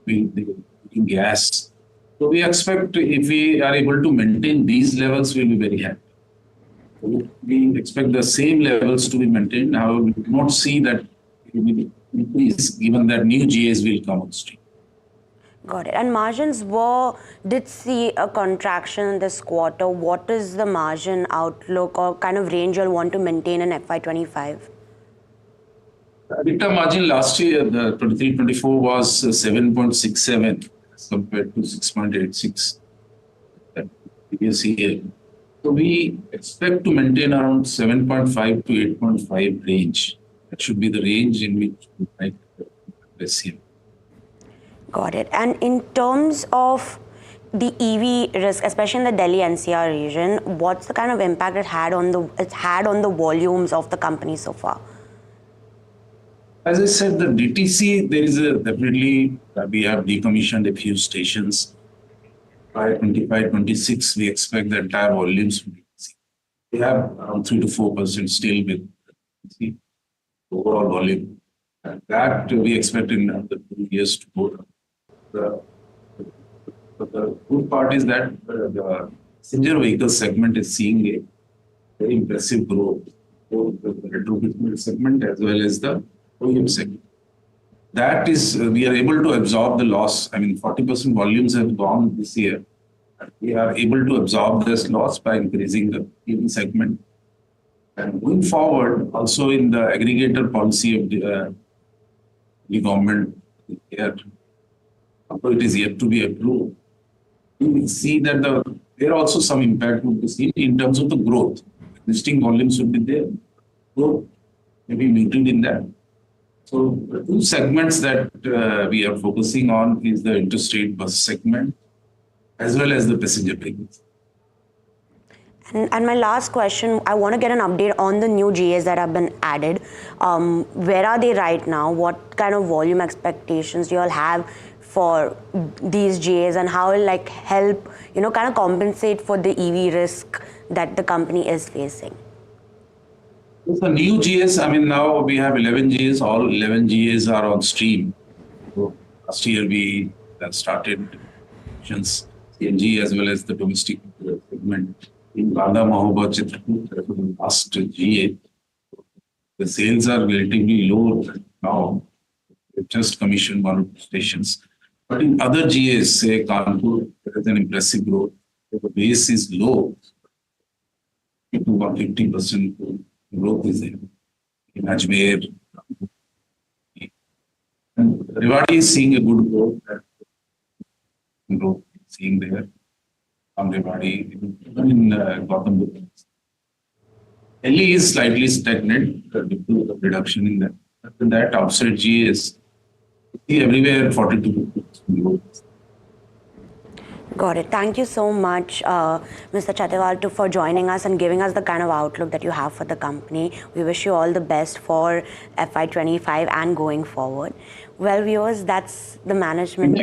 Q: in gas, so we expect if we are able to maintain these levels, we'll be very happy. We expect the same levels to be maintained. However, we do not see that it will increase given that new GAs will come on stream.
G: Got it. And margins did see a contraction this quarter. What is the margin outlook or kind of range you'll want to maintain in FY25?
Q: EBITDA margin last year, the 23-24 was 7.67 as compared to 6.86 that previous year. So we expect to maintain around 7.5 to 8.5 range. That should be the range in which we might this year.
G: Got it. And in terms of the EV risk, especially in the Delhi NCR region, what's the kind of impact it had on the volumes of the company so far?
Q: As I said, the DTC, there is definitely, we have decommissioned a few stations. By 25-26, we expect the entire volumes from DTC. We have around 3 to 4% still with DTC. overall volume. And that we expect in the 2 years to go. The good part is that the passenger vehicle segment is seeing a very impressive growth, both the retrofitment segment as well as the OEM segment. That is, we are able to absorb the loss. I mean, 40% volumes have gone this year. We are able to absorb this loss by increasing the EV segment. And going forward, also in the aggregator policy of the government, although it is yet to be approved, we will see that there are also some impact would be seen in terms of the growth. Existing volumes will be there. Growth may be muted in that. So the two segments that we are focusing on is the interstate bus segment as well as the passenger vehicles.
G: And my last question, I want to get an update on the new GAs that have been added. Where are they right now? What kind of volume expectations do you all have for these GAs, and how will like help, kind of compensate for the EV risk that the company is facing?
Q: The new GAs, I mean, now we have 11 GAs, all 11 GAs are on stream. So last year we started CNG as well as the domestic segment. In Banda, Mahobad, Chitrakoot, the last GA, the sales are relatively low now. We've just commissioned 1 or 2 stations. But in other GAs, say Kanpur, there is an impressive growth. The base is low. About 50% growth is there. In Ajmer, and Rewari is seeing a good growth seeing there. Rewari, even in Gautam Buddha. Delhi is slightly stagnant due to the reduction in that. After that, outside GAs, everywhere 42% growth.
G: Got it. Thank you so much, Mr. Chatiwal, for joining us and giving us the kind of outlook that you have for the company. We wish you all the best for FY25 and going forward. Well, viewers, that's the management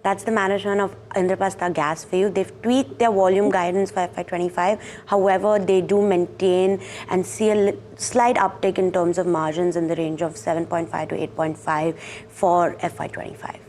G: That's the management of Indraprastha Gas for you. They've tweaked their volume guidance for FY25. However, they do maintain and see a slight uptick in terms of margins in the range of 7.5 to 8.5 for FY25.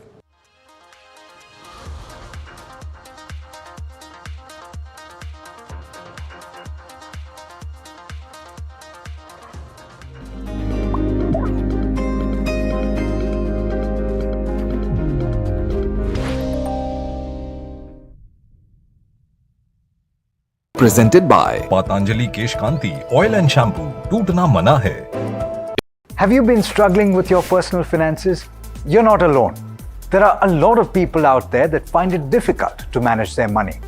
L: Presented by Patanjali Kesh Kanti Oil and Shampoo. Tootna mana hai.
H: Have you been struggling with your personal finances? You're not alone. There are a lot of people out there that find it difficult to manage their money.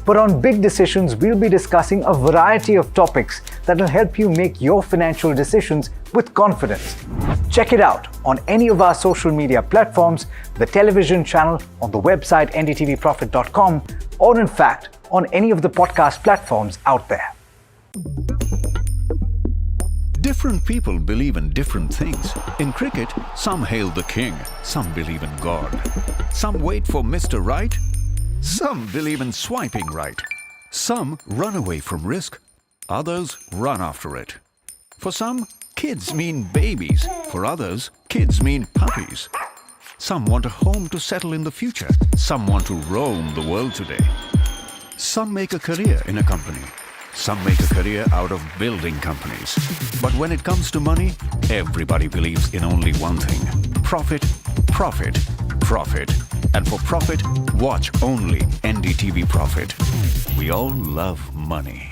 H: But on Big Decisions, we'll be discussing a variety of topics that will help you make your financial decisions with confidence. Check it out on any of our social media platforms, the television channel, on the website ndtvprofit.com, or in fact, on any of the podcast platforms out there.
A: Different people believe in different things. In cricket, some hail the king, some believe in God. Some wait for Mr. Right, some believe in swiping right. Some run away from risk, others run after it. For some, kids mean babies. For others, kids mean puppies. Some want a home to settle in the future. Some want to roam the world today. Some make a career in a company. Some make a career out of building companies. But when it comes to money, everybody believes in only one thing: profit, profit, profit. And for profit, watch only NDTV Profit. We all love money.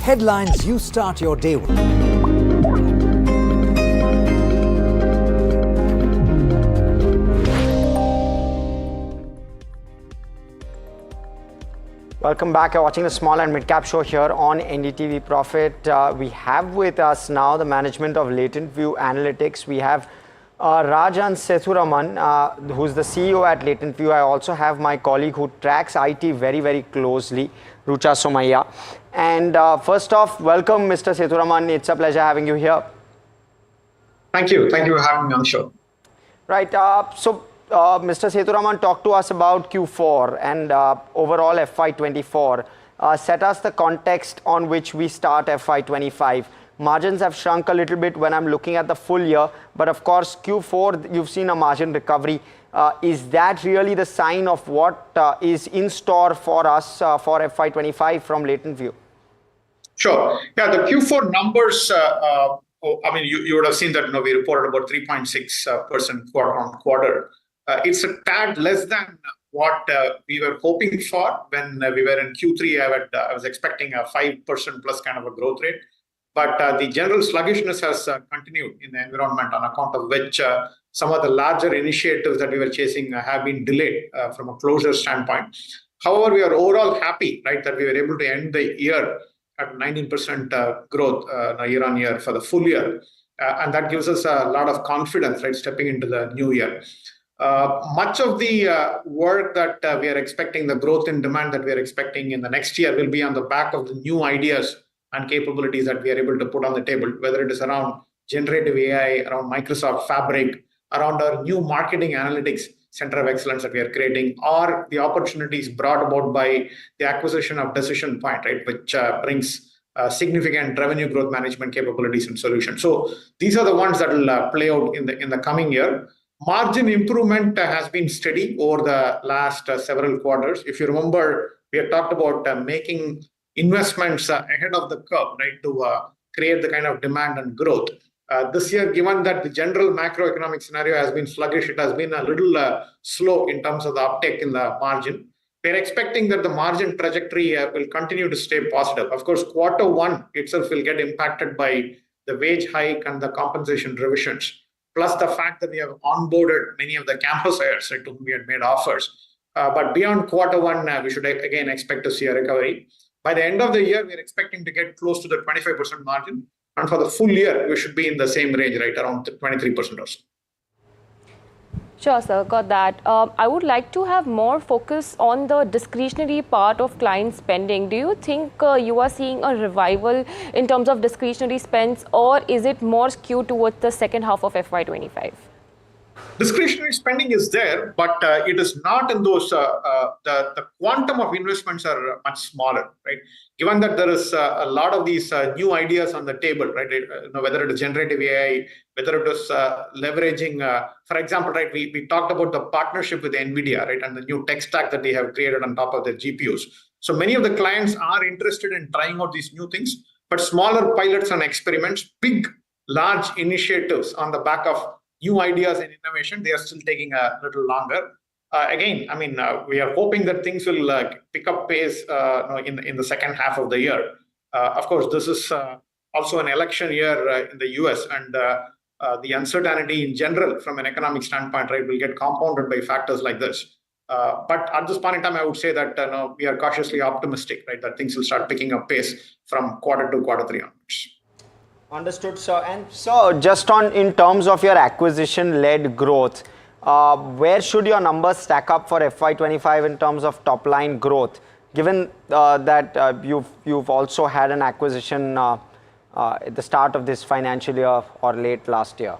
H: Headlines you start your day with.
M: Welcome back. You're watching the Small and Mid Cap Show here on NDTV Profit. We have with us now the management of Latent View Analytics. We have Rajan Sethuraman, who's the CEO at Latent View. I also have my colleague who tracks IT very, very closely, Rucha Somaiya. And first off, welcome, Mr. Sethuraman. It's a pleasure having you here.
R: Thank you. Thank you for having me on the show.
M: Right. So Mr. Sethuraman, talk to us about Q4 and overall FY24. Set us the context on which we start FY25. Margins have shrunk a little bit when I'm looking at the full year, but of course Q4 you've seen a margin recovery. Is that really the sign of what is in store for us for FY25 from Latent View?
C: Sure. Yeah, the Q4 numbers, I mean, you would have seen that we reported about 3.6% quarter on quarter. It's a tad less than what we were hoping for when we were in Q3. I was expecting a 5% plus kind of a growth rate. But the general sluggishness has continued in the environment, on account of which some of the larger initiatives that we were chasing have been delayed from a closure standpoint. However, we are overall happy, right, that we were able to end the year at 19% growth year on year for the full year. And that gives us a lot of confidence, right, stepping into the new year. Much of the work that we are expecting, the growth in demand that we are expecting in the next year, will be on the back of the new ideas and capabilities that we are able to put on the table, whether it is around generative AI, around Microsoft Fabric, around our new marketing analytics center of excellence that we are creating, or the opportunities brought about by the acquisition of Decision Point, right, which brings significant revenue growth management capabilities and solutions. So these are the ones that will play out in the coming year. Margin improvement has been steady over the last several quarters. If you remember, we have talked about making investments ahead of the curve, right, to create the kind of demand and growth. This year, given that the general macroeconomic scenario has been sluggish, it has been a little slow in terms of the uptake in the margin. We're expecting that the margin trajectory will continue to stay positive. Of course, Q1 itself will get impacted by the wage hike and the compensation revisions, plus the fact that we have onboarded many of the campus hires, right, to whom we had made offers. But beyond Q1, we should again expect to see a recovery. By the end of the year, we're expecting to get close to the 25% margin. And for the full year, we should be in the same range, right, around 23% or so.
R: Sure, sir, got that. I would like to have more focus on the discretionary part of client spending. Do you think you are seeing a revival in terms of discretionary spends, or is it more skewed towards the second half of FY25?
C: Discretionary spending is there, but it is not in those, the quantum of investments are much smaller, right? Given that there is a lot of these new ideas on the table, right? Whether it is generative AI, whether it is leveraging, for example, right, we talked about the partnership with NVIDIA, right, and the new tech stack that they have created on top of their GPUs. So many of the clients are interested in trying out these new things, but smaller pilots and experiments, big, large initiatives on the back of new ideas and innovation, they are still taking a little longer. Again, I mean, we are hoping that things will pick up pace in the second half of the year. Of course, this is also an election year in the US, and the uncertainty in general from an economic standpoint, right, will get compounded by factors like this. But at this point in time, I would say that we are cautiously optimistic, right, that things will start picking up pace from Q2 to Q3 onwards.
M: Understood, sir. And so just in terms of your acquisition-led growth, where should your numbers stack up for FY25 in terms of top-line growth, given that you've also had an acquisition at the start of this financial year or late last year?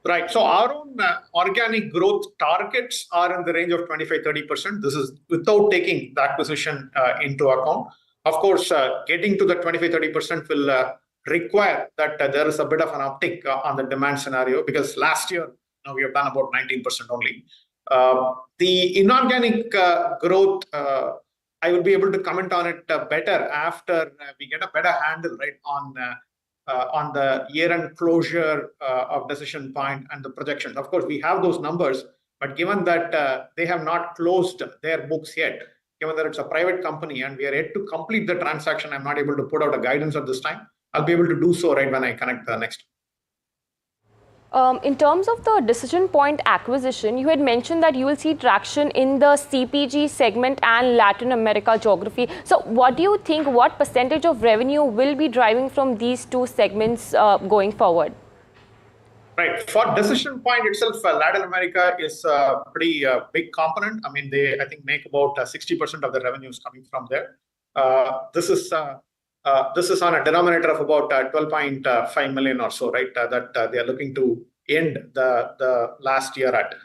C: Right. So our own organic growth targets are in the range of 25-30%. This is without taking the acquisition into account. Of course, getting to the 25-30% will require that there is a bit of an uptick on the demand scenario, because last year we have done about 19% only. The inorganic growth, I will be able to comment on it better after we get a better handle, right, on the year-end closure of Decision Point and the projections. Of course, we have those numbers, but given that they have not closed their books yet, given that it's a private company and we are yet to complete the transaction, I'm not able to put out a guidance at this time. I'll be able to do so right when I connect the next.
R: In terms of the Decision Point acquisition, you had mentioned that you will see traction in the CPG segment and Latin America geography. So what do you think, what percentage of revenue will be driving from these two segments going forward?
C: Right. For Decision Point itself, Latin America is a pretty big component. I mean, they, I think, make about 60% of the revenues coming from there. This is on a denominator of about 12.5 million or so, right, that they are looking to end the last year at.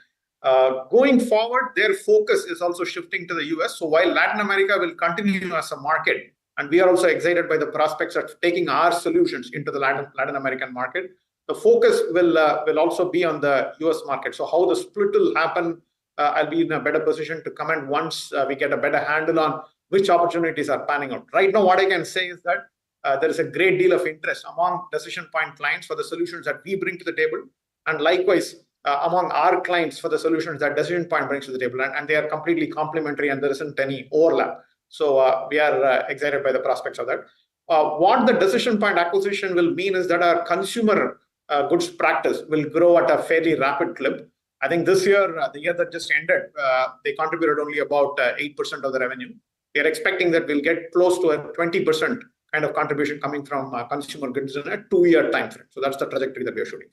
C: Going forward, their focus is also shifting to the US. So while Latin America will continue as a market, and we are also excited by the prospects of taking our solutions into the Latin American market, the focus will also be on the US market. So how the split will happen, I'll be in a better position to comment once we get a better handle on which opportunities are panning out. Right now, what I can say is that there is a great deal of interest among decision point clients for the solutions that we bring to the table, and likewise among our clients for the solutions that decision point brings to the table, and they are completely complementary and there isn't any overlap. So we are excited by the prospects of that. What the decision point acquisition will mean is that our consumer goods practice will grow at a fairly rapid clip. I think this year, the year that just ended, they contributed only about 8% of the revenue. We are expecting that we'll get close to a 20% kind of contribution coming from consumer goods in a 2-year time frame. So that's the trajectory that we are shooting.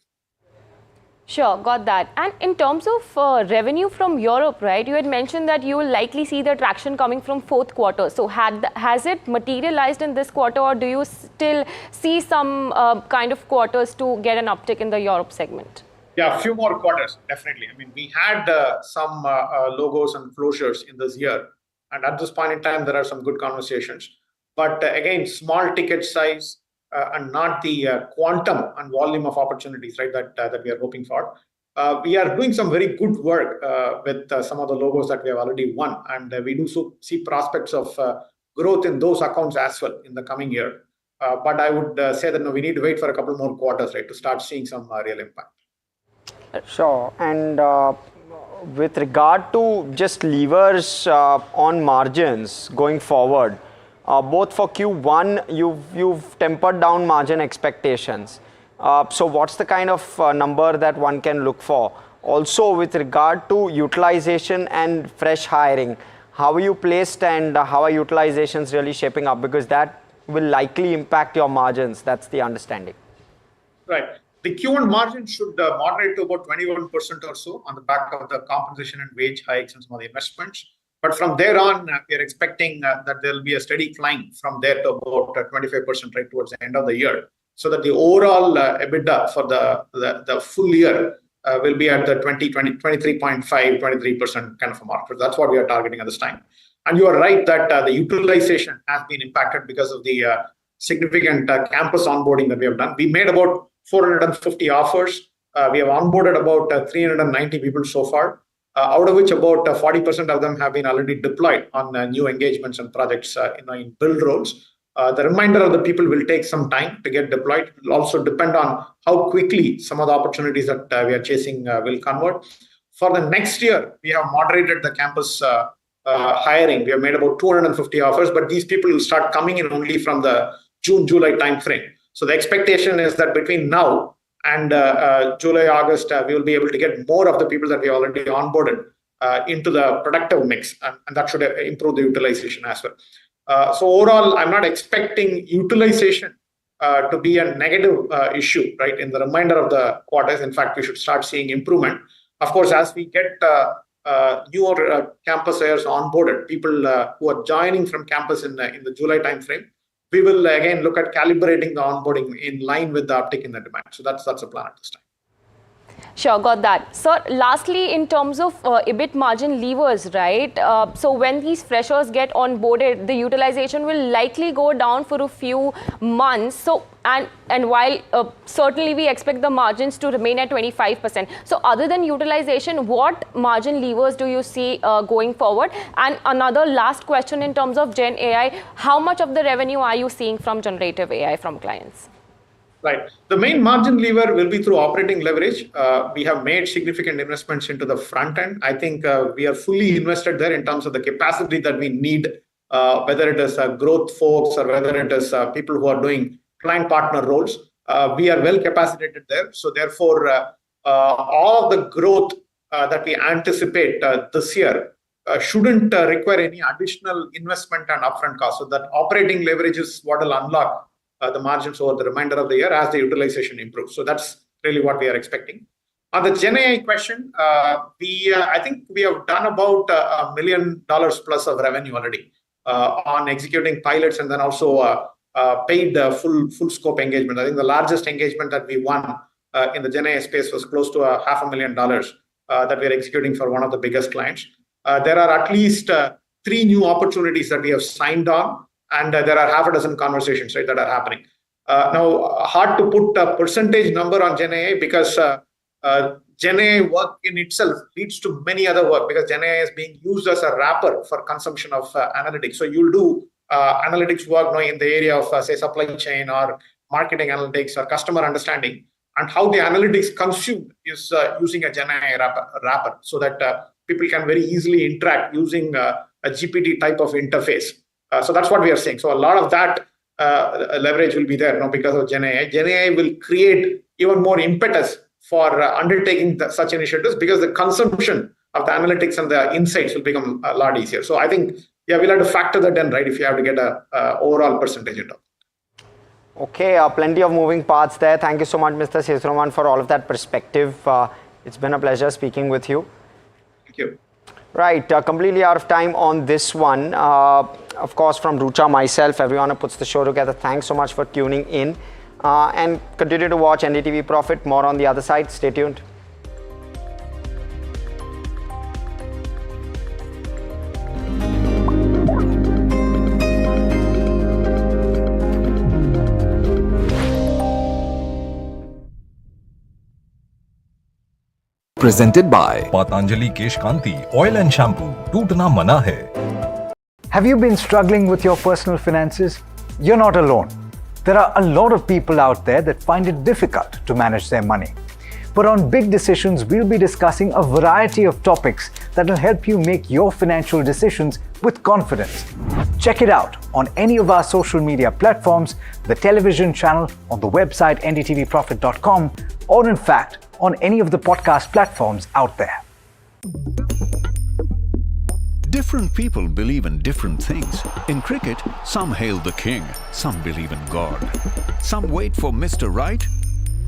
R: Sure, got that. And in terms of revenue from Europe, right, you had mentioned that you will likely see the traction coming from fourth quarter. So has it materialized in this quarter, or do you still see some kind of quarters to get an uptick in the Europe segment?
C: Yeah, a few more quarters, definitely. I mean, we had some logos and closures in this year. And at this point in time, there are some good conversations. But again, small ticket size, and not the quantum and volume of opportunities, right, that we are hoping for. We are doing some very good work with some of the logos that we have already won, and we do see prospects of growth in those accounts as well in the coming year. But I would say that we need to wait for a couple more quarters, right, to start seeing some real impact.
M: Sure. And with regard to just levers on margins going forward, both for Q1, you've tempered down margin expectations. So what's the kind of number that one can look for? Also, with regard to utilization and fresh hiring, how are you placed and how are utilizations really shaping up? Because that will likely impact your margins. That's the understanding.
C: Right. The Q1 margin should moderate to about 21% or so on the back of the compensation and wage hikes and some of the investments. But from there on, we are expecting that there will be a steady climb from there to about 25% right towards the end of the year, so that the overall EBITDA for the full year will be at the 23.5, 23% kind of a mark. So that's what we are targeting at this time. And you are right that the utilization has been impacted because of the significant campus onboarding that we have done. We made about 450 offers. We have onboarded about 390 people so far. Out of which about 40% of them have been already deployed on new engagements and projects in build roles. The remainder of the people will take some time to get deployed. It will also depend on how quickly some of the opportunities that we are chasing will convert. For the next year, we have moderated the campus hiring. We have made about 250 offers, but these people will start coming in only from the June-July timeframe. So the expectation is that between now and July, August, we will be able to get more of the people that we already onboarded into the productive mix, and that should improve the utilization as well. So overall, I'm not expecting utilization to be a negative issue, right, in the remainder of the quarters. In fact, we should start seeing improvement. Of course, as we get newer campus hires onboarded, people who are joining from campus in the July timeframe, we will again look at calibrating the onboarding in line with the uptick in the demand. So that's the plan at this time.
R: Sure, got that. So lastly, in terms of EBIT margin levers, right? So when these freshers get onboarded, the utilization will likely go down for a few months. So and while certainly we expect the margins to remain at 25%. So other than utilization, what margin levers do you see going forward? And another last question in terms of Gen AI, how much of the revenue are you seeing from generative AI from clients?
C: Right. The main margin lever will be through operating leverage. We have made significant investments into the front end. I think we are fully invested there in terms of the capacity that we need, whether it is growth folks or whether it is people who are doing client partner roles. We are well capacitated there. So therefore, all of the growth that we anticipate this year shouldn't require any additional investment and upfront cost. So that operating leverage is what will unlock the margins over the remainder of the year as the utilization improves. So that's really what we are expecting. On the Gen AI question, I think we have done about $1 million plus of revenue already on executing pilots and then also paid full scope engagement. I think the largest engagement that we won in the Gen AI space was close to $500,000. that we are executing for one of the biggest clients. There are at least 3 new opportunities that we have signed on, and there are half a dozen conversations, right, that are happening. Now, hard to put a percentage number on GenAI because GenAI work in itself leads to many other work, because GenAI is being used as a wrapper for consumption of analytics. So you'll do analytics work now in the area of, say, supply chain or marketing analytics or customer understanding, and how the analytics consumed is using a GenAI wrapper so that people can very easily interact using a GPT type of interface. So that's what we are saying. So a lot of that leverage will be there now because of GenAI. GenAI will create even more impetus for undertaking such initiatives, because the consumption of the analytics and the insights will become a lot easier. So I think, yeah, we'll have to factor that in, right, if you have to get a overall percentage at all.
M: Okay, plenty of moving parts there. Thank you so much, Mr. Sethuraman, for all of that perspective. It's been a pleasure speaking with you.
C: Thank you.
M: Right, completely out of time on this one. Of course, from Rucha, myself, everyone who puts the show together, thanks so much for tuning in. And continue to watch NDTV Profit. More on the other side. Stay tuned.
L: Presented by Patanjali Kesh Kanti Oil and Shampoo. Tootna mana hai.
H: Have you been struggling with your personal finances? You're not alone. There are a lot of people out there that find it difficult to manage their money. But on Big Decisions, we'll be discussing a variety of topics that will help you make your financial decisions with confidence. Check it out on any of our social media platforms, the television channel, on the website ndtvprofit.com, or in fact, on any of the podcast platforms out there.
A: Different people believe in different things. In cricket, some hail the king, some believe in God. Some wait for Mr. Right,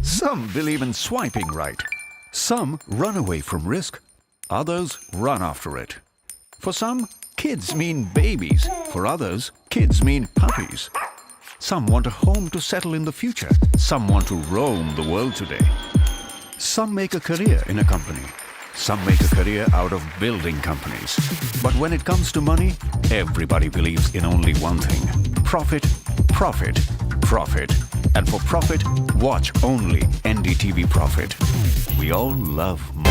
A: some believe in swiping right. Some run away from risk, others run after it. For some, kids mean babies. For others, kids mean puppies. Some want a home to settle in the future. Some want to roam the world today. Some make a career in a company. Some make a career out of building companies. But when it comes to money, everybody believes in only one thing: profit, profit, profit. And for profit, watch only NDTV Profit. We all love money.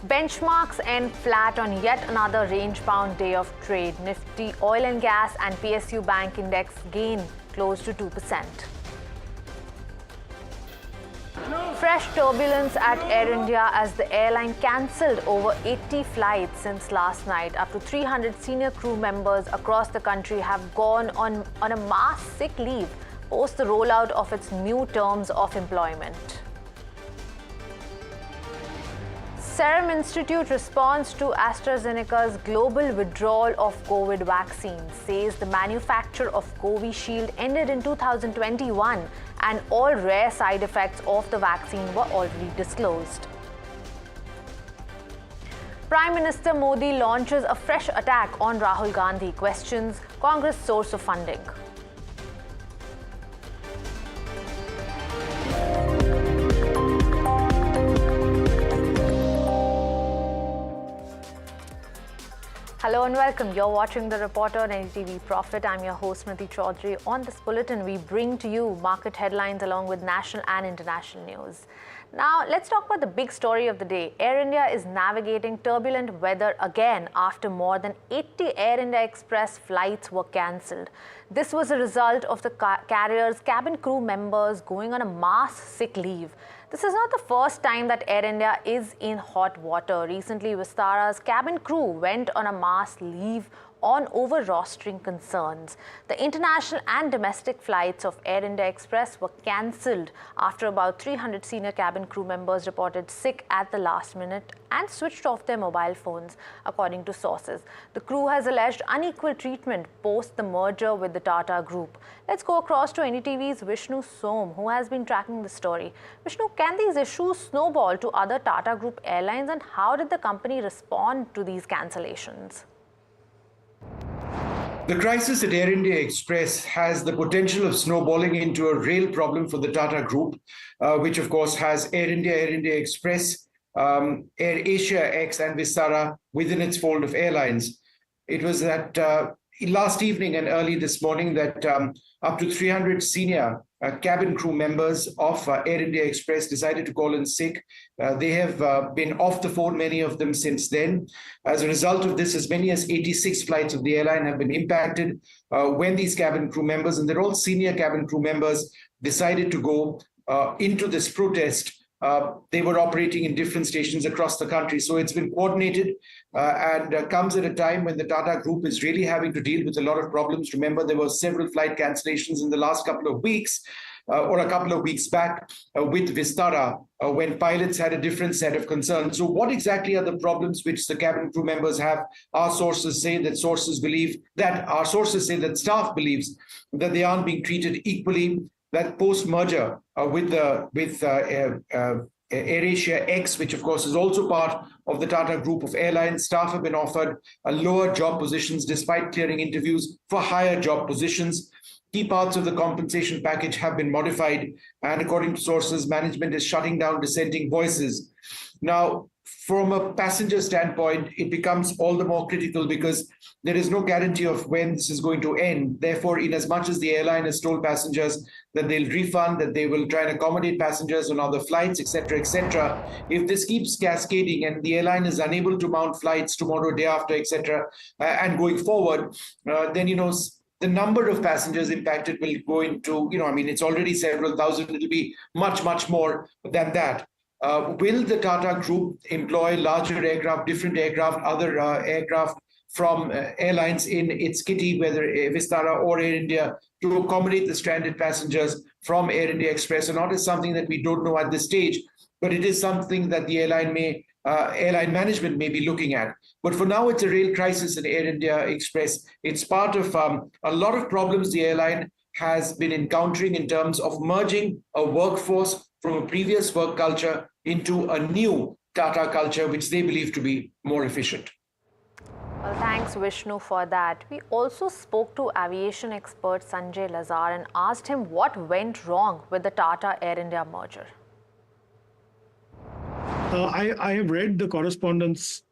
F: Benchmarks end flat on yet another range-bound day of trade. Nifty Oil and Gas and PSU Bank Index gain close to 2%. Fresh turbulence at Air India as the airline cancelled over 80 flights since last night. Up to 300 senior crew members across the country have gone on a mass sick leave post the rollout of its new terms of employment. Serum Institute responds to AstraZeneca's global withdrawal of COVID vaccines, says the manufacture of Covishield ended in 2021 and all rare side effects of the vaccine were already disclosed. Prime Minister Modi launches a fresh attack on Rahul Gandhi, questions Congress source of funding. Hello and welcome. You're watching The Reporter on NDTV Profit. I'm your host, Smriti Chaudhary. On this bulletin, we bring to you market headlines along with national and international news. Now, let's talk about the big story of the day. Air India is navigating turbulent weather again after more than 80 Air India Express flights were cancelled. This was a result of the carrier's cabin crew members going on a mass sick leave. This is not the first time that Air India is in hot water. Recently, Vistara's cabin crew went on a mass leave over rostering concerns. The international and domestic flights of Air India Express were cancelled after about 300 senior cabin crew members reported sick at the last minute and switched off their mobile phones, according to sources. The crew has alleged unequal treatment post the merger with the Tata Group. Let's go across to NDTV's Vishnu Som, who has been tracking the story. Vishnu, can these issues snowball to other Tata Group airlines, and how did the company respond to these cancellations?
N: The crisis at Air India Express has the potential of snowballing into a real problem for the Tata Group, which of course has Air India Express, Air Asia X and Vistara within its fold of airlines. It was that last evening and early this morning that up to 300 senior cabin crew members of Air India Express decided to call in sick. They have been off the phone, many of them, since then. As a result of this, as many as 86 flights of the airline have been impacted when these cabin crew members, and they're all senior cabin crew members, decided to go into this protest. They were operating in different stations across the country. So it's been coordinated and comes at a time when the Tata Group is really having to deal with a lot of problems. Remember, there were several flight cancellations in the last couple of weeks or a couple of weeks back with Vistara when pilots had a different set of concerns. So what exactly are the problems which the cabin crew members have? Our sources say that staff believes that they aren't being treated equally, that post-merger with AirAsia X, which of course is also part of the Tata Group of airlines, staff have been offered lower job positions despite clearing interviews for higher job positions. Key parts of the compensation package have been modified, and according to sources, management is shutting down dissenting voices. Now, from a passenger standpoint, it becomes all the more critical because there is no guarantee of when this is going to end. Therefore, in as much as the airline has told passengers that they'll refund, that they will try and accommodate passengers on other flights, etc., if this keeps cascading and the airline is unable to mount flights tomorrow, day after, etc., and going forward, then, the number of passengers impacted will go into, it's already several thousand, it'll be much, much more than that. Will the Tata Group employ larger aircraft, different aircraft, other aircraft from airlines in its kitty, whether Vistara or Air India, to accommodate the stranded passengers from Air India Express or not, is something that we don't know at this stage, but it is something that the airline management may be looking at. But for now, it's a real crisis in Air India Express. It's part of a lot of problems the airline has been encountering in terms of merging a workforce from a previous work culture into a new Tata culture, which they believe to be more efficient.
F: Well, thanks, Vishnu, for that. We also spoke to aviation expert Sanjay Lazar and asked him what went wrong with the Tata Air India merger.
O: I have read the correspondence,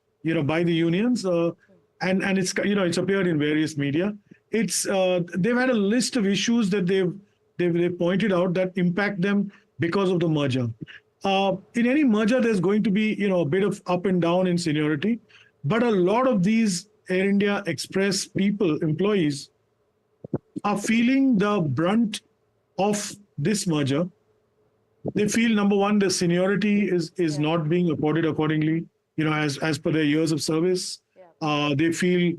O: by the unions, and it's it's appeared in various media. They've had a list of issues that they've pointed out that impact them because of the merger. In any merger, there's going to be a bit of up and down in seniority, but a lot of these Air India Express employees, are feeling the brunt of this merger. They feel, number one, the seniority is not being accorded accordingly, as per their years of service. They feel,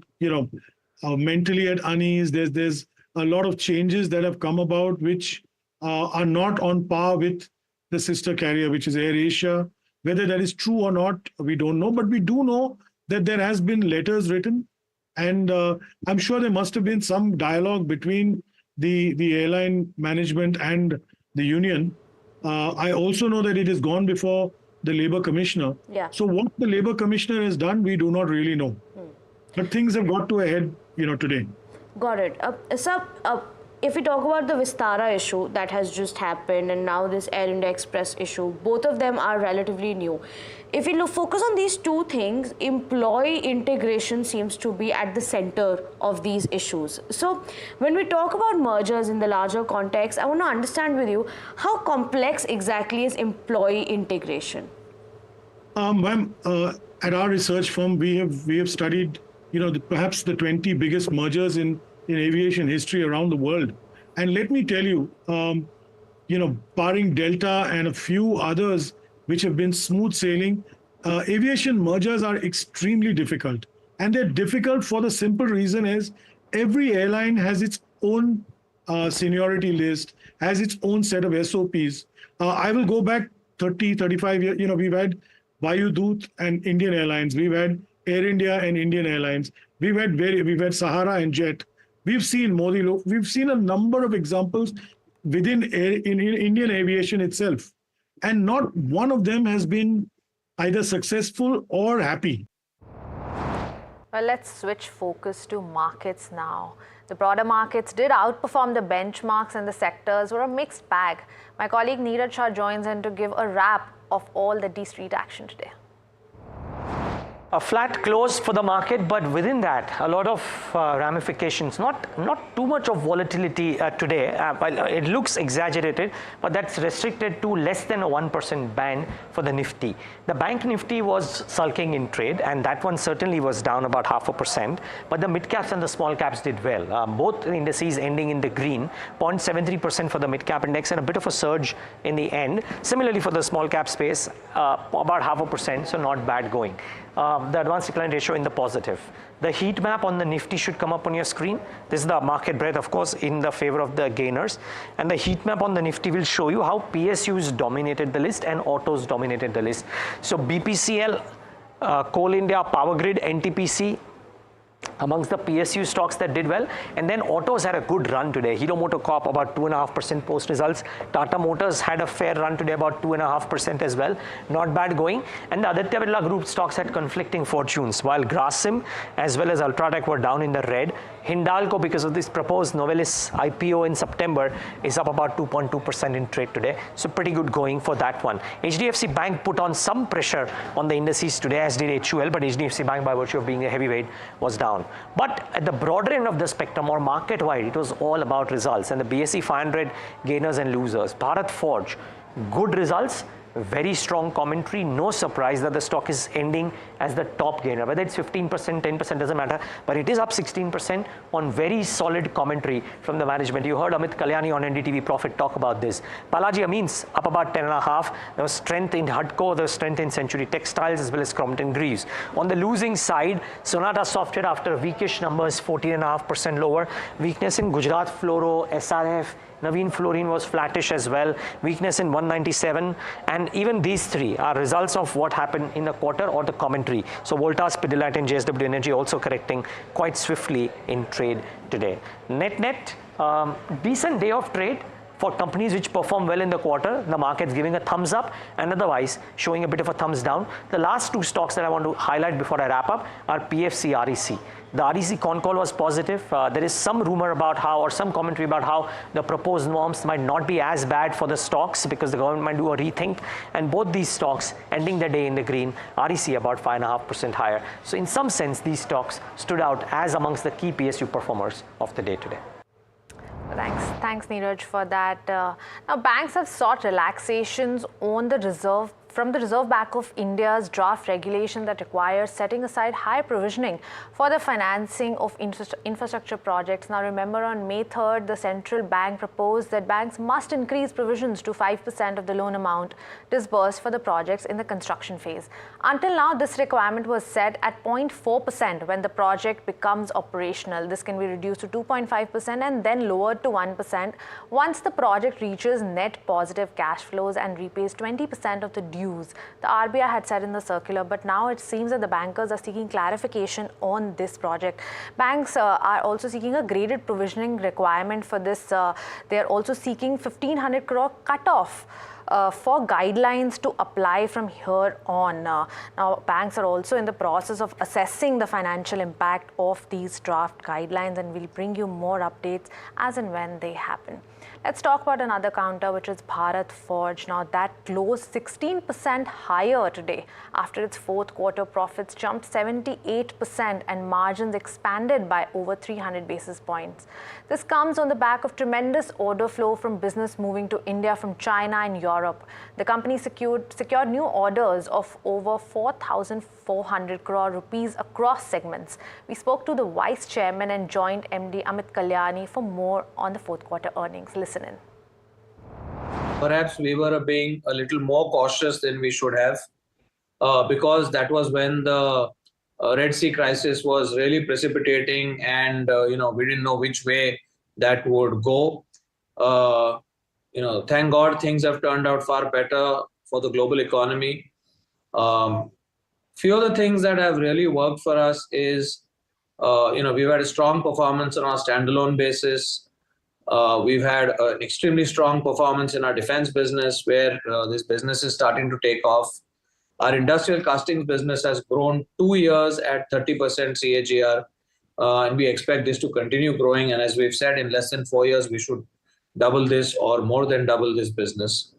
O: mentally at unease. There's a lot of changes that have come about which are not on par with the sister carrier, which is Air Asia. Whether that is true or not, we don't know, but we do know that there has been letters written, and I'm sure there must have been some dialogue between the airline management and the union. I also know that it has gone before the Labour Commissioner.
G: Yeah.
O: So what the Labour Commissioner has done, we do not really know. But things have got to a head, today.
G: Got it. Sir, if we talk about the Vistara issue that has just happened and now this Air India Express issue, both of them are relatively new. If we focus on these two things, employee integration seems to be at the center of these issues. So when we talk about mergers in the larger context, I want to understand with you, how complex exactly is employee integration?
O: Ma'am, at our research firm, we have studied, perhaps the 20 biggest mergers in aviation history around the world. And let me tell you, barring Delta and a few others which have been smooth sailing, aviation mergers are extremely difficult. And they're difficult for the simple reason is every airline has its own seniority list, has its own set of SOPs. I will go back 30, 35 years. We've had Vayu Doot and Indian Airlines. We've had Air India and Indian Airlines. We've had Sahara and Jet. We've seen we've seen a number of examples within in Indian aviation itself. And not one of them has been either successful or happy.
F: Well, let's switch focus to markets now. The broader markets did outperform the benchmarks, and the sectors were a mixed bag. My colleague Neeraj Shah joins in to give a wrap of all the D-Street action today.
J: A flat close for the market, but within that, a lot of ramifications. Not too much of volatility today. Well, it looks exaggerated, but that's restricted to less than a 1% band for the Nifty. The Bank Nifty was sulking in trade, and that one certainly was down about 0.5%. But the mid caps and the small caps did well. Both indices ending in the green, 0.73% for the mid cap index, and a bit of a surge in the end. Similarly for the small cap space, about 0.5%, so not bad going. The advanced decline ratio in the positive. The heat map on the Nifty should come up on your screen. This is the market breadth, of course, in the favor of the gainers. And the heat map on the Nifty will show you how PSUs dominated the list and autos dominated the list. So BPCL, Coal India, Power Grid, NTPC, amongst the PSU stocks that did well. And then autos had a good run today. Hero MotoCorp about 2.5% post results. Tata Motors had a fair run today, about 2.5% as well. Not bad going. And the Aditya Birla Group stocks had conflicting fortunes. While Grasim as well as Ultratech were down in the red, Hindalco, because of this proposed Novelis IPO in September, is up about 2.2% in trade today. So pretty good going for that one. HDFC Bank put on some pressure on the indices today, as did HUL, but HDFC Bank, by virtue of being a heavyweight, was down. But at the broader end of the spectrum, or market-wide, it was all about results. And the BSE 500 gainers and losers. Bharat Forge, good results. Very strong commentary. No surprise that the stock is ending as the top gainer. Whether it's 15%, 10%, doesn't matter. But it is up 16% on very solid commentary from the management. You heard Amit Kalyani on NDTV Profit talk about this. Balaji Amines up about 10.5. There was strength in Hudco, there was strength in Century Textiles as well as Crompton Greaves. On the losing side, Sonata Software, after weakish numbers, 14.5% lower. Weakness in Gujarat Fluoro, SRF, Naveen Fluorine was flattish as well. Weakness in 197. And even these three are results of what happened in the quarter or the commentary. So Voltas, Pidilite and JSW Energy also correcting quite swiftly in trade today. Net, decent day of trade for companies which perform well in the quarter. The market's giving a thumbs up and otherwise showing a bit of a thumbs down. The last two stocks that I want to highlight before I wrap up are PFC, REC. The REC con call was positive. There is some rumor about how, or some commentary about how the proposed norms might not be as bad for the stocks because the government might do a rethink. And both these stocks ending the day in the green, REC about 5.5% higher. So in some sense, these stocks stood out as amongst the key PSU performers of the day today.
F: Thanks Neeraj for that. Now banks have sought relaxations on the from the Reserve Bank of India's draft regulation that requires setting aside high provisioning for the financing of infrastructure projects. Now remember, on May 3rd, the central bank proposed that banks must increase provisions to 5% of the loan amount disbursed for the projects in the construction phase. Until now, this requirement was set at 0.4% when the project becomes operational. This can be reduced to 2.5% and then lowered to 1% once the project reaches net positive cash flows and repays 20% of the dues the RBI had said in the circular. But now it seems that the bankers are seeking clarification on this project. Banks are also seeking a graded provisioning requirement for this. They are also seeking 1,500 crore cutoff for guidelines to apply from here on. Now, banks are also in the process of assessing the financial impact of these draft guidelines, and we'll bring you more updates as and when they happen. Let's talk about another counter, which is Bharat Forge. Now, that closed 16% higher today after its fourth quarter profits jumped 78% and margins expanded by over 300 basis points. This comes on the back of tremendous order flow from business moving to India from China and Europe. The company secured new orders of over 4,400 crore rupees across segments. We spoke to the Vice Chairman and Joint MD Amit Kalyani for more on the fourth quarter earnings. Listen in.
D: Perhaps we were being a little more cautious than we should have because that was when the Red Sea crisis was really precipitating, and we didn't know which way that would go. Thank God things have turned out far better for the global economy. Few of the things that have really worked for us is, we've had a strong performance on our standalone basis. We've had an extremely strong performance in our defense business, where this business is starting to take off. Our industrial castings business has grown 2 years at 30% CAGR, and we expect this to continue growing. And as we've said, in less than 4 years, we should double this or more than double this business.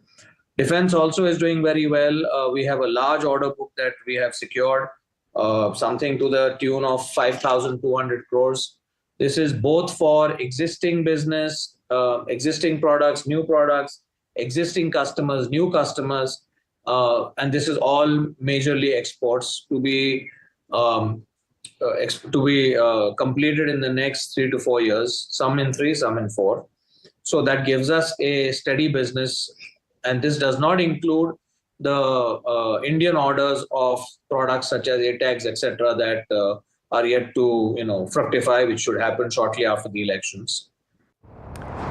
D: Defense also is doing very well. We have a large order book that we have secured, something to the tune of 5,200 crores. This is both for existing business, existing products, new products, existing customers, new customers, and this is all majorly exports to be completed in the next 3 to 4 years, some in 3, some in 4. So that gives us a steady business, and this does not include the Indian orders of products such as ATAGs, etc., that are yet to fructify, which should happen shortly after the elections.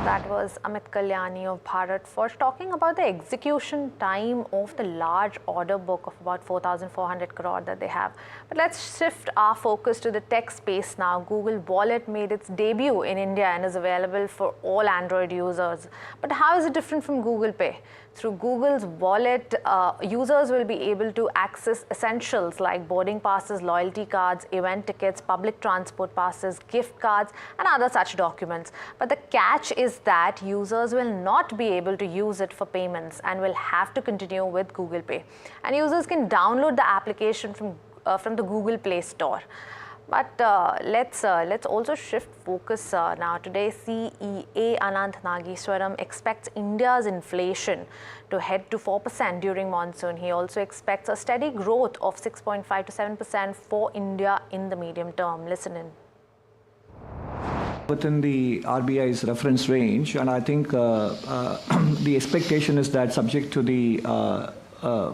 F: That was Amit Kalyani of Bharat Forge talking about the execution time of the large order book of about 4,400 crore that they have. But let's shift our focus to the tech space now. Google Wallet made its debut in India and is available for all Android users. But how is it different from Google Pay? Through Google's Wallet, users will be able to access essentials like boarding passes, loyalty cards, event tickets, public transport passes, gift cards, and other such documents. But the catch is that users will not be able to use it for payments and will have to continue with Google Pay. And users can download the application from the Google Play Store. But let's also shift focus now. Today, CEA Anant Nageswaram expects India's inflation to head to 4% during monsoon. He also expects a steady growth of 6.5 to 7% for India in the medium term. Listen in.
B: Within the RBI's reference range, and I think the expectation is that subject to the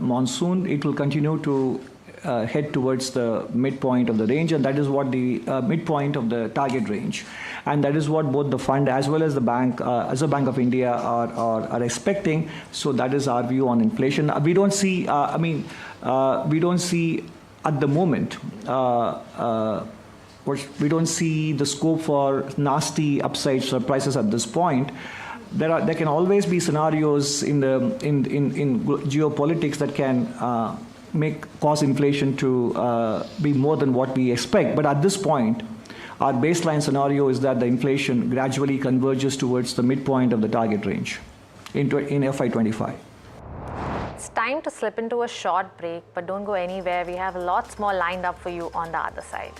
B: monsoon, it will continue to head towards the midpoint of the range, and that is what the midpoint of the target range, and that is what both the fund as well as the bank, as a Bank of India, are expecting. So that is our view on inflation. We don't see, we don't see at the moment. We don't see the scope for nasty upside surprises at this point. There can always be scenarios in geopolitics that can cause inflation to be more than what we expect. But at this point, our baseline scenario is that the inflation gradually converges towards the midpoint of the target range in FY25.
F: It's time to slip into a short break, but don't go anywhere. We have lots more lined up for you on the other side.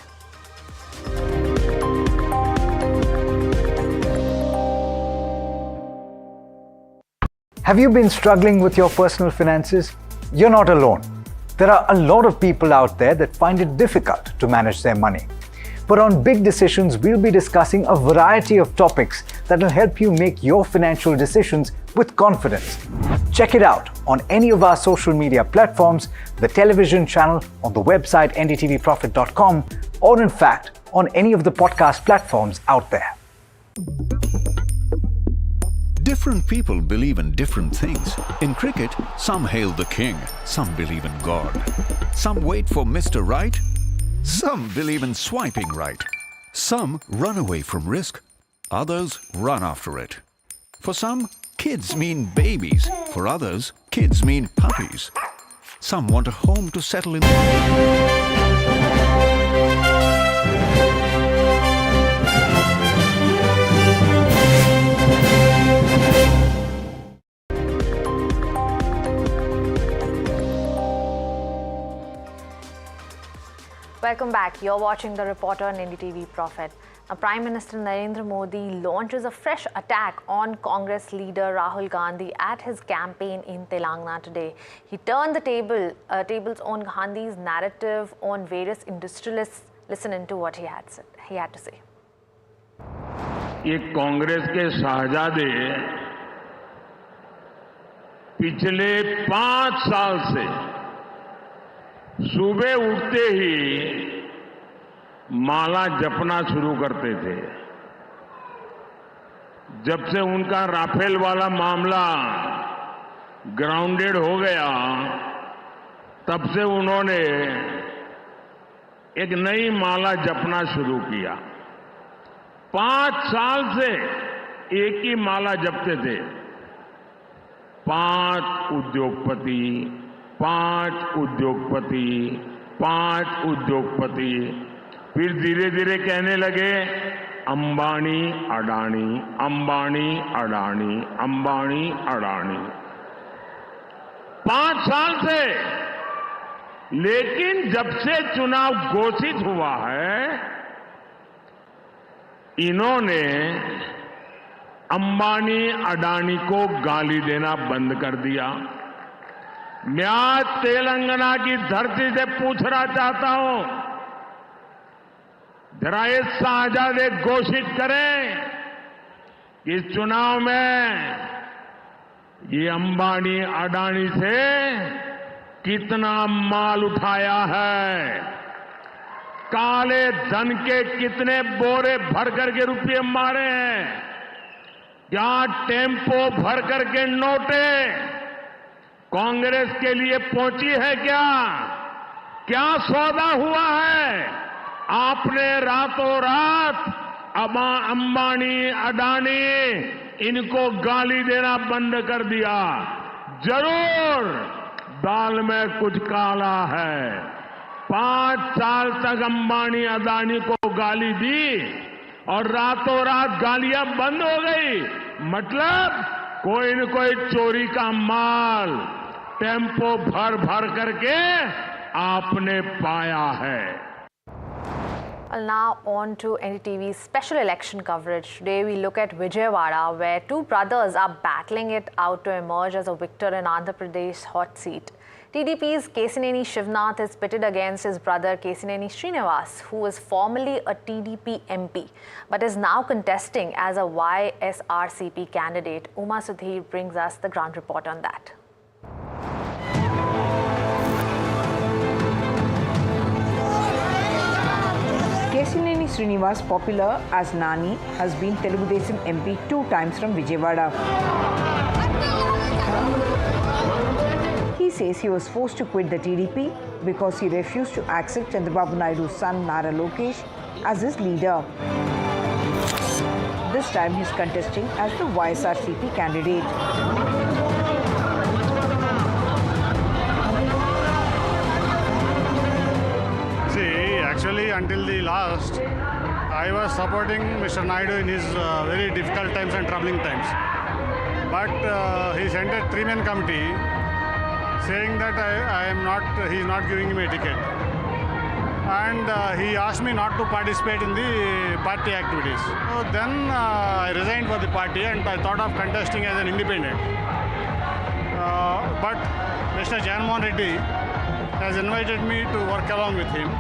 H: Have you been struggling with your personal finances? You're not alone. There are a lot of people out there that find it difficult to manage their money. But on Big Decisions, we'll be discussing a variety of topics that will help you make your financial decisions with confidence. Check it out on any of our social media platforms, the television channel, on the website ndtvprofit.com, or in fact, on any of the podcast platforms out there.
A: Different people believe in different things. In cricket, some hail the king, some believe in God. Some wait for Mr. Right, some believe in swiping right. Some run away from risk, others run after it. For some, kids mean babies. For others, kids mean puppies. Some want a home to settle in.
F: Welcome back. You're watching The Reporter on NDTV Profit. Now, Prime Minister Narendra Modi launches a fresh attack on Congress leader Rahul Gandhi at his campaign in Telangana today. He turned the tables on Gandhi's narrative on various industrialists. Listen into what he had to say.
E: ये कांग्रेस के शहजादे पिछले 5 साल से सुबह उठते ही माला जपना शुरू करते थे। जब से उनका राफेल वाला मामला ग्राउंडेड हो गया, तब से उन्होंने एक नई माला जपना शुरू किया। 5 साल से एक ही माला जपते थे, 5 उद्योगपति, 5 उद्योगपति, 5 उद्योगपति। फिर धीरे धीरे कहने लगे अंबानी अडानी, अंबानी अडानी, अंबानी अडानी। 5 साल से। लेकिन जब से चुनाव घोषित हुआ है, इन्होंने अंबानी अडानी को गाली देना बंद कर दिया। मैं आज तेलंगाना की धरती से पूछना चाहता हूं, जरा ये साझादे घोषित करें कि इस चुनाव में ये अंबानी अडानी से कितना माल उठाया है, काले धन के कितने बोरे भर करके रुपये मारे हैं, क्या टेम्पो भर करके नोटे कांग्रेस के लिए पहुंची है क्या सौदा हुआ है? आपने रातों रात अंबानी अडानी इनको गाली देना बंद कर दिया। जरूर दाल में कुछ काला है। 5 साल तक अंबानी अडानी को गाली दी और रातों रात गालियां बंद हो गई। मतलब कोई न कोई चोरी का माल टेम्पो भर भर करके आपने पाया है।
F: Now on to NDTV's special election coverage. Today we look at Vijayawada, where 2 brothers are battling it out to emerge as a victor in Andhra Pradesh hot seat. TDP's Kesineni Shivnath is pitted against his brother Kesineni Srinivas, who is formerly a TDP MP but is now contesting as a YSRCP candidate. Uma Sudhir brings us the ground report on that.
X: Kesineni Srinivas, popular as Nani, has been Telugu Desam MP 2 times from Vijayawada. He says he was forced to quit the TDP because he refused to accept Chandrababu Naidu's son Nara Lokesh as his leader. This time he is contesting as the YSRCP candidate.
O: Actually, until the last, I was supporting Mr. Naidu in his very difficult times and troubling times. But he sent a 3-man committee saying that he is not giving me a ticket. And he asked me not to participate in the party activities. So then I resigned for the party and I thought of contesting as an independent. But Mr. Janmohan Reddy has invited me to work along with him.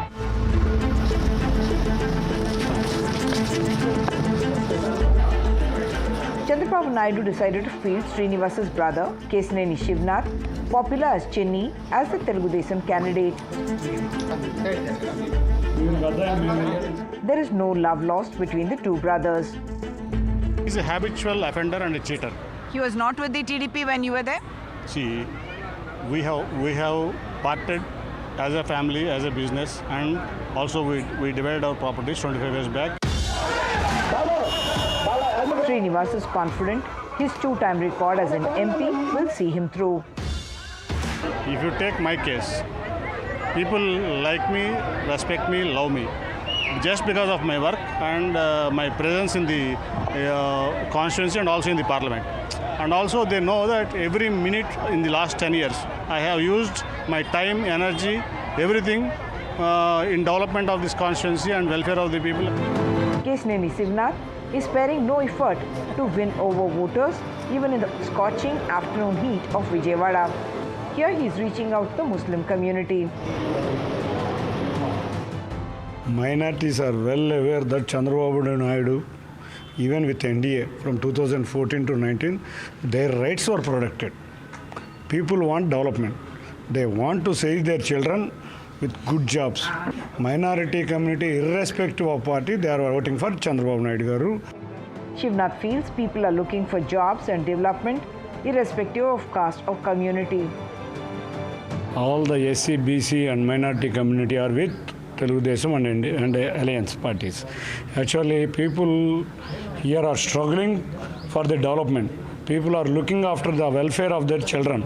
X: Chandrababu Naidu decided to field Srinivas's brother, Kesineni Shivnath, popular as Chinni, as the Telugu Desam candidate. There is no love lost between the 2 brothers.
O: He's a habitual offender and a cheater.
X: He was not with the TDP when you were there?
O: See, we have parted as a family, as a business, and also we divided our properties 25 years back.
X: Srinivas is confident his 2-time record as an MP will see him through.
O: If you take my case, people like me, respect me, love me, just because of my work and my presence in the constituency and also in the parliament. And also they know that every minute in the last 10 years, I have used my time, energy, everything in development of this constituency and welfare of the people.
X: Kesineni Shivnath is sparing no effort to win over voters, even in the scorching afternoon heat of Vijayawada. Here he is reaching out to the Muslim community.
O: Minorities are well aware that Chandrababu Naidu, even with NDA from 2014 to 19, their rights were protected. People want development. They want to save their children with good jobs. Minority community, irrespective of party, they are voting for Chandrababu Naidu garu.
X: Shivnath feels people are looking for jobs and development irrespective of caste or community.
O: All the SC, BC and minority community are with Telugudesam and alliance parties. Actually, people here are struggling for the development. People are looking after the welfare of their children.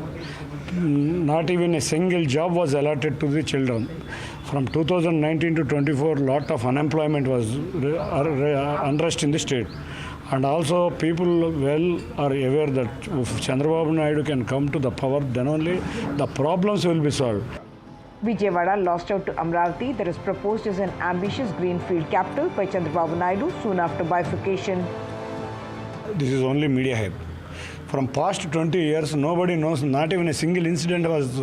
O: Not even a single job was allotted to the children. From 2019 to 24, lot of unemployment was unrest in the state. And also people are aware that if Chandrababu Naidu can come to the power, then only the problems will be solved.
X: Vijayawada lost out to Amravati that is proposed as an ambitious greenfield capital by Chandrababu Naidu soon after bifurcation.
O: This is only media hype. From past 20 years, nobody knows, not even a single incident was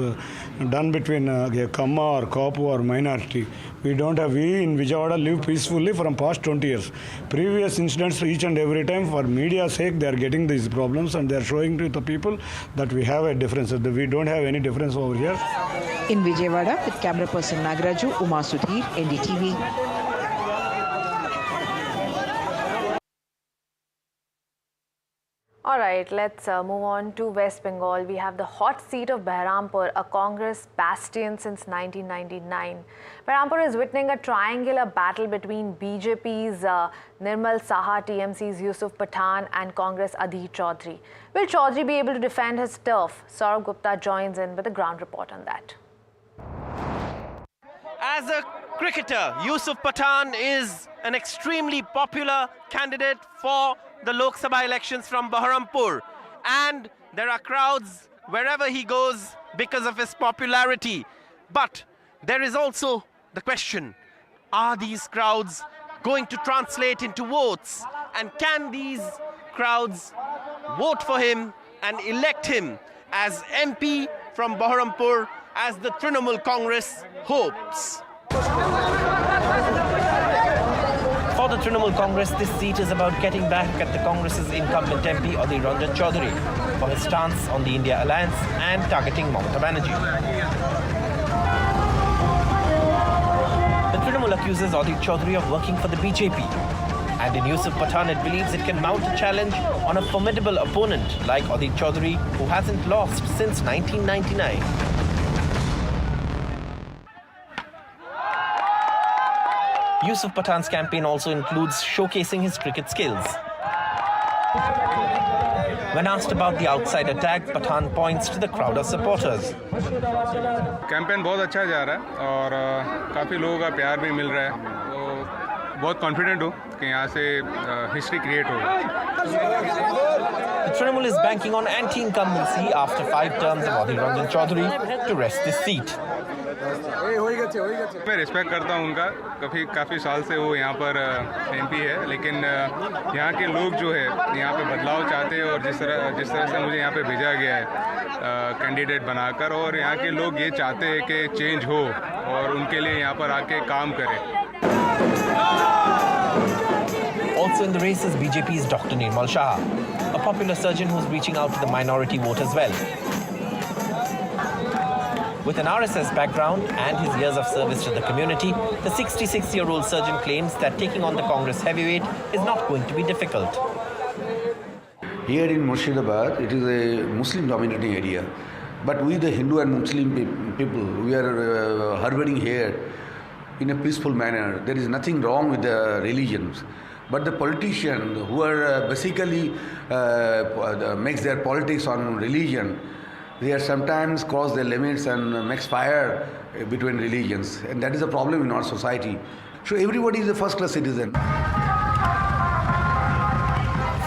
O: done between a Kamma or Kapu or minority. We in Vijayawada live peacefully from past 20 years. Previous incidents, each and every time, for media's sake, they are getting these problems and they are showing to the people that we have a difference. We don't have any difference over here.
X: In Vijayawada, with camera person Nagaraju, Uma Sudhir, NDTV.
F: All right, let's move on to West Bengal. We have the hot seat of Behrampur, a Congress bastion since 1999. Behrampur is witnessing a triangular battle between BJP's Nirmal Saha, TMC's Yusuf Pathan and Congress Adhir Chaudhary. Will Chaudhary be able to defend his turf? Saurabh Gupta joins in with a ground report on that.
S: As a cricketer, Yusuf Pathan is an extremely popular candidate for the Lok Sabha elections from Behrampur, and there are crowds wherever he goes because of his popularity. But there is also the question, are these crowds going to translate into votes, and can these crowds vote for him and elect him as MP from Behrampur as the Trinamool Congress hopes? For the Trinamool Congress, this seat is about getting back at the Congress's incumbent MP, Adhir Chaudhary, for his stance on the India alliance and targeting Mamata Banerjee. The Trinamool accuses Adhir Chaudhary of working for the BJP. And in Yusuf Pathan, it believes it can mount a challenge on a formidable opponent like Adhir Chaudhary, who hasn't lost since 1999. Yusuf Pathan's campaign also includes showcasing his cricket skills. When asked about the outside attack, Pathan points to the crowd of supporters.
T: Campaign बहुत अच्छा जा रहा है और काफ़ी लोगों का प्यार भी मिल रहा है, तो बहुत कॉन्फिडेंट हूँ कि यहाँ से हिस्ट्री क्रिएट होगा.
S: The Trinamool is banking on anti-incumbency after 5 terms of Adhir Chaudhary to wrest this seat.
T: मैं रिस्पेक्ट करता हूँ उनका, काफ़ी साल से वो यहाँ पर एमपी है, लेकिन यहाँ के लोग जो है यहाँ पे बदलाव चाहते हैं और जिस तरह से मुझे यहाँ पे भेजा गया है कैंडिडेट बनाकर, और यहाँ के लोग ये चाहते हैं कि चेंज हो और उनके लिए यहाँ पर आके काम करें.
S: Also in the race is BJP's Dr. Nirmal Saha, a popular surgeon who's reaching out to the minority vote as well. With an RSS background and his years of service to the community, the 66-year-old surgeon claims that taking on the Congress heavyweight is not going to be difficult.
U: Here in Murshidabad, it is a Muslim-dominating area. But we, the Hindu and Muslim people, we are harboring here in a peaceful manner. There is nothing wrong with the religions. But the politicians who are basically makes their politics on religion, they are sometimes cross their limits and makes fire between religions. And that is a problem in our society. So everybody is a first-class citizen.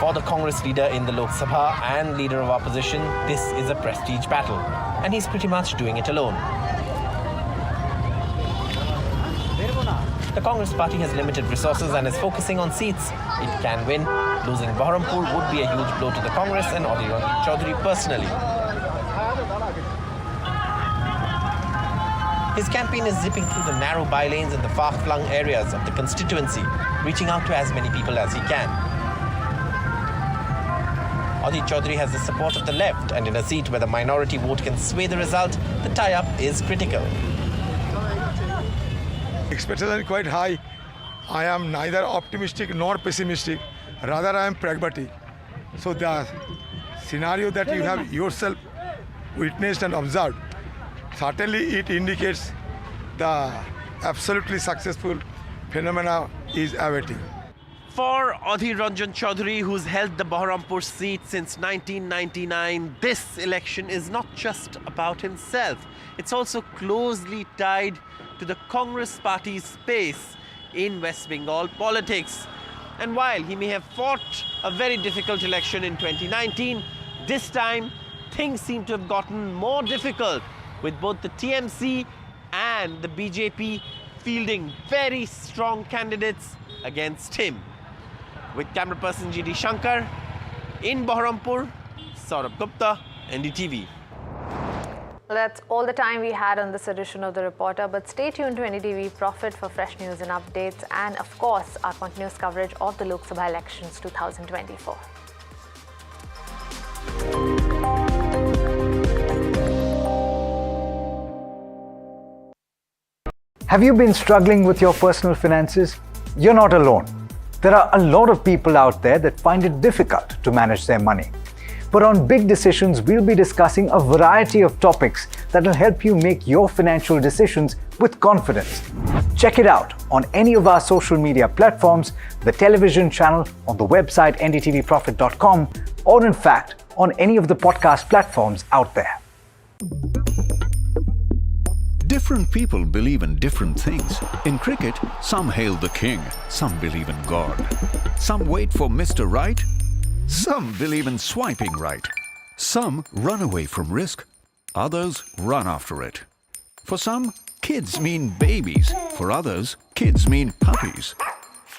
S: For the Congress leader in the Lok Sabha and leader of opposition, this is a prestige battle. And he's pretty much doing it alone. The Congress party has limited resources and is focusing on seats it can win. Losing Behrampur would be a huge blow to the Congress and Adhir Chaudhary personally. His campaign is zipping through the narrow bylanes in the far-flung areas of the constituency, reaching out to as many people as he can. Adhir Chaudhary has the support of the left, and in a seat where the minority vote can sway the result, the tie-up is critical.
I: expectations are quite high. I am neither optimistic nor pessimistic. Rather, I am pragmatic. So the scenario that you have yourself witnessed and observed, certainly it indicates the absolutely successful phenomena is awaiting.
S: For Adhir Ranjan Chaudhary, who's held the Baharampur seat since 1999, this election is not just about himself. It's also closely tied to the Congress party's space in West Bengal politics. And while he may have fought a very difficult election in 2019, this time things seem to have gotten more difficult, with both the TMC and the BJP fielding very strong candidates against him. With camera person GD Shankar, in Baharampur, Saurabh Gupta, NDTV.
F: Well, that's all the time we had on this edition of The Reporter, but stay tuned to NDTV Profit for fresh news and updates, and of course our continuous coverage of the Lok Sabha elections 2024.
H: Have you been struggling with your personal finances? You're not alone. There are a lot of people out there that find it difficult to manage their money. But on Big Decisions, we'll be discussing a variety of topics that will help you make your financial decisions with confidence. Check it out on any of our social media platforms, the television channel, on the website ndtvprofit.com, or in fact, on any of the podcast platforms out there.
A: Different people believe in different things. In cricket, some hail the king, some believe in God. Some wait for Mr. Right, some believe in swiping right. Some run away from risk, others run after it. For some, kids mean babies. For others, kids mean puppies.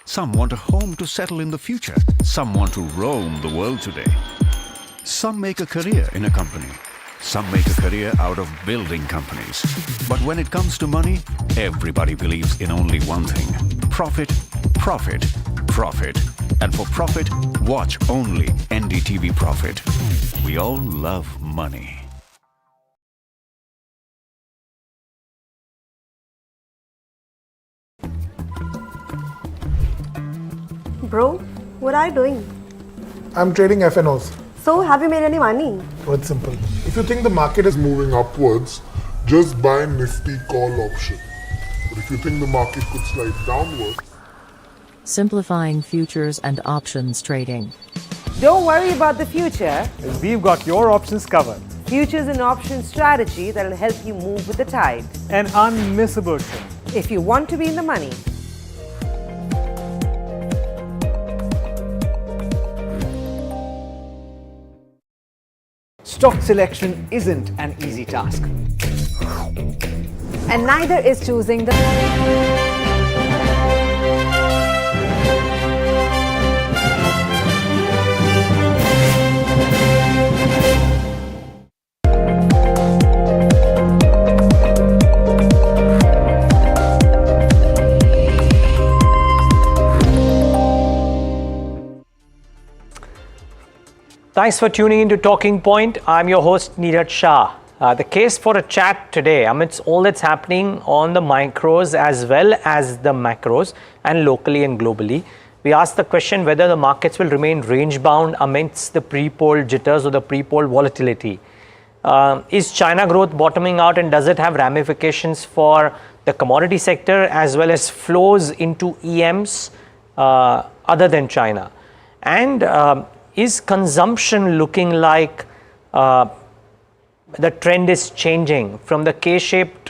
A: Some want a home to settle in the future. Some want to roam the world today. Some make a career in a company. Some make a career out of building companies. But when it comes to money, everybody believes in only one thing: profit, profit, profit. And for profit, watch only NDTV Profit. We all love money.
P: Bro, what are you doing?
V: I'm trading FNOs.
P: So, have you made any money?
V: Oh, it's simple. If you think the market is moving upwards, just buy Nifty call option. But if you think the market could slide downwards,
W: simplifying futures and options trading.
X: Don't worry about the future. We've got your options covered. Futures and options strategy that will help you move with the tide. An unmissable trade. If you want to be in the money.
H: Stock selection isn't an easy task.
F: And neither is choosing the...
J: Thanks for tuning in to Talking Point. I'm your host, Neeraj Shah. The case for a chat today, amidst all that's happening on the micros as well as the macros and locally and globally, we asked the question whether the markets will remain range-bound amidst the pre-poll jitters or the pre-poll volatility. Is China growth bottoming out, and does it have ramifications for the commodity sector as well as flows into EMs other than China? And is consumption looking like the trend is changing from the K-shaped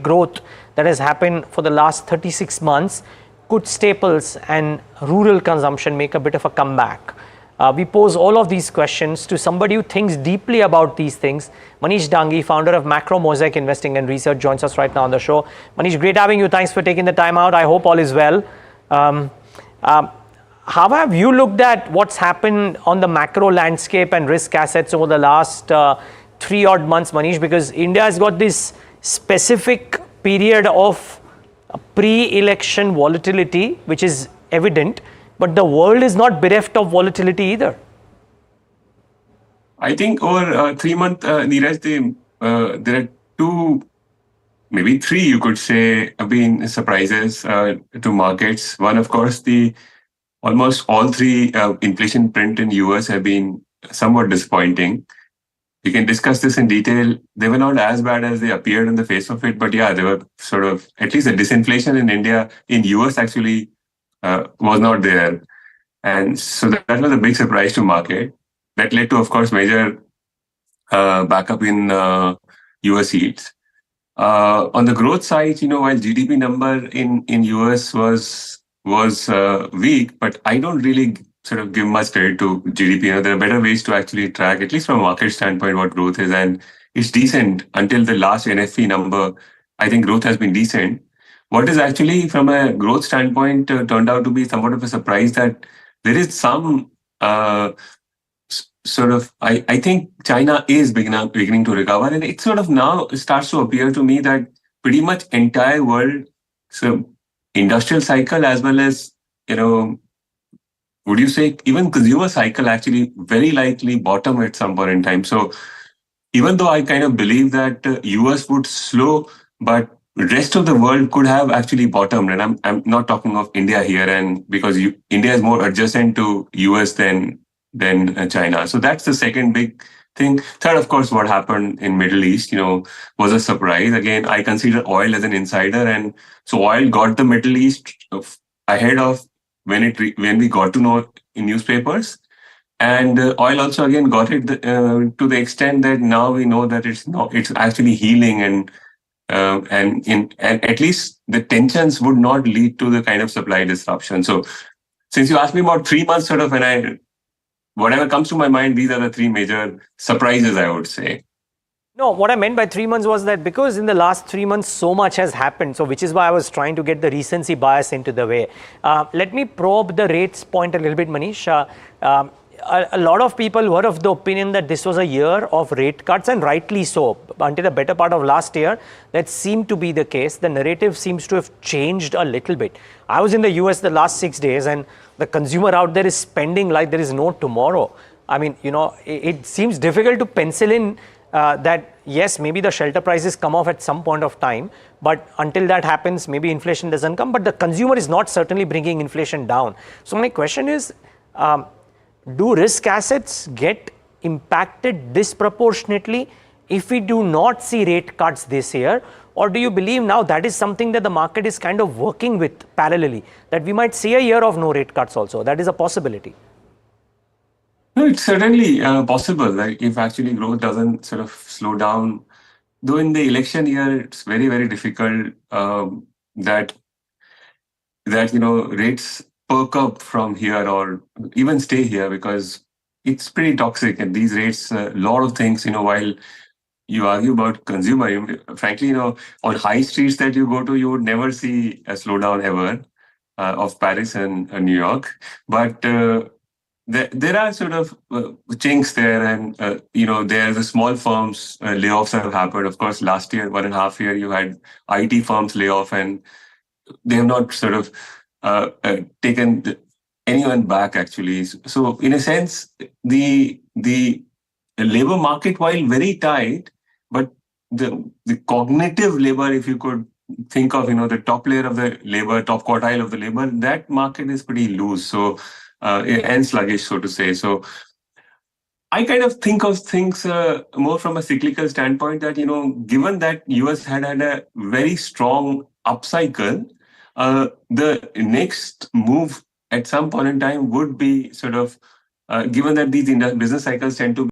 J: growth that has happened for the last 36 months? Could staples and rural consumption make a bit of a comeback? We pose all of these questions to somebody who thinks deeply about these things. Manish Dangi, founder of Macro Mosaic Investing and Research, joins us right now on the show. Manish, great having you. Thanks for taking the time out. I hope all is well. How have you looked at what's happened on the macro landscape and risk assets over the last 3 odd months, Manish? Because India has got this specific period of pre-election volatility, which is evident, but the world is not bereft of volatility either.
Y: I think over 3 months, Neeraj, there are two
C: maybe three, you could say, have been surprises to markets. One, of course, almost all three inflation print in US have been somewhat disappointing. We can discuss this in detail. They were not as bad as they appeared on the face of it, but yeah, they were sort of, at least the disinflation in US actually was not there. And so that was a big surprise to market. That led to, of course, major backup in US yields. On the growth side, while GDP number in US was weak, but I don't really sort of give much credit to GDP. There are better ways to actually track, at least from a market standpoint, what growth is, and it's decent until the last NFP number. I think growth has been decent. What is actually, from a growth standpoint, turned out to be somewhat of a surprise that there is some sort of, I think China is beginning to recover, and it sort of now starts to appear to me that pretty much entire world, so industrial cycle as well as, would you say even consumer cycle actually very likely bottom at some point in time. So even though I kind of believe that US would slow, but rest of the world could have actually bottomed, and I'm not talking of India here, and because India is more adjacent to US than China. So that's the second big thing. Third, of course, what happened in Middle East, was a surprise. Again, I consider oil as an insider, and so oil got the Middle East ahead of when we got to know in newspapers. And oil also again got it to the extent that now we know that it's actually healing, and at least the tensions would not lead to the kind of supply disruption. So since you asked me about 3 months, sort of, whatever comes to my mind, these are the three major surprises, I would say.
J: No, what I meant by 3 months was that because in the last 3 months, so much has happened. So which is why I was trying to get the recency bias into the way. Let me probe the rates point a little bit, Manish. A lot of people were of the opinion that this was a year of rate cuts, and rightly so. Until the better part of last year, that seemed to be the case. The narrative seems to have changed a little bit. I was in the US the last 6 days, and the consumer out there is spending like there is no tomorrow. I mean, it seems difficult to pencil in that, yes, maybe the shelter prices come off at some point of time, but until that happens, maybe inflation doesn't come, but the consumer is not certainly bringing inflation down. So my question is, do risk assets get impacted disproportionately if we do not see rate cuts this year? Or do you believe now that is something that the market is kind of working with parallelly, that we might see a year of no rate cuts also? That is a possibility.
C: No, it's certainly possible, like if actually growth doesn't sort of slow down. Though in the election year, it's very, very difficult that rates perk up from here or even stay here, because it's pretty toxic. And these rates, a lot of things, while you argue about consumer, frankly, on high streets that you go to, you would never see a slowdown ever of Paris and New York. But there are sort of chinks there, and there are the small firms layoffs have happened. Of course, last year, 1.5 years, you had IT firms lay off, and they have not sort of taken anyone back actually. So in a sense, the labor market, while very tight, but the cognitive labor, if you could think of the top layer of the labor, top quartile of the labor, that market is pretty loose. So and sluggish, so to say. So I kind of think of things more from a cyclical standpoint, that given that US had a very strong upcycle, the next move at some point in time would be sort of given that these business cycles tend to